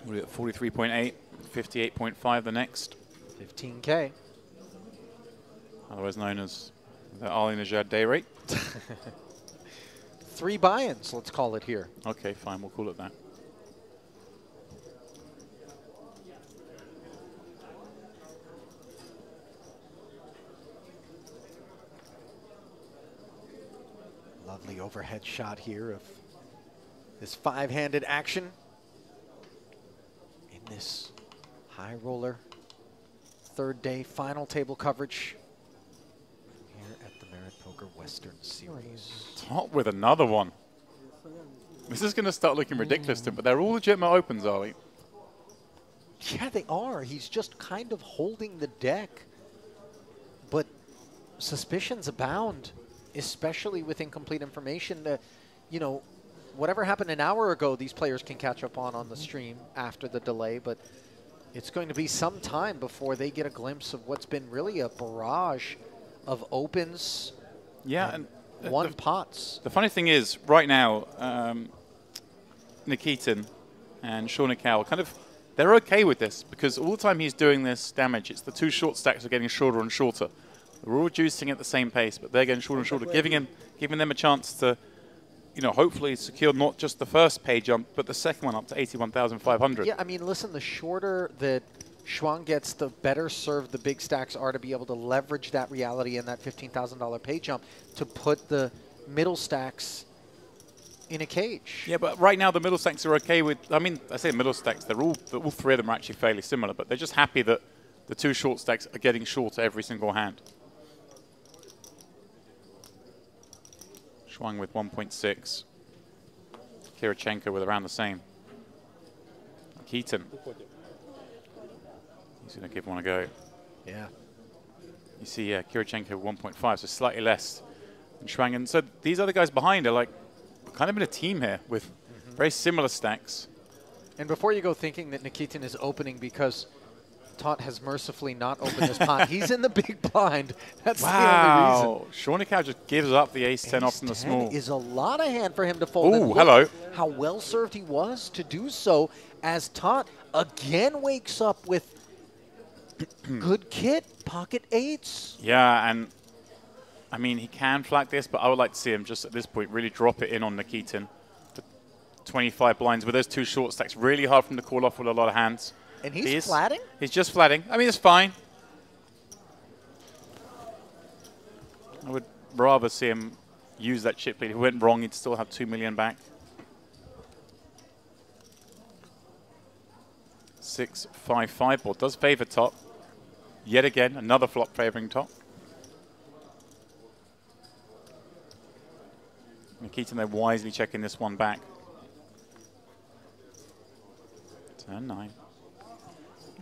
We're at 43.8, 58.5 the next. 15K. Otherwise known as the Ali Najad day rate. 3 buy-ins, let's call it here. Okay, fine, we'll call it that. Lovely overhead shot here of this 5-handed action in this high roller 3rd day final table coverage here at the Merit Poker Western Series. Top with another one. This is going to start looking ridiculous to him, but they're all legitimate opens, Ali. Yeah, they are. He's just kind of holding the deck. But suspicions abound, especially with incomplete information. That, whatever happened an hour ago, these players can catch up on the stream after the delay. But it's going to be some time before they get a glimpse of what's been really a barrage of opens. Yeah, and one pots. The funny thing is, right now, Nikitin and Shonikau kind of, they're okay with this because all the time he's doing this damage, it's the 2 short stacks are getting shorter and shorter. We're all juicing at the same pace, but they're getting shorter and shorter, giving them a chance to, hopefully secure not just the first pay jump, but the second one up to 81,500. Yeah, I mean, listen, the shorter that Shuang gets, the better served the big stacks are to be able to leverage that reality and that $15,000 pay jump to put the middle stacks in a cage. Yeah, but right now the middle stacks are okay with, I say middle stacks, all 3 of them are actually fairly similar, but they're just happy that the 2 short stacks are getting shorter every single hand. Shuang with 1.6. Kirichenko with around the same. Keaton. He's going to give one a go. Yeah. You see, Kirichenko 1.5, so slightly less than Shuang. And so these other guys behind are like kind of in a team here with very similar stacks. And before you go thinking that Nikitin is opening because Tot has mercifully not opened this pot, he's in the big blind. That's the only reason. Shonikau just gives up the ace-10 off from the small. Is a lot of hand for him to fold. Oh, hello. How well served he was to do so as Tot again wakes up with good kit, pocket 8s. Yeah, and I mean, he can flag this, but I would like to see him just at this point really drop it in on Nikitin. 25 blinds with those 2 short stacks. Really hard for him to call off with a lot of hands. And he's flatting? He's just flatting. I mean, it's fine. I would rather see him use that chip lead. If it went wrong, he'd still have 2 million back. 6-5-5 board does favor top. Yet again, another flop favoring top. Nikitin, they're wisely checking this one back. Turn 9.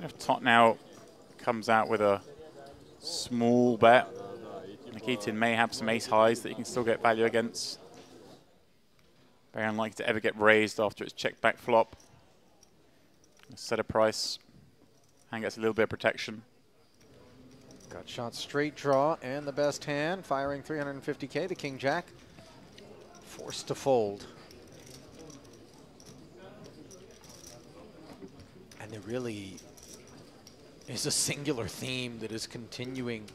If Tot now comes out with a small bet, Nikitin may have some ace highs that he can still get value against. Very unlikely to ever get raised after it's checked back flop. Set a price. Hand gets a little bit of protection. Got shot straight draw and the best hand, firing 350K to King Jack. Forced to fold. And there really is a singular theme that is continuing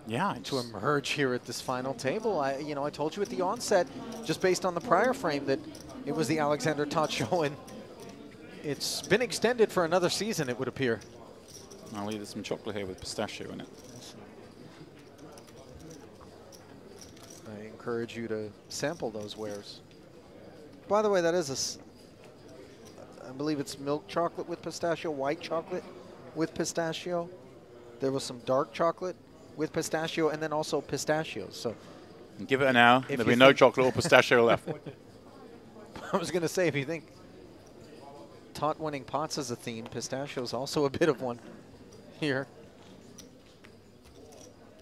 to emerge here at this final table. I told you at the onset, just based on the prior frame, that it was the Alexander Tot show, and it's been extended for another season, it would appear. I'll leave some chocolate here with pistachio in it. I encourage you to sample those wares. By the way, that is I believe it's milk chocolate with pistachio, white chocolate with pistachio. There was some dark chocolate with pistachio, and then also pistachios. So give it an hour. There'll be no chocolate or pistachio left. I was going to say, if you think Tot winning pots is a theme, pistachio is also a bit of one here.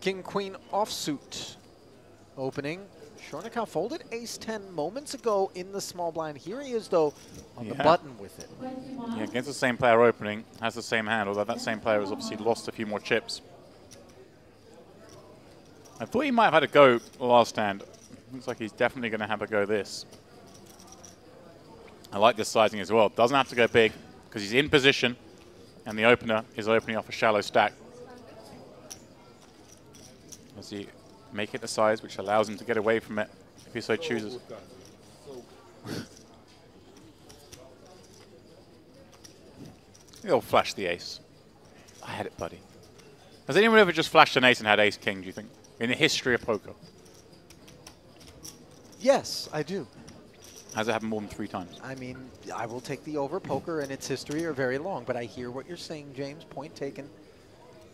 King Queen offsuit opening. Shornikau folded ace-10 moments ago in the small blind. Here he is, though, on the button with it. Yeah, against the same player opening, has the same hand, although that same player has obviously lost a few more chips. I thought he might have had a go last hand. Looks like he's definitely going to have a go this. I like this sizing as well. Doesn't have to go big because he's in position and the opener is opening off a shallow stack. As he make it the size which allows him to get away from it if he so chooses. He'll flash the ace. I had it, buddy. Has anyone ever just flashed an ace and had ace-king, do you think, in the history of poker? Yes, I do. Has it happened more than 3 times? I mean, I will take the over. Poker and its history are very long, but I hear what you're saying, James. Point taken.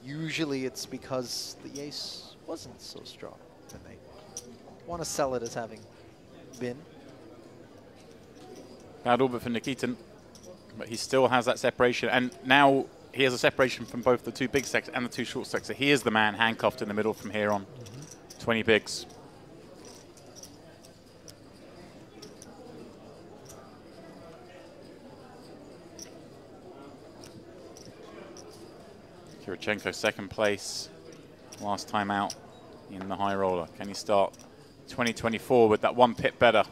Usually it's because the ace wasn't so strong, and they want to sell it as having been. Bad orbit for Nikitin, but he still has that separation, and now he has a separation from both the 2 big stacks and the 2 short stacks, so he is the man handcuffed in the middle from here on. 20 bigs. Kirichenko second place, last time out in the high roller. Can he start 2024 with that 1 pip better?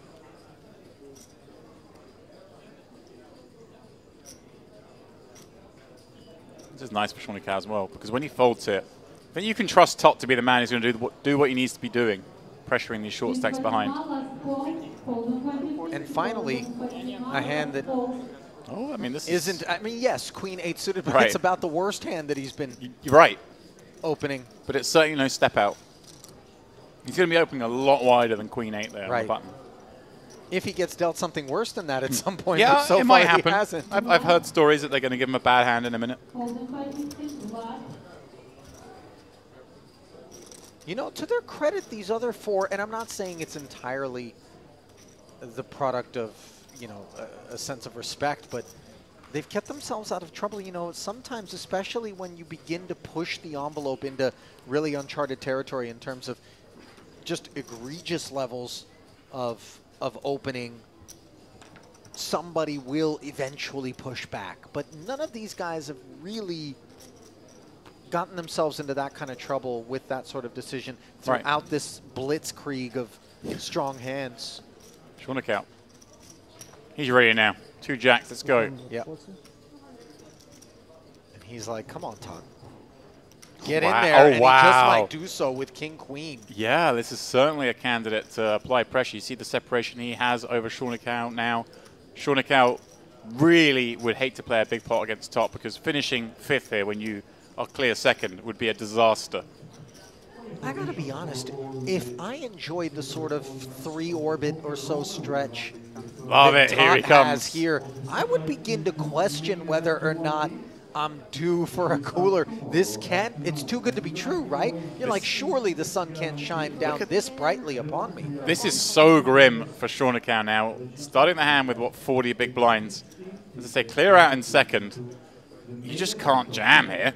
This is nice for Shornikau as well, because when he folds it, then you can trust Tot to be the man who's going to do what he needs to be doing, pressuring these short stacks behind. And finally, a hand that I mean, this isn't. I mean, yes, Queen 8 suited, but right. It's about the worst hand that he's been. You're right. Opening, but it's certainly no step out. He's going to be opening a lot wider than Queen 8 there on the button. If he gets dealt something worse than that at some point, yeah, but so it might far happen. He hasn't. I've heard stories that they're going to give him a bad hand in a minute. You know, to their credit, these other 4, and I'm not saying it's entirely the product of, you know, a sense of respect, but they've kept themselves out of trouble. You know, sometimes, especially when you begin to push the envelope into really uncharted territory in terms of just egregious levels of opening, somebody will eventually push back. But none of these guys have really gotten themselves into that kind of trouble with that sort of decision throughout this blitzkrieg of strong hands. Shornikau. He's ready now. 2 jacks, let's go. Yep. And he's like, come on, Tot. Get in there. Oh, and wow. he just might do so with King Queen. Yeah, this is certainly a candidate to apply pressure. You see the separation he has over Shornikau now. Shornikau really would hate to play a big pot against Tot, because finishing 5th here when you are clear 2nd would be a disaster. I gotta be honest, if I enjoyed the sort of 3-orbit or so stretch Love that it, here he Tot has comes. here, I would begin to question whether or not I'm due for a cooler. It's too good to be true, right? You're like, surely the sun can't shine down this brightly upon me. This is so grim for Shornikau now. Starting the hand with, what, 40 big blinds. As I say, clear out in second. You just can't jam here.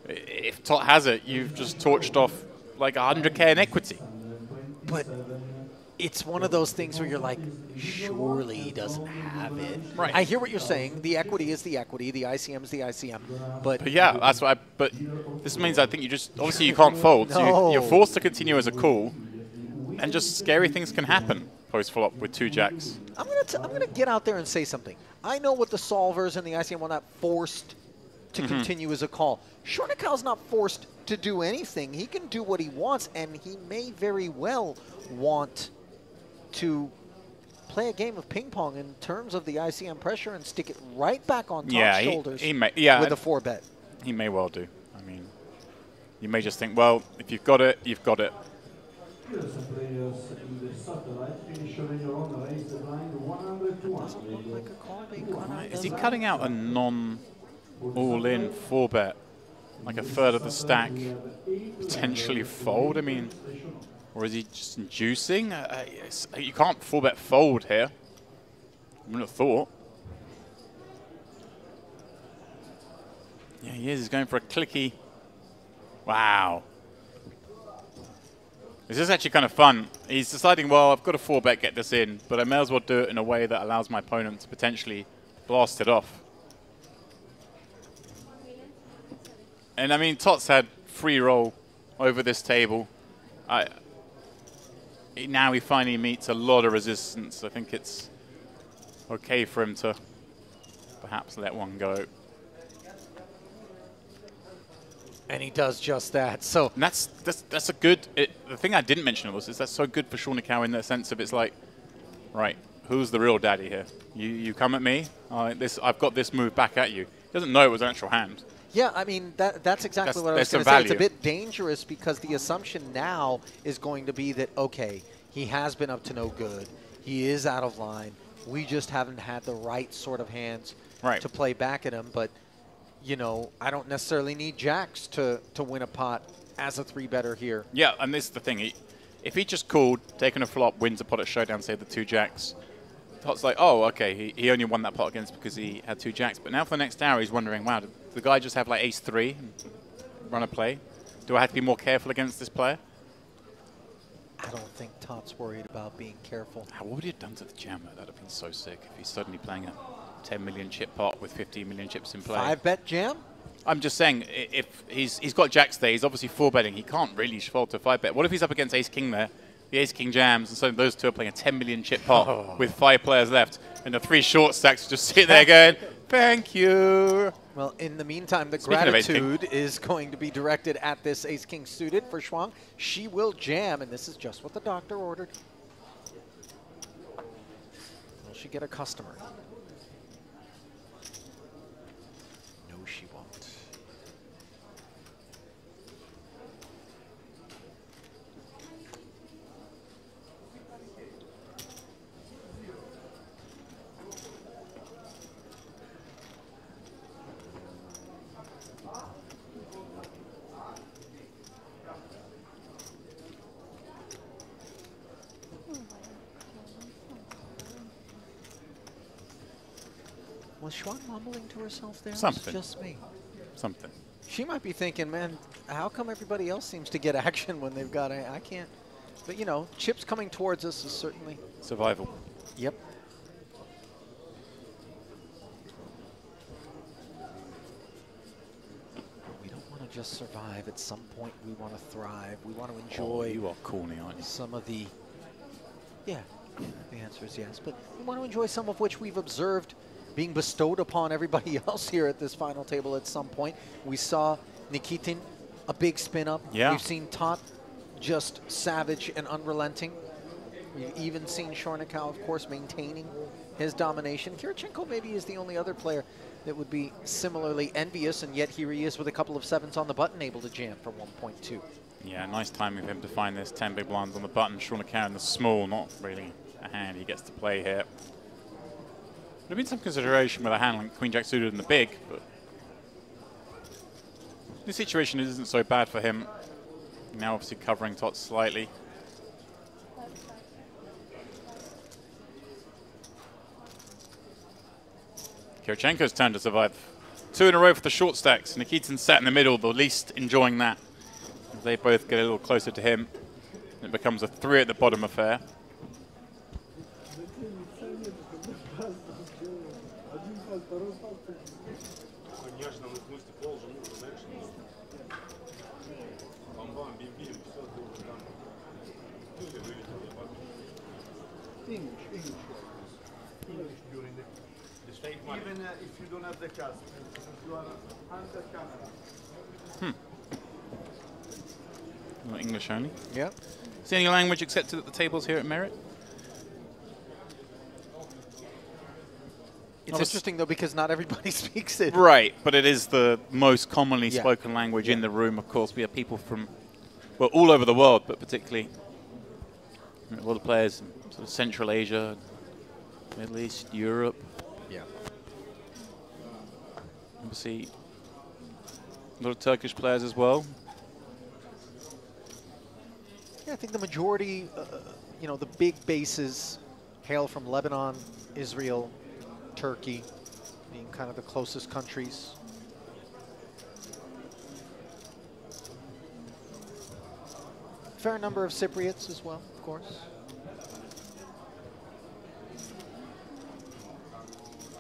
If Tot has it, you've just torched off like 100K in equity. But it's one of those things where you're like, surely he doesn't have it. Right. I hear what you're saying. The equity is the equity. The ICM is the ICM. But yeah, that's why. But this means I think you just obviously you can't fold. So No. you're forced to continue as a call, and just scary things can happen post flop with 2 jacks. I'm gonna get out there and say something. I know what the solvers and the ICM were not forced to Mhm. continue as a call. Shornikau's not forced to do anything. He can do what he wants, and he may very well want to play a game of ping pong in terms of the ICM pressure and stick it right back on Tot's shoulders he may, yeah, with a 4-bet. He may well do. I mean, you may just think, well, if you've got it, you've got it. Is he cutting out a non-all-in 4-bet? Like a third of the stack potentially fold? I mean, or is he just inducing? You can't 4-bet fold here. I wouldn't have thought. Yeah, he is. He's going for a clicky. Wow. This is actually kind of fun. He's deciding, well, I've got a 4-bet, get this in, but I may as well do it in a way that allows my opponent to potentially blast it off. And I mean, Tots had free roll over this table. Now he finally meets a lot of resistance. I think it's okay for him to perhaps let one go. And he does just that. So and that's a good. The thing I didn't mention was that's so good for Shornikau in the sense of it's like, right, who's the real daddy here? You come at me. I've got this move back at you. He doesn't know it was an actual hand. Yeah, I mean, that's exactly what I was there's going to say. It's some a bit dangerous because the assumption now is going to be that, okay, he has been up to no good. He is out of line. We just haven't had the right sort of hands to play back at him. But, you know, I don't necessarily need jacks to win a pot as a 3-better here. Yeah, and this is the thing. If he just called, taken a flop, wins a pot at showdown, say the 2 jacks, Tot's like, oh, okay, he only won that pot against because he had 2 jacks. But now for the next hour, he's wondering, wow, did the guy just have like ace-3 and run a play? Do I have to be more careful against this player? I don't think Tot's worried about being careful. What would he have done to the jammer? That would have been so sick if he's suddenly playing a 10 million chip pot with 15 million chips in play. 5-bet jam? I'm just saying, if he's got jacks there, he's obviously 4-betting. He can't really fold to 5-bet. What if he's up against ace-king there? The ace-king jams, and so those two are playing a 10 million chip pot with 5 players left, and the 3 short stacks just sit there going, thank you. Well, in the meantime, the Speaking of gratitude is going to be directed at this ace-king suited for Shuang. She will jam, and this is just what the doctor ordered. Will she get a customer? No, she won't. Was Shuang mumbling to herself there? Something. It's just me. Something. She might be thinking, man, how come everybody else seems to get action when they've got I can't. But, you know, chips coming towards us is certainly... Survival. Yep. We don't want to just survive. At some point, we want to thrive. We want to enjoy... you are corny, aren't you? Some of the... Yeah, the answer is yes. But we want to enjoy some of which we've observed being bestowed upon everybody else here at this final table at some point. We saw Nikitin, a big spin up. Yeah. We've seen Tot just savage and unrelenting. We've even seen Shornikau, of course, maintaining his domination. Kirichenko maybe is the only other player that would be similarly envious, and yet here he is with a couple of 7s on the button, able to jam for 1.2. Yeah, nice timing of him to find this 10 big blinds on the button. Sean O'Carroll in the small, not really a hand he gets to play here. There'd been some consideration with a hand like Queen Jack suited in the big, but this situation isn't so bad for him. Now obviously covering Tots slightly. Kirichenko's turn to survive. 2 in a row for the short stacks. Nikitin sat in the middle, the least enjoying that. They both get a little closer to him. It becomes a 3 at the bottom affair. Even if you don't have the cast, if you are under camera. Not English only. Yeah. Is there any language accepted at the tables here at Merit? It's interesting, though, because not everybody speaks it. Right, but it is the most commonly Yeah. spoken language in the room. Of course, we have people from, well, all over the world, but particularly a lot of players in sort of Central Asia, Middle East, Europe. Yeah. Obviously, a lot of Turkish players as well. Yeah, I think the majority, you know, the big bases hail from Lebanon, Israel, Turkey, being kind of the closest countries. Fair number of Cypriots as well, of course.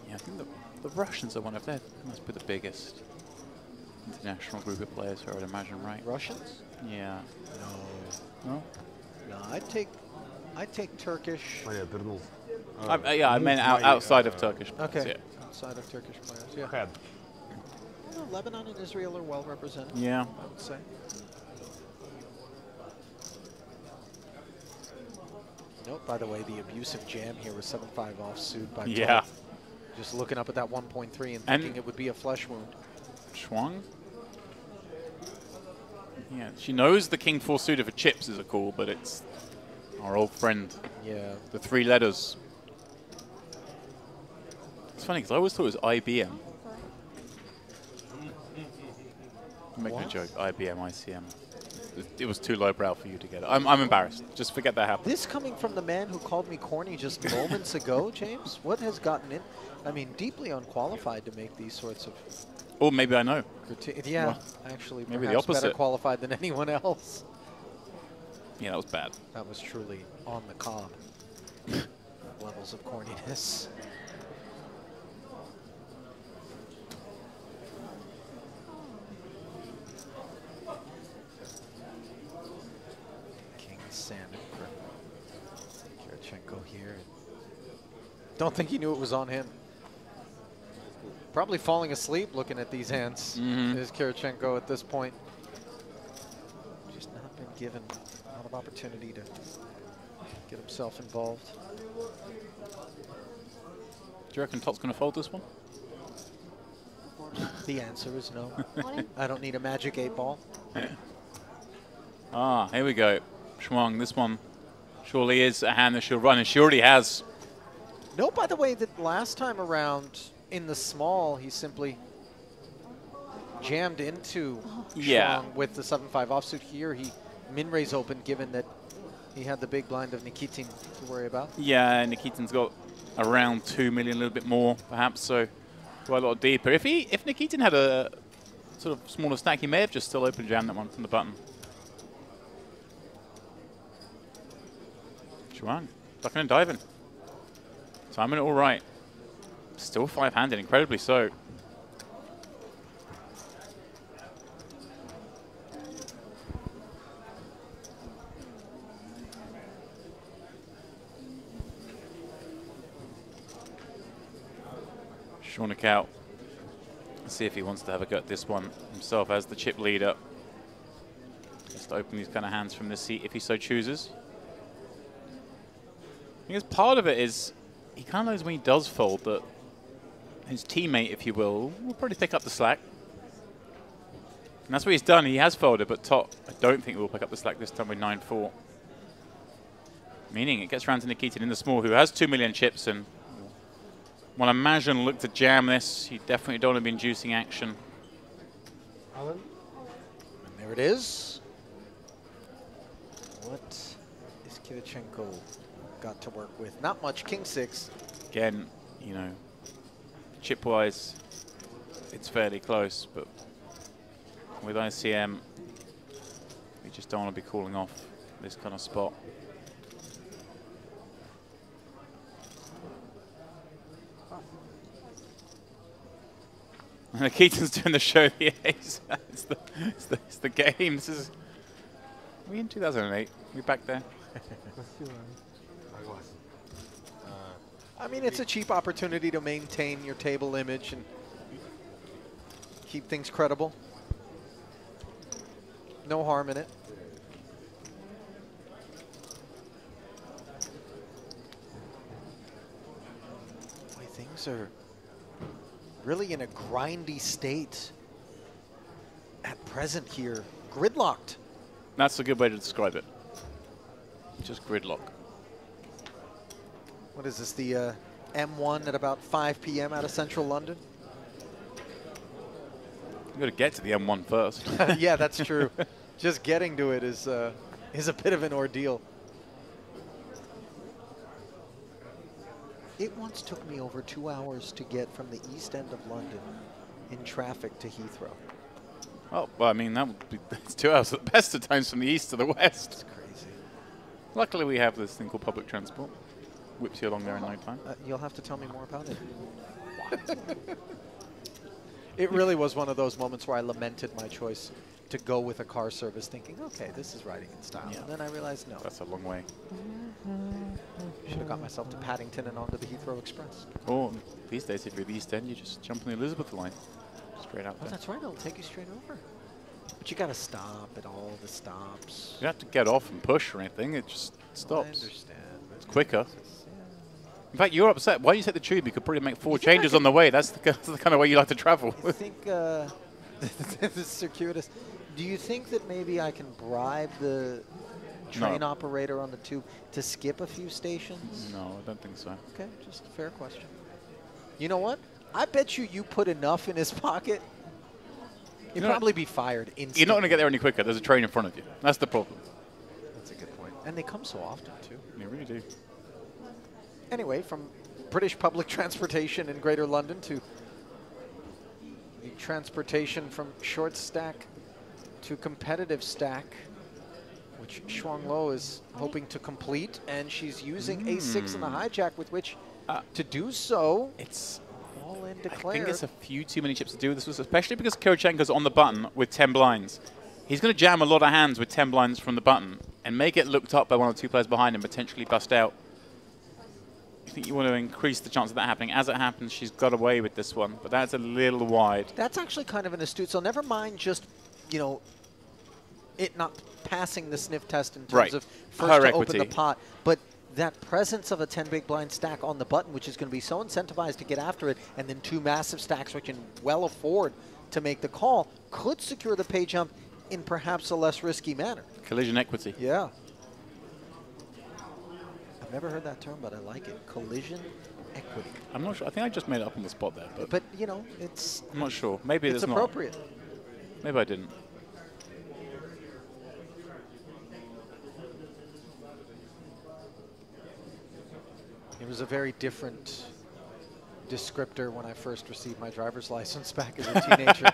Yeah, I think the Russians are one of them. Must be the biggest international group of players, I would imagine, right? Russians? Yeah. No. No, I'd take Turkish. Yeah, I meant outside of Turkish players. Okay. Yeah. Outside of Turkish players, yeah. No, Lebanon and Israel are well represented. Yeah. I would say. Note, by the way, the abusive jam here was 7-5 offsuit by Yeah. Todd. Just looking up at that 1.3 and thinking it would be a flesh wound. Schwang? Yeah, she knows the King 4 suited for chips is a call, but it's our old friend. Yeah. The 3 letters. It's funny because I always thought it was IBM. I'm making a joke. IBM, ICM. It was too lowbrow for you to get it. I'm embarrassed. Just forget that happened. This coming from the man who called me corny just moments ago, James? What has gotten in? I mean, deeply unqualified to make these sorts of... Or maybe I know. Yeah, Well, actually, maybe the perhaps better opposite. qualified than anyone else. Yeah, that was bad. That was truly on the cob. Levels of corniness. King Salmon for Kirichenko here. Don't think he knew it was on him. Probably falling asleep looking at these hands is Kirichenko at this point. Just not been given a lot of opportunity to get himself involved. Do you reckon Tot's going to fold this one? The answer is no. I don't need a magic 8-ball. Ah, here we go. Schwang, this one surely is a hand that she'll run, and she already has. No, by the way, that last time around in the small, he simply jammed into Schwang with the 7-5 offsuit. Here, he min-raise open, given that he had the big blind of Nikitin to worry about. Yeah, Nikitin's got around 2 million, a little bit more, perhaps, so quite a lot deeper. If Nikitin had a sort of smaller stack, he may have just still open jammed that one from the button. Schwang, ducking and diving. Timing it all right. Still 5-handed, incredibly so. Sean O'Carroll. Let's see if he wants to have a go at this one himself as the chip leader. Just to open these kind of hands from the seat if he so chooses. I guess part of it is he kind of knows when he does fold that his teammate, if you will probably pick up the slack. And that's what he's done. He has folded, but top, I don't think will pick up the slack this time with 9-4. Meaning it gets round to Nikitin in the small, who has 2 million chips, and will imagine look to jam this. He definitely don't want to be inducing action. And there it is. What is Kivichenko got to work with? Not much. King 6. Again, you know, chip-wise, it's fairly close, but with ICM, we just don't want to be calling off this kind of spot. And Nikitin's doing the show the ace. it's the game. This is. Are we in 2008? We back there? I mean, it's a cheap opportunity to maintain your table image and keep things credible. No harm in it. Boy, things are really in a grindy state at present here. Gridlocked. That's a good way to describe it. Just gridlock. What is this, the M1 at about 5 p.m. out of central London? You've got to get to the M1 first. Yeah, that's true. Just getting to it is a bit of an ordeal. It once took me over 2 hours to get from the east end of London in traffic to Heathrow. Oh, well, I mean, that would be it's 2 hours at the best of times from the east to the west. It's crazy. Luckily, we have this thing called public transport. Whips you along there in no time. You'll have to tell me more about it. It really was one of those moments where I lamented my choice to go with a car service, thinking, okay, this is riding in style. Yeah. And then I realized, no. That's a long way. Should have got myself to Paddington and onto the Heathrow Express. Oh, these days, if you're the East End, you just jump on the Elizabeth line. Straight out there. Oh, that's right. It'll take you straight over. But you got to stop at all the stops. You don't have to get off and push or anything. It just stops. I understand. It's quicker. In fact, you're upset. Why don't you take the tube? You could probably make 4 changes on the way. That's the kind of way you like to travel. I think this is circuitous. Do you think that maybe I can bribe the train operator on the tube to skip a few stations? No, I don't think so. Okay, just a fair question. You know what? I bet you put enough in his pocket, he'd probably be fired instantly. You're not going to get there any quicker. There's a train in front of you. That's the problem. That's a good point. And they come so often, too. They really do. Anyway, from British public transportation in Greater London to the transportation from short stack to competitive stack, which Shuang Lo is hoping to complete, and she's using a6 in the hijack with which to do so. It's all in declared. I think it's a few too many chips to do this, especially because Kirichenko's on the button with 10 blinds. He's going to jam a lot of hands with 10 blinds from the button and may get looked up by 1 or 2 players behind him, potentially bust out. I think you want to increase the chance of that happening. As it happens, she's got away with this one, but that's a little wide. That's actually kind of an astute. So never mind just, you know, it not passing the sniff test in terms of first to open the pot, but that presence of a 10 big blind stack on the button, which is going to be so incentivized to get after it, and then 2 massive stacks which can well afford to make the call, could secure the pay jump in perhaps a less risky manner. Collision equity. Yeah. I've never heard that term, but I like it. Collision equity. I'm not sure. I think I just made it up on the spot there. But you know, it's... I'm not sure. Maybe it's appropriate. Maybe I didn't. It was a very different descriptor when I first received my driver's license back as a teenager.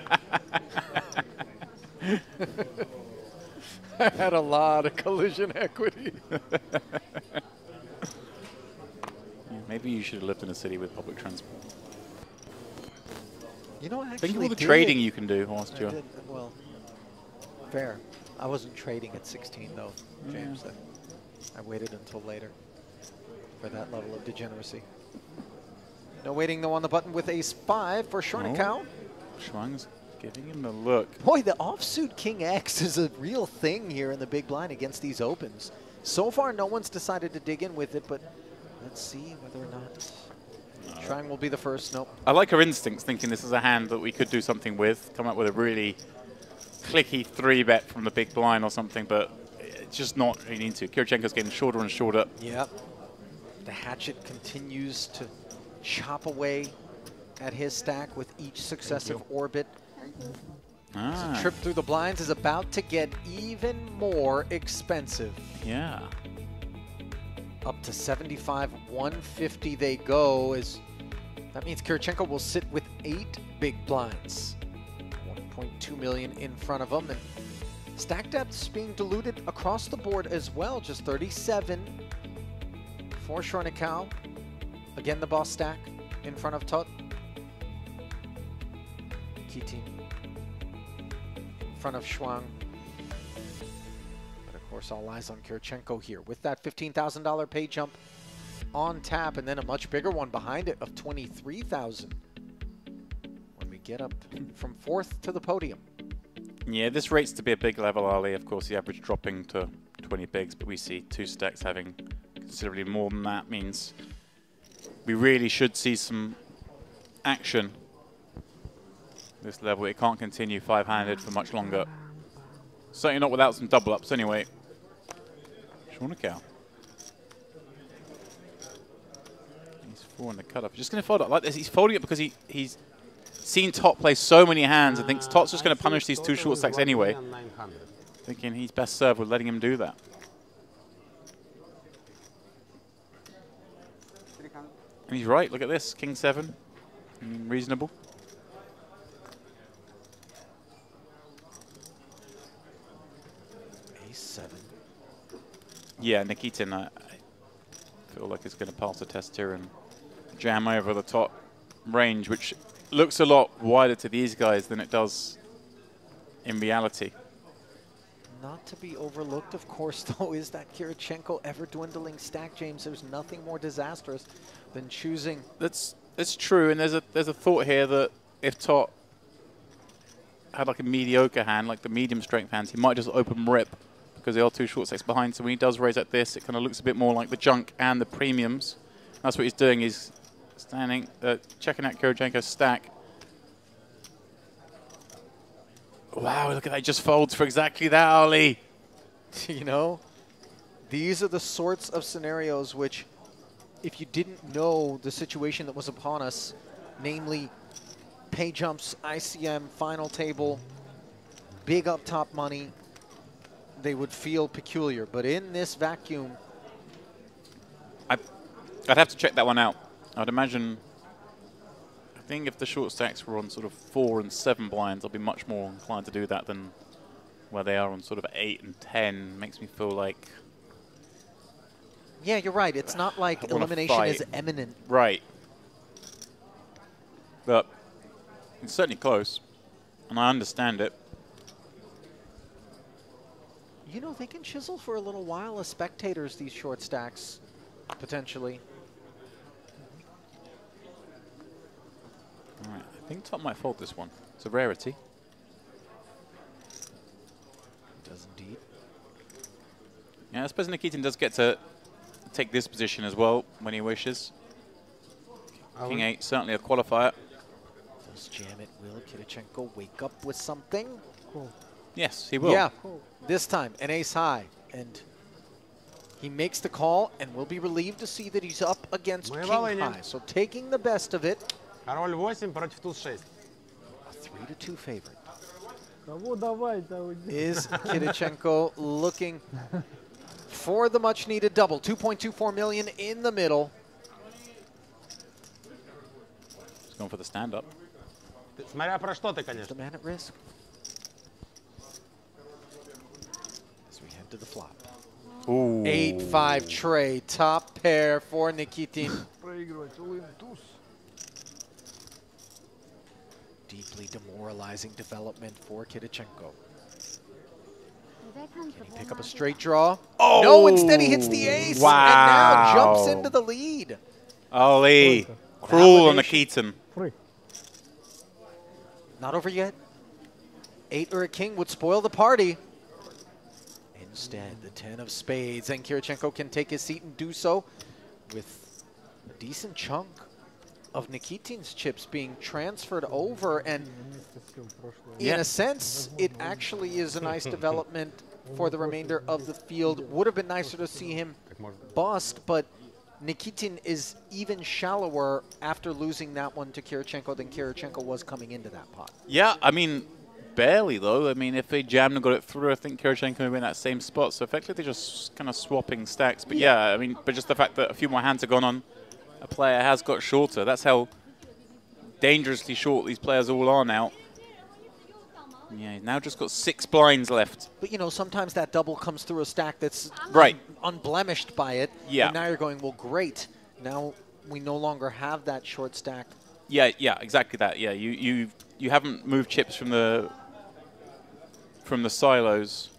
I had a lot of collision equity. Maybe you should have lived in a city with public transport. You know, actually, think of all the trading you can do whilst you're... Well, fair. I wasn't trading at 16, though, James. I waited until later for that level of degeneracy. No waiting, though, on the button with ace-5 for Schornikau. Shuang's giving him the look. Boy, the offsuit King X is a real thing here in the big blind against these opens. So far, no one's decided to dig in with it, but let's see whether or not Shuang will be the first. Nope. I like her instincts, thinking this is a hand that we could do something with, come up with a really clicky 3-bet from the big blind or something, but it's just not what you need to. Kirichenko's getting shorter and shorter. Yep. The hatchet continues to chop away at his stack with each successive orbit. Ah. So trip through the blinds is about to get even more expensive. Yeah. Up to 75, 150 they go. That means Kirichenko will sit with 8 big blinds. 1.2 million in front of him. And stack depth's being diluted across the board as well. Just 37 for Schroenikau. Again, the boss stack in front of Tot. Nikitin in front of Schwang. But of course, all eyes on Kirichenko here with that $15,000 pay jump on tap, and then a much bigger one behind it of $23,000 when we get up from 4th to the podium. Yeah, this rates to be a big level, Ali. Of course, the average dropping to 20 bigs, but we see 2 stacks having considerably more than that. Means we really should see some action this level. It can't continue 5-handed for much longer. Certainly not without some double ups anyway. Schroenikau. He's 4 in the cutoff. Just going to fold up like this. He's folding it because he's seen Tot play so many hands and thinks Tot's just going to punish these 2 short stacks anyway. Thinking he's best served with letting him do that. And he's right. Look at this. King 7. Reasonable. Ace 7. Yeah, Nikitin, I feel like it's going to pass the test here and jam over the top range, which looks a lot wider to these guys than it does in reality. Not to be overlooked, of course, though, is that Kirichenko ever-dwindling stack, James. There's nothing more disastrous than choosing. That's true, and there's a thought here that if Tot had like a mediocre hand, like the medium strength hands, he might just open rip because they are 2 short stacks behind. So when he does raise like this, it kind of looks a bit more like the junk and the premiums. That's what he's doing. He's standing, checking out Kirichenko's stack. Wow, look at that. He just folds for exactly that, Ali. You know, these are the sorts of scenarios which, if you didn't know the situation that was upon us, namely pay jumps, ICM, final table, big up top money, they would feel peculiar. But in this vacuum, I'd have to check that one out. I'd imagine, I think if the short stacks were on sort of 4 and 7 blinds, I'll be much more inclined to do that than where they are on sort of 8 and 10. Makes me feel like... Yeah, you're right. It's not like elimination is imminent. Right. But it's certainly close, and I understand it. You know, they can chisel for a little while as spectators, these short stacks, potentially. All right, I think Tot might fold this one. It's a rarity. It does indeed. Yeah, I suppose Nikitin does get to take this position as well when he wishes. King 8, certainly a qualifier. Does jam it. Will Kirichenko wake up with something? Cool. Yes, he will. Yeah, this time an ace high. And he makes the call and will be relieved to see that he's up against King high. So taking the best of it. Король 8 против туз 6. A 3-2 favorite. Кого давай-то? Is Kirichenko looking for the much-needed double? 2.24 million in the middle. He's going for the stand-up. Смотря про что ты, конечно. The man at risk. As we head to the flop. Ooh. 8-5 tray, top pair for Nikitin. Проигрывать all-in туз. Deeply demoralizing development for Kirichenko. Can he pick up a straight draw? Oh! No, instead he hits the ace. Wow. And now jumps into the lead. Ali, cruel on Nikitin. Not over yet. 8 or a king would spoil the party. Instead, the 10 of spades, and Kirichenko can take his seat and do so with a decent chunk of Nikitin's chips being transferred over, and in a sense, it actually is a nice development for the remainder of the field. Would have been nicer to see him bust, but Nikitin is even shallower after losing that one to Kirichenko than Kirichenko was coming into that pot. Yeah, I mean, barely though. I mean, if they jammed and got it through, I think Kirichenko would be in that same spot. So effectively, they're just kind of swapping stacks. But yeah, I mean, but just the fact that a few more hands have gone on, a player has got shorter. That's how dangerously short these players all are now. Yeah, he's now just got 6 blinds left. But, you know, sometimes that double comes through a stack that's unblemished by it. Yeah. And now you're going, well, great. Now we no longer have that short stack. Yeah, exactly that. Yeah, you haven't moved chips from the silos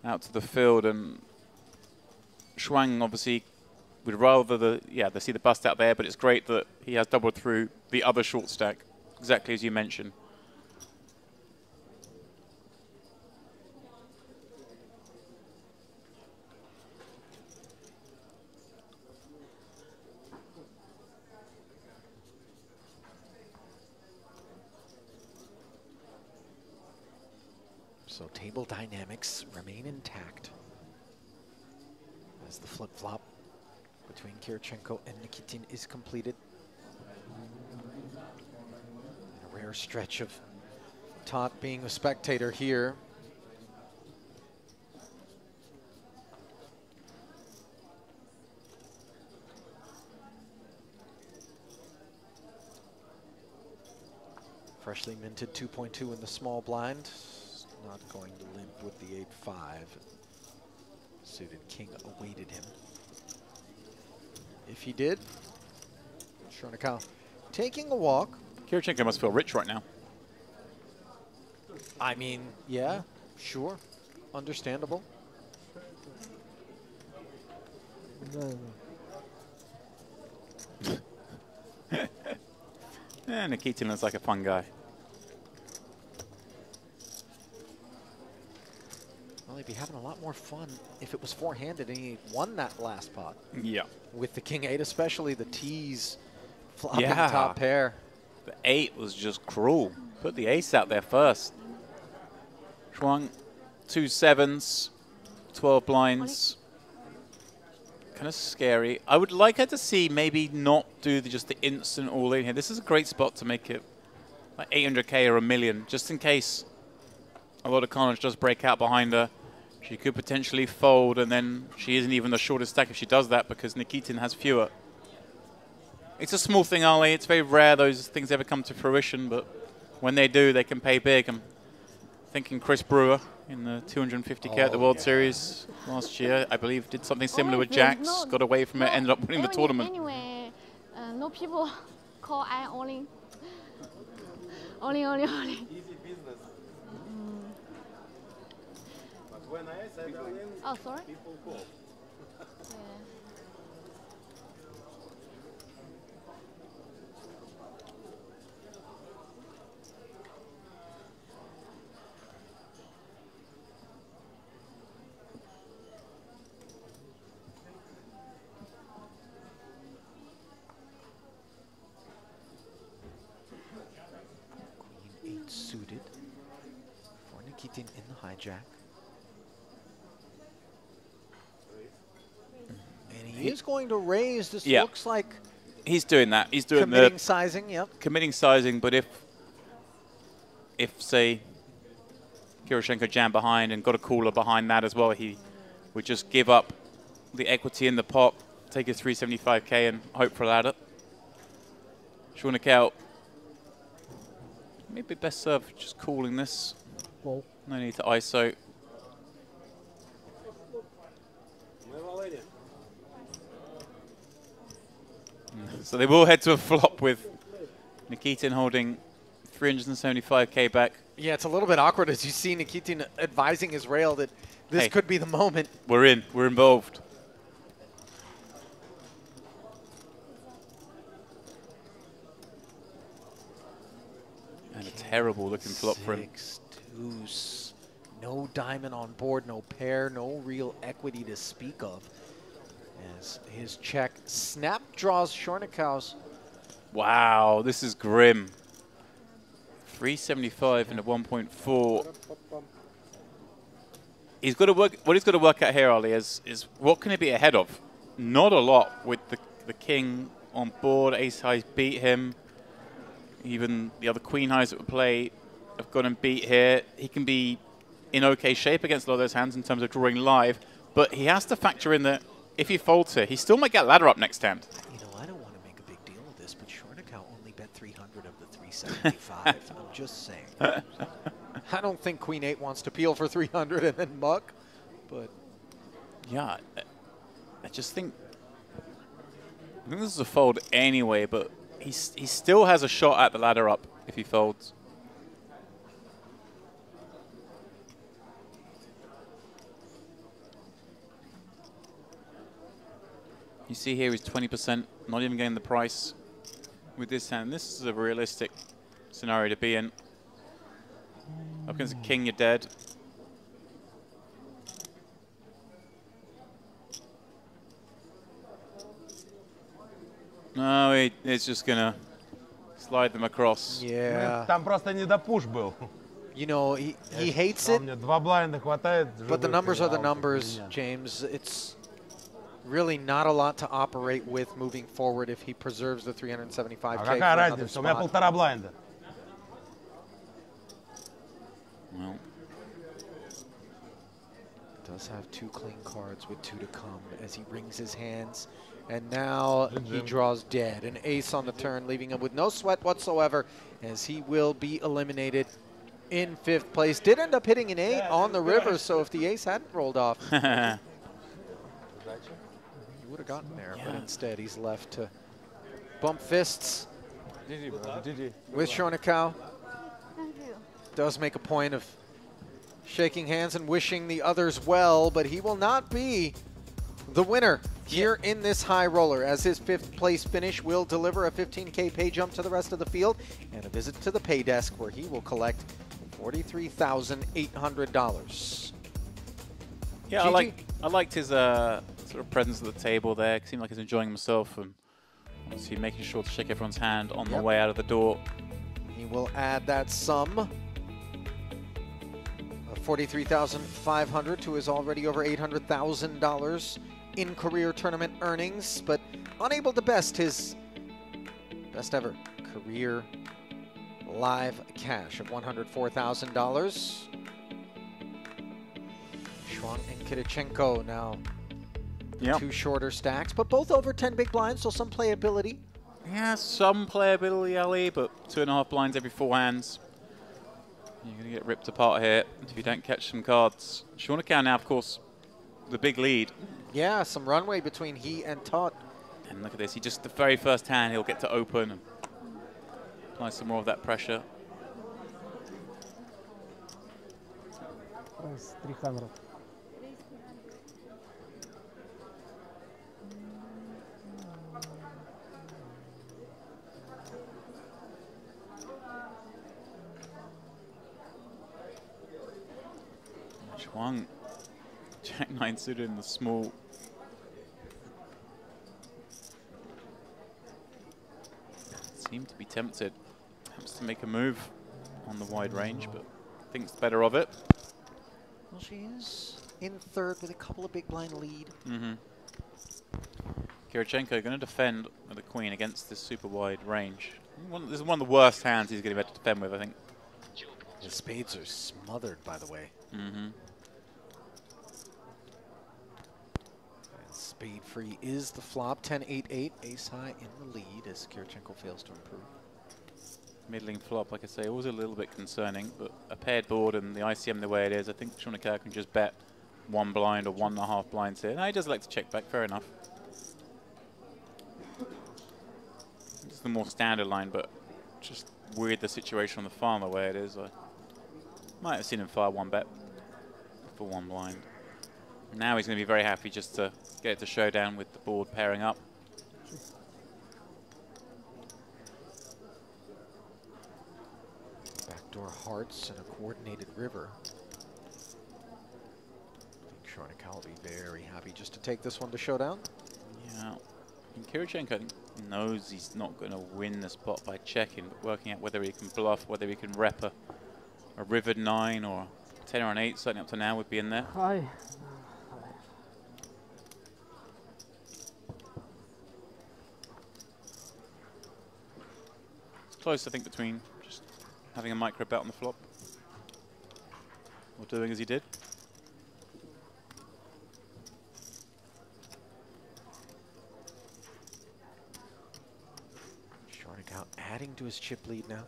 out to the field, and Shuang obviously would rather they see the bust out there, but it's great that he has doubled through the other short stack, exactly as you mentioned. So table dynamics remain intact as the flip-flop between Kirichenko and Nikitin is completed. And a rare stretch of Tot being a spectator here. Freshly minted 2.2 in the small blind. Not going to limp with the 8-5. Suited king awaited him. If he did, Chernakov taking a walk. Kirichenko must feel rich right now. I mean, yeah, sure. Understandable. Nikitin looks like a fun guy. Well, he'd be having a lot more fun if it was four-handed and he won that last pot. Yeah. With the king 8, especially the tees flopping Yeah. top pair. The 8 was just cruel. Put the ace out there first. Shuang, 2 7s, 12 blinds. Kind of scary. I would like her to see maybe not do just the instant all-in here. This is a great spot to make it like 800K or $1 million, just in case a lot of carnage does break out behind her. She could potentially fold, and then she isn't even the shortest stack if she does that because Nikitin has fewer. It's a small thing, Ali. It's very rare those things ever come to fruition, but when they do, they can pay big. I'm thinking Chris Brewer in the 250K at the World Series last year, I believe, did something similar with Jacks, got away from it, ended up winning the tournament. Anyway, no people call I only. Only. Easy business. But when I said oh, sorry? people call. Queen 8 suited for Nikitin in the hijack. And he is going to raise. This looks like he's doing that. He's doing committing sizing, committing sizing, but if say Kirichenko jammed behind and got a cooler behind that as well, he would just give up the equity in the pot, take his 375K and hope for a ladder. Chernakov, maybe best serve just calling this. Well. No need to ISO. So they will head to a flop with Nikitin holding 375K back. Yeah, it's a little bit awkward as you see Nikitin advising his rail that this could be the moment. We're in. We're involved. And a terrible looking flop for him. 6 deuce. No diamond on board, no pair, no real equity to speak of. As his check snap draws Chornakov's Wow, this is grim. 375 into 1.4. He's got to work. What he's got to work out here, Ollie, is what can he be ahead of? Not a lot with the king on board. Ace highs beat him. Even the other queen highs that would play have got him beat here. He can be in okay shape against a lot of those hands in terms of drawing live, but he has to factor in that if he folds here, he still might get ladder up next hand. You know, I don't want to make a big deal of this, but Shornikau only bet 300 of the 375. I'm just saying. I don't think Queen 8 wants to peel for 300 and then muck, but yeah, I just think this is a fold anyway, but he still has a shot at the ladder up if he folds. You see here he's 20%, not even getting the price with this hand. This is a realistic scenario to be in. Up against a king, you're dead. No, he's just gonna slide them across. Yeah. Там просто не до пуш был. You know, he hates it, Два блайнда хватает. but the numbers are the numbers, James. It's really not a lot to operate with moving forward if he preserves the 375K. А какая разница? У меня полтора блайнда. Well, does have 2 clean cards with 2 to come as he wrings his hands. And now he draws dead. An ace on the turn, leaving him with no sweat whatsoever as he will be eliminated in 5th place. Did end up hitting an 8 on the river, so if the ace hadn't rolled off, he would have gotten there. But instead, he's left to bump fists with Shornikau. Does make a point of shaking hands and wishing the others well, but he will not be the winner here in this high roller, as his 5th place finish will deliver a 15K pay jump to the rest of the field and a visit to the pay desk where he will collect $43,800. yeah, I liked his sort of presence at the table there. It seemed like he's enjoying himself and obviously making sure to shake everyone's hand on the way out of the door. He will add that sum of $43,500 to his already over $800,000 in career tournament earnings, but unable to best his best ever career live cash of $104,000. Schwang and Kidichenko now 2 shorter stacks, but both over 10 big blinds, so some playability. Yeah, some playability, Ali, but 2.5 blinds every 4 hands. You're going to get ripped apart here if you don't catch some cards. Shornikau now, of course, the big lead. Yeah, some runway between he and Todd. And look at this, he just, the very first hand, he'll get to open and apply some more of that pressure. Price 300. Schwang, Jack 9 suited in the small. Seemed to be tempted, perhaps to make a move on the wide range, but thinks better of it. Well, she is in 3rd with a couple of big blind lead. Kidichenko going to defend with the queen against this super wide range. This is one of the worst hands he's going to be able to defend with, I think. The spades are smothered, by the way. Spade free is the flop. 10-8-8, ace high in the lead as Kidichenko fails to improve. Middling flop, like I say, always a little bit concerning, but a paired board and the ICM the way it is, I think Shornikau can just bet 1 blind or 1.5 blinds here. No, he does like to check back, fair enough. It's the more standard line, but just weird the situation on the farm the way it is. I might have seen him fire 1 bet for 1 blind. Now he's going to be very happy just to get it to showdown with the board pairing up. Backdoor hearts and a coordinated river. I think Shornikau will be very happy just to take this one to showdown. Yeah. Kirichenko knows he's not going to win the spot by checking, but working out whether he can bluff, whether he can rep a river 9 or 10 or an 8, certainly up to now would be in there. Hi. It's close, I think, between just having a micro bet on the flop or doing as he did. Shortacao adding to his chip lead now.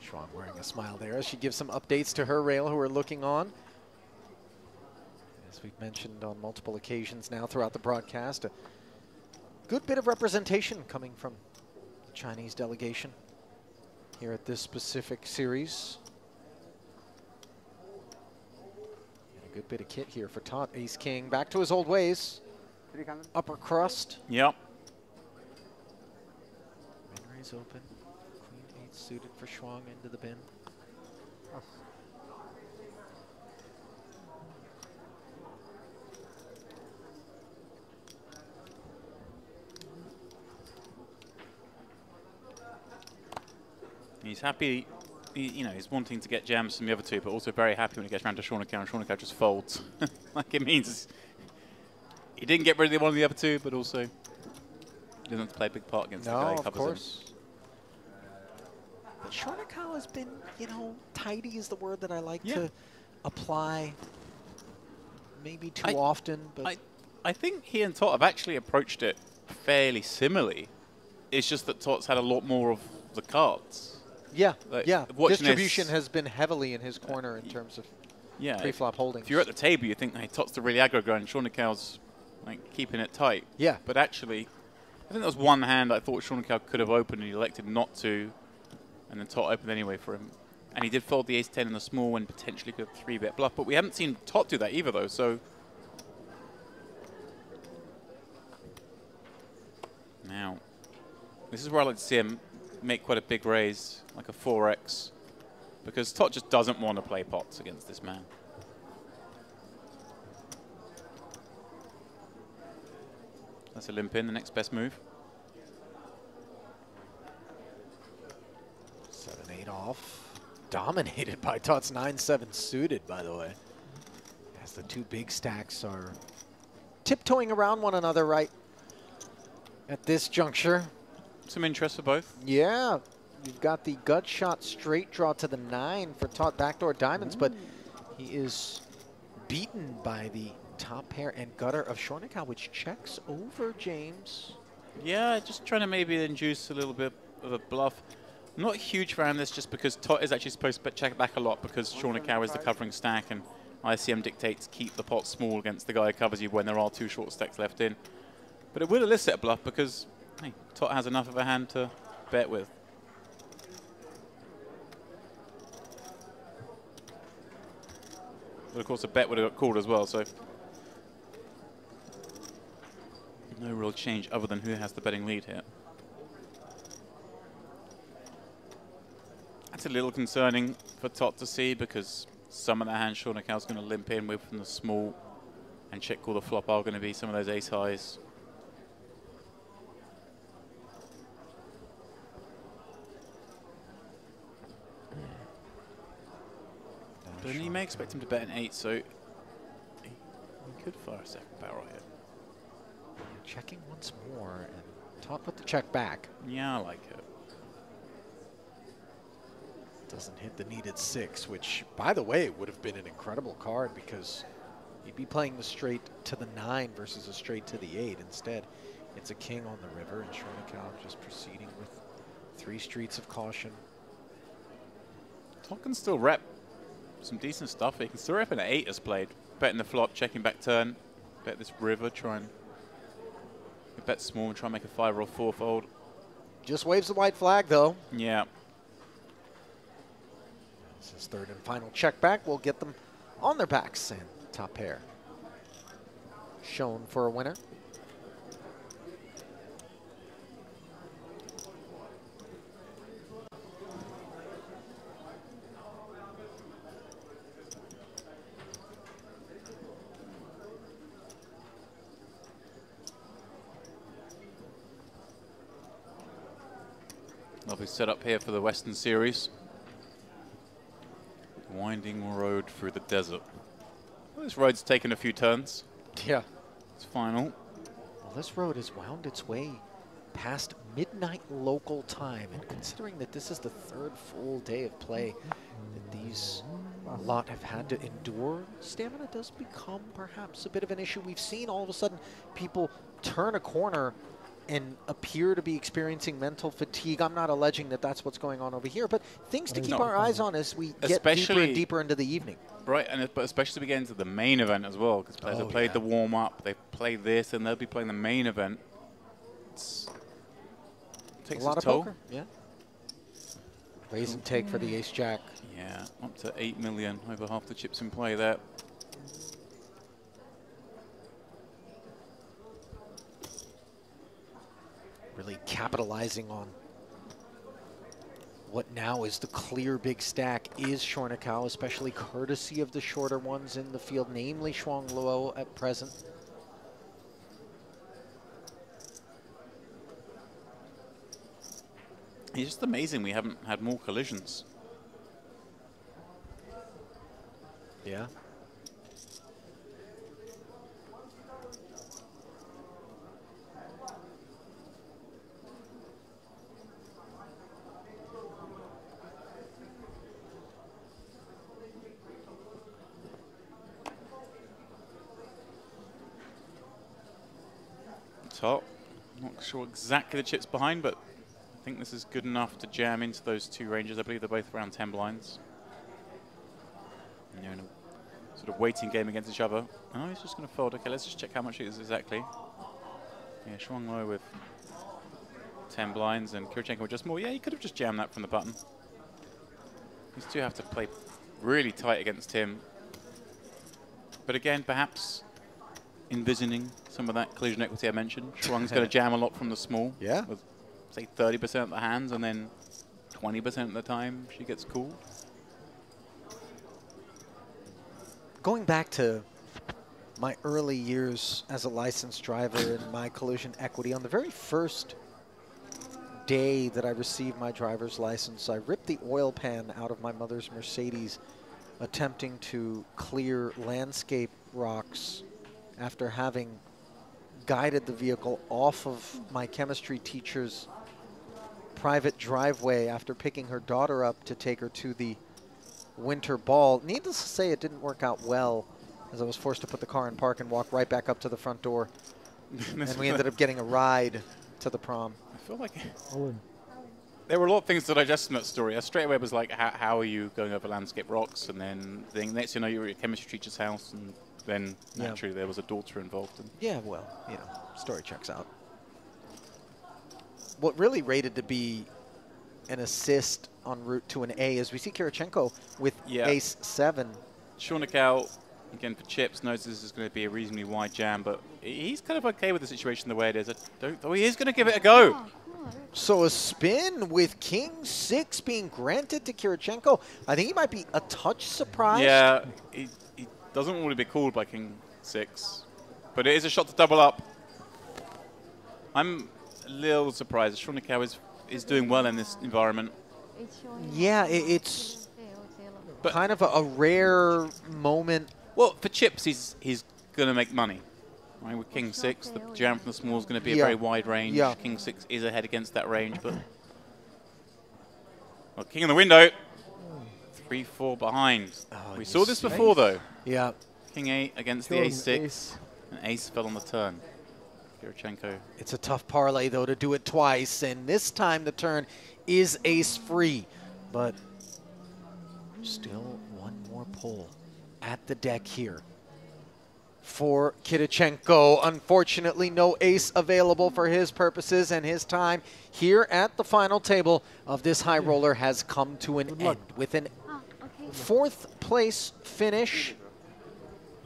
Schwab wearing a smile there as she gives some updates to her rail who are looking on. As we've mentioned on multiple occasions now throughout the broadcast, a good bit of representation coming from the Chinese delegation here at this specific series. And a good bit of kit here for Tot. Ace King back to his old ways. Upper crust. Yep. Min raise open. Queen 8 suited for Shuang into the bin. He's happy, you know, he's wanting to get jams from the other two, but also very happy when he gets around to Shornacao and Shornacao just folds. Like it means he didn't get rid of one of the other two, but also he doesn't have to play a big part against the guy who covers him. But Shornacao has been, you know, tidy is the word that I like to apply. Maybe too often, but I think he and Tot have actually approached it fairly similarly. It's just that Tot's had a lot more of the cards. Yeah, Like, yeah. watching Distribution this- has been heavily in his corner in terms of pre-flop holdings. If you're at the table, you think, hey, Tot's the really aggro guy and Shornacao's like keeping it tight. Yeah. But actually, I think there was one hand I thought Shornacao could have opened and he elected not to, and then Tot opened anyway for him. And he did fold the ace-10 in the small and potentially could have 3-bet bluff, but we haven't seen Tot do that either, though, so... Now, this is where I like to see him make quite a big raise, like a 4x, because Tot just doesn't want to play pots against this man. That's a limp in, the next best move. 7-8 off. Dominated by Tot's 9-7 suited, by the way. As the two big stacks are tiptoeing around one another right at this juncture. Some interest for both. Yeah. You've got the gut shot straight draw to the 9 for Tot backdoor diamonds, but he is beaten by the top pair and gutter of Shornacao, which checks over James. Yeah, just trying to maybe induce a little bit of a bluff. I'm not a huge fan of this just because Tot is actually supposed to check back a lot because Shornacao is the covering stack and ICM dictates keep the pot small against the guy who covers you when there are two short stacks left in. But it will elicit a bluff because hey, Tot has enough of a hand to bet with. But of course a bet would have got called as well, so no real change other than who has the betting lead here. That's a little concerning for Tot to see because some of the hands Shornacao's going to limp in with from the small and check call the flop are going to be some of those ace highs. But he may expect him to bet an 8, so he could fire a second barrel here. Checking once more, and Tot put the check back. Yeah, I like it. Doesn't hit the needed 6, which, by the way, would have been an incredible card because you'd be playing the straight to the 9 versus a straight to the 8. Instead, it's a king on the river, and Shornacao just proceeding with 3 streets of caution. Tot can still rep some decent stuff. He can still rep an 8 as played. Betting the flop, checking back turn. Bet this river, try and bet small and try and make a 5 or a 4 fold. Just waves the white flag, though. Yeah. This is third and final check back. We'll get them on their backs, and top pair shown for a winner. Lovely setup here for the Western Series. Winding road through the desert. Well, this road's taken a few turns. Yeah. It's final. Well, this road has wound its way past midnight local time, and considering that this is the third full day of play that these lot have had to endure, stamina does become perhaps a bit of an issue. We've seen all of a sudden people turn a corner and appear to be experiencing mental fatigue. I'm not alleging that that's what's going on over here, but things to keep our eyes on as we get deeper and deeper into the evening. Right, but especially as we get into the main event as well, because players have played the warm-up, they've played this, and they'll be playing the main event. It takes a lot of toll. poker, yeah. Raise and take for the ace-jack. Yeah, up to 8 million, over half the chips in play there. Really capitalizing on what now is the clear big stack is Shornikau, especially courtesy of the shorter ones in the field, namely Shuang Luo at present. It's just amazing we haven't had more collisions. Yeah. Top. Not sure exactly the chips behind, but I think this is good enough to jam into those two ranges. I believe they're both around 10 blinds. And you're in a sort of waiting game against each other. Oh, he's just going to fold. Okay, let's just check how much it is exactly. Yeah, Shuang Luo with 10 blinds and Kirichenko with just more. Yeah, he could have just jammed that from the button. These two have to play really tight against him. But again, perhaps envisioning some of that collision equity I mentioned. Shuang's going to jam a lot from the small. Yeah. With, say, 30% of the hands, and then 20% of the time she gets cool. Going back to my early years as a licensed driver and my collision equity, on the very first day that I received my driver's license, I ripped the oil pan out of my mother's Mercedes attempting to clear landscape rocks after having guided the vehicle off of my chemistry teacher's private driveway after picking her daughter up to take her to the winter ball. Needless to say, it didn't work out well, as I was forced to put the car in park and walk right back up to the front door. And we ended up getting a ride to the prom. I feel like there were a lot of things to digest in that story. I straight away was like, how are you going over landscape rocks? And then the next thing you know, you were at your chemistry teacher's house, and then naturally there was a daughter involved. And yeah, well, you know, story checks out. What really rated to be an assist en route to an A is we see Kirichenko with ace-7. Shornikau, again for chips, knows this is going to be a reasonably wide jam, but he's kind of okay with the situation the way it is. Though he is going to give it a go. So a spin with king-6 being granted to Kirichenko. I think he might be a touch surprised. Yeah, he doesn't want to be called by king-6, but it is a shot to double up. I'm a little surprised. Shornikau is doing well in this environment. Yeah, it's kind of a rare moment. Well, for chips, he's going to make money. Right, with king-6, the jam from the small is going to be a very wide range. King-6 is ahead against that range, but well, king in the window. 3-4 behind. Oh, we saw this before, though. Yeah. King-8 against the ace-6. And ace fell on the turn. Kirichenko. It's a tough parlay, though, to do it twice, and this time the turn is ace-free. But still one more pull at the deck here for Kirichenko. Unfortunately, no ace available for his purposes, and his time here at the final table of this high roller has come to an end with an fourth place finish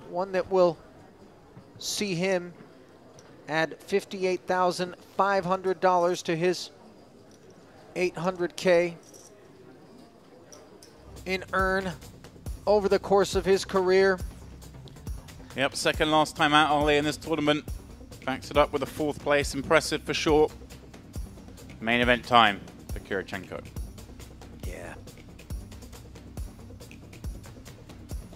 one that will see him add $58,500 to his $800K in earn over the course of his career. Yep, second last time out Ali in this tournament. Backs it up with a 4th place. Impressive for sure. Main event time for Kirichenko. Yeah.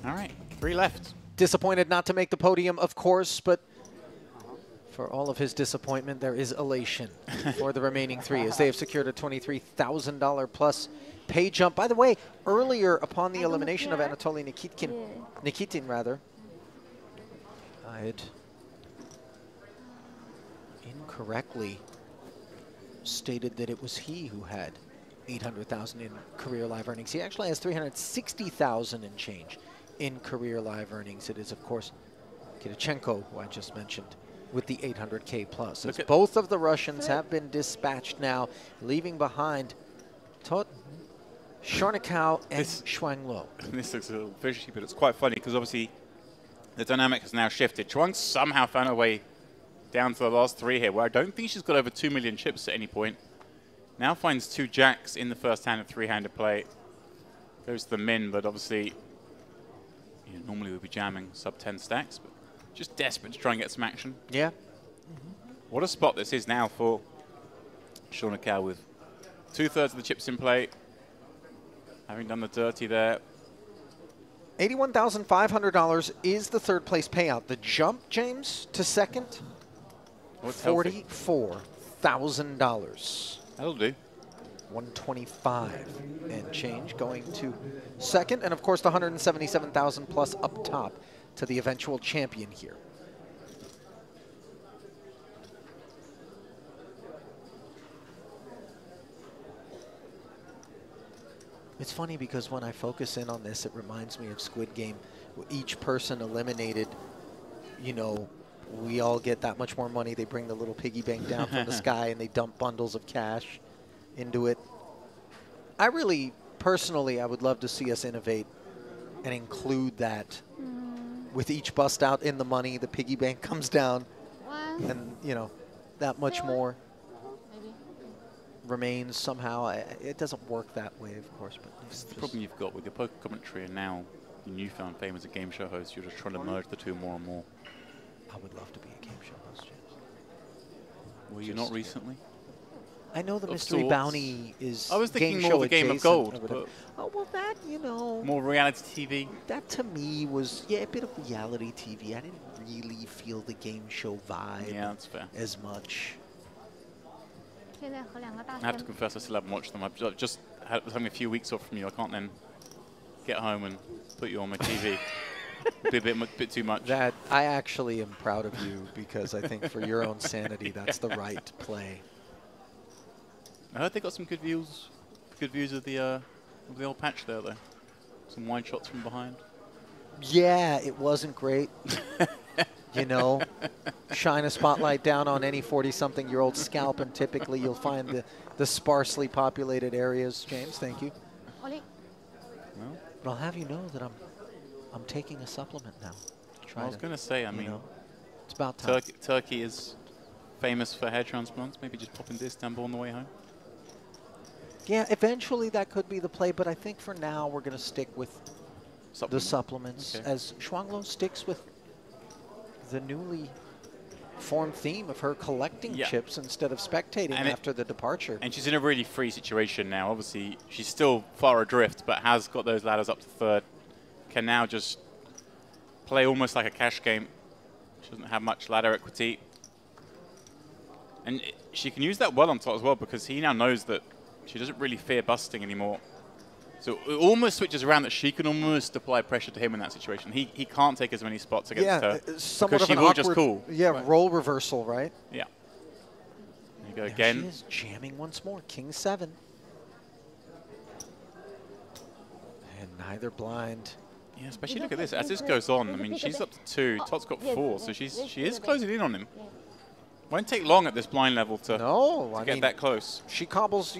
All right, 3 left. Disappointed not to make the podium, of course, but for all of his disappointment, there is elation for the remaining 3 as they have secured a $23,000 plus pay jump. By the way, earlier upon the elimination of Anatoly Nikitin, I had incorrectly stated that it was he who had 800,000 in career live earnings. He actually has 360,000 and change in career live earnings. It is, of course, Kirichenko, who I just mentioned, with the 800K plus. As both of the Russians have been dispatched now, leaving behind Chornokow and Shuang Lo. This looks a little fishy, but it's quite funny because obviously the dynamic has now shifted. Chuang somehow found her way down to the last 3 here, where I don't think she's got over 2 million chips at any point. Now finds 2 jacks in the first hand of 3-handed play. Goes to the min, but obviously normally we'd be jamming sub 10 stacks, but just desperate to try and get some action. Yeah. What a spot this is now for Chornokow with 2/3 of the chips in play. Having done the dirty there. $81,500 is the 3rd place payout. The jump, James, to second, $44,000. That'll do. 125 and change going to second, and of course the 177,000 plus up top to the eventual champion here. It's funny because when I focus in on this, it reminds me of Squid Game. Each person eliminated, we all get that much more money. They bring the little piggy bank down from the sky and they dump bundles of cash into it. I really, personally, I would love to see us innovate and include that. With each bust out in the money, the piggy bank comes down, and that much more remains somehow. It doesn't work that way, of course. But this is the problem you've got with your poker commentary and now your newfound fame as a game show host. You're just trying to merge the two more and more. I would love to be a game show host, James. Were you not recently? I know the Mystery Bounty is. I was thinking game more the Game of Gold. But oh well, that more reality TV. That to me was a bit of reality TV. I didn't really feel the game show vibe. Yeah, that's fair. As much. I have to confess, I still haven't watched them. I've just was having a few weeks off from you. I can't then get home and put you on my TV. Be a bit too much. That I actually am proud of you because I think for your own sanity, that's the right play. I heard they got some good views of the old patch there, though. Some wide shots from behind. Yeah, it wasn't great. Shine a spotlight down on any 40-something-year-old scalp, and typically you'll find the sparsely populated areas. James, thank you. Well, but I'll have you know that I'm taking a supplement now. I was going to say, I mean, it's about time. Turkey is famous for hair transplants. Maybe just pop into Istanbul on the way home. Yeah, eventually that could be the play, but I think for now we're going to stick with the supplements as Shuang Lo sticks with the newly formed theme of her collecting chips instead of spectating after the departure. And she's in a really free situation now. Obviously, she's still far adrift, but has got those ladders up to 3rd. Can now just play almost like a cash game. She doesn't have much ladder equity. And she can use that well on top as well because he now knows that she doesn't really fear busting anymore. So it almost switches around that she can almost apply pressure to him in that situation. He can't take as many spots against her somewhat because of she an will awkward, just call. Yeah, role reversal, right? Yeah. There you go There again. She is jamming once more. King 7. And neither blind. Yeah, especially look at this. As this goes on, I mean, she's up to 2. Tot's got 4, so she is closing in on him. Won't take long at this blind level to get that close. She cobbles,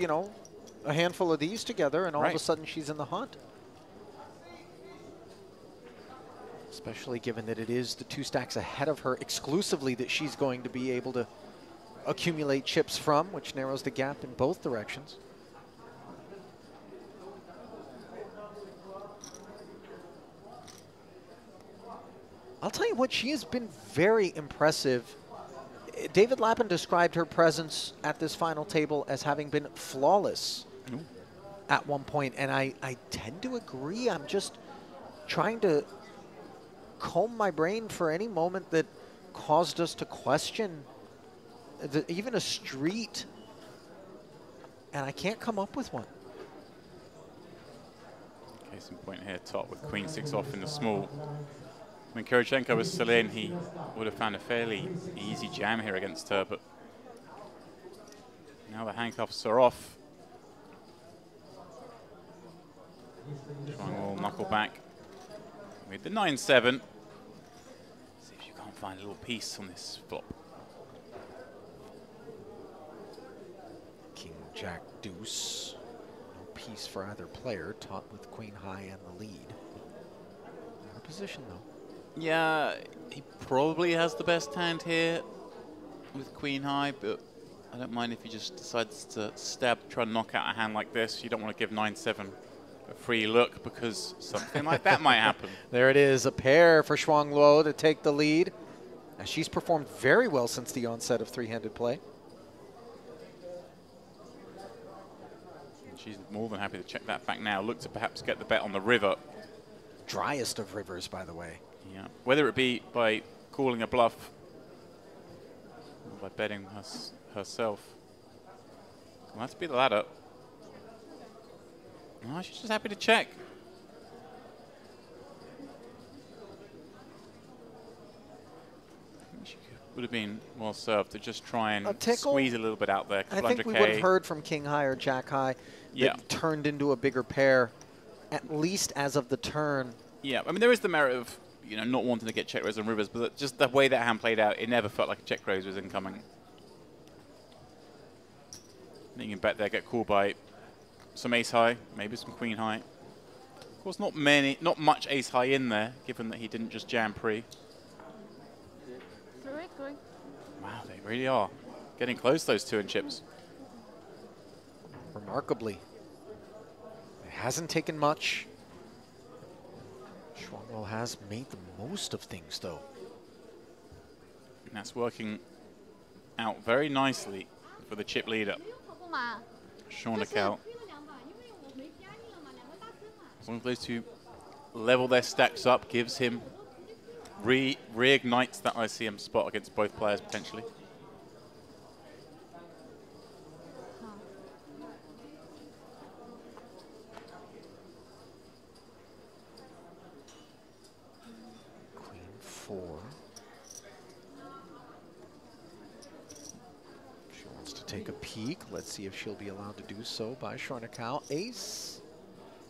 a handful of these together, and all of a sudden she's in the hunt. especially given that it is the 2 stacks ahead of her exclusively that she's going to be able to accumulate chips from, which narrows the gap in both directions. I'll tell you what, she has been very impressive. David Lappin described her presence at this final table as having been flawless at one point, and I tend to agree. I'm just trying to comb my brain for any moment that caused us to question even a street, and I can't come up with one. Case in point here, top with queen 6 off in the small. When Kirichenko was still in, he would have found a fairly easy jam here against her, but now the handcuffs are off. Shuang Luo knuckle back with the 9-7. See if you can't find a little piece on this flop. King, Jack, deuce. No piece for either player. Taut with queen high and the lead. Out of position though. Yeah, he probably has the best hand here with queen high, but I don't mind if he just decides to stab, try and knock out a hand like this. You don't want to give 9-7 a free look because something like that might happen. There it is, a pair for Shuang Luo to take the lead. Now she's performed very well since the onset of three-handed play. And she's more than happy to check that back now. Look to perhaps get the bet on the river. Driest of rivers, by the way. Yeah, whether it be by calling a bluff or by betting herself. Well, that's be the ladder. No, she's just happy to check. I think she would have been well served to just try and squeeze a little bit out there. I think we would have heard from King High or Jack High that turned into a bigger pair, at least as of the turn. Yeah, I mean, there is the merit of, you know, not wanting to get check raised on rivers, but just the way that hand played out, it never felt like a check raise was incoming. You can bet there, get called by some ace high, maybe some queen high. Of course, not much ace high in there, given that he didn't just jam pre. Wow, they really are getting close, those 2 in chips. Remarkably. It hasn't taken much. Shuang Luo has made the most of things, though. And that's working out very nicely for the chip leader. Schornekow. As long as those 2 level their stacks up, gives him, reignites that ICM spot against both players potentially. Queen 4. She wants to take a peek. Let's see if she'll be allowed to do so by Schornekow. Ace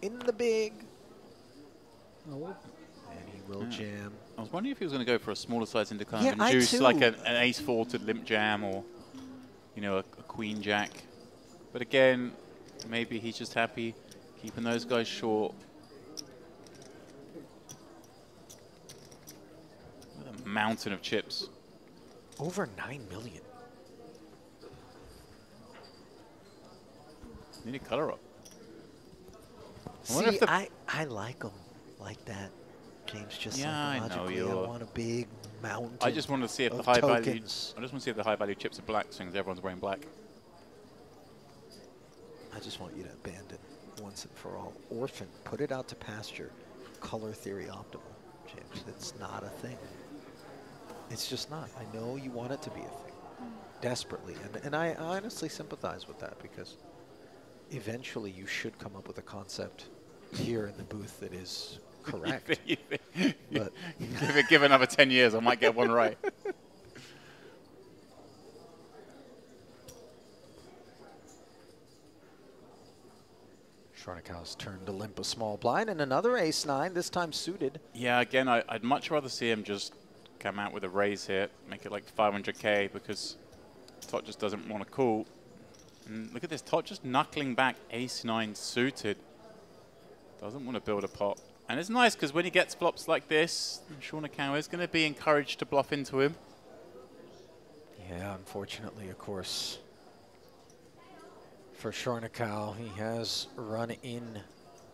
in the big. And he will jam. I was wondering if he was going to go for a smaller size into kind of induce, like an ace faulted limp jam or, you know, a queen jack. But again, maybe he's just happy keeping those guys short. What a mountain of chips. Over 9 million. Need a color up. See, I like them like that. James, just psychologically, I want a big mountain. I just want to see if the high value. I just want to see if the high value chips are black, since everyone's wearing black. I just want you to abandon once and for all. Orphan, put it out to pasture. Color theory optimal, James. It's not a thing. It's just not. I know you want it to be a thing, desperately, and I honestly sympathize with that, because eventually you should come up with a concept here in the booth that is correct. But give another 10 years, I might get one right. Schornekow's turn to limp a small blind, and another ace-9, this time suited. Yeah, again, I'd much rather see him just come out with a raise here, make it like 500K, because Tot just doesn't want to call. And look at this, Tot just knuckling back ace-9 suited. Doesn't want to build a pot. And it's nice because when he gets flops like this, Shonikau is going to be encouraged to bluff into him. Yeah, unfortunately, of course, for Shonikau, he has run in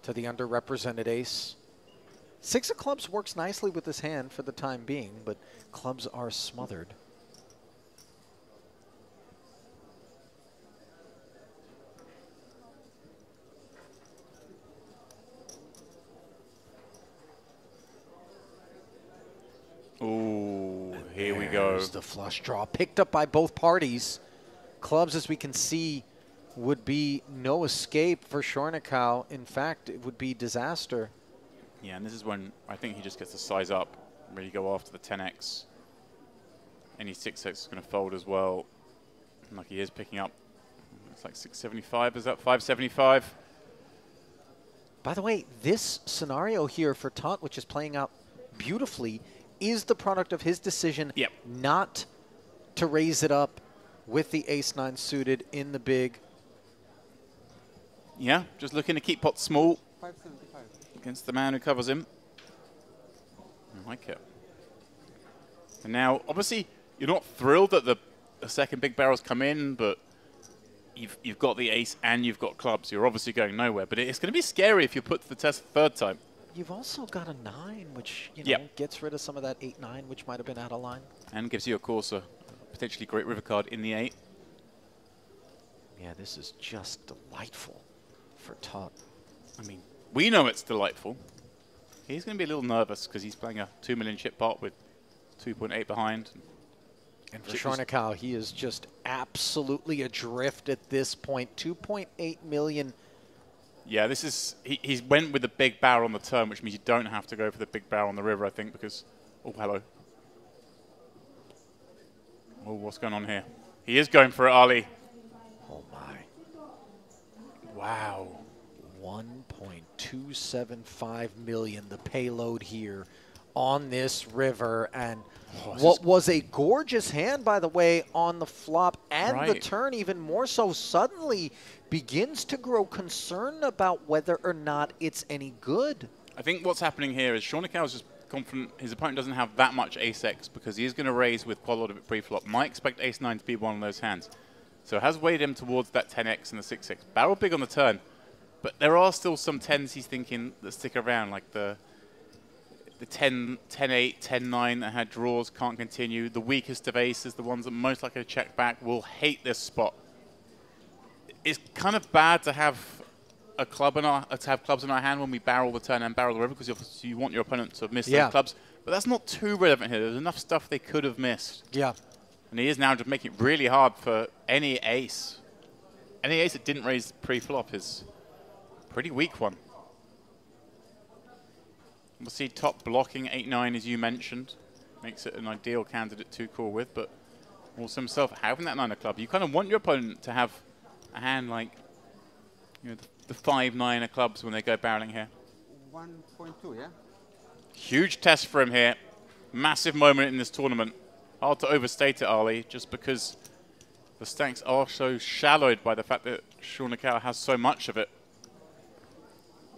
to the underrepresented ace. 6 of clubs works nicely with his hand for the time being, but clubs are smothered. Ooh, here we go. There's the flush draw, picked up by both parties. Clubs, as we can see, would be no escape for Shonikau. In fact, it would be disaster. Yeah, and this is when I think he just gets to size up, really go after the 10x. Any 6x is going to fold as well. Like he is picking up, it's like 675, is that 575? By the way, this scenario here for Tot, which is playing out beautifully, is the product of his decision not to raise it up with the ace-9 suited in the big. Yeah, just looking to keep pot small 575 against the man who covers him. I like it. And now, obviously, you're not thrilled that the second big barrel's come in, but you've got the ace and you've got clubs. You're obviously going nowhere, but it's going to be scary if you put to the test the third time. You've also got a 9, which you know gets rid of some of that 8-9, which might have been out of line. And gives you, of course, a potentially great river card in the 8. Yeah, this is just delightful for Tot. I mean, we know it's delightful. He's going to be a little nervous because he's playing a 2 million chip pot with 2.8 behind. And for Shonikau, he is just absolutely adrift at this point. 2.8 million. Yeah, this is, he went with the big barrel on the turn, which means you don't have to go for the big barrel on the river, I think, because, oh, hello. Oh, what's going on here? He is going for it, Ali. Oh, my. Wow. 1.275 million, the payload here on this river. And what was a gorgeous hand, by the way, on the flop and the turn, even more so, suddenly begins to grow concerned about whether or not it's any good. I think what's happening here is Shonikau is just confident his opponent doesn't have that much ace-x because he is going to raise with quite a lot of it pre-flop. Might expect ace-9 to be one of those hands. So it has weighed him towards that 10x and the 6x. Barrel big on the turn, but there are still some 10s he's thinking that stick around, like the 10, 10-8, 10-9 that had draws, can't continue. The weakest of aces, the ones that most likely to check back, will hate this spot. It's kind of bad to have a club in our clubs in our hand when we barrel the turn and barrel the river because you want your opponent to miss those clubs. But that's not too relevant here. There's enough stuff they could have missed. Yeah. And he is now just making it really hard for any ace. Any ace that didn't raise pre-flop is a pretty weak one. We'll see Top blocking 8-9, as you mentioned. Makes it an ideal candidate to call with, but also himself having that 9 of club. You kind of want your opponent to have a hand like, you know, the 5-9 of clubs when they go barreling here. 1.2, yeah? Huge test for him here. Massive moment in this tournament. Hard to overstate it, Ali, just because the stacks are so shallowed by the fact that Shonikau has so much of it.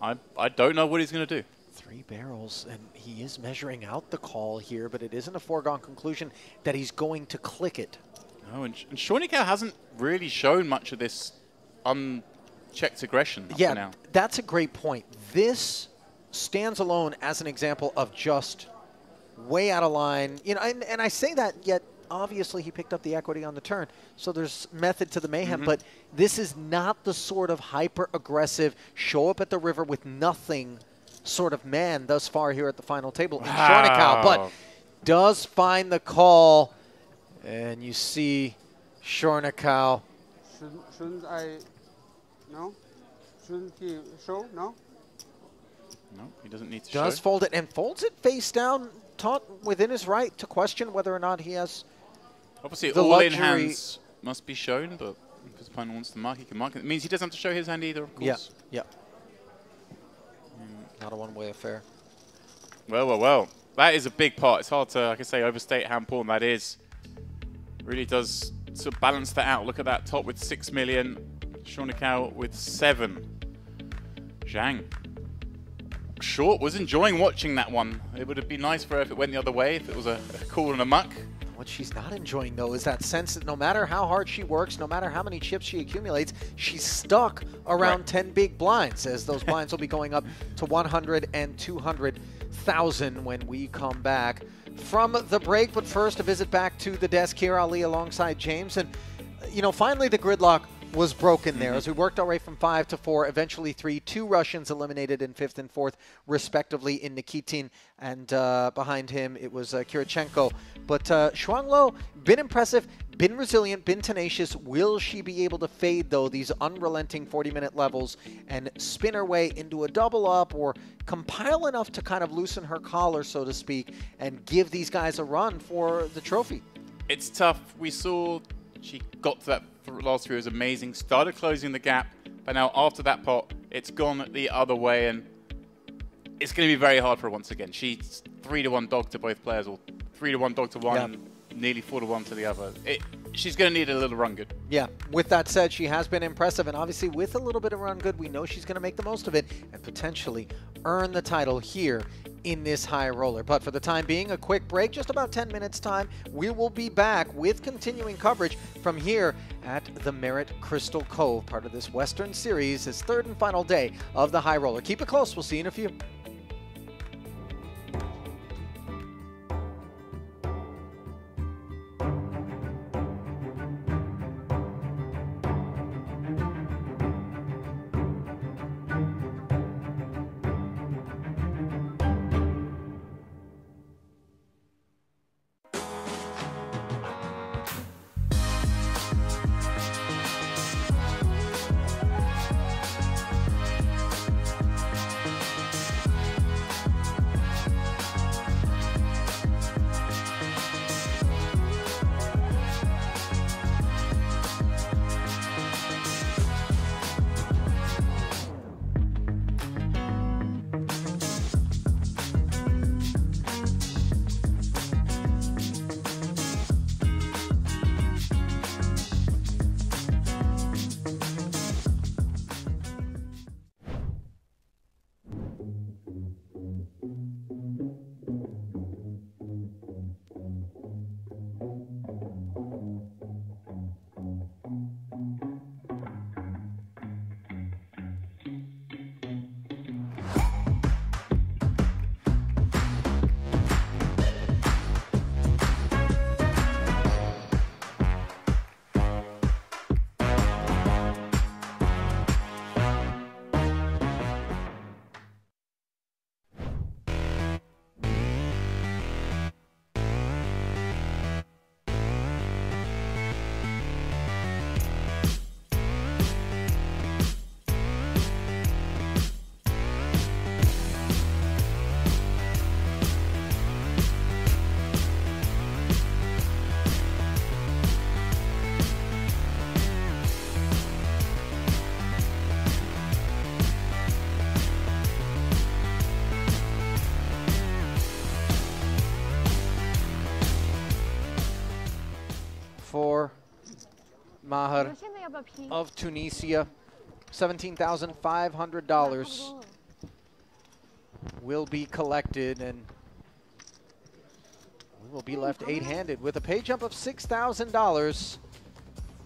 I don't know what he's going to do. 3 barrels, and he is measuring out the call here, but it isn't a foregone conclusion that he's going to click it. No, and Shonikau hasn't really shown much of this unchecked aggression up to now. That's a great point. This stands alone as an example of just way out of line. You know, and I say that, yet obviously he picked up the equity on the turn, so there's method to the mayhem, but this is not the sort of hyper-aggressive, show up at the river with nothing sort of man thus far here at the final table in Shonikau, but does find the call, and you see Shonikau. Shouldn't I? No? Shouldn't he show? No? No, he doesn't need to show. Does fold it, and folds it face down, Tot within his right to question whether or not he has obviously the all luxury. in hands must be shown, but if his opponent wants to mark, he can mark it. It means he doesn't have to show his hand either, of course. Yeah. Not a one-way affair. Well, well, well. That is a big part. It's hard to, like I say, overstate how important that is. Really does sort of balance that out. Look at that Top with 6 million. Shonikau with 7. Zhang. short. Was enjoying watching that one. It would have been nice for her if it went the other way, if it was a call and a muck. What she's not enjoying, though, is that sense that no matter how hard she works, no matter how many chips she accumulates, she's stuck around 10 big blinds, as those blinds will be going up to 100 and 200,000 when we come back from the break. But first, a visit back to the desk here, Ali alongside James. And, you know, finally the gridlock was broken there as we worked our way from 5 to 4, eventually 3. 2 Russians eliminated in 5th and 4th, respectively, in Nikitin, and behind him it was Kirichenko. But Shuanglo, been impressive, been resilient, been tenacious. Will she be able to fade, though, these unrelenting 40-minute levels and spin her way into a double up or compile enough to kind of loosen her collar, so to speak, and give these guys a run for the trophy? It's tough. We saw she got to that last 3, it was amazing. Started closing the gap, but now after that pot, it's gone the other way, and it's going to be very hard for her once again. She's 3-1 dog to both players, or 3-1 dog to one, and nearly 4-1 to the other. She's going to need a little run good. Yeah, with that said, she has been impressive, and obviously with a little bit of run good, we know she's going to make the most of it and potentially earn the title here in this high roller. But for the time being, a quick break, just about 10 minutes time. We will be back with continuing coverage from here at the Merritt Crystal Cove, part of this Western Series, its 3rd and final day of the high roller. Keep it close. We'll see you in a few. For Maher of Tunisia, $17,500 will be collected, and we will be left 8-handed with a pay jump of $6,000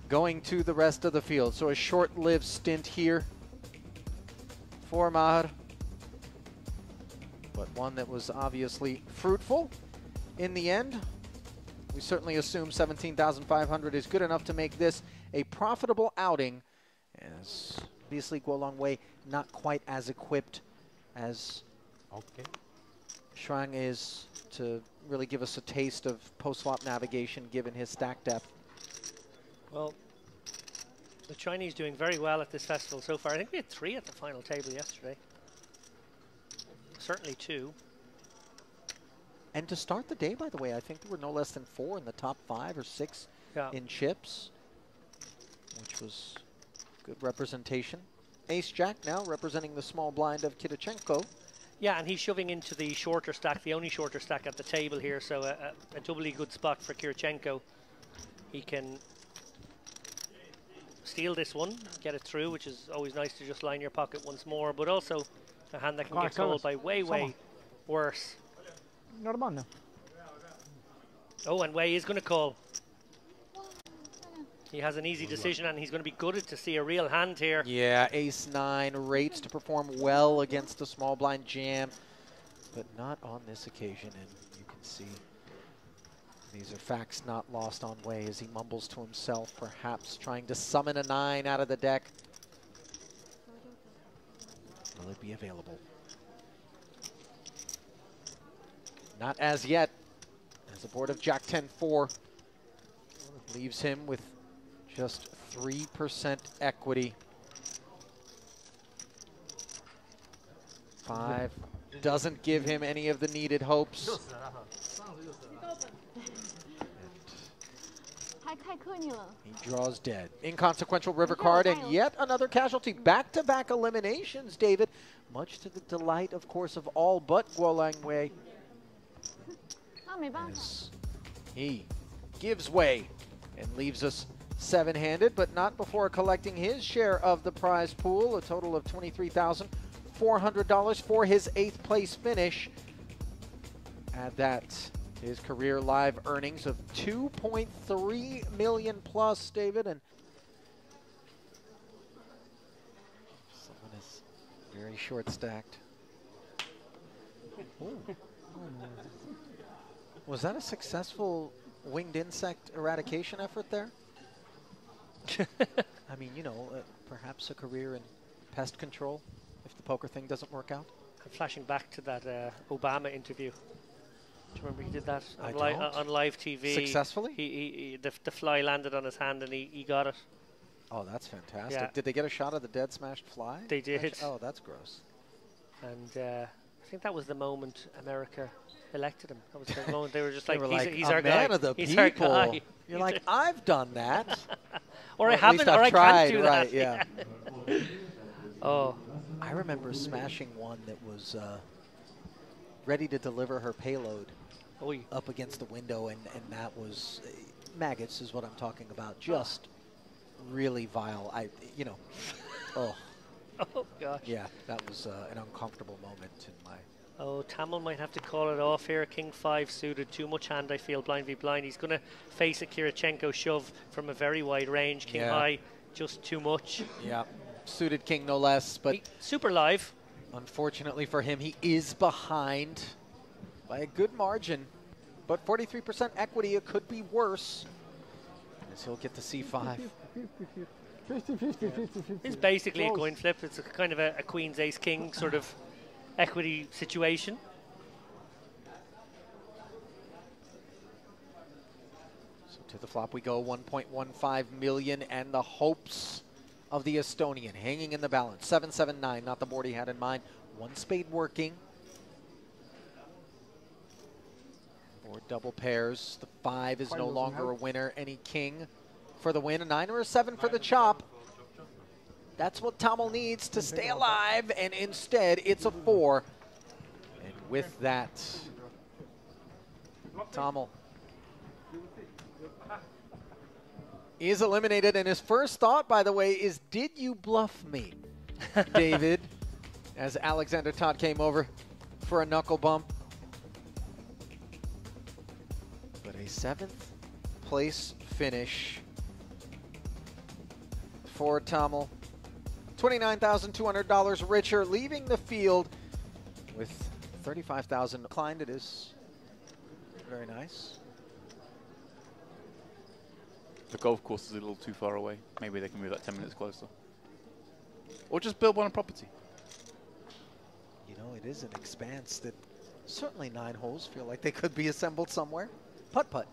going to the rest of the field. So a short-lived stint here for Maher, but one that was obviously fruitful in the end. We certainly assume $17,500 is good enough to make this a profitable outing, as obviously go a long way, not quite as equipped as Shuang is to really give us a taste of post-flop navigation given his stack depth. Well, the Chinese doing very well at this festival so far. I think we had 3 at the final table yesterday. Certainly 2. And to start the day, by the way, I think there were no less than 4 in the top 5 or 6 in chips, which was good representation. Ace-Jack now representing the small blind of Kirichenko. Yeah, and he's shoving into the shorter stack, the only shorter stack at the table here, so a doubly good spot for Kirichenko. He can steal this one, get it through, which is always nice to just line your pocket once more, but also A hand that can Correct, get called correct. by way worse. Normal. Oh, and Wei is going to call. He has an easy decision, and he's going to be gutted to see a real hand here. Yeah, ace-9 rates to perform well against the small blind jam, but not on this occasion, and you can see these are facts not lost on Wei as he mumbles to himself, perhaps trying to summon a 9 out of the deck. Will it be available? Not as yet, as the board of Jack-10-4 leaves him with just 3% equity. 5 doesn't give him any of the needed hopes. He draws dead. Inconsequential river card and yet another casualty. Back-to-back eliminations, David. Much to the delight, of course, of all but Guolang Wei. As he gives way and leaves us 7-handed, but not before collecting his share of the prize pool, a total of $23,400 for his 8th place finish. Add that his career live earnings of $2.3 million plus, David, and someone is very short stacked. Ooh. Was that a successful winged insect eradication effort there? I mean, you know, perhaps a career in pest control if the poker thing doesn't work out. I'm flashing back to that Obama interview. Do you remember he did that I on live TV? Successfully? The fly landed on his hand and he got it. Oh, that's fantastic. Yeah. Did they get a shot of the dead smashed fly? They did. Oh, that's gross. And I think that was the moment America elected him. That was the moment they were just They like, were he's a our man guy. of the He's people. our guy. You're like, I've done that. Or I at haven't, least or I've I tried, can't do right, that. Yeah. Oh. I remember smashing one that was ready to deliver her payload up against the window, and that was maggots is what I'm talking about. Just really vile. Oh gosh. Yeah, that was an uncomfortable moment in my. Oh, Tamil might have to call it off here. King 5 suited, too much hand, I feel, blind v blind. He's going to face a Kirichenko shove from a very wide range. King high, just too much. Yeah, suited king no less, but super live. Unfortunately for him, he is behind by a good margin, but 43% equity. It could be worse, as he'll get to C5. 50-50. It's basically a coin flip. It's a kind of a queen's ace king sort of equity situation. So to the flop we go, 1.15 million, and the hopes of the Estonian hanging in the balance. 7-7-9, not the board he had in mind. One spade working. Board double pairs. The 5 is no longer a winner. Any king for the win. A 9 or a 7 for the chop. That's what Tamil needs to stay alive, and instead it's a 4. And with that, Tamil is eliminated, and his first thought, by the way, is, did you bluff me, David? As Alexander Todd came over for a knuckle bump. But a 7th place finish for Tamil. $29,200 richer, leaving the field with $35,000 declined. It is very nice. The golf course is a little too far away. Maybe they can move that 10 minutes closer. Or just build one on property. You know, it is an expanse that certainly 9 holes feel like they could be assembled somewhere. Putt-putt.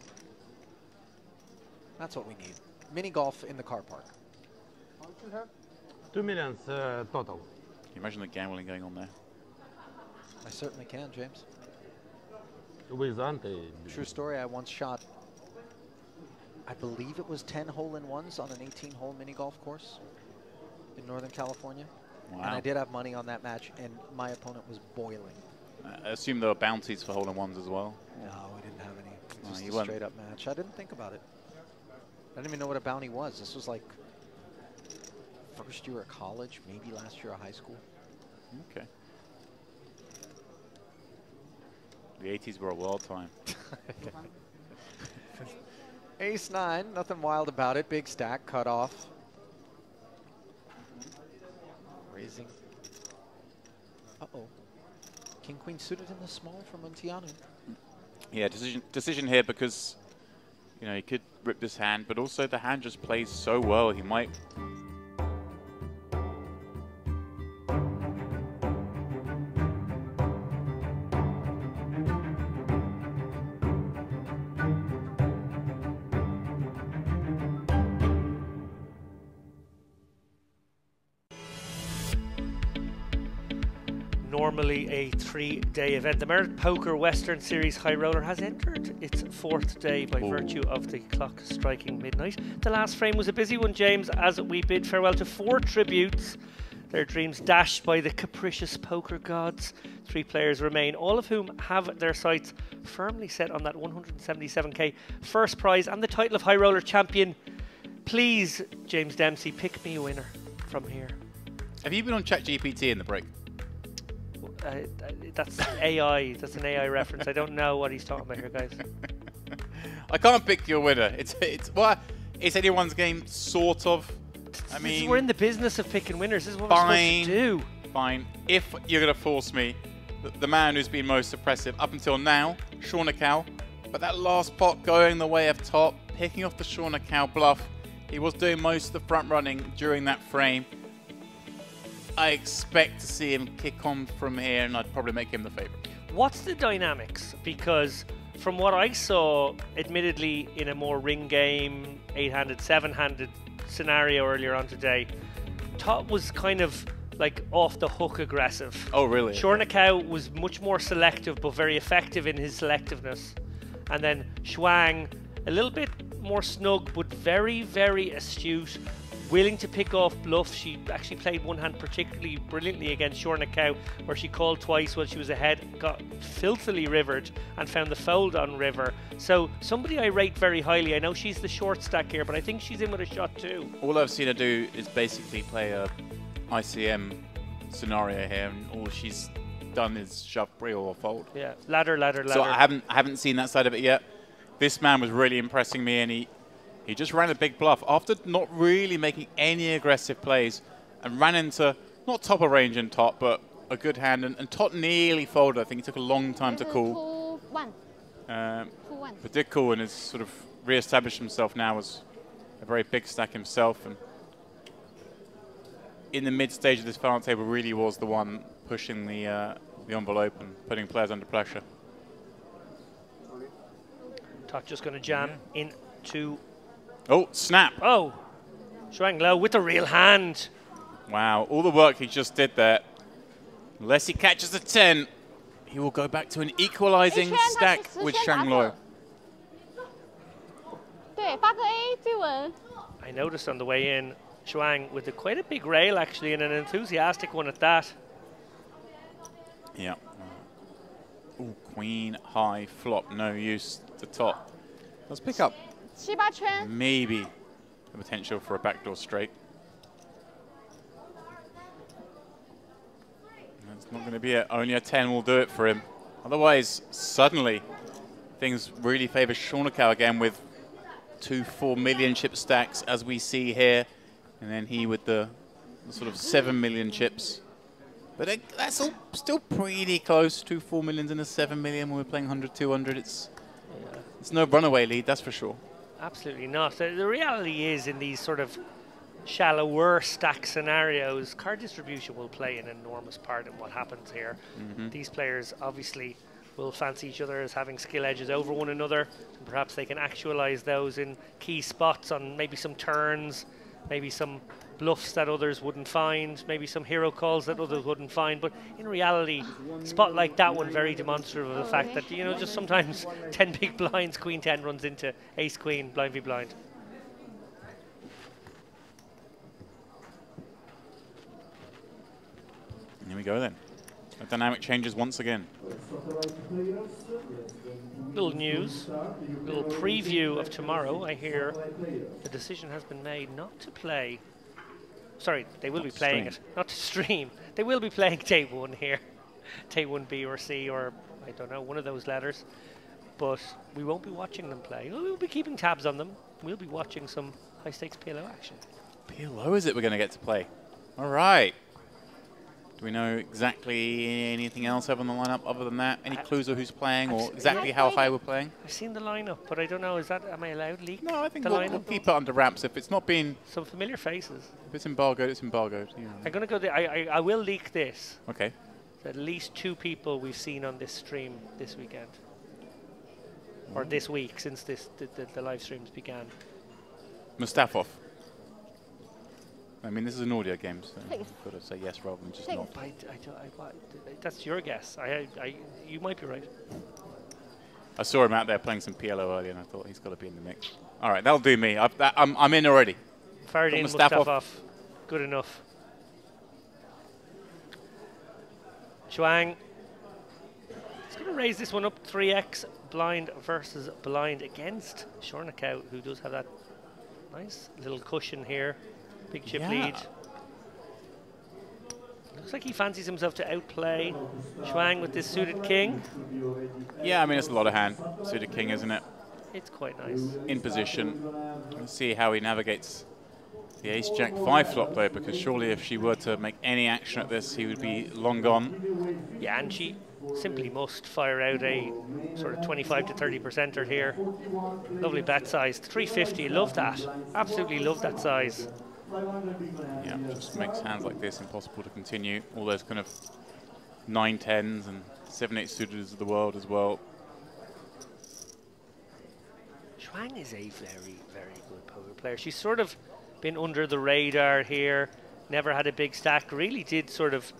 That's what we need. Mini golf in the car park. 2 million total. Can you imagine the gambling going on there? I certainly can, James. With Ante. True story, I once shot, I believe it was 10 hole-in-ones on an 18-hole mini golf course in Northern California. Wow. And I did have money on that match, and my opponent was boiling. I assume there were bounties for hole-in-ones as well? No, we didn't have any. No, Just you a weren't. straight-up match. I didn't think about it. I didn't even know what a bounty was. This was like first year of college, maybe last year of high school. Okay. The 80s were a wild time. Ace-9, nothing wild about it. Big stack, cut off. Raising. Uh-oh. King-Queen suited in the small for Munteanu. Yeah, decision here because, you know, he could rip this hand, but also the hand just plays so well. He might... Normally a 3-day event. The Merit Poker Western Series High Roller has entered its 4th day by virtue of the clock striking midnight. The last frame was a busy one, James, as we bid farewell to 4 tributes. Their dreams dashed by the capricious poker gods. 3 players remain, all of whom have their sights firmly set on that 177k first prize and the title of High Roller Champion. Please, James Dempsey, pick me a winner from here. Have you been on ChatGPT in the break? That's AI. That's an AI reference. I don't know what he's talking about here, guys. I can't pick your winner. It's anyone's game, sort of. I mean, we're in the business of picking winners. This is what we're supposed to do. Fine. If you're going to force me, the man who's been most impressive up until now, Shauna Cow, but that last pot going the way of top, picking off the Shauna Cow bluff. He was doing most of the front running during that frame. I expect to see him kick on from here, and I'd probably make him the favorite. What's the dynamics? Because from what I saw, admittedly in a more ring game, 8-handed, 7-handed scenario earlier on today, Top was kind of like off the hook aggressive. Oh, really? Shauna Cow was much more selective, but very effective in his selectiveness. And then Shuang, a little bit more snug, but very, very astute. Willing to pick off bluff. She actually played one hand particularly brilliantly against Shauna Cow, where she called twice while she was ahead, got filthily rivered, and found the fold on river. So somebody I rate very highly. I know she's the short stack here, but I think she's in with a shot too. All I've seen her do is basically play a ICM scenario here, and all she's done is shove pre or fold. Yeah, ladder. So I haven't seen that side of it yet. This man was really impressing me, and he just ran a big bluff after not really making any aggressive plays and ran into, not top of range and top, but a good hand. And Tot nearly folded. I think he took a long time to call. 2-1. But did call and has sort of re-established himself now as a very big stack himself. And in the mid-stage of this final table really was the one pushing the envelope and putting players under pressure. Tot just going to jam into... Oh, snap. Oh, Shuang Low with the real hand. Wow, all the work he just did there. Unless he catches a 10, he will go back to an equalizing stack with Shuang Low. I noticed on the way in, Shuang with quite a big rail actually, and an enthusiastic one at that. Yeah. Ooh, queen, high, flop, no use to top. Let's pick up. Maybe the potential for a backdoor straight. That's not going to be it. Only a 10 will do it for him. Otherwise, suddenly, things really favour Shauna Cow again with 2 4 million chip stacks, as we see here. And then he with the sort of 7 million chips. But that's all still pretty close. 2 4 millions and a 7 million when we're playing 100, 200. It's no runaway lead, that's for sure. Absolutely not. The reality is, in these sort of shallower stack scenarios, card distribution will play an enormous part in what happens here. These players obviously will fancy each other as having skill edges over one another, and perhaps they can actualize those in key spots on maybe some turns, maybe some bluffs that others wouldn't find, maybe some hero calls that others wouldn't find. But in reality, a spot like that one very demonstrative of the fact that, you know, just sometimes 10 big blinds, queen 10 runs into ace queen, blind v blind. Here we go then. The dynamic changes once again. Little news, little preview of tomorrow. I hear the decision has been made not to play. Sorry, they will be playing it, not to stream. They will be playing day 1 here. Tay1B or C or, I don't know, one of those letters. But we won't be watching them play. We'll be keeping tabs on them. We'll be watching some high-stakes PLO action. PLO is it we're going to get to play? All right. Do we know exactly anything else over on the lineup other than that? Any clues of who's playing or exactly how high we're playing? I've seen the lineup, but I don't know. Am I allowed to leak? No, I think the we'll keep it under wraps. If it's not been some familiar faces. If it's embargoed, it's embargoed. Yeah. I'm gonna go. I will leak this. Okay. At least 2 people we've seen on this stream this weekend, or this week since the live streams began. Mustafov. I mean, this is an audio game, so you've got to say yes rather than just not. That's your guess. You might be right. I saw him out there playing some PLO earlier, and I thought he's got to be in the mix. All right, that'll do me. I'm in already. Faradin Mustafov, good enough. Chuang. He's going to raise this one up 3x blind versus blind against Shornikau, who does have that nice little cushion here. Big chip lead. Looks like he fancies himself to outplay Chuang with this suited king. Yeah, I mean, it's a lot of hand. Suited king, isn't it? It's quite nice. In position. We'll see how he navigates the ace-jack 5 flop, though, because surely if she were to make any action at this, he would be long gone. Yeah, and she simply must fire out a sort of 25 to 30%er here. Lovely bet size. 350, love that. Absolutely love that size. Yeah, just makes hands like this impossible to continue. All those kind of 9-10s and 7-8 suitors of the world as well. Chuang is a very, very good poker player. She's sort of been under the radar here, never had a big stack, really did sort of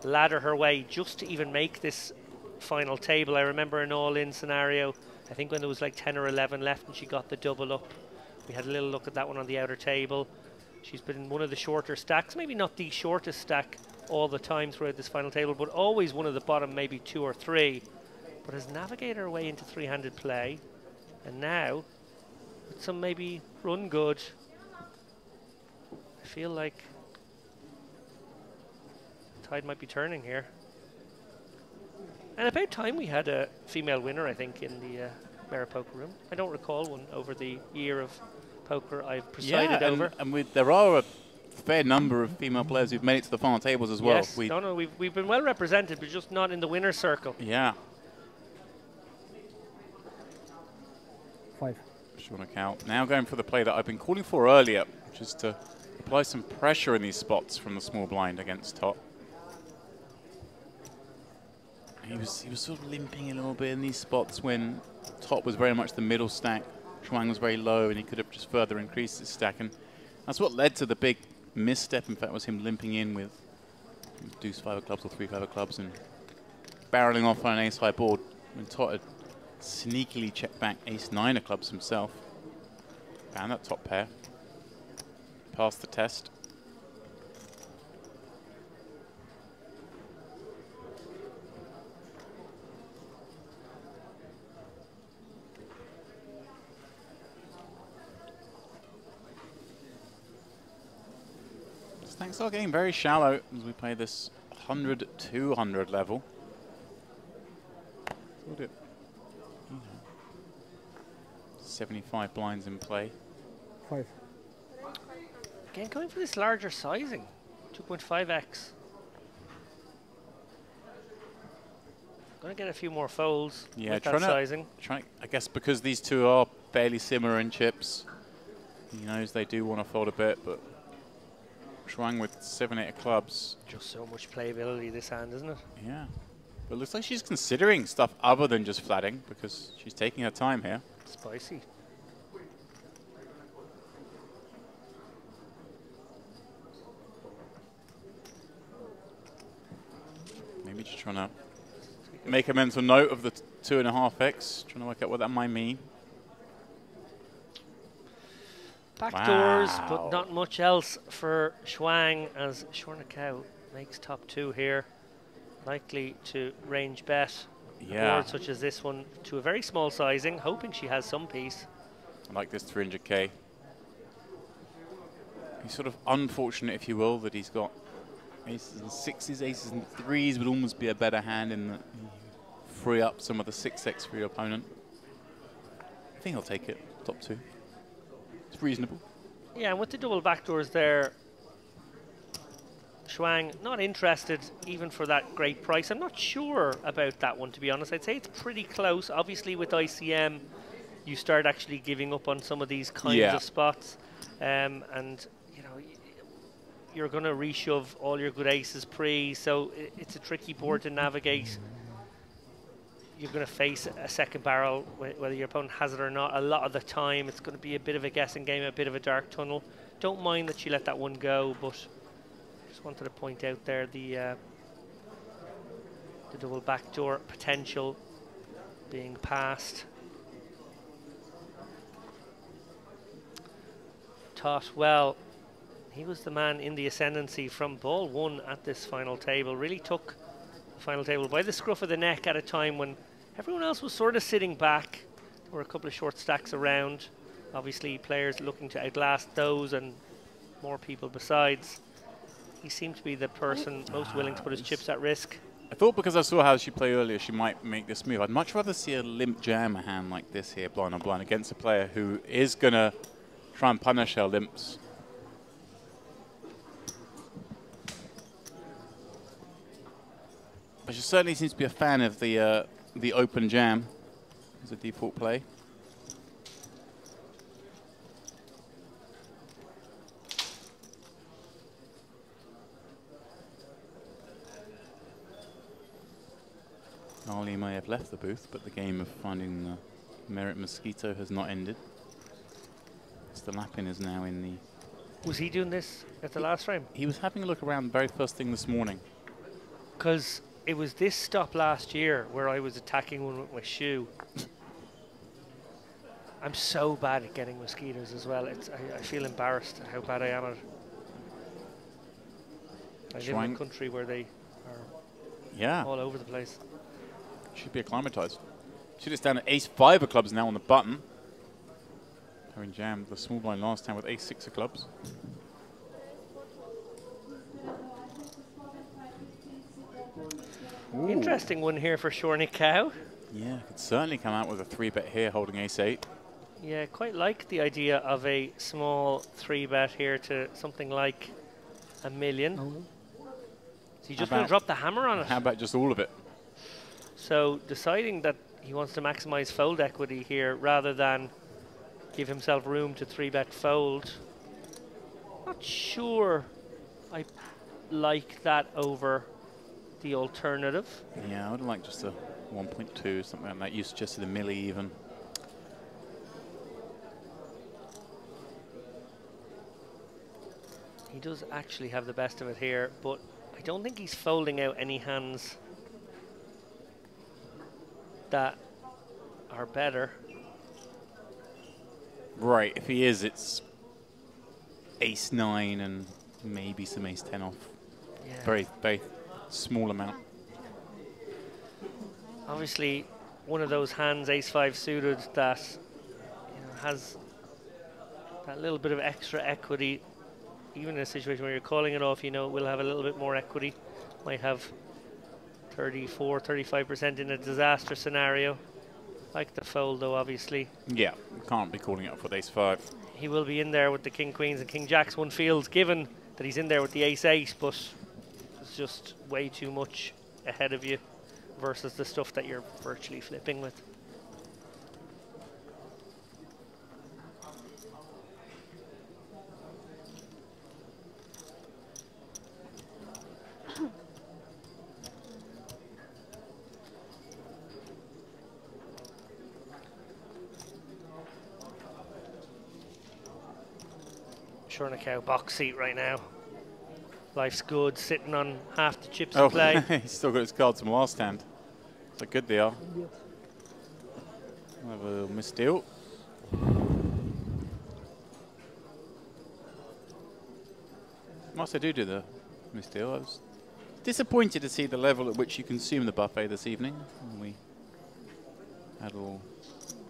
ladder her way just to even make this final table. I remember an all-in scenario, I think when there was like 10 or 11 left and she got the double up. We had a little look at that one on the outer table. She's been one of the shorter stacks, maybe not the shortest stack all the time throughout this final table, but always one of the bottom maybe 2 or 3, but has navigated her way into 3-handed play. And now, with some maybe run good, I feel like the tide might be turning here. And about time we had a female winner, I think, in the Merit Poker Room. I don't recall one over the year of poker I've presided over. And there are a fair number of female players who've made it to the final tables as well. Yes, we've been well represented, but just not in the winner's circle. Yeah. 5. Shornikau now going for the play that I've been calling for earlier, which is to apply some pressure in these spots from the small blind against top. He was sort of limping a little bit in these spots when top was very much the middle stack. Chuang was very low, and he could have just further increased his stack, and that's what led to the big misstep. In fact, was him limping in with deuce 5 of clubs or 3 5 of clubs and barreling off on an ace high board when Tot had sneakily checked back ace 9 of clubs himself. Found that top pair, passed the test. Stacks are getting very shallow as we play this 100-200 level. Look at 75 blinds in play. 5. Again, going for this larger sizing, 2.5x. Going to get a few more folds with that sizing. I guess because these two are fairly similar in chips, he knows they do want to fold a bit, but Chuang with 7-8 of clubs. Just so much playability this hand, isn't it? Yeah. But it looks like she's considering stuff other than just flatting because she's taking her time here. Spicy. Maybe just trying to make a mental note of the 2.5x, trying to work out what that might mean. Backdoors, but not much else for Chuang as Shornikau makes top 2 here. Likely to range bet a board such as this one to a very small sizing, hoping she has some piece. I like this 300k. He's sort of unfortunate, if you will, that he's got Aces and sixes, aces and threes would almost be a better hand in that you free up some of the 6x for your opponent. I think he'll take it, top two. It's reasonable. Yeah, and with the double backdoors there, Shuang not interested even for that great price. I'm not sure about that one, to be honest. I'd say it's pretty close. Obviously with ICM, you start actually giving up on some of these kinds of spots. And, you know, you're going to reshove all your good aces pre, so it's a tricky board to navigate. You're going to face a second barrel, whether your opponent has it or not. A lot of the time, it's going to be a bit of a guessing game, a bit of a dark tunnel. Don't mind that you let that one go, but just wanted to point out there the double backdoor potential being passed. Toth, well, he was the man in the ascendancy from ball one at this final table. Really took the final table by the scruff of the neck at a time when everyone else was sort of sitting back. There were a couple of short stacks around. Obviously, players looking to outlast those and more people besides. He seemed to be the person most willing to put his chips at risk. I thought because I saw how she played earlier, she might make this move. I'd much rather see a limp jam a hand like this here, blind on blind, against a player who is going to try and punish our limps. But she certainly seems to be a fan of the open jam as a default play. Ali may have left the booth, but the game of finding the Merit Mosquito has not ended. Mr. Lappin is now in the... Was he doing this at the last frame? He was having a look around the very first thing this morning. Because it was this stop last year where I was attacking one with my shoe. I'm so bad at getting mosquitoes as well. I feel embarrassed at how bad I am at it. I live in a country where they are all over the place. Should be acclimatized. Should have down at ace-5 of clubs now on the button. Having jammed the small blind last time with ace-6 of clubs. Ooh. Interesting one here for Shorny Cow. Yeah, could certainly come out with a 3-bet here holding ace-8. Yeah, quite like the idea of a small 3-bet here to something like $1 million. So you just going to drop the hammer on it? How about just all of it? So deciding that he wants to maximize fold equity here rather than give himself room to 3-bet fold. Not sure I like that over the alternative. Yeah, I would like just a 1.2, something like that. You suggested a milli even. He does actually have the best of it here, but I don't think he's folding out any hands that are better. Right, if he is, it's ace-9 and maybe some ace-10 off. Yeah. Very, very small amount. Obviously, one of those hands, ace-5 suited, that has that little bit of extra equity. Even in a situation where you're calling it off, will have a little bit more equity. Might have 34, 35% in a disaster scenario. Like the fold, though, obviously. Yeah, can't be calling it off with ace-5. He will be in there with the king queens and king jacks. One feels given that he's in there with the ace-8, but it's just way too much ahead of you versus the stuff that you're virtually flipping with. Cow box seat right now. Life's good, sitting on half the chips in play. He's still got his cards from last hand. So good they are. Have a misdeal. Whilst I do the misdeal, I was disappointed to see the level at which you consume the buffet this evening. We had a little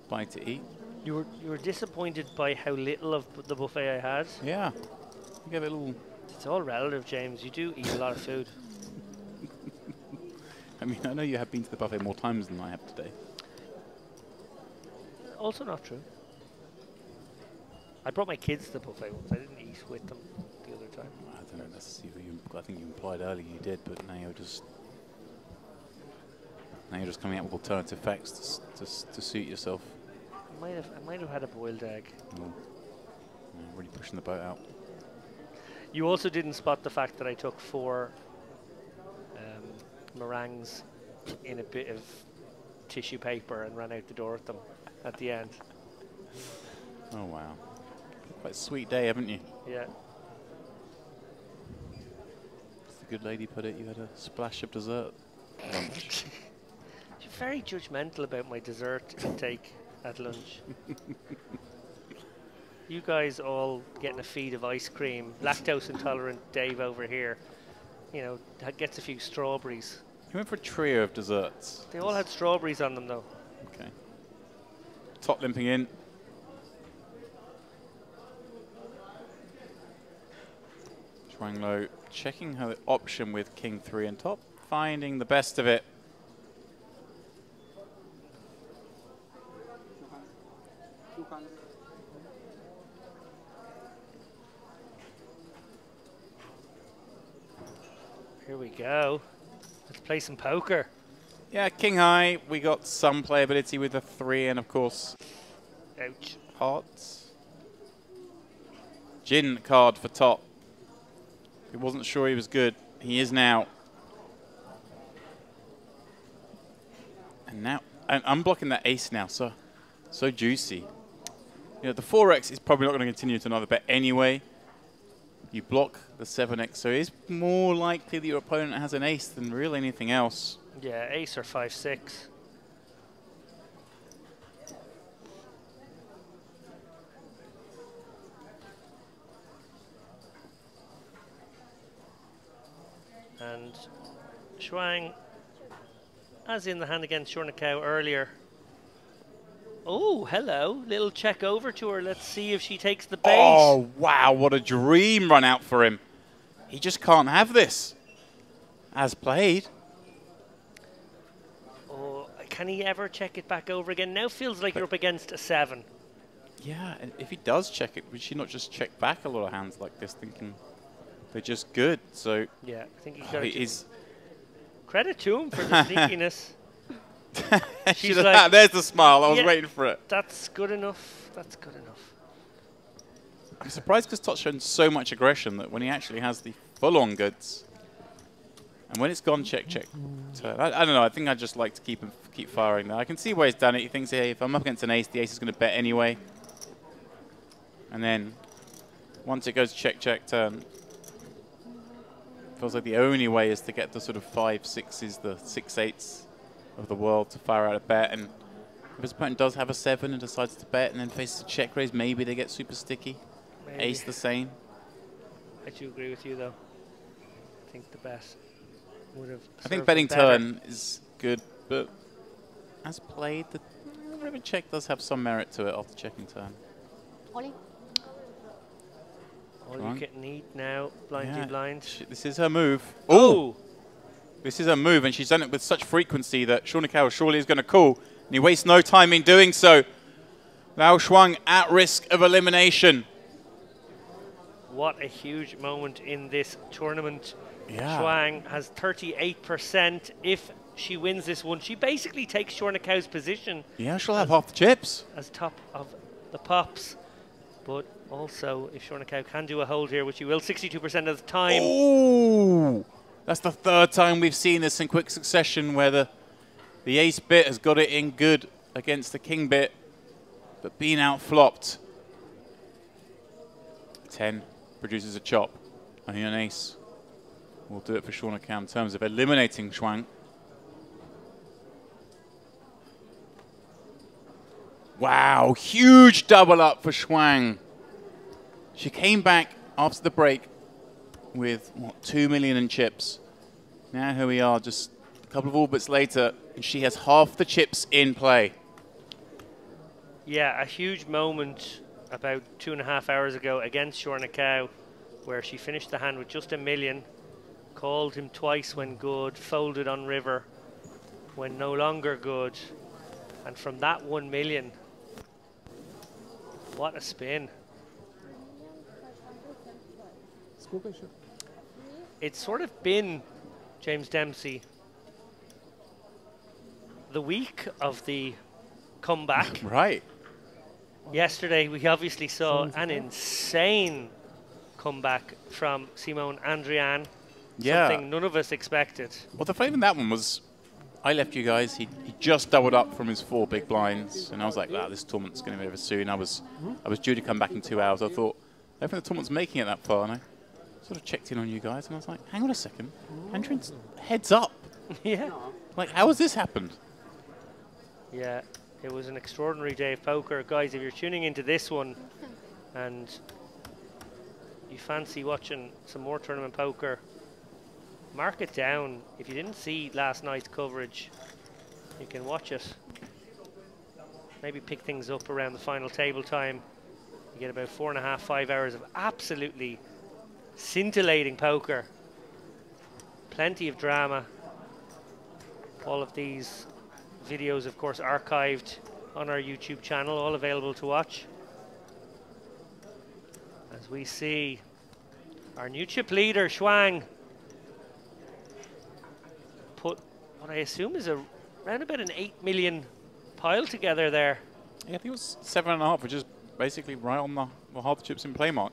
bite to eat. You were disappointed by how little of the buffet I had? Yeah. You gave it a little It's all relative, James. You do eat a lot of food. I mean, I know you have been to the buffet more times than I have today. Also not true. I brought my kids to the buffet once. I didn't eat with them the other time. I don't know. That's I think you implied earlier you did, but now you're just coming up with alternative facts to suit yourself. I might have had a boiled egg. Oh. Yeah, really pushing the boat out. You also didn't spot the fact that I took 4 meringues in a bit of tissue paper and ran out the door with them at the end. Oh wow. Quite a sweet day, haven't you? Yeah. As the good lady put it, you had a splash of dessert. You're very judgmental about my dessert intake at lunch. You guys all getting a feed of ice cream. Lactose intolerant Dave over here, you know, gets a few strawberries. You went for a trio of desserts. They all had strawberries on them though. Okay. Top limping in. Shuang Lo checking her option with King 3 and top, finding the best of it. Here we go. Let's play some poker. Yeah, King High, we got some playability with a 3 and of course ouch, hearts. Jin card for top. He wasn't sure he was good. He is now. And now, I'm blocking that ace now, so juicy. You know, the 4x is probably not going to continue to another bet anyway. You block the 7x, so it's more likely that your opponent has an ace than really anything else. Yeah, ace or 5-6. And Shuang, as in the hand against Shornikau earlier. Oh, hello. Little check over to her. Let's see if she takes the bait. Oh, wow. What a dream run out for him. He just can't have this. As played. Oh, can he ever check it back over again? Now feels like you're up against a 7. Yeah, and if he does check it, would she not just check back a lot of hands like this, thinking they're just good? So yeah, I think he's got is credit to him for the sneakiness. She's like, there's the smile. I was waiting for it. That's good enough. That's good enough. I'm surprised because Tot's shown so much aggression that when he actually has the full-on goods, and when it's gone check, check, turn. I don't know. I think I just like to keep firing there. I can see why he's done it. He thinks, hey, if I'm up against an ace, the ace is going to bet anyway. And then once it goes check, check, turn, feels like the only way is to get the sort of 5-6s, the 6-8s of the world to fire out a bet. And if his opponent does have a 7 and decides to bet and then faces a check raise, maybe they get super sticky. Maybe. Ace the same. I do agree with you, though. I think the bet would have. I think betting turn is good, but as played, the river check does have some merit to it after checking turn. Ollie. All you can eat now, blindy blind. This is her move. Oh! This is her move, and she's done it with such frequency that Shornikau surely is going to call, and he wastes no time in doing so. Lao Shuang at risk of elimination. What a huge moment in this tournament. Yeah. Shuang has 38%. If she wins this one, she basically takes Shornikau's position. Yeah, she'll have half the chips. As top of the pops. But also, if Shornikau can do a hold here, which he will 62% of the time. Ooh! That's the 3rd time we've seen this in quick succession where the ace bit has got it in good against the king bit, but being out-flopped. 10 produces a chop. I think an ace will do it for Shornikau in terms of eliminating Shuang. Wow, huge double up for Shuang. She came back after the break with, what, 2 million in chips. Now here we are, just a couple of orbits later, and she has half the chips in play. Yeah, a huge moment about 2.5 hours ago against Shornikau. where she finished the hand with just $1 million, called him twice when good, folded on river when no longer good, and from that 1 million, what a spin. It's sort of been, James Dempsey, the week of the comeback. Right. Yesterday we obviously saw an insane comeback from Simone Andrian. Yeah. Something none of us expected. Well, the flavour in that one was, I left you guys, he just doubled up from his 4 big blinds, and I was like, wow, this tournament's going to be over soon. I was due to come back in 2 hours. I thought, I don't think the tournament's making it that far, and I sort of checked in on you guys, and I was like, hang on a second, Andrian's heads up. Yeah. Like, how has this happened? Yeah, it was an extraordinary day of poker. Guys, if you're tuning into this one and you fancy watching some more tournament poker, mark it down. If you didn't see last night's coverage, you can watch it. Maybe pick things up around the final table time. You get about 4.5, 5 hours of absolutely scintillating poker. Plenty of drama. All of these videos, of course, archived on our YouTube channel, all available to watch. As we see our new chip leader, Shuang, put what I assume is around about an 8 million pile together there. Yeah, I think it was 7.5, which is basically right on the hard chips in play mark.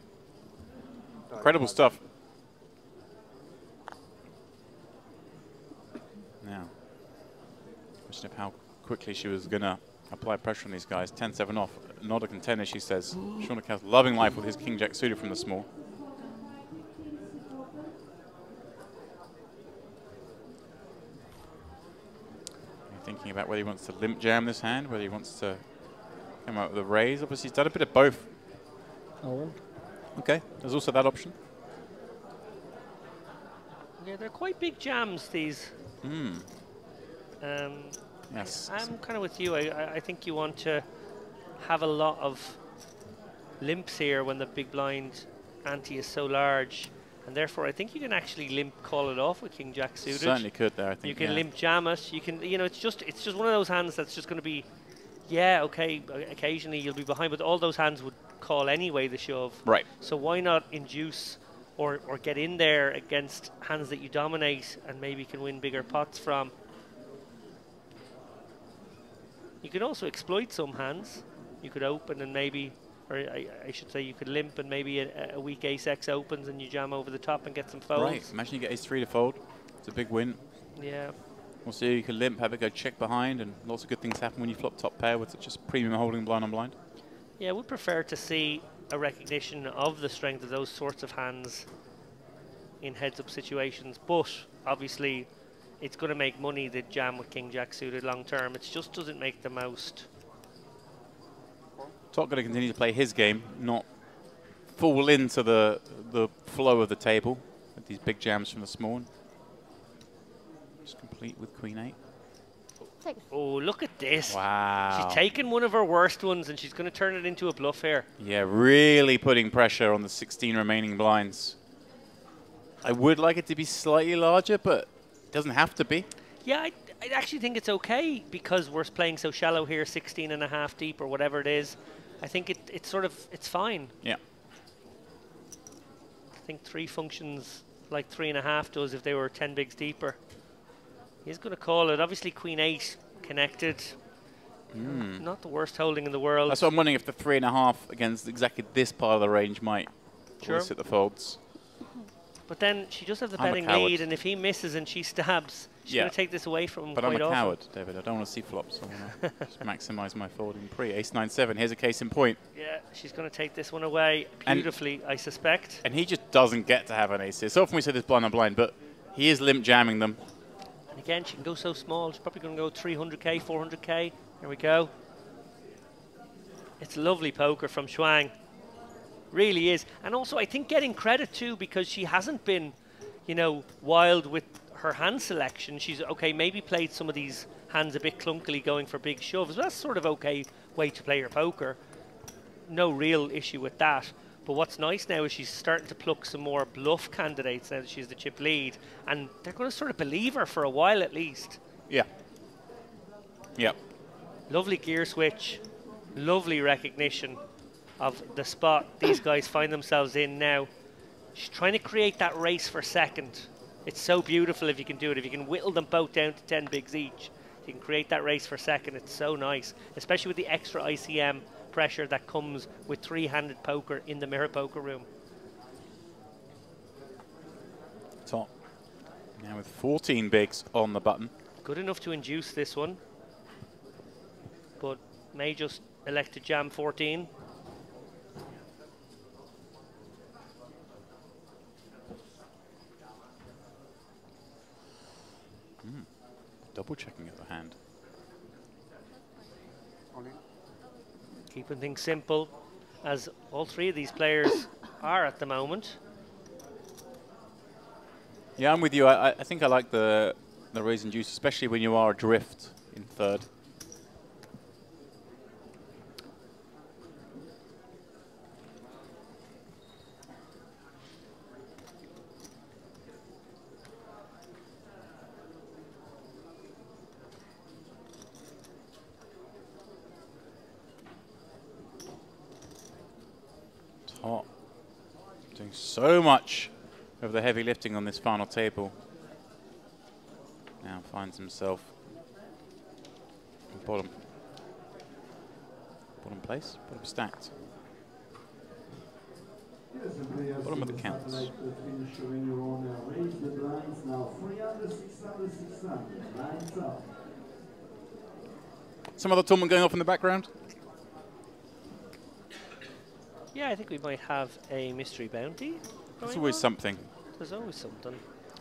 Incredible stuff. Now, question of how quickly she was going to apply pressure on these guys. 10-7 off. Not a contender, she says. Shauna Cow's loving life with his King Jack suited from the small. Thinking about whether he wants to limp jam this hand, whether he wants to come out with a raise. Obviously, he's done a bit of both. Oh. Okay, there's also that option. Yeah, they're quite big jams, these. Yes. I'm kind of with you. I think you want to have a lot of limps here when the big blind ante is so large. And therefore, I think you can actually limp call it off with King Jack suited. Certainly could there, I think. You can limp jam it. You can, you know, it's just one of those hands that's just going to be, yeah, okay, occasionally you'll be behind, but all those hands would call anyway the shove. Right. So why not induce or get in there against hands that you dominate and maybe can win bigger pots from? You could also exploit some hands. You could open and maybe, or I should say, you could limp and maybe a weak ace-x opens and you jam over the top and get some folds. Right, imagine you get ace-3 to fold. It's a big win. Yeah. Also, you can limp, have it go check behind, and lots of good things happen when you flop top pair with such a premium holding blind on blind. Yeah, I would prefer to see a recognition of the strength of those sorts of hands in heads-up situations, but obviously it's going to make money to jam with King Jack suited long term. It just doesn't make the most. Top going to continue to play his game, not fall into the flow of the table with these big jams from the small. Just complete with Queen 8. Oh, look at this. Wow. She's taken one of her worst ones and she's going to turn it into a bluff here. Yeah, really putting pressure on the 16 remaining blinds. I would like it to be slightly larger, but it doesn't have to be. Yeah, I actually think it's okay because we're playing so shallow here, 16.5 deep or whatever it is. I think it's sort of, it's fine. Yeah. I think 3 functions like 3.5 does if they were 10 bigs deeper. He's going to call it. Obviously, Queen 8 connected. Not the worst holding in the world. That's what I'm wondering if the 3.5 against exactly this part of the range might hit the folds. But then she does have the I'm a betting coward. lead, and if he misses and she stabs, she's going to take this away from him But quite I'm a often. coward, David. I don't want to see flops. I want to just maximize my folding pre. Ace 9-7. Here's a case in point. Yeah, she's going to take this one away beautifully, I suspect. And he just doesn't get to have an ace here. So often we say this blind on blind, but he is limp jamming them. And again, she can go so small. She's probably going to go 300k, 400k. Here we go. It's lovely poker from Shuang. Really is. And also, I think getting credit too, because she hasn't been, you know, wild with her hand selection. She's, okay, maybe played some of these hands a bit clunkily going for big shoves. That's sort of okay way to play your poker. No real issue with that. But what's nice now is she's starting to pluck some more bluff candidates now that she's the chip lead, and they're going to sort of believe her for a while at least. Yeah. Yep. Lovely gear switch, lovely recognition of the spot these guys find themselves in now. She's trying to create that race for second. It's so beautiful if you can do it. If you can whittle them both down to 10 bigs each, you can create that race for second. It's so nice, especially with the extra ICM pressure that comes with three-handed poker in the mirror poker room. Top. Now with 14 bigs on the button. Good enough to induce this one, but may just elect to jam 14. Double checking at the hand. Keeping things simple, as all three of these players are at the moment. Yeah, I'm with you. I think I like the raise and juice, especially when you are adrift in third. Top. Doing so much of the heavy lifting on this final table. Now finds himself in bottom place, bottom stacked. Bottom of the counts. Some other tournament going off in the background? Yeah, I think we might have a mystery bounty. There's always something There's always something.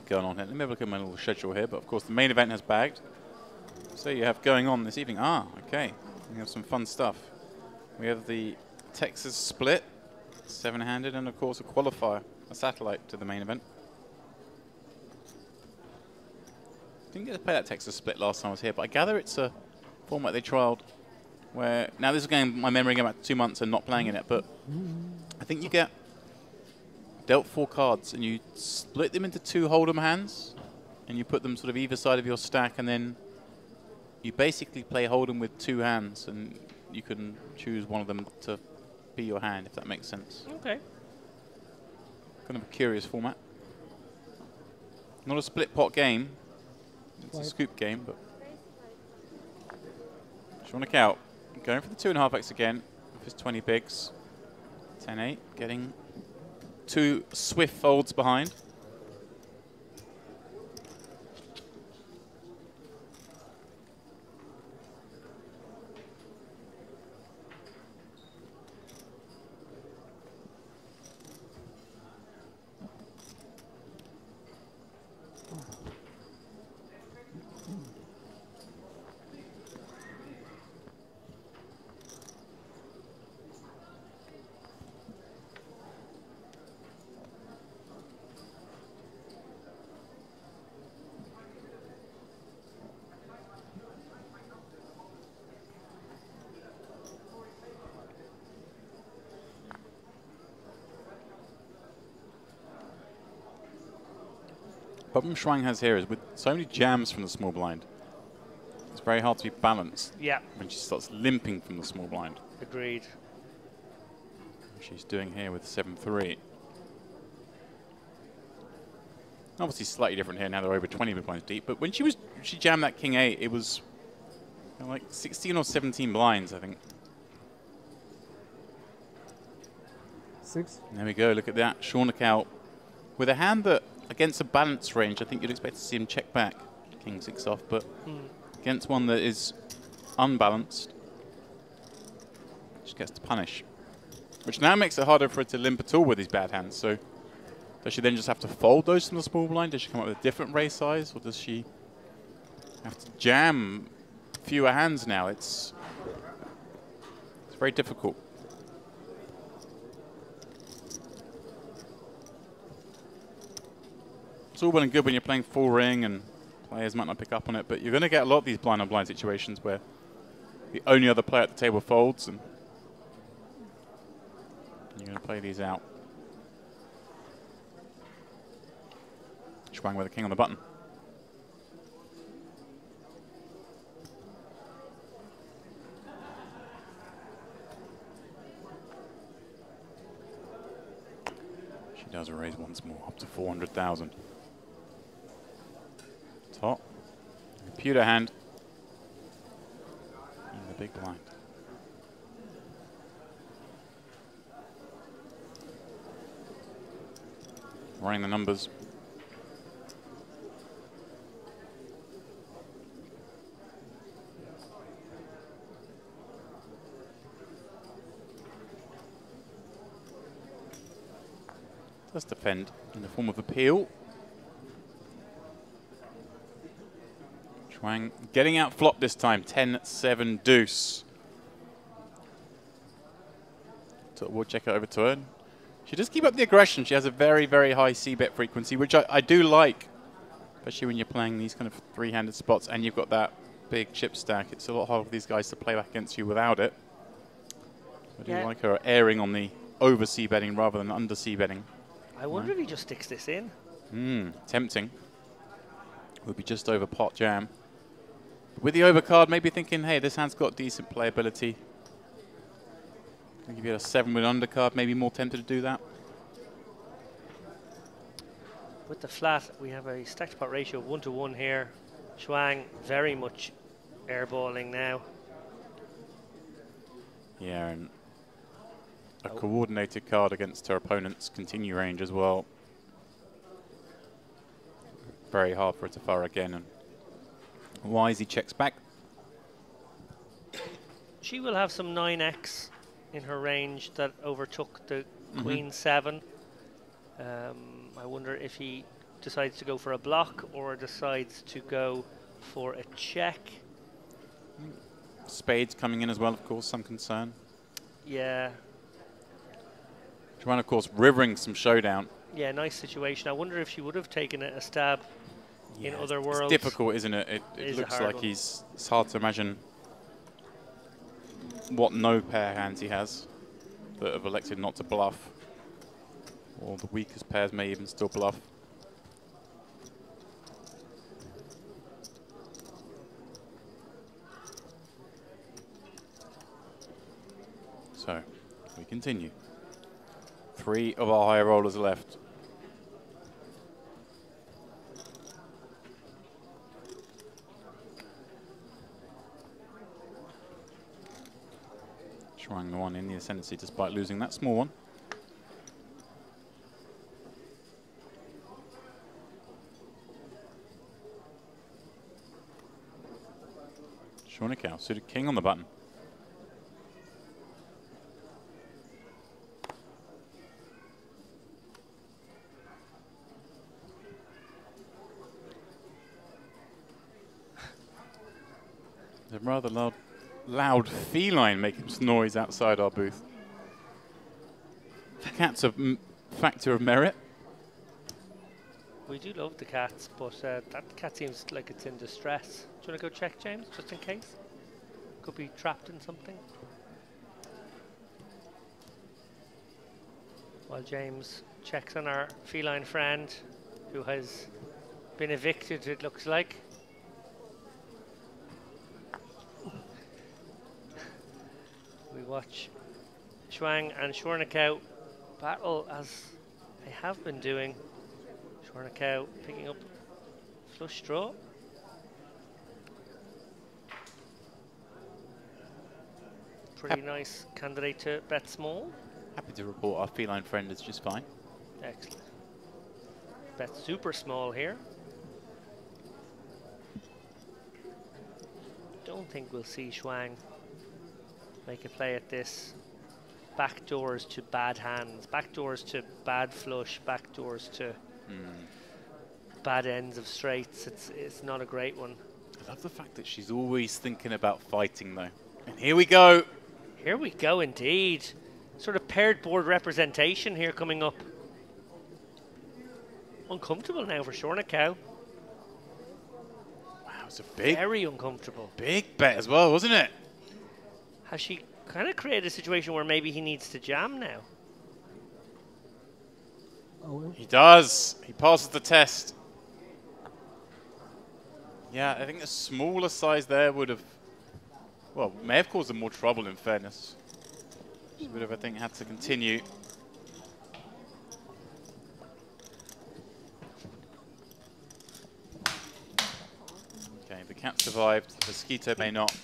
going on here. Let me have a look at my little schedule here, but of course the main event has bagged. So you have going on this evening. Okay. We have some fun stuff. We have the Texas split, 7-handed, and of course a qualifier, a satellite to the main event. Didn't get to play that Texas split last time I was here, but I gather it's a format they trialed where, now this is going my memory going back 2 months and not playing in it, but I think you get dealt 4 cards and you split them into 2 hold'em hands and you put them sort of either side of your stack, and then you basically play hold'em with 2 hands and you can choose one of them to be your hand, if that makes sense. Okay. Kind of a curious format. Not a split pot game. It's a scoop game, but Shauna out. Going for the 2.5x again with his 20 bigs. 10-8, getting 2 swift folds behind. Problem Shuang has here is with so many jams from the small blind, it's very hard to be balanced. Yeah. When she starts limping from the small blind. Agreed. She's doing here with 7-3. Obviously slightly different here now they're over 20 big blinds deep, but when she jammed that King 8, it was like 16 or 17 blinds, I think. 6. There we go, look at that. Shauna out with a hand that, against a balanced range, I think you'd expect to see him check back. King 6 off, but against one that is unbalanced, she gets to punish. Which now makes it harder for her to limp at all with these bad hands. So does she then just have to fold those from the small blind? Does she come up with a different raise size? Or does she have to jam fewer hands now? It's very difficult. It's all well and good when you're playing full ring and players might not pick up on it, but you're going to get a lot of these blind on blind situations where the only other player at the table folds, and You're going to play these out. Schwang with the king on the button. She does raise once more, up to 400,000. Top. Computer hand. In the big blind. Running the numbers. Does defend in the form of appeal. Schwang getting out flop this time, 10-7 deuce. So we'll check it over to her. She does keep up the aggression. She has a very, very high c-bet frequency, which I do like, especially when you're playing these kind of three-handed spots and you've got that big chip stack. It's a lot harder for these guys to play back against you without it. I do like her airing on the over c-betting rather than under c-betting. I wonder if he just sticks this in. Tempting. Would be just over pot jam. With the overcard, maybe thinking, hey, this hand's got decent playability. If you had a 7 with undercard, maybe more tempted to do that. With the flat, we have a stacked pot ratio of 1-to-1 here. Schwang very much airballing now. Yeah, and a coordinated card against her opponent's continue range as well. Very hard for her to fire again. And Wisey checks back. She will have some 9x in her range that overtook the Queen 7. I wonder if he decides to go for a block or decides to go for a check. Spades coming in as well, of course, some concern. Yeah. Joanne, of course, rivering some showdown. Yeah, nice situation. I wonder if she would have taken a stab in other worlds. It's difficult, isn't it? It looks like it's hard to imagine what no pair hands he has that have elected not to bluff. Or the weakest pairs may even still bluff. So, we continue. 3 of our high rollers left. Schwang the one in the ascendancy despite losing that small one. Schornikau, suited king on the button. A rather loud feline making some noise outside our booth. The cat's a factor of merit. We do love the cats, but that cat seems like it's in distress. Do you want to go check, James, just in case? Could be trapped in something. While James checks on our feline friend, who has been evicted, it looks like. We watch Schwang and Schornikau battle as they have been doing. Schornikau picking up flush draw. Pretty nice candidate to bet small. Happy to report our feline friend is just fine. Excellent. Bet super small here. Don't think we'll see Schwang make a play at this. Backdoors to bad hands, backdoors to bad flush, backdoors to bad ends of straights. It's not a great one. I love the fact that she's always thinking about fighting though. And here we go. Here we go indeed. Sort of paired board representation here coming up. Uncomfortable now for Schornikau. Wow, it's a big, very uncomfortable. Big bet as well, wasn't it? Has she kind of created a situation where maybe he needs to jam now? He does. He passes the test. Yeah, I think a smaller size there would have, well, may have caused them more trouble in fairness. Just would have, I think, had to continue. Okay, the cat survived. The mosquito may not.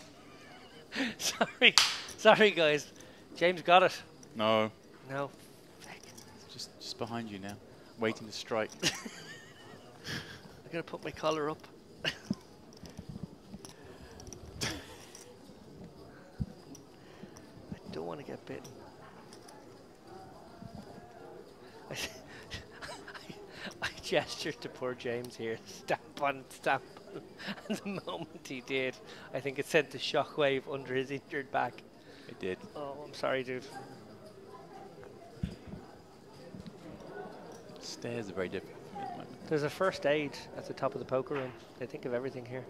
Sorry guys. James got it. No. No. Just behind you now, waiting to strike. I'm gonna put my collar up. I don't want to get bitten. I gestured to poor James here. Stamp on, stamp. And the moment he did, I think it sent a shockwave under his injured back. It did. Oh, I'm sorry, dude. Stairs are very difficult for me at the moment. There's a first aid at the top of the poker room. They think of everything here.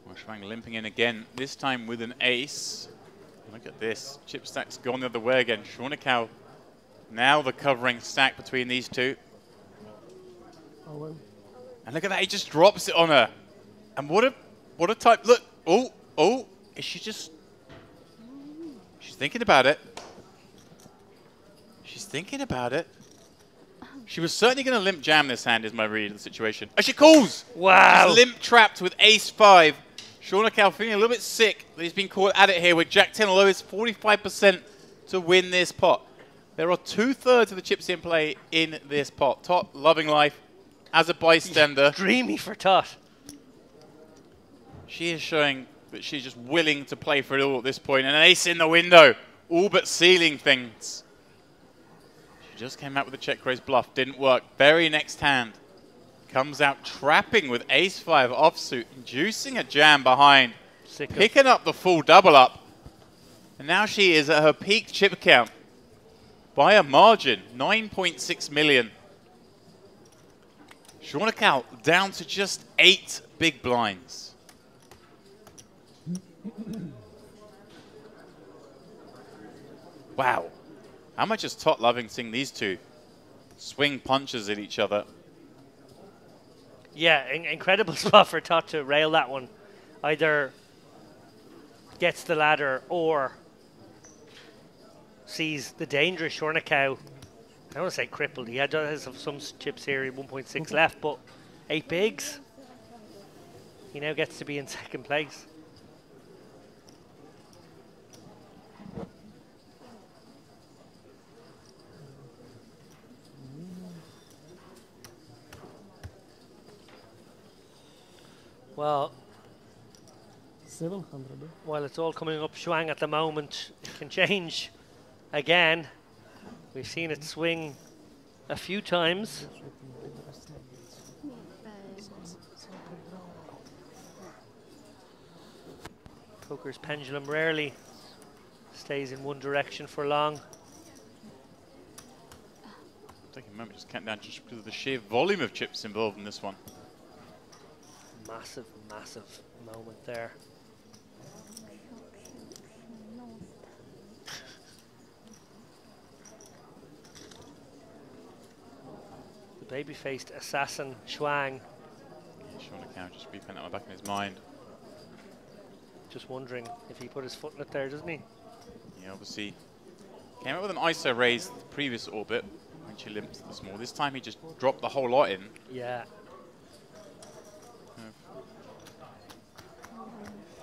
Well, Schwang limping in again, this time with an ace. Look at this. Chip stack's gone the other way again. Schornikau now the covering stack between these two. Oh, well. And look at that, he just drops it on her. And what a type. Look. Oh, is she just... She's thinking about it. She's thinking about it. She was certainly going to limp jam this hand, is my read of the situation. Oh, she calls! Wow. She's limp trapped with ace-5. Schornikau feeling a little bit sick that he's been caught at it here with Jack-10, although it's 45% to win this pot. There are 2/3 of the chips in play in this pot. Tot loving life as a bystander. Dreamy for Tot. She is showing that she's just willing to play for it all at this point. And an ace in the window, all but sealing things. She just came out with a check raise bluff, didn't work. Very next hand. Comes out trapping with ace-5 offsuit, inducing a jam behind, picking up the full double up. And now she is at her peak chip count by a margin, 9.6 million. Schornikau down to just 8 big blinds. Wow. How much is Tot loving seeing these two swing punches at each other? Yeah, incredible spot for Tot to rail that one. Either gets the ladder or sees the dangerous Schornikau. I don't want to say crippled. He has some chips here, 1.6 left, but 8 bigs. He now gets to be in second place. Well, 700. While it's all coming up Schwang at the moment, it can change again. We've seen it swing a few times. Poker's pendulum rarely stays in one direction for long. Taking a moment, just count down just because of the sheer volume of chips involved in this one. Massive, massive moment there. The baby-faced assassin Schwang. Schornikau just replaying that one back in his mind. Just wondering if he put his foot in it there, doesn't he? Yeah, obviously came out with an ISO raise the previous orbit when she limped to the small. This time he just dropped the whole lot in. Yeah.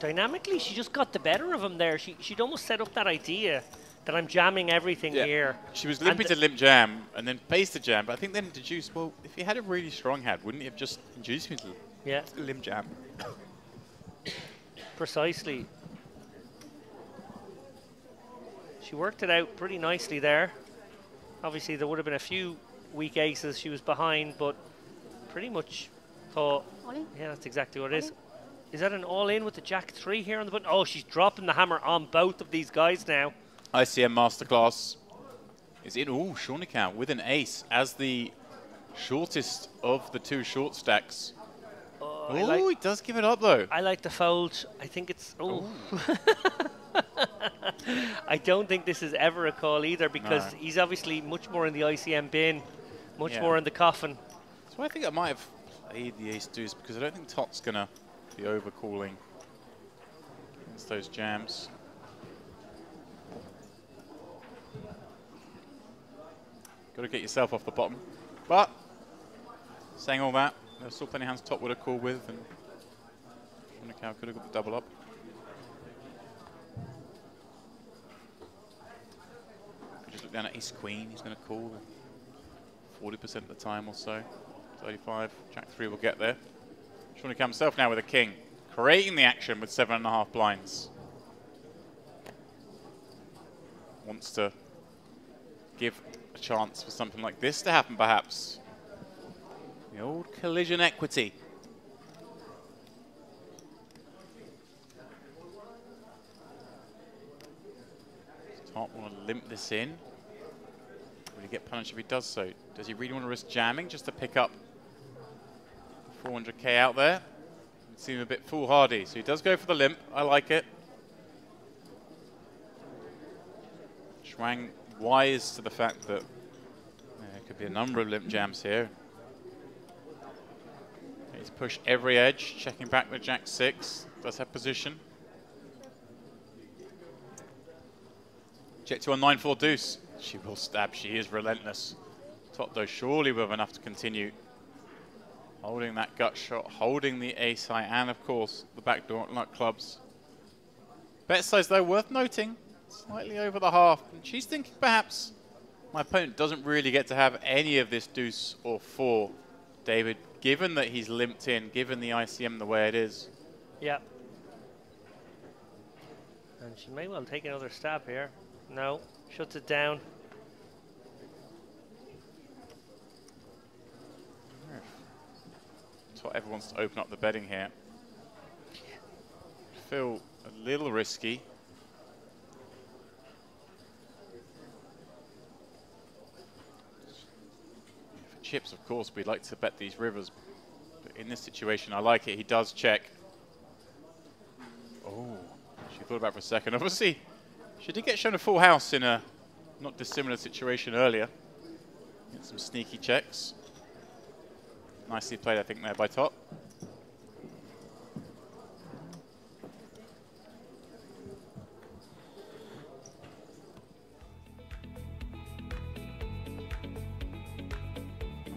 Dynamically, she just got the better of him there. She'd almost set up that idea that I'm jamming everything here. She was limping to limp jam and then faced the jam, but I think then deduced, well, if you had a really strong hand, wouldn't you have just induced me to limp jam? Precisely. She worked it out pretty nicely there. Obviously, there would have been a few weak aces she was behind, but pretty much thought, yeah, that's exactly what it is. Is that an all-in with the Jack-3 here on the button? Oh, she's dropping the hammer on both of these guys now. ICM Masterclass is in. Ooh, Schornikau with an ace as the shortest of the two short stacks. Oh, he does give it up though. I like the fold. I think it's... Oh. I don't think this is ever a call either because he's obviously much more in the ICM bin, much more in the coffin. So I think I might have played the ace deuce because I don't think Tot's going to be overcalling against those jams. Got to get yourself off the bottom. But, saying all that, there's still plenty of hands Tot would have called with, and Shonekow could have got the double up. Just look down at ace queen, he's going to call 40% of the time or so. 35, jack 3 will get there. Shonekow himself now with a king, creating the action with 7.5 blinds. Wants to give a chance for something like this to happen, perhaps. The old collision equity. Tot want to limp this in. Will he get punished if he does so? Does he really want to risk jamming just to pick up 400k out there? It seems a bit foolhardy, so he does go for the limp. I like it. Shuang wise to the fact that there could be a number of limp jams here. He's pushed every edge, checking back with jack 6. Does have position. Check to a 9-4 deuce. She will stab. She is relentless. Tot though surely will have enough to continue. Holding that gut shot, holding the ace high, and of course the backdoor nut clubs. Bet size though worth noting. Slightly over the half. And she's thinking perhaps my opponent doesn't really get to have any of this deuce or 4, David, given that he's limped in, given the ICM the way it is. Yeah. And she may well take another stab here. No, shuts it down. Tot ever wants to open up the betting here. Feel a little risky. Chips, of course, we'd like to bet these rivers, but in this situation, I like it. He does check. Oh, she thought about it for a second. Obviously, she did get shown a full house in a not dissimilar situation earlier. Get some sneaky checks. Nicely played, I think, there by Tot.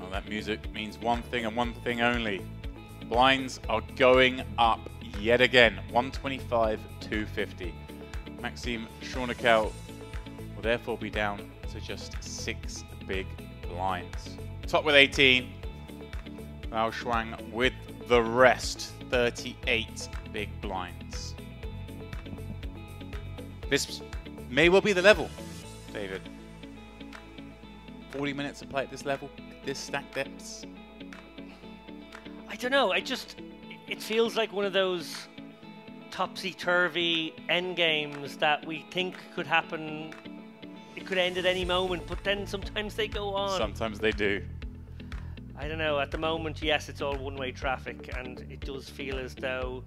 That music means one thing and one thing only. Blinds are going up yet again. 125, 250. Maxime Shonekow will therefore be down to just 6 big blinds. Tot with 18. Lao Shuang with the rest. 38 big blinds. This may well be the level, David. 40 minutes to play at this level. This stack depths. I don't know. It feels like one of those topsy-turvy endgames that we think could happen. It could end at any moment, but then sometimes they go on. Sometimes they do. I don't know. At the moment, yes, it's all one-way traffic, and it does feel as though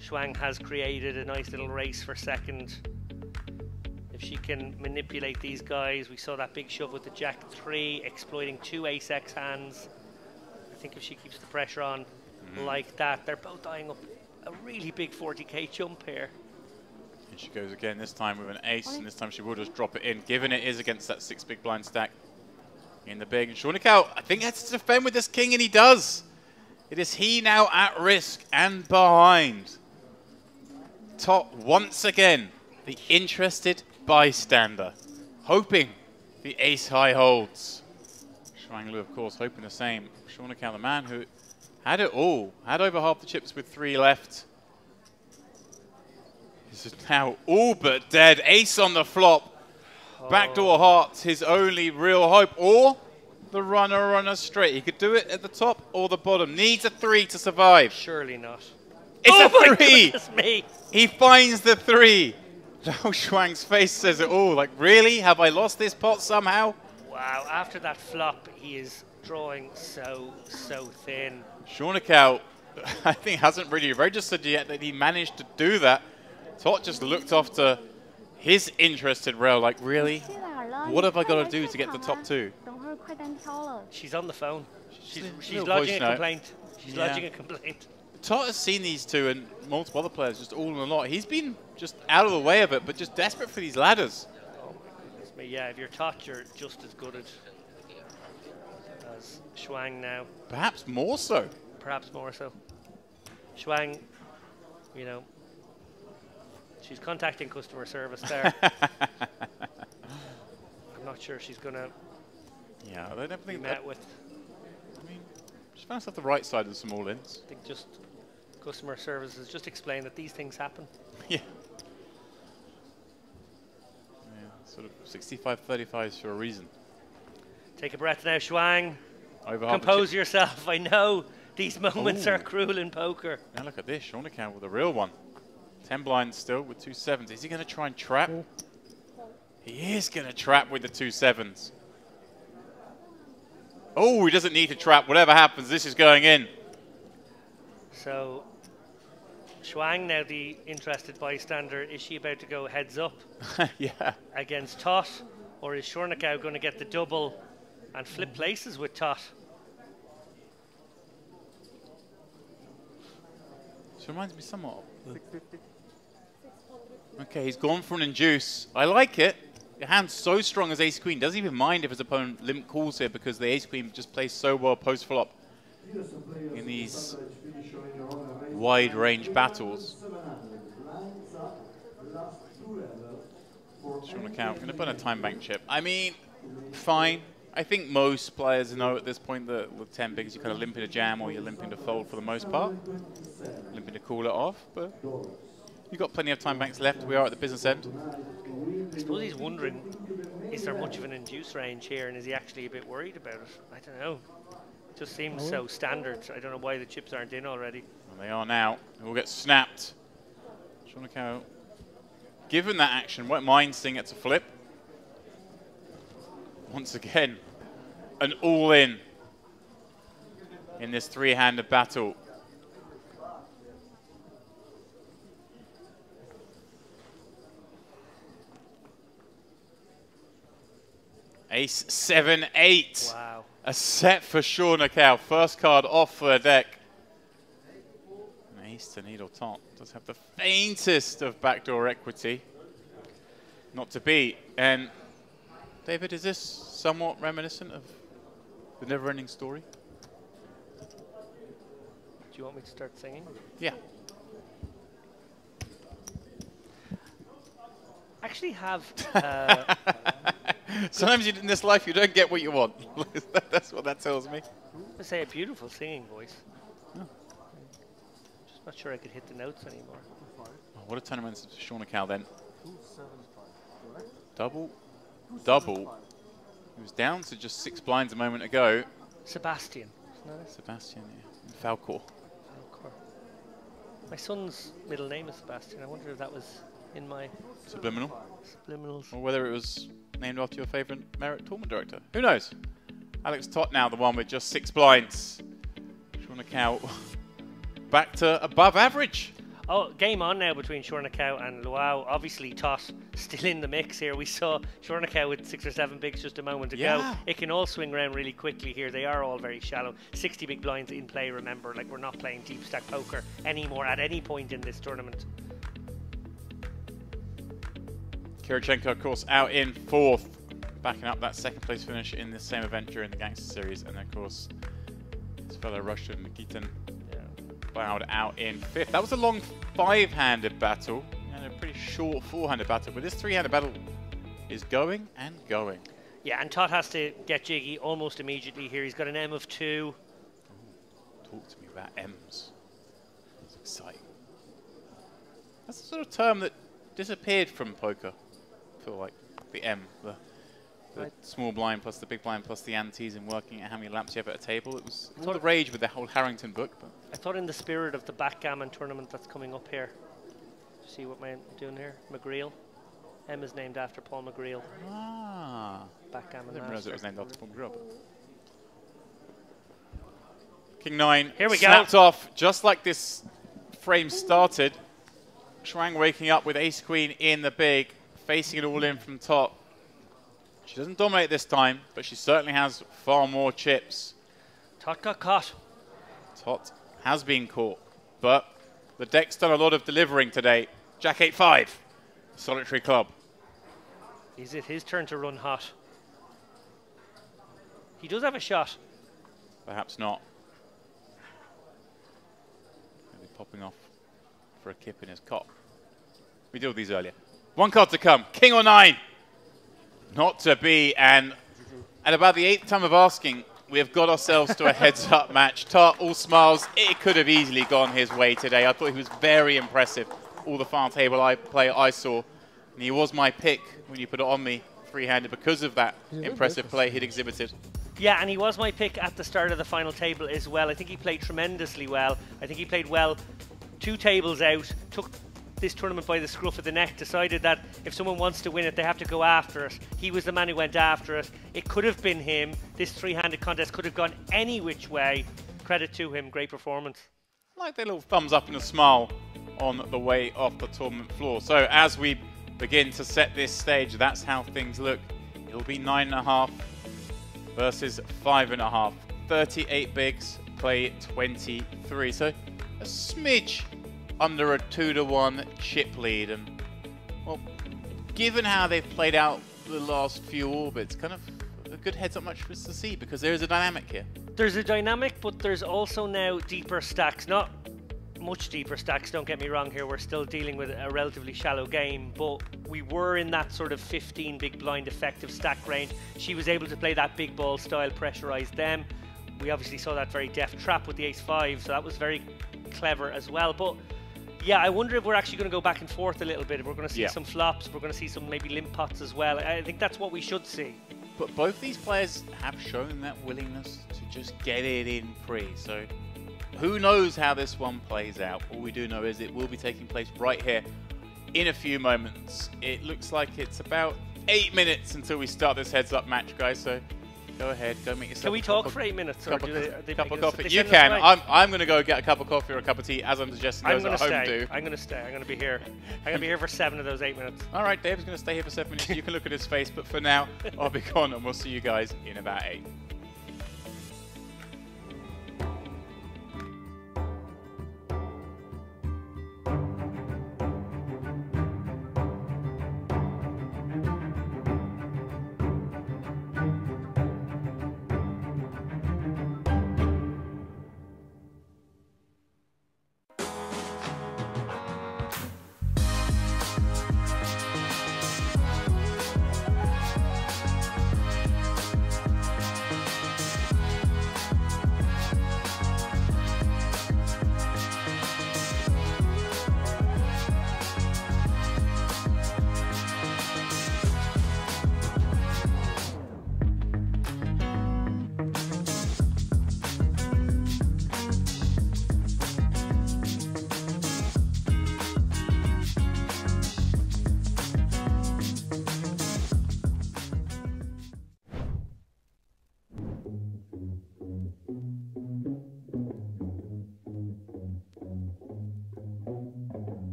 Shuang has created a nice little race for second. If she can manipulate these guys, we saw that big shove with the jack 3, exploiting 2 ace-x hands. I think if she keeps the pressure on like that, they're both eyeing up a really big 40k jump here. And she goes again, this time with an ace, and this time she will just drop it in, given it is against that 6 big blind stack in the big. And Shonekow, I think, has to defend with this king, and he does. It is he now at risk and behind. Tot once again, the interested bystander, hoping the ace high holds. Shuang Lu, of course, hoping the same. Shonekow, the man who had it all, had over half the chips with 3 left. This is now all but dead. Ace on the flop. Backdoor hearts, his only real hope. Or the runner on a straight. He could do it at the top or the bottom. Needs a 3 to survive. Surely not. It's a 3! Goodness me. He finds the 3. Lao Shuang's face says it all. Like, really? Have I lost this pot somehow? Wow, after that flop, he is drawing so thin. Shonekow I think hasn't really registered yet that he managed to do that. Todd just looked off to his interested rail, like, really? What have I got to do to get the top 2? She's on the phone. She's Little lodging voice a note. complaint. She's lodging a complaint. Todd has seen these two and multiple other players just all in a lot. He's been just out of the way of it, but just desperate for these ladders. Oh my goodness me. Yeah, if you're Tot, you're just as good as Shuang now. Perhaps more so. Perhaps more so. Shuang, you know, she's contacting customer service there. I'm not sure she's going to I don't be think met with. I mean, just found herself the right side of some all-ins. I think just customer services just explain that these things happen. Yeah. Sort of 65-35s for a reason. Take a breath now, Shuang. Over half the Compose yourself. I know these moments Ooh. are cruel in poker. Now look at this, Sean account with a real one. 10 blinds still with 2 7s. Is he going to try and trap? He is going to trap with the 2 7s. Oh, he doesn't need to trap. Whatever happens, this is going in. So, Shuang, now the interested bystander, is she about to go heads up Yeah. against Tot? Or is Shornikau going to get the double and flip places with Tot? This reminds me somewhat of 650. Okay, he's gone for an induce. I like it. Your hand's so strong as ace-queen. Doesn't even mind if his opponent limp calls here because the ace-queen just plays so well post-flop in these wide-range battles. Sean account, going to burn a time bank chip. I mean, fine. I think most players know at this point that with 10 bigs you're kind of limping to jam or you're limping to fold for the most part. Limping to call it off, but you've got plenty of time banks left. We are at the business end. I suppose he's wondering, is there much of an induce range here, and is he actually a bit worried about it? I don't know. It just seems so standard. I don't know why the chips aren't in already. And they are now. It will get snapped. Sean account, given that action, won't mind seeing it to flip. Once again, an all-in in this three-handed battle. Ace 7-8. Wow. A set for Shornikau. First card off for the deck. And ace to needle top. Does have the faintest of backdoor equity. Not to beat. And David, is this somewhat reminiscent of the never-ending story? Do you want me to start singing? Yeah. Actually have... Sometimes in this life you don't get what you want. That's what that tells me. I say a beautiful singing voice. Oh. Just not sure I could hit the notes anymore. Oh, what a tournament for Shornikau then. Double. Double. He was down to just 6 blinds a moment ago. Sebastian, isn't it? Sebastian, yeah. Falcor. Falcor. My son's middle name is Sebastian. I wonder if that was in my... Subliminal? Subliminals. Or whether it was named after your favourite Merit tournament director. Who knows? Alex Tot now, the one with just 6 blinds. Shornikau back to above average. Oh, game on now between Shornikau and Luau. Obviously, Tot still in the mix here. We saw Shornikau with 6 or 7 bigs just a moment ago. Yeah. It can all swing around really quickly here. They are all very shallow. 60 big blinds in play, remember. Like, we're not playing deep stack poker anymore at any point in this tournament. Kirichenko, of course, out in 4th, backing up that 2nd place finish in the same event during the Gangster Series. And, of course, his fellow Russian, Nikitin, bowed out in 5th. That was a long 5-handed battle and a pretty short 4-handed battle. But this 3-handed battle is going and going. Yeah, and Tot has to get jiggy almost immediately here. He's got an M of 2. Ooh, talk to me about M's. It's exciting. That's the sort of term that disappeared from poker. I feel like the M, the small blind plus the big blind plus the antes and working out how many laps you have at a table. It was all the rage with the whole Harrington book. But I thought in the spirit of the backgammon tournament that's coming up here. See what I'm doing here? McGreal. M is named after Paul McGreal. Ah. Backgammon I didn't realise it was named after Paul McGreal. King 9. Here we go. Snapped off just like this frame started. Shuang waking up with ace queen in the big, facing it all in from top. She doesn't dominate this time, but she certainly has far more chips. Tot got caught. Tot has been caught, but the deck's done a lot of delivering today. Jack 8-5, solitary club. Is it his turn to run hot? He does have a shot. Perhaps not. Maybe popping off for a kip in his cop. We dealt with these earlier. One card to come. King or 9? Not to be. And at about the 8th time of asking, we have got ourselves to a heads-up match. Tart, all smiles. It could have easily gone his way today. I thought he was very impressive. All the farm table play I saw. And he was my pick when you put it on me free-handed because of that impressive play he'd exhibited. Yeah, and he was my pick at the start of the final table as well. I think he played tremendously well. I think he played well 2 tables out, took this tournament by the scruff of the neck, decided that if someone wants to win it, they have to go after it. He was the man who went after it. It could have been him. This three-handed contest could have gone any which way. Credit to him. Great performance. I like their little thumbs up and a smile on the way off the tournament floor. So as we begin to set this stage, that's how things look. It'll be 9.5 versus 5.5. 38 bigs, play 23. So a smidge under a 2-1 chip lead. And, well, given how they've played out the last few orbits, kind of a good heads-up match for us to see because there is a dynamic here. There's a dynamic, but there's also now deeper stacks. Not much deeper stacks, don't get me wrong here. We're still dealing with a relatively shallow game, but we were in that sort of 15 big blind effective stack range. She was able to play that big ball style, pressurize them. We obviously saw that very deft trap with the ace-5, so that was very clever as well. But yeah, I wonder if we're actually going to go back and forth a little bit. If we're going to see some flops, if we're going to see some maybe limp pots as well. I think that's what we should see. But both these players have shown that willingness to just get it in pre. So who knows how this one plays out? All we do know is it will be taking place right here in a few moments. It looks like it's about 8 minutes until we start this heads-up match, guys. So go ahead, go make yourself. Can we talk for 8 minutes? Cup of coffee. You can. I'm going to go get a cup of coffee or a cup of tea, as I'm suggesting those at home do. I'm going to stay. I'm going to be here. I'm going to be here for 7 of those 8 minutes. All right, Dave's going to stay here for 7 minutes. You can look at his face, but for now, I'll be gone, and we'll see you guys in about 8.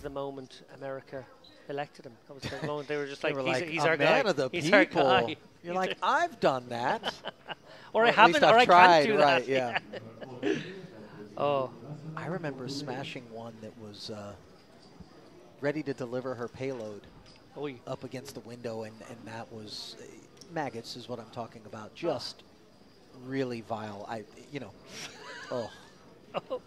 The moment America elected him. That was the moment they were just like, he's our man guy. of the he's people. Our guy. You're like, I've done that. or I at haven't, least I've or I tried, can't do right, that. Yeah. Oh. I remember smashing one that was ready to deliver her payload up against the window, and that was maggots is what I'm talking about. Just really vile. Oh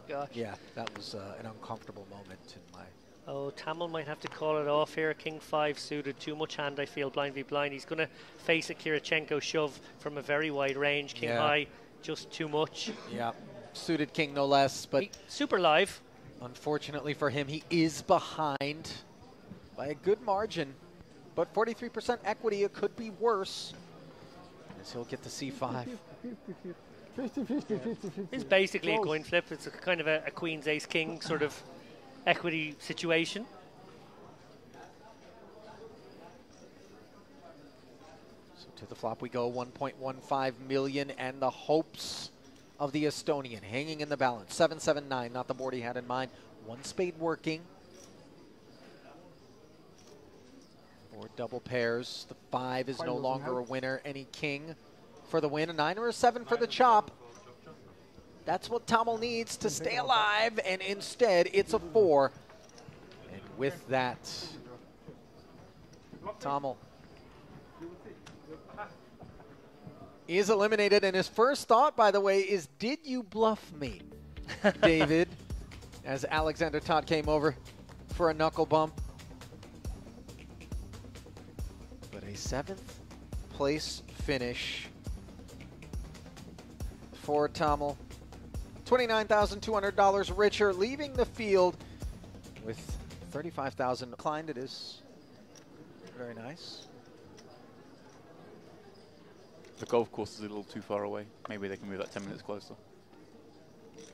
gosh. Yeah, that was an uncomfortable moment in my. Oh, Tamil might have to call it off here. King 5 suited, too much hand, I feel, blind v blind. He's going to face a Kirichenko shove from a very wide range. King high, just too much. Yeah, suited king no less, but super live. Unfortunately for him, he is behind by a good margin, but 43% equity. It could be worse, as he'll get to C5. 50-50. It's basically a coin flip. It's a kind of a queen's ace king sort of equity situation. So to the flop we go, 1.15 million, and the hopes of the Estonian hanging in the balance. 7-7-9, not the board he had in mind. One spade working. Board double pairs. The 5 is no longer a winner. Any king for the win. A 9 or a 7 for the chop. That's what Tamil needs to stay alive, and instead it's a 4. And with that, Tamil is eliminated, and his first thought, by the way, is, did you bluff me, David? As Alexander Todd came over for a knuckle bump. But a 7th place finish for Tamil. $29,200 richer, leaving the field with $35,000 declined. It is very nice. The golf course is a little too far away. Maybe they can move that 10 minutes closer.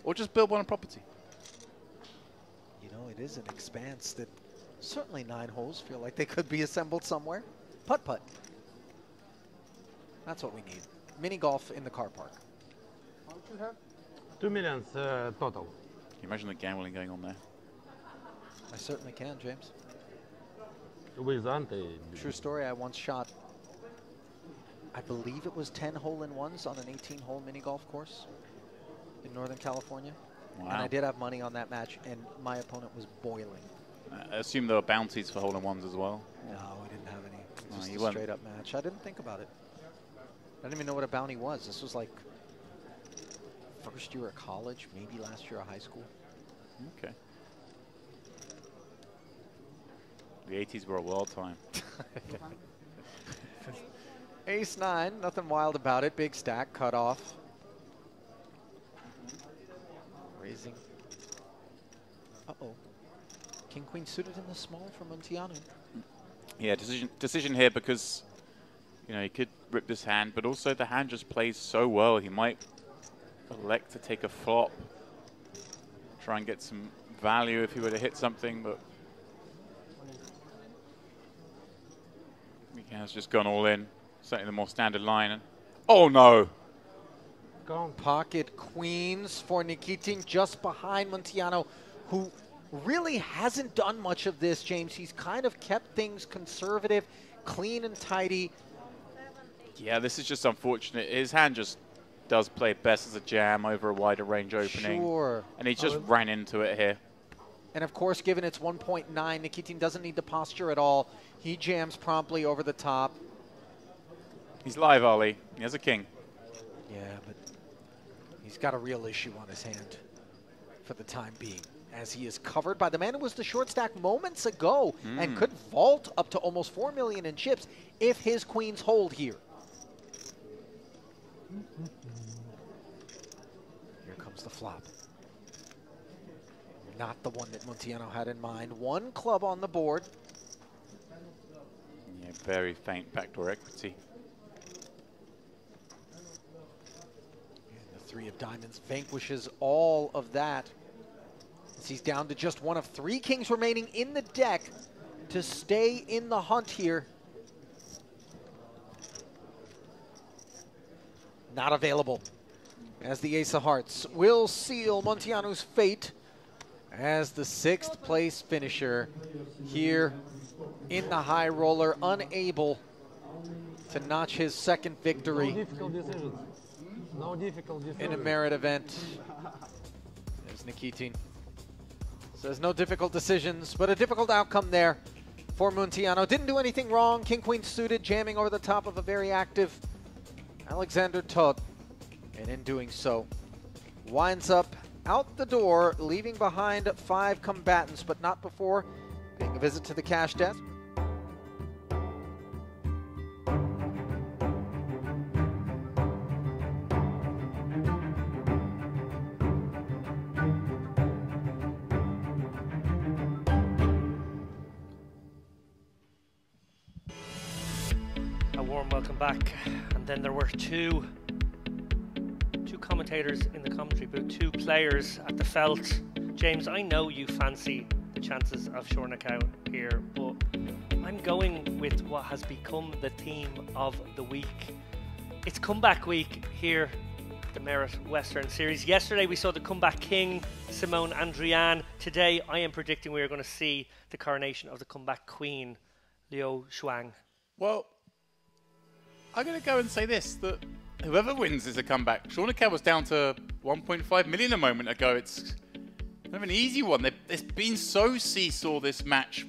Or just build one on property. You know, it is an expanse that certainly 9 holes feel like they could be assembled somewhere. Putt-putt. That's what we need. Mini golf in the car park. How much you have? 2 million total. Can you imagine the gambling going on there? I certainly can, James. With Ante. True story, I once shot, I believe it was 10 hole-in-ones on an 18-hole mini golf course in Northern California. Wow. And I did have money on that match, and my opponent was boiling. I assume there were bounties for hole-in-ones as well. No, we didn't have any. No, Just you a weren't. straight-up match. I didn't think about it. I didn't even know what a bounty was. This was like first year of college, maybe last year of high school. Okay. The 80s were a wild time. Ace-9, nothing wild about it. Big stack, cut off. Raising. Uh-oh. King-queen suited in the small for Munteanu. Yeah, decision here because, you know, he could rip this hand, but also the hand just plays so well. He might elect to take a flop, try and get some value if he were to hit something, but he has just gone all in. Certainly the more standard line. And oh no! Pocket queens for Nikitin just behind Munteanu, who really hasn't done much of this, James. He's kind of kept things conservative, clean and tidy. Yeah, this is just unfortunate. His hand just does play best as a jam over a wider range opening. Sure. And he just ran into it here. And of course, given it's 1.9, Nikitin doesn't need the posture at all. He jams promptly over the top. He's live, Ali. He has a king. Yeah, but he's got a real issue on his hand for the time being, as he is covered by the man who was the short stack moments ago and could vault up to almost 4 million in chips if his queens hold here. Here comes the flop. Not the one that Munteanu had in mind. One club on the board. Yeah, very faint backdoor equity. And the 3 of diamonds vanquishes all of that. As he's down to just one of 3 kings remaining in the deck to stay in the hunt here. Not available, as the ace of hearts will seal Munteanu's fate as the 6th place finisher here in the high roller, unable to notch his 2nd victory No difficult decisions. No difficult decisions. in a merit event. There's Nikitin. Says no difficult decisions, but a difficult outcome there for Munteanu. Didn't do anything wrong. King-Queen suited, jamming over the top of a very active Alexander Todd. And in doing so, winds up out the door, leaving behind 5 combatants, but not before paying a visit to the cash desk. A warm welcome back. And then there were two commentators in the commentary booth, 2 players at the felt. James, I know you fancy the chances of Shornikau here, but I'm going with what has become the theme of the week. It's comeback week here, the Merit Western Series. Yesterday we saw the comeback king, Simone Andrian. Today I am predicting we are going to see the coronation of the comeback queen, Liu Shuang. Well, I'm going to go and say this, that whoever wins is a comeback. Shornikau was down to 1.5 million a moment ago. It's kind of an easy one. It's been so seesaw this match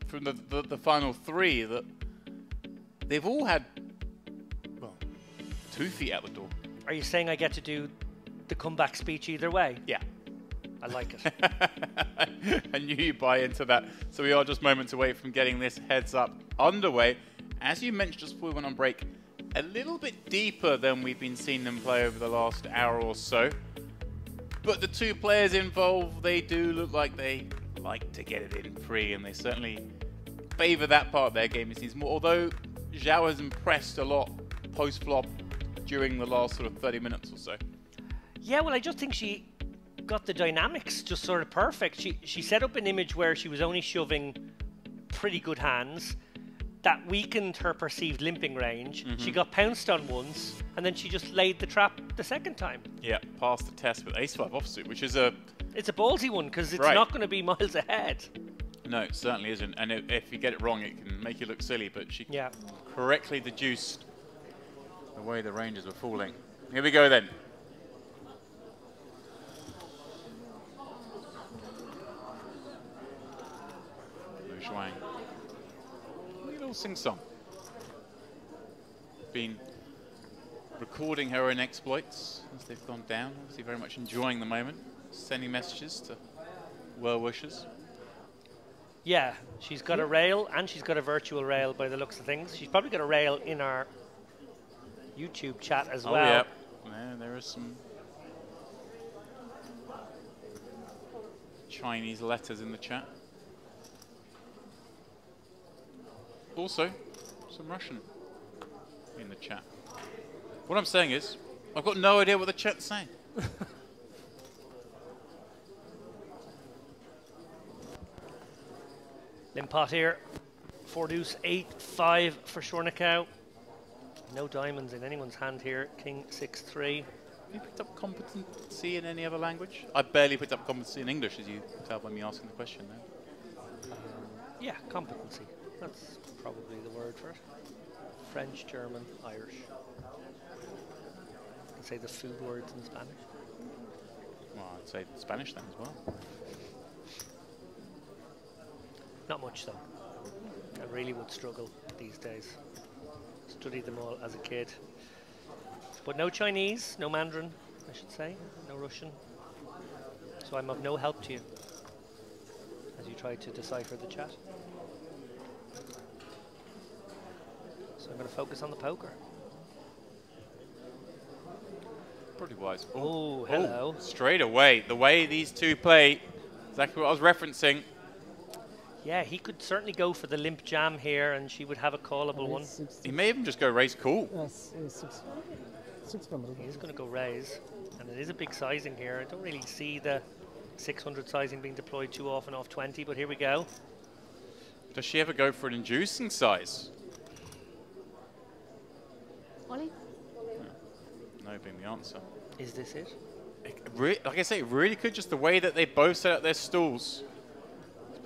from the final 3 that they've all had, well, 2 feet out the door. Are you saying I get to do the comeback speech either way? Yeah. I like it. I knew you'd buy into that. So we are just moments away from getting this heads up underway. As you mentioned just before we went on break, a little bit deeper than we've been seeing them play over the last hour or so. But the 2 players involved, they do look like they like to get it in free, and they certainly favour that part of their game, it seems more. Although Zhao has impressed a lot post-flop during the last sort of 30 minutes or so. Yeah, well, I just think she got the dynamics just sort of perfect. She set up an image where she was only shoving pretty good hands. That weakened her perceived limping range. She got pounced on once, and then she just laid the trap the second time. Yeah, passed the test with ace-5 offsuit, which is it's a ballsy one, because it's not going to be miles ahead. No, it certainly isn't. And if you get it wrong, it can make you look silly, but she correctly deduced the way the ranges were falling. Here we go then. Liu Shuang. Little sing-song. Been recording her own exploits as they've gone down. Obviously very much enjoying the moment. Sending messages to well-wishers. Yeah, she's got a rail and she's got a virtual rail by the looks of things. She's probably got a rail in our YouTube chat as well. Yeah, there are some Chinese letters in the chat. Also, some Russian in the chat. What I'm saying is, I've got no idea what the chat's saying. Limpot here. 4 deuce 8-5 for Shornikau. No diamonds in anyone's hand here. King 6-3. Have you picked up competency in any other language? I barely picked up competency in English, as you can tell by me asking the question there. Yeah, competency. That's probably the word for it. French, German, Irish. You can say the food words in Spanish. Well, I'd say Spanish then as well. Not much though. I really would struggle these days. Studied them all as a kid. But no Chinese, no Mandarin, I should say, no Russian. So I'm of no help to you as you try to decipher the chat. So I'm going to focus on the poker. Pretty wise. Oh, hello. Straight away, the way these 2 play, exactly what I was referencing. Yeah, he could certainly go for the limp jam here, and she would have a callable one. He may even just go raise call. Yes, 600. He's going to go raise, and it is a big sizing here. I don't really see the 600 sizing being deployed too often off 20, but here we go. Does she ever go for an inducing size? Ollie? No being the answer. Is this it? Like I say, it really could, just the way that they both set up their stalls.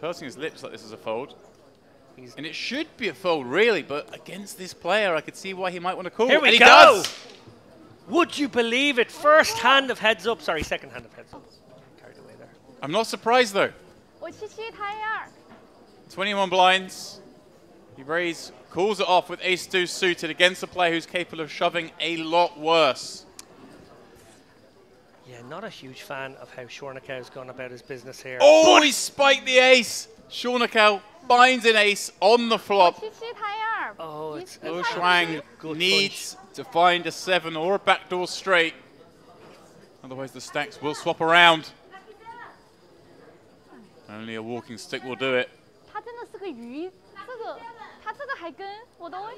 Pursing his lips like this is a fold. And it should be a fold, really, but against this player, I could see why he might want to call. Here we and go! He does! Would you believe it? First hand of heads up. Sorry, second hand of heads up. Carried I'm not surprised though. 我七七台二。 21 blinds. He calls it off with ace-2 suited against a player who's capable of shoving a lot worse. Yeah, not a huge fan of how Shornikau's gone about his business here. Oh, he spiked the ace. Shornikau finds an ace on the flop. 七七台二。 Oh, it's Liu Shuang needs to find a 7 or a backdoor straight. Otherwise, the stacks will swap around. Only a walking stick will do it. 他真的是个鱼，他这个还跟我都 all in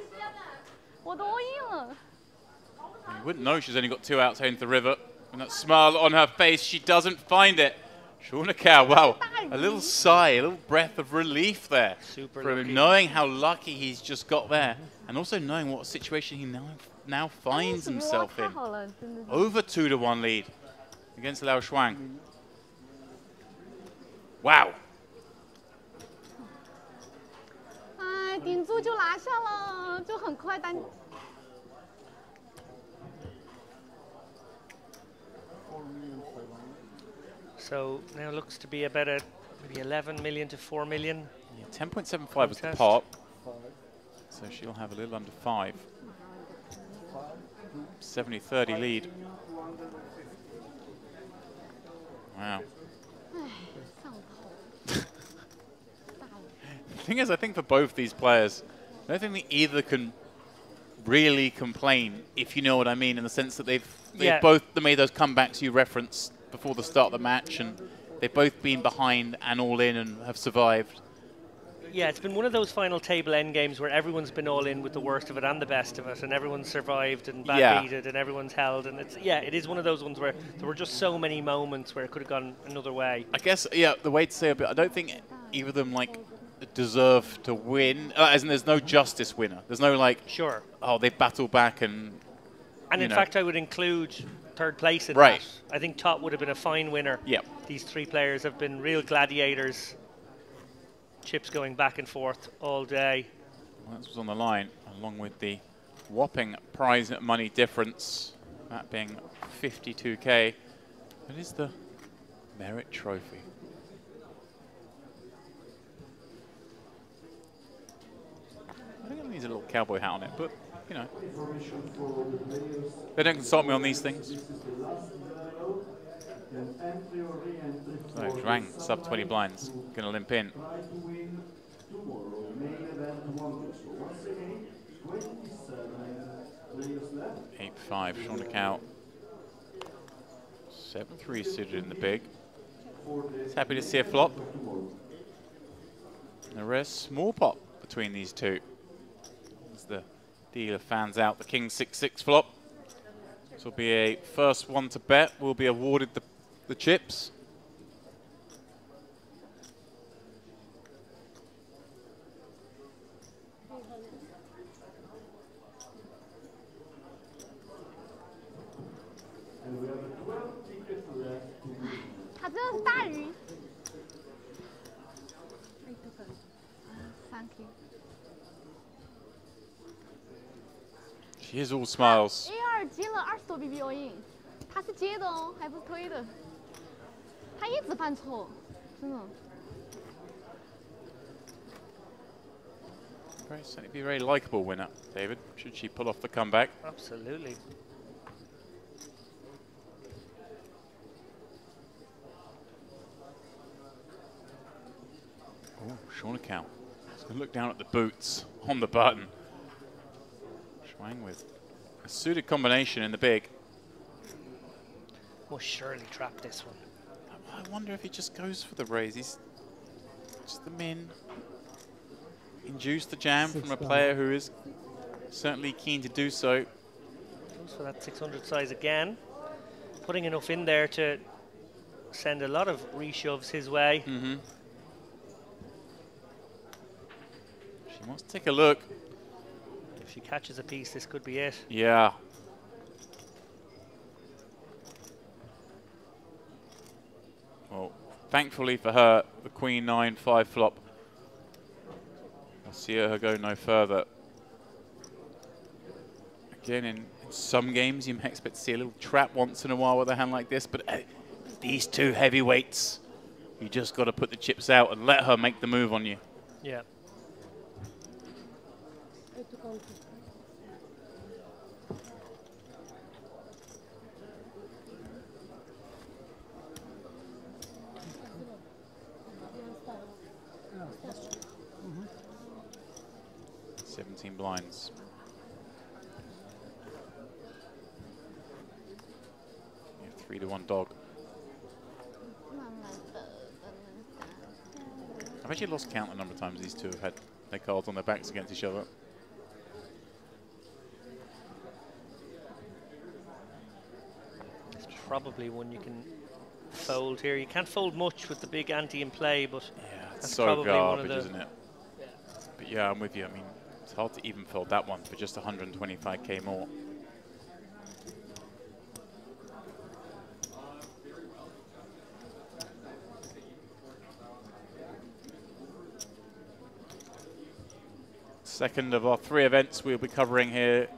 了。 You wouldn't know she's only got 2 outs heading to the river. And that smile on her face, she doesn't find it. Shornikau, wow, a little sigh, a little breath of relief there. Super from lucky. him, knowing how lucky he's just got there, and also knowing what situation he now finds himself in. Over 2-1 lead against Liu Shuang. Wow. 哎，顶住就拿下了，就很快单。 So now looks to be about maybe 11 million to 4 million. Yeah, 10.75 was the pot, so she'll have a little under 5. 70-30 lead. Wow. The thing is, I think for both these players, I don't think they either can really complain, if you know what I mean, in the sense that they've both made those comebacks you referenced before the start of the match, and they've both been behind and all in and have survived. Yeah, it's been one of those final table end games where everyone's been all in with the worst of it and the best of it, and everyone's survived and backbeated and everyone's held, and it is one of those ones where there were just so many moments where it could have gone another way. I guess, yeah, the way to say it, I don't think either of them deserve to win. As in, there's no justice winner. There's no sure. Oh, they battle back and. And in fact, I would include third place in that. I think Top would have been a fine winner. Yep. These 3 players have been real gladiators. Chips going back and forth all day. Well, that was on the line, along with the whopping prize money difference, that being 52k. It is the Merit Trophy. I think it needs a little cowboy hat on it, but, you know. They don't consult me on these things. So, Zhuang, sub 20 blinds, going to limp in. 8-5, Shornikau. 7-3 suited in the big. He's happy to see a flop. And a rare small pot between these two. As the dealer fans out the King 6-6 flop. This will be a first one to bet. Will be awarded the chips. She is all smiles. A2接了20多 BB all in， 他是接的哦，还不是推的。他一直犯错，真的。Certainly be a very likable winner, David, should she pull off the comeback. Absolutely. Oh, Shornikau. He's going to look down at the boots on the button. Shuang with a suited combination in the big. Must surely trap this one. I wonder if he just goes for the raise. He's just the min. Induce the jam from a player who is certainly keen to do so. Goes for that 600 size again. Putting enough in there to send a lot of reshoves his way. Mm-hmm. She wants to take a look. If she catches a piece, this could be it. Yeah. Well, thankfully for her, the Queen 9-5 flop. I'll see her go no further. Again, in some games, you may expect to see a little trap once in a while with a hand like this, but these two heavyweights You just got to put the chips out and let her make the move on you. Yeah. Mhm. 17 blinds. You have 3-1 dog. I've actually lost count the number of times these two have had their cards on their backs against each other. It's probably one you can fold here. You can't fold much with the big ante in play, but yeah, it's that's so probably one of garbage, the isn't it? Yeah. But yeah, I'm with you. I mean, it's hard to even fold that one for just 125k more. Second of our 3 events we'll be covering here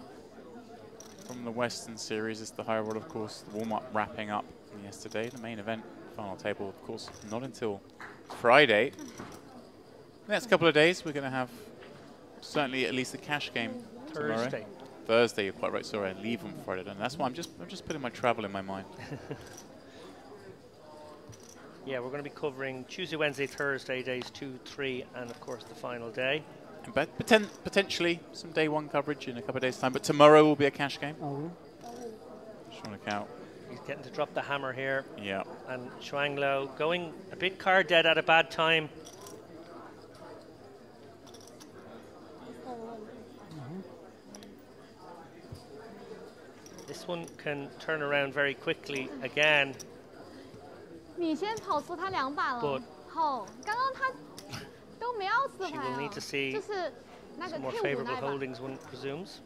from the Western Series. It's the High Roll, of course, the warm-up wrapping up yesterday. The main event, final table, of course, not until Friday. The next couple of days, we're going to have certainly at least a cash game tomorrow. Thursday, you're quite right. Sorry, I leave on Friday, and that's why I'm just putting my travel in my mind. Yeah, we're going to be covering Tuesday, Wednesday, Thursday, days 2, 3, and of course the final day. But potentially some day 1 coverage in a couple of days' time. But tomorrow will be a cash game. Just want to count. He's getting to drop the hammer here. Yeah. And Shuang Lo going a bit card dead at a bad time. This one can turn around very quickly again. 你先跑出他2把了。 But 好，刚刚他都没要死 she 牌 will need 哦 to see 就是那个 some more 退伍 favourable 那一把。 holdings, one presumes.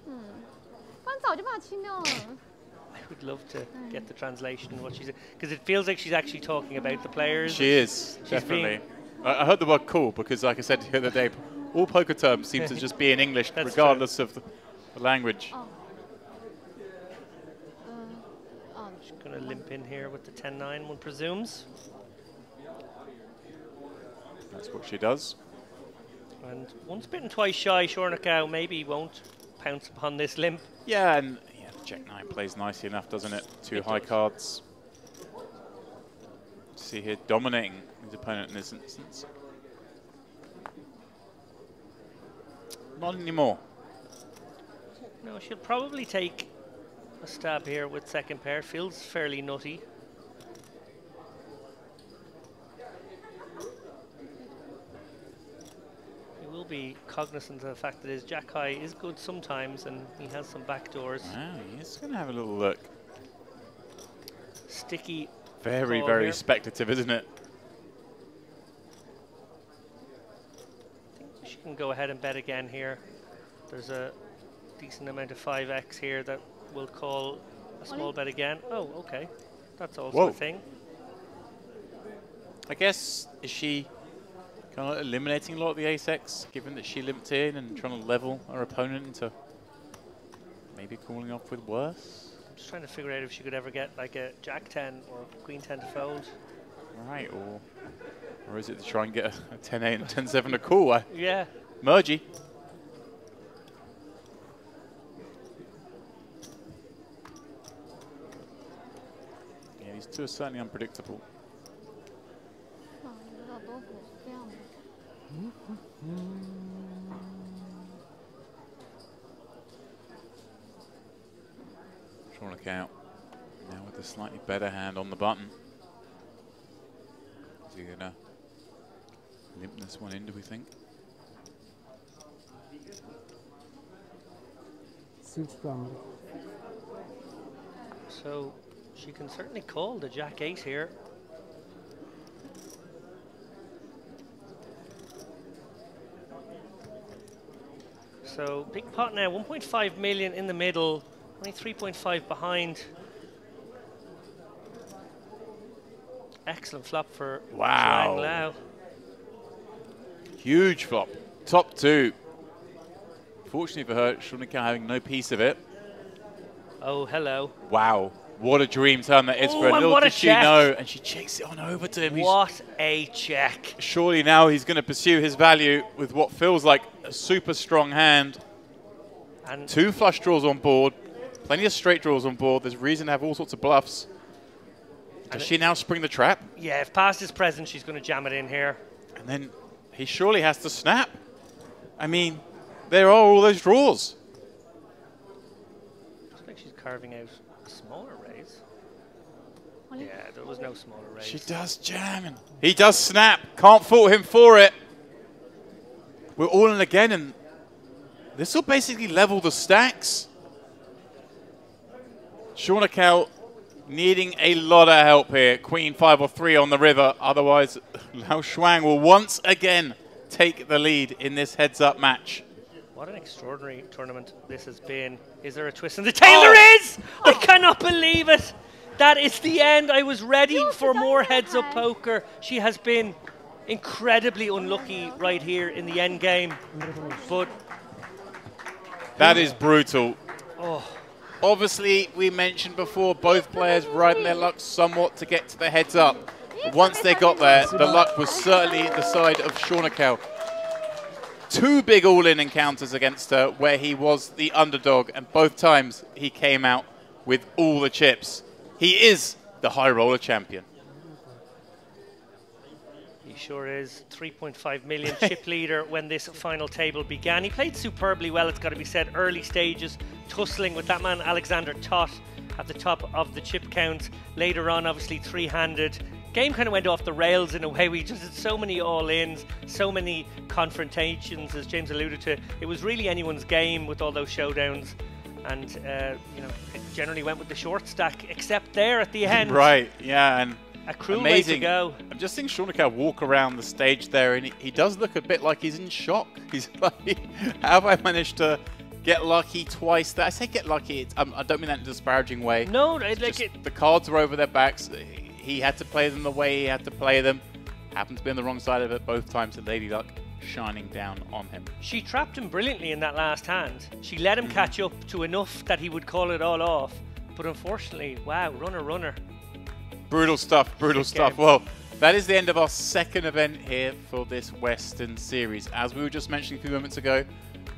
不然早就把他清掉了。 I would love to get the translation of what she's, because it feels like she's actually talking about the players. She is, She's definitely. I heard the word cool because, like I said the other day, all poker terms seem to just be in English, regardless of the language. She's going to limp in here with the 10-9, one presumes. That's what she does. And once bitten, twice shy, Shornikau maybe won't pounce upon this limp. Yeah, and yeah, Jack 9 plays nicely enough, doesn't it? 2 high cards. See here, dominating his opponent in this instance. Not anymore. No, she'll probably take a stab here with second pair. Feels fairly nutty. He will be cognizant of the fact that his jack high is good sometimes and he has some backdoors. Wow, he's going to have a little look. Sticky. Very, call very here. speculative, isn't it? She can go ahead and bet again here. There's a decent amount of 5x here that will call a small bet again. Oh, okay. That's also Whoa. a thing. I guess, is she kind of eliminating a lot of the ace-x, given that she limped in and trying to level her opponent into maybe calling off with worse? I'm just trying to figure out if she could ever get like a jack 10 or queen 10 to fold. Right, or is it to try and get a 10-8 and 10-7 to call? Yeah. Mergy. Yeah, these two are certainly unpredictable. 不知道多虎是这样的。 Trying to count. Now with a slightly better hand on the button. Is he going to limp this one in, do we think? 6 down. So she can certainly call the jack 8 here. So big pot now, 1.5 million in the middle, only 3.5 behind. Excellent flop for Wow. Shuang Lao. Huge flop. Top 2. Fortunately for her, Shornikau having no piece of it. Oh, hello. Wow. What a dream turn that is for her. Little did she know, and she checks it on over to him. What a check. Surely now he's going to pursue his value with what feels like a super strong hand. And 2 flush draws on board, plenty of straight draws on board. There's reason to have all sorts of bluffs. Does she now spring the trap? Yeah, if past is present, she's going to jam it in here. And then he surely has to snap. I mean, there are all those draws. Looks like she's carving out a smaller raise. Yeah, there was no smaller raise. She does jam. And he does snap. Can't fault him for it. We're all in again, and this will basically level the stacks. Shauna Kell needing a lot of help here. Queen 5 or 3 on the river. Otherwise, Lao Shuang will once again take the lead in this heads-up match. What an extraordinary tournament this has been. Is there a twist in the tail? There is! I cannot believe it. That is the end. I was ready for more heads-up poker. She has been incredibly unlucky right here in the end game. But that is brutal. Oh. Obviously, we mentioned before, both players riding their luck somewhat to get to the heads-up. Once they got there, the luck was certainly the side of Shauna Kell. 2 big all-in encounters against her where he was the underdog, and both times he came out with all the chips. He is the high roller champion. He sure is. 3.5 million chip leader when this final table began. He played superbly well, it's got to be said. Early stages, tussling with that man Alexander Toth at the top of the chip count. Later on, obviously, 3-handed. Game kind of went off the rails in a way. We just had so many all-ins, so many confrontations, as James alluded to. It was really anyone's game with all those showdowns. And, you know, it generally went with the short stack, except there at the end. Right, yeah, and a cruel amazing way to go. I'm just seeing Shauna Kell walk around the stage there, and he does look a bit like he's in shock. He's like, how have I managed to get lucky twice? I say get lucky, I don't mean that in a disparaging way. No, like the cards are over their backs. He had to play them the way he had to play them. Happened to be on the wrong side of it both times, and Lady Luck shining down on him. She trapped him brilliantly in that last hand. She let him catch up to enough that he would call it all off. But unfortunately, wow, runner. Brutal stuff, brutal stuff. Well, that is the end of our second event here for this Western Series. As we were just mentioning a few moments ago,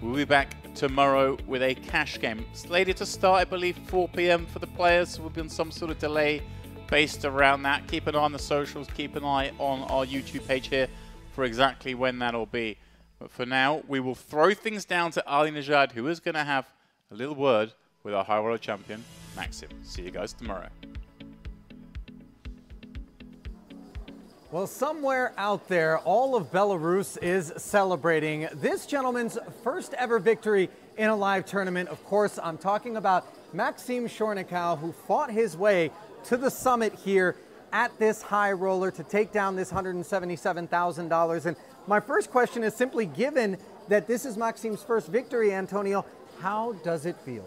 we'll be back tomorrow with a cash game. Slated to start, I believe, 4 p.m. for the players. So we'll be on some sort of delay based around that. Keep an eye on the socials. Keep an eye on our YouTube page here for exactly when that'll be. But for now, we will throw things down to Ali Nejad, who is going to have a little word with our high roller champion, Maxim. See you guys tomorrow. Well, somewhere out there, all of Belarus is celebrating this gentleman's first ever victory in a live tournament. Of course, I'm talking about Maxim Chornyakov, who fought his way to the summit here at this high roller to take down this $177,000. And my first question is simply, given that this is Maxim's first victory, Antonio, how does it feel?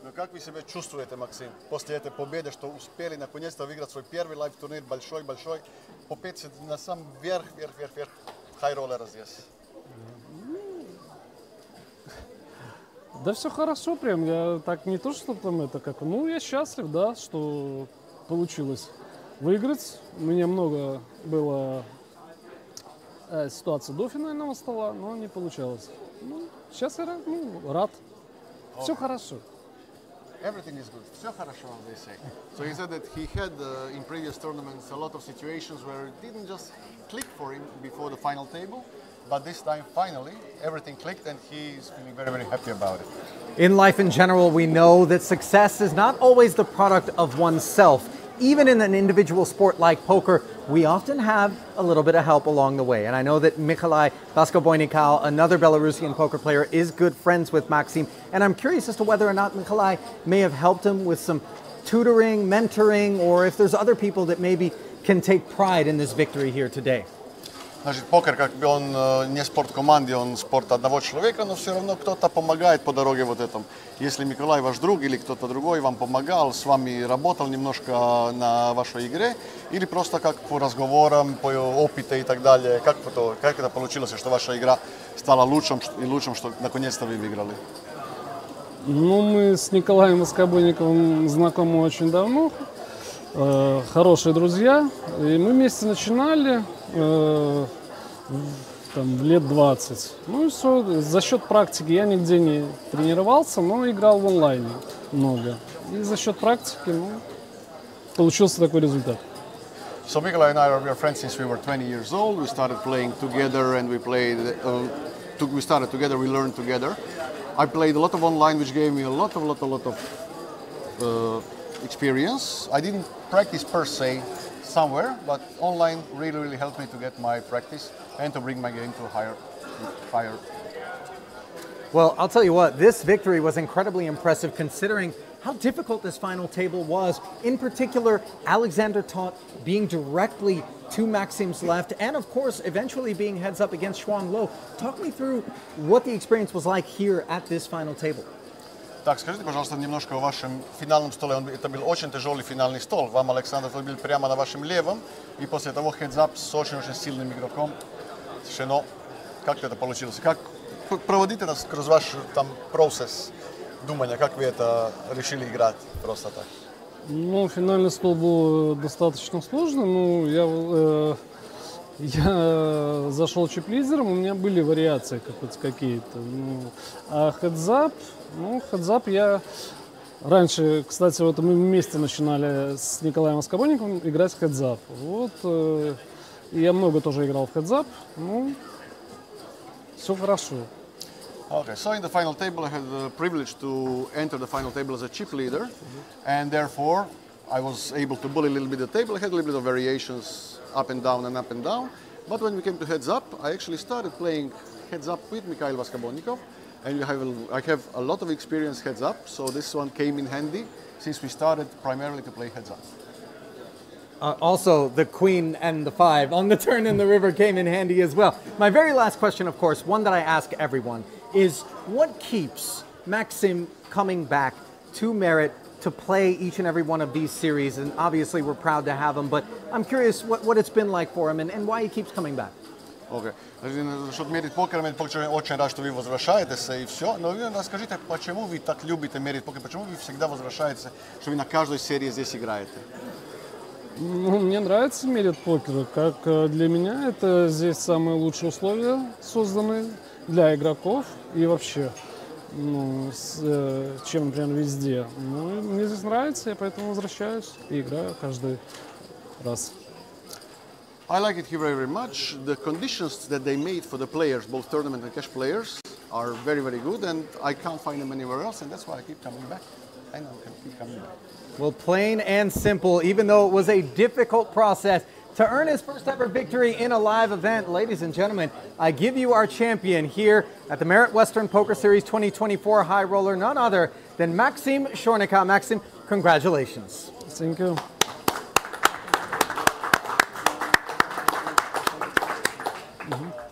Но как вы себя чувствуете, Максим, после этой победы, что успели наконец-то выиграть свой первый лайв-турнир, большой, попасть на сам верх, хай-роллера здесь? Да все хорошо прям, я так не то, что там это как, ну я счастлив, да, что получилось выиграть. У меня много было ситуаций до финального стола, но не получалось. Ну, сейчас я рад. Все хорошо. Everything is good. Все хорошо, they say. So he said that he had in previous tournaments a lot of situations where it didn't just click for him before the final table, but this time finally everything clicked and he's feeling very, very happy about it. In life in general, we know that success is not always the product of oneself. Even in an individual sport like poker, we often have a little bit of help along the way. And I know that Mikhailai Baskoboynikal, another Belarusian poker player, is good friends with Maxim. And I'm curious as to whether or not Mikhailai may have helped him with some tutoring, mentoring, or if there's other people that maybe can take pride in this victory here today. Значит, покер, как бы он не спорт команды, он спорт одного человека, но все равно кто-то помогает по дороге вот этом. Если Миколай ваш друг или кто-то другой вам помогал, с вами работал немножко на вашей игре, или просто как по разговорам, по опыту и так далее, как это получилось, что ваша игра стала лучшим и лучшим, что наконец-то вы выиграли? Ну, мы с Николаем Воскобойниковым знакомы очень давно, хорошие друзья, и мы вместе начинали там, в лет 20. Ну и все, за счет практики я нигде не тренировался, но играл в онлайне много. И за счет практики, ну, получился такой результат. So Nikolai and I are friends since we were 20 years old. We started playing together and we played. We started together. We learned together. I played a lot of online, which gave me a lot of experience. I didn't practice per se somewhere, but online really helped me to get my practice and to bring my game to higher. Well, I'll tell you what, this victory was incredibly impressive considering how difficult this final table was. In particular, Alexander Toth being directly to Maxim's left and, of course, eventually being heads up against Xuan Lo. Talk me through what the experience was like here at this final table. Так, скажите, пожалуйста, немножко о вашем финальном столе. Это был очень тяжелый финальный стол. Вам, Александр, был прямо на вашем левом, и после того хедзап с очень сильным игроком. Шено, как это получилось? Как проводите нас сквозь ваш там процесс думания, как вы это решили играть просто так? Ну, финальный стол был достаточно сложный. Ну, я зашел чип-лидером, у меня были вариации какие-то. Ну, а хедзап, я раньше, кстати, вот мы вместе начинали с Николаем Воскобойниковым играть в хедзап. Вот, я много тоже играл в хедзап. Ну, все хорошо. Okay, so in the final table I had the privilege to enter the final table as a chip leader, and therefore I was able to bully a little bit the table. I had a little bit of variations up and down and up and down, but when we came to heads up, I actually started playing heads up with Mikhail Voskobonnikov, and I have a lot of experience heads up, so this one came in handy since we started primarily to play heads up. Also, the queen and the 5 on the turn in the river came in handy as well. My very last question, of course, one that I ask everyone, is what keeps Maxim coming back to Merit to play each and every one of these series? And obviously we're proud to have him, but I'm curious what it's been like for him and why he keeps coming back. Okay. Насчет Merit Poker, очень рад, что вы возвращаетесь и все. Но вы расскажите, почему вы так любите Merit Poker, почему вы всегда возвращаетесь, что вы на каждой серии здесь играете? Ну, мне нравится Merit Poker, как для меня это здесь самые лучшие условия созданы для игроков и вообще, ну, чем, например, везде. Ну, мне здесь нравится, я поэтому возвращаюсь и играю каждый раз. I like it here very much. The conditions that they made for the players, both tournament and cash players, are very good, and I can't find them anywhere else, and that's why I keep coming back. I know I can keep coming back. Well, plain and simple, even though it was a difficult process to earn his first ever victory in a live event, ladies and gentlemen, I give you our champion here at the Merit Western Poker Series 2024 High Roller, none other than Maxim Chornyka. Maxim, congratulations. Thank you. Mm-hmm.